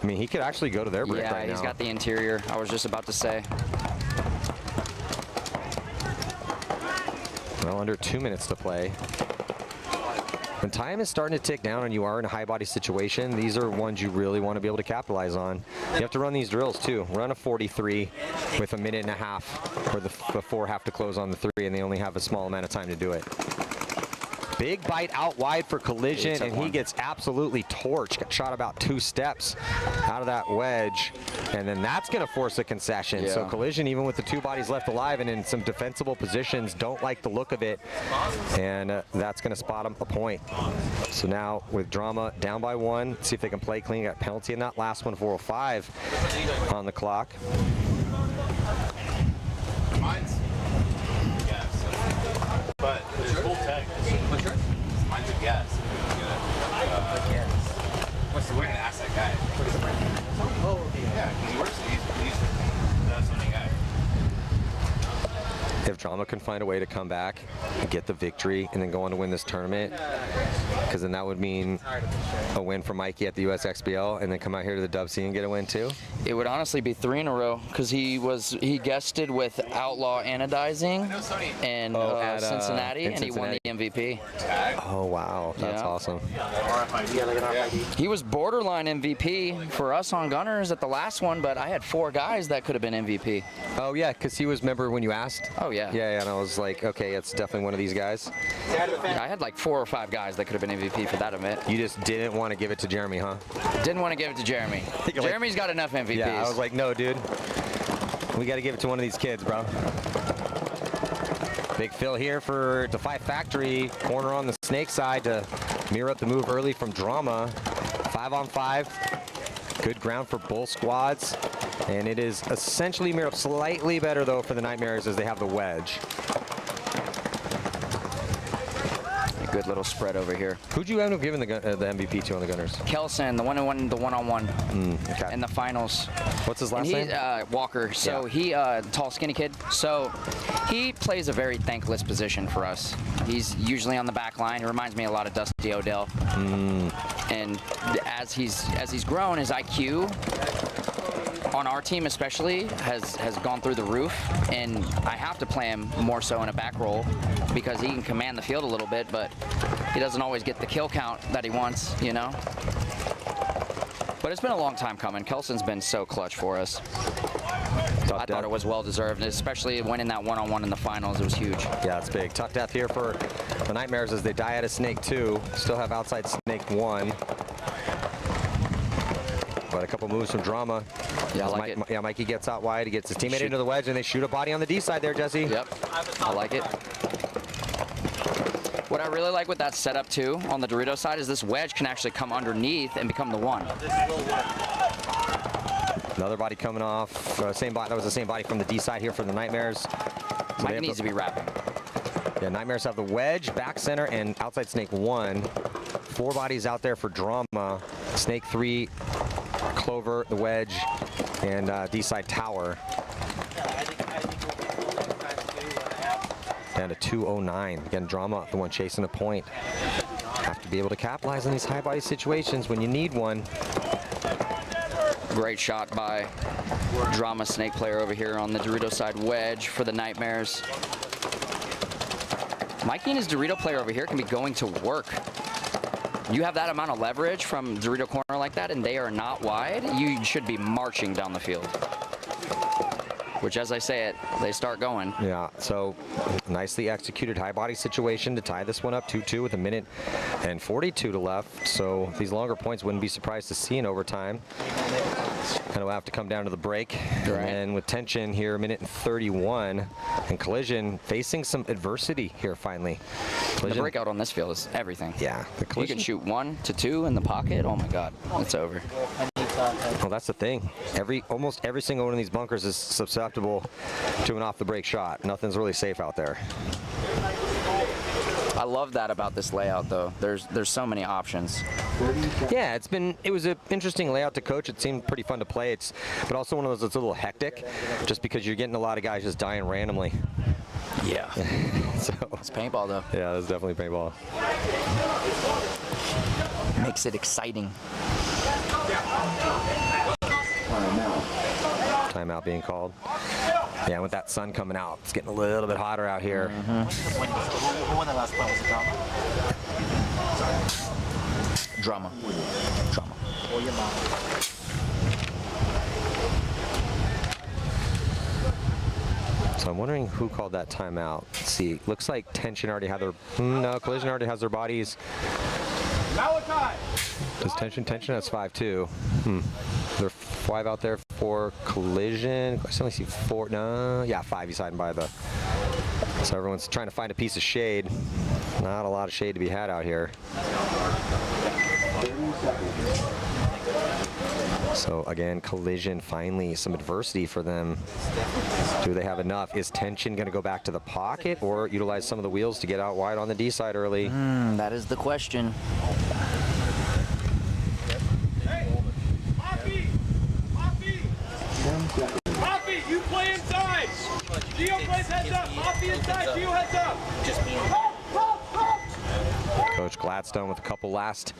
I mean, he could actually go to their brick right now. Yeah, he's got the interior. I was just about to say. Well, under 2 minutes to play. When time is starting to tick down and you are in a high body situation, these are ones you really want to be able to capitalize on. You have to run these drills too. Run a 43 with a minute and a half, where the 4 have to close on the 3 and they only have a small amount of time to do it. Big bite out wide for Collision, and he gets absolutely torched. Got shot about 2 steps out of that wedge, and then that's going to force a concession. Yeah. So Collision, even with the 2 bodies left alive and in some defensible positions, don't like the look of it, and that's going to spot him a point. So now with Drama down by 1, see if they can play clean. Got penalty in that last one, 4:05 on the clock. But it's full tag. What's yours? Mine's a guess. What's the way to ask that guy? Oh, yeah, because he works. He's the Sony guy. If Drama can find a way to come back and get the victory and then go on to win this tournament, because then that would mean a win for Mikey at the USXBL and then come out here to the Dub C and get a win too? It would honestly be 3 in a row, because he guested with Outlaw Anodizing in Cincinnati, and he won the MVP. Oh wow, that's awesome. He was borderline MVP for us on Gunners at the last one, but I had 4 guys that could have been MVP. Oh yeah, because he was, remember when you asked? Oh yeah. Yeah, and I was like, okay, it's definitely one of these guys. Yeah, I had like 4 or 5 guys that could have been MVP for that event. You just didn't want to give it to Jeremy, huh? Didn't want to give it to Jeremy. Jeremy's got enough MVPs. Yeah, I was like, no, dude. We got to give it to one of these kids, bro. Big fill here for Defy Factory. Corner on the snake side to mirror up the move early from Drama. 5-on-5. Good ground for both squads. And it is essentially mirror up slightly better, though, for the Nightmares as they have the wedge. A good little spread over here. Who'd you end up giving the MVP to on the Gunners? Kelson, the one who won the one-on-one okay. in the finals. What's his last name? Walker. So he, tall, skinny kid. So he plays a very thankless position for us. He's usually on the back line. He reminds me a lot of Dusty Odell. And as he's grown, his IQ on our team especially has gone through the roof, and I have to play him more so in a back roll because he can command the field a little bit, but he doesn't always get the kill count that he wants, you know. But it's been a long time coming. Kelson's been so clutch for us. I thought it was well deserved, especially winning that one-on-one in the finals. It was huge. Yeah, it's big. Tough death here for the Nightmares as they die out of Snake 2. Still have outside Snake 1. But a couple moves from Drama. Yeah, I like it. Yeah, Mikey gets out wide. He gets his teammate into the wedge, and they shoot a body on the D side there, Jesse. Yep, I like it. What I really like with that setup, too, on the Dorito side, is this wedge can actually come underneath and become the 1. Another body coming off. Same body. That was the same body from the D side here for the Nightmares. So Mike needs to be wrapping. Yeah, Nightmares have the wedge, back center, and outside Snake 1. 4 bodies out there for Drama. Snake 3, Clover, the wedge, and D-side tower. Down to 209. Again, Drama, the one chasing the point. Have to be able to capitalize on these high body situations when you need one. Great shot by Drama, Snake player over here on the Dorito side wedge for the Nightmares. Mikey and his Dorito player over here can be going to work. You have that amount of leverage from Dorito corner like that, and they are not wide, you should be marching down the field. Which, as I say it, they start going. Yeah, so nicely executed high body situation to tie this one up 2-2 with a minute and 42 to left. So these longer points wouldn't be surprised to see in overtime. Kind of have to come down to the break. Right. And with tension here, a minute and 31. And Collision facing some adversity here finally. The breakout on this field is everything. Yeah. You can shoot 1 to 2 in the pocket. Oh my God, it's over. Well, that's the thing. Almost every single one of these bunkers is susceptible to an off-the-break shot. Nothing's really safe out there. I love that about this layout, though. There's so many options. Yeah, it was an interesting layout to coach. It seemed pretty fun to play. But also one of those that's a little hectic, just because you're getting a lot of guys just dying randomly. Yeah. So it's paintball, though. Yeah, that's definitely paintball. Makes it exciting. Timeout being called. Yeah, with that sun coming out, it's getting a little bit hotter out here. Who won the last point? Was it Drama? Drama. So I'm wondering who called that timeout. Let's see. Looks like Tension already had their... No, Collision already has their bodies. Malachi! Does Tension has 5-2. There are 5 out there for Collision. I only see 4. No, yeah, 5. He's hiding by the... So everyone's trying to find a piece of shade. Not a lot of shade to be had out here. So again, Collision, finally some adversity for them. Do they have enough? Is Tension going to go back to the pocket or utilize some of the wheels to get out wide on the D side early? That is the question. Hoppy, you play inside. Gio plays heads up. Hoppy inside. Gio heads up. Just me. Coach Gladstone with a couple last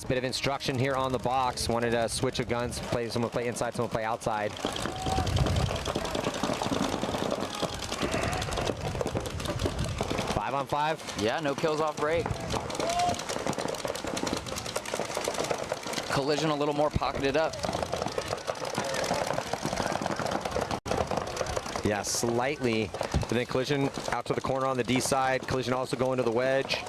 bit of instruction here on the box. Wanted a switch of guns. Someone play inside, someone play outside. Five on 5. Yeah, no kills off break. Collision a little more pocketed up. Yeah, slightly. But then Collision out to the corner on the D side. Collision also going to the wedge.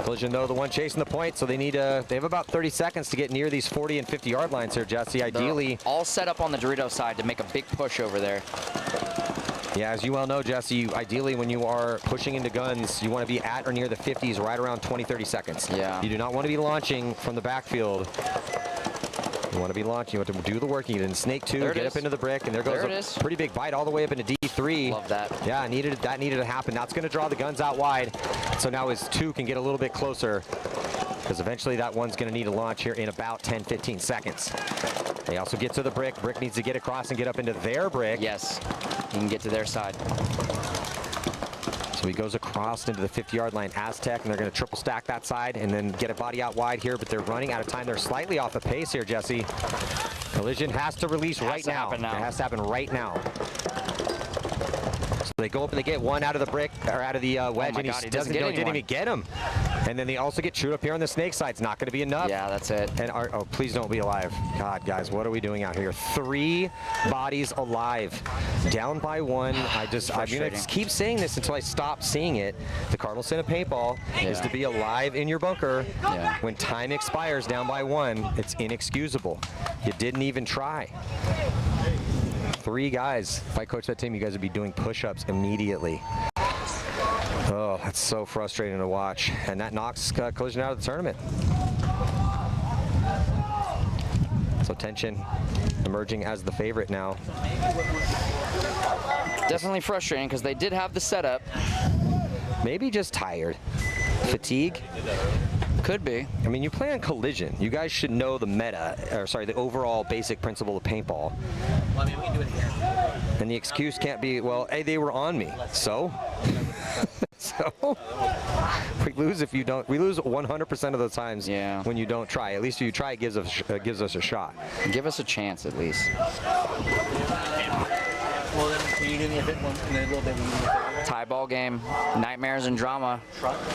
Collision, though, the one chasing the point, so they have about 30 seconds to get near these 40 and 50 yard lines here, Jesse. Ideally, they're all set up on the Dorito side to make a big push over there. Yeah, as you well know, Jesse, ideally when you are pushing into guns, you want to be at or near the 50s right around 20-30 seconds. Yeah. You do not want to be launching from the backfield. You want to be launching. You want to do the work. You need in Snake 2, get up into the brick, and there goes a pretty big bite all the way up into D3. Love that. Yeah, that needed to happen. That's going to draw the guns out wide. So now his 2 can get a little bit closer, because eventually that one's going to need a launch here in about 10-15 seconds. They also get to the brick. Brick needs to get across and get up into their brick. Yes, he can get to their side. So he goes across into the 50-yard line, Aztec, and they're going to triple stack that side and then get a body out wide here, but they're running out of time. They're slightly off the pace here, Jesse. Collision has to release right now. It has to happen right now. So they go up and they get one out of the brick, or out of the wedge, and he didn't even get him. And then they also get chewed up here on the Snake side. It's not going to be enough. Yeah, that's it. And oh, please don't be alive. God, guys, what are we doing out here? 3 bodies alive. Down by 1. I'm going to keep saying this until I stop seeing it. The cardinal sin of paintball is to be alive in your bunker. Yeah. When time expires down by 1, it's inexcusable. You didn't even try. 3 guys. If I coach that team, you guys would be doing push-ups immediately. Oh, that's so frustrating to watch. And that knocks Collision out of the tournament. So Tension emerging as the favorite now. Definitely frustrating because they did have the setup. Maybe just tired. Fatigue? Could be. I mean, you play on Collision. You guys should know the the overall basic principle of paintball. Well, I mean, we can do it again. And the excuse can't be, well, hey, they were on me. So? So? We lose if you don't. We lose 100% of the times when you don't try. At least if you try, it gives us a shot. Give us a chance, at least. Well, then, can you do me a bit in a little bit? Tie ball game, nightmares and drama.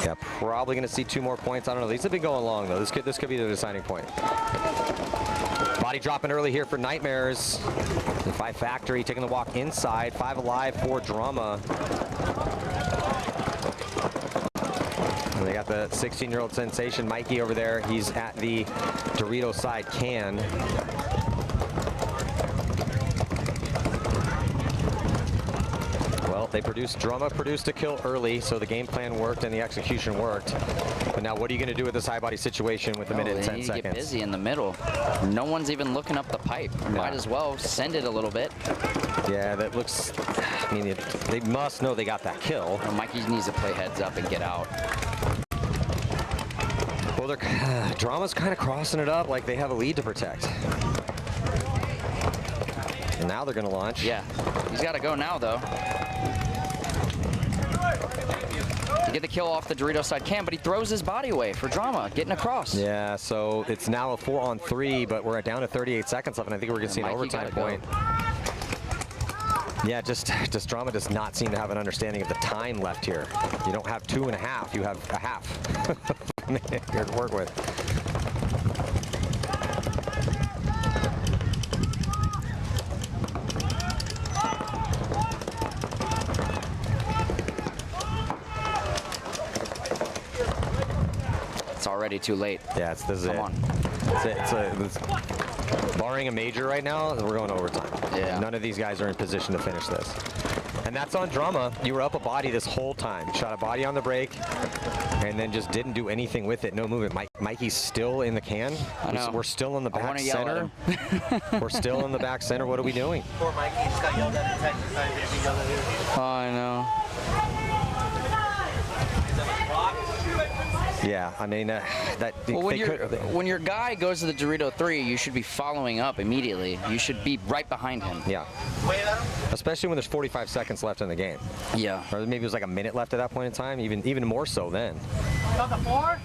Yeah, probably going to see 2 more points. I don't know. These have been going long, though. This could be the deciding point. Body dropping early here for Nightmares. The 5 Factory taking the walk inside. 5 alive for Drama. And they got the 16-year-old sensation, Mikey, over there. He's at the Dorito side can. Well, Drama produced a kill early, so the game plan worked and the execution worked. But now what are you going to do with this high body situation with a minute and 10 They need seconds? to get busy in the middle. No one's even looking up the pipe. Might as well send it a little bit. Yeah, that looks, I mean, they must know they got that kill. Well, Mikey needs to play heads up and get out. Well, Drama's kind of crossing it up like they have a lead to protect. And now they're going to launch. Yeah, he's got to go now, though. To get the kill off the Dorito side can, but he throws his body away for Drama, getting across. Yeah, so it's now a 4-on-3, but we're down to 38 seconds left, and I think we're going to see an overtime point. Yeah, just Drama does not seem to have an understanding of the time left here. You don't have 2.5, you have a half here to work with. It's already too late. Yeah, this is it. Come on. It's barring a major right now, we're going overtime. Yeah. None of these guys are in position to finish this. And that's on Drama. You were up a body this whole time. Shot a body on the break, and then just didn't do anything with it. No movement. Mikey's still in the can. I know. We're still in the back center. Him. We're still in the back center. What are we doing? Poor Mikey just got yelled at in Texas. I didn't get yelled at here. Oh, I know. Yeah, I mean, Well, when your guy goes to the Dorito 3, you should be following up immediately. You should be right behind him. Yeah. Especially when there's 45 seconds left in the game. Yeah. Or maybe it was like a minute left at that point in time, even more so then. On the 4?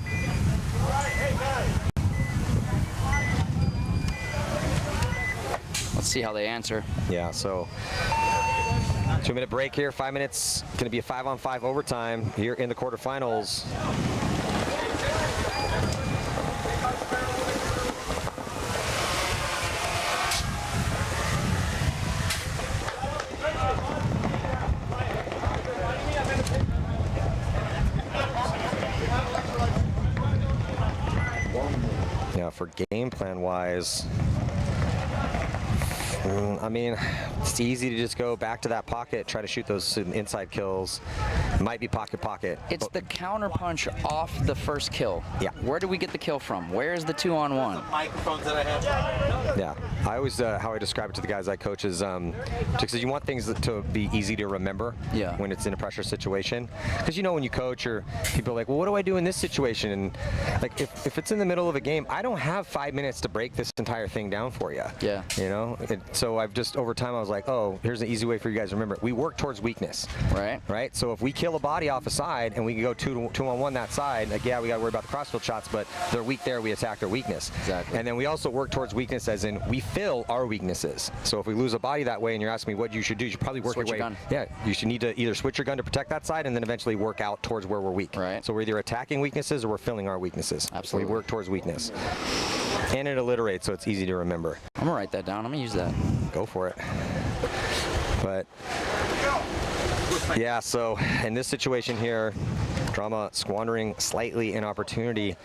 Let's see how they answer. Yeah, so 2-minute break here, 5 minutes. Going to be a 5-on-5 overtime here in the quarterfinals. Yeah, for game plan wise, I mean, it's easy to just go back to that pocket, try to shoot those inside kills. Might be pocket. It's the counter punch off the first kill. Yeah. Where do we get the kill from? Where is the 2-on-1? Microphones that I have. Yeah, I always, how I describe it to the guys I coach is, because you want things to be easy to remember when it's in a pressure situation. Because you know when you coach, or people are like, well, what do I do in this situation? And like, if it's in the middle of a game, I don't have 5 minutes to break this entire thing down for you. Yeah. You know, so I've just, over time, I was like, oh, here's an easy way for you guys to remember. We work towards weakness. Right? So if we kill a body off a side and we can go 2-on-1 that side, like, yeah, we got to worry about the crossfield shots, but they're weak there, we attack their weakness. Exactly. And then we also work towards weakness as in we fill our weaknesses. So if we lose a body that way and you're asking me what you should do, you should probably work Switch your way. your gun. Yeah, you should need to either switch your gun to protect that side and then eventually work out towards where we're weak. Right. So we're either attacking weaknesses or we're filling our weaknesses. Absolutely. We work towards weakness. And it alliterates, so it's easy to remember. I'm gonna write that down. I'm gonna use that. Go for it. But yeah, so in this situation here, Drama squandering slightly an opportunity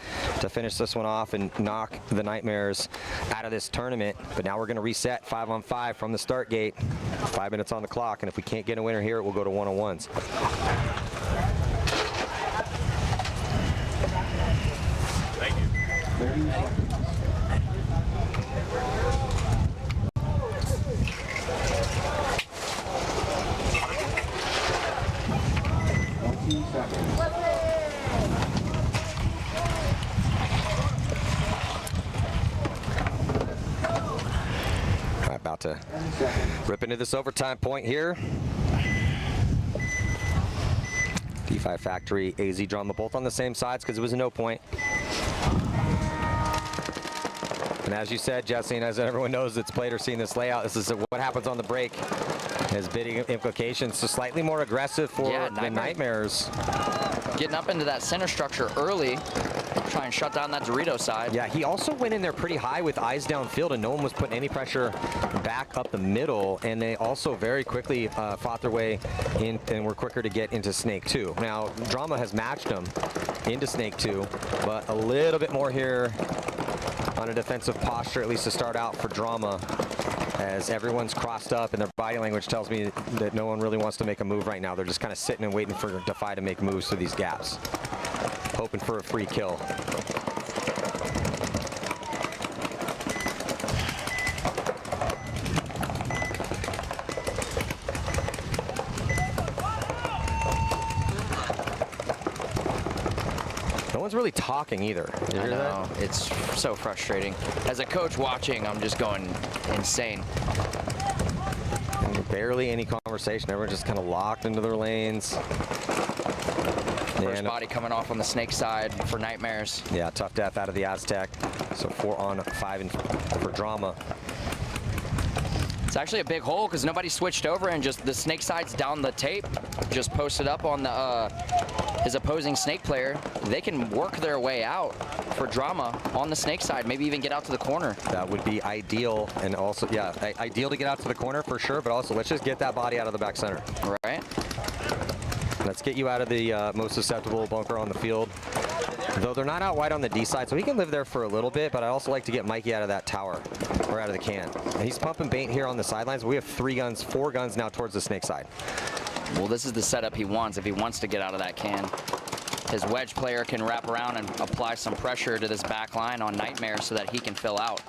to finish this one off and knock the Nightmares out of this tournament. But now we're going to reset 5-on-5 from the start gate. 5 minutes on the clock, and if we can't get a winner here, it will go to 1-on-1s. Thank you. All right, about to rip into this overtime point here. D5 Factory, AZ Drama, both on the same sides because it was a no point. And as you said, Jesse, and as everyone knows that's played or seen this layout, this is what happens on the break. Has bidding implications, so slightly more aggressive for the Nightmares. Getting up into that center structure early, try and shut down that Dorito side. Yeah, he also went in there pretty high with eyes downfield, and no one was putting any pressure back up the middle, and they also very quickly fought their way in and were quicker to get into Snake 2. Now, Drama has matched them into Snake 2, but a little bit more here on a defensive posture, at least to start out for Drama, as everyone's crossed up and their body language tells me that no one really wants to make a move right now. They're just kind of sitting and waiting for Defy to make moves through these gaps, hoping for a free kill. No one's really talking either. You I hear know. that? It's so frustrating. As a coach watching, I'm just going insane. Barely any conversation. Everyone's just kind of locked into their lanes. First body coming off on the snake side for Nightmares. Yeah, tough death out of the Aztec. So 4 on 5 for Drama. It's actually a big hole because nobody switched over and just the snake side's down the tape. Just posted up on the his opposing snake player. They can work their way out for Drama on the snake side, maybe even get out to the corner. That would be ideal, and also, yeah, ideal to get out to the corner for sure, but also let's just get that body out of the back center. Right. Let's get you out of the most susceptible bunker on the field. Though they're not out wide on the D side, so he can live there for a little bit, but I also like to get Mikey out of that tower, or out of the can. And he's pumping bait here on the sidelines. We have 4 guns now towards the snake side. Well, this is the setup he wants if he wants to get out of that can. His wedge player can wrap around and apply some pressure to this back line on Nightmare so that he can fill out.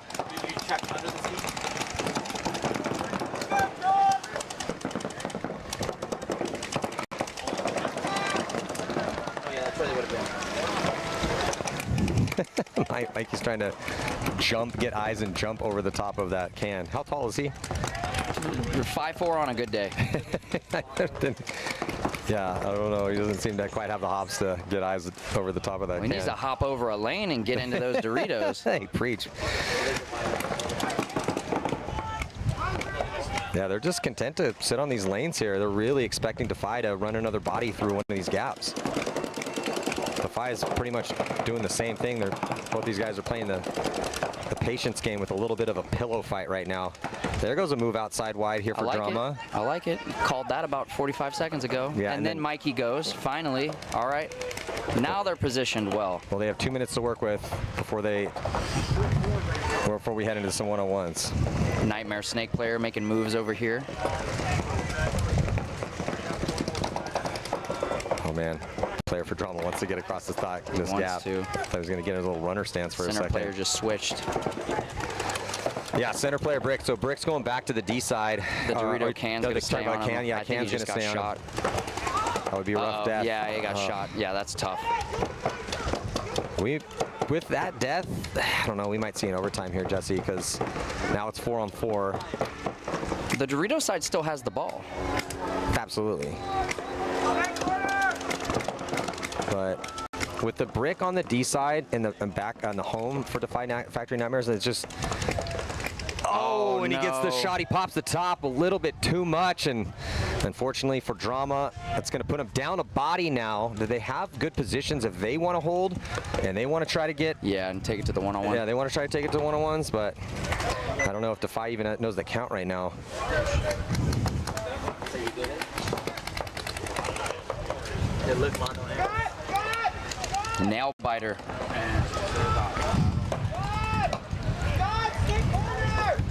Mikey's trying to get eyes and jump over the top of that can. How tall is he? 5'4" on a good day. Yeah, I don't know. He doesn't seem to quite have the hops to get eyes over the top of that can. He needs to hop over a lane and get into those Doritos. Hey, preach. Yeah, they're just content to sit on these lanes here. They're really expecting Defy to run another body through one of these gaps. Defy is pretty much doing the same thing. Both these guys are playing the patience game with a little bit of a pillow fight right now. There goes a move outside wide here for Drama. I like it. Called that about 45 seconds ago. Yeah, and then Mikey goes, finally. All right. Now they're positioned well. Well, they have 2 minutes to work with before we head into some one-on-ones. Nightmare snake player making moves over here. Oh, man. Player for Drama wants to get across this gap. I thought he was going to get a little runner stance for a second. Center player just switched. Yeah, center player Brick. So Brick's going back to the D side. The Dorito can's going to stay on him. Yeah, I think can's he just going to got stay on shot. That would be a rough death. Yeah, he got shot. Yeah, that's tough. With that death, I don't know, we might see an overtime here, Jesse, because now it's 4 on 4. The Dorito side still has the ball. Absolutely. But with the Brick on the D side and back on the home for Defy Factory Nightmares, it's just... Oh, and he gets the shot. He pops the top a little bit too much, and unfortunately for Drama, that's going to put him down a body now. Do they have good positions if they want to hold and they want to try to get... Yeah, and take it to the one-on-one. Yeah, they want to try to take it to the one-on-ones, but I don't know if Defy even knows the count right now. Nail biter.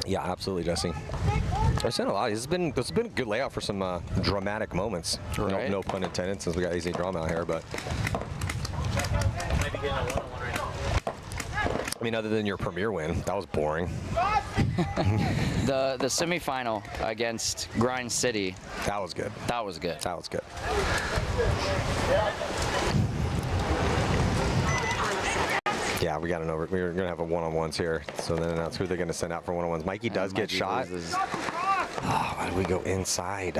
Yeah, absolutely, Jesse. I've seen a lot. This has been a good layout for some dramatic moments. Right. No pun intended, since we got AZ Drama out here, but I mean, other than your premier win, that was boring. The semifinal against Grind City. That was good. That was good. That was good. Yeah, we got an over. We're gonna have a one-on-ones here. So then announce who they're gonna send out for one-on-ones. Mikey does get shot. Oh, why did we go inside?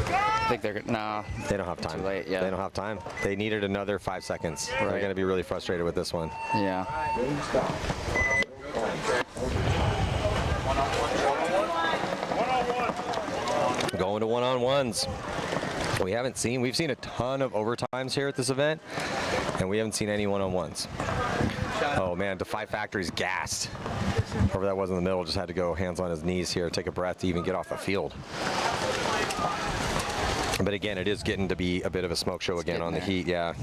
I think they're no. They don't have time. Too late. Yeah. They don't have time. They needed another 5 seconds. Right. They're gonna be really frustrated with this one. Yeah. Going to one-on-ones. We've seen a ton of overtimes here at this event, and we haven't seen any one-on-ones. Oh man, Defy Factory's gassed. Whoever that was in the middle just had to go hands on his knees here, take a breath to even get off the field. But again, it is getting to be a bit of a smoke show again on the heat, yeah.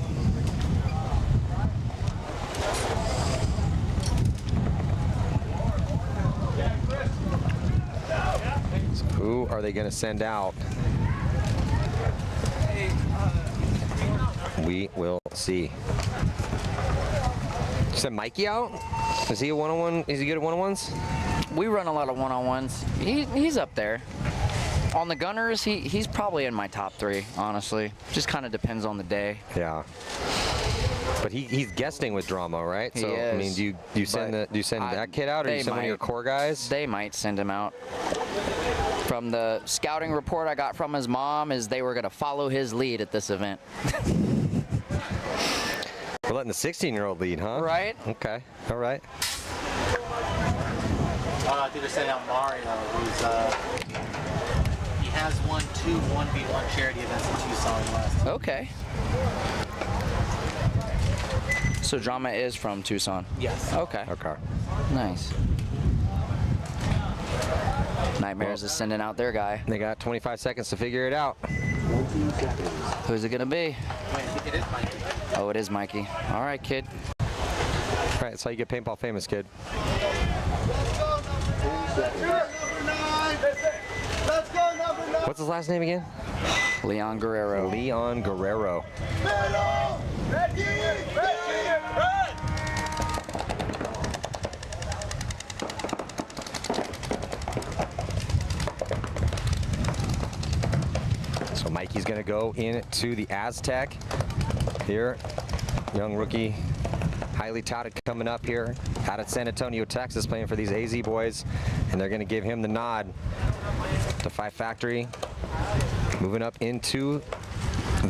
Who are they going to send out? We will see. Send Mikey out? Is he a one-on-one? Is he good at one-on-ones? We run a lot of one-on-ones. He's up there. On the gunners, he's probably in my top 3, honestly. Just kind of depends on the day. Yeah. But he's guesting with Drama, right? He so is, I mean, do you send that kid out, or do you send one of your core guys? They might send him out. From the scouting report I got from his mom is they were going to follow his lead at this event. We're letting the 16-year-old lead, huh? Right. Okay. All right. They're sending out Mario, who's he has won 2 1v1 charity events in Tucson last. Okay. So Drama is from Tucson? Yes. Okay. Okay. Nice. Nightmares is sending out their guy. They got 25 seconds to figure it out. Who's it gonna be? Wait, I think it is Mikey. Oh, it is Mikey. All right, kid. All right, that's how you get paintball famous, kid. Let's go, number 9. What's his last name again? Leon Guerrero. Leon Guerrero. Ready, So Mikey's going to go into the Aztec here. Young rookie, highly touted coming up here out of San Antonio, Texas, playing for these AZ boys. And they're going to give him the nod to Five Factory. Moving up into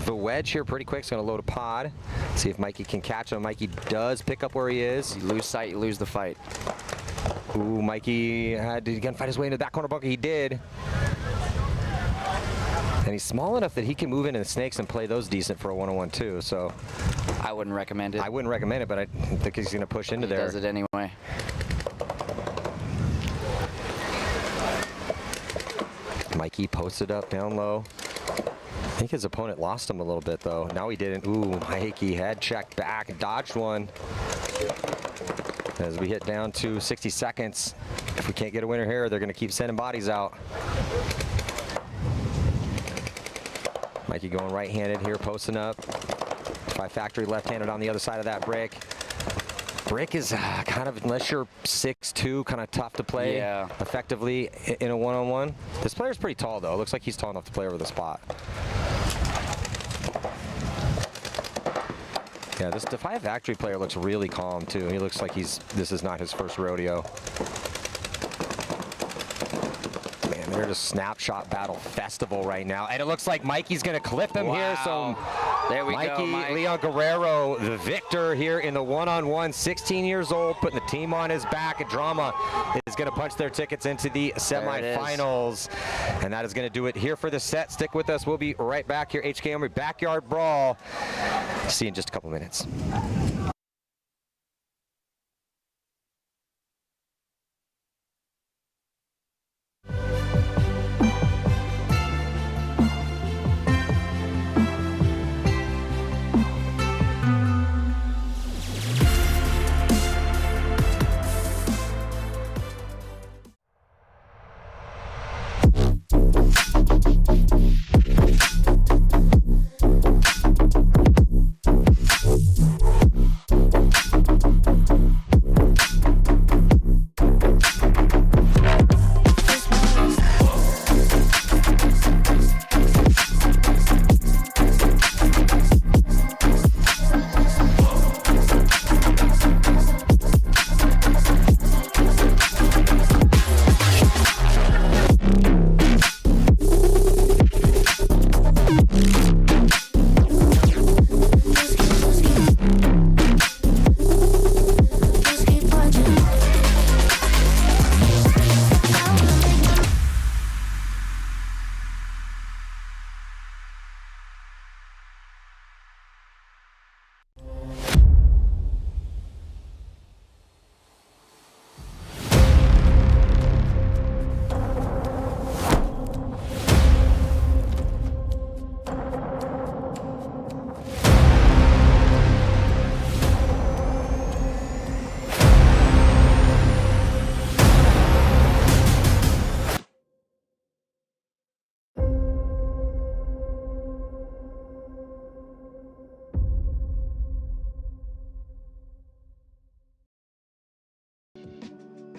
the wedge here pretty quick. He's going to load a pod. See if Mikey can catch him. Mikey does pick up where he is. You lose sight, you lose the fight. Ooh, Mikey had to gunfight his way into that corner bunker. He did. And he's small enough that he can move into the snakes and play those decent for a one-on-one too. So I wouldn't recommend it. I wouldn't recommend it, but I think he's going to push into there. He does it anyway. Mikey posted up down low. I think his opponent lost him a little bit though. Now he didn't. Ooh, Mikey head checked back and dodged one. As we hit down to 60 seconds. If we can't get a winner here, they're going to keep sending bodies out. Mikey going right-handed here, posting up. Five Factory left-handed on the other side of that brick. Brick is kind of, unless you're 6'2", kind of tough to play effectively in a one-on-one. This player's pretty tall, though. Looks like he's tall enough to play over the spot. Yeah, the Five Factory player looks really calm, too. He looks like this is not his first rodeo. They're just snapshot battle festival right now, and it looks like Mikey's going to clip him here. So there we Mikey, go, Mike. Leon Guerrero, the victor here in the one-on-one, 16 years old, putting the team on his back. Drama is going to punch their tickets into the semifinals, and that is going to do it here for the set. Stick with us. We'll be right back here. HK Armory Backyard Brawl. See you in just a couple minutes.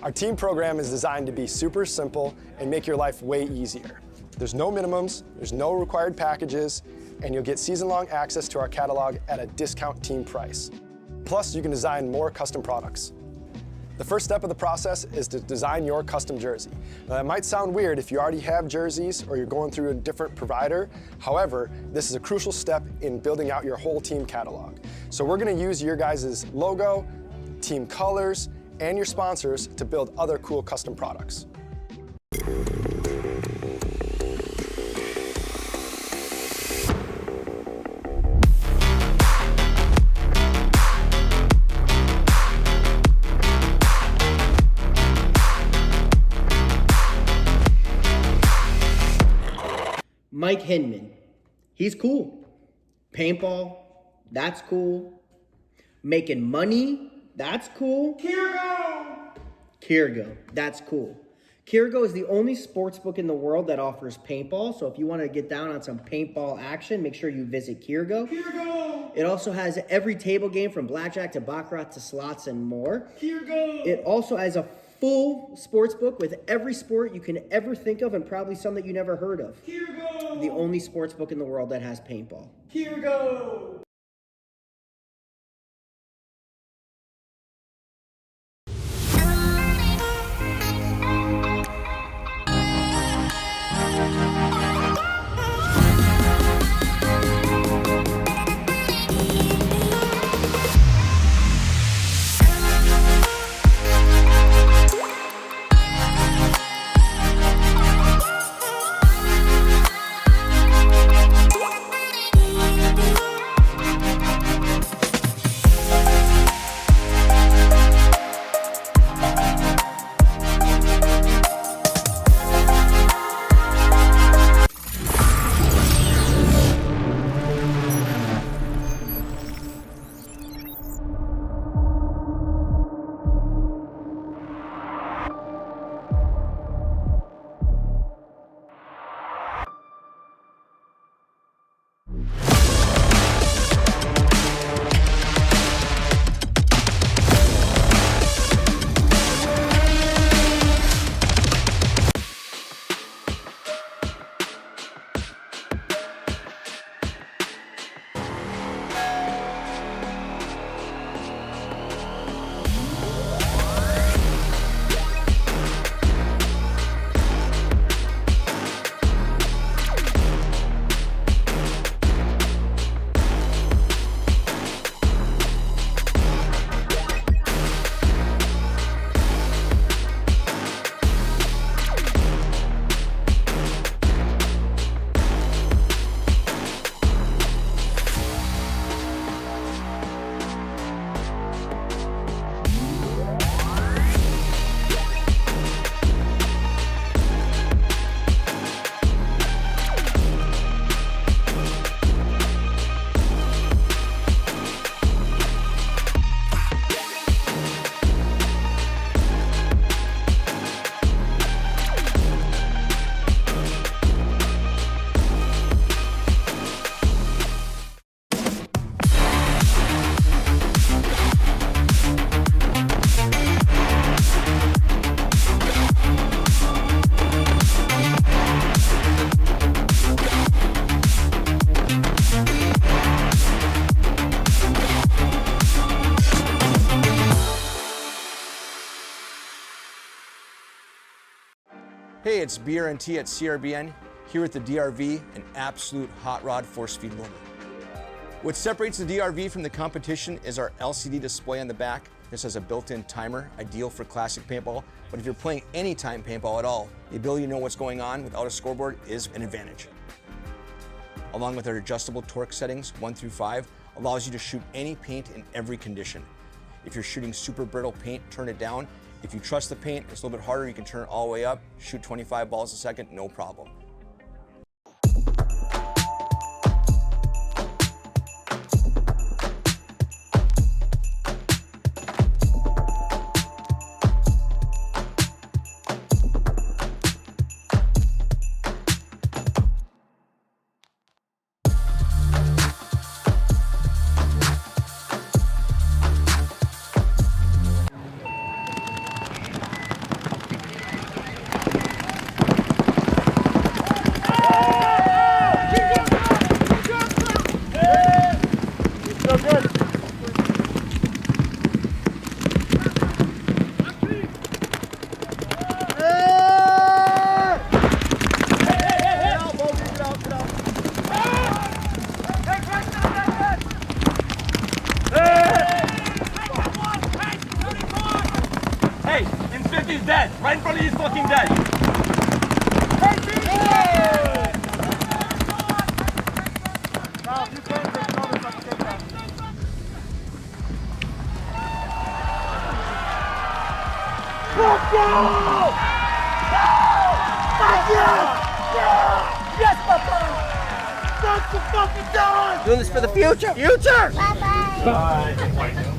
Our team program is designed to be super simple and make your life way easier. There's no minimums, there's no required packages, and you'll get season-long access to our catalog at a discount team price. Plus, you can design more custom products. The first step of the process is to design your custom jersey. Now, that might sound weird if you already have jerseys or you're going through a different provider. However, this is a crucial step in building out your whole team catalog. So we're gonna use your guys' logo, team colors, and your sponsors to build other cool custom products. Mike Hinman, he's cool. Paintball, that's cool. Making money, that's cool. Kirgo, that's cool. Kirgo is the only sports book in the world that offers paintball. So if you want to get down on some paintball action, make sure you visit Kirgo. It also has every table game from blackjack to baccarat to slots and more. It also has a full sports book with every sport you can ever think of and probably some that you never heard of. The only sports book in the world that has paintball. Hey, it's BRNT at CRBN, here at the DRV, an absolute hot rod force feed loader. What separates the DRV from the competition is our LCD display on the back. This has a built-in timer, ideal for classic paintball, but if you're playing anytime paintball at all, the ability to know what's going on without a scoreboard is an advantage. Along with our adjustable torque settings, 1 through 5, allows you to shoot any paint in every condition. If you're shooting super brittle paint, turn it down. If you trust the paint, it's a little bit harder, you can turn it all the way up, shoot 25 balls a second, no problem. the fucking done! Doing this for the future. Future! Bye-bye. Bye.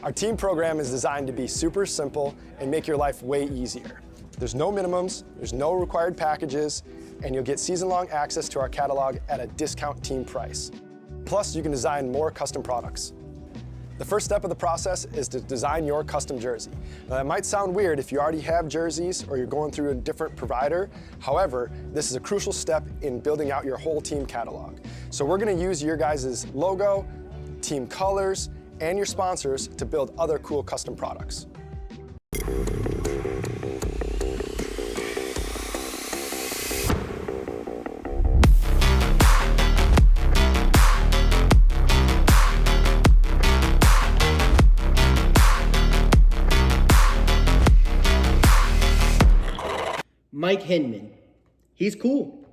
Our team program is designed to be super simple and make your life way easier. There's no minimums, there's no required packages, and you'll get season-long access to our catalog at a discount team price. Plus, you can design more custom products. The first step of the process is to design your custom jersey. Now, that might sound weird if you already have jerseys or you're going through a different provider. However, this is a crucial step in building out your whole team catalog. So we're going to use your guys' logo, team colors, and your sponsors to build other cool custom products. Mike Hinman, he's cool.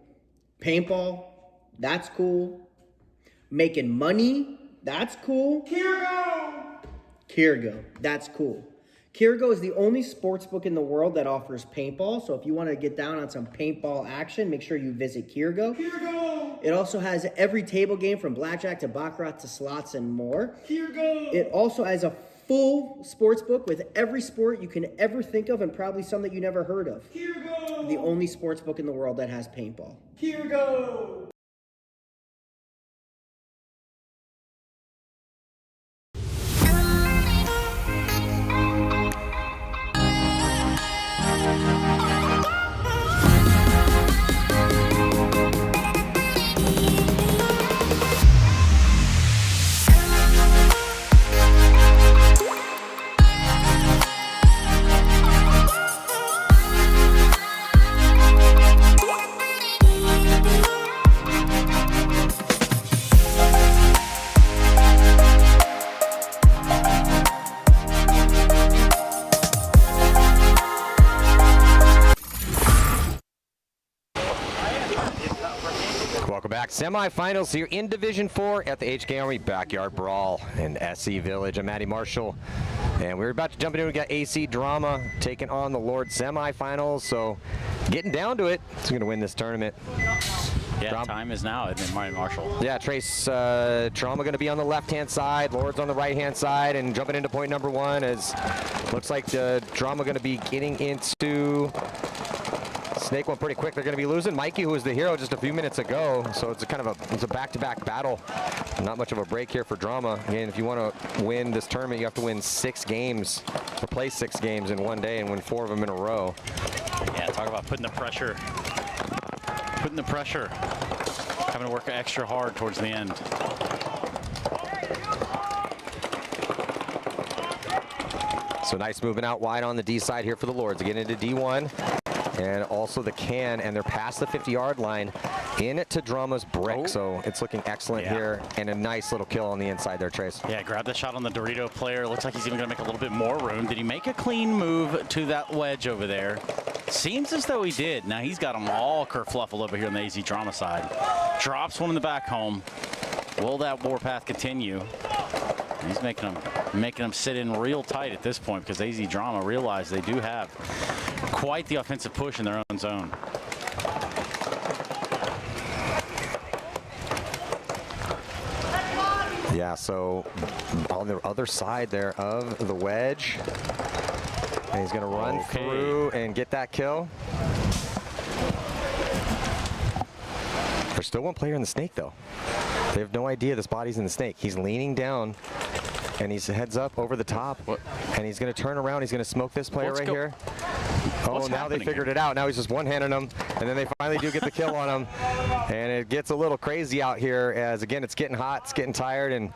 Paintball, that's cool. Making money, That's cool. Kirgo! Kirgo. That's cool. Kirgo is the only sportsbook in the world that offers paintball. So if you want to get down on some paintball action, make sure you visit Kirgo. Kirgo! It also has every table game from blackjack to baccarat to slots and more. Kirgo! It also has a full sportsbook with every sport you can ever think of and probably some that you never heard of. Kirgo! The only sportsbook in the world that has paintball. Kirgo! Welcome back. Semifinals here in Division 4 at the HK Army Backyard Brawl in SC Village. I'm Matty Marshall, and we're about to jump into it. We got AC Drama taking on the Lord semifinals. So getting down to it, who's going to win this tournament? Yeah, time is now, isn't it, Matty Marshall? Yeah, Trace Drama going to be on the left-hand side, Lord's on the right-hand side, and jumping into point number 1 as looks like Drama going to be getting into Snake one pretty quick. They're going to be losing Mikey, who was the hero just a few minutes ago. So it's a kind of a back-to-back battle. Not much of a break here for Drama. Again, if you want to win this tournament, you have to win 6 games, or play 6 games in one day and win 4 of them in a row. Yeah, talk about putting the pressure. Putting the pressure. Having to work extra hard towards the end. So nice moving out wide on the D side here for the Lords. Again into D1. And also the can, and they're past the 50-yard line in to Drama's brick. So it's looking excellent here, and a nice little kill on the inside there, Trace. Yeah, grab the shot on the Dorito player. Looks like he's even going to make a little bit more room. Did he make a clean move to that wedge over there? Seems as though he did. Now he's got them all kerfluffled over here on the AZ Drama side. Drops one in the back home. Will that warpath continue? He's making them sit in real tight at this point because AZ Drama realize they do have quite the offensive push in their own zone. Yeah, so on the other side there of the wedge. And he's going to run through and get that kill. There's still one player in the snake, though. They have no idea this body's in the snake. He's leaning down, and he's heads up over the top. And he's going to turn around. He's going to smoke this player right here. Oh, now they figured it out. Now he's just one-handing him, and then they finally do get the kill on him. And it gets a little crazy out here as, again, it's getting hot, it's getting tired, and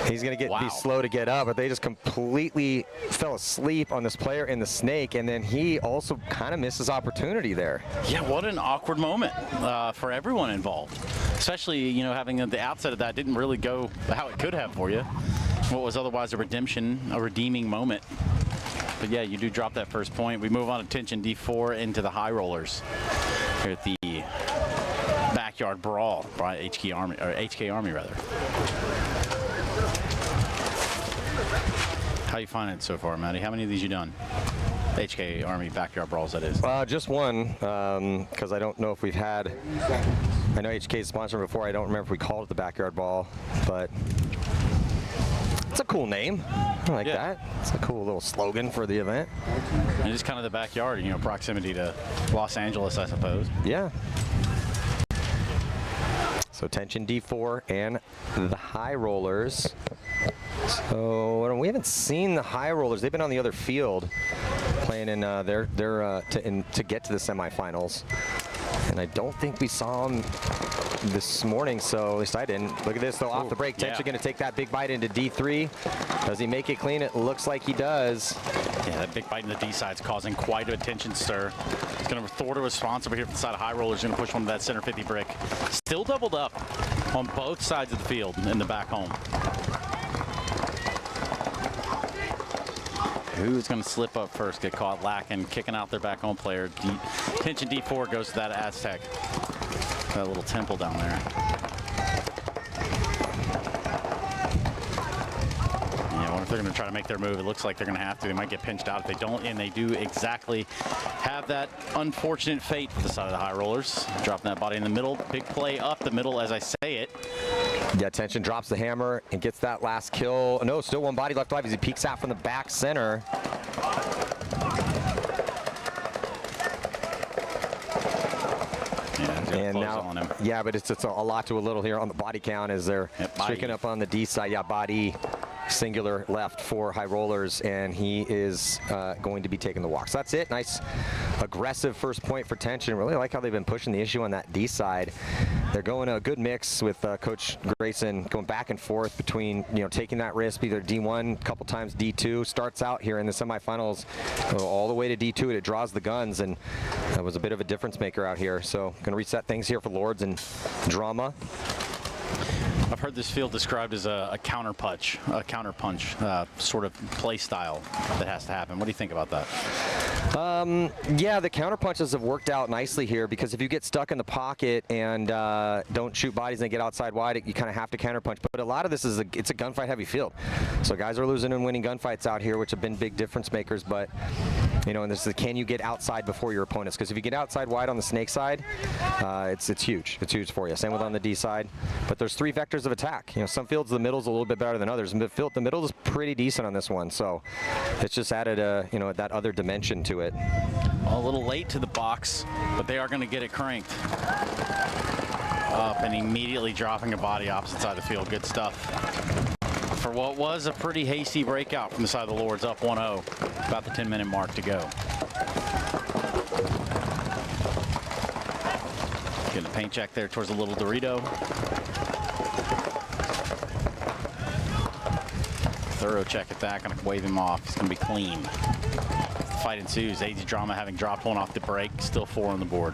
he's going to be slow to get up. But they just completely fell asleep on this player in the snake, and then he also kind of missed his opportunity there. Yeah, what an awkward moment for everyone involved. Especially, you know, having the outset of that didn't really go how it could have for you. What was otherwise a redeeming moment. But yeah, you do drop that first point. We move on to tension D4 into the high rollers here at the Backyard Brawl by HK Army rather. How you finding it so far, Matty? How many of these you done? HK Army Backyard Brawls, that is. Just one, because I don't know if we've had. I know HK's sponsored before. I don't remember if we called it the Backyard Brawl, but it's a cool name. I like that. It's a cool little slogan for the event. And it's kind of the backyard, you know, proximity to Los Angeles, I suppose. Yeah. So tension D4 and the high rollers. So we haven't seen the high rollers. They've been on the other field playing in to get to the semifinals. And I don't think we saw them this morning, so at least I didn't. Look at this, though, off the break. Tension going to take that big bite into D3. Does he make it clean? It looks like he does. Yeah, that big bite in the D side's causing quite a tension stir. He's going to thwart a response over here from the side of high rollers. Going to push one to that center 50 brick. Still doubled up on both sides of the field in the back home. Who's going to slip up first, get caught lacking, kicking out their back home player. Tension D4 goes to that Aztec. That little temple down there. if they're going to try to make their move. It looks like they're going to have to. They might get pinched out if they don't, and they do exactly have that unfortunate fate for the side of the high rollers. Dropping that body in the middle. Big play up the middle as I say it. Yeah, Tension drops the hammer and gets that last kill. No, still one body left alive as he peeks out from the back center. And now, yeah, but it's a lot to a little here on the body count as they're streaking up on the D side. Yeah, body singular left for high rollers, and he is going to be taking the walk. So that's it. Nice aggressive first point for Tension. Really like how they've been pushing the issue on that D side. They're going a good mix with Coach Grayson going back and forth between, you know, taking that risk, either D1, a couple times D2. Starts out here in the semifinals all the way to D2, and it draws the guns, and that was a bit of a difference maker out here. So going to reset things here for Lords and Drama. I've heard this field described as a counter punch sort of play style that has to happen. What do you think about that? Yeah, the counter punches have worked out nicely here, because if you get stuck in the pocket and don't shoot bodies and get outside wide, you kind of have to counter punch. But a lot of this is it's a gunfight heavy field, so guys are losing and winning gunfights out here, which have been big difference makers. But you know, and this is, can you get outside before your opponents? Because if you get outside wide on the Snake side, it's huge. It's huge for you. Same with on the D side. But there's three vectors of attack. You know, some fields the middle's a little bit better than others. The middle is pretty decent on this one. So it's just added you know, that other dimension to it. A little late to the box, but they are going to get it cranked up and immediately dropping a body opposite side of the field. Good stuff for what was a pretty hasty breakout from the side of the Lords, up 1-0, about the 10-minute mark to go. Getting a paint check there towards the little Dorito. Thorough check at that, gonna wave him off. He's gonna be clean. Fight ensues. AZ Drama having dropped one off the break, still 4 on the board.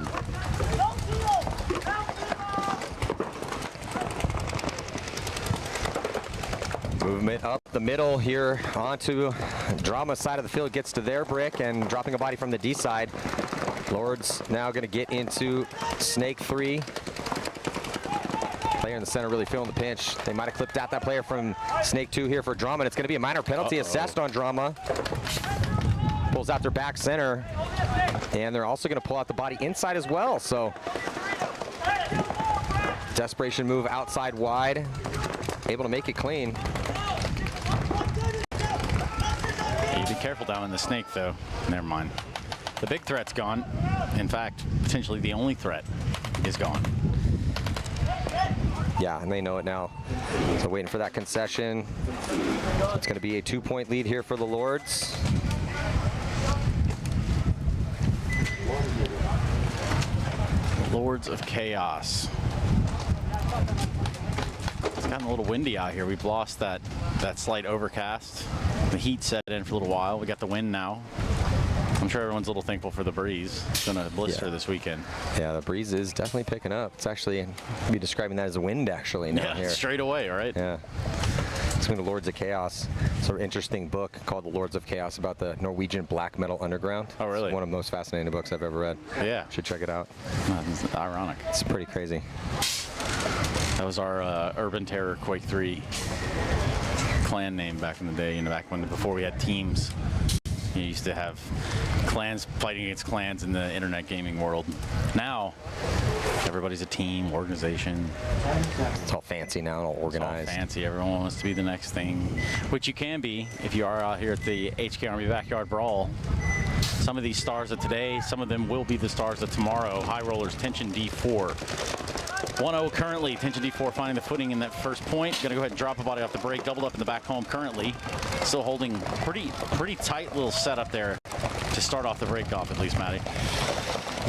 Movement up the middle here onto Drama's side of the field, gets to their brick and dropping a body from the D side. Lords now going to get into Snake 3. Player in the center really feeling the pinch. They might have clipped out that player from Snake 2 here for Drama, and it's going to be a minor penalty assessed on Drama. Pulls out their back center, and they're also going to pull out the body inside as well. So desperation move outside wide, able to make it clean. You be careful down in the Snake, though. Never mind. The big threat's gone. In fact, potentially the only threat is gone. Yeah, and they know it now. So waiting for that concession. It's going to be a 2-point lead here for the Lords. Lords of Chaos. It's gotten a little windy out here. We've lost that slight overcast. The heat set in for a little while. We got the wind now. I'm sure everyone's a little thankful for the breeze. It's going to blister this weekend. Yeah, the breeze is definitely picking up. It's actually, I'd be describing that as a wind actually now here. Straight away, right? Yeah. It's going to Lords of Chaos. It's an interesting book called The Lords of Chaos about the Norwegian black metal underground. Oh, really? It's one of the most fascinating books I've ever read. Yeah. Should check it out. It's ironic. It's pretty crazy. That was our Urban Terror Quake 3 clan name back in the day, before we had teams. You used to have clans fighting against clans in the internet gaming world. Now, everybody's a team, organization. It's all fancy now and all organized. It's all fancy. Everyone wants to be the next thing, which you can be if you are out here at the HK Army Backyard Brawl. Some of these stars of today, some of them will be the stars of tomorrow. High rollers, Tension D4. 1-0 currently. Tension D4 finding the footing in that first point. Going to go ahead and drop a body off the break. Doubled up in the back home currently. Still holding pretty tight little setup there to start off the break off, at least, Matty.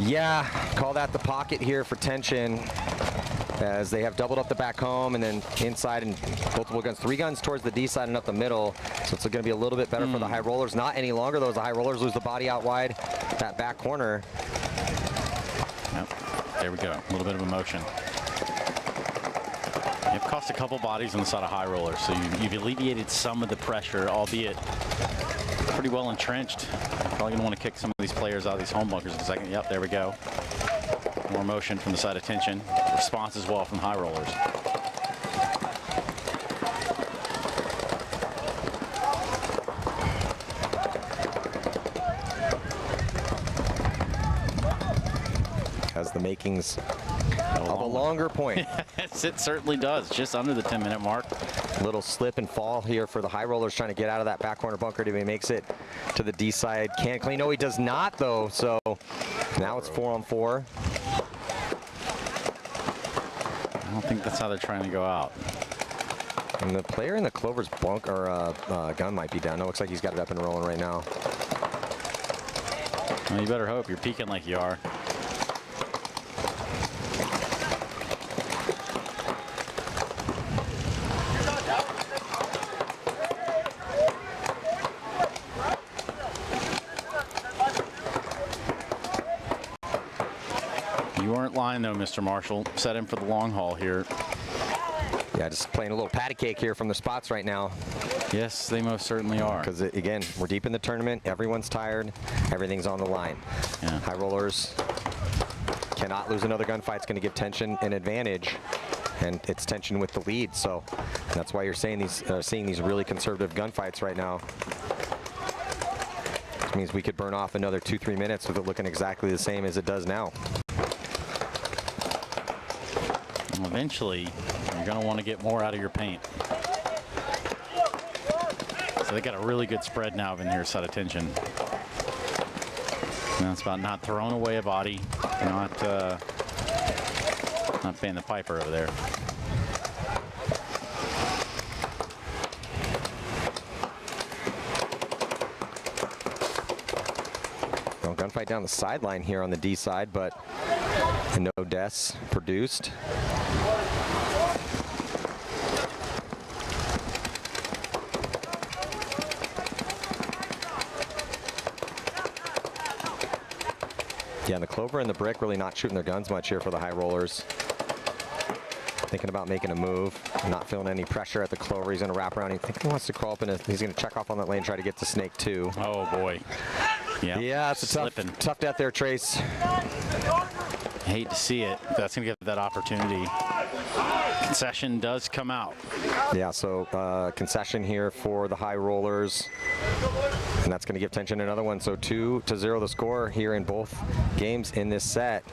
Yeah, call that the pocket here for Tension, as they have doubled up the back home and then inside and multiple guns. 3 guns towards the D side and up the middle. So it's going to be a little bit better for the high rollers. Not any longer, though, as the high rollers lose the body out wide. That back corner. Yep. There we go. A little bit of emotion. You've cost a couple bodies on the side of high rollers, so you've alleviated some of the pressure, albeit pretty well entrenched. Probably going to want to kick some of these players out of these home bunkers in a second. Yep, there we go. More motion from the side of Tension. Response as well from high rollers. the makings of a longer point. Yes, it certainly does. Just under the 10-minute mark. Little slip and fall here for the high rollers trying to get out of that back corner bunker. If he makes it to the D side, can clean. No, he does not though. So now it's 4-on-4. I don't think that's how they're trying to go out. And the player in the Clover's bunker gun might be down. It looks like he's got it up and rolling right now. Well, you better hope you're peeking like you are. You weren't lying though, Mr. Marshall. Set him for the long haul here. Yeah, just playing a little patty cake here from the spots right now. Yes, they most certainly are. Because, again, we're deep in the tournament. Everyone's tired. Everything's on the line. Yeah. High rollers cannot lose another gunfight. It's going to give tension an advantage. And it's tension with the lead. So that's why you're seeing these really conservative gunfights right now. Which means we could burn off another 2-3 minutes with it looking exactly the same as it does now. Eventually, you're going to want to get more out of your paint. So they got a really good spread now in here, set of tension. Now it's about not throwing away a body, not paying the piper over there. Well, gunfight down the sideline here on the D side, but no deaths produced. Yeah, and the Clover and the Brick really not shooting their guns much here for the high rollers. Thinking about making a move, not feeling any pressure at the Clover. He's going to wrap around. He thinks he wants to crawl up, and he's going to check off on that lane, try to get to Snake 2. Oh, boy. Yeah, it's a tough death there, Trace. Hate to see it. That's going to give that opportunity. Concession does come out. Yeah, so concession here for the high rollers. And that's going to give tension another one. So 2-0 the score here in both games in this set.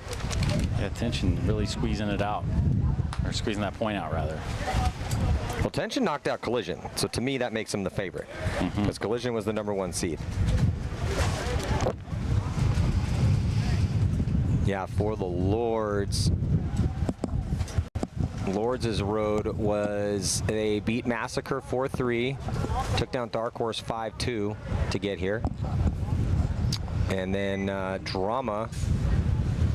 Yeah, tension really squeezing it out. Or squeezing that point out, rather. Well, tension knocked out Collision. So to me, that makes him the favorite. Because Collision was the #1 seed. Yeah, for the Lords. Lords' road was they beat Massacre 4-3, took down Dark Horse 5-2 to get here. And then Drama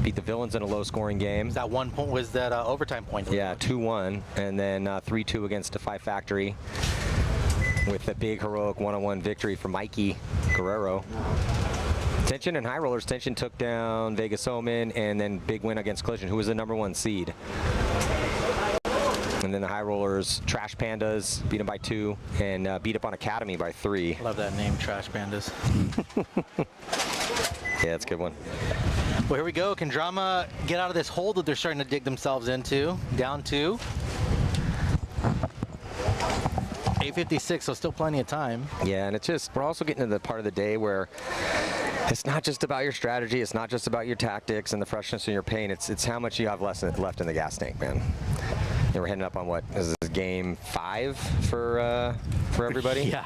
beat the Villains in a low-scoring game. That 1 point was that overtime point. Yeah, 2-1, and then 3-2 against Defy Factory with a big heroic one-on-one victory for Mikey Guerrero. Tension and high rollers. Tension took down Vegas Omen, and then big win against Collision, who was the #1 seed. And then the high rollers, Trash Pandas, beat them by 2, and beat up on Academy by 3. Love that name, Trash Pandas. Yeah, that's a good one. Well, here we go. Can Drama get out of this hole that they're starting to dig themselves into? Down 2. 8:56, so still plenty of time. Yeah, and it's just, we're also getting to the part of the day where it's not just about your strategy, it's not just about your tactics and the freshness in your paint, it's how much you have left in the gas tank, man. And we're heading up on what, is this game 5 for everybody? Yeah.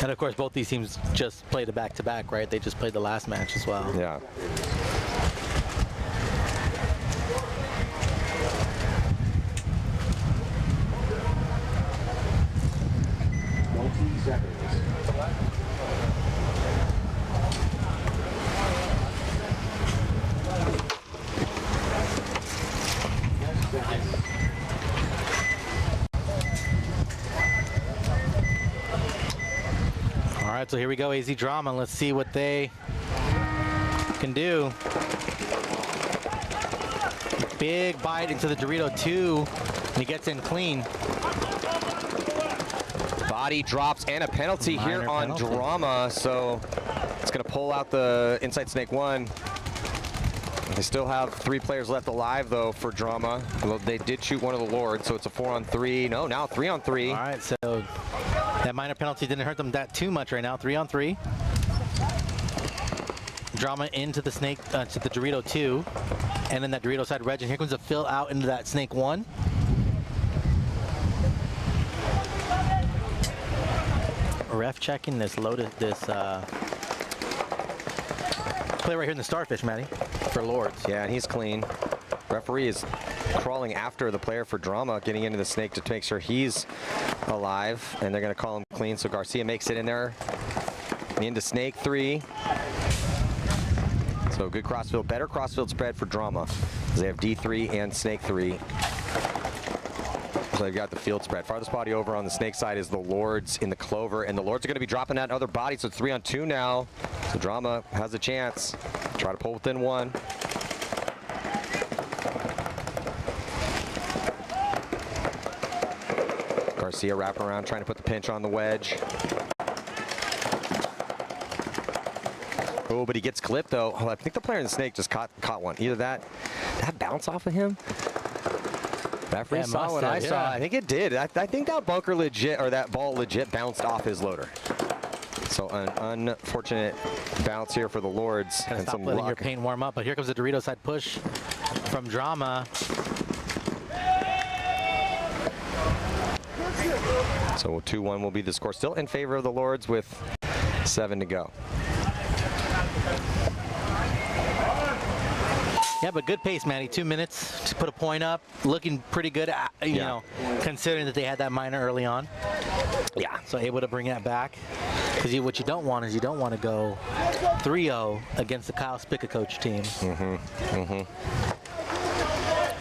And of course, both these teams just played a back-to-back, right? They just played the last match as well. Yeah. All right, so here we go, AZ Drama. Let's see what they can do. Big bite into the Dorito 2, and he gets in clean. Body drops and a penalty here on Drama, so it's going to pull out the inside Snake 1. They still have 3 players left alive, though, for Drama. Well, they did shoot one of the Lords, so it's a 4-on-3. No, now 3-on-3. All right, so that minor penalty didn't hurt them that too much right now. 3-on-3. Drama into the snake, to the Dorito 2, and then that Dorito side reg, and here comes a fill out into that snake 1. Ref checking this loaded, this play right here in the Starfish, Matty, for Lords. Yeah, and he's clean. Referee is crawling after the player for Drama, getting into the snake to make sure he's alive, and they're going to call him clean. So Garcia makes it in there into snake 3. So good crossfield, better crossfield spread for Drama. They have D3 and snake 3. So they've got the field spread. Farthest body over on the snake side is the Lords in the clover, and the Lords are going to be dropping that other body, so it's 3-on-2 now. So Drama has a chance. Try to pull within 1. Garcia wrapping around, trying to put the pinch on the wedge. Oh, but he gets clipped though. Oh, I think the player in the snake just caught one. Either that bounce off of him. Referee saw what I saw. I think it did. I think that bunker legit, or that ball legit bounced off his loader. So an unfortunate bounce here for the Lords. And stop letting your paint warm up. But here comes the Dorito side push from Drama. So 2-1 will be the score. Still in favor of the Lords with 7 to go. Yeah, but good pace, Matty. 2 minutes to put a point up. Looking pretty good, you know, considering that they had that minor early on. Yeah. So able to bring that back. Because what you don't want is you don't want to go 3-0 against the Kyle Spica coach team.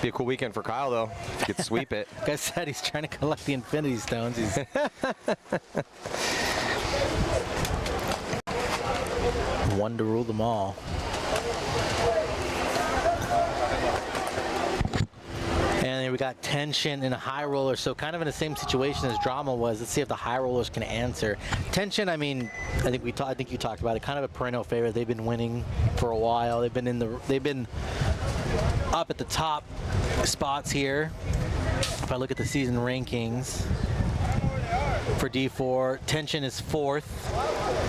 Be a cool weekend for Kyle, though. He could sweep it. Like I said, he's trying to collect the Infinity Stones. He's one to rule them all. And then we got Tension and a high roller, so kind of in the same situation as Drama was. Let's see if the high rollers can answer. Tension, I mean, I think you talked about it. Kind of a perennial favorite. They've been winning for a while. They've been up at the top spots here. If I look at the season rankings for D4, Tension is 4th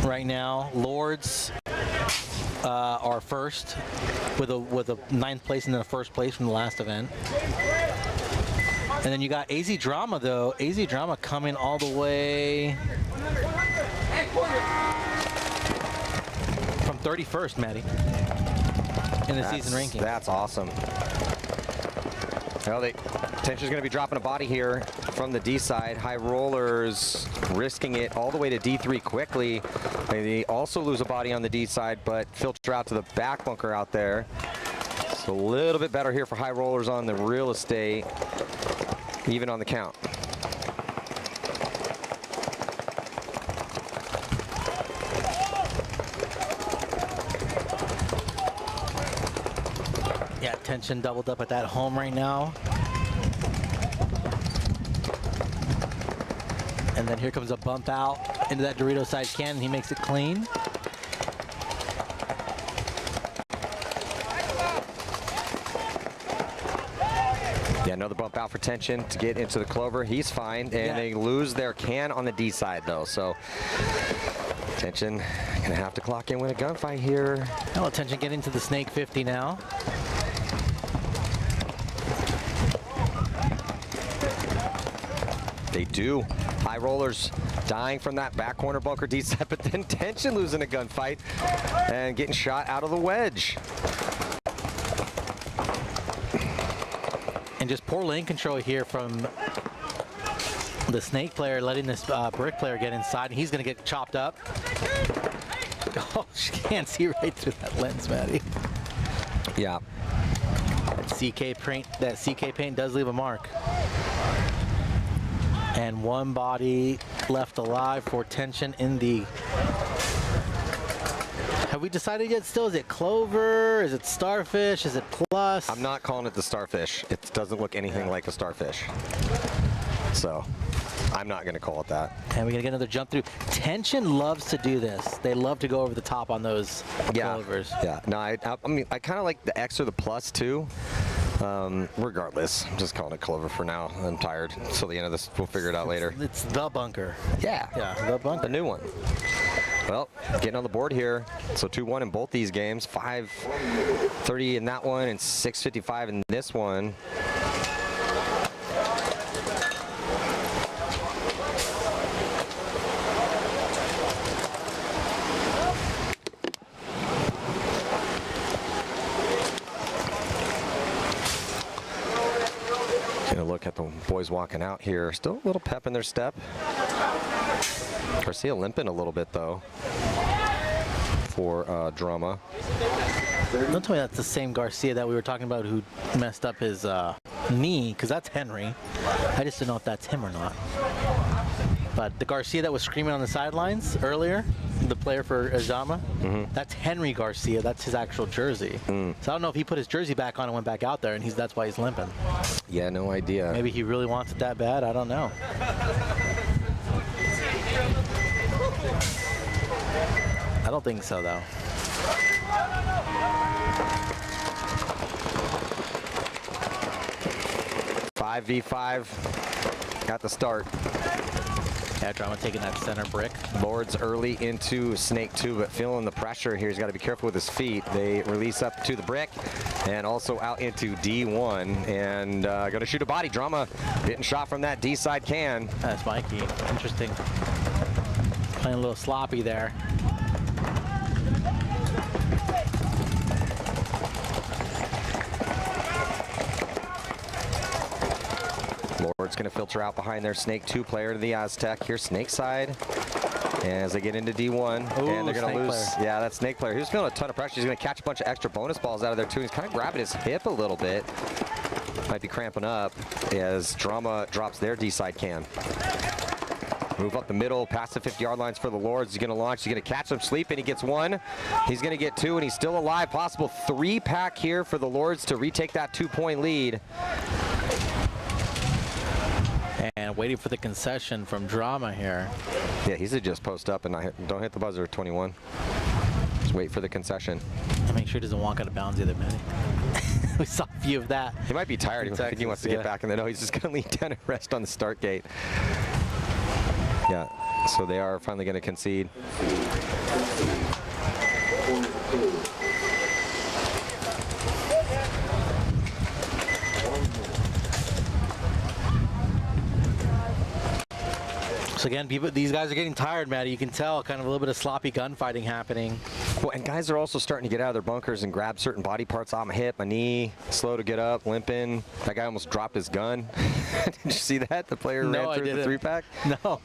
right now. Lords are 1st with a 9th place and then a 1st place from the last event. And then you got AZ Drama, though. AZ Drama coming all the way from 31st, Matty, in the season ranking. That's awesome. Well, Tension's going to be dropping a body here from the D side. High rollers risking it all the way to D3 quickly. They also lose a body on the D side, but filter out to the back bunker out there. So a little bit better here for high rollers on the real estate, even on the count. Yeah, Tension doubled up at that home right now. And then here comes a bump out into that Dorito side cannon. He makes it clean. Yeah, another bump out for Tension to get into the clover. He's fine, and they lose their can on the D side, though. So Tension gonna have to clock in with a gunfight here. Well, Tension getting to the snake 50 now. They do. High rollers dying from that back corner bunker D side, but then Tension losing a gunfight and getting shot out of the wedge. And just poor lane control here from the snake player, letting this brick player get inside. He's going to get chopped up. Oh, she can't see right through that lens, Matty. Yeah. That CK paint does leave a mark. And one body left alive for Tension in the... Have we decided yet still? Is it Clover? Is it Starfish? Is it Plus? I'm not calling it the Starfish. It doesn't look anything like a Starfish. So I'm not going to call it that. And we're going to get another jump through. Tension loves to do this. They love to go over the top on those Clovers. Yeah. No, I mean, I kind of like the X or the Plus too. Regardless, I'm just calling it Clover for now. I'm tired. Till the end of this, we'll figure it out later. It's the bunker. Yeah. Yeah, the bunker. The new one. Well, getting on the board here. So 2-1 in both these games. 5:30 in that one and 6:55 in this one. Gonna look at the boys walking out here. Still a little pep in their step. Garcia limping a little bit though for Drama. Don't tell me that's the same Garcia that we were talking about who messed up his knee, because that's Henry. I just don't know if that's him or not. But the Garcia that was screaming on the sidelines earlier, the player for Ajama, that's Henry Garcia. That's his actual jersey. So I don't know if he put his jersey back on and went back out there, and that's why he's limping. Yeah, no idea. Maybe he really wants it that bad. I don't know. I don't think so, though. Five v 5 got the start. Yeah, Drama taking that center brick. Lords early into Snake 2, but feeling the pressure here. He's got to be careful with his feet. They release up to the brick and also out into D1 and going to shoot a body. Drama getting shot from that D side can. That's Mikey. Interesting. Playing a little sloppy there. Lord's going to filter out behind their Snake 2 player to the Aztec. Here's Snake side as they get into D1. Ooh, and they're going to lose. player. Yeah, that Snake player. He was feeling a ton of pressure. He's going to catch a bunch of extra bonus balls out of there, too. He's kind of grabbing his hip a little bit. Might be cramping up as Drama drops their D side can. Move up the middle, past the 50-yard lines for the Lords. He's going to launch. He's going to catch them sleeping. He gets one. He's going to get two, and he's still alive. Possible 3-pack here for the Lords to retake that 2-point lead. And waiting for the concession from Drama here. Yeah, he's a just post up and don't hit the buzzer, 21. Just wait for the concession. And make sure he doesn't walk out of bounds either, man. We saw a few of that. He might be tired. I think he wants to get back in the no. He's just going to lean down and rest on the start gate. Yeah, so they are finally going to concede. So again, these guys are getting tired, Matty. You can tell kind of a little bit of sloppy gunfighting happening. Well, and guys are also starting to get out of their bunkers and grab certain body parts off my hip, my knee, slow to get up, limping. That guy almost dropped his gun. Did you see that? The player ran through the 3-pack? No.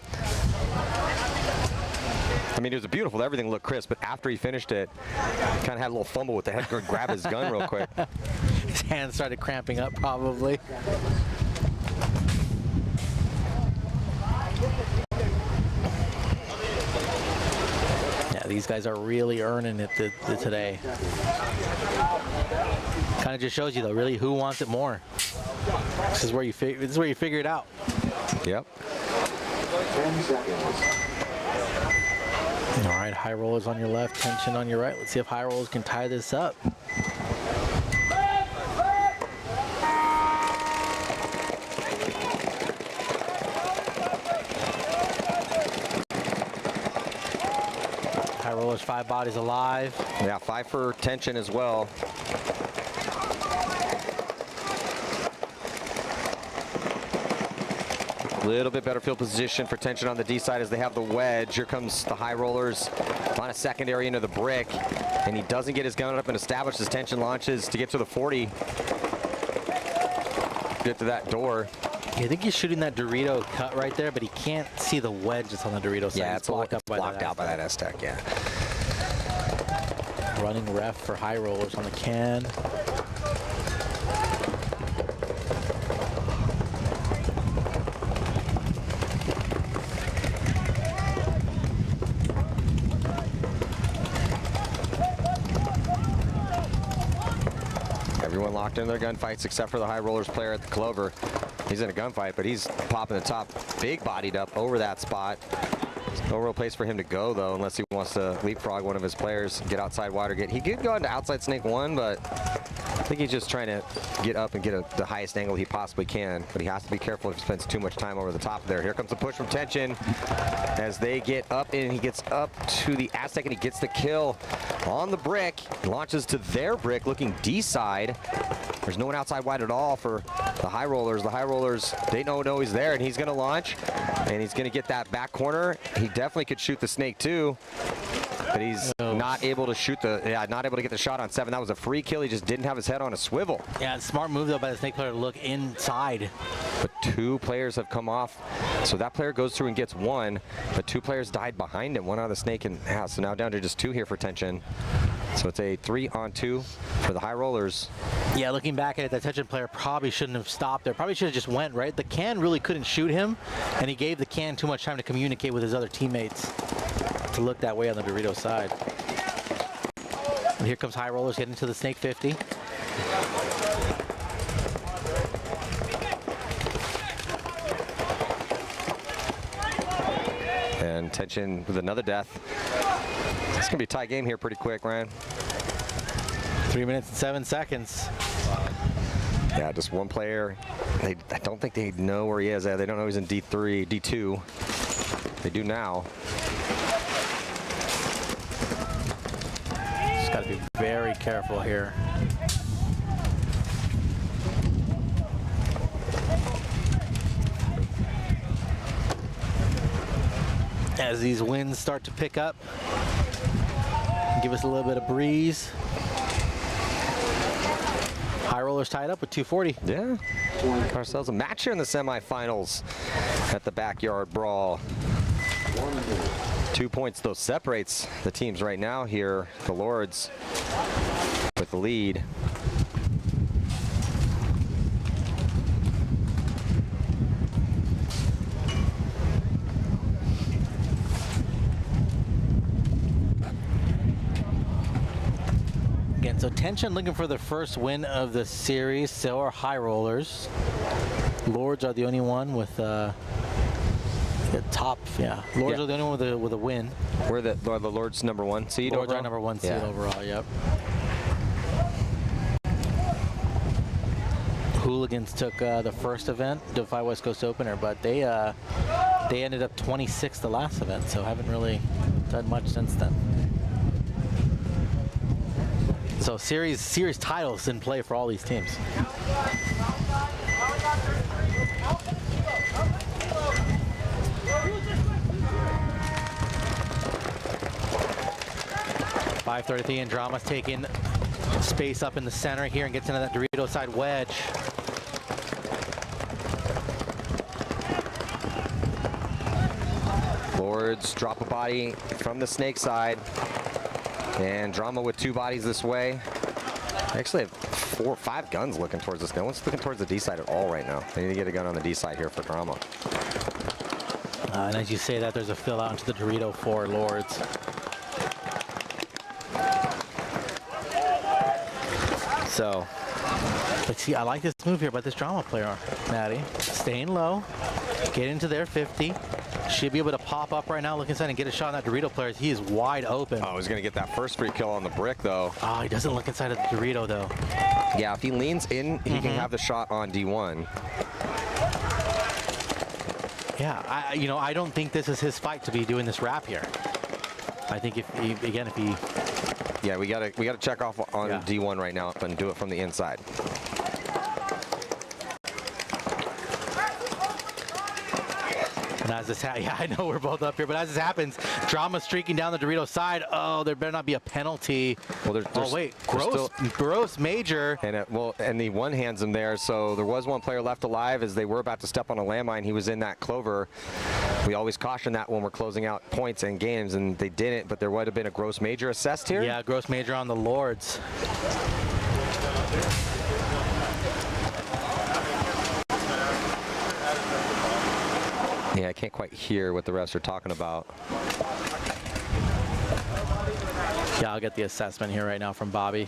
I mean, it was beautiful. Everything looked crisp, but after he finished it, kind of had a little fumble with the head, grab his gun real quick. His hands started cramping up, probably. Yeah, these guys are really earning it today. Kind of just shows you, though, really who wants it more. This is where you figure it out. Yep. 10 seconds. All right, high rollers on your left, tension on your right. Let's see if high rollers can tie this up. High rollers, 5 bodies alive. Yeah, 5 for tension as well. A little bit better field position for tension on the D side as they have the wedge. Here comes the high rollers on a secondary into the brick. And he doesn't get his gun up and establish his tension launches to get to the 40. Get to that door. Yeah, I think he's shooting that Dorito cut right there, but he can't see the wedge that's on the Dorito side. Yeah, it's blocked out by that Aztec, yeah. Running ref for high rollers on the can. Everyone locked in their gunfights except for the high rollers player at the Clover. He's in a gunfight, but he's popping the top, big bodied up over that spot. There's no real place for him to go, though, unless he wants to leapfrog one of his players, get outside wider. He could go into outside Snake 1, but think he's just trying to get up and get the highest angle he possibly can, but he has to be careful if he spends too much time over the top there. Here comes the push from Tension as they get up, and he gets up to the Aztec, and he gets the kill on the brick. Launches to their brick, looking D-side. There's no one outside wide at all for the High Rollers. The High Rollers, they know he's there, and he's going to launch, and he's going to get that back corner. He definitely could shoot the snake too, but he's not able to shoot not able to get the shot on 7. That was a free kill. He just didn't have his head on a swivel. Yeah, smart move though by the snake player to look inside. But 2 players have come off, so that player goes through and gets 1, but 2 players died behind him, 1 on the snake, and so now down to just 2 here for Tension. So it's a 3-on-2 for the High Rollers. Yeah, looking back at it, that Tension player probably shouldn't have stopped there. Probably should have just went, right? The can really couldn't shoot him, and he gave the can too much time to communicate with his other teammates to look that way on the Dorito side. And here comes High Rollers getting to the snake 50. And Tension with another death. It's going to be a tie game here pretty quick, Ryan. 3 minutes and 7 seconds. Yeah, just 1 player. I don't think they know where he is. They don't know he's in D3, D2. They do now. Just got to be very careful here. As these winds start to pick up, give us a little bit of breeze. High Rollers tied up with 240. Yeah. Ourselves a match here in the semifinals at the Backyard Brawl. 2 points though separates the teams right now here. The Lords with the lead. Again, so Tension looking for the first win of the series. So are High Rollers. Lords are the only one with the top. Yeah, Lords are the only one with a win. We're the Lords #1 seed. Lords overall? are #1 seed overall. Yep. Hooligans took the first event, Defy West Coast Opener, but they ended up 26th the last event, so haven't really done much since then. So series titles in play for all these teams. .533 and Drama's taking space up in the center here and gets into that Dorito side wedge. Lords drop a body from the snake side. And Drama with 2 bodies this way. I actually have 4 or 5 guns looking towards this guy. No one's looking towards the D side at all right now. They need to get a gun on the D side here for Drama. And as you say that, there's a fill out into the Dorito for Lords. So, let's see, I like this move here by this Drama player, Maddie. Staying low, get into their 50. Should be able to pop up right now, look inside and get a shot on that Dorito player. He is wide open. Oh, he's going to get that first free kill on the brick, though. Oh, he doesn't look inside of the Dorito, though. Yeah, if he leans in, he can have the shot on D1. Yeah, I don't think this is his fight to be doing this wrap here. I think if he. Yeah, we gotta check off on D1 right now and do it from the inside. And as this yeah, I know we're both up here, but as this happens, Drama streaking down the Dorito side. Oh, there better not be a penalty. Well, oh wait, gross major. And and he one hands him there. So there was 1 player left alive as they were about to step on a landmine. He was in that clover. We always caution that when we're closing out points and games, and they didn't. But there would have been a gross major assessed here. Yeah, gross major on the Lords. Yeah, I can't quite hear what the refs are talking about. Yeah, I'll get the assessment here right now from Bobby.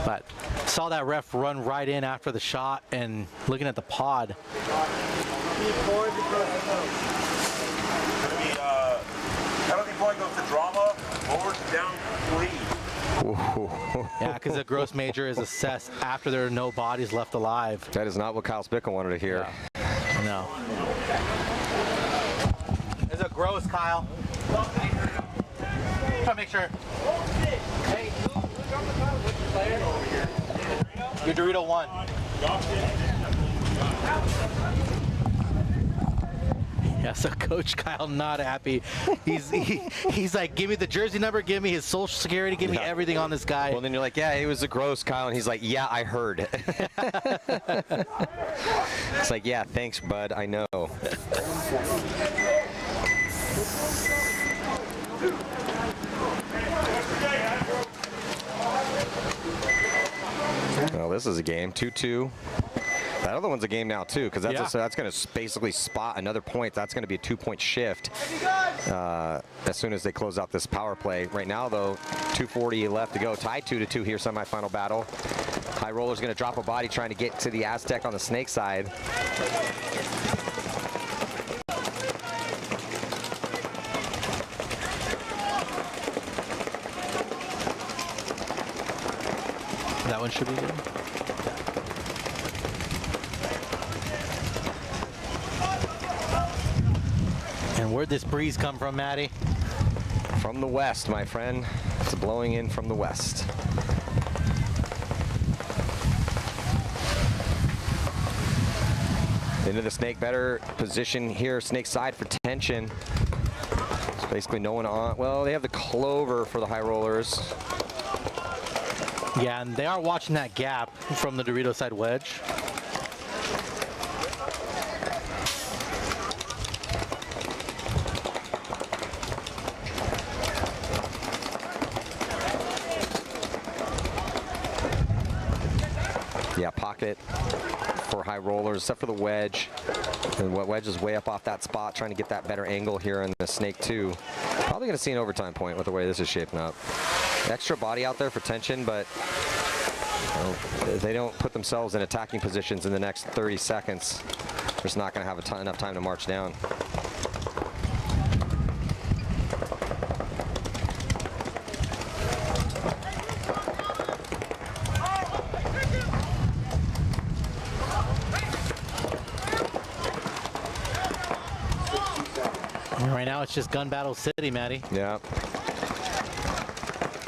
But saw that ref run right in after the shot and looking at the pod. Penalty point goes to Drama. Lords down 3. Yeah, because the gross major is assessed after there are no bodies left alive. That is not what Kyle Spickle wanted to hear. Yeah. No. There's a gross, Kyle. Try to make sure. Hey, who's on the top? What's your player over here? Your Dorito 1. Yeah, so Coach Kyle not happy. He's like, give me the jersey number, give me his social security, give me everything on this guy. Well, then you're like, yeah, he was a gross, Kyle, and he's like, yeah, I heard. It's like, yeah, thanks, bud, I know. Well, this is a game, 2-2. That other one's a game now too, because that's going to basically spot another point. That's going to be a 2-point shift as soon as they close out this power play. Right now, though, 2:40 left to go. Tied 2-2 here, semifinal battle. High Roller's going to drop a body trying to get to the Aztec on the Snake side. That one should be good. And where'd this breeze come from, Matty? From the west, my friend. It's blowing in from the west. Into the Snake, better position here. Snake side for tension. It's basically no one on. Well, they have the Clover for the High Rollers. Yeah, and they are watching that gap from the Dorito side wedge. Yeah, pocket for High Rollers, except for the wedge. And wedge is way up off that spot, trying to get that better angle here in the Snake 2. Probably going to see an overtime point with the way this is shaping up. Extra body out there for tension, but if they don't put themselves in attacking positions in the next 30 seconds, they're just not going to have enough time to march down. Right now, it's just gun battle city, Matty. Yeah.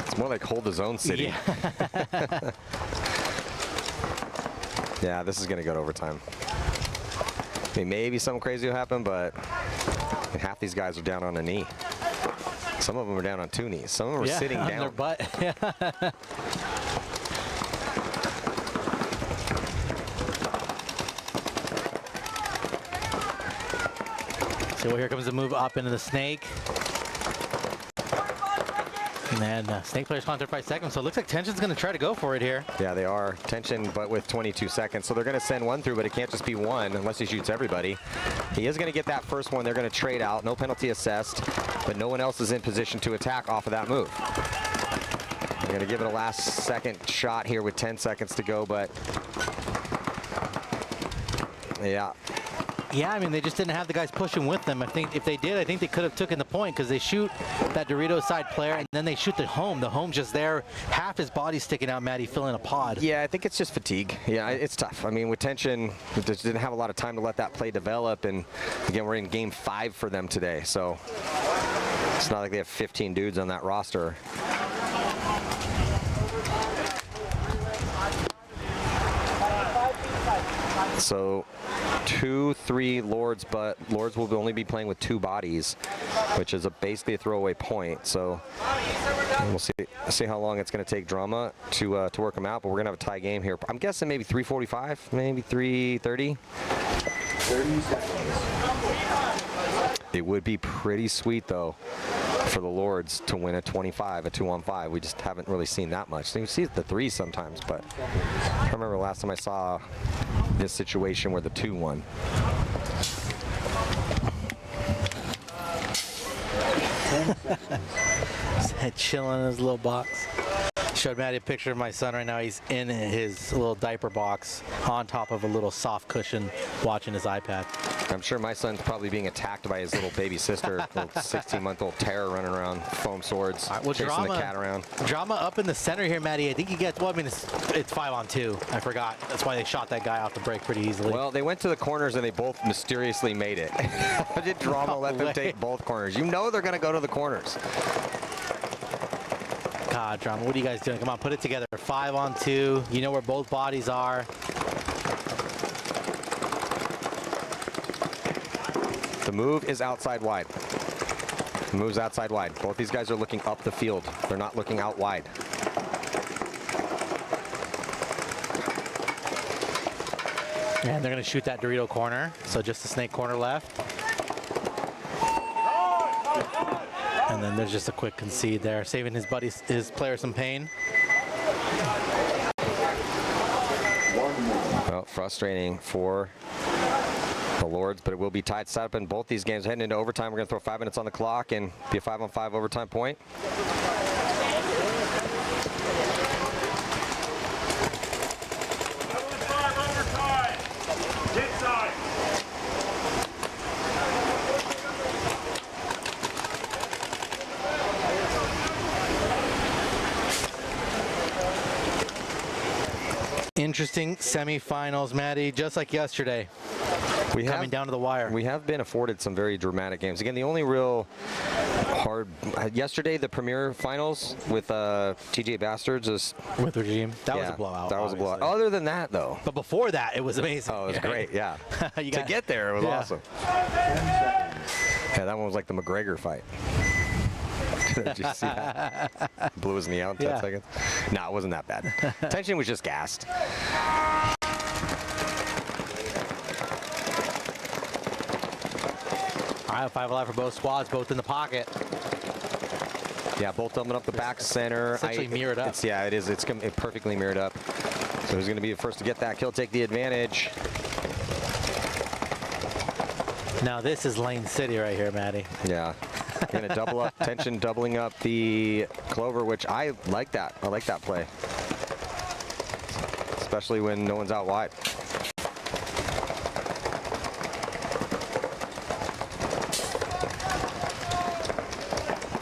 It's more like hold his own city. Yeah, yeah, this is going to go to overtime. I mean, maybe something crazy will happen, but half these guys are down on a knee. Some of them are down on 2 knees. Some of them are sitting on down. their butt. So here comes the move up into the Snake. And then Snake players counter 5 seconds, so it looks like Tension's going to try to go for it here. Yeah, they are. Tension, but with 22 seconds. So they're going to send one through, but it can't just be one unless he shoots everybody. He is going to get that first one. They're going to trade out. No penalty assessed, but no one else is in position to attack off of that move. They're going to give it a last second shot here with 10 seconds to go, but yeah. Yeah, I mean, they just didn't have the guys pushing with them. I think if they did, I think they could have taken the point because they shoot that Dorito side player and then they shoot the home. The home just there, half his body sticking out, Matty, filling a pod. Yeah, I think it's just fatigue. Yeah, it's tough. I mean, with Tension, they just didn't have a lot of time to let that play develop. And again, we're in game 5 for them today. So it's not like they have 15 dudes on that roster. So 2-3 Lords, but Lords will only be playing with 2 bodies, which is basically a throwaway point. So we'll see how long it's going to take Drama to work them out, but we're going to have a tie game here. I'm guessing maybe 3:45, maybe 3:30. 30 seconds. It would be pretty sweet, though, for the Lords to win a 25, a 2-on-5. We just haven't really seen that much. You see the 3 sometimes, but I remember last time I saw this situation where the 2 won. He's chilling in his little box. Showed Matty a picture of my son right now. He's in his little diaper box on top of a little soft cushion watching his iPad. I'm sure my son's probably being attacked by his little baby sister, little 16-month-old terror running around, foam swords, chasing the cat around. Drama up in the center here, Maddie. I think he gets, well, I mean, it's 5-on-2. I forgot. That's why they shot that guy off the break pretty easily. Well, they went to the corners and they both mysteriously made it. How did Drama let them take both corners? You know they're going to go to the corners. God, Drama, what are you guys doing? Come on, put it together. 5-on-2. You know where both bodies are. The move is outside wide. The move's outside wide. Both these guys are looking up the field. They're not looking out wide. And they're going to shoot that Dorito corner. So just the snake corner left. And then there's just a quick concede there, saving his player some pain. Well, frustrating for the Lords, but it will be tight setup in both these games. Heading into overtime, we're going to throw 5 minutes on the clock and be a 5-on-5 overtime point. Interesting semifinals, Maddie, just like yesterday. Coming down to the wire. We have been afforded some very dramatic games. Again, the only real hard yesterday, the premier finals with TJ Bastards is with Regime. That was a blowout. That was a blowout. Other than that, though. But before that, it was amazing. Oh, it was great. Yeah. To get there, it was awesome. Yeah, that one was like the McGregor fight. Did you see that? Blew his knee out in 10 seconds. No, it wasn't that bad. Tension was just gassed. All right, 5 alive for both squads, both in the pocket. Yeah, both dumping up the back center. It's actually mirrored up. Yeah, it is. It's perfectly mirrored up. So who's going to be the first to get that kill, take the advantage? Now this is Lane City right here, Maddie. Yeah. Going to double up, Tension doubling up the Clover, which I like that. I like that play. Especially when no one's out wide.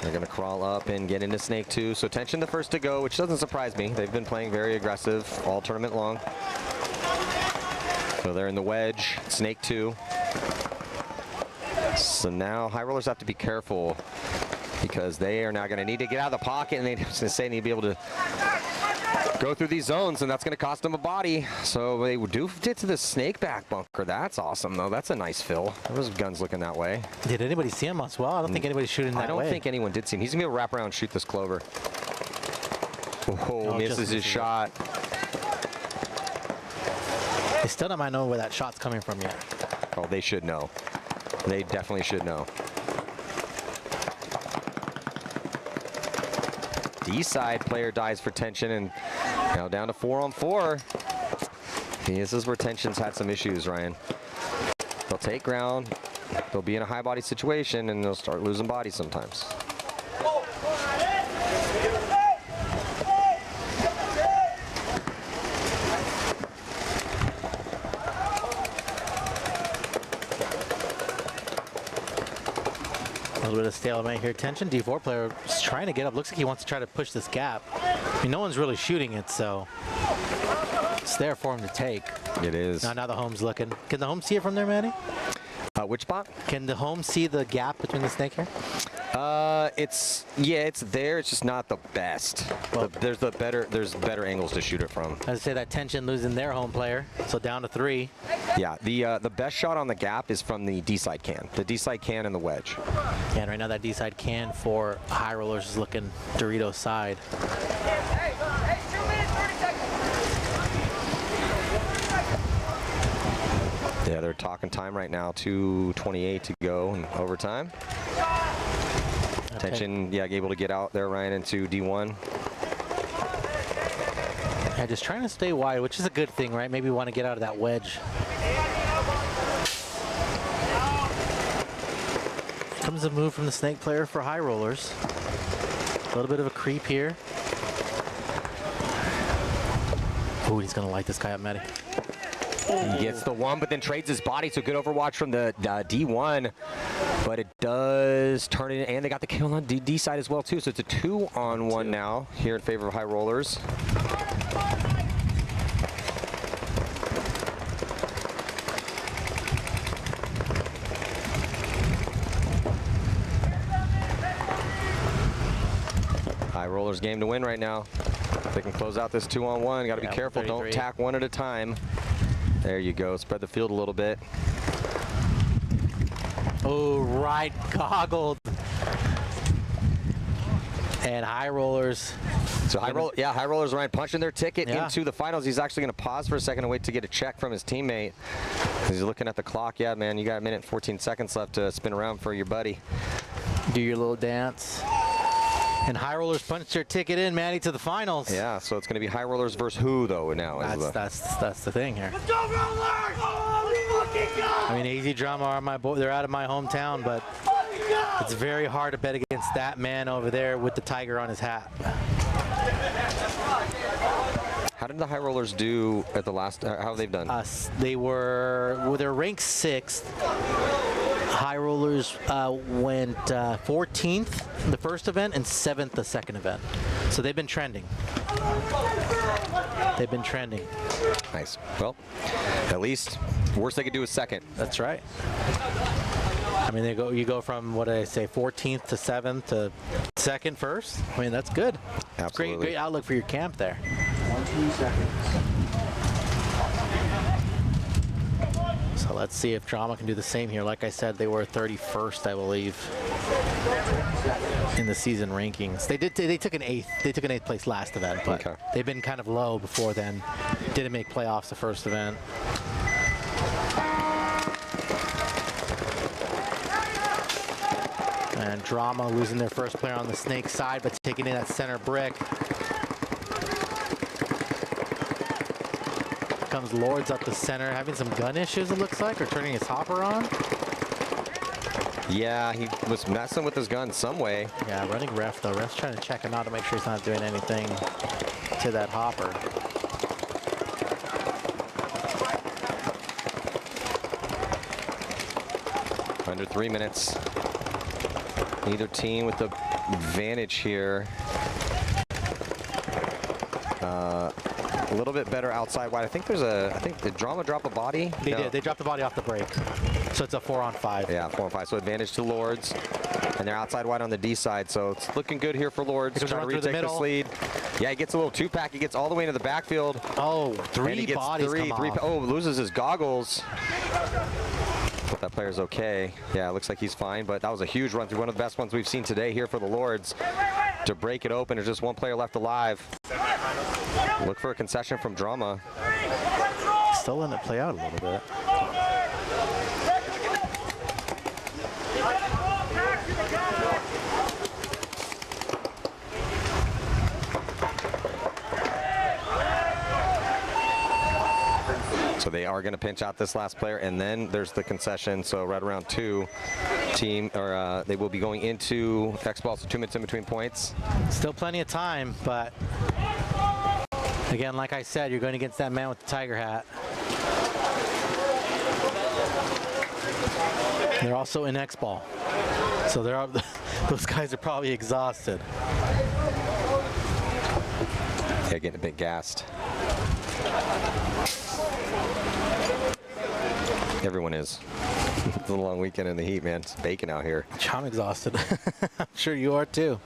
They're going to crawl up and get into Snake 2. So Tension the first to go, which doesn't surprise me. They've been playing very aggressive all tournament long. So they're in the wedge, Snake 2. So now High Rollers have to be careful because they are now going to need to get out of the pocket, and they need to be able to go through these zones, and that's going to cost them a body. So they do get to the snake back bunker. That's awesome, though. That's a nice fill. There was guns looking that way. Did anybody see him as well? I don't think anybody's shooting that way. I don't think anyone did see him. He's going to be able to wrap around and shoot this Clover. Oh, misses his shot. They still don't know where that shot's coming from yet. Oh, they should know. They definitely should know. D-side player dies for Tension, and now down to 4-on-4. This is where Tension's had some issues, Ryan. They'll take ground, they'll be in a high body situation, and they'll start losing bodies sometimes. A little bit of stalemate here. Tension, D4 player is trying to get up. Looks like he wants to try to push this gap. I mean, no one's really shooting it, so it's there for him to take. It is. Now the home's looking. Can the home see it from there, Manny? Which spot? Can the home see the gap between the snake here? It's there. It's just not the best. Well, there's better angles to shoot it from. I'd say that Tension losing their home player, so down to 3. Yeah, the best shot on the gap is from the D-side can. The D-side can and the wedge. Yeah, and right now that D-side can for High Rollers is looking Dorito side. Hey, 2 minutes, 30 seconds. Yeah, they're talking time right now. 2:28 to go in overtime. Tension, yeah, able to get out there, Ryan, into D1. Yeah, just trying to stay wide, which is a good thing, right? Maybe want to get out of that wedge. Comes a move from the snake player for High Rollers. A little bit of a creep here. Oh, he's going to light this guy up, Matty. He gets the one, but then trades his body, so good overwatch from the D1. But it does turn it, and they got the kill on D side as well, too. So it's a 2-on-1 now here in favor of High Rollers. High Rollers game to win right now. If they can close out this 2-on-1, got to be careful. Don't tack one at a time. There you go. Spread the field a little bit. Oh, right goggled. And High Rollers. So High Rollers are punching their ticket into the finals. He's actually going to pause for a second and wait to get a check from his teammate. He's looking at the clock. Yeah, man, you got a minute and 14 seconds left to spin around for your buddy. Do your little dance. And High Rollers punched their ticket in, Maddie, to the finals. Yeah, so it's going to be High Rollers versus who, though, now? That's the thing here. Let's go, Rollers! Oh, fucking go! I mean, AZ Drama are my boy. They're out of my hometown, but it's very hard to bet against that man over there with the tiger on his hat. How did the High Rollers do at the last? How have they done? They're ranked 6th. High Rollers went 14th the first event and 7th the second event. So they've been trending. They've been trending. Nice. Well, at least worst they could do is second. That's right. I mean, you go from, what did I say, 14th to 7th to second first. I mean, that's good. Absolutely. Great outlook for your camp there. 20 seconds. So let's see if Drama can do the same here. Like I said, they were 31st, I believe, in the season rankings. They took an 8th. They took an 8th place last event, but they've been kind of low before then. Didn't make playoffs the first event. And Drama losing their first player on the Snake side, but taking in that center brick. Comes Lords up the center, having some gun issues, it looks like, or turning his hopper on. Yeah, he was messing with his gun some way. Yeah, running ref, though. Ref's trying to check him out to make sure he's not doing anything to that hopper. Under 3 minutes. Neither team with the advantage here. A little bit better outside wide. I think did Drama drop a body? They did. They dropped the body off the break. So it's a 4-on-5. Yeah, 4-on-5. So advantage to Lords. And they're outside wide on the D side. So it's looking good here for Lords. Trying to retake this lead. Yeah, he gets a little 2-pack. He gets all the way into the backfield. Oh, 3 bodies come off. Oh, loses his goggles. But that player's okay. Yeah, it looks like he's fine. But that was a huge run through. One of the best ones we've seen today here for the Lords. To break it open, there's just one player left alive. Look for a concession from Drama. Still letting it play out a little bit. So they are going to pinch out this last player, and then there's the concession. So right around 2, they will be going into X-Ball, so 2 minutes in between points. Still plenty of time, but again, like I said, you're going against that man with the tiger hat. They're also in X-Ball, so those guys are probably exhausted. Yeah, getting a bit gassed. Everyone is. It's a long weekend in the heat, man. It's baking out here. I'm exhausted. I'm sure you are too.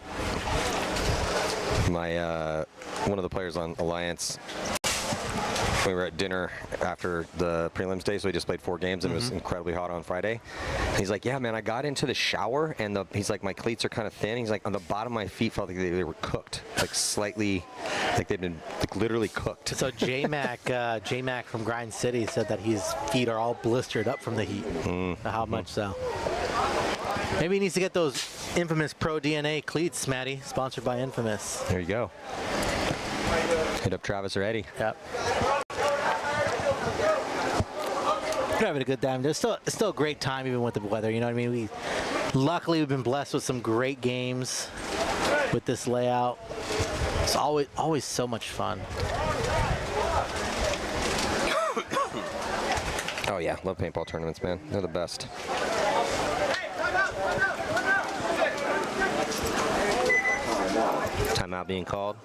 My one of the players on Alliance, we were at dinner after the prelims day, so we just played 4 games, and it was incredibly hot on Friday. And he's like, yeah, man, I got into the shower, and he's like, my cleats are kind of thin. He's like, on the bottom of my feet felt like they were cooked, like slightly, like they'd been like literally cooked. So J-Mac from Grind City said that his feet are all blistered up from the heat. How much so? Maybe he needs to get those Infamous Pro DNA cleats, Matty, sponsored by Infamous. There you go. Hit up Travis or Eddie. Yep. We're having a good time. It's still a great time even with the weather. You know what I mean? Luckily we've been blessed with some great games with this layout. It's always so much fun. Oh yeah, love paintball tournaments, man. They're the best. Timeout being called.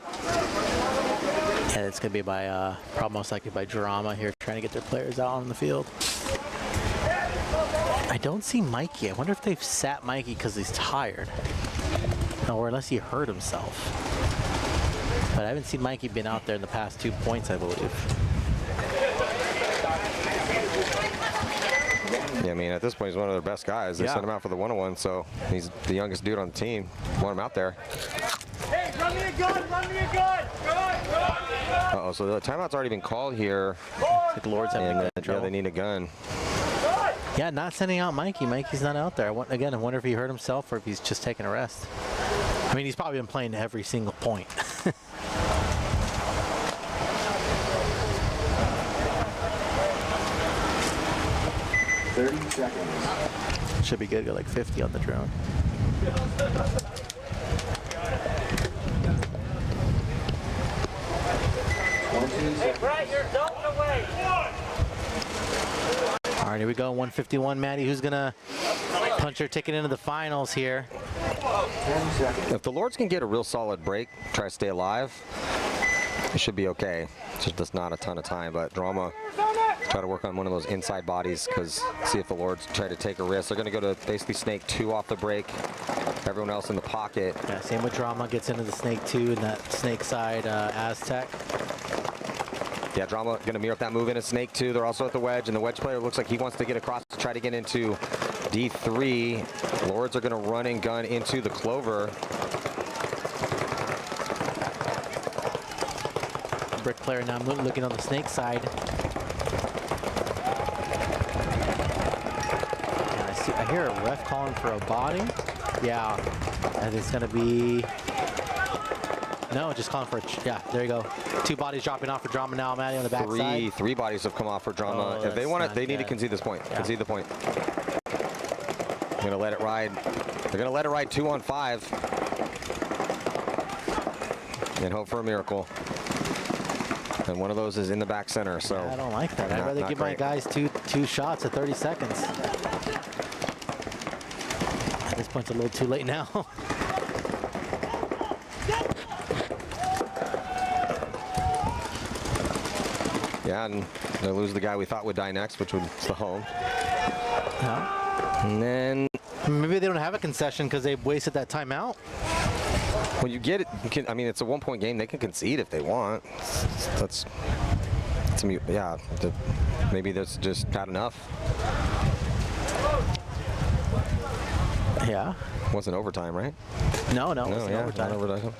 And it's going to be by, probably most likely by Drama here, trying to get their players out on the field. I don't see Mikey. I wonder if they've sat Mikey because he's tired. Or unless he hurt himself. But I haven't seen Mikey been out there in the past 2 points, I believe. Yeah, I mean, at this point, he's one of their best guys. They sent him out for the 1-on-1, so he's the youngest dude on the team. Want him out there. Hey, run me a gun, run me a gun! Uh-oh, so the timeout's already been called here. Like Lord's having yeah, they need a gun. Yeah, not sending out Mikey. Mikey's not out there. Again, I wonder if he hurt himself or if he's just taking a rest. I mean, he's probably been playing every single point. 30 seconds. Should be good. Go like 50 on the drone. Hey, Brett, you're dumping away. All right, here we go. 151, Maddie. Who's going to punch her ticket into the finals here? If the Lords can get a real solid break, try to stay alive, it should be okay. It's just not a ton of time, but Drama try to work on one of those inside bodies, because see if the Lords try to take a risk. They're going to go to basically Snake 2 off the break. Everyone else in the pocket. Yeah, same with Drama. Gets into the Snake 2 and that Snake side Aztec. Yeah, Drama going to mirror up that move into Snake 2. They're also at the wedge, and the wedge player looks like he wants to get across to try to get into D3. Lords are going to run and gun into the Clover. Brick player now looking on the Snake side. And I hear a ref calling for a body. Yeah, and it's going to be... No, just calling for yeah, there you go. 2 bodies dropping off for Drama now, Maddie, on the back side. 3 bodies have come off for Drama. If they want it, they need to concede this point. Yeah. Concede the point. They're going to let it ride. They're going to let it ride 2 on 5. And hope for a miracle. And one of those is in the back center, so. Yeah, I don't like that. I'd rather give my guys two shots at 30 seconds. At this point, it's a little too late now. Yeah, and they lose the guy we thought would die next, which was the home. Yeah. And then maybe they don't have a concession because they wasted that timeout. When you get it, you can, I mean, it's a 1-point game. They can concede if they want. That's yeah. Maybe that's just not enough. Yeah. Wasn't overtime, right? No, it wasn't overtime. Not overtime.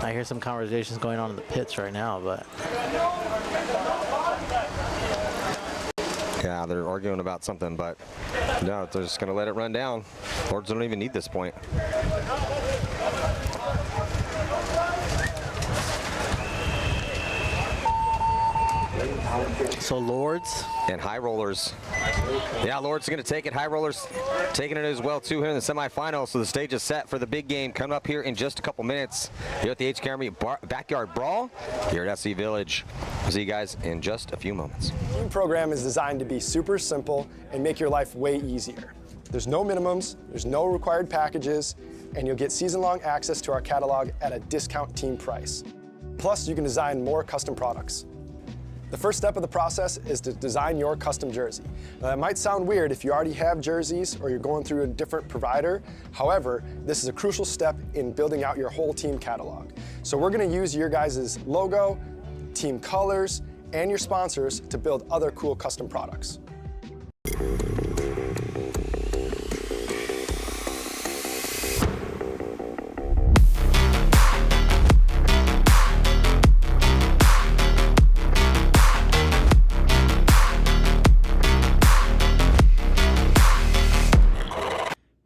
I hear some conversations going on in the pits right now, but. Yeah, they're arguing about something, but no, they're just going to let it run down. Lords don't even need this point. So Lords and High Rollers. Yeah, Lords are going to take it. High Rollers taking it as well too here in the semifinals. So the stage is set for the big game coming up here in just a couple minutes here at the HK Army Backyard Brawl here at SC Village. We'll see you guys in just a few moments. The new program is designed to be super simple and make your life way easier. There's no minimums, there's no required packages, and you'll get season-long access to our catalog at a discount team price. Plus, you can design more custom products. The first step of the process is to design your custom jersey. Now, that might sound weird if you already have jerseys or you're going through a different provider. However, this is a crucial step in building out your whole team catalog. So we're going to use your guys' logo, team colors, and your sponsors to build other cool custom products.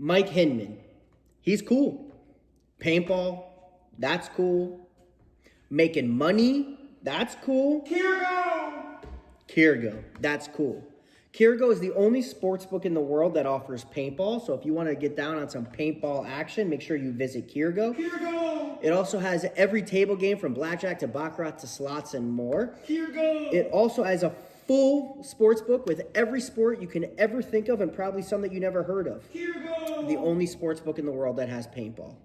Mike Hinman, he's cool. Paintball, that's cool. Making money, that's cool. Kirgo, that's cool. Kirgo is the only sports book in the world that offers paintball. So if you want to get down on some paintball action, make sure you visit Kirgo. It also has every table game from blackjack to baccarat to slots and more. It also has a full sports book with every sport you can ever think of and probably some that you never heard of. The only sports book in the world that has paintball.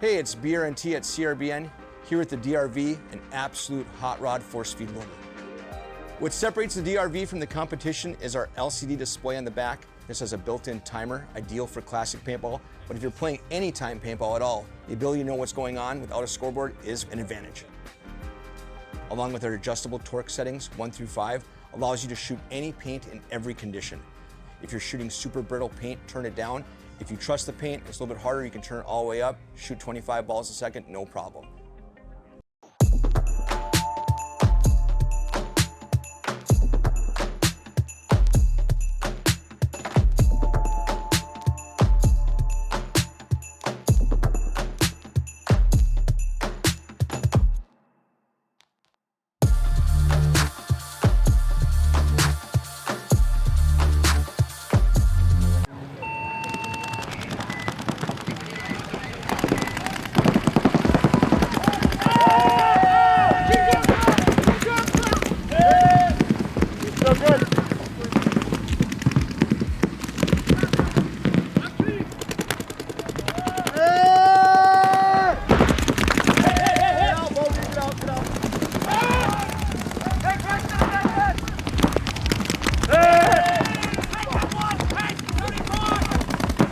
Hey, it's BRNT at CRBN, here at the DRV, an absolute hot rod force feed loader. What separates the DRV from the competition is our LCD display on the back. This has a built-in timer, ideal for classic paintball, but if you're playing anytime paintball at all, the ability to know what's going on without a scoreboard is an advantage. Along with our adjustable torque settings, 1 through 5, allows you to shoot any paint in every condition. If you're shooting super brittle paint, turn it down. If you trust the paint, it's a little bit harder, you can turn it all the way up, shoot 25 balls a second, no problem.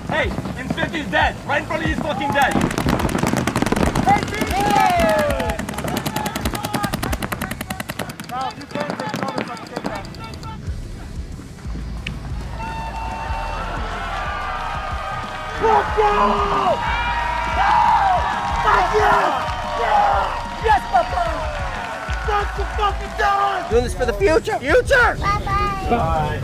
Hey, M50's dead. Right in front of you, he's fucking dead. Let's go! No! Fuck yeah! Yeah! Yes, Papa! That's the fucking done! Doing this for the future! Future! Bye-bye! Bye.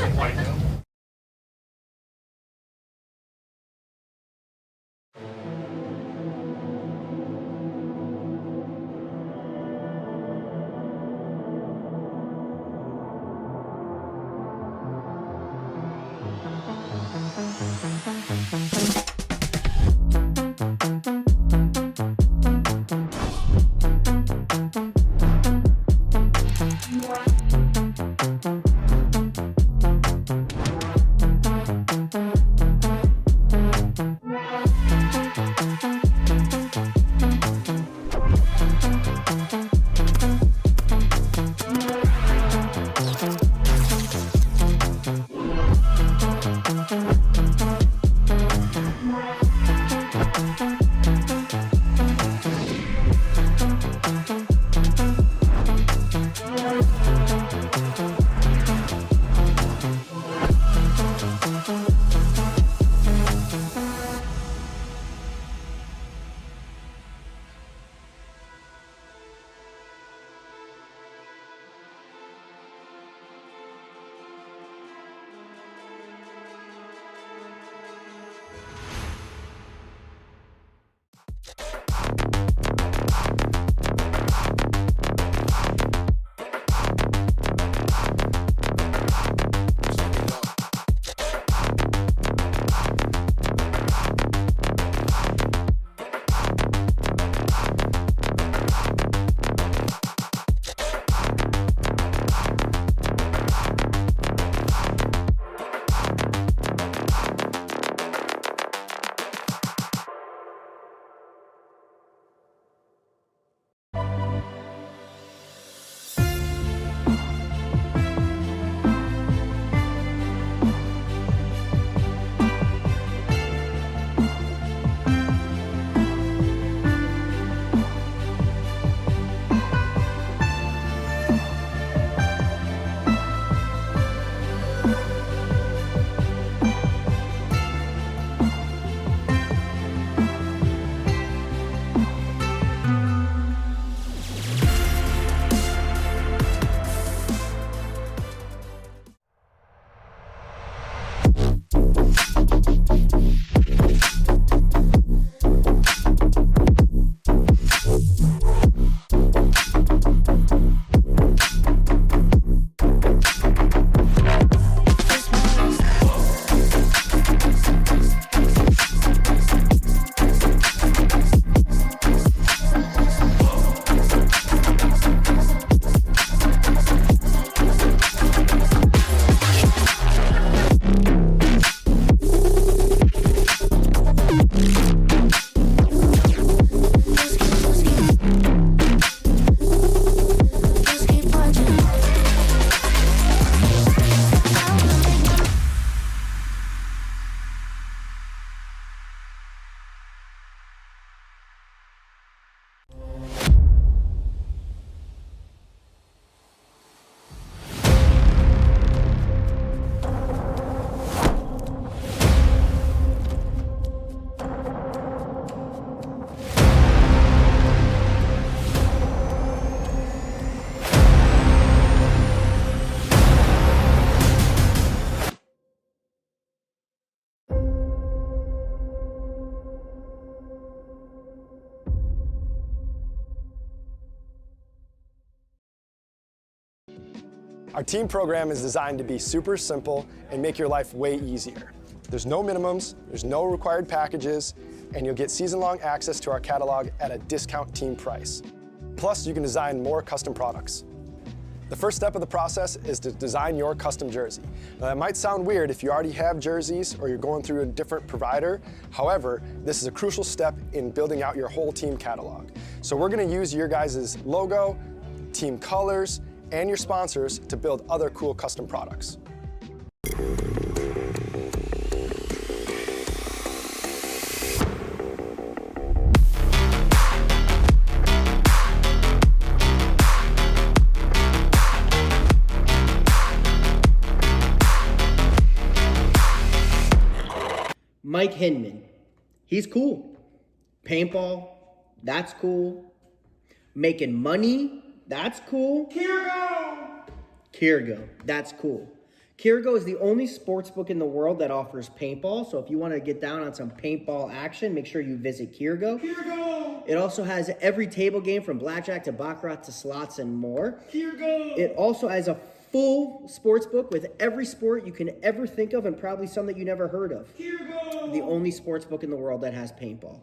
Our team program is designed to be super simple and make your life way easier. There's no minimums, there's no required packages, and you'll get season-long access to our catalog at a discount team price. Plus, you can design more custom products. The first step of the process is to design your custom jersey. Now, that might sound weird if you already have jerseys or you're going through a different provider. However, this is a crucial step in building out your whole team catalog. So we're going to use your guys' logo, team colors, and your sponsors to build other cool custom products. Mike Hinman, he's cool. Paintball, that's cool. Making money, that's cool. Kirgo, that's cool. Kirgo is the only sports book in the world that offers paintball. So if you want to get down on some paintball action, make sure you visit Kirgo. It also has every table game from blackjack to baccarat to slots and more. It also has a full sports book with every sport you can ever think of and probably some that you never heard of. The only sports book in the world that has paintball.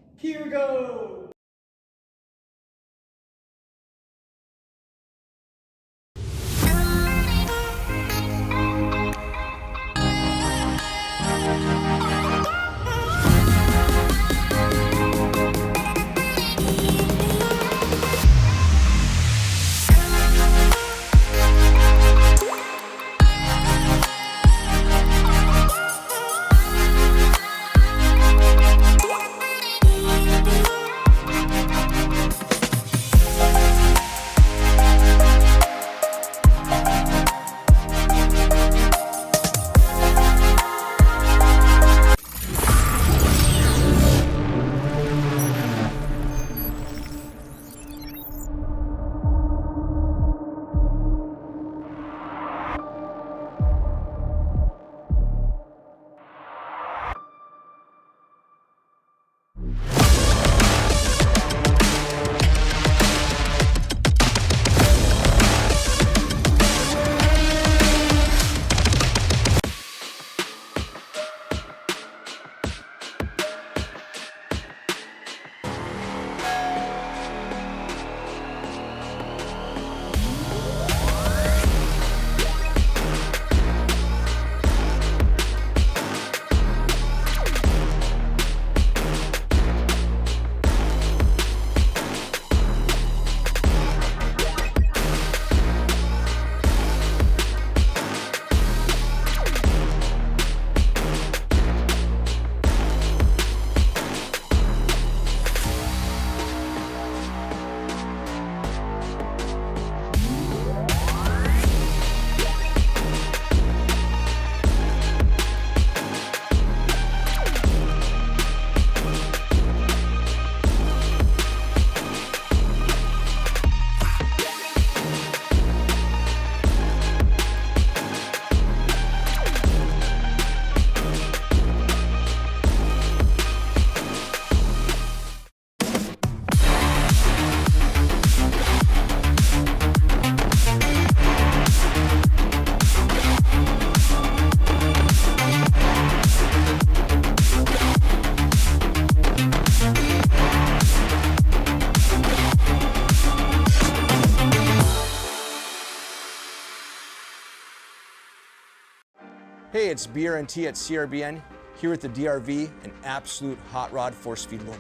it's BRNT at CRBN, here at the DRV, an absolute hot rod force feed loader.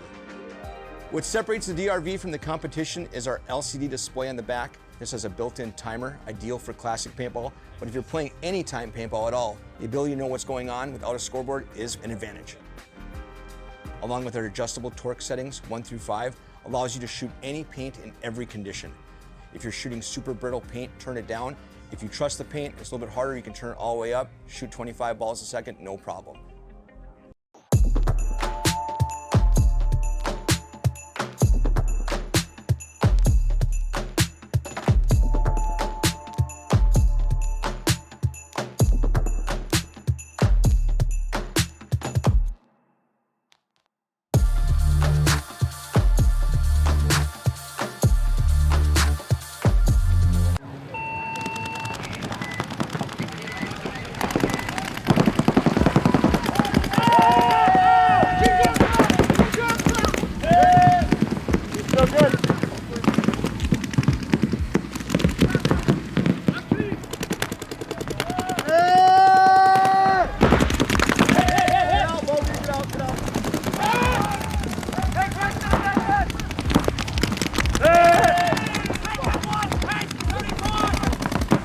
What separates the DRV from the competition is our LCD display on the back. This has a built-in timer, ideal for classic paintball, but if you're playing anytime paintball at all, the ability to know what's going on without a scoreboard is an advantage. Along with our adjustable torque settings, 1 through 5, allows you to shoot any paint in every condition. If you're shooting super brittle paint, turn it down. If you trust the paint, it's a little bit harder, you can turn it all the way up, shoot 25 balls a second, no problem.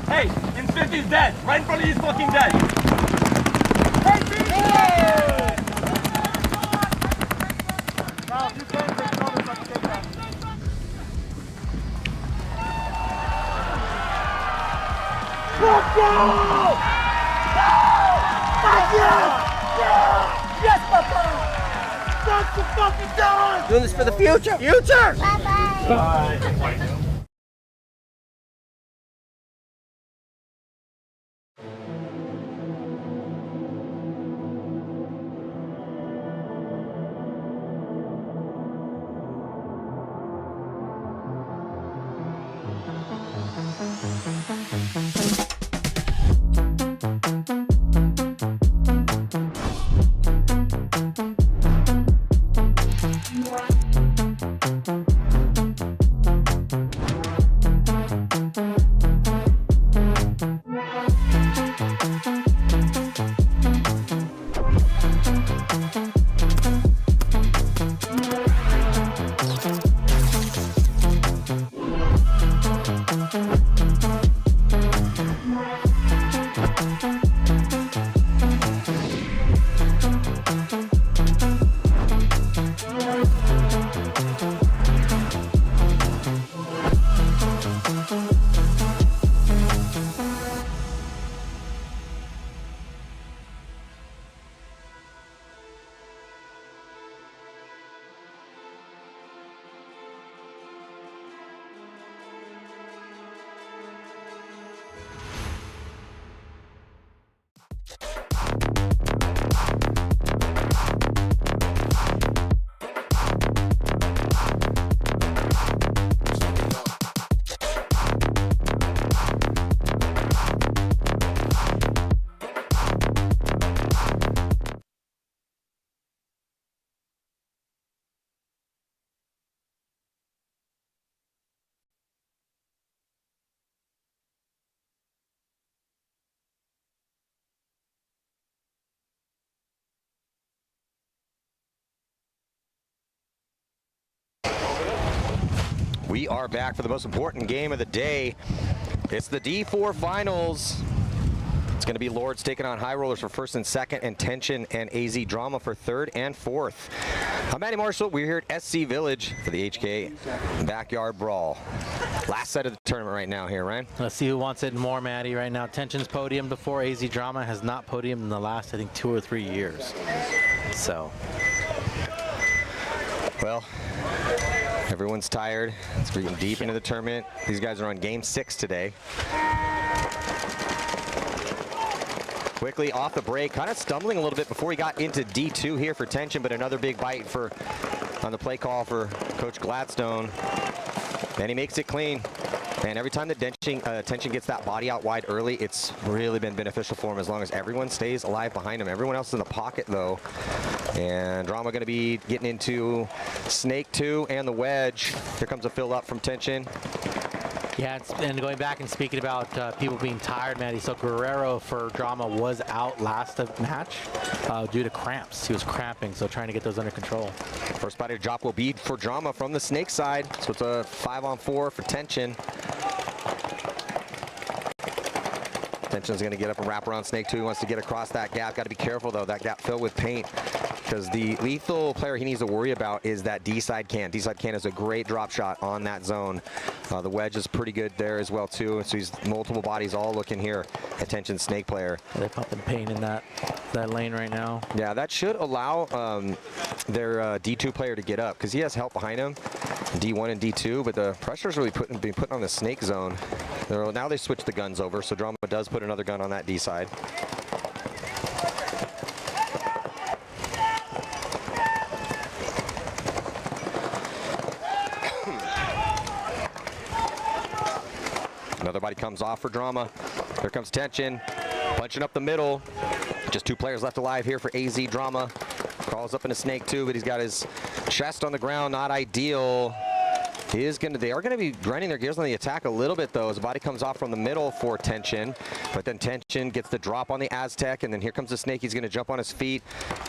Hey, Infinity dead. Right in front of you is fucking dead. Let's go! Yes, Papa! That's the fucking done! Doing this for the future! Future! Bye-bye! Bye. We are back for the most important game of the day. It's the D4 finals. It's going to be Lords taking on High Rollers for first and second, and Tension and AZ Drama for third and fourth. I'm Matty Marshall. We're here at SC Village for the HK Backyard Brawl. Last set of the tournament right now here, Ryan. Let's see who wants it more, Matty, right now. Tension's podium before. AZ Drama has not podiumed in the last, I think, 2 or 3 years. So. Well, everyone's tired. It's getting deep into the tournament. These guys are on game 6 today. Quickly off the break, kind of stumbling a little bit before he got into D2 here for Tension, but another big bite on the play call for Coach Gladstone. And he makes it clean. And every time the Tension gets that body out wide early, it's really been beneficial for him as long as everyone stays alive behind him. Everyone else is in the pocket, though. And Drama going to be getting into Snake 2 and the wedge. Here comes a fill up from Tension. Yeah, and going back and speaking about people being tired, Maddie, so Guerrero for Drama was out last match due to cramps. He was cramping, so trying to get those under control. First body to drop will be for Drama from the Snake side, so it's a 5-on-4 for Tension. Tension's going to get up and wrap around Snake 2. He wants to get across that gap. Got to be careful, though. That gap filled with paint. Because the lethal player he needs to worry about is that D-side can. D-side can is a great drop shot on that zone. The wedge is pretty good there as well, too. So he's multiple bodies all looking here. Attention, Snake player. They're pumping paint in that lane right now. Yeah, that should allow their D2 player to get up, because he has help behind him, D1 and D2, but the pressure's really being put on the Snake zone. Now they switch the guns over, so Drama does put another gun on that D side. Another body comes off for Drama. Here comes Tension, punching up the middle. Just 2 players left alive here for AZ. Drama crawls up into Snake 2, but he's got his chest on the ground, not ideal. They are going to be grinding their gears on the attack a little bit, though, as the body comes off from the middle for Tension. But then Tension gets the drop on the Aztec, and then here comes the Snake. He's going to jump on his feet,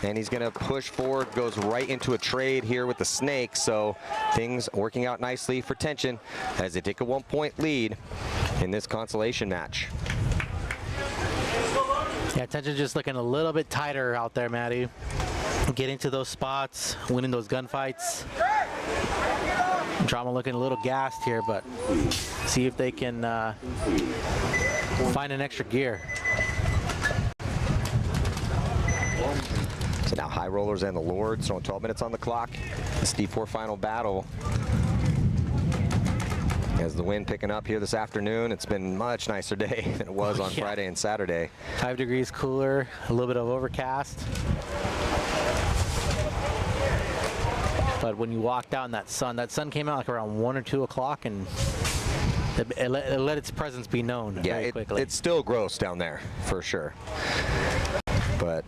and he's going to push forward, goes right into a trade here with the Snake. So things working out nicely for Tension as they take a 1-point lead in this consolation match. Yeah, Tension just looking a little bit tighter out there, Maddie. Getting to those spots, winning those gunfights. Drama looking a little gassed here, but see if they can find an extra gear. So now High Rollers and the Lords, throwing 12 minutes on the clock. This D4 final battle. As the wind picking up here this afternoon, it's been a much nicer day than it was on Friday and Saturday. 5 degrees cooler, a little bit of overcast. But when you walked out in that sun came out like around 1 or 2 o'clock, and it let its presence be known very quickly. It's still gross down there, for sure. But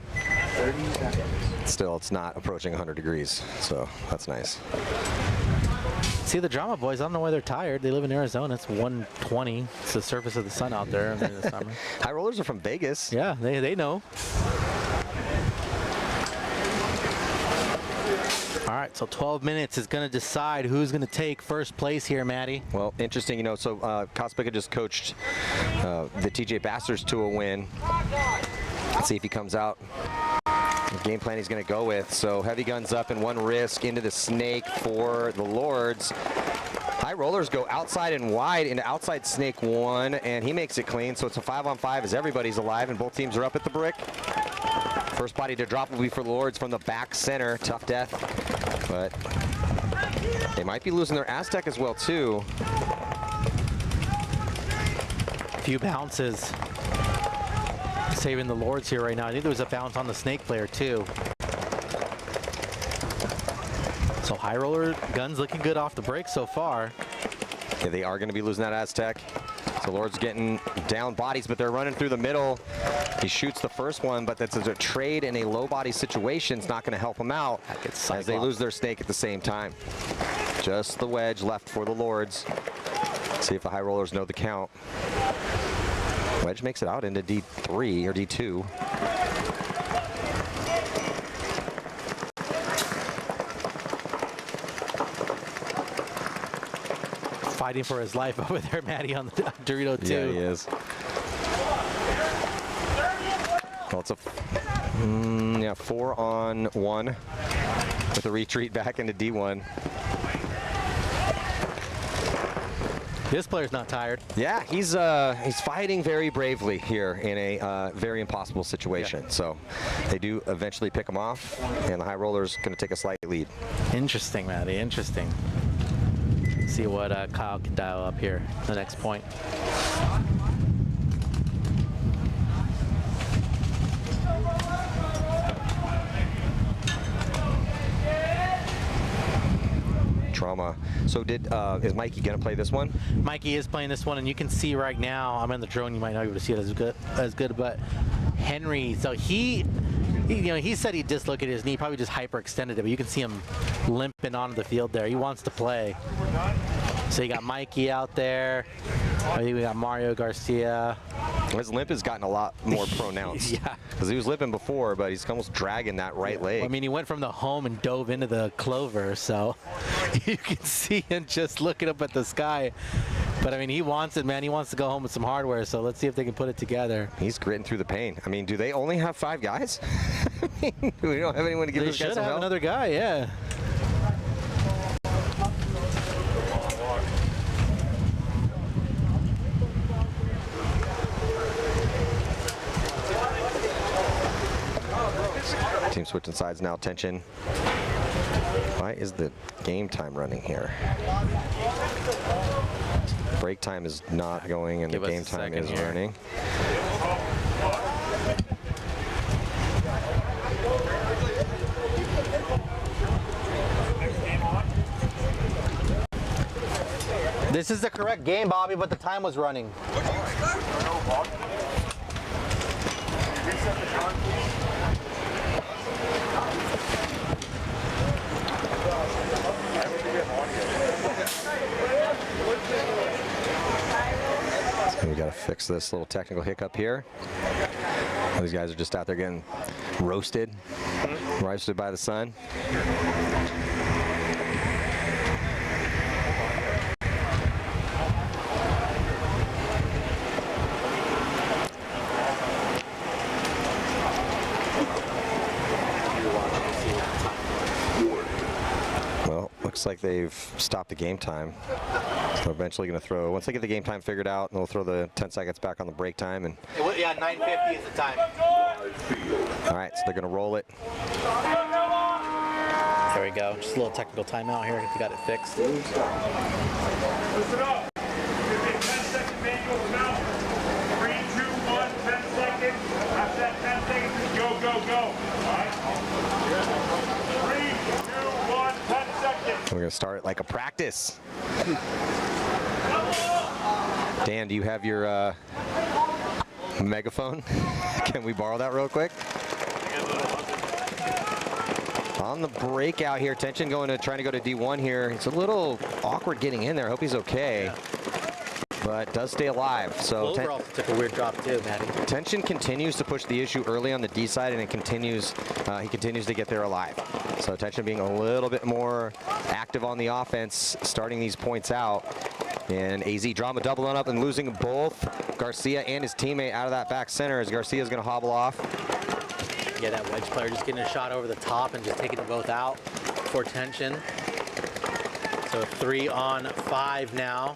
30 seconds. Still, it's not approaching 100 degrees, so that's nice. See, the Drama boys, I don't know why they're tired. They live in Arizona. It's 120. It's the surface of the sun out there in the summer. High Rollers are from Vegas. Yeah, they know. All right, so 12 minutes is going to decide who's going to take first place here, Maddie. Well, interesting, so Kospica just coached the TJ Bastards to a win. Let's see if he comes out. The game plan he's going to go with. So heavy guns up and 1 risk into the Snake for the Lords. High Rollers go outside and wide into outside Snake 1, and he makes it clean. So it's a 5-on-5 as everybody's alive and both teams are up at the brick. First body to drop will be for the Lords from the back center. Tough death, but they might be losing their Aztec as well, too. A few bounces saving the Lords here right now. I think there was a bounce on the Snake player, too. So High Roller guns looking good off the break so far. Yeah, they are going to be losing that Aztec. So Lord's getting down bodies, but they're running through the middle. He shoots the first one, but that's a trade in a low body situation. It's not going to help him out as they lose their Snake at the same time. Just the wedge left for the Lords. See if the High Rollers know the count. Wedge makes it out into D3 or D2. Fighting for his life over there, Maddie, on the Dorito 2. Yeah, he is. Well, it's a 4-on-1 with a retreat back into D1. This player's not tired. Yeah, he's fighting very bravely here in a very impossible situation. Yeah. So they do eventually pick him off, and the High Roller's going to take a slight lead. Interesting, Maddie. Interesting. See what Kyle can dial up here. The next point. Trauma. So is Mikey gonna play this one? Mikey is playing this one, and you can see right now, I'm in the drone, you might not be able to see it as good, but Henry, so he said he dislocated his knee, probably just hyperextended it, but you can see him limping onto the field there. He wants to play. So you got Mikey out there. I think we got Mario Garcia. His limp has gotten a lot more pronounced. Yeah. Because he was limping before, but he's almost dragging that right leg. I mean, he went from the home and dove into the clover, so you can see him just looking up at the sky. But I mean, he wants it, man. He wants to go home with some hardware, so let's see if they can put it together. He's gritting through the pain. I mean, do they only have 5 guys? I mean, we don't have anyone to give this guy some help? They should have another guy, yeah. Team switching sides now. Tension. Why is the game time running here? Break time is not going and the game time is running. This is the correct game, Bobby, but the time was running. We got to fix this little technical hiccup here. These guys are just out there getting roasted by the sun. Well, looks like they've stopped the game time. So eventually going to throw, once they get the game time figured out, they'll throw the 10 seconds back on the break time. And yeah, 9:50 is the time. All right, so they're going to roll it. There we go. Just a little technical timeout here if you got it fixed. Listen up. Give me a 10-second manual count. 3, 2, 1, 10 seconds. After that 10 seconds, just go, go, go. All right? 3, 2, 1, 10 seconds. We're going to start like a practice. Dan, do you have your megaphone? Can we borrow that real quick? On the breakout here, Tension trying to go to D1 here. It's a little awkward getting in there. I hope he's okay. But does stay alive. So overall took a weird drop too, Maddie. Tension continues to push the issue early on the D side, and it continues. He continues to get there alive. So Tension being a little bit more active on the offense, starting these points out. And AZ Drama doubling up and losing both Garcia and his teammate out of that back center as Garcia's going to hobble off. Yeah, that wedge player just getting a shot over the top and just taking them both out for Tension. So 3 on 5 now.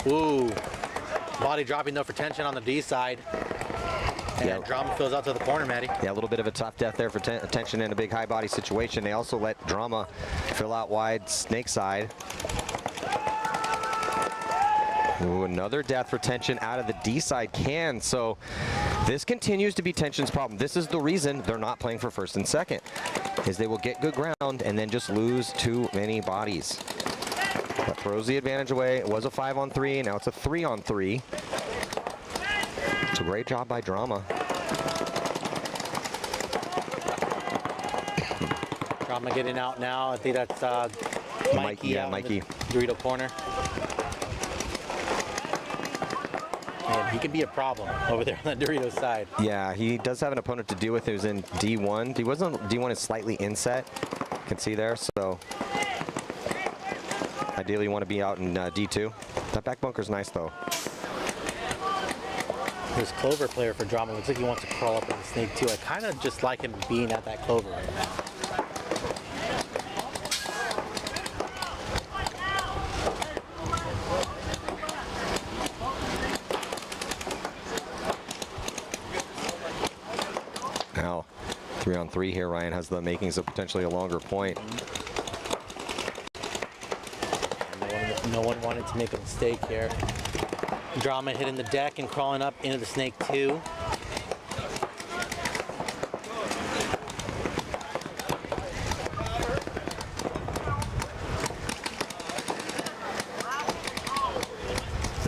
Ooh, body dropping though for Tension on the D side. And Drama fills out to the corner, Maddie. Yeah, a little bit of a tough death there for Tension in a big high body situation. They also let Drama fill out wide snake side. Ooh, another death for Tension out of the D side can. So this continues to be Tension's problem. This is the reason they're not playing for first and second, is they will get good ground and then just lose too many bodies. That throws the advantage away. It was a 5-on-3, now it's a 3-on-3. It's a great job by Drama. Drama getting out now. I think that's Mikey. Yeah, Mikey. Dorito corner. Man, he can be a problem over there on the Dorito side. Yeah, he does have an opponent to deal with who's in D1. D1 is slightly inset. You can see there, so ideally you want to be out in D2. That back bunker's nice though. This Clover player for Drama looks like he wants to crawl up in the snake too. I kind of just like him being at that Clover right now. Now, 3-on-3 here. Ryan has the makings of potentially a longer point. No one wanted to make a mistake here. Drama hitting the deck and crawling up into the snake too.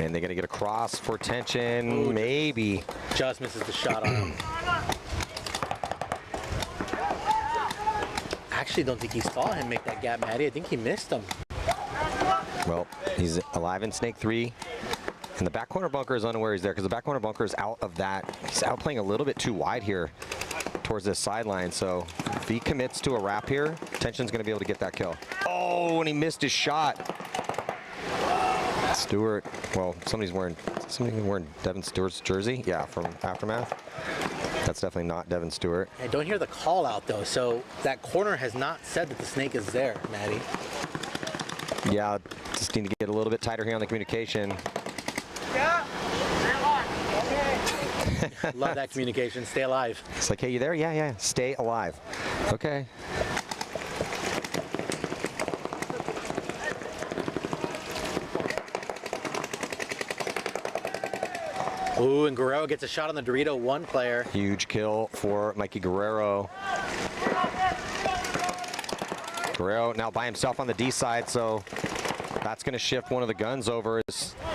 And they're going to get across for Tension. Ooh, maybe. Just misses the shot on him. actually don't think he saw him make that gap, Maddie. I think he missed him. Well, he's alive in Snake 3. And the back corner bunker is unaware he's there because the back corner bunker is out of that. He's out playing a little bit too wide here towards this sideline. So if he commits to a wrap here, Tension's going to be able to get that kill. Oh, and he missed his shot. Stewart, well, somebody's wearing Devin Stewart's jersey. Yeah, from Aftermath. That's definitely not Devin Stewart. I don't hear the call out though. So that corner has not said that the snake is there, Maddie. Yeah, just need to get a little bit tighter here on the communication. Love that communication. Stay alive. It's like, hey, you there? Yeah, yeah. Stay alive. Okay. Ooh, and Guerrero gets a shot on the Dorito 1 player. Huge kill for Mikey Guerrero. Guerrero now by himself on the D side, so that's going to shift one of the guns over.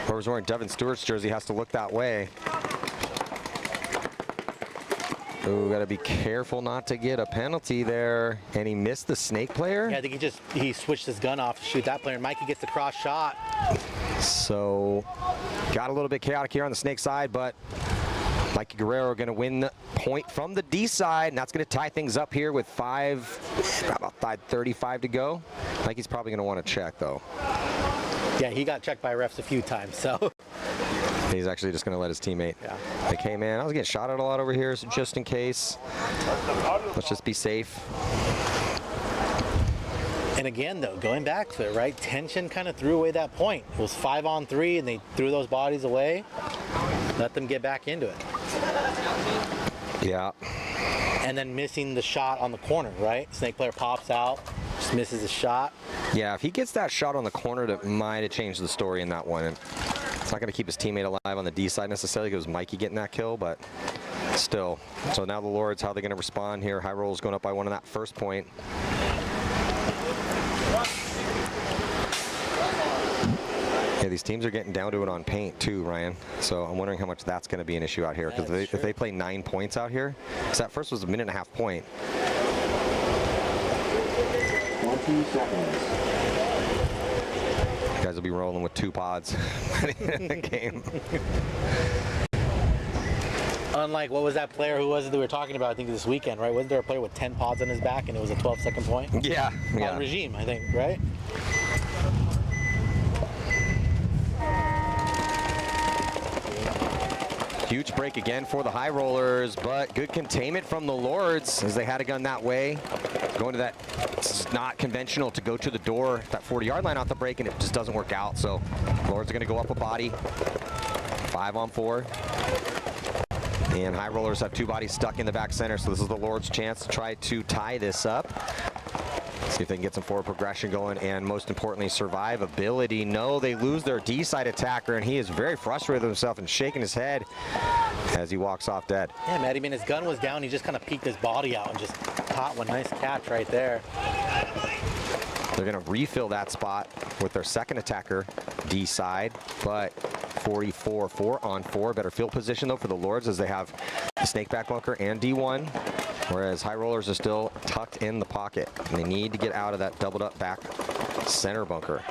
Whoever's wearing Devin Stewart's jersey has to look that way. Ooh, got to be careful not to get a penalty there. And he missed the snake player? Yeah, I think he switched his gun off to shoot that player. And Mikey gets the cross shot. So got a little bit chaotic here on the snake side, but Mikey Guerrero going to win the point from the D side, and that's going to tie things up here with about 5:35 to go. Mikey's probably going to want to check, though. Yeah, he got checked by refs a few times, so. He's actually just going to let his teammate. Yeah. Like, hey, man, I was getting shot at a lot over here, so just in case, let's just be safe. And again, though, going back to it, right? Tension kind of threw away that point. It was 5-on-3, and they threw those bodies away. Let them get back into it. Yeah. And then missing the shot on the corner, right? Snake player pops out, just misses a shot. Yeah, if he gets that shot on the corner, that might have changed the story in that one. It's not going to keep his teammate alive on the D side necessarily because Mikey getting that kill, but still. So now the Lords, how are they going to respond here? High Roll's going up by 1 on that first point. Yeah, these teams are getting down to it on paint too, Ryan. So I'm wondering how much that's going to be an issue out here because if they play 9 points out here, because that first was a 1.5 point. 20 seconds. You guys will be rolling with 2 pods in the game. Unlike, what was that player, who was it that we were talking about, I think this weekend, right? Wasn't there a player with 10 pods on his back and it was a 12-second point? Yeah. Yeah. Regime, I think, right? Huge break again for the High Rollers, but good containment from the Lords as they had a gun that way. Going to that, it's not conventional to go to the door, that 40-yard line off the break, and it just doesn't work out. So Lords are going to go up a body, 5-on-4. And High Rollers have 2 bodies stuck in the back center, so this is the Lords' chance to try to tie this up. See if they can get some forward progression going, and most importantly, survivability. No, they lose their D-side attacker, and he is very frustrated with himself and shaking his head as he walks off dead. Yeah, Maddie, I mean, his gun was down. He just kind of peeked his body out and just caught one. Nice catch right there. They're going to refill that spot with their second attacker, D-side, but 44, 4-on-4. Better field position, though, for the Lords as they have the snakeback bunker and D1. Whereas High Rollers are still tucked in the pocket. And they need to get out of that doubled up back center bunker.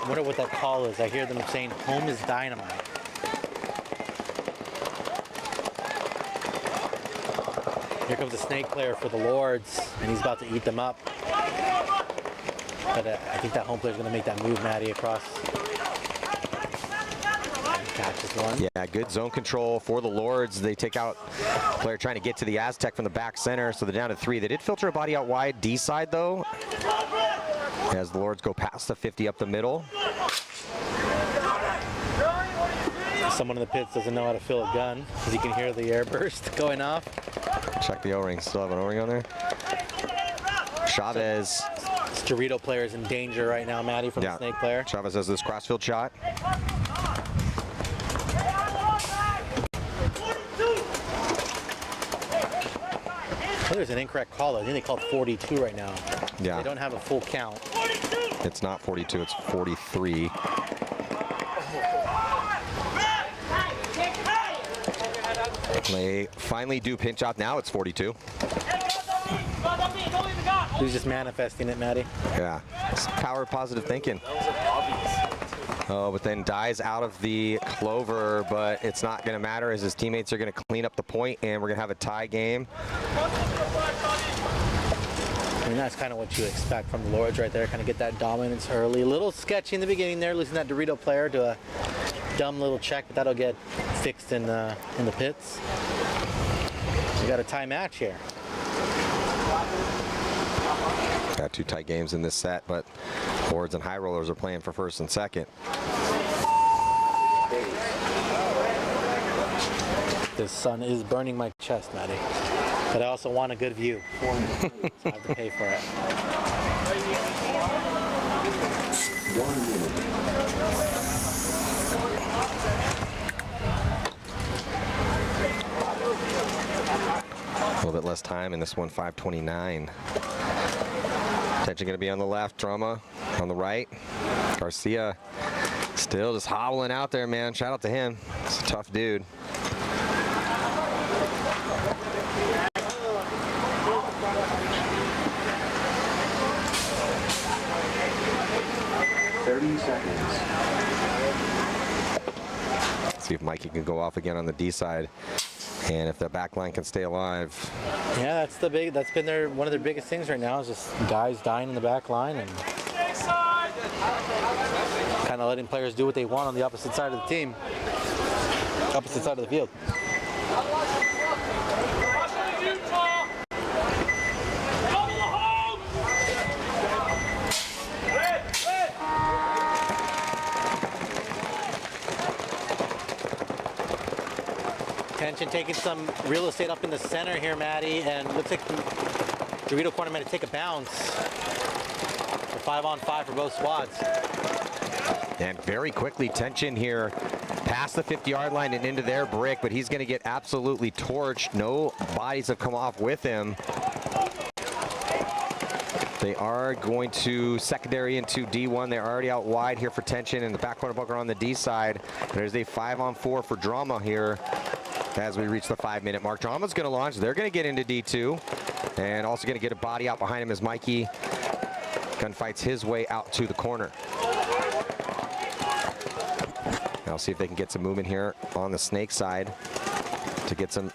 I wonder what that call is. I hear them saying, home is dynamite. Here comes the snake player for the Lords, and he's about to eat them up. But I think that home player is going to make that move, Maddie, across. Catches one. Yeah, good zone control for the Lords. They take out a player trying to get to the Aztec from the back center, so they're down to 3. They did filter a body out wide D side, though, as the Lords go past the 50 up the middle. Someone in the pits doesn't know how to fill a gun because you can hear the air burst going off. Check the O-ring. Still have an O-ring on there. Chavez. This Dorito player is in danger right now, Maddie, from the snake player. Chavez has this crossfield shot. There's an incorrect call. I think they called 42 right now. Yeah. They don't have a full count. It's not 42, it's 43. They finally do pinch off. Now it's 42. He's just manifesting it, Matty. Yeah, it's power of positive thinking. Oh, but then dies out of the clover, but it's not going to matter as his teammates are going to clean up the point, and we're going to have a tie game. I mean, that's kind of what you expect from the Lords right there. Kind of get that dominance early. A little sketchy in the beginning there, losing that Dorito player to a dumb little check, but that'll get fixed in the pits. We got a tie match here. Got 2 tight games in this set, but Lords and High Rollers are playing for first and second. The sun is burning my chest, Matty. But I also want a good view. So I have to pay for it. 1 minute. A little bit less time in this one, 5:29. Tension going to be on the left, Drama on the right. Garcia still just hobbling out there, man. Shout out to him. He's a tough dude. See if Mikey can go off again on the D side, and if the back line can stay alive. Yeah, that's been one of their biggest things right now is just guys dying in the back line and kind of letting players do what they want on the opposite side of the team, opposite side of the field. Tension taking some real estate up in the center here, Matty, and looks like the Dorito corner might take a bounce. 5-on-5 for both squads. And very quickly, Tension here past the 50-yard line and into their brick, but he's going to get absolutely torched. No bodies have come off with him. They are going to secondary into D1. They're already out wide here for Tension, and the back corner bunker on the D side. There's a 5-on-4 for Drama here as we reach the 5-minute mark. Drama's going to launch. They're going to get into D2, and also going to get a body out behind him as Mikey gunfights his way out to the corner. Now see if they can get some movement here on the Snake side to get some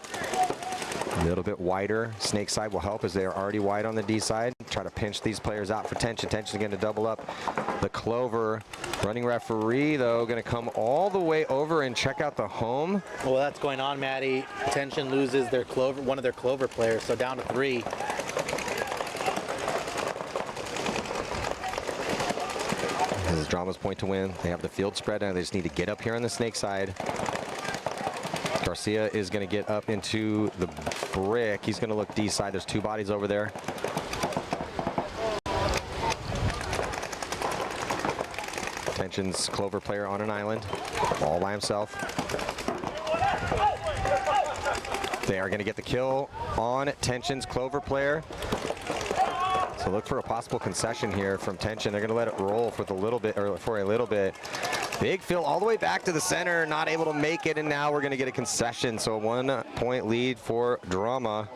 a little bit wider. Snake side will help as they are already wide on the D side. Try to pinch these players out for Tension. Tension's going to double up the clover. Running referee, though, going to come all the way over and check out the home. Well, that's going on, Matty. Tension loses their clover, one of their clover players, so down to 3. This is Drama's point to win. They have the field spread, and they just need to get up here on the Snake side. Garcia is going to get up into the brick. He's going to look D side. There's 2 bodies over there. Tension's clover player on an island, all by himself. They are going to get the kill on Tension's clover player. So look for a possible concession here from Tension. They're going to let it roll for a little bit. Big Phil all the way back to the center, not able to make it, and now we're going to get a concession. So a 1-point lead for Drama.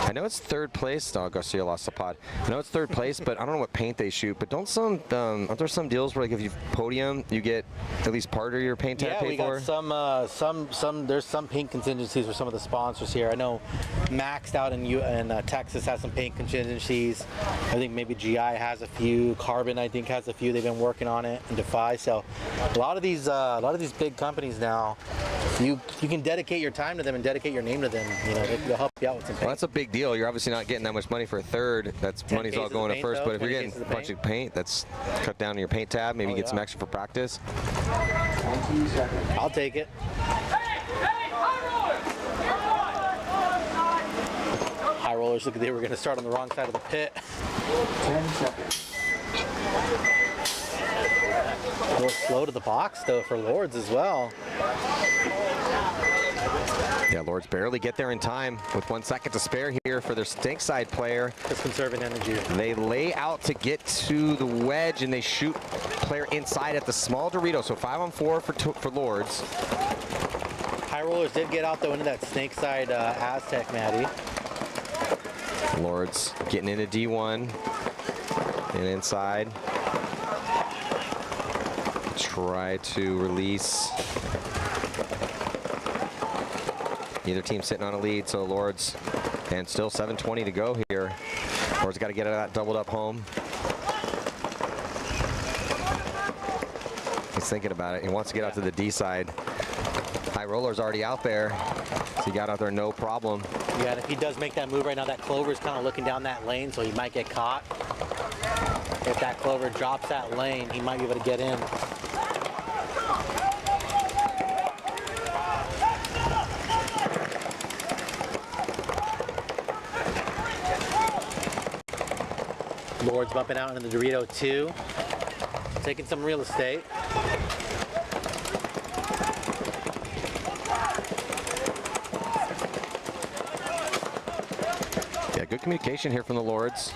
I know it's 3rd place. Oh, Garcia lost the pod. I know it's 3rd place, but I don't know what paint they shoot. But aren't there some deals where, like, if you podium, you get at least part of your paint tab paid for? Yeah, we got there's some paint contingencies for some of the sponsors here. I know Maxed out in Texas has some paint contingencies. I think maybe GI has a few. Carbon, I think, has a few. They've been working on it, and Defy. So a lot of these big companies now, you can dedicate your time to them and dedicate your name to them. You know, they'll help you out with some paint. Well, that's a big deal. You're obviously not getting that much money for a 3rd. That's money's all going to 1st. But if you're getting a bunch of paint, that's cut down on your paint tab. Maybe get some extra for practice. 20 seconds. I'll take it. High rollers look like they were going to start on the wrong side of the pit. 10 seconds. A little slow to the box, though, for Lords as well. Yeah, Lords barely get there in time with 1 second to spare here for their Snake side player. Just conserving energy. They lay out to get to the wedge, and they shoot player inside at the small Dorito. So 5-on-4 for Lords. High Rollers did get out though into that snake side Aztec, Maddie. Lords getting into D1 and inside. Try to release. Neither team sitting on a lead, so Lords, and still 7:20 to go here. Lords got to get out of that doubled up home. He's thinking about it. He wants to get out to the D side. High Roller's already out there, so he got out there no problem. Yeah, and if he does make that move right now, that Clover's kind of looking down that lane, so he might get caught. If that Clover drops that lane, he might be able to get in. Lords bumping out into the Dorito 2, taking some real estate. Yeah, good communication here from the Lords.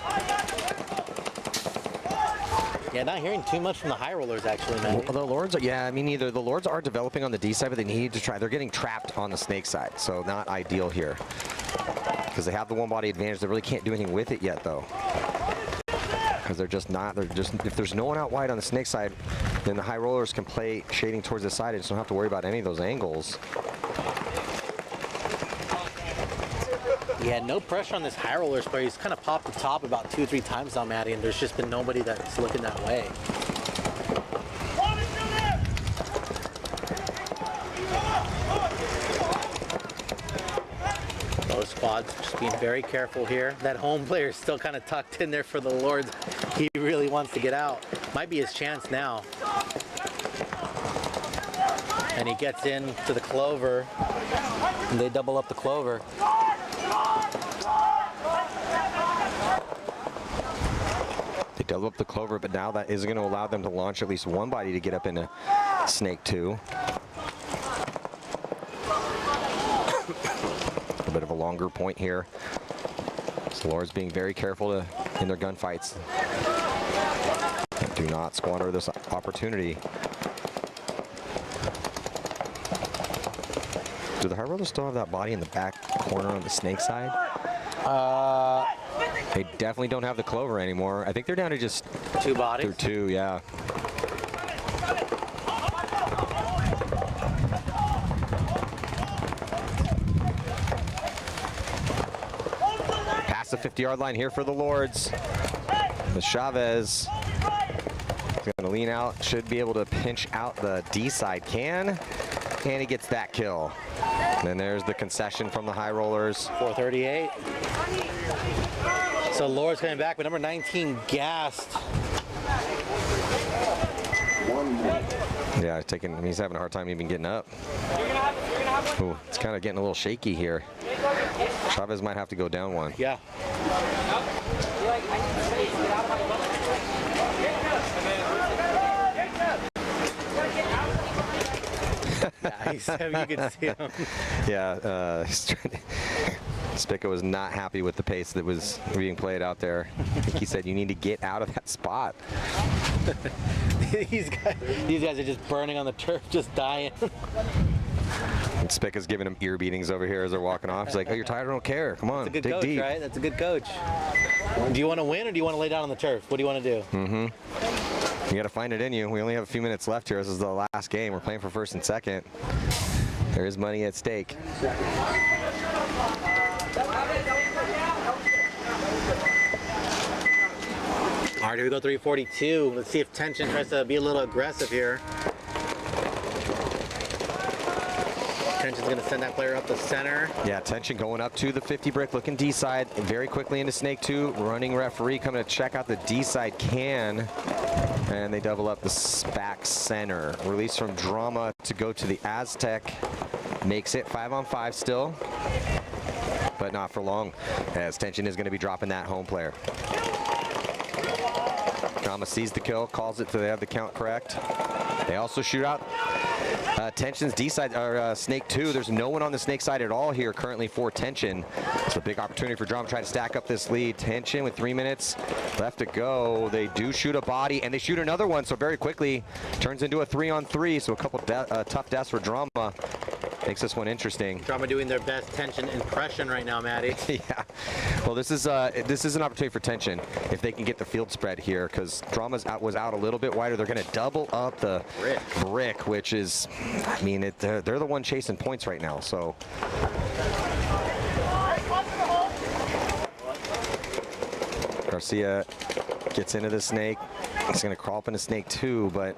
Yeah, not hearing too much from the High Rollers actually, man. Well, the Lords, yeah, I mean, either the Lords are developing on the D side, but they need to try. They're getting trapped on the snake side, so not ideal here. Because they have the one body advantage, they really can't do anything with it yet, though. Because they're just, if there's no one out wide on the snake side, then the High Rollers can play shading towards the side and just don't have to worry about any of those angles. Yeah, no pressure on this High Rollers player. He's kind of popped the top about 2 or 3 times now, Maddie, and there's just been nobody that's looking that way. Both squads just being very careful here. That home player is still kind of tucked in there for the Lords. He really wants to get out. Might be his chance now. And he gets in to the Clover, and they double up the Clover. They double up the Clover, but now that is going to allow them to launch at least one body to get up into Snake 2. A bit of a longer point here. So Lords being very careful in their gunfights. Do not squander this opportunity. Do the High Rollers still have that body in the back corner on the snake side? They definitely don't have the Clover anymore. I think they're down to just 2 bodies. They're 2, yeah. Past the 50-yard line here for the Lords. The Chavez is going to lean out, should be able to pinch out the D side can, and he gets that kill. And then there's the concession from the High Rollers. 438. So Lords coming back with number 19 gassed. Yeah, he's having a hard time even getting up. Ooh, it's kind of getting a little shaky here. Chavez might have to go down one. Yeah. Yeah, you can see him. Yeah, Spica was not happy with the pace that was being played out there. I think he said, you need to get out of that spot. These guys are just burning on the turf, just dying. And Spica's giving him ear beatings over here as they're walking off. He's like, oh, you're tired, I don't care. Come on, That's a good dig coach, deep. right? That's a good coach. Do you want to win or do you want to lay down on the turf? What do you want to do? Mm-hmm. You got to find it in you. We only have a few minutes left here. This is the last game. We're playing for first and second. There is money at stake. All right, here we go, 342. Let's see if Tension tries to be a little aggressive here. Tension's going to send that player up the center. Yeah, Tension going up to the 50 brick, looking D side, very quickly into Snake 2. Running referee coming to check out the D side can. And they double up the back center. Release from Drama to go to the Aztec. Makes it 5-on-5 still, but not for long, as Tension is going to be dropping that home player. Drama sees the kill, calls it, so they have the count correct. They also shoot out Tension's D side, or Snake 2. There's no one on the Snake side at all here currently for Tension. It's a big opportunity for Drama to try to stack up this lead. Tension with 3 minutes left to go. They do shoot a body, and they shoot another one, so very quickly turns into a 3-on-3. So a couple tough deaths for Drama. Makes this one interesting. Drama doing their best Tension impression right now, Maddie. Yeah. Well, this is an opportunity for Tension if they can get the field spread here, because Drama's was out a little bit wider. They're going to double up the brick, which is, I mean, they're the one chasing points right now. So. Garcia gets into the Snake. He's going to crawl up into Snake 2, but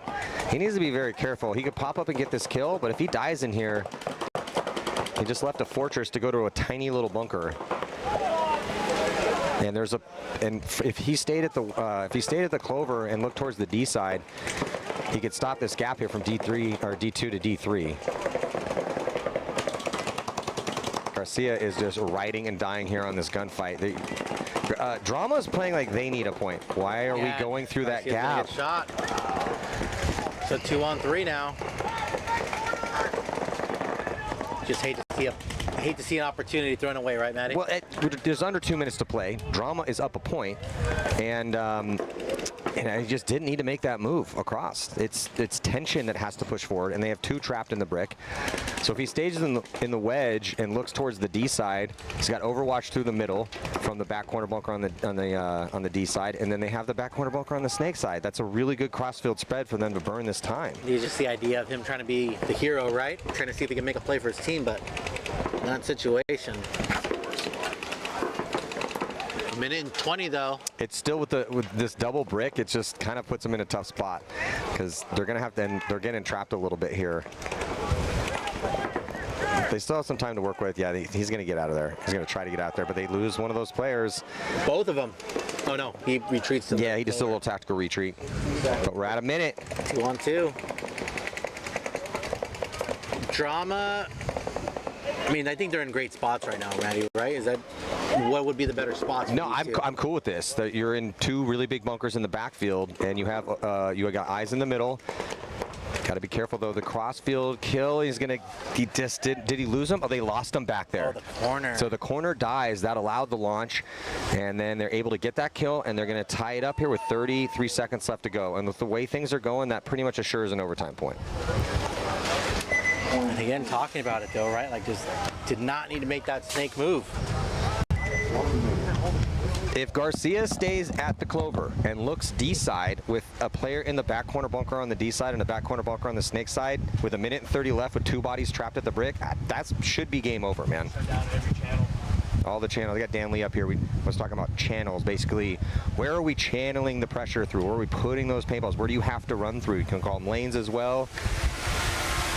he needs to be very careful. He could pop up and get this kill, but if he dies in here, he just left a fortress to go to a tiny little bunker. And if he stayed at the Clover and looked towards the D side, he could stop this gap here from D3 or D2 to D3. Garcia is just riding and dying here on this gunfight. Drama is playing like they need a point. Why are we going through that gap? Shot. So 2-on-3 now. Just hate to see an opportunity thrown away, right, Maddie? Well, there's under 2 minutes to play. Drama is up a point, and I just didn't need to make that move across. It's Tension that has to push forward, and they have 2 trapped in the brick. So if he stays in the wedge and looks towards the D side, he's got Overwatch through the middle from the back corner bunker on the D side, and then they have the back corner bunker on the Snake side. That's a really good crossfield spread for them to burn this time. It's just the idea of him trying to be the hero, right? Trying to see if he can make a play for his team, but not situation. 1:20 though. It's still with this double brick. It just kind of puts them in a tough spot because they're gonna have to. They're getting trapped a little bit here. They still have some time to work with. Yeah, he's gonna get out of there. He's gonna try to get out there, but they lose one of those players. Both of them. Oh no, he retreats. Yeah, he just did a little tactical retreat. But we're at a minute. 2-on-2. Drama. I mean, I think they're in great spots right now, Maddie, right? Is that what would be the better spots? No, I'm cool with this. That you're in 2 really big bunkers in the backfield, and you have got eyes in the middle. Got to be careful though. The crossfield kill. Did he lose him? Oh, they lost him back there. Oh, the corner. So the corner dies. That allowed the launch, and then they're able to get that kill, and they're going to tie it up here with 33 seconds left to go. And with the way things are going, that pretty much assures an overtime point. And again, talking about it though, right? Like, just did not need to make that Snake move. If Garcia stays at the Clover and looks D side with a player in the back corner bunker on the D side and a back corner bunker on the Snake side with 1:30 left with 2 bodies trapped at the brick, that should be game over, man. All the channels. They got Dan Lee up here. We was talking about channels. Basically, where are we channeling the pressure through? Where are we putting those paintballs? Where do you have to run through? You can call them lanes as well.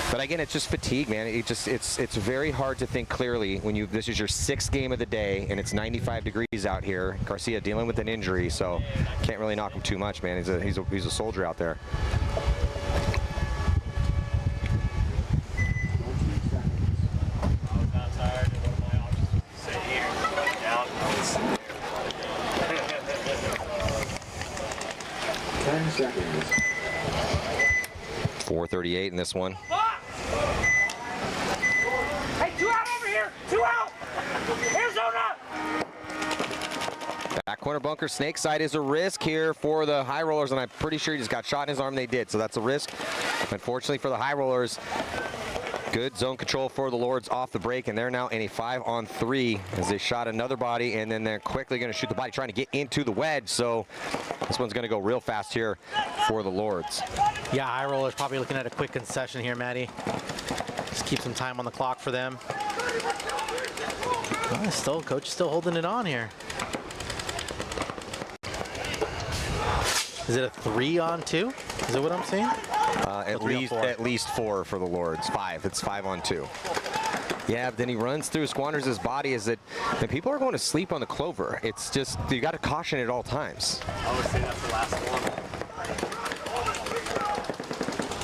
But again, it's just fatigue, man. It's very hard to think clearly when this is your 6th game of the day and it's 95 degrees out here. Garcia dealing with an injury, so can't really knock him too much, man. He's a soldier out there. Seconds. 4:38 in this one. Hey, 2 out over here! 2 out! Arizona! Back corner bunker, Snake side is a risk here for the High Rollers, and I'm pretty sure he just got shot in his arm. They did, so that's a risk. Unfortunately for the High Rollers, good zone control for the Lords off the break, and they're now in a 5-on-3 as they shot another body, and then they're quickly going to shoot the body, trying to get into the wedge. So this one's going to go real fast here for the Lords. Yeah, High Roller's probably looking at a quick concession here, Maddie. Just keep some time on the clock for them. Oh, coach is still holding it on here. Is it a 3-on-2? Is that what I'm saying? At least 4 for the Lords. 5. It's 5-on-2. Yeah, but then he runs through, squanders his body. And people are going to sleep on the Clover. It's just, you got to caution at all times. I would say that's the last one.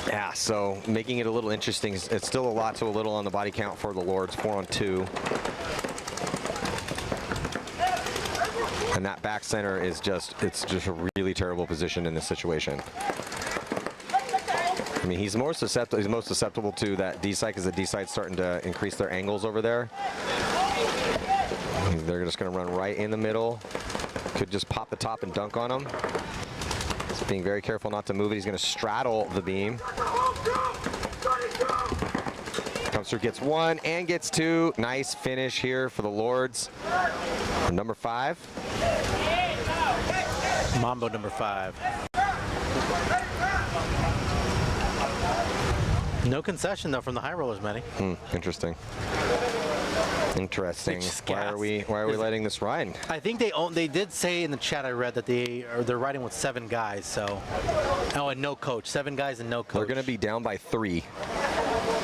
Yeah, so making it a little interesting. It's still a lot to a little on the body count for the Lords. 4-on-2. And that back center is it's just a really terrible position in this situation. I mean, he's more susceptible. He's most susceptible to that D side because the D side's starting to increase their angles over there. They're just going to run right in the middle. Could just pop the top and dunk on him. He's being very careful not to move it. He's going to straddle the beam. Comes through, gets one and gets two. Nice finish here for the Lords. Number 5. Mambo number 5. No concession though from the high rollers, Matty. Interesting. Interesting. Why are we letting this ride? I think they did say in the chat I read that they're riding with 7 guys. So, and no coach. 7 guys and no coach. They're going to be down by 3.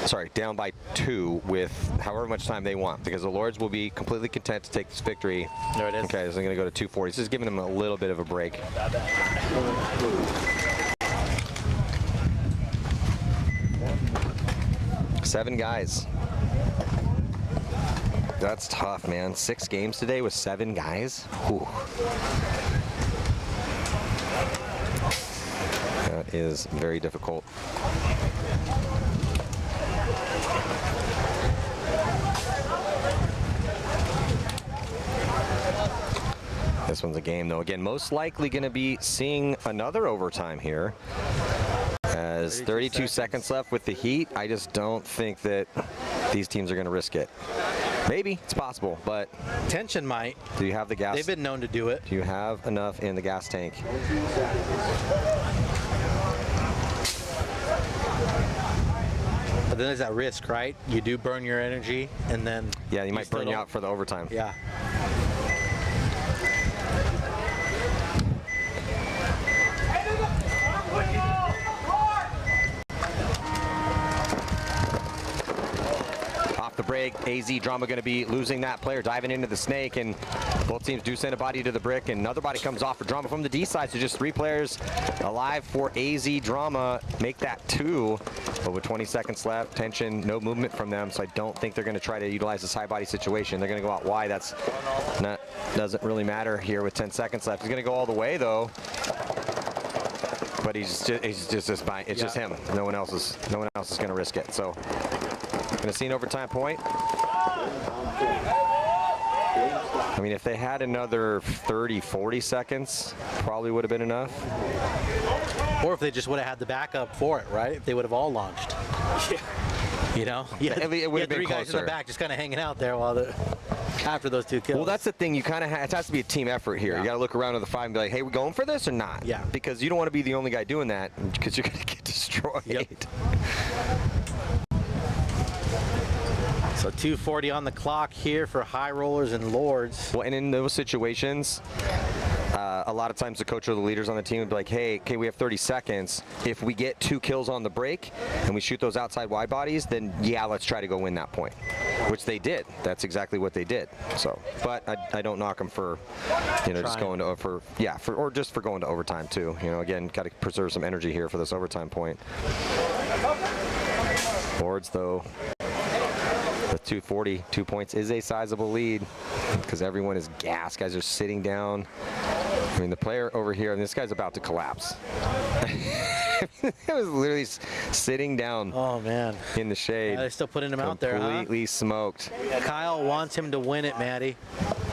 Sorry, down by 2 with however much time they want, because the Lords will be completely content to take this victory. There it is. Okay, so they're going to go to 240. This is giving them a little bit of a break. Seven guys. That's tough, man. 6 games today with 7 guys. Whew. That is very difficult. This one's a game, though. Again, most likely going to be seeing another overtime here. As 32 seconds left with the Heat, I just don't think that these teams are going to risk it. Maybe, it's possible, but... Tension might. Do you have the gas? They've been known to do it. Do you have enough in the gas tank? But then there's that risk, right? You do burn your energy, and then... Yeah, you might burn you out for the overtime. Yeah. The break, AZ Drama going to be losing that player, diving into the snake, and both teams do send a body to the brick, and another body comes off for Drama from the D side, so just 3 players alive for AZ Drama. Make that 2, but with 20 seconds left, tension, no movement from them, so I don't think they're going to try to utilize this high body situation. They're going to go out wide. That's not, doesn't really matter here with 10 seconds left. He's going to go all the way, though. But he's just buying. It's just him. No one else is going to risk it. So going to see an overtime point. I mean, if they had another 30, 40 seconds, probably would have been enough. Or if they just would have had the backup for it, right? If they would have all launched. Yeah. You know, it would have been 3 guys in the back just kind of hanging out there while after those 2 kills. Well, that's the thing. You kind of it has to be a team effort here. Yeah. You got to look around to the 5 and be like, "Hey, we going for this or not?" Yeah. Because you don't want to be the only guy doing that, because you're going to get destroyed. Yep. So 2:40 on the clock here for high rollers and Lords. Well, and in those situations, a lot of times the coach or the leaders on the team would be like, hey, okay, we have 30 seconds. If we get 2 kills on the break and we shoot those outside wide bodies, then yeah, let's try to go win that point, which they did. That's exactly what they did. So, but I don't knock them for, just going to or just for going to overtime too. Again, got to preserve some energy here for this overtime point. Lords, though, with 240, 2 points is a sizable lead because everyone is gassed. Guys are sitting down. I mean, the player over here, and this guy's about to collapse. He was literally sitting down. Oh, man. In the shade. Yeah, they're still putting him out there, huh? Completely smoked. Kyle wants him to win it, Matty.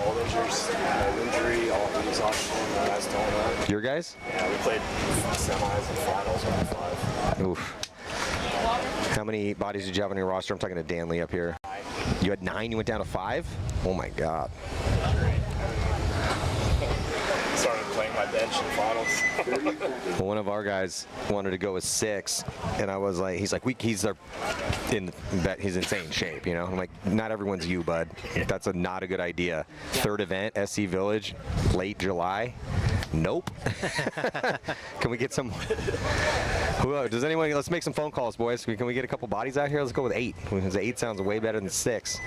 All injuries, no injury, all exhaustion, guys don't know. Your guys? Yeah, we played semis and finals with 5. Oof. How many bodies did you have on your roster? I'm talking to Danley up here. 9. You had 9, you went down to 5? Oh my God. Started playing my bench in finals. Well, one of our guys wanted to go with 6, and I was like, he's in insane shape, I'm like, not everyone's you, bud. That's not a good idea. 3rd event, SC Village, late July. Nope. Can we get some? Does anyone? Let's make some phone calls, boys. Can we get a couple bodies out here? Let's go with 8. Because 8 sounds way better than 6.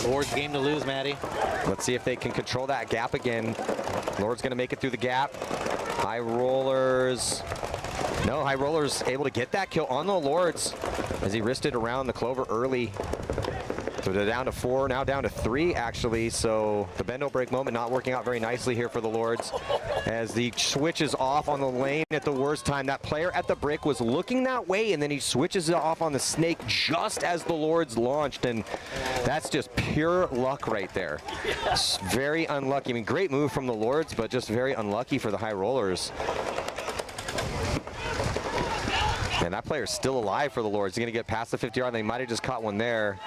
Lord's game to lose, Matty. Let's see if they can control that gap again. Lord's going to make it through the gap. High rollers. No, high rollers able to get that kill on the Lords as he wristed around the Clover early. So they're down to 4, now down to 3 actually. So the bend don't break moment not working out very nicely here for the Lords as the switch is off on the lane at the worst time. That player at the brick was looking that way and then he switches it off on the snake just as the Lords launched, and that's just pure luck right there. It's very unlucky. I mean, great move from the Lords, but just very unlucky for the High Rollers. And that player's still alive for the Lords. He's going to get past the 50-yard. They might have just caught one there.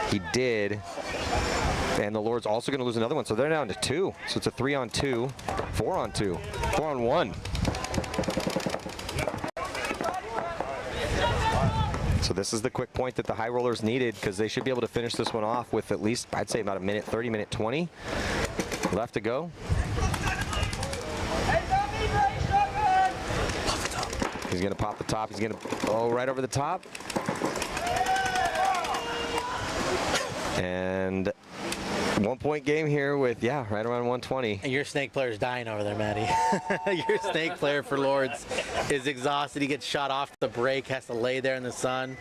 He did. And the Lords also going to lose another one. So they're down to 2. So it's a 3-on-2, 4-on-2, 4-on-1. So this is the quick point that the High Rollers needed, because they should be able to finish this one off with at least, I'd say, about a minute 30, minute 20 left to go. He's going to pop the top. He's going to go right over the top. And 1-point game here with, yeah, right around 120. And your snake player's dying over there, Maddie. Your snake player for Lords is exhausted. He gets shot off the break, has to lay there in the sun.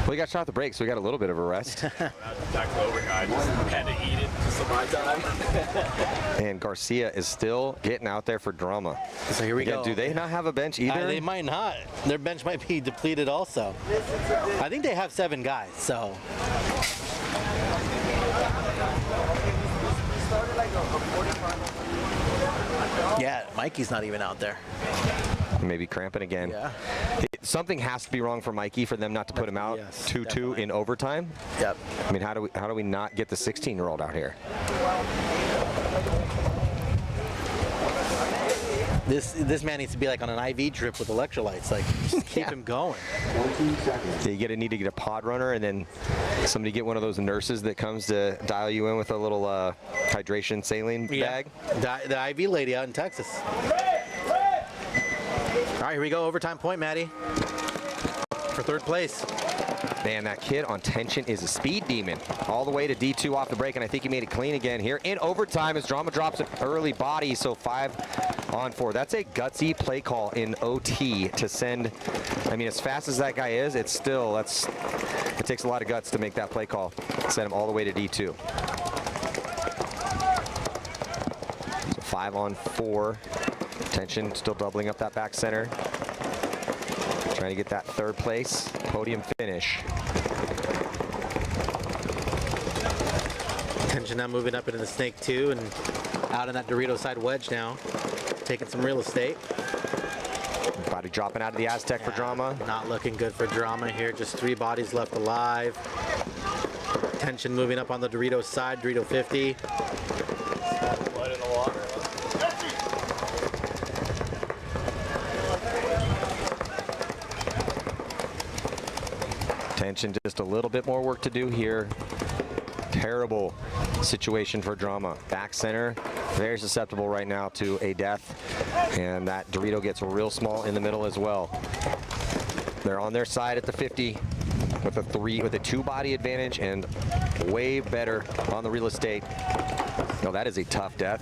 Well, he got shot at the break, so we got a little bit of a rest. Back to overtime. Just had to eat it just for my time. And Garcia is still getting out there for drama. So here we go. Do they not have a bench either? They might not. Their bench might be depleted also. I think they have 7 guys, so. Yeah, Mikey's not even out there. Maybe cramping again. Yeah. Something has to be wrong for Mikey for them not to put him out 2-2 in overtime. Yep. I mean, how do we not get the 16-year-old out here? This man needs to be like on an IV drip with electrolytes. Like, just keep him going. So you need to get a pod runner, and then somebody get one of those nurses that comes to dial you in with a little hydration saline bag. The IV lady out in Texas. All right, here we go. Overtime point, Maddie, for 3rd place. Man, that kid on tension is a speed demon. All the way to D2 off the break, and I think he made it clean again here in overtime as Drama drops an early body, so 5-on-4. That's a gutsy play call in OT to send. I mean, as fast as that guy is, it's still, it takes a lot of guts to make that play call. Send him all the way to D2. So 5-on-4. Tension still doubling up that back center. Trying to get that 3rd place podium finish. Tension now moving up into the snake 2 and out in that Dorito side wedge now. Taking some real estate. Body dropping out of the Aztec for Drama. Not looking good for Drama here. Just 3 bodies left alive. Tension moving up on the Dorito side. Dorito 50. Blood in the water. Tension, just a little bit more work to do here. Terrible situation for Drama. Back center, very susceptible right now to a death. And that Dorito gets real small in the middle as well. They're on their side at the 50 with a 2-body advantage and way better on the real estate. No, that is a tough death.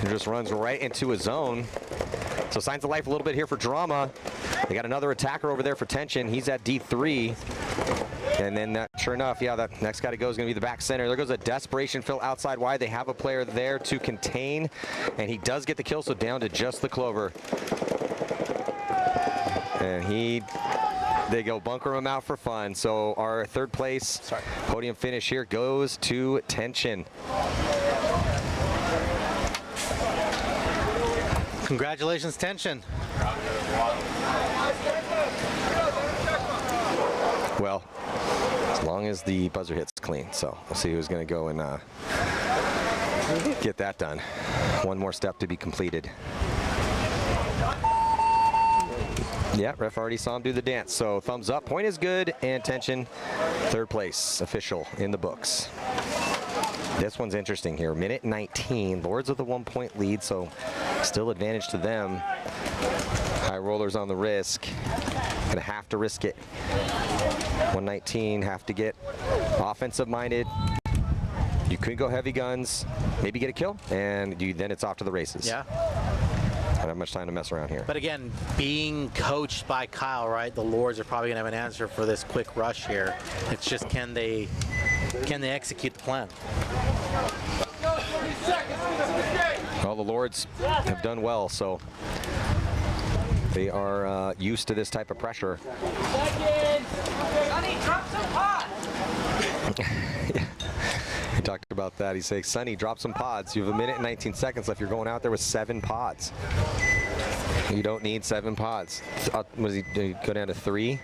It just runs right into a zone. So signs of life a little bit here for Drama. They got another attacker over there for Tension. He's at D3. And then, sure enough, yeah, that next guy to go is going to be the back center. There goes a desperation fill outside wide. They have a player there to contain, and he does get the kill, so down to just the Clover. And they go bunker him out for fun. So our 3rd place podium finish here goes to Tension. Congratulations, Tension. Well, as long as the buzzer hits clean. So we'll see who's going to go and get that done. One more step to be completed. Yeah, ref already saw him do the dance. So thumbs up, point is good, and Tension, 3rd place, official in the books. This one's interesting here. Minute 19, Lords with a 1-point lead, so still advantage to them. High Rollers on the risk. Gonna have to risk it. 119, have to get offensive minded. You could go heavy guns, maybe get a kill, and then it's off to the races. Yeah. don't have much time to mess around here. But again, being coached by Kyle, right? The Lords are probably going to have an answer for this quick rush here. It's just can they execute the plan? Well, the Lords have done well, so they are used to this type of pressure. Sonny, drop some pods. He talked about that. He's saying, Sonny, drop some pods. You have 1 minute and 19 seconds left. You're going out there with 7 pods. You don't need 7 pods. Was he go down to 3?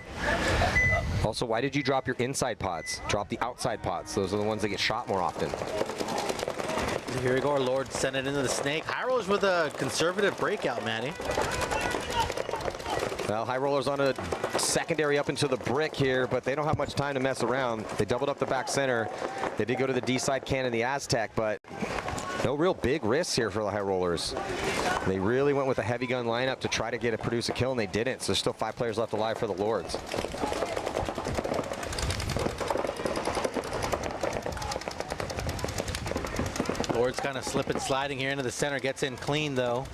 Also, why did you drop your inside pods? Drop the outside pods. Those are the ones that get shot more often. Here we go. Our Lord sent it into the snake. High Rollers with a conservative breakout, Manny. Well, High Rollers on a secondary up into the brick here, but they don't have much time to mess around. They doubled up the back center. They did go to the D-side can and the Aztec, but no real big risks here for the High Rollers. They really went with a heavy gun lineup to try to produce a kill, and they didn't. So there's still 5 players left alive for the Lords. Lord's kind of slipping, sliding here into the center. Gets in clean, though.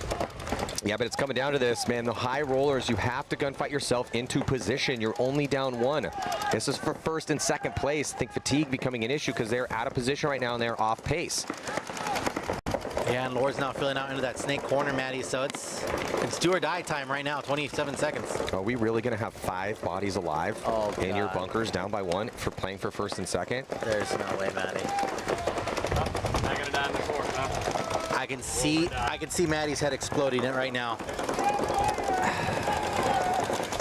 Yeah, but it's coming down to this, man. The High Rollers, you have to gunfight yourself into position. You're only down 1. This is for 1st and 2nd place. I think fatigue becoming an issue because they're out of position right now and they're off pace. Yeah, and Lord's now filling out into that snake corner, Maddie. So it's do or die time right now. 27 seconds. Are we really going to have 5 bodies alive in your bunkers down by 1 for playing for 1st and 2nd? There's no way, Maddie. Not gonna die in the court, huh? I can see Maddie's head exploding it right now.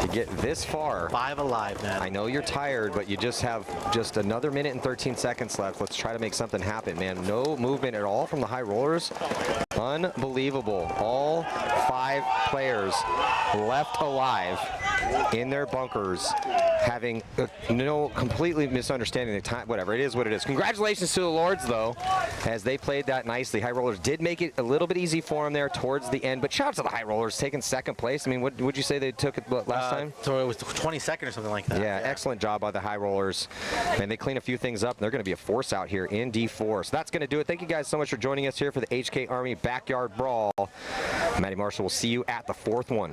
To get this far. 5 alive, man. I know you're tired, but you just have another 1 minute and 13 seconds left. Let's try to make something happen, man. No movement at all from the High Rollers. Unbelievable. All 5 players left alive in their bunkers, having completely misunderstanding the time. Whatever, it is what it is. Congratulations to the Lords, though, as they played that nicely. High Rollers did make it a little bit easy for them there towards the end, but shout out to the High Rollers taking 2nd place. I mean, what would you say they took it last time? So it was 22nd or something like that. Yeah, excellent job by the High Rollers. And they clean a few things up, and they're going to be a force out here in D4. So that's going to do it. Thank you guys so much for joining us here for the HK Army Backyard Brawl. Matty Marshall will see you at the 4th one.